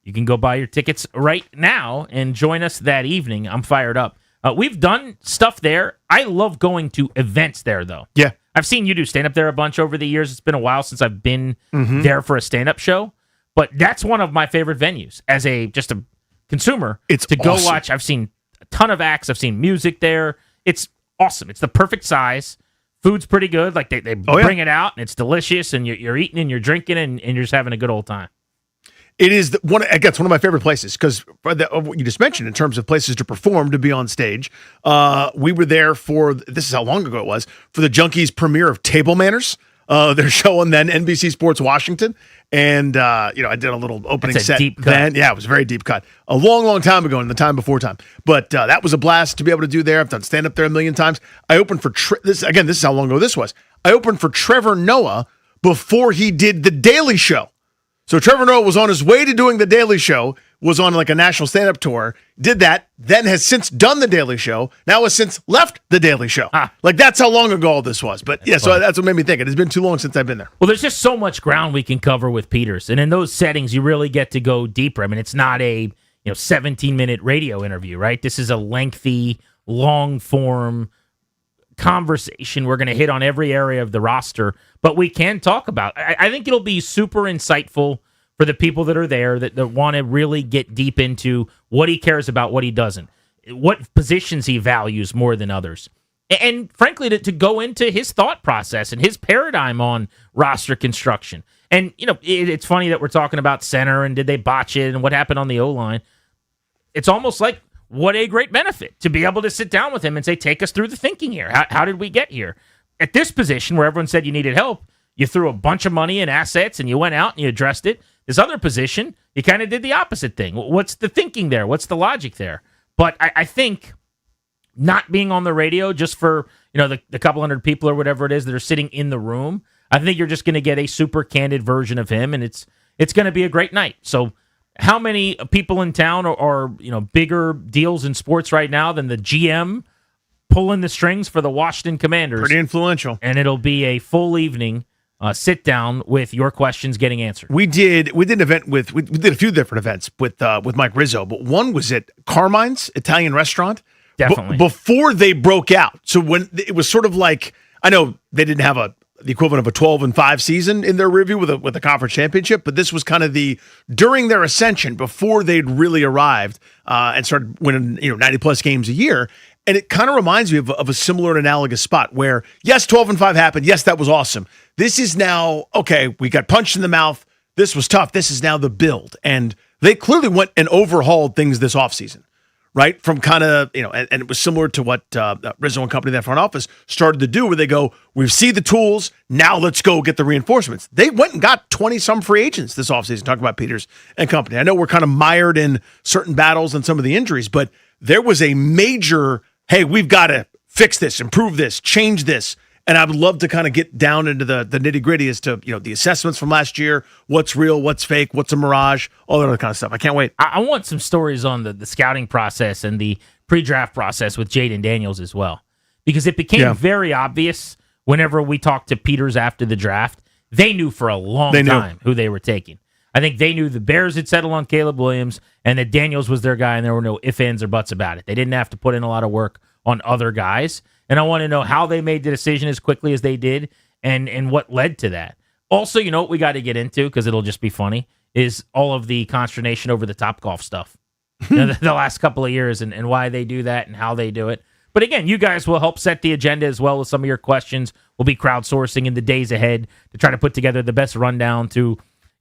You can go buy your tickets right now and join us that evening. I'm fired up. We've done stuff there. I love going to events there, though. Yeah. I've seen you do stand-up there a bunch over the years. It's been a while since I've been there for a stand-up show. But that's one of my favorite venues as just a consumer. It's to go awesome. watch. I've seen a ton of acts. I've seen music there. It's awesome. It's the perfect size. Food's pretty good. Like they bring it out, and it's delicious, and you're eating and you're drinking, and you're just having a good old time. It is one of my favorite places because of what you just mentioned in terms of places to perform, to be on stage. We were there this is how long ago it was, for the Junkies premiere of Table Manners, their show on then NBC Sports Washington. And, I did a little opening set. Deep cut. Then. Yeah, it was a very deep cut. A long, long time ago, in the time before time. But that was a blast to be able to do there. I've done stand-up there a million times. I opened for, this is how long ago this was. I opened for Trevor Noah before he did The Daily Show. So Trevor Noah was on his way to doing The Daily Show, was on like a national stand-up tour, did that, then has since done The Daily Show, now has since left The Daily Show. Like, that's how long ago all this was. But yeah, so that's what made me think. It has been too long since I've been there. Well, there's just so much ground we can cover with Peters. And in those settings, you really get to go deeper. I mean, it's not a 17-minute radio interview, right? This is a lengthy, long-form conversation. We're going to hit on every area of the roster, but we can talk about. I think it'll be super insightful for the people that are there that want to really get deep into what he cares about, what he doesn't, what positions he values more than others, and frankly, to go into his thought process and his paradigm on roster construction. And it's funny that we're talking about center and did they botch it and what happened on the O-line. It's almost like, what a great benefit to be able to sit down with him and say, take us through the thinking here. How did we get here? At this position where everyone said you needed help, you threw a bunch of money and assets and you went out and you addressed it. This other position, you kind of did the opposite thing. What's the thinking there? What's the logic there? But I think not being on the radio just for the couple hundred people or whatever it is that are sitting in the room, I think you're just going to get a super candid version of him, and it's going to be a great night. So how many people in town are bigger deals in sports right now than the GM pulling the strings for the Washington Commanders? Pretty influential. And it'll be a full evening sit down with your questions getting answered. We did an event we did a few different events with Mike Rizzo, but one was at Carmine's Italian restaurant. Definitely. Before they broke out. So when it was sort of like, I know they didn't have the equivalent of a 12-5 season in their review with a conference championship, but this was kind of during their ascension before they'd really arrived and started winning 90+ games a year. And it kind of reminds me of a similar and analogous spot where, yes, 12-5 happened. Yes, that was awesome. This is now, okay, we got punched in the mouth. This was tough. This is now the build. And they clearly went and overhauled things this offseason. Right? From kind of, and it was similar to what Rizzo and company, that front office, started to do, where they go, we've seen the tools, now let's go get the reinforcements. They went and got 20-some free agents this offseason, talking about Peters and company. I know we're kind of mired in certain battles and some of the injuries, but there was a major, hey, we've got to fix this, improve this, change this. And I would love to kind of get down into the nitty-gritty as to, the assessments from last year, what's real, what's fake, what's a mirage, all that other kind of stuff. I can't wait. I want some stories on the scouting process and the pre-draft process with Jaden Daniels as well. Because it became very obvious whenever we talked to Peters after the draft, they knew for a long time who they were taking. I think they knew the Bears had settled on Caleb Williams and that Daniels was their guy, and there were no ifs, ands, or buts about it. They didn't have to put in a lot of work on other guys. And I want to know how they made the decision as quickly as they did and what led to that. Also, what we got to get into, because it'll just be funny, is all of the consternation over the Topgolf stuff. The last couple of years and why they do that and how they do it. But again, you guys will help set the agenda as well with some of your questions. We'll be crowdsourcing in the days ahead to try to put together the best rundown to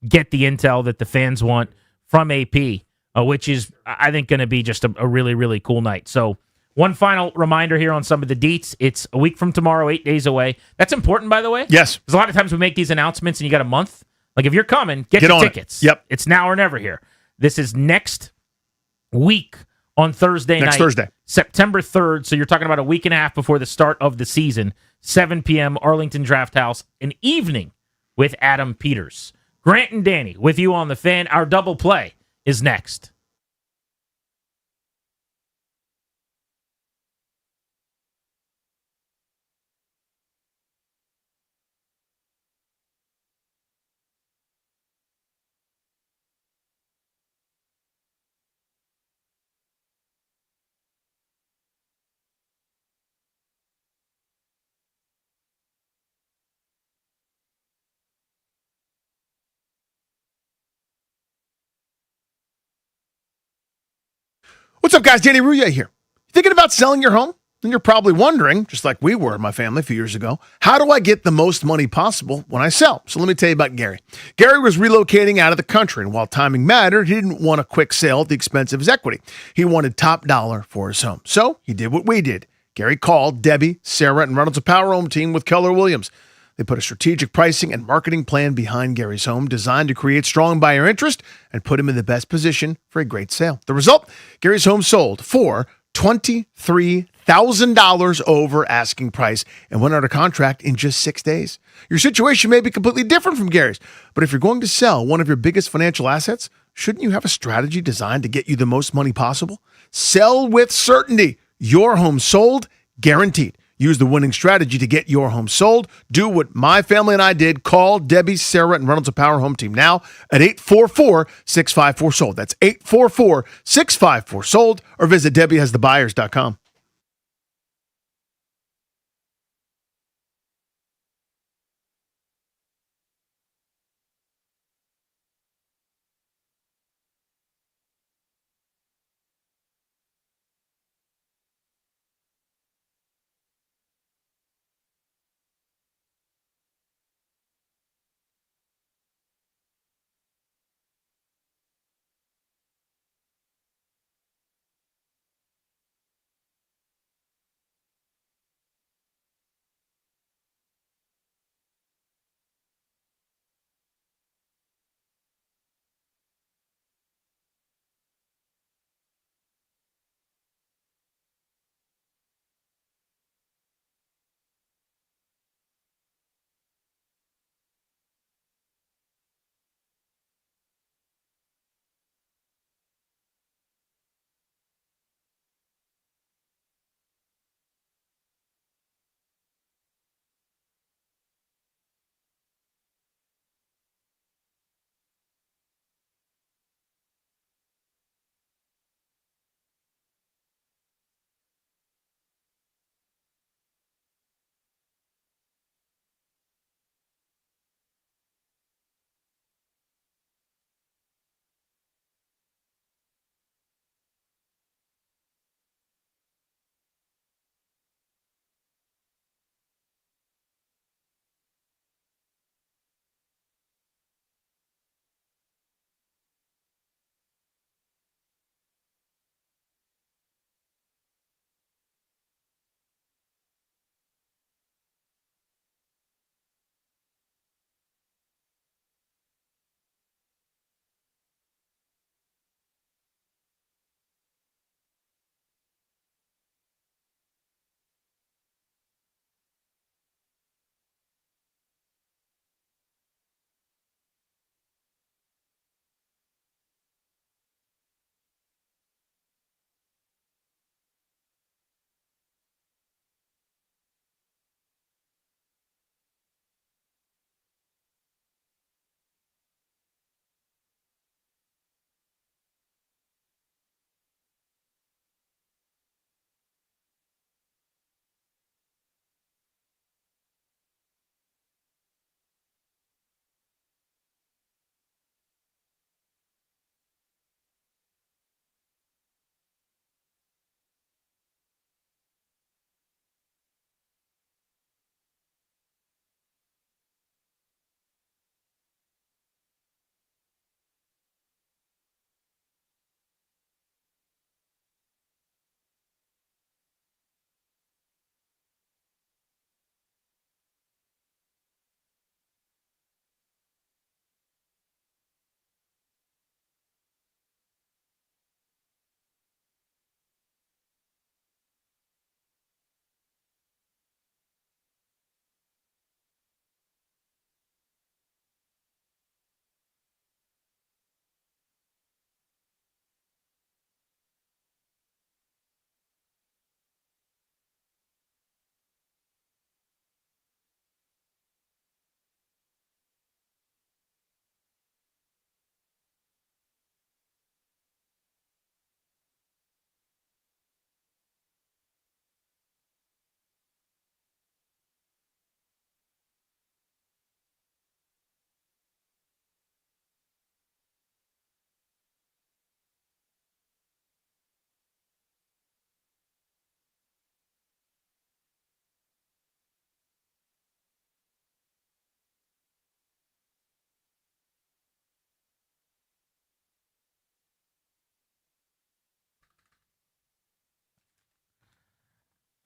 get the intel that the fans want from AP, which is, I think, going to be just a really, really cool night. So one final reminder here on some of the deets. It's a week from tomorrow, 8 days away. That's important, by the way. Yes. Because a lot of times we make these announcements and you got a month. Like, if you're coming, get your tickets. Yep. It's now or never here. This is next week on Thursday night. Next Thursday. September 3rd. So you're talking about a week and a half before the start of the season. 7 p.m., Arlington Draft House. An evening with Adam Peters. Grant and Danny with you on the Fan. Our double play is next. What's up, guys? Danny Rouillet here. Thinking about selling your home? And you're probably wondering, just like we were in my family a few years ago, how do I get the most money possible when I sell? So let me tell you about Gary. Gary was relocating out of the country, and while timing mattered, he didn't want a quick sale at the expense of his equity. He wanted top dollar for his home. So he did what we did. Gary called Debbie, Sarah, and Reynolds' Power Home team with Keller Williams. They put a strategic pricing and marketing plan behind Gary's home designed to create strong buyer interest and put him in the best position for a great sale. The result? Gary's home sold for $23,000 over asking price and went under contract in just 6 days. Your situation may be completely different from Gary's, but if you're going to sell one of your biggest financial assets, shouldn't you have a strategy designed to get you the most money possible? Sell with certainty. Your home sold, guaranteed. Use the winning strategy to get your home sold. Do what my family and I did. Call Debbie, Sarah, and Reynolds' Power Home Team now at 844-654-SOLD. That's 844-654-SOLD, or visit DebbieHasTheBuyers.com.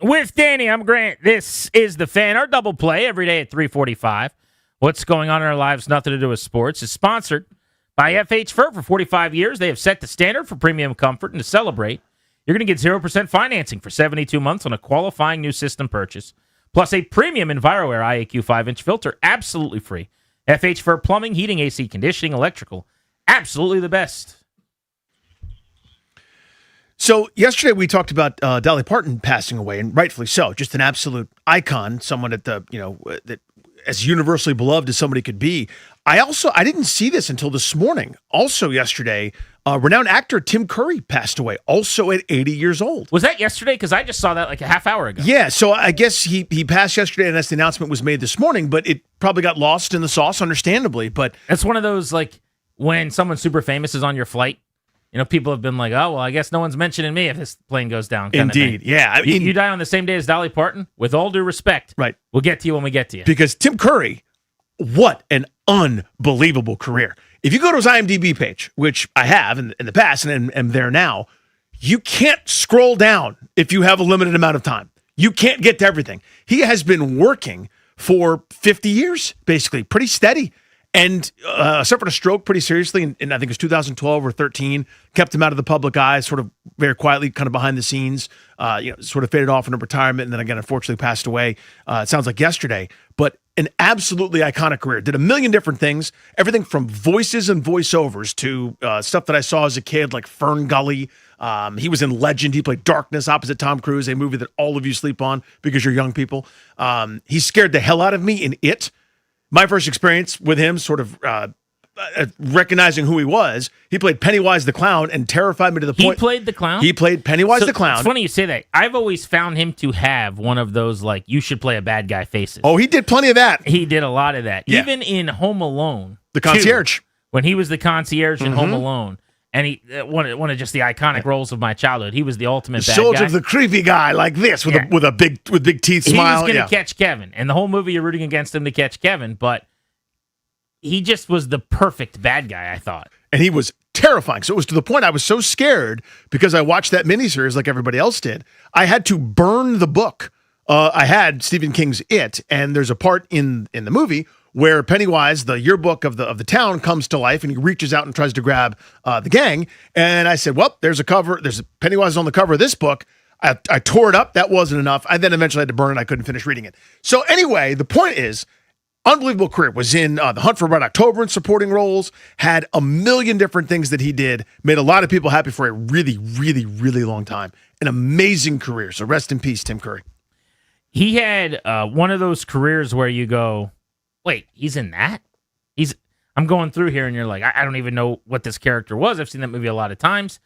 With Danny, I'm Grant. This is The Fan. Our double play every day at 3:45. What's going on in our lives, nothing to do with sports, is sponsored by FH Fur. For 45 years, they have set the standard for premium comfort, and to celebrate, you're going to get 0% financing for 72 months on a qualifying new system purchase, plus a premium EnviroAir IAQ 5-inch filter, absolutely free. FH Fur Plumbing, Heating, AC, Conditioning, Electrical, absolutely the best. So yesterday we talked about Dolly Parton passing away, and rightfully so. Just an absolute icon, someone at the that as universally beloved as somebody could be. I didn't see this until this morning. Also yesterday, renowned actor Tim Curry passed away, also at 80 years old. Was that yesterday? Because I just saw that like a half hour ago. Yeah, so I guess he passed yesterday, and that's the announcement was made this morning. But it probably got lost in the sauce, understandably. But it's one of those like when someone super famous is on your flight. People have been like, oh, well, I guess no one's mentioning me if this plane goes down. Indeed, yeah. You die on the same day as Dolly Parton? With all due respect. Right. We'll get to you when we get to you. Because Tim Curry, what an unbelievable career. If you go to his IMDb page, which I have in the past and am there now, you can't scroll down if you have a limited amount of time. You can't get to everything. He has been working for 50 years, basically, pretty steady. And suffered a stroke pretty seriously in I think it was 2012 or 13. Kept him out of the public eye, sort of very quietly, kind of behind the scenes. Sort of faded off into retirement, and then again, unfortunately, passed away. It sounds like yesterday, but an absolutely iconic career. Did a million different things, everything from voices and voiceovers to stuff that I saw as a kid, like Fern Gully. He was in Legend. He played Darkness opposite Tom Cruise, a movie that all of you sleep on because you're young people. He scared the hell out of me in It. My first experience with him, sort of recognizing who he was, he played Pennywise the Clown and terrified me to the point. He played the clown? He played Pennywise the Clown. It's funny you say that. I've always found him to have one of those, like, you should play a bad guy faces. Oh, he did plenty of that. He did a lot of that. Yeah. Even in Home Alone. The concierge. When he was the concierge in Home Alone. And he one of just the iconic roles of my childhood. He was the ultimate bad Sort guy. of the creepy guy like this with a big teeth smile. He was going to catch Kevin. And the whole movie you're rooting against him to catch Kevin, but he just was the perfect bad guy, I thought. And he was terrifying. So it was to the point I was so scared because I watched that miniseries like everybody else did. I had to burn the book. I had Stephen King's It, and there's a part in the movie where Pennywise, the yearbook of the town, comes to life, and he reaches out and tries to grab the gang. And I said, well, there's Pennywise on the cover of this book. I tore it up. That wasn't enough. I then eventually had to burn it. I couldn't finish reading it. So anyway, the point is, unbelievable career. Was in The Hunt for Red October in supporting roles, had a million different things that he did, made a lot of people happy for a really, really, really long time. An amazing career. So rest in peace, Tim Curry. He had one of those careers where you go, wait, he's in that? I'm going through here and you're like, I don't even know what this character was. I've seen that movie a lot of times.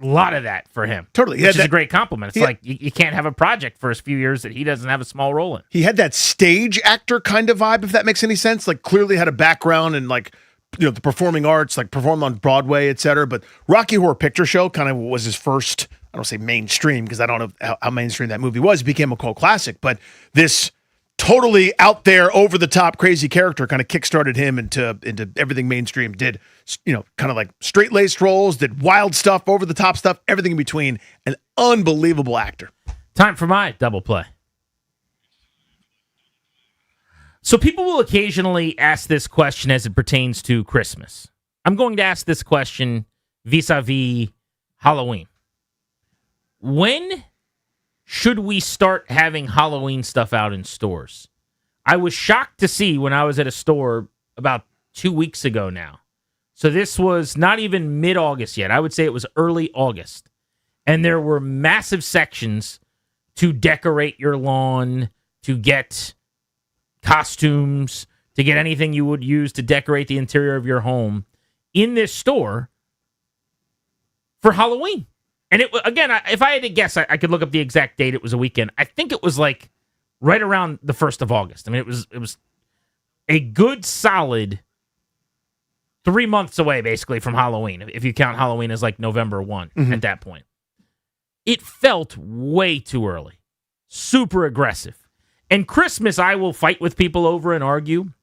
A lot of that for him. Totally. Which is a great compliment. It's like you can't have a project for a few years that he doesn't have a small role in. He had that stage actor kind of vibe, if that makes any sense. Like clearly had a background in like, the performing arts, like performed on Broadway, et cetera. But Rocky Horror Picture Show kind of was his first, I don't say mainstream because I don't know how mainstream that movie was. It became a cult classic. But this totally out there, over the top, crazy character kind of kickstarted him into everything mainstream. Did kind of like straight laced roles, did wild stuff, over the top stuff, everything in between. An unbelievable actor. Time for my double play. So people will occasionally ask this question as it pertains to Christmas. I'm going to ask this question vis-a-vis Halloween. When should we start having Halloween stuff out in stores? I was shocked to see when I was at a store about 2 weeks ago now. So this was not even mid-August yet. I would say it was early August. And there were massive sections to decorate your lawn, to get costumes, to get anything you would use to decorate the interior of your home in this store for Halloween. And it again, if I had to guess, I could look up the exact date. It was a weekend. I think it was like right around the 1st of August. I mean, it was a good solid 3 months away, basically, from Halloween, if you count Halloween as like November 1 at that point. It felt way too early. Super aggressive. And Christmas, I will fight with people over and argue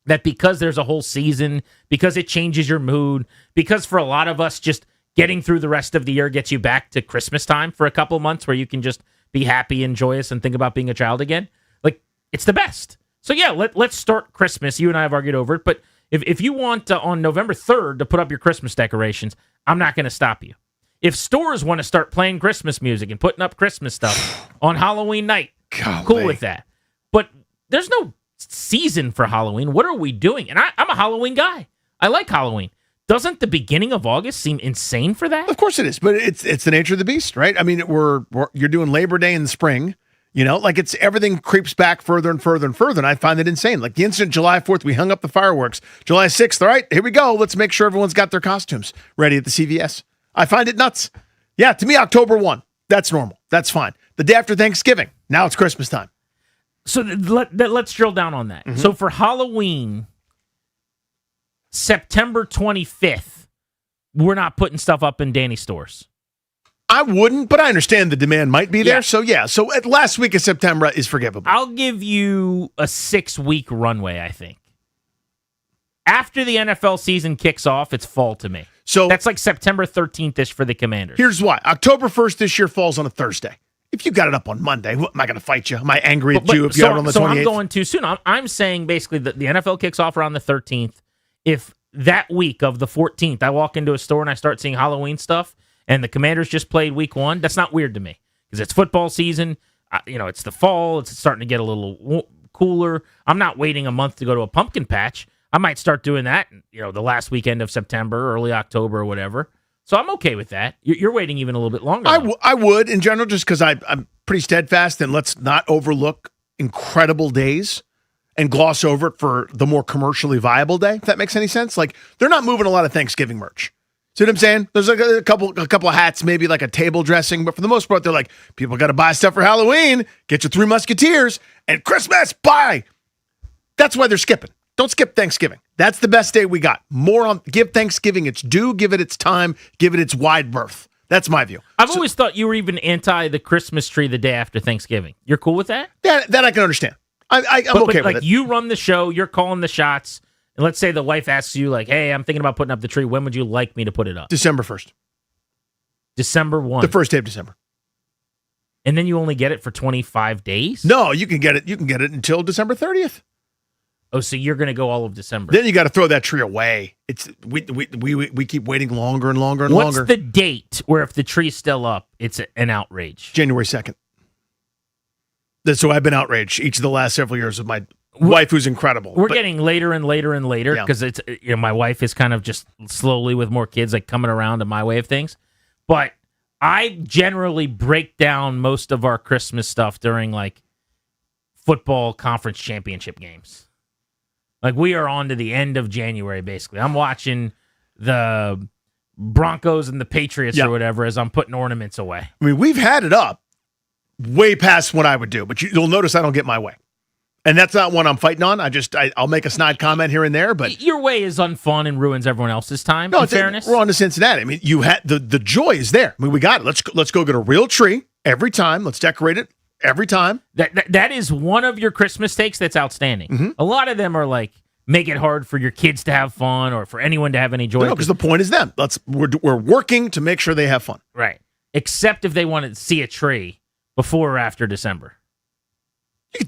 that because there's a whole season, because it changes your mood, because for a lot of us, just getting through the rest of the year gets you back to Christmas time for a couple months where you can just be happy and joyous and think about being a child again. Like, it's the best. So yeah, let's start Christmas. You and I have argued over it, but if you want on November 3rd to put up your Christmas decorations, I'm not going to stop you. If stores want to start playing Christmas music and putting up Christmas stuff on Halloween night, cool with that. But there's no season for Halloween. What are we doing? And I'm a Halloween guy. I like Halloween. Doesn't the beginning of August seem insane for that? Of course it is, but it's the nature of the beast, right? I mean, you're doing Labor Day in the spring. You know, like everything creeps back further and further and further, and I find it insane. Like the instant July 4th, we hung up the fireworks. July 6th, all right, here we go. Let's make sure everyone's got their costumes ready at the CVS. I find it nuts. Yeah, to me, October 1, that's normal. That's fine. The day after Thanksgiving, now it's Christmas time. So let's drill down on that. So for Halloween, September 25th, we're not putting stuff up in Danny stores. I wouldn't, but I understand the demand might be there. Yeah. So at last week of September is forgivable. I'll give you a 6-week runway, I think. After the NFL season kicks off, it's fall to me. So that's like September 13th-ish for the Commanders. Here's why. October 1st this year falls on a Thursday. If you got it up on Monday, what, am I going to fight you? Am I angry at you if you have it on the 28th? So I'm going too soon. I'm saying basically that the NFL kicks off around the 13th. If that week of the 14th, I walk into a store and I start seeing Halloween stuff, and the Commanders just played week 1, that's not weird to me because it's football season. It's the fall. It's starting to get a little cooler. I'm not waiting a month to go to a pumpkin patch. I might start doing that, the last weekend of September, early October or whatever. So I'm okay with that. You're waiting even a little bit longer. I would in general, just because I'm pretty steadfast, and let's not overlook incredible days and gloss over it for the more commercially viable day, if that makes any sense. Like, they're not moving a lot of Thanksgiving merch. See what I'm saying? There's like a couple of hats, maybe like a table dressing, but for the most part, they're like, people got to buy stuff for Halloween, get your 3 Musketeers, and Christmas, buy. That's why they're skipping. Don't skip Thanksgiving. That's the best day we got. Give Thanksgiving its due, give it its time, give it its wide berth. That's my view. I've always thought you were even anti the Christmas tree the day after Thanksgiving. You're cool with that? That I can understand. I'm okay with it. You run the show, you're calling the shots, and let's say the wife asks you, like, hey, I'm thinking about putting up the tree. When would you like me to put it up? December 1st. December 1. The first day of December. And then you only get it for 25 days? No, you can get it until December 30th. Oh, so you're going to go all of December. Then you got to throw that tree away. We keep waiting longer and longer and longer. What's the date where if the tree's still up, it's an outrage? January 2nd. So I've been outraged each of the last several years with my wife, who's incredible. We're getting later and later and later because it's my wife is kind of just slowly with more kids, like coming around to my way of things. But I generally break down most of our Christmas stuff during like football conference championship games. Like, we are on to the end of January, basically. I'm watching the Broncos and the Patriots or whatever as I'm putting ornaments away. I mean, we've had it up way past what I would do, but you'll notice I don't get my way. And that's not one I'm fighting on. I'll make a snide comment here and there, but your way is unfun and ruins everyone else's time. No, in fairness, we're on to Cincinnati. I mean, you had the joy is there. I mean, we got it. Let's go get a real tree every time. Let's decorate it every time. That is one of your Christmas takes that's outstanding. Mm-hmm. A lot of them are like, make it hard for your kids to have fun or for anyone to have any joy. No, because the point is them. We're working to make sure they have fun. Right. Except if they want to see a tree before or after December.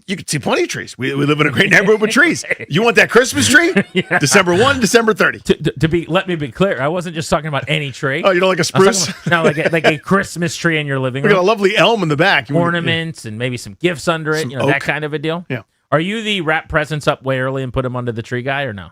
You can see plenty of trees. We live in a great neighborhood with trees. You want that Christmas tree? Yeah. December 1, December 30. Let me be clear. I wasn't just talking about any tree. Oh, you don't like a spruce? Like a Christmas tree in your living room. We got a lovely elm in the back. Ornaments and maybe some gifts under it. That kind of a deal. Yeah. Are you the wrap presents up way early and put them under the tree guy or no?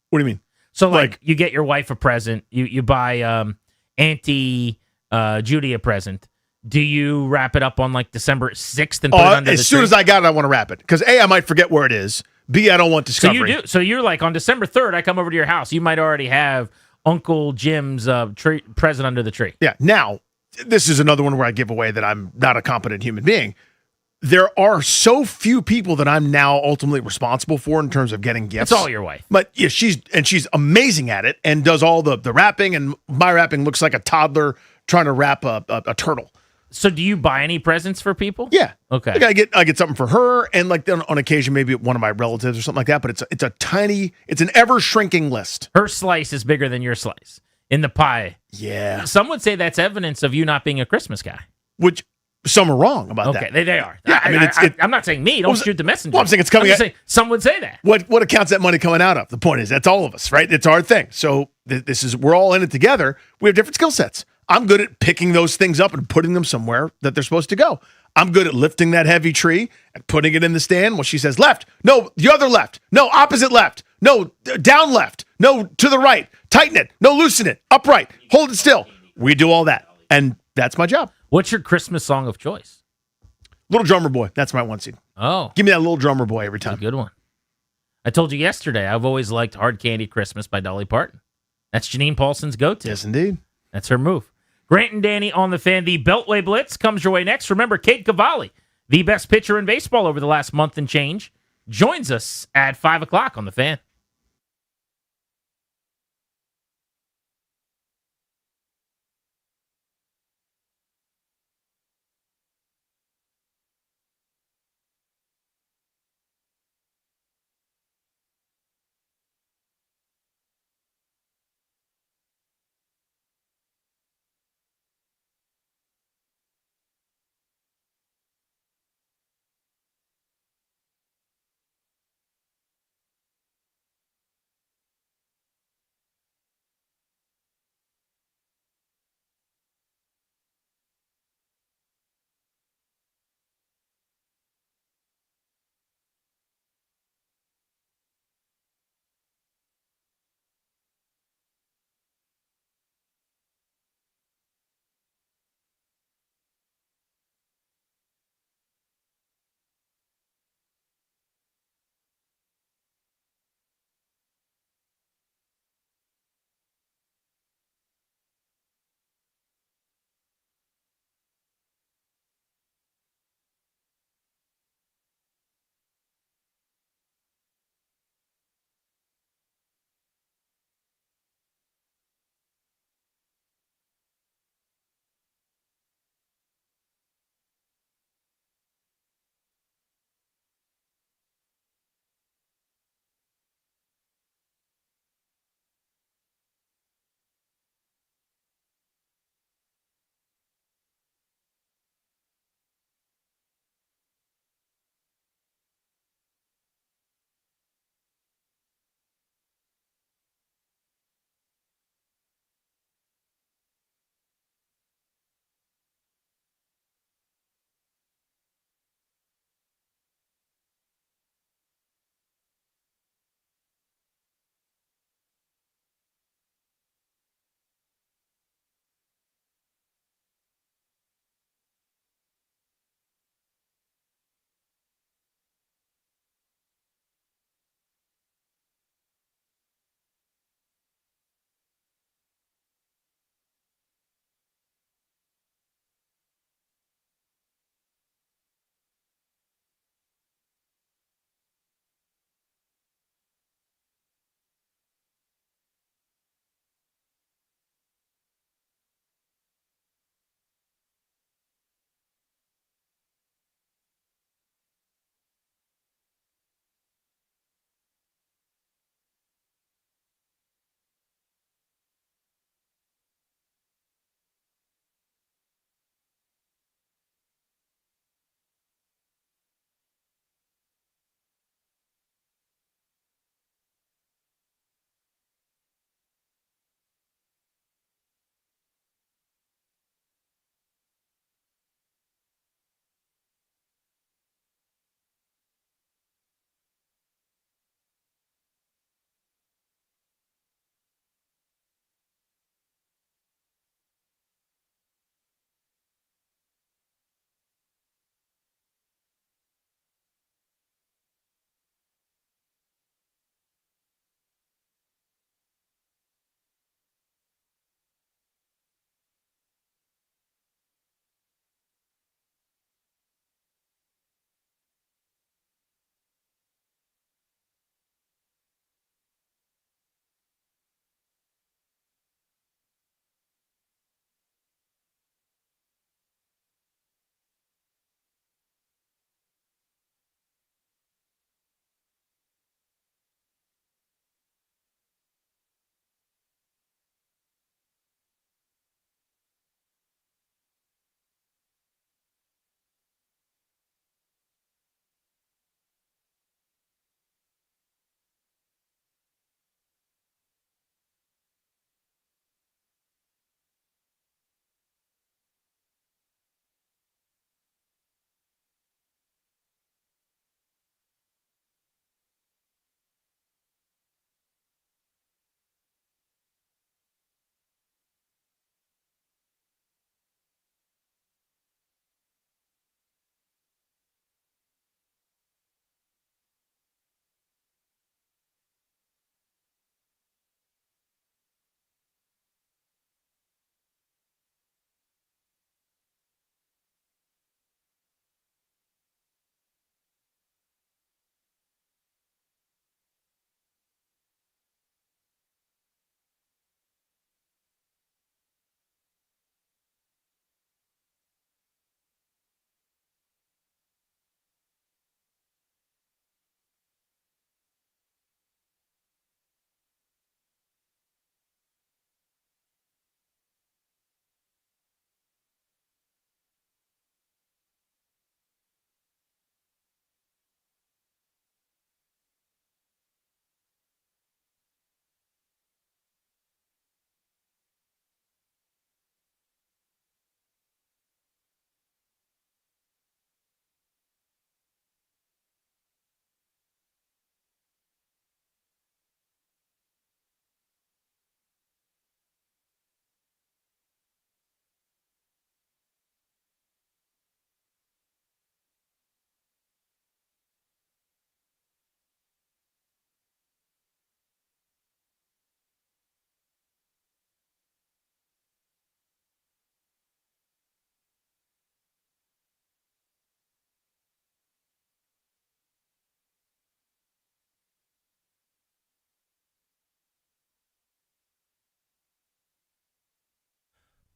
What do you mean? So like you get your wife a present. You buy Auntie Judy a present. Do you wrap it up on like December 6th and put it under the tree? As soon as I got it, I want to wrap it. Because A, I might forget where it is. B, I don't want discovery. So you do. So you're like, on December 3rd, I come over to your house. You might already have Uncle Jim's present under the tree. Yeah. Now, this is another one where I give away that I'm not a competent human being. There are so few people that I'm now ultimately responsible for in terms of getting gifts. It's all your wife. But yeah, she's amazing at it and does all the wrapping, and my wrapping looks like a toddler trying to wrap a turtle. So do you buy any presents for people? Yeah. Okay. Like I get something for her, and like on occasion maybe one of my relatives or something like that. But it's an ever shrinking list. Her slice is bigger than your slice in the pie. Yeah. Some would say that's evidence of you not being a Christmas guy. Which some are wrong about Okay, that. they are. Yeah, I mean, I'm not saying me. Don't shoot the messenger. Well, I'm saying it's coming just out- saying some would say that. What accounts that money coming out of? The point is, that's all of us, right? It's our thing. So we're all in it together. We have different skill sets. I'm good at picking those things up and putting them somewhere that they're supposed to go. I'm good at lifting that heavy tree and putting it in the stand. Well, she says left. No, the other left. No, opposite left. No, down left. No, to the right. Tighten it. No, loosen it. Upright. Hold it still. We do all that. And that's my job. What's your Christmas song of choice? Little Drummer Boy. That's my one seed. Oh. Give me that Little Drummer Boy every time. That's a good one. I told you yesterday, I've always liked Hard Candy Christmas by Dolly Parton. That's Janine Paulson's go-to. Yes, indeed. That's her move. Grant and Danny on the Fan. The Beltway Blitz comes your way next. Remember, Cade Cavalli, the best pitcher in baseball over the last month and change, joins us at 5 o'clock on the Fan.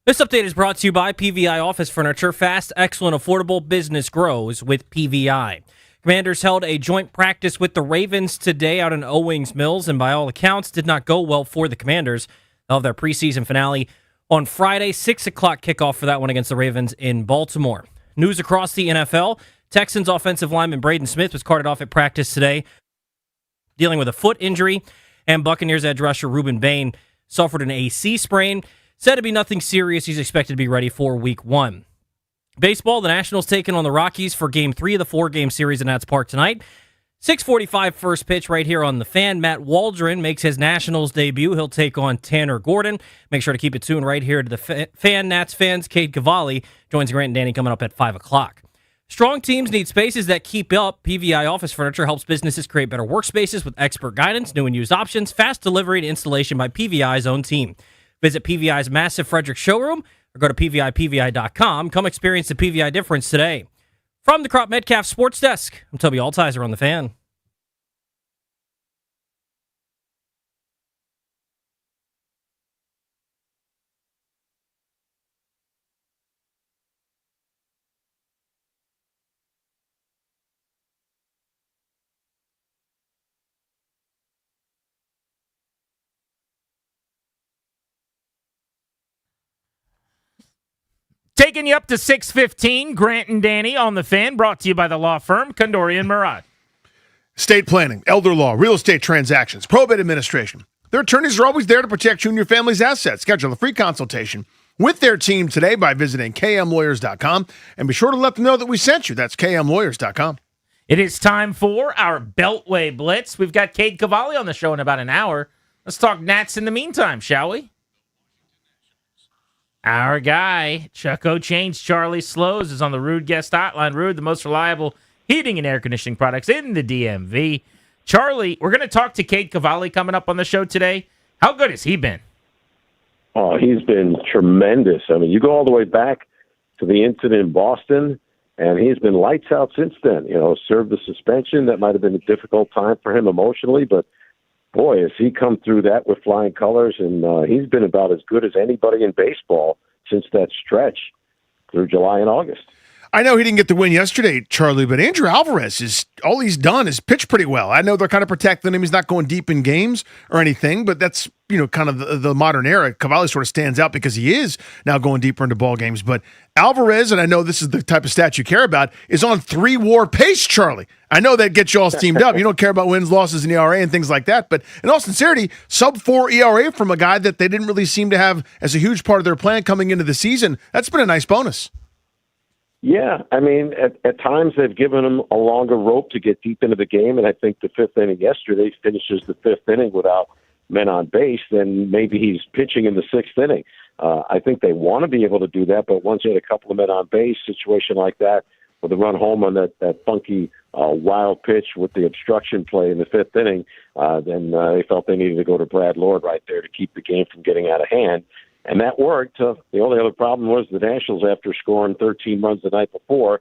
This update is brought to you by PVI Office Furniture. Fast, excellent, affordable business grows with PVI. Commanders held a joint practice with the Ravens today out in Owings Mills, and by all accounts, did not go well for the Commanders. They'll have their preseason finale on Friday, 6 o'clock kickoff for that one against the Ravens in Baltimore. News across the NFL. Texans offensive lineman Braden Smith was carted off at practice today, dealing with a foot injury, and Buccaneers edge rusher Reuben Bain suffered an AC sprain. Said to be nothing serious. He's expected to be ready for Week 1. Baseball, the Nationals taking on the Rockies for Game 3 of the 4-game series in Nats Park tonight. 6:45 first pitch right here on the Fan. Matt Waldron makes his Nationals debut. He'll take on Tanner Gordon. Make sure to keep it tuned right here to the Fan. Nats fans, Cade Cavalli joins Grant and Danny coming up at 5 o'clock. Strong teams need spaces that keep up. PVI Office Furniture helps businesses create better workspaces with expert guidance, new and used options, fast delivery, and installation by PVI's own team. Visit PVI's massive Frederick showroom or go to PVI.com. Come experience the PVI difference today. From the Crop Metcalf Sports Desk, I'm Toby Altizer on the Fan. Taking you up to 6:15, Grant and Danny on the Fan, brought to you by the law firm Kondorian Murad. Estate planning, elder law, real estate transactions, probate administration. Their attorneys are always there to protect you and your family's assets. Schedule a free consultation with their team today by visiting kmlawyers.com, and be sure to let them know that we sent you. That's kmlawyers.com. It is time for our Beltway Blitz. We've got Cade Cavalli on the show in about an hour. Let's talk Nats in the meantime, shall we? Our guy, Chuck O'Chains, Charlie Slows, is on the Rude Guest Hotline. Rude, the most reliable heating and air conditioning products in the DMV. Charlie, we're going to talk to Cade Cavalli coming up on the show today. How good has he been? Oh, he's been tremendous. I mean, you go all the way back to the incident in Boston, and he's been lights out since then. You know, served the suspension. That might have been a difficult time for him emotionally, but boy, has he come through that with flying colors, and he's been about as good as anybody in baseball since that stretch through July and August. I know he didn't get the win yesterday, Charlie, but Andrew Alvarez is all he's done is pitch pretty well. I know they're kind of protecting him. He's not going deep in games or anything, but that's, you know, kind of the modern era. Cavalli sort of stands out because he is now going deeper into ball games. But Alvarez, and I know this is the type of stat you care about, is on 3-WAR pace, Charlie. I know that gets you all steamed up. You don't care about wins, losses, and ERA and things like that. But in all sincerity, sub-4 ERA from a guy that they didn't really seem to have as a huge part of their plan coming into the season, that's been a nice bonus. Yeah, I mean, at times they've given him a longer rope to get deep into the game, and I think the fifth inning yesterday finishes the fifth inning without men on base, then maybe he's pitching in the sixth inning. I think they want to be able to do that, but once you had a couple of men on base, situation like that, with a run home on that funky wild pitch with the obstruction play in the fifth inning, then they felt they needed to go to Brad Lord right there to keep the game from getting out of hand. And that worked. The only other problem was the Nationals, after scoring 13 runs the night before,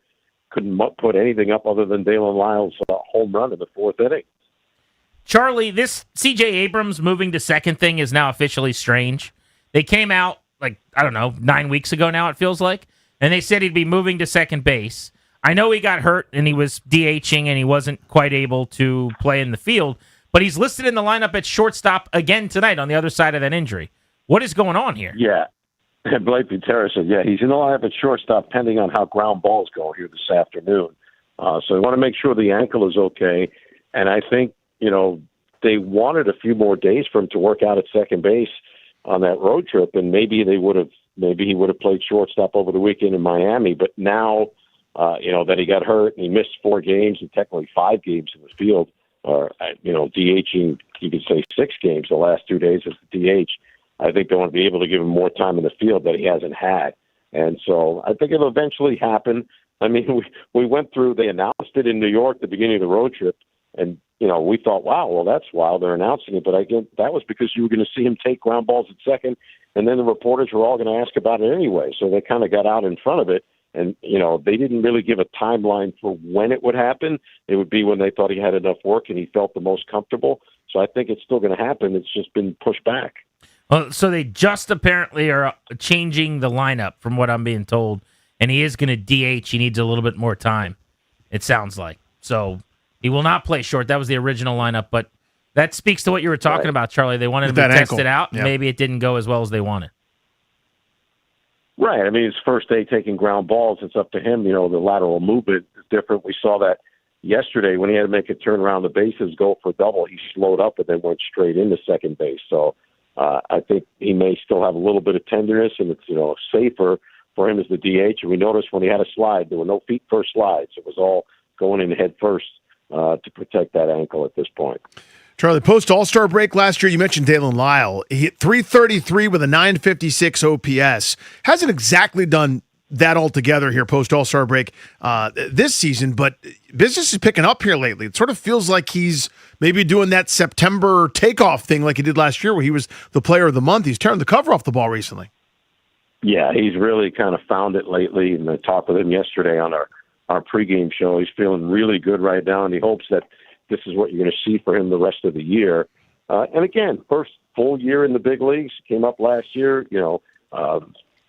couldn't put anything up other than Dalen Lyles' home run in the fourth inning. Charlie, this C.J. Abrams moving to second thing is now officially strange. They came out, 9 weeks ago now, it feels like, and they said he'd be moving to second base. I know he got hurt and he was DHing and he wasn't quite able to play in the field, but he's listed in the lineup at shortstop again tonight on the other side of that injury. What is going on here? Yeah. Blake Butera said, he's in the lineup at shortstop pending on how ground balls go here this afternoon. So they want to make sure the ankle is okay. And I think, they wanted a few more days for him to work out at second base on that road trip, and maybe he would have played shortstop over the weekend in Miami. But now, that he got hurt and he missed 4 games and technically 5 games in the field, or, DHing, you could say 6 games the last 2 days as the DH. I think they want to be able to give him more time in the field that he hasn't had. And so I think it'll eventually happen. I mean, we went through, they announced it in New York at the beginning of the road trip, and, we thought, wow, well, that's wild. They're announcing it. But again, that was because you were going to see him take ground balls at second, and then the reporters were all going to ask about it anyway. So they kind of got out in front of it. And, they didn't really give a timeline for when it would happen. It would be when they thought he had enough work and he felt the most comfortable. So I think it's still going to happen. It's just been pushed back. Well, so they just apparently are changing the lineup from what I'm being told, and he is going to DH. He needs a little bit more time, it sounds like. So he will not play short. That was the original lineup, but that speaks to what you were talking about, Charlie. They wanted him to test it out. Yep. Maybe it didn't go as well as they wanted. Right. I mean, his first day taking ground balls, it's up to him. The lateral movement is different. We saw that yesterday when he had to make a turn around the bases, go for double. He slowed up and then went straight into second base. So I think he may still have a little bit of tenderness, and it's safer for him as the DH. And we noticed when he had a slide, there were no feet first slides. It was all going in head first to protect that ankle at this point. Charlie, post All-Star break last year, you mentioned Dalen Lyle. He hit .333 with a .956 OPS. Hasn't exactly done that altogether here post All-Star break this season, but business is picking up here lately. It sort of feels like he's maybe doing that September takeoff thing like he did last year where he was the player of the month. He's tearing the cover off the ball recently. Yeah, he's really kind of found it lately, and I talked with him yesterday on our pregame show. He's feeling really good right now, and he hopes that this is what you're going to see for him the rest of the year. And again, first full year in the big leagues, came up last year,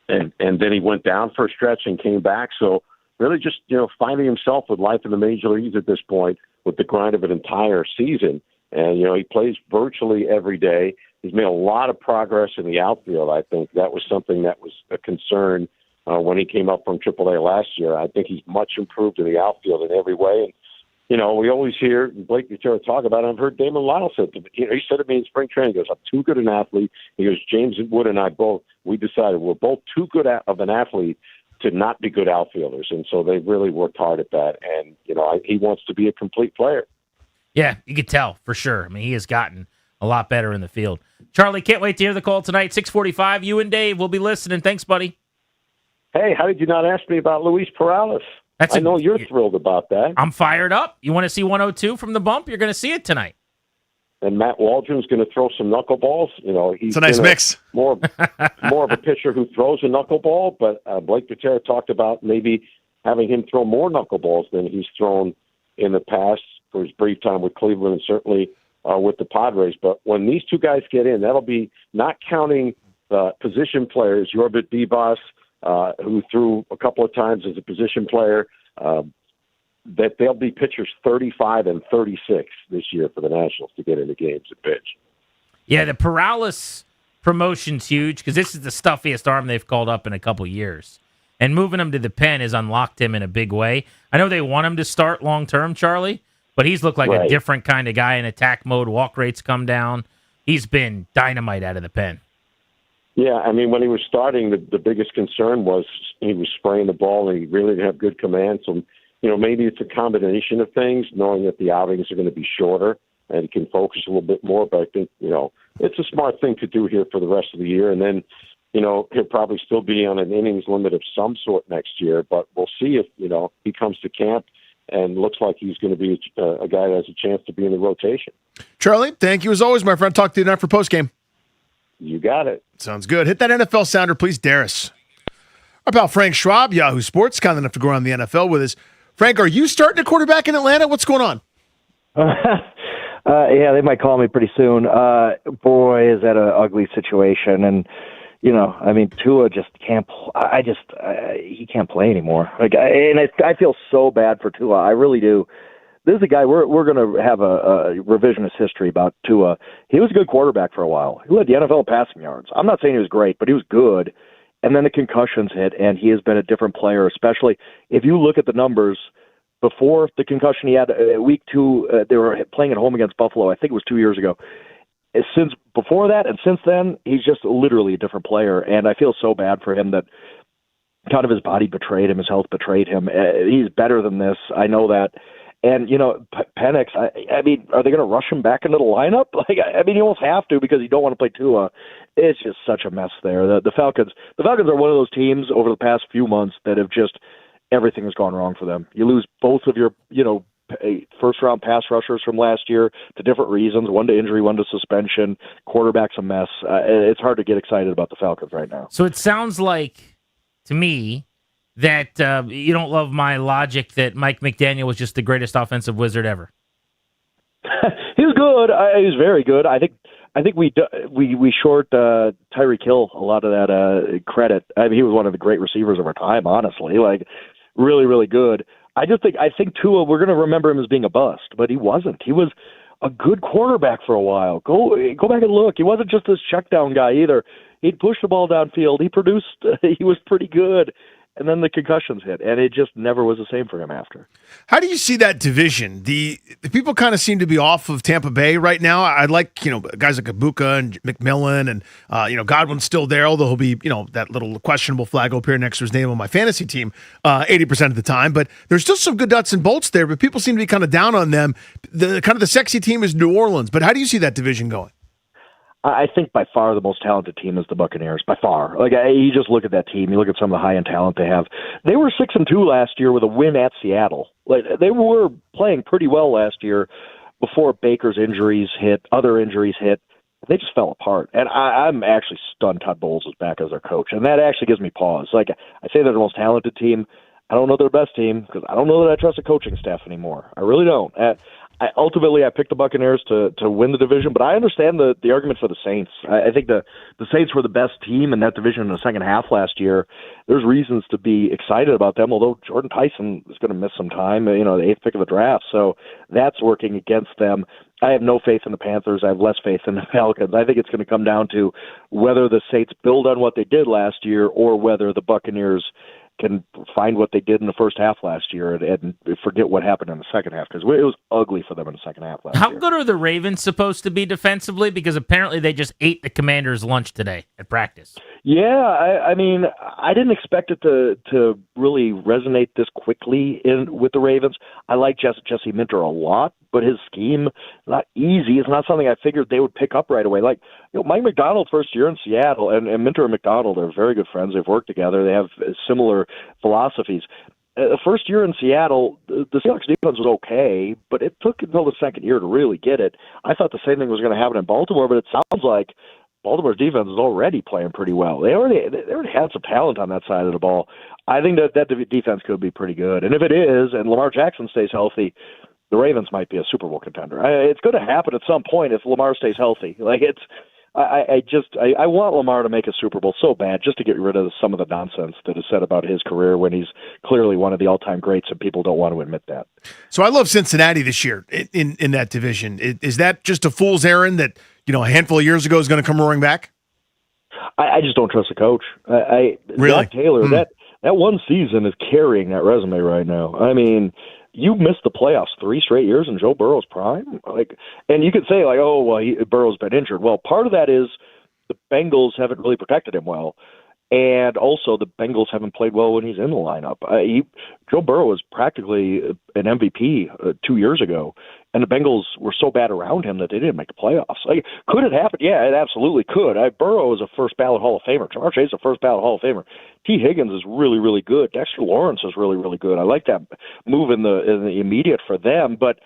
and then he went down for a stretch and came back. So really just, finding himself with life in the major leagues at this point with the grind of an entire season. And, he plays virtually every day. He's made a lot of progress in the outfield. I think that was something that was a concern when he came up from AAA last year. I think he's much improved in the outfield in every way. And, we always hear Blake Gutierrez talk about it. I've heard Damon Lyle said to me, he said to me in spring training, he goes, I'm too good an athlete. He goes, James Wood and I we decided we're both too good of an athlete to not be good outfielders. And so they really worked hard at that. And, he wants to be a complete player. Yeah, you could tell for sure. I mean, he has gotten a lot better in the field. Charlie, can't wait to hear the call tonight, 6:45. You and Dave will be listening. Thanks, buddy. Hey, how did you not ask me about Luis Perales? I know you're thrilled about that. I'm fired up. You want to see 102 from the bump? You're going to see it tonight. And Matt Waldron's going to throw some knuckleballs. He's it's a nice mix. More of a pitcher who throws a knuckleball, but Blake Gutierrez talked about maybe having him throw more knuckleballs than he's thrown in the past for his brief time with Cleveland and certainly with the Padres. But when these two guys get in, that'll be not counting position players, Yorbit Bibas, who threw a couple of times as a position player, that they'll be pitchers 35 and 36 this year for the Nationals to get into games and pitch. Yeah, the Perales promotion's huge because this is the stuffiest arm they've called up in a couple years. And moving him to the pen has unlocked him in a big way. I know they want him to start long-term, Charlie, but he's looked like a different kind of guy in attack mode. Walk rates come down. He's been dynamite out of the pen. Yeah, I mean, when he was starting, the biggest concern was he was spraying the ball and he really didn't have good command. So, maybe it's a combination of things, knowing that the outings are going to be shorter and he can focus a little bit more. But I think, it's a smart thing to do here for the rest of the year. And then, he'll probably still be on an innings limit of some sort next year. But we'll see if, he comes to camp and looks like he's going to be a guy that has a chance to be in the rotation. Charlie, thank you as always, my friend. Talk to you tonight for postgame. You got it. Sounds good. Hit that NFL sounder, please, Darius. Our pal Frank Schwab, Yahoo Sports, kind enough to go around the NFL with us. Frank, are you starting a quarterback in Atlanta? What's going on? Yeah, they might call me pretty soon. Boy, is that an ugly situation. And, Tua just can't he can't play anymore. I feel so bad for Tua. I really do. This is a guy, we're going to have a revisionist history about Tua. He was a good quarterback for a while. He led the NFL in passing yards. I'm not saying he was great, but he was good. And then the concussions hit, and he has been a different player, especially if you look at the numbers. Before the concussion he had week 2, they were playing at home against Buffalo. I think it was 2 years ago. Since before that and since then, he's just literally a different player. And I feel so bad for him that kind of his body betrayed him, his health betrayed him. He's better than this. I know that. And, Penix, are they going to rush him back into the lineup? You almost have to because you don't want to play Tua. It's just such a mess there. The Falcons are one of those teams over the past few months that have just, everything has gone wrong for them. You lose both of your, first-round pass rushers from last year to different reasons, one to injury, one to suspension. Quarterback's a mess. It's hard to get excited about the Falcons right now. So it sounds like, to me, that you don't love my logic that Mike McDaniel was just the greatest offensive wizard ever. He was good. He was very good. I think I think we short Tyreek Hill a lot of that credit. I mean, he was one of the great receivers of our time, honestly. Like, really, really good. I think Tua, we're going to remember him as being a bust, but he wasn't. He was a good quarterback for a while. Go back and look. He wasn't just this check down guy either. He'd push the ball downfield. He produced. He was pretty good. And then the concussions hit, and it just never was the same for him after. How do you see that division? The people kind of seem to be off of Tampa Bay right now. I like, guys like Ibuka and McMillan and, Godwin's still there, although he'll be, that little questionable flag will appear next to his name on my fantasy team 80% of the time. But there's still some good nuts and bolts there, but people seem to be kind of down on them. The sexy team is New Orleans. But how do you see that division going? I think by far the most talented team is the Buccaneers, by far. Like, you just look at that team, you look at some of the high-end talent they have. They were 6-2 last year with a win at Seattle. Like, they were playing pretty well last year before Baker's injuries hit, other injuries hit. They just fell apart. And I'm actually stunned Todd Bowles is back as their coach, and that actually gives me pause. Like, I say they're the most talented team. I don't know they're the best team because I don't know that I trust the coaching staff anymore. I really don't. Ultimately, I picked the Buccaneers to win the division, but I understand the argument for the Saints. I think the Saints were the best team in that division in the second half last year. There's reasons to be excited about them, although Jordan Tyson is going to miss some time, the 8th pick of the draft, so that's working against them. I have no faith in the Panthers. I have less faith in the Falcons. I think it's going to come down to whether the Saints build on what they did last year or whether the Buccaneers can find what they did in the first half last year and forget what happened in the second half, because it was ugly for them in the second half last year. How good are the Ravens supposed to be defensively? Because apparently they just ate the Commanders' lunch today at practice. Yeah, I mean, I didn't expect it to really resonate this quickly with the Ravens. I like Jesse Minter a lot, but his scheme, not easy. It's not something I figured they would pick up right away. Like, Mike McDonald first year in Seattle, and Minter and McDonald are very good friends. They've worked together. They have similar philosophies. The first year in Seattle, the Seahawks defense was okay, but it took until the second year to really get it. I thought the same thing was going to happen in Baltimore, but it sounds like Baltimore's defense is already playing pretty well. They already had some talent on that side of the ball. I think that defense could be pretty good. And if it is, and Lamar Jackson stays healthy, the Ravens might be a Super Bowl contender. It's going to happen at some point if Lamar stays healthy. I want Lamar to make a Super Bowl so bad just to get rid of some of the nonsense that is said about his career when he's clearly one of the all-time greats and people don't want to admit that. So I love Cincinnati this year in that division. Is that just a fool's errand that, a handful of years ago is going to come roaring back? I just don't trust the coach. Really? Zach Taylor, that one season is carrying that resume right now. I mean, you missed the playoffs 3 straight years in Joe Burrow's prime. And you could say, Burrow's been injured. Well, part of that is the Bengals haven't really protected him well. And also the Bengals haven't played well when he's in the lineup. Joe Burrow was practically an MVP 2 years ago, and the Bengals were so bad around him that they didn't make the playoffs. Could it happen? Yeah, it absolutely could. Burrow is a first-ballot Hall of Famer. Jamar Chase is a first-ballot Hall of Famer. T. Higgins is really, really good. Dexter Lawrence is really, really good. I like that move in the immediate for them, but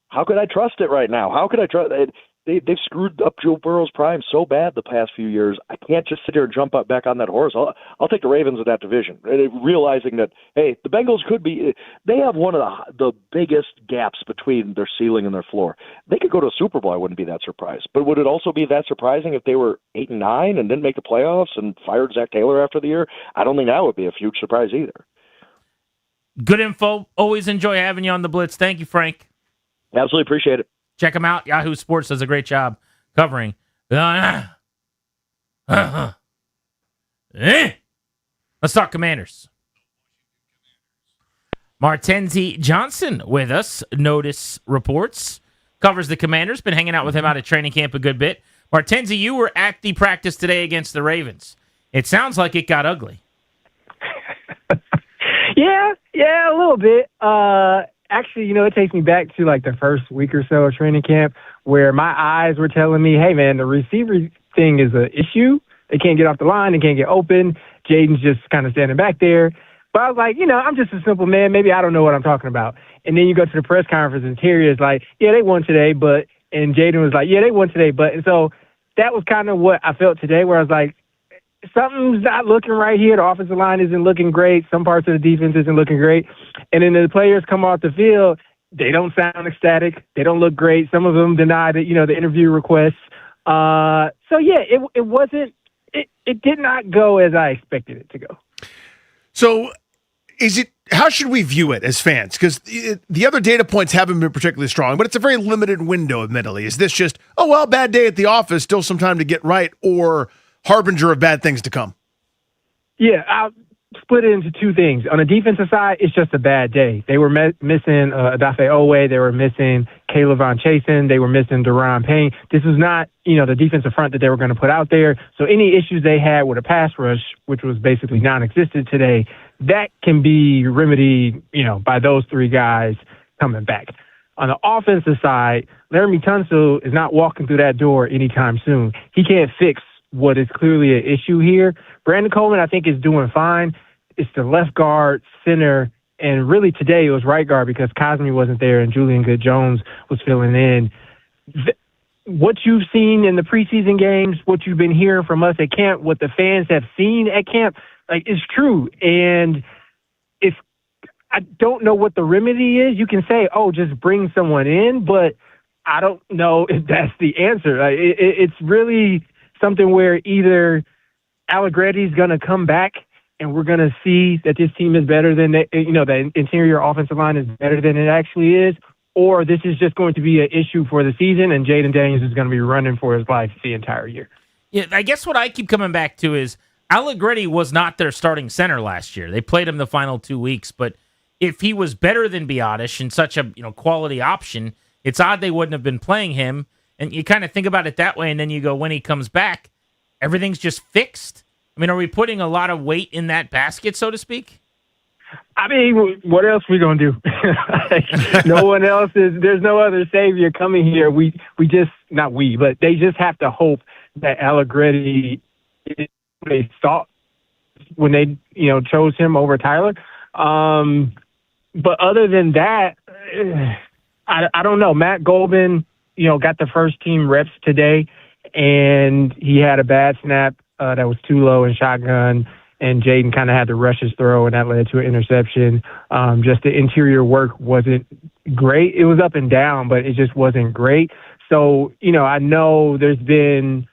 how could I trust it right now? How could I trust it? They've screwed up Joe Burrow's prime so bad the past few years. I can't just sit here and jump up back on that horse. I'll take the Ravens in that division, realizing that, hey, the Bengals could be – they have one of the biggest gaps between their ceiling and their floor. They could go to a Super Bowl. I wouldn't be that surprised. But would it also be that surprising if they were 8-9 and didn't make the playoffs and fired Zach Taylor after the year? I don't think that would be a huge surprise either. Good info. Always enjoy having you on the Blitz. Thank you, Frank. Absolutely appreciate it. Check them out. Yahoo Sports does a great job covering. Let's talk Commanders. Martenzie Johnson with us. Notice reports. Covers the Commanders. Been hanging out with him out at training camp a good bit. Martenzie, you were at the practice today against the Ravens. It sounds like it got ugly. Yeah, a little bit. Actually, it takes me back to the first week or so of training camp where my eyes were telling me, hey, man, the receiver thing is an issue. They can't get off the line. They can't get open. Jaden's just kind of standing back there. But I was like, I'm just a simple man. Maybe I don't know what I'm talking about. And then you go to the press conference and Terry is like, yeah, they won today. And Jaden was like, yeah, they won today. And so that was kind of what I felt today where I was like, something's not looking right here. The offensive line isn't looking great. Some parts of the defense isn't looking great. And then the players come off the field. They don't sound ecstatic. They don't look great. Some of them deny the interview requests. So yeah, it wasn't. It did not go as I expected it to go. So, how should we view it as fans? Because the other data points haven't been particularly strong, but it's a very limited window, admittedly. Is this just, oh, well, bad day at the office, still some time to get right, or harbinger of bad things to come? Yeah, I'll split it into two things. On the defensive side, it's just a bad day. They were missing Adafe Owe. They were missing Caleb Von Chasen. They were missing Deron Payne. This was not, the defensive front that they were going to put out there. So any issues they had with a pass rush, which was basically non-existent today, that can be remedied, by those three guys coming back. On the offensive side, Laramie Tunsil is not walking through that door anytime soon. He can't fix what is clearly an issue here. Brandon Coleman, I think, is doing fine. It's the left guard, center, and really today it was right guard because Cosme wasn't there and Julian Good-Jones was filling in. What you've seen in the preseason games, what you've been hearing from us at camp, what the fans have seen at camp, is true. And if I don't know what the remedy is, you can say, oh, just bring someone in, but I don't know if that's the answer. It's really something where either Allegretti's going to come back and we're going to see that this team is better than, the interior offensive line is better than it actually is, or this is just going to be an issue for the season and Jaden Daniels is going to be running for his life the entire year. Yeah, I guess what I keep coming back to is Allegretti was not their starting center last year. They played him the final 2 weeks, but if he was better than Biadasz and such a quality option, it's odd they wouldn't have been playing him. And you kind of think about it that way, and then you go, when he comes back, everything's just fixed. I mean, are we putting a lot of weight in that basket, so to speak? I mean, what else we gonna do? No one else is. There's no other savior coming here. We just but they just have to hope that Allegretti they thought when they chose him over Tyler. But other than that, I don't know. Matt Golban, got the first team reps today, and he had a bad snap that was too low in shotgun, and Jaden kind of had to rush his throw, and that led to an interception. Just the interior work wasn't great. It was up and down, but it just wasn't great. So, I know there's been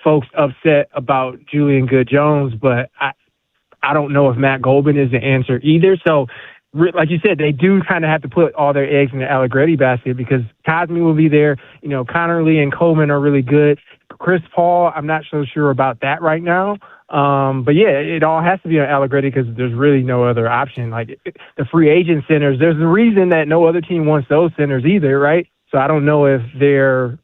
folks upset about Julian Good-Jones, but I don't know if Matt Golban is the answer either. So, like you said, they do kind of have to put all their eggs in the Allegretti basket because Cosme will be there. Connerly and Coleman are really good. Chris Paul, I'm not so sure about that right now. But yeah, it all has to be on Allegretti because there's really no other option. Like the free agent centers, there's a reason that no other team wants those centers either, right? So I don't know if they're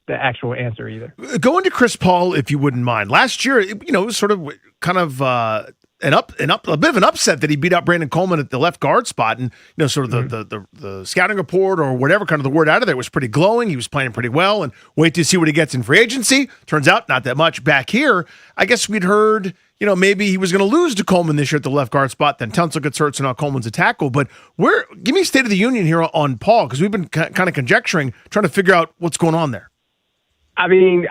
the actual answer either. Go into Chris Paul, if you wouldn't mind. Last year, it was sort of kind of a bit of an upset that he beat out Brandon Coleman at the left guard spot, and sort of the scouting report or whatever kind of the word out of there was pretty glowing. He was playing pretty well, and wait to see what he gets in free agency. Turns out not that much. Back here, I guess we'd heard maybe he was going to lose to Coleman this year at the left guard spot. Then Tunsil gets hurt, so now Coleman's a tackle. But give me a state of the union here on Paul because we've been kind of conjecturing, trying to figure out what's going on there. I mean,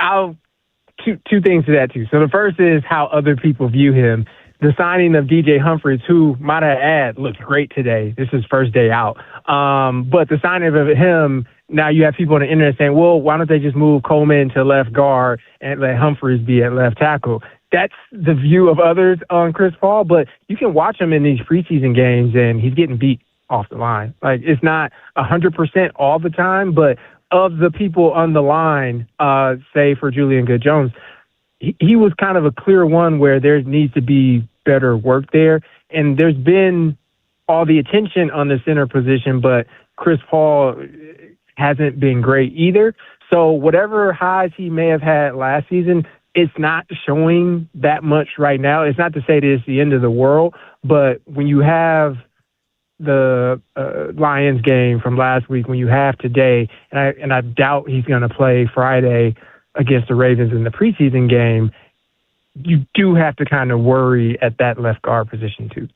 two things to that too. So the first is how other people view him. The signing of DJ Humphries, who, might I add, looked great today. This is his first day out. But the signing of him, now you have people on the internet saying, well, why don't they just move Coleman to left guard and let Humphries be at left tackle? That's the view of others on Chris Paul, but you can watch him in these preseason games, and he's getting beat off the line. Like, it's not 100% all the time, but of the people on the line, say for Julian Good-Jones, he was kind of a clear one where there needs to be better work there. And there's been all the attention on the center position, but Chris Paul hasn't been great either. So whatever highs he may have had last season, it's not showing that much right now. It's not to say that it's the end of the world, but when you have the Lions game from last week, when you have today, and I doubt he's going to play Friday against the Ravens in the preseason game, you do have to kind of worry at that left guard position too.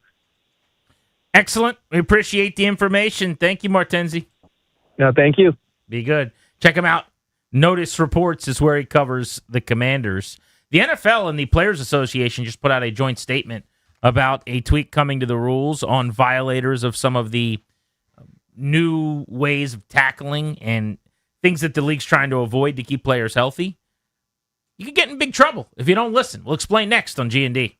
Excellent. We appreciate the information. Thank you, Martenzi. No, thank you. Be good. Check him out. Notice Reports is where he covers the Commanders. The NFL and the Players Association just put out a joint statement about a tweak coming to the rules on violators of some of the new ways of tackling and things that the league's trying to avoid to keep players healthy. you could get in big trouble if you don't listen. We'll explain next on G&D.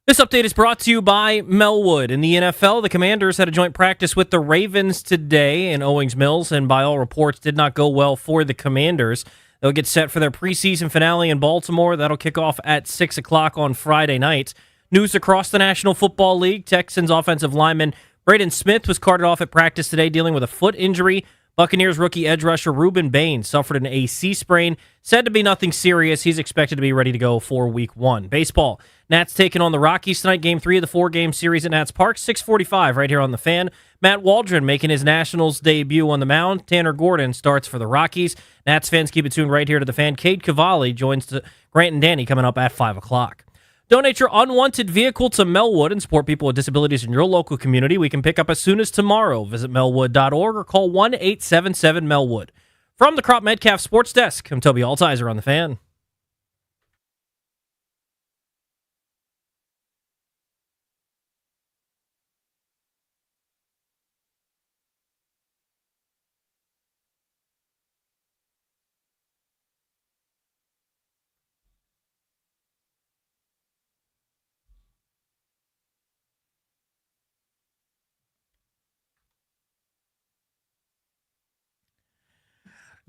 This update is brought to you by Melwood. In the NFL, the Commanders had a joint practice with the Ravens today in Owings Mills, and by all reports, did not go well for the Commanders. They'll get set for their preseason finale in Baltimore. That'll kick off at 6 o'clock on Friday night. News across the National Football League. Texans offensive lineman Braden Smith was carted off at practice today dealing with a foot injury. Buccaneers rookie edge rusher Reuben Baines suffered an AC sprain. Said to be nothing serious. He's expected to be ready to go for Week 1. Baseball. Nats taking on the Rockies tonight. Game 3 of the 4-game series at Nats Park. 6:45 right here on The Fan. Matt Waldron making his Nationals debut on the mound. Tanner Gordon starts for the Rockies. Nats fans, keep it tuned right here to The Fan. Cade Cavalli joins Grant and Danny coming up at 5 o'clock. Donate your unwanted vehicle to Melwood and support people with disabilities in your local community. We can pick up as soon as tomorrow. Visit melwood.org or call 1-877-MELWOOD. From the Crop Metcalf Sports Desk, I'm Toby Altizer on The Fan.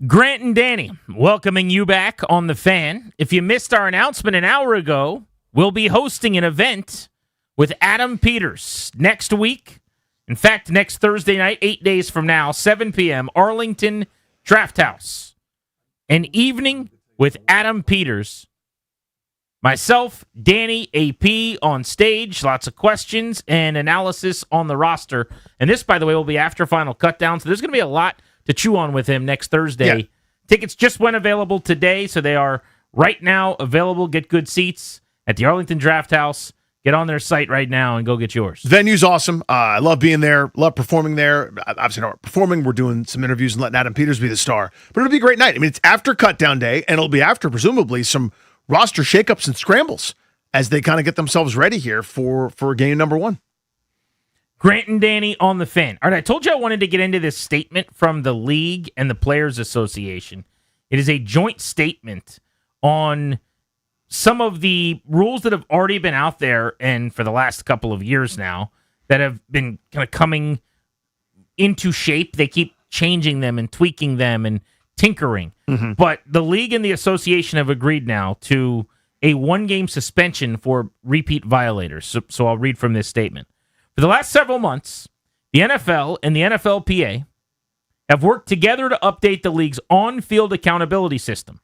Grant and Danny, welcoming you back on The Fan. If you missed our announcement an hour ago, we'll be hosting an event with Adam Peters next week. In fact, next Thursday night, 8 days from now, 7 p.m., Arlington Draft House. An evening with Adam Peters. Myself, Danny, AP on stage, lots of questions and analysis on the roster. And this, by the way, will be after Final Cutdown, so there's going to be a lot to chew on with him next Thursday. Yeah. Tickets just went available today, so they are right now available. Get good seats at the Arlington Draft House. Get on their site right now and go get yours. The venue's awesome. I love being there, love performing there. Obviously, not performing. We're doing some interviews and letting Adam Peters be the star. But it'll be a great night. I mean, it's after Cutdown Day, and it'll be after, presumably, some roster shakeups and scrambles as they kind of get themselves ready here for game number 1. Grant and Danny on The Fan. All right, I told you I wanted to get into this statement from the league and the Players Association. It is a joint statement on some of the rules that have already been out there and for the last couple of years now that have been kind of coming into shape. They keep changing them and tweaking them and tinkering. Mm-hmm. But the league and the association have agreed now to a 1-game suspension for repeat violators. So I'll read from this statement. For the last several months, the NFL and the NFLPA have worked together to update the league's on-field accountability system.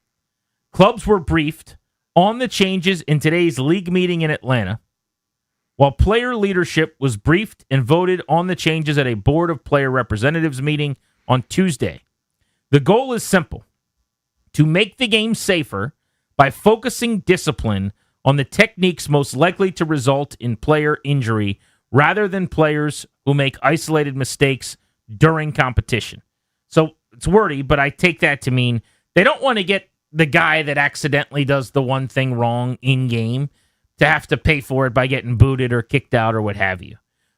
Clubs were briefed on the changes in today's league meeting in Atlanta, while player leadership was briefed and voted on the changes at a Board of Player Representatives meeting on Tuesday. The goal is simple: to make the game safer by focusing discipline on the techniques most likely to result in player injury rather than players who make isolated mistakes during competition. So it's wordy, but I take that to mean they don't want to get the guy that accidentally does the one thing wrong in-game to have to pay for it by getting booted or kicked out or what have you.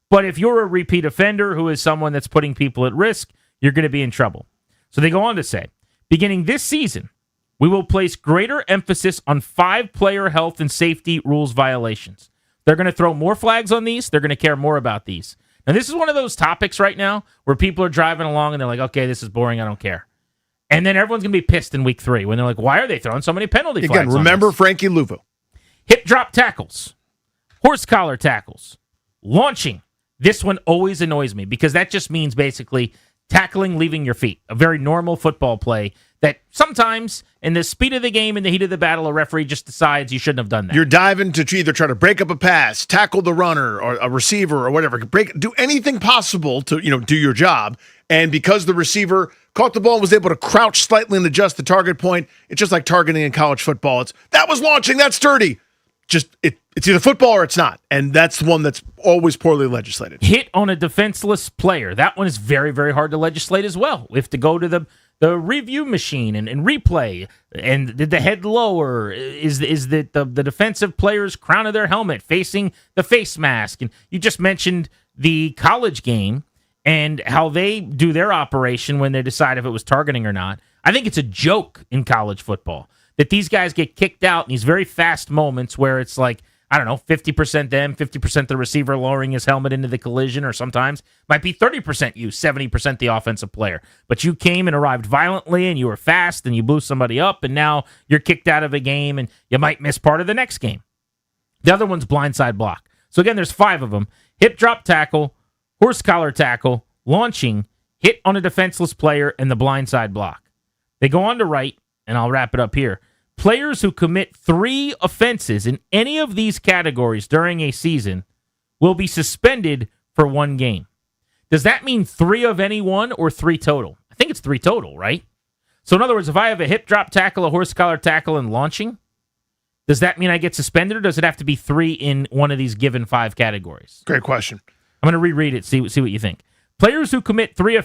But if you're a repeat offender who is someone that's putting people at risk, you're going to be in trouble. So they go on to say, beginning this season, we will place greater emphasis on 5 player health and safety rules violations. They're going to throw more flags on these. They're going to care more about these. Now, this is one of those topics right now where people are driving along and they're like, okay, this is boring. I don't care. And then everyone's going to be pissed in week 3 when they're like, why are they throwing so many penalty flags? Again, remember Frankie Louvo. Hip drop tackles, horse collar tackles, launching. This one always annoys me because that just means basically tackling, leaving your feet. A very normal football play that sometimes in the speed of the game, in the heat of the battle, a referee just decides you shouldn't have done that. You're diving to either try to break up a pass, tackle the runner or a receiver or whatever. Do anything possible to, do your job. And because the receiver caught the ball and was able to crouch slightly and adjust the target point, it's just like targeting in college football. That was launching, that's dirty. It's either football or it's not. And that's the one that's always poorly legislated. Hit on a defenseless player. That one is very, very hard to legislate as well. We have to go to the review machine and replay. And did the head lower? Is the defensive player's crown of their helmet facing the face mask? And you just mentioned the college game and how they do their operation when they decide if it was targeting or not. I think it's a joke in college football that these guys get kicked out in these very fast moments where it's like, I don't know, 50% them, 50% the receiver lowering his helmet into the collision, or sometimes might be 30% you, 70% the offensive player. But you came and arrived violently, and you were fast, and you blew somebody up, and now you're kicked out of a game, and you might miss part of the next game. The other one's blindside block. So again, there's 5 of them. Hip drop tackle, horse collar tackle, launching, hit on a defenseless player, and the blindside block. They go on to write, and I'll wrap it up here, players who commit 3 offenses in any of these categories during a season will be suspended for 1 game. Does that mean 3 of any one or 3 total? I think it's 3 total, right? So in other words, if I have a hip drop tackle, a horse collar tackle, and launching, does that mean I get suspended, or does it have to be 3 in one of these given 5 categories? Great question. I'm going to reread it, see what you think. Players who commit 3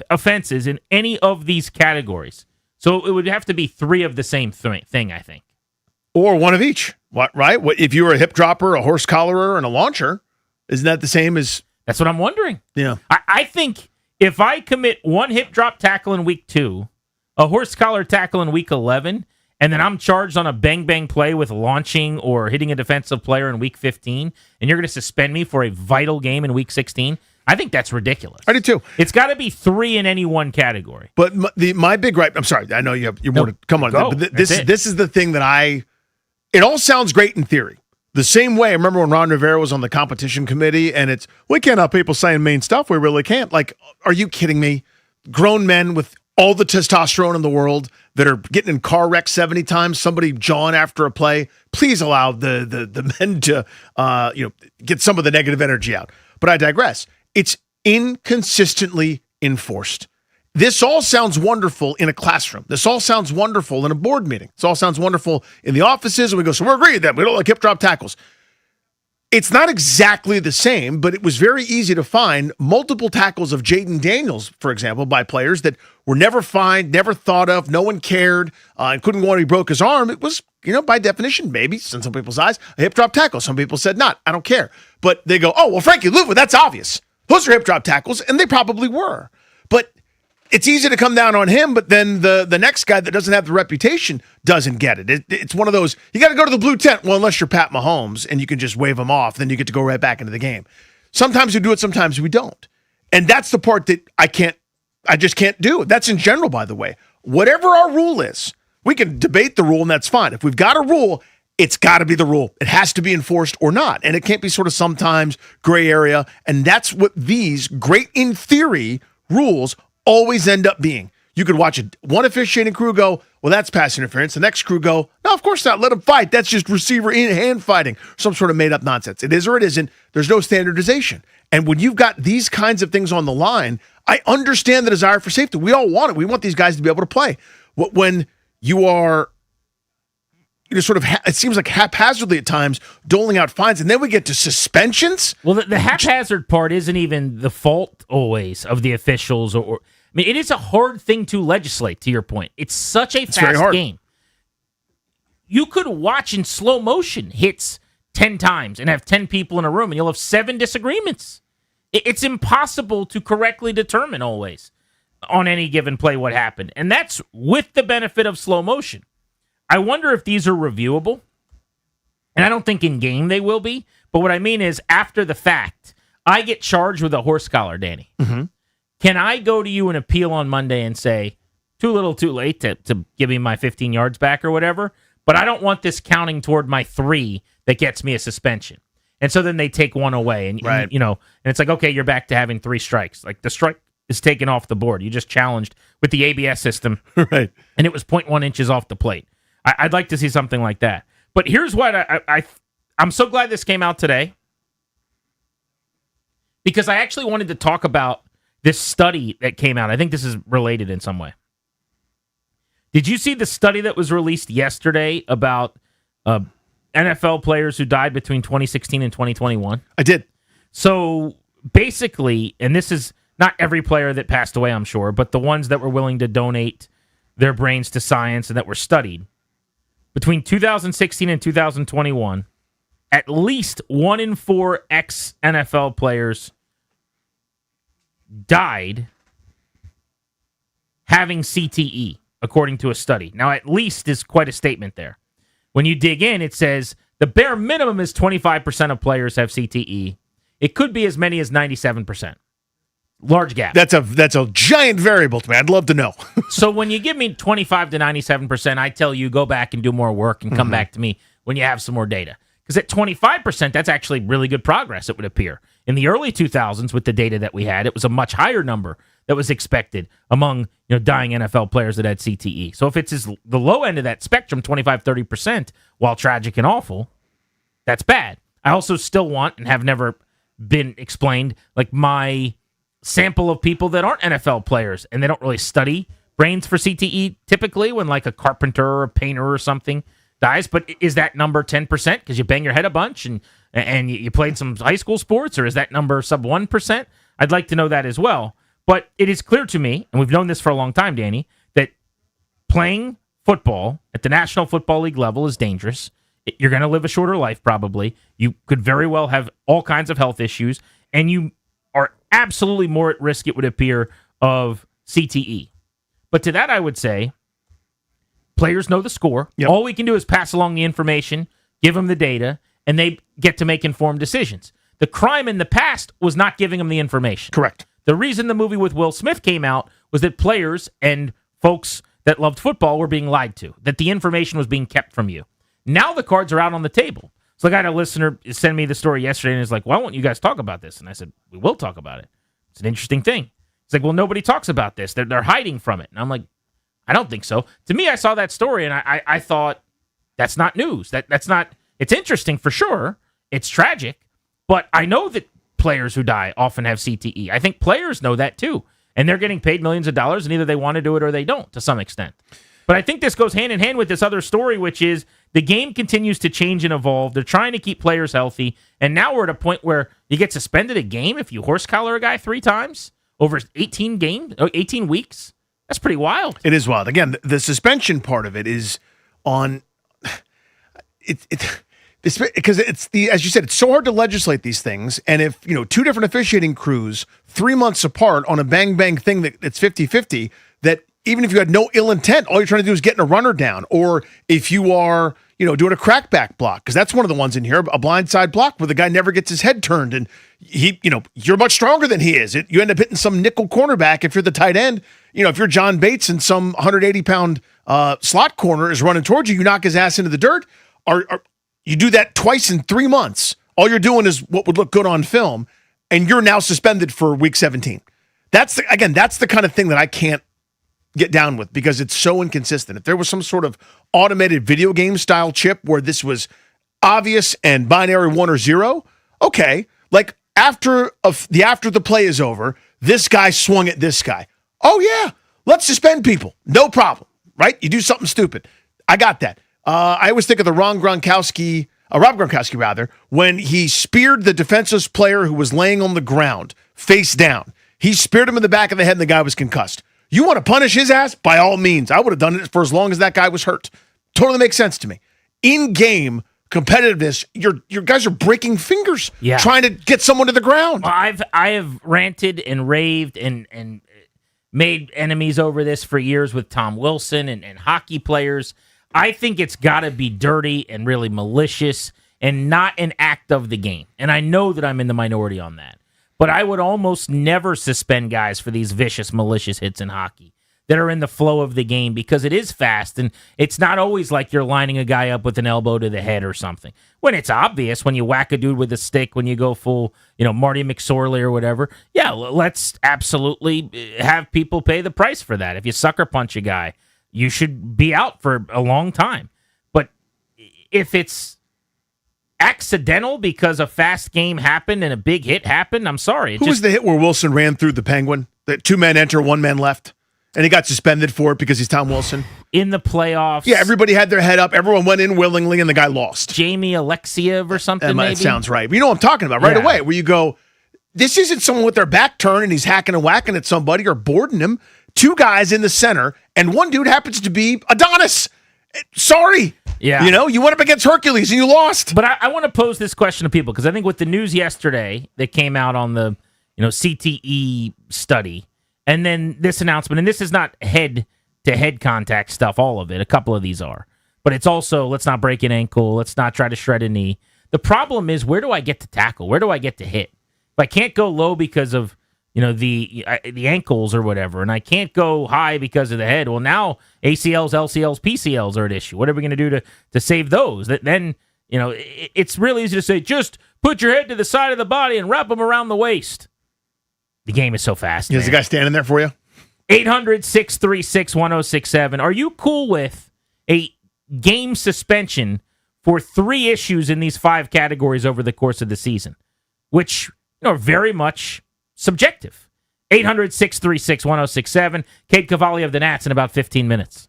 offenses in any of these categories. So it would have to be 3 of the same thing, I think. Or one of each, right? If you were a hip dropper, a horse collarer, and a launcher, isn't that the same as... That's what I'm wondering. Yeah. I think if I commit 1 hip drop tackle in week 2, a horse collar tackle in week 11, and then I'm charged on a bang-bang play with launching or hitting a defensive player in week 15, and you're going to suspend me for a vital game in week 16, I think that's ridiculous. I do too. It's got to be 3 in any one category. But my big gripe, I'm sorry, I know you're more to come on. Go. But this is the thing that it all sounds great in theory. The same way, I remember when Ron Rivera was on the competition committee, and we can't have people saying mean stuff. We really can't. Like, are you kidding me? Grown men with all the testosterone in the world that are getting in car wrecks 70 times, somebody jawing after a play. Please allow the men to get some of the negative energy out. But I digress. It's inconsistently enforced. This all sounds wonderful in a classroom. This all sounds wonderful in a board meeting. This all sounds wonderful in the offices, and we go, so we're agreed that we don't like hip drop tackles. It's not exactly the same, but it was very easy to find multiple tackles of Jaden Daniels, for example, by players that were never fined, never thought of, no one cared, and couldn't go on. He broke his arm. It was, by definition, maybe, in some people's eyes, a hip drop tackle. Some people said not. I don't care. But they go, oh, well, Frankie Louvu, that's obvious. Those are hip drop tackles, and they probably were. But it's easy to come down on him, but then the next guy that doesn't have the reputation doesn't get it. It's one of those, you got to go to the blue tent. Well, unless you're Pat Mahomes and you can just wave him off, then you get to go right back into the game. Sometimes we do it, sometimes we don't. And that's the part that I just can't do. That's in general, by the way. Whatever our rule is, we can debate the rule, and that's fine. If we've got a rule, it's got to be the rule. It has to be enforced or not. And it can't be sort of sometimes gray area. And that's what these great, in theory, rules always end up being. You could watch one officiating crew go, well, that's pass interference. The next crew go, no, of course not. Let them fight. That's just receiver in hand fighting. Some sort of made up nonsense. It is or it isn't. There's no standardization. And when you've got these kinds of things on the line, I understand the desire for safety. We all want it. We want these guys to be able to play. When you are sort of, it seems like haphazardly at times, doling out fines, and then we get to suspensions. Well, the haphazard part isn't even the fault always of the officials. I mean, it is a hard thing to legislate, to your point. It's such a fast game. You could watch in slow motion hits 10 times and have 10 people in a room, and you'll have 7 disagreements. It's impossible to correctly determine always on any given play what happened. And that's with the benefit of slow motion. I wonder if these are reviewable. And I don't think in game they will be. But what I mean is after the fact, I get charged with a horse collar, Danny. Mm-hmm. Can I go to you and appeal on Monday and say, too little, too late to give me my 15 yards back or whatever, but I don't want this counting toward my 3 that gets me a suspension. And so then they take 1 away. And, right. and it's like, okay, you're back to having 3 strikes. Like the strike is taken off the board. You just challenged with the ABS system. Right. And it was 0.1 inches off the plate. I'd like to see something like that. But here's what I'm so glad this came out today, because I actually wanted to talk about this study that came out. I think this is related in some way. Did you see the study that was released yesterday about NFL players who died between 2016 and 2021? I did. So basically, and this is not every player that passed away, I'm sure, but the ones that were willing to donate their brains to science and that were studied, between 2016 and 2021, at least 1 in 4 ex-NFL players died having CTE, according to a study. Now, at least is quite a statement there. When you dig in, it says The bare minimum is 25% of players have CTE. It could be as many as 97%. Large gap. That's a giant variable to me. I'd love to know. So when you give me 25 to 97%, I tell you go back and do more work and come back to me when you have some more data. Because at 25%, that's actually really good progress, it would appear. In the early 2000s, with the data that we had, it was a much higher number that was expected among dying NFL players that had CTE. So if it's the low end of that spectrum, 25, 30%, while tragic and awful, that's bad. I also still want, and have never been explained, like my sample of people that aren't NFL players, and they don't really study brains for CTE typically when like a carpenter or a painter or something dies. But is that number 10% because you bang your head a bunch and you played some high school sports, or is that number sub 1%? I'd like to know that as well. But it is clear to me, and we've known this for a long time, Danny, that playing football at the National Football League level is dangerous. You're going to live a shorter life probably. You could very well have all kinds of health issues, and you are absolutely more at risk, it would appear, of CTE. But to that, I would say, players know the score. Yep. All we can do is pass along the information, give them the data, and they get to make informed decisions. The crime in the past was not giving them the information. Correct. The reason the movie with Will Smith came out was that players and folks that loved football were being lied to, that the information was being kept from you. Now the cards are out on the table. So I got a listener send me the story yesterday and is like, why won't you guys talk about this? And I said, we will talk about it. It's an interesting thing. It's like, well, nobody talks about this. They're hiding from it. And I'm like, I don't think so. To me, I saw that story and I thought, that's not news. That's not, it's interesting for sure. It's tragic. But I know that players who die often have CTE. I think players know that too. And they're getting paid millions of dollars, and either they want to do it or they don't to some extent. But I think this goes hand in hand with this other story, which is the game continues to change and evolve. They're trying to keep players healthy. And now we're at a point where you get suspended a game if you horse collar a guy 3 times over 18 weeks. That's pretty wild. It is wild. Again, the suspension part of it is on because it's as you said, it's so hard to legislate these things. And if, 2 different officiating crews 3 months apart on a bang bang thing it's 50-50, that even if you had no ill intent, all you're trying to do is getting a runner down. Or if you are, doing a crackback block, because that's one of the ones in here, a blindside block where the guy never gets his head turned and he, you're much stronger than he is. You end up hitting some nickel cornerback if you're the tight end. If you're John Bates and some 180-pound slot corner is running towards you, you knock his ass into the dirt. You do that twice in 3 months. All you're doing is what would look good on film, and you're now suspended for week 17. That's the kind of thing that I can't get down with because it's so inconsistent. If there was some sort of automated video game style chip where this was obvious and binary 1 or 0, okay. Like after the play is over, this guy swung at this guy. Oh yeah, let's suspend people. No problem, right? You do something stupid. I got that. I always think of the Rob Gronkowski, when he speared the defenseless player who was laying on the ground, face down. He speared him in the back of the head and the guy was concussed. You want to punish his ass? By all means. I would have done it for as long as that guy was hurt. Totally makes sense to me. In-game competitiveness, your guys are breaking fingers trying to get someone to the ground. Well, I have ranted and raved and made enemies over this for years with Tom Wilson and hockey players. I think it's got to be dirty and really malicious and not an act of the game. And I know that I'm in the minority on that. But I would almost never suspend guys for these vicious, malicious hits in hockey that are in the flow of the game because it is fast and it's not always like you're lining a guy up with an elbow to the head or something. When it's obvious, when you whack a dude with a stick, when you go full, Marty McSorley or whatever, yeah, let's absolutely have people pay the price for that. If you sucker punch a guy, you should be out for a long time. But if it's accidental because a fast game happened and a big hit happened, I'm sorry. Who was the hit where Wilson ran through the Penguin? That 2 men enter, 1 man left? And he got suspended for it because he's Tom Wilson? In the playoffs. Yeah, everybody had their head up. Everyone went in willingly, and the guy lost. Jamie Alexiev or something, maybe? That sounds right. But you know what I'm talking about right away, where you go, this isn't someone with their back turned and he's hacking and whacking at somebody or boarding him. 2 guys in the center, and 1 dude happens to be Adonis. Sorry. Yeah. You went up against Hercules and you lost. But I want to pose this question to people because I think with the news yesterday that came out on the CTE study and then this announcement, and this is not head-to-head contact stuff, all of it. A couple of these are. but it's also let's not break an ankle, let's not try to shred a knee. The problem is, where do I get to tackle? Where do I get to hit? If I can't go low because of the ankles or whatever, and I can't go high because of the head, well, now ACLs, LCLs, PCLs are at issue. What are we going to do to save those? Then it's really easy to say, just put your head to the side of the body and wrap them around the waist. The game is so fast. Is the guy standing there for you? 800-636-1067. Are you cool with a game suspension for 3 issues in these 5 categories over the course of the season, which are very much subjective? 800-636-1067. Kate Cavalli of the Nats in about 15 minutes.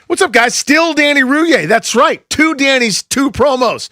What's up, guys? Still Danny Rouillet. That's right. 2 Dannys, 2 promos.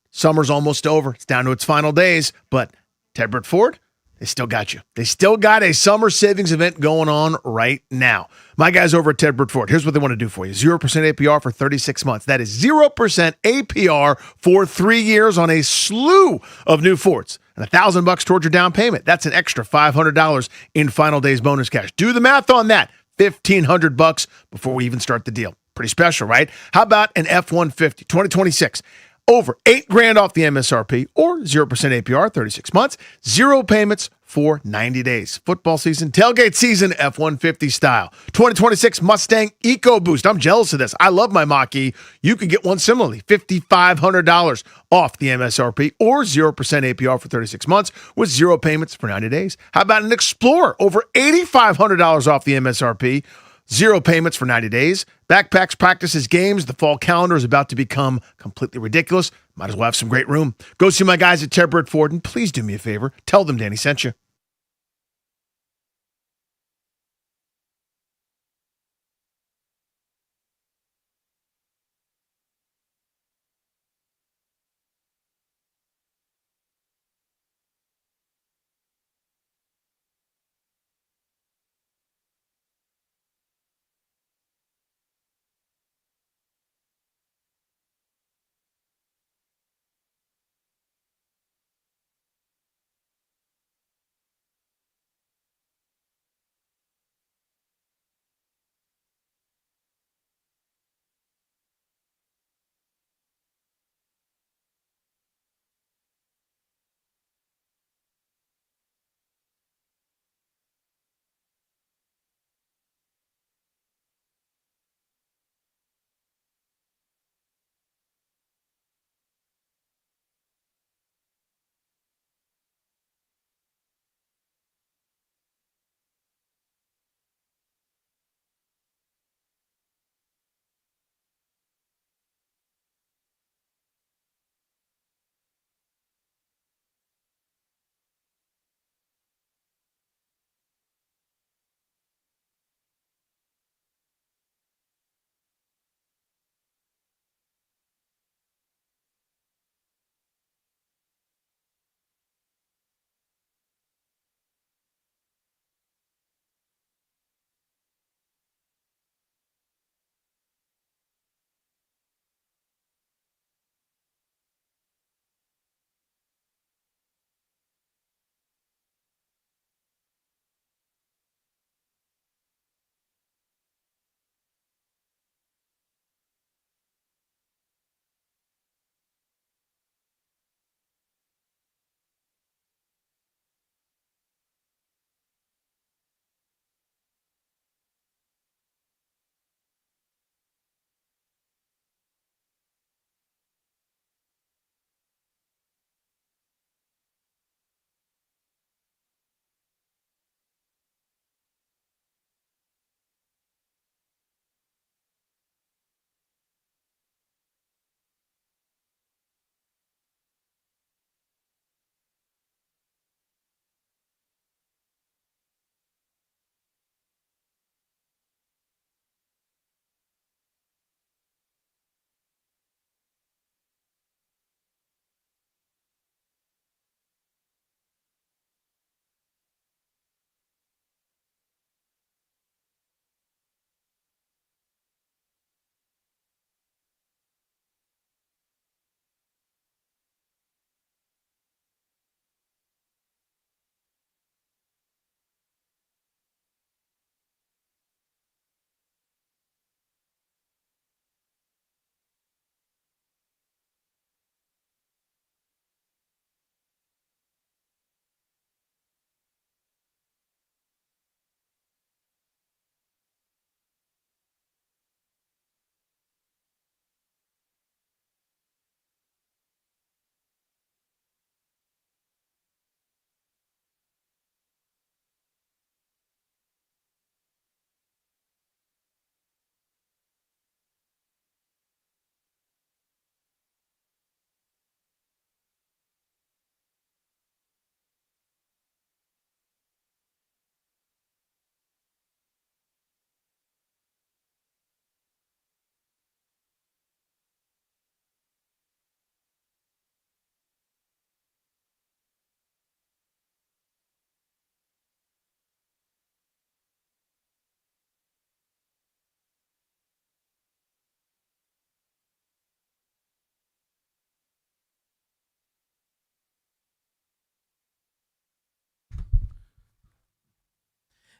Summer's almost over. It's down to its final days, but Ted Britt Ford, they still got you. They still got a summer savings event going on right now. My guys over at Ted Britt Ford, here's what they want to do for you. 0% APR for 36 months. That is 0% APR for 3 years on a slew of new Fords. And $1,000 towards your down payment. That's an extra $500 in final days bonus cash. Do the math on that. $1,500 before we even start the deal. Pretty special, right? How about an F-150 2026? Over $8,000 off the MSRP or 0% APR, 36 months, 0 payments for 90 days. Football season, tailgate season, F-150 style. 2026 Mustang EcoBoost. I'm jealous of this. I love my Mach-E. You can get one similarly, $5,500 off the MSRP or 0% APR for 36 months with 0 payments for 90 days. How about an Explorer? Over $8,500 off the MSRP. 0 payments for 90 days. Backpacks, practices, games. The fall calendar is about to become completely ridiculous. Might as well have some great room. Go see my guys at Ted Britt Ford, and please do me a favor. Tell them Danny sent you.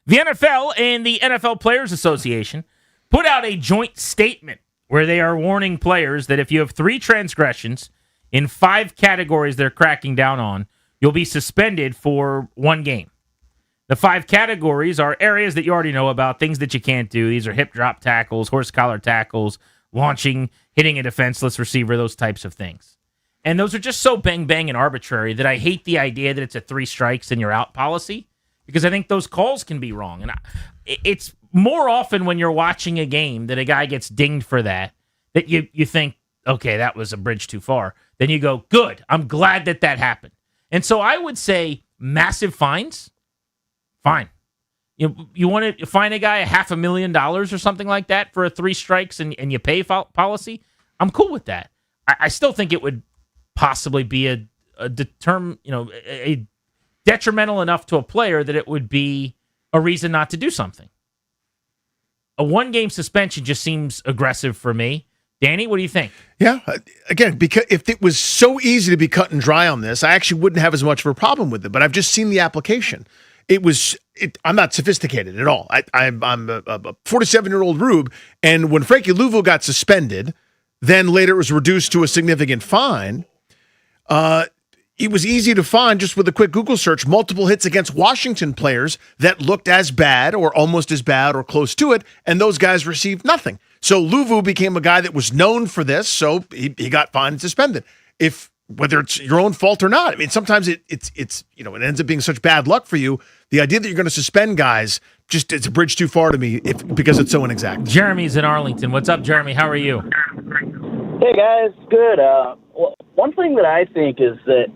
The NFL and the NFL Players Association put out a joint statement where they are warning players that if you have 3 transgressions in 5 categories they're cracking down on, you'll be suspended for 1 game. The 5 categories are areas that you already know about, things that you can't do. These are hip drop tackles, horse collar tackles, launching, hitting a defenseless receiver, those types of things. And those are just so bang and arbitrary that I hate the idea that it's a 3 strikes and you're out policy, because I think those calls can be wrong. And it's more often when you're watching a game that a guy gets dinged for that you think, okay, that was a bridge too far. Then you go, good, I'm glad that happened. And so I would say massive fines, fine. You want to fine a guy $500,000 or something like that for a 3 strikes and you pay policy? I'm cool with that. I still think it would possibly be a detrimental enough to a player that it would be a reason not to do something. A 1-game suspension just seems aggressive for me. Danny, what do you think? Yeah, again, because if it was so easy to be cut and dry on this, I actually wouldn't have as much of a problem with it. But I've just seen the application. I'm not sophisticated at all. I'm a 47-year-old Rube, and when Frankie Louvu got suspended, then later it was reduced to a significant fine. It was easy to find just with a quick Google search multiple hits against Washington players that looked as bad or almost as bad or close to it, and those guys received nothing. So Louvu became a guy that was known for this, so he got fined and suspended. Whether it's your own fault or not, I mean, sometimes it ends up being such bad luck for you. The idea that you're going to suspend guys, it's a bridge too far to me because it's so inexact. Jeremy's in Arlington. What's up, Jeremy? How are you? Hey guys, good. One thing that I think is that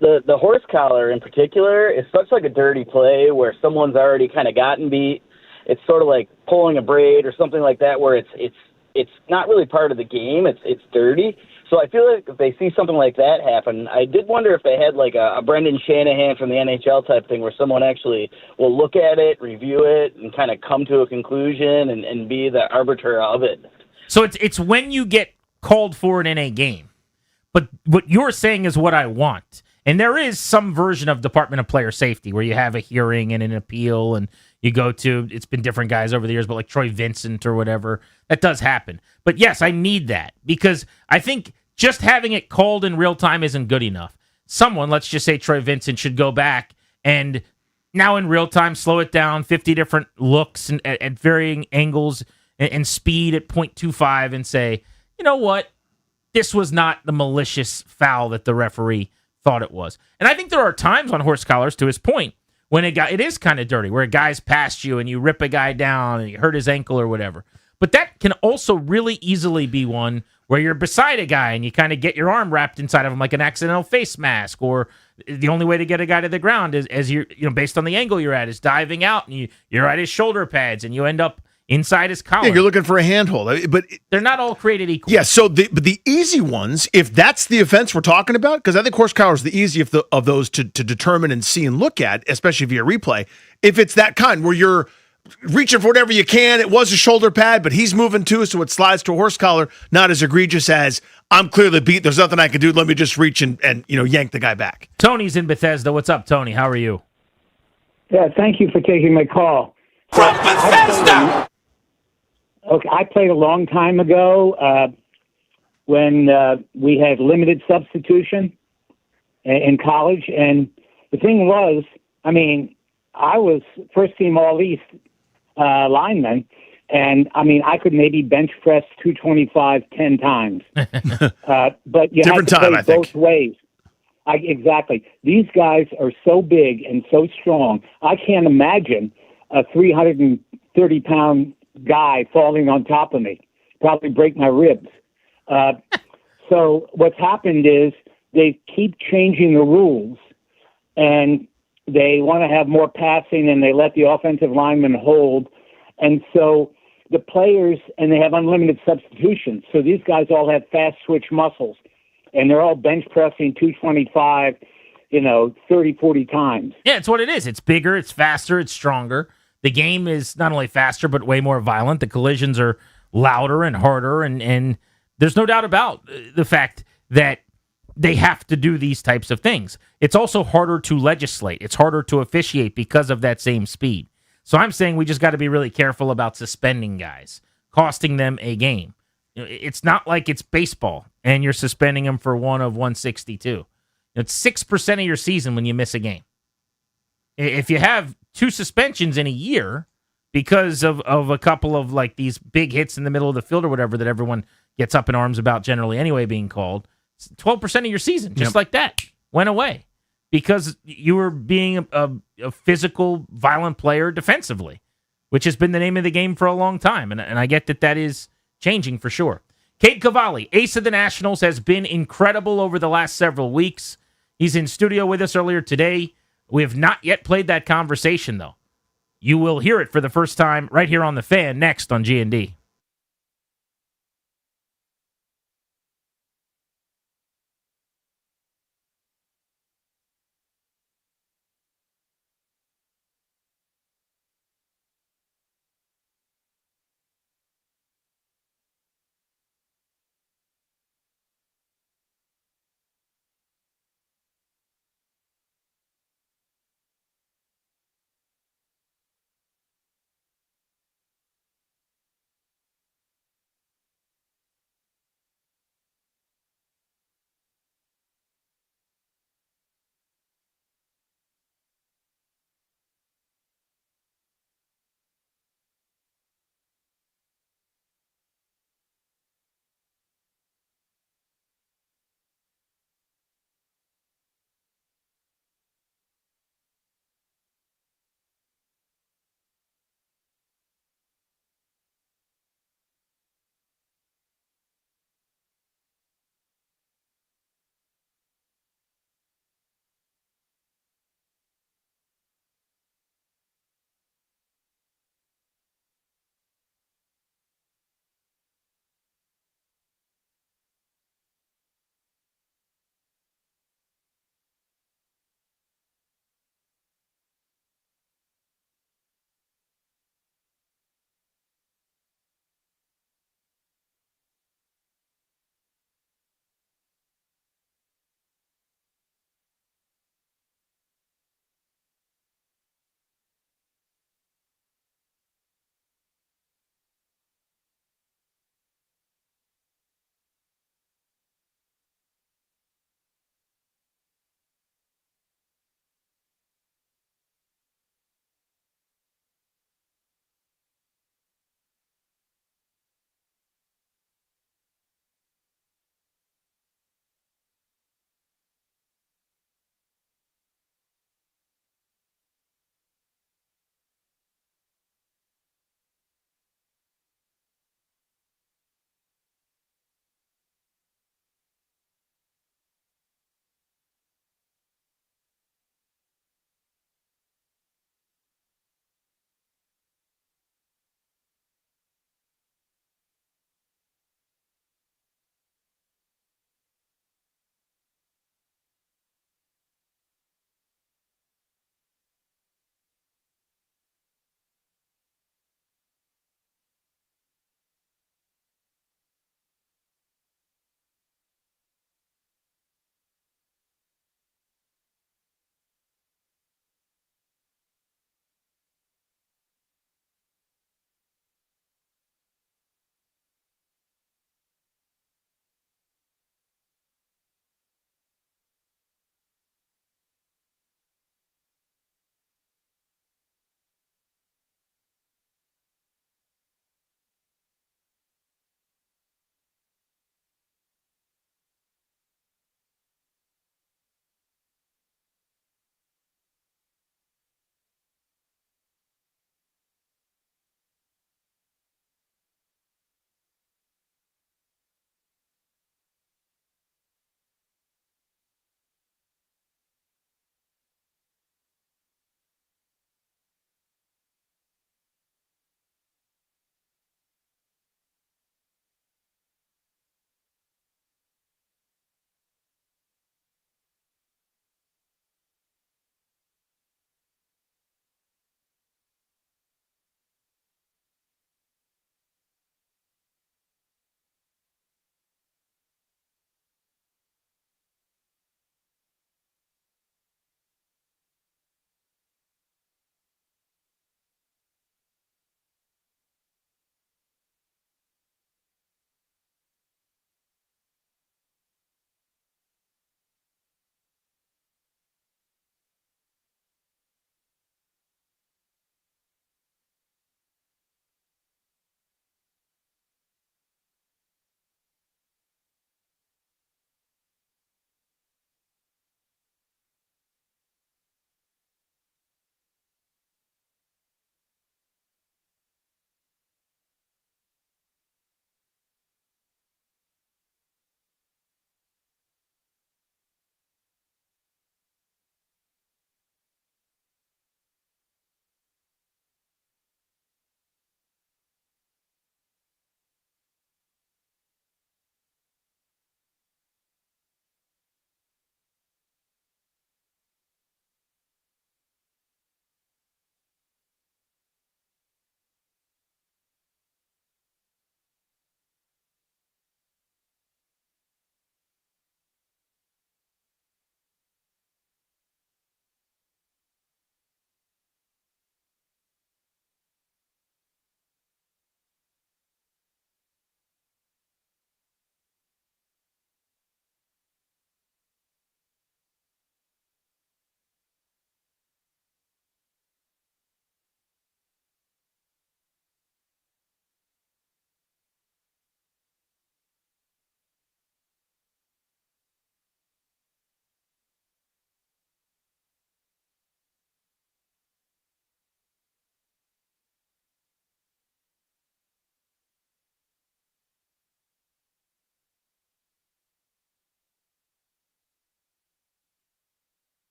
the horse collar in particular is such like a dirty play where someone's already kind of gotten beat. It's sort of like pulling a braid or something like that, where it's not really part of the game. It's dirty. So I feel like if they see something like that happen, I did wonder if they had like a Brendan Shanahan from the NHL type thing where someone actually will look at it, review it, and kind of come to a conclusion and be the arbiter of it. So it's when you get called for it in a game. But what you're saying is what I want. And there is some version of Department of Player Safety where you have a hearing and an appeal and you go to, it's been different guys over the years, but like Troy Vincent or whatever, that does happen. But yes, I need that because I think just having it called in real time isn't good enough. Someone, let's just say Troy Vincent, should go back and now in real time slow it down, 50 different looks and at varying angles and speed at 0.25 and say, you know what? This was not the malicious foul that the referee thought it was. And I think there are times on horse collars, to his point, when it is kind of dirty, where a guy's past you and you rip a guy down and you hurt his ankle or whatever. But that can also really easily be one where you're beside a guy and you kind of get your arm wrapped inside of him like an accidental face mask, or the only way to get a guy to the ground is as you're, based on the angle you're at, is diving out and you're at his shoulder pads and you end up inside his collar. Yeah, you're looking for a handhold, but they're not all created equal. Yeah, so the easy ones, if that's the offense we're talking about, because I think horse collar is the easiest of those to determine and see and look at, especially via replay. If it's that kind where you're reaching for whatever you can, it was a shoulder pad, but he's moving too, so it slides to a horse collar, not as egregious as I'm clearly beat, there's nothing I can do, let me just reach and yank the guy back. Tony's in Bethesda. What's up, Tony? How are you? Yeah, thank you for taking my call. From Bethesda! Okay, I played a long time ago when we had limited substitution in college. And the thing was, I was first-team All-East lineman. And, I could maybe bench press 225 10 times. But you have to play both ways. Exactly. These guys are so big and so strong. I can't imagine a 330-pound guy falling on top of me. Probably break my ribs. So what's happened is they keep changing the rules, and they want to have more passing, and they let the offensive linemen hold. And so the players, and they have unlimited substitutions. So these guys all have fast switch muscles, and they're all bench pressing 225, 30, 40 times. Yeah, it's what it is. It's bigger, it's faster, it's stronger. The game is not only faster, but way more violent. The collisions are louder and harder, and there's no doubt about the fact that they have to do these types of things. It's also harder to legislate. It's harder to officiate because of that same speed. So I'm saying we just got to be really careful about suspending guys, costing them a game. It's not like it's baseball and you're suspending them for one of 162. It's 6% of your season when you miss a game. If you have 2 suspensions in a year because of a couple of like these big hits in the middle of the field or whatever that everyone gets up in arms about generally anyway being called, 12% of your season, just like that, went away because you were being a physical, violent player defensively, which has been the name of the game for a long time. And I get that is changing for sure. Cade Cavalli, ace of the Nationals, has been incredible over the last several weeks. He's in studio with us earlier today. We have not yet played that conversation, though. You will hear it for the first time right here on The Fan next on G&D.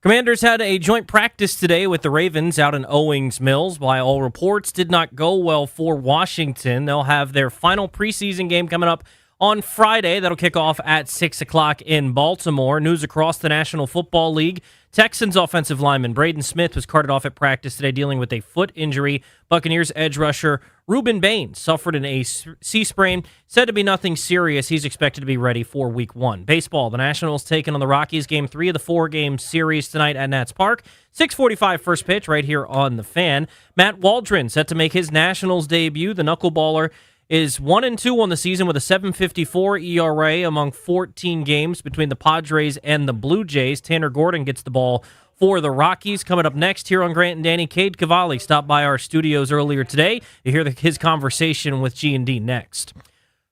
Commanders had a joint practice today with the Ravens out in Owings Mills. By all reports, did not go well for Washington. They'll have their final preseason game coming up on Friday. That'll kick off at 6 o'clock in Baltimore. News across the National Football League. Texans offensive lineman Braden Smith was carted off at practice today dealing with a foot injury. Buccaneers edge rusher Reuben Baines suffered an AC sprain, said to be nothing serious. He's expected to be ready for Week 1. Baseball, the Nationals taking on the Rockies, Game 3 of the 4-game series tonight at Nats Park. 6:45 first pitch right here on The Fan. Matt Waldron set to make his Nationals debut. The knuckleballer is 1-2 on the season with a 7.54 ERA among 14 games between the Padres and the Blue Jays. Tanner Gordon gets the ball for the Rockies. Coming up next here on Grant and Danny, Cade Cavalli stopped by our studios earlier today. You hear his conversation with G&D next.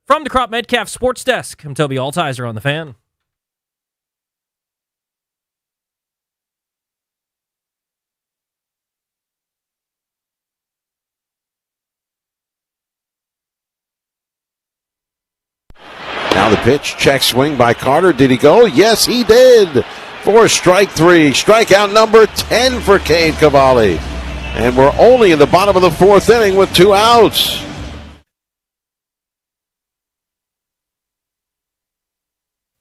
From the Crop Metcalf Sports Desk, I'm Toby Altizer on The Fan. Now the pitch, check swing by Carter. Did he go? Yes, he did. For strike 3. Strikeout number 10 for Cade Cavalli. And we're only in the bottom of the 4th inning with 2 outs.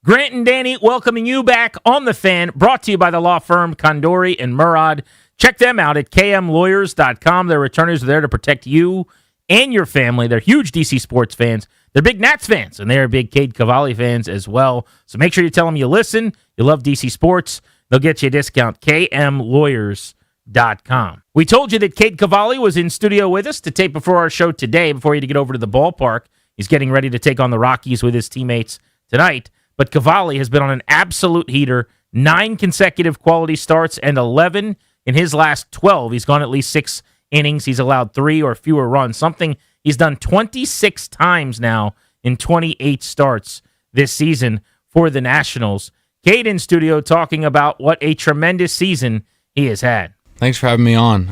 Grant and Danny welcoming you back on The Fan, brought to you by the law firm Condori and Murad. Check them out at kmlawyers.com. Their attorneys are there to protect you and your family. They're huge DC sports fans. They're big Nats fans, and they're big Cade Cavalli fans as well. So make sure you tell them you listen, you love DC sports. They'll get you a discount, kmlawyers.com. We told you that Cade Cavalli was in studio with us to tape before our show today, before he had to get over to the ballpark. He's getting ready to take on the Rockies with his teammates tonight. But Cavalli has been on an absolute heater, 9 consecutive quality starts, and 11 in his last 12. He's gone at least 6 innings. He's allowed 3 or fewer runs, something he's done 26 times now in 28 starts this season for the Nationals. Cade in studio talking about what a tremendous season he has had. Thanks for having me on.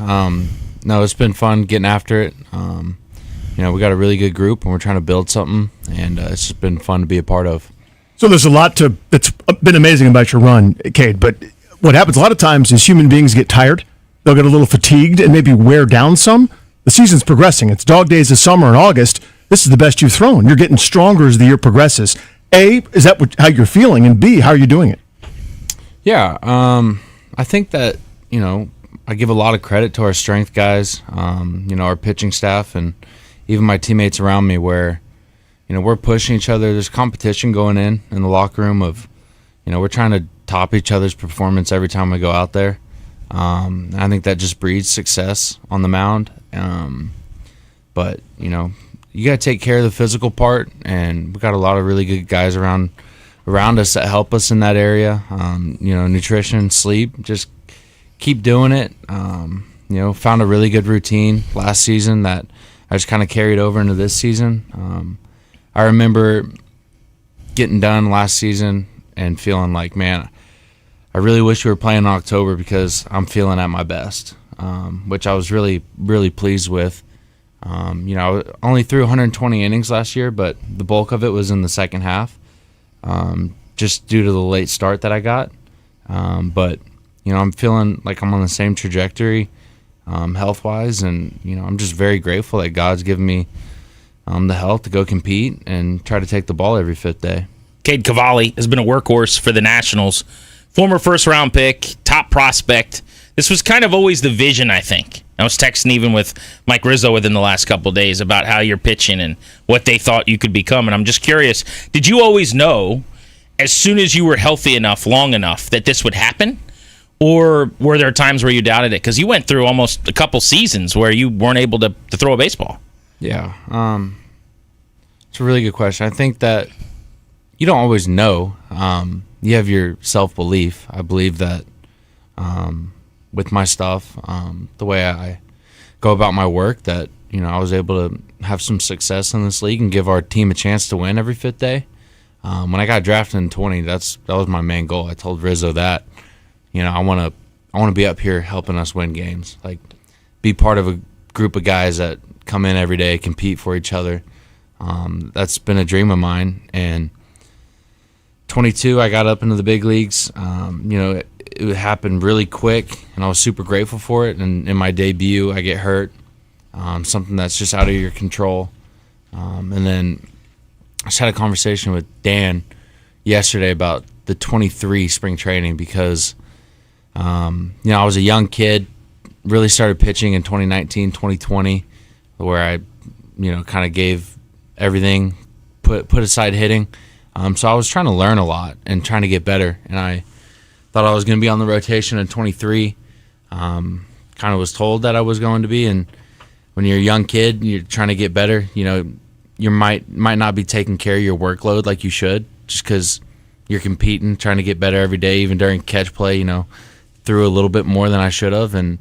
No, it's been fun getting after it. We got a really good group, and we're trying to build something, and it's just been fun to be a part of. So there's a lot that's been amazing about your run, Cade, but what happens a lot of times is human beings get tired. They'll get a little fatigued and maybe wear down some. The season's progressing. It's dog days of summer in August. This is the best you've thrown. You're getting stronger as the year progresses. A, is that how you're feeling? And B, how are you doing it? Yeah, I think that, I give a lot of credit to our strength guys, our pitching staff, and even my teammates around me where, we're pushing each other. There's competition going in the locker room of, we're trying to top each other's performance every time we go out there. I think that just breeds success on the mound. But, you got to take care of the physical part, and we've got a lot of really good guys around us that help us in that area. Nutrition, sleep, just keep doing it. Found a really good routine last season that I just kind of carried over into this season. I remember getting done last season and feeling like, man, I really wish we were playing in October because I'm feeling at my best, which I was really, really pleased with. I only threw 120 innings last year, but the bulk of it was in the second half, just due to the late start that I got. But I'm feeling like I'm on the same trajectory health-wise, and, I'm just very grateful that God's given me the health to go compete and try to take the ball every 5th day. Cade Cavalli has been a workhorse for the Nationals. Former first-round pick, top prospect. This was kind of always the vision, I think. I was texting even with Mike Rizzo within the last couple of days about how you're pitching and what they thought you could become. And I'm just curious, did you always know, as soon as you were healthy enough, long enough, that this would happen? Or were there times where you doubted it? Because you went through almost a couple seasons where you weren't able to throw a baseball. Yeah. It's a really good question. I think that you don't always know. You have your self-belief. I believe that with my stuff, the way I go about my work, that I was able to have some success in this league and give our team a chance to win every 5th day. When I got drafted in 20, that was my main goal. I told Rizzo that I want to be up here helping us win games, like be part of a group of guys that come in every day, compete for each other. That's been a dream of mine, and 22, I got up into the big leagues. It happened really quick, and I was super grateful for it. And in my debut, I get hurt, something that's just out of your control. And then I just had a conversation with Dan yesterday about the 23 spring training because, I was a young kid, really started pitching in 2019, 2020, where I, kind of gave everything, put aside hitting. So I was trying to learn a lot and trying to get better. And I thought I was going to be on the rotation in 23. Kind of was told that I was going to be. And when you're a young kid, you're trying to get better. You might not be taking care of your workload like you should, just because you're competing, trying to get better every day. Even during catch play, threw a little bit more than I should have. And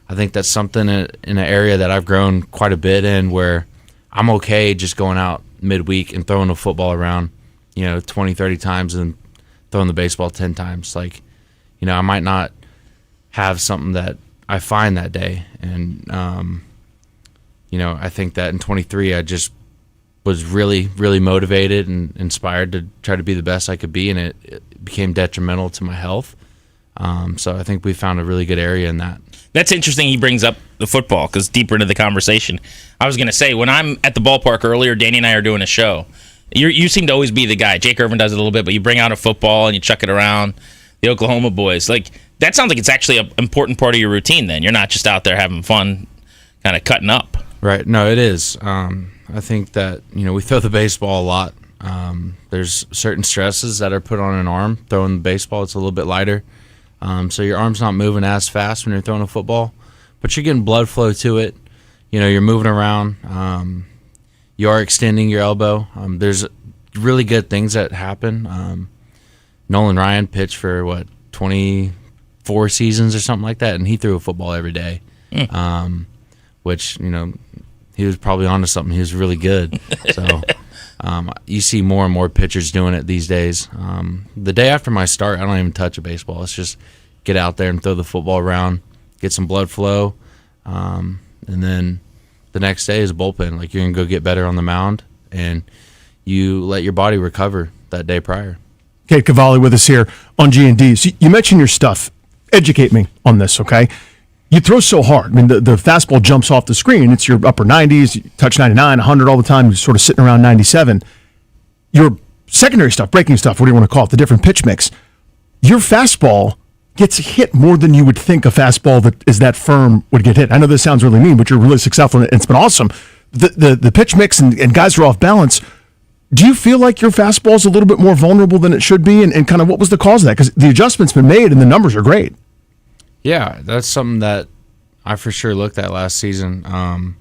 I think that's something in an area that I've grown quite a bit in, where I'm okay just going out midweek and throwing a football around, 20, 30 times and throwing the baseball 10 times. I might not have something that I find that day. And, I think that in 23, I just was really, really motivated and inspired to try to be the best I could be, and it became detrimental to my health. So I think we found a really good area in that. That's interesting he brings up the football, because deeper into the conversation, I was going to say, when I'm at the ballpark earlier, Danny and I are doing a show. You seem to always be the guy. Jake Irvin does it a little bit, but you bring out a football and you chuck it around. The Oklahoma boys. That sounds like it's actually an important part of your routine then. You're not just out there having fun, kind of cutting up. Right. No, it is. I think that, we throw the baseball a lot. There's certain stresses that are put on an arm. Throwing the baseball, it's a little bit lighter. So your arm's not moving as fast when you're throwing a football, but you're getting blood flow to it. You're moving around. You are extending your elbow. There's really good things that happen. Nolan Ryan pitched for 24 seasons or something like that, and he threw a football every day. Which, he was probably onto something. He was really good. So you see more and more pitchers doing it these days. The day after my start, I don't even touch a baseball. Let's just get out there and throw the football around, get some blood flow, and then the next day is a bullpen. You're going to go get better on the mound, and you let your body recover that day prior. Cade Cavalli with us here on G&D. So you mentioned your stuff. Educate me on this, okay? You throw so hard. I mean, the fastball jumps off the screen. It's your upper 90s. You touch 99, 100 all the time. You're sort of sitting around 97. Your secondary stuff, breaking stuff, what do you want to call it, the different pitch mix, your fastball gets hit more than you would think a fastball that is that firm would get hit. I know this sounds really mean, but you're really successful, and it's been awesome. The pitch mix and guys are off balance. Do you feel like your fastball is a little bit more vulnerable than it should be, and kind of what was the cause of that? Because the adjustment's been made and the numbers are great. Yeah, that's something that I for sure looked at last season. And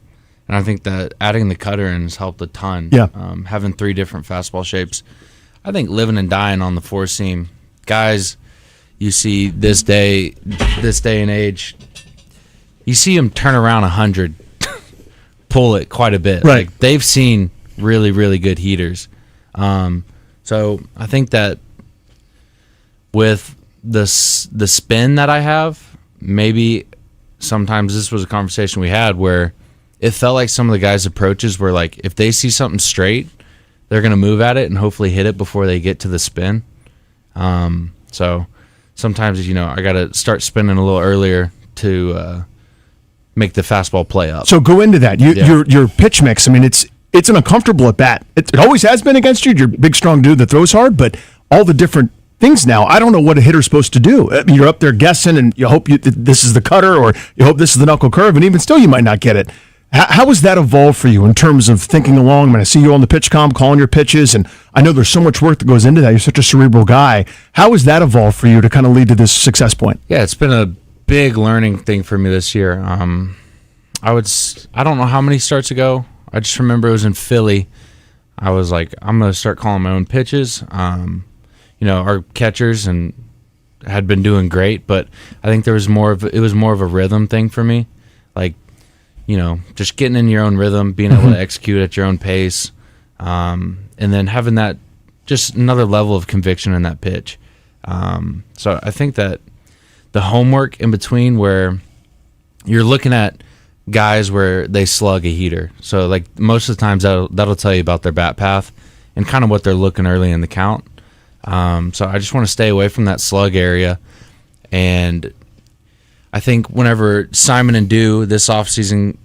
I think that adding the cutter in has helped a ton. Yeah. Having 3 different fastball shapes. I think living and dying on the four seam. Guys, you see this day and age, you see them turn around 100, pull it quite a bit. Right. They've seen really, really good heaters. So I think that with the spin that I have, maybe sometimes this was a conversation we had where it felt like some of the guys' approaches were if they see something straight, they're going to move at it and hopefully hit it before they get to the spin. So sometimes, I got to start spinning a little earlier to make the fastball play up. So go into that. Your pitch mix, I mean, it's an uncomfortable at bat. It always has been against you. You're a big, strong dude that throws hard, but all the different things now, I don't know what a hitter's supposed to do. I mean, you're up there guessing, and you hope this is the cutter, or you hope this is the knuckle curve, and even still, you might not get it. How has that evolved for you in terms of thinking along? I mean, I see you on the pitch comm, calling your pitches, and I know there's so much work that goes into that. You're such a cerebral guy. How has that evolved for you to kind of lead to this success point? Yeah, it's been a big learning thing for me this year. I don't know how many starts ago. I just remember it was in Philly. I was like, I'm going to start calling my own pitches. Our catchers had been doing great, but I think it was more of a rhythm thing for me. Just getting in your own rhythm, being able to execute at your own pace, and then having that just another level of conviction in that pitch. So I think that the homework in between, where you're looking at guys where they slug a heater. So most of the times that'll tell you about their bat path and kind of what they're looking early in the count. So I just want to stay away from that slug area. And I think whenever Simon and Dew this offseason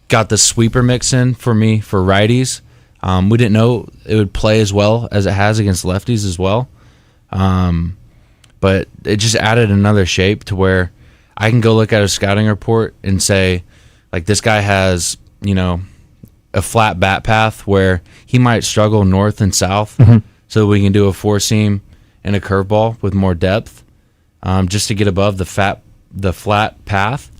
got the sweeper mix in for me for righties, we didn't know it would play as well as it has against lefties as well. But it just added another shape to where I can go look at a scouting report and say, like, this guy has, a flat bat path where he might struggle north and south. So we can do a four seam and a curveball with more depth, just to get above the flat path.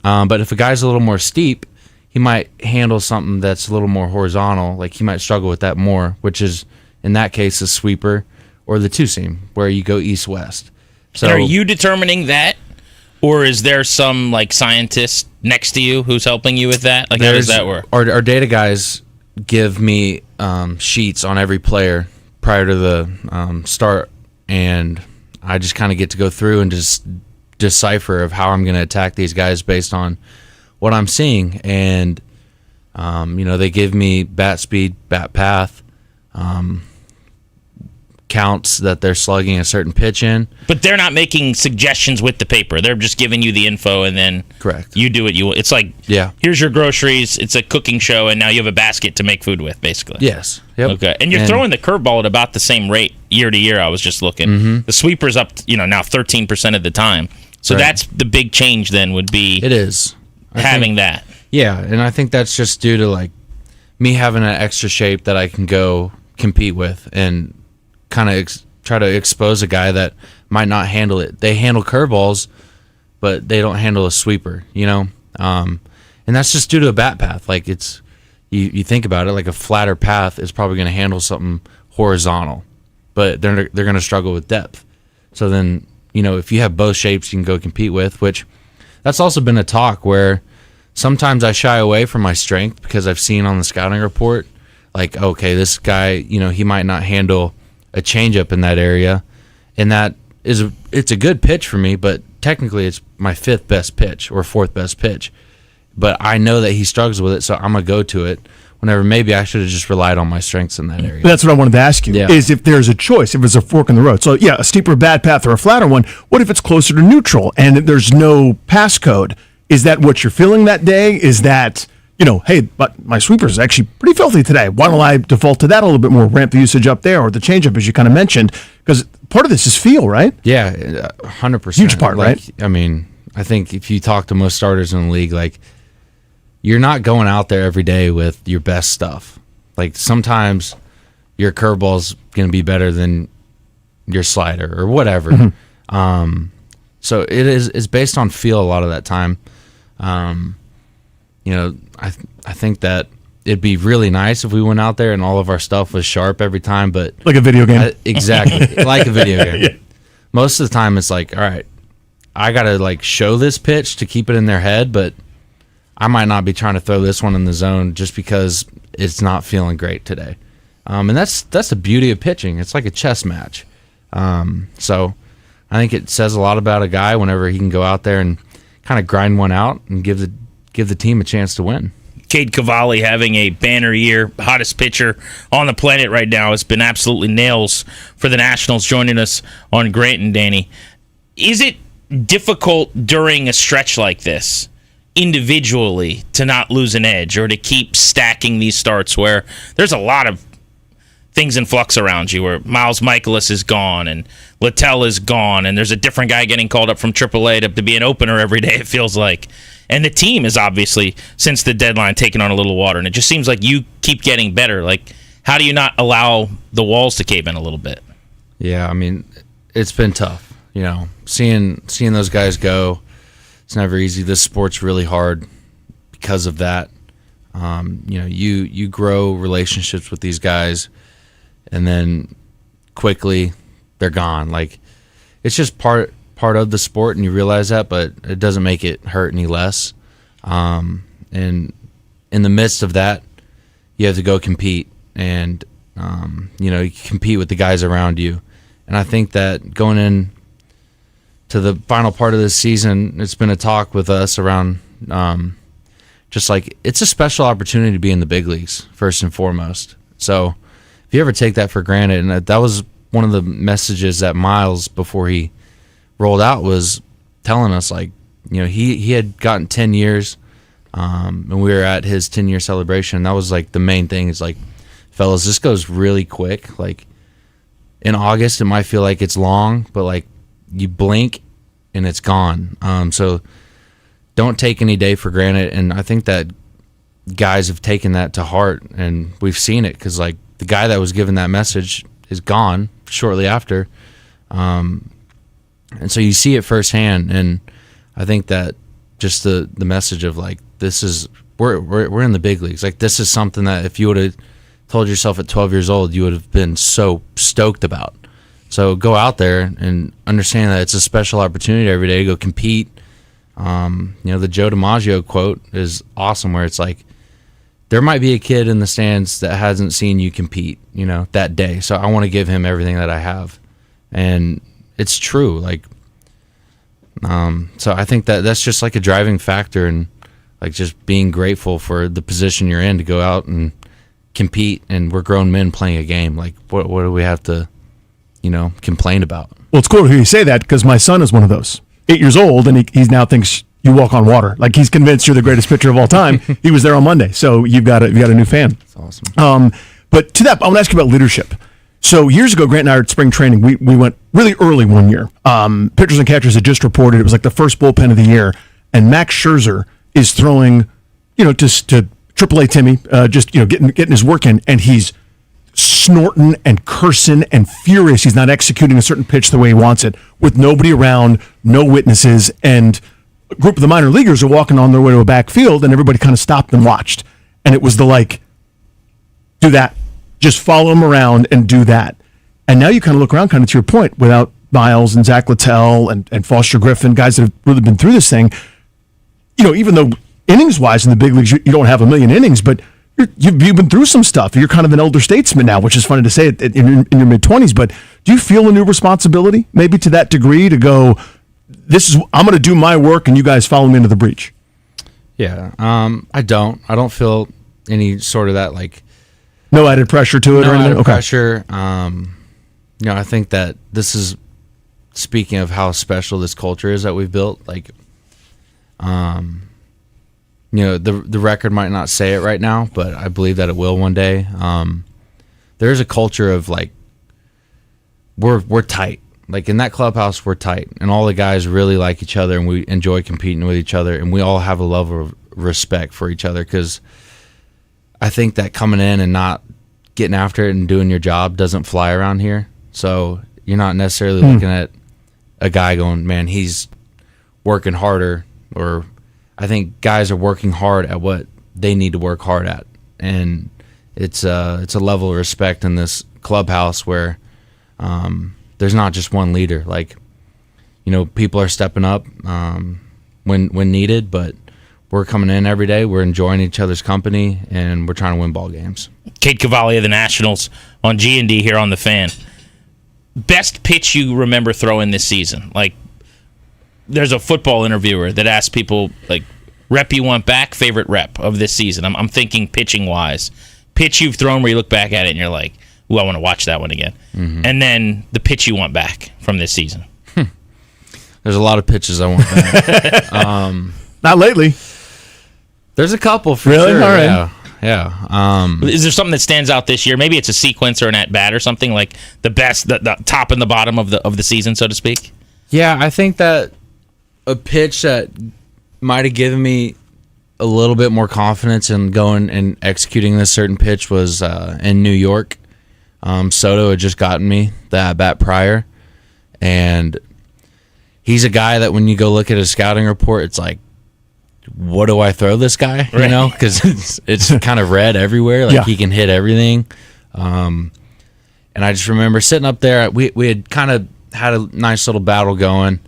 But if a guy's a little more steep, he might handle something that's a little more horizontal. Like, he might struggle with that more, which is in that case a sweeper or the two seam where you go east west. So and are you determining that, or is there some like scientist next to you who's helping you with that? Like, how does that work? Our data guys give me sheets on every player prior to the start, and I just kind of get to go through and just decipher of how I'm going to attack these guys based on what I'm seeing. And they give me bat speed, bat path, counts that they're slugging a certain pitch in. But they're not making suggestions with the paper. They're just giving you the info, and then correct. You do what you. It's like, here's your groceries. It's a cooking show, and now you have a basket to make food with, basically. Yes. Yep. Okay. And you're throwing the curveball at about the same rate year to year. I was just looking. Mm-hmm. The sweeper's up, now 13% of the time. So that's the big change. Then would be it is having that. Yeah, and I think that's just due to like me having an extra shape that I can go compete with and kind of try to expose a guy that might not handle it. They handle curveballs, but they don't handle a sweeper, and that's just due to a bat path. Like, it's you think about it, like a flatter path is probably going to handle something horizontal, but they're going to struggle with depth. So then, if you have both shapes you can go compete with, which that's also been a talk where sometimes I shy away from my strength because I've seen on the scouting report, like, okay, this guy, he might not handle a changeup in that area, and it's a good pitch for me, but technically it's my fifth best pitch or fourth best pitch. But I know that he struggles with it, so I'm gonna go to it. Whenever maybe I should have just relied on my strengths in that area. That's what I wanted to ask you. Is if there's a choice, if it's a fork in the road. So a steeper bad path or a flatter one. What if it's closer to neutral and there's no passcode? Is that what you're feeling that day? Is that hey, but my sweeper is actually pretty filthy today. Why don't I default to that a little bit more, ramp the usage up there, or the changeup, as you kind of mentioned? Because part of this is feel, right? Yeah, 100%. Huge part, right? I mean, I think if you talk to most starters in the league, like, you're not going out there every day with your best stuff. Like, sometimes your curveball's going to be better than your slider or whatever. Mm-hmm. So it's based on feel a lot of that time. I think that it'd be really nice if we went out there and all of our stuff was sharp every time, but like a video game. Exactly. Like a video game. Yeah. Most of the time it's like, all right, I got to like show this pitch to keep it in their head, but I might not be trying to throw this one in the zone just because it's not feeling great today. And that's the beauty of pitching. It's like a chess match. So I think it says a lot about a guy whenever he can go out there and kind of grind one out and give the team a chance to win. Cade Cavalli having a banner year, hottest pitcher on the planet right now. It's been absolutely nails for the Nationals, joining us on Grant and Danny. Is it difficult during a stretch like this, individually, to not lose an edge or to keep stacking these starts where there's a lot of things in flux around you, where Miles Michaelis is gone and Littell is gone, and there's a different guy getting called up from AAA to be an opener every day, it feels like. And the team is obviously, since the deadline, taking on a little water, and it just seems like you keep getting better. Like, how do you not allow the walls to cave in a little bit? Yeah, I mean, it's been tough. Seeing those guys go, it's never easy. This sport's really hard because of that. You grow relationships with these guys, and then quickly they're gone. Like, it's just part of the sport, and you realize that, but it doesn't make it hurt any less. And in the midst of that, you have to go compete, and you compete with the guys around you. And I think that going in to the final part of this season, it's been a talk with us around just like, it's a special opportunity to be in the big leagues first and foremost. So if you ever take that for granted, and that was one of the messages that Miles, before he rolled out, was telling us, like, you know, he had gotten 10 years, and we were at his 10-year celebration. That was like the main thing, is like, fellas, this goes really quick. Like, in August, it might feel like it's long, but like you blink and it's gone. So don't take any day for granted. And I think that guys have taken that to heart, and we've seen it, because like the guy that was given that message is gone shortly after. And so you see it firsthand, and I think that just the message of like, this is, we're in the big leagues. Like, this is something that if you would have told yourself at 12 years old, you would have been so stoked about. So go out there and understand that it's a special opportunity every day to go compete. You know, the Joe DiMaggio quote is awesome, where it's like, there might be a kid in the stands that hasn't seen you compete, you know, that day. So I want to give him everything that I have. And it's true. Like, so I think that that's just like a driving factor, and like just being grateful for the position you're in to go out and compete. And we're grown men playing a game. Like, what do we have to, you know, complain about? Well, it's cool to hear you say that, because my son is one of those. 8 years old, and he now thinks you walk on water. Like, he's convinced you're the greatest pitcher of all time. He was there on Monday, so you've got a new fan. That's awesome. But to that, I want to ask you about leadership. So years ago, Grant and I were at spring training. We went really early one year. Pitchers and catchers had just reported it was like the first bullpen of the year, and Max Scherzer is throwing, you know, just to AAA Timmy, just, you know, getting his work in, and he's snorting and cursing and furious. He's not executing a certain pitch the way he wants it, with nobody around, no witnesses, and a group of the minor leaguers are walking on their way to a backfield, and everybody kind of stopped and watched. And it was the like, do that. Just follow him around and do that. And now you kind of look around, kind of to your point, without Miles and Zach Littell and Foster Griffin, guys that have really been through this thing. You know, even though innings-wise in the big leagues, you don't have a million innings, but you've been through some stuff. You're kind of an elder statesman now, which is funny to say in your mid-20s, but do you feel a new responsibility, maybe to that degree, to go, I'm going to do my work and you guys follow me into the breach? Yeah, I don't feel any sort of that, like, no added pressure to it or anything? No pressure. You know, I think that this is, speaking of how special this culture is that we've built, like, you know, the record might not say it right now, but I believe that it will one day. There's a culture of like, we're tight. Like, in that clubhouse, we're tight, and all the guys really like each other, and we enjoy competing with each other, and we all have a level of respect for each other, because I think that coming in and not getting after it and doing your job doesn't fly around here. So you're not necessarily looking at a guy going, man, he's working harder, or I think guys are working hard at what they need to work hard at. And it's a level of respect in this clubhouse where there's not just one leader. Like, you know, people are stepping up when needed, but we're coming in every day. We're enjoying each other's company, and we're trying to win ball games. Cade Cavalli of the Nationals on G&D here on The Fan. Best pitch you remember throwing this season? Like, there's a football interviewer that asks people, like, rep you want back, favorite rep of this season. I'm thinking pitching-wise. Pitch you've thrown where you look back at it and you're like, ooh, I want to watch that one again. Mm-hmm. And then the pitch you want back from this season. There's a lot of pitches I want back. Not lately. There's a couple for really? sure. All right. Yeah. Is there something that stands out this year? Maybe it's a sequence or an at-bat or something, like the best, the top and the bottom of the season, so to speak? Yeah, I think that a pitch that might have given me a little bit more confidence in going and executing this certain pitch was in New York. Soto had just gotten me the at-bat prior, and he's a guy that when you go look at his scouting report, it's like, what do I throw this guy? You know, because it's kind of red everywhere. Like, he can hit everything. And I just remember sitting up there. We had kind of had a nice little battle going.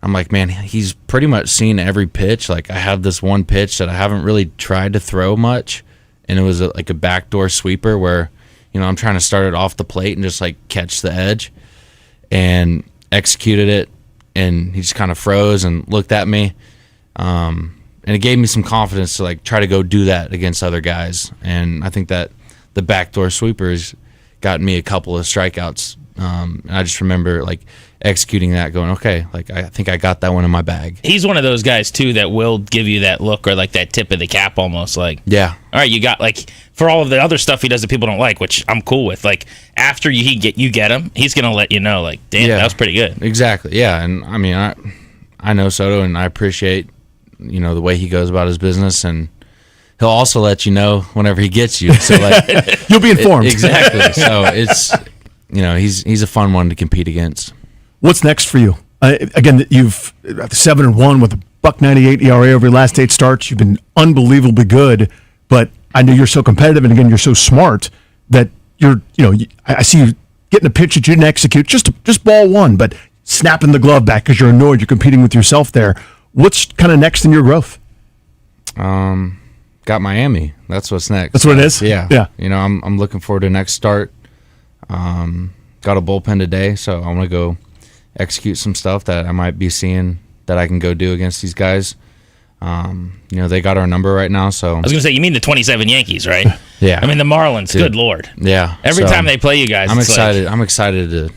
I'm like, man, he's pretty much seen every pitch. Like, I have this one pitch that I haven't really tried to throw much, and it was like a backdoor sweeper where, you know, I'm trying to start it off the plate and just like catch the edge, and executed it, and he just kind of froze and looked at me. And it gave me some confidence to like try to go do that against other guys. And I think that the backdoor sweeper is gotten me a couple of strikeouts. And I just remember like executing that, going, okay, like I think I got that one in my bag. He's one of those guys too that will give you that look or like that tip of the cap, almost like, yeah, all right, you got like for all of the other stuff he does that people don't like, which I'm cool with. Like after you get him, he's gonna let you know, like, damn, that was pretty good. Exactly, yeah. And I mean, I know Soto, and I appreciate the way he goes about his business, and he'll also let you know whenever he gets you. So like, you'll be informed. Exactly. So it's he's a fun one to compete against. What's next for you? Again, you've 7-1 with a .198 ERA over your last 8 starts. You've been unbelievably good, but I know you're so competitive, and again, you're so smart that I see you getting a pitch that you didn't execute, just ball one, but snapping the glove back because you're annoyed. You're competing with yourself there. What's kind of next in your growth? Got Miami. That's what's next. That's what it is? Yeah. Yeah. I'm looking forward to the next start. Got a bullpen today, so I'm going to go execute some stuff that I might be seeing that I can go do against these guys. They got our number right now, so I was gonna say, you mean the 27 Yankees, right? Yeah. I mean the Marlins. Dude. Good Lord. Yeah. Every time they play you guys, I'm it's excited. I'm excited to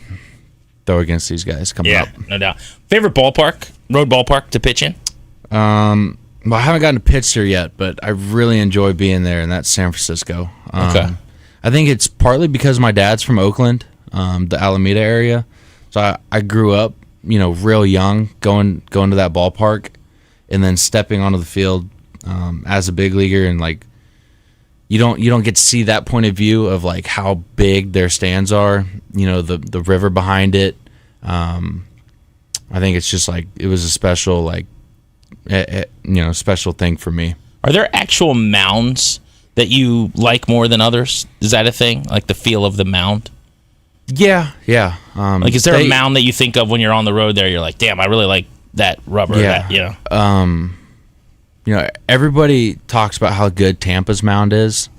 throw against these guys coming up. Yeah, no doubt. Favorite road ballpark to pitch in? Well, I haven't gotten to pitch there yet, but I really enjoy being there, and that's San Francisco. Okay. I think it's partly because my dad's from Oakland, the Alameda area. So I grew up, real young, going to that ballpark, and then stepping onto the field as a big leaguer, and like you don't get to see that point of view of like how big their stands are. The river behind it. I think it's just like it was a special special thing for me. Are there actual mounds that you like more than others? Is that a thing? Like the feel of the mound? Yeah. Like, is there a mound that you think of when you're on the road there? You're like, damn, I really like that rubber. Yeah. Everybody talks about how good Tampa's mound is.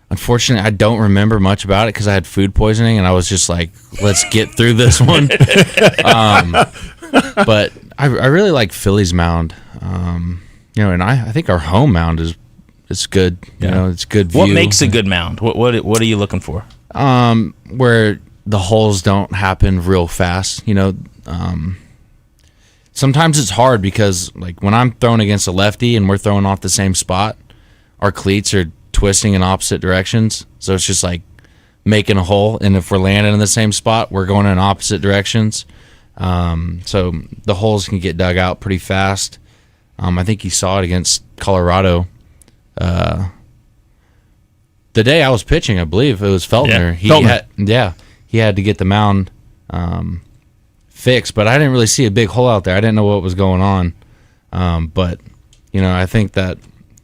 Unfortunately, I don't remember much about it because I had food poisoning, and I was just like, let's get through this one. But I really like Philly's mound. And I think our home mound is good. It's good view. What makes a good mound? What are you looking for? Where the holes don't happen real fast. Sometimes it's hard because like when I'm throwing against a lefty and we're throwing off the same spot, our cleats are twisting in opposite directions. So it's just like making a hole. And if we're landing in the same spot, we're going in opposite directions. So the holes can get dug out pretty fast. I think you saw it against Colorado. The day I was pitching, I believe it was Feltner. Yeah. He had to get the mound fixed, but I didn't really see a big hole out there. I didn't know what was going on. But I think that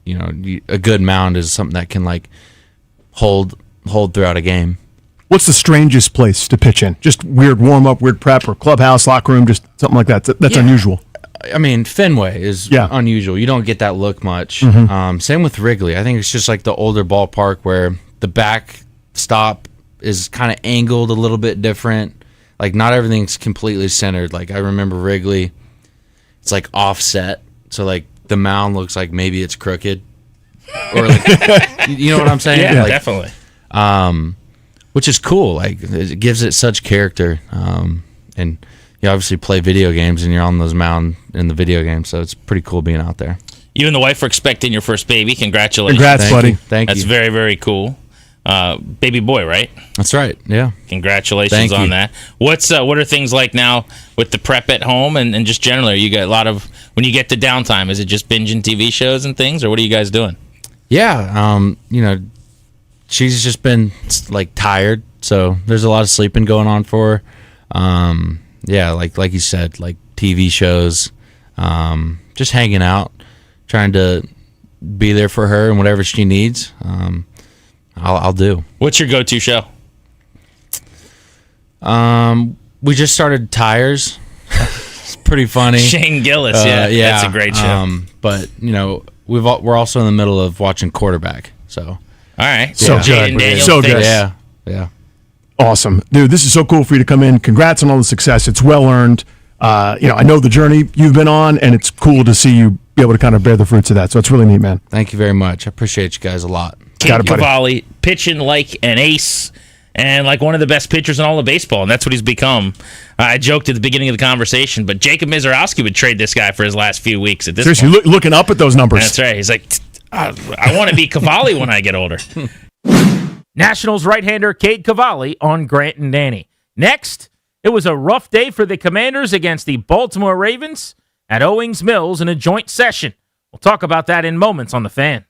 a good mound is something that can like hold throughout a game. What's the strangest place to pitch in? Just weird warm up, weird prep, or clubhouse, locker room, just something like that. That's unusual. I mean, Fenway is unusual. You don't get that look much. Same with Wrigley. I think it's just like the older ballpark where the back stop is kind of angled a little bit different. Like not everything's completely centered. Like I remember Wrigley, it's like offset. So like the mound looks like maybe it's crooked. Or like, you know what I'm saying? Yeah, like, definitely. Which is cool. Like it gives it such character. And you obviously play video games and you're on those mounds in the video game, so it's pretty cool being out there. You and the wife are expecting your first baby. Congratulations. Congrats, buddy. Thank you. That's very, very cool. Baby boy, right? That's right. Yeah. Congratulations on that. What are things like now with the prep at home and just generally? You get a lot of, when you get to downtime, is it just binging TV shows and things, or what are you guys doing? Yeah. She's just been like tired, so there's a lot of sleeping going on for her. Yeah, like you said, like TV shows, just hanging out, trying to be there for her and whatever she needs. I'll do. What's your go-to show? We just started Tires. It's pretty funny. Shane Gillis, yeah, that's a great show. But we're also in the middle of watching Quarterback. So all right, so good, so good. Yeah. Awesome. Dude, this is so cool for you to come in. Congrats on all the success. It's well earned. I know the journey you've been on, and it's cool to see you be able to kind of bear the fruits of that. So it's really neat, man. Thank you very much. I appreciate you guys a lot. Cade Cavalli pitching like an ace and like one of the best pitchers in all of baseball, and that's what he's become. I joked at the beginning of the conversation, but Jacob Mizorowski would trade this guy for his last few weeks at this Seriously, point. looking up at those numbers. That's right. He's like, I want to be Cavalli when I get older. Nationals right-hander Cade Cavalli on Grant and Danny. Next, it was a rough day for the Commanders against the Baltimore Ravens at Owings Mills in a joint session. We'll talk about that in moments on The Fan.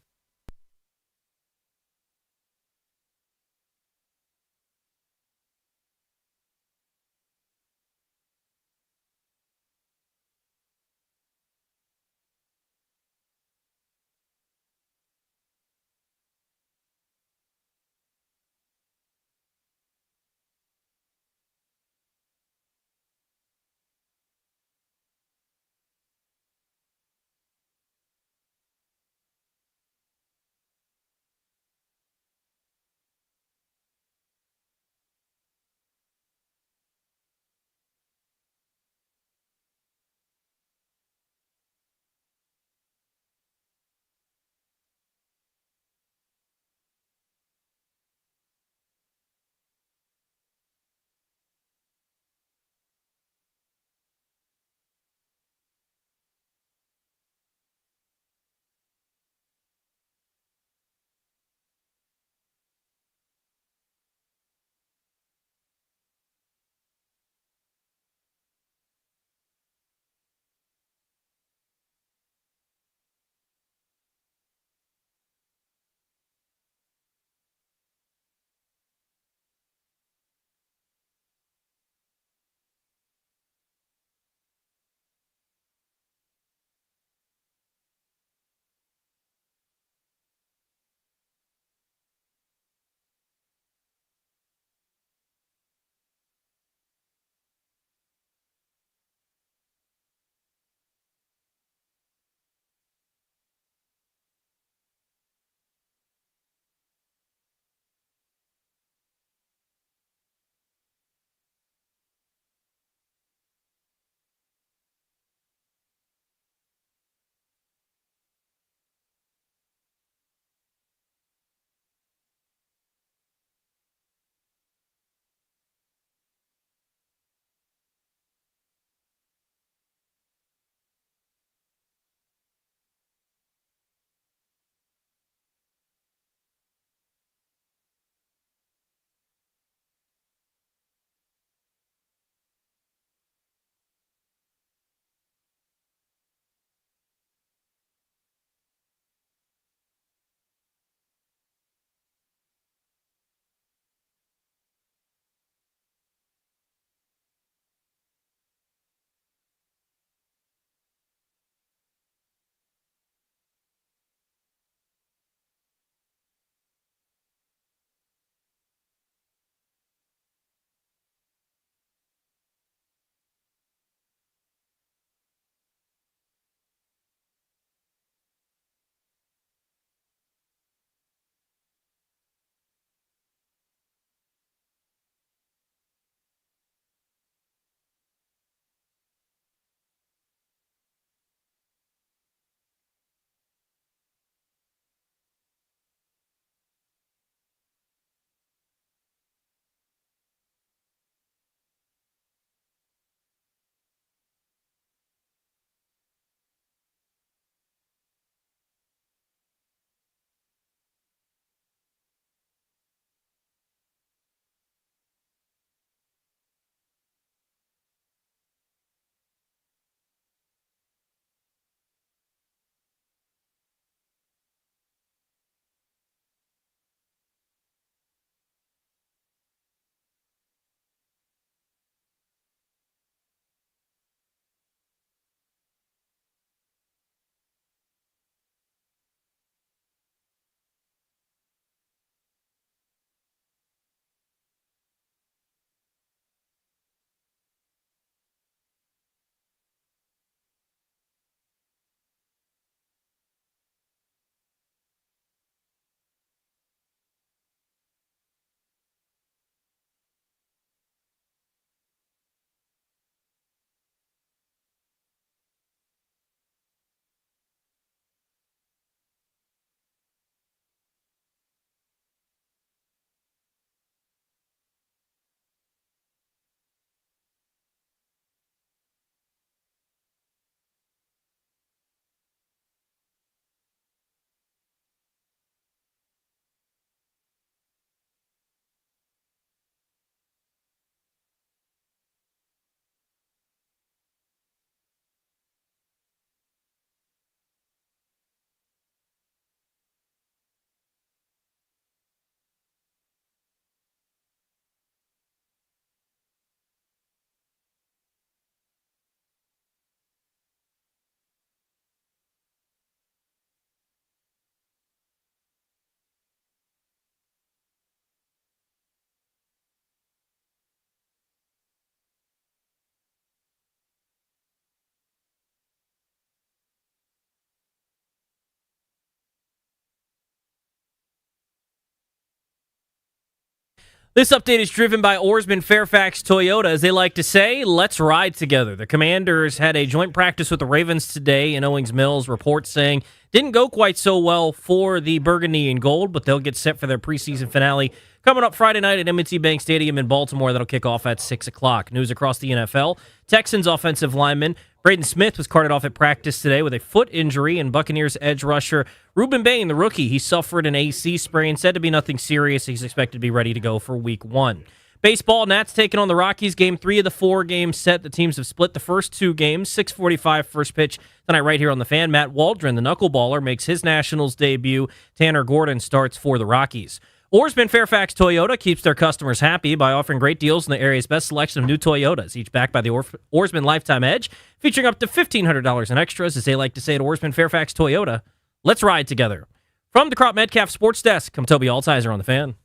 This update is driven by Oarsman Fairfax Toyota. As they like to say, let's ride together. The Commanders had a joint practice with the Ravens today in Owings Mills. Reports saying didn't go quite so well for the Burgundy and Gold, but they'll get set for their preseason finale coming up Friday night at M&T Bank Stadium in Baltimore. That'll kick off at 6 o'clock. News across the NFL. Texans offensive lineman Braden Smith was carted off at practice today with a foot injury, and Buccaneers edge rusher Reuben Bain, the rookie, he suffered an AC sprain, said to be nothing serious. He's expected to be ready to go for Week 1. Baseball, Nats taking on the Rockies. Game 3 of the 4 games set. The teams have split the first 2 games. 6:45 first pitch tonight right here on the Fan. Matt Waldron, the knuckleballer, makes his Nationals debut. Tanner Gordon starts for the Rockies. Oarsman Fairfax Toyota keeps their customers happy by offering great deals in the area's best selection of new Toyotas, each backed by the Oarsman Lifetime Edge, featuring up to $1,500 in extras, as they like to say at Oarsman Fairfax Toyota. Let's ride together. From the Crop Metcalf Sports Desk, I'm Toby Altizer on the Fan.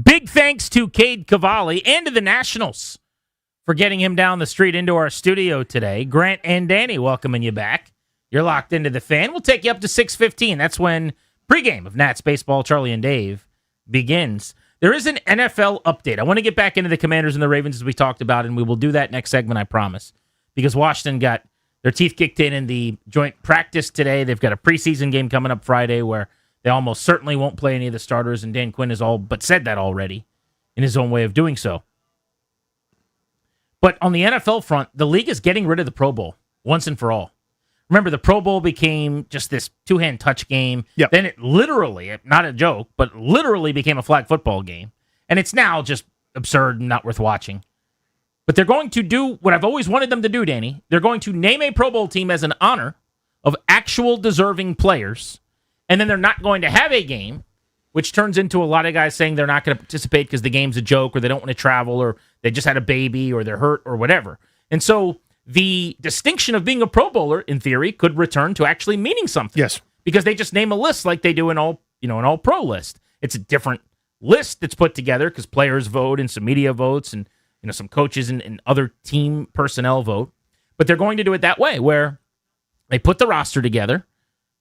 Big thanks to Cade Cavalli and to the Nationals for getting him down the street into our studio today. Grant and Danny welcoming you back. You're locked into the Fan. We'll take you up to 6:15. That's when pregame of Nats Baseball, Charlie and Dave, begins. There is an NFL update. I want to get back into the Commanders and the Ravens as we talked about, and we will do that next segment, I promise, because Washington got their teeth kicked in the joint practice today. They've got a preseason game coming up Friday where they almost certainly won't play any of the starters, and Dan Quinn has all but said that already in his own way of doing so. But on the NFL front, the league is getting rid of the Pro Bowl once and for all. Remember, the Pro Bowl became just this two-hand touch game. Yep. Then it literally, not a joke, but literally became a flag football game. And it's now just absurd and not worth watching. But they're going to do what I've always wanted them to do, Danny. They're going to name a Pro Bowl team as an honor of actual deserving players. And then they're not going to have a game, which turns into a lot of guys saying they're not going to participate because the game's a joke, or they don't want to travel, or they just had a baby, or they're hurt, or whatever. And so the distinction of being a Pro Bowler, in theory, could return to actually meaning something. Yes. Because they just name a list like they do in an all-pro list. It's a different list that's put together because players vote and some media votes and some coaches and other team personnel vote. But they're going to do it that way, where they put the roster together.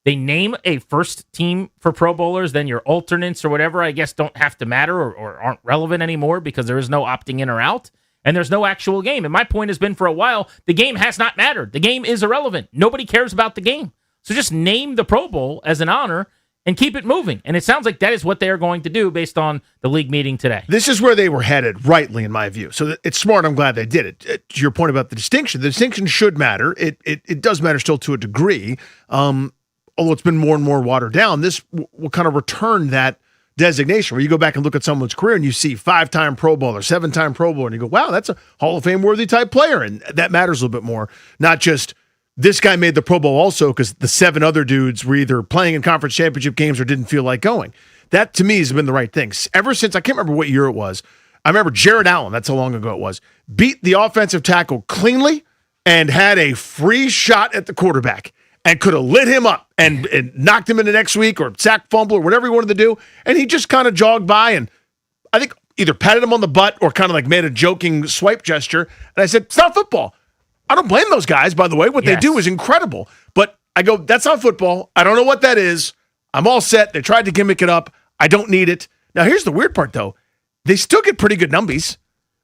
They name a first team for Pro Bowlers, then your alternates or whatever, I guess, don't have to matter or aren't relevant anymore because there is no opting in or out, and there's no actual game. And my point has been for a while, the game has not mattered. The game is irrelevant. Nobody cares about the game. So just name the Pro Bowl as an honor and keep it moving. And it sounds like that is what they are going to do based on the league meeting today. This is where they were headed, rightly, in my view. So it's smart. I'm glad they did it. To your point about the distinction should matter. It does matter still to a degree. Although it's been more and more watered down, this will kind of return that designation where you go back and look at someone's career and you see 5-time Pro Bowler, 7-time Pro Bowler, and you go, wow, that's a Hall of Fame worthy type player. And that matters a little bit more. Not just this guy made the Pro Bowl also because the 7 other dudes were either playing in conference championship games or didn't feel like going. That, to me, has been the right thing. Ever since, I can't remember what year it was, I remember Jared Allen, that's how long ago it was, beat the offensive tackle cleanly and had a free shot at the quarterback. And could have lit him up and knocked him into next week or sack fumble or whatever he wanted to do. And he just kind of jogged by and I think either patted him on the butt or kind of like made a joking swipe gesture. And I said, it's not football. I don't blame those guys, by the way. What they do is incredible. But I go, that's not football. I don't know what that is. I'm all set. They tried to gimmick it up. I don't need it. Now, here's the weird part, though. They still get pretty good numbies.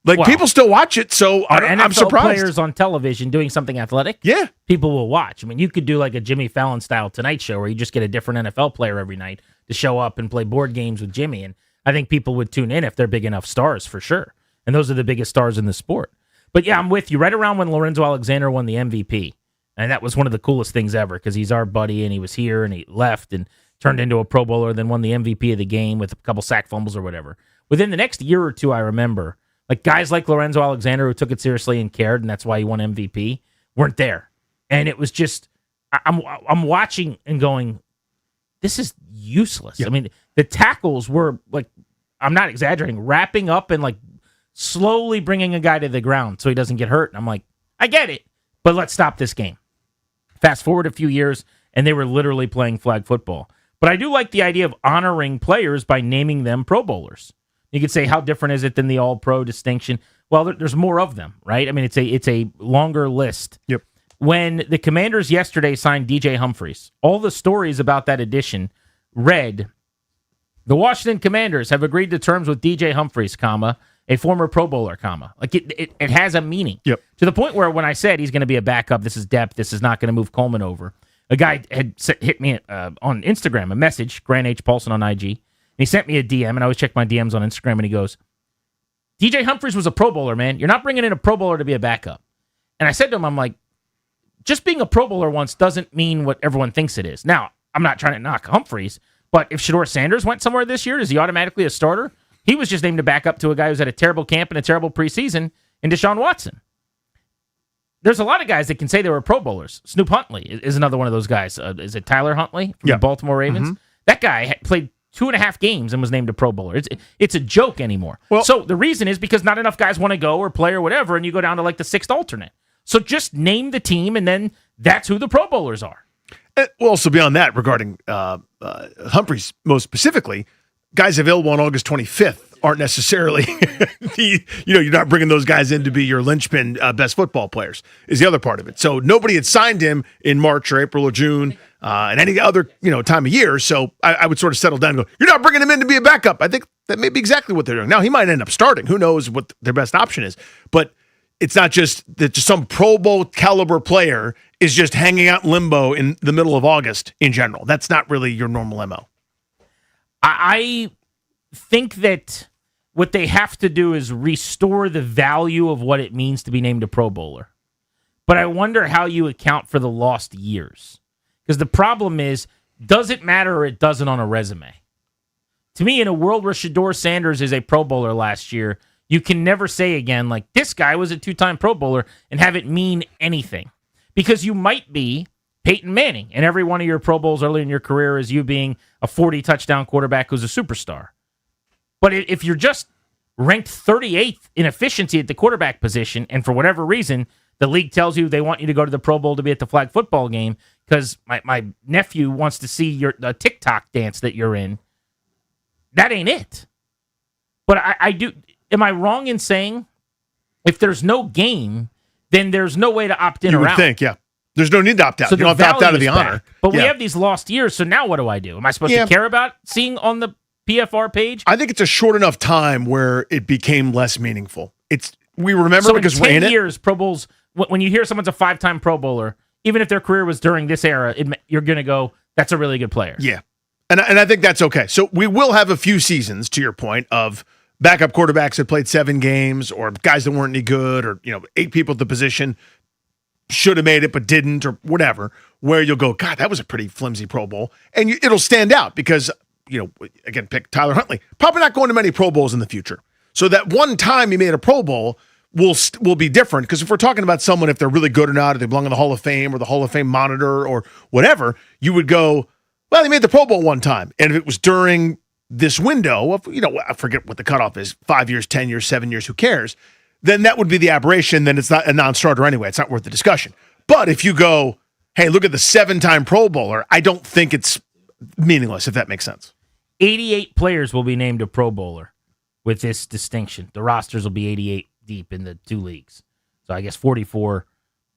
Like, people still watch it, so I'm surprised. Players on television doing something athletic, people will watch. I mean, you could do like a Jimmy Fallon-style Tonight Show where you just get a different NFL player every night to show up and play board games with Jimmy, and I think people would tune in if they're big enough stars, for sure. And those are the biggest stars in the sport. But yeah, I'm with you. Right around when Lorenzo Alexander won the MVP, and that was one of the coolest things ever because he's our buddy, and he was here, and he left and turned into a Pro Bowler, then won the MVP of the game with a couple sack fumbles or whatever. Within the next year or two, I remember, like guys like Lorenzo Alexander who took it seriously and cared, and that's why he won MVP, weren't there. And it was just, I'm watching and going, this is useless. I mean, the tackles were like, I'm not exaggerating, wrapping up and like slowly bringing a guy to the ground so he doesn't get hurt. And I'm like, I get it, but let's stop this game. Fast forward a few years, and they were literally playing flag football. But I do like the idea of honoring players by naming them Pro Bowlers. You could say, how different is it than the All-Pro distinction? Well, there's more of them, right? I mean, it's a longer list. Yep. When the Commanders yesterday signed DJ Humphries, all the stories about that addition read, the Washington Commanders have agreed to terms with DJ Humphries, comma, a former Pro Bowler, comma. Like it has a meaning. Yep. To the point where when I said he's going to be a backup, this is depth, this is not going to move Coleman over. A guy had hit me on Instagram, a message, Grant H. Paulson on IG, and he sent me a DM, and I always check my DMs on Instagram, and he goes, DJ Humphries was a Pro Bowler, man. You're not bringing in a Pro Bowler to be a backup. And I said to him, I'm like, just being a Pro Bowler once doesn't mean what everyone thinks it is. Now, I'm not trying to knock Humphries, but if Shedeur Sanders went somewhere this year, is he automatically a starter? He was just named to back up to a guy who's had a terrible camp and a terrible preseason in Deshaun Watson. There's a lot of guys that can say they were Pro Bowlers. Snoop Huntley is another one of those guys. Is it Tyler Huntley from the Baltimore Ravens? Mm-hmm. That guy played 2.5 games and was named a Pro Bowler. It's a joke anymore. Well, so the reason is because not enough guys want to go or play or whatever, and you go down to like the 6th alternate. So just name the team, and then that's who the Pro Bowlers are. Well, also beyond that, regarding Humphries most specifically, guys available on August 25th aren't necessarily you're not bringing those guys in to be your linchpin best football players is the other part of it. So nobody had signed him in March or April or June and any other time of year. So I would sort of settle down and go, you're not bringing him in to be a backup. I think that may be exactly what they're doing. Now he might end up starting. Who knows what their best option is? But it's not just that just some Pro Bowl caliber player is just hanging out in limbo in the middle of August in general. That's not really your normal MO. I think that what they have to do is restore the value of what it means to be named a Pro Bowler. But I wonder how you account for the lost years. Because the problem is, does it matter or it doesn't on a resume? To me, in a world where Shedeur Sanders is a Pro Bowler last year, you can never say again, like, this guy was a 2-time Pro Bowler and have it mean anything. Because you might be Peyton Manning, and every one of your Pro Bowls early in your career is you being a 40-touchdown quarterback who's a superstar. But if you're just ranked 38th in efficiency at the quarterback position, and for whatever reason, the league tells you they want you to go to the Pro Bowl to be at the flag football game because my nephew wants to see the TikTok dance that you're in, that ain't it. But I do. Am I wrong in saying if there's no game, then there's no way to opt in you or would out? think, yeah. There's no need to opt out. So you don't have to opt out of the honor. But we have these lost years, so now what do I do? Am I supposed to care about seeing on the PFR page? I think it's a short enough time where it became less meaningful. We remember so because in we're in 10 it. years, Pro Bowls, when you hear someone's a 5-time Pro Bowler, even if their career was during this era, you're going to go, that's a really good player. Yeah. And I think that's okay. So we will have a few seasons, to your point, of backup quarterbacks that played 7 games or guys that weren't any good or 8 people at the position should have made it but didn't or whatever, where you'll go, God, that was a pretty flimsy Pro Bowl. And it'll stand out because, again, pick Tyler Huntley. Probably not going to many Pro Bowls in the future. So that one time he made a Pro Bowl will be different because if we're talking about someone, if they're really good or not, or they belong in the Hall of Fame or the Hall of Fame monitor or whatever, you would go, well, he made the Pro Bowl one time. And if it was during this window of, I forget what the cutoff is, 5 years, 10 years, 7 years, who cares? Then that would be the aberration. Then it's not a non-starter anyway. It's not worth the discussion. But if you go, hey, look at the 7-time Pro Bowler, I don't think it's meaningless, if that makes sense. 88 players will be named a Pro Bowler with this distinction. The rosters will be 88 deep in the 2 leagues. So I guess 44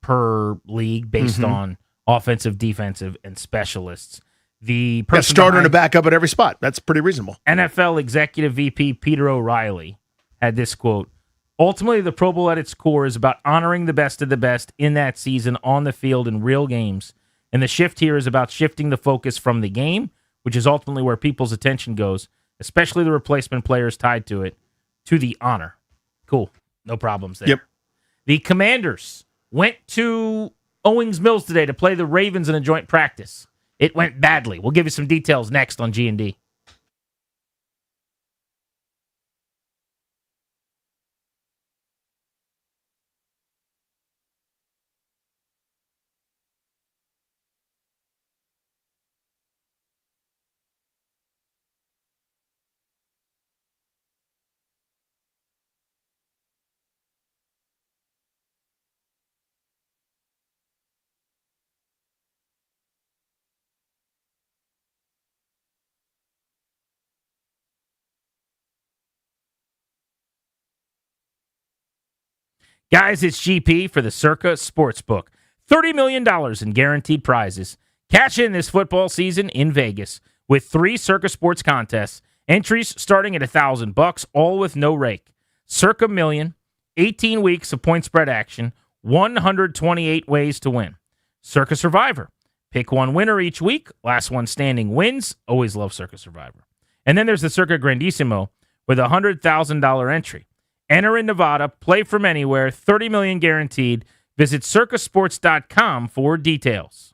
per league based on offensive, defensive, and specialists. The person starter and a backup at every spot. That's pretty reasonable. NFL Executive VP Peter O'Reilly had this quote. Ultimately, the Pro Bowl at its core is about honoring the best of the best in that season on the field in real games. And the shift here is about shifting the focus from the game, which is ultimately where people's attention goes, especially the replacement players tied to it, to the honor. Cool. No problems there. Yep. The Commanders went to Owings Mills today to play the Ravens in a joint practice. It went badly. We'll give you some details next on G&D. Guys, it's GP for the Circa Sportsbook. $30 million in guaranteed prizes. Cash in this football season in Vegas with 3 Circa Sports contests. Entries starting at $1,000, all with no rake. Circa Million, 18 weeks of point spread action, 128 ways to win. Circa Survivor. Pick one winner each week. Last one standing wins. Always love Circa Survivor. And then there's the Circa Grandissimo with a $100,000 entry. Enter in Nevada, play from anywhere, $30 million guaranteed. Visit circasports.com for details.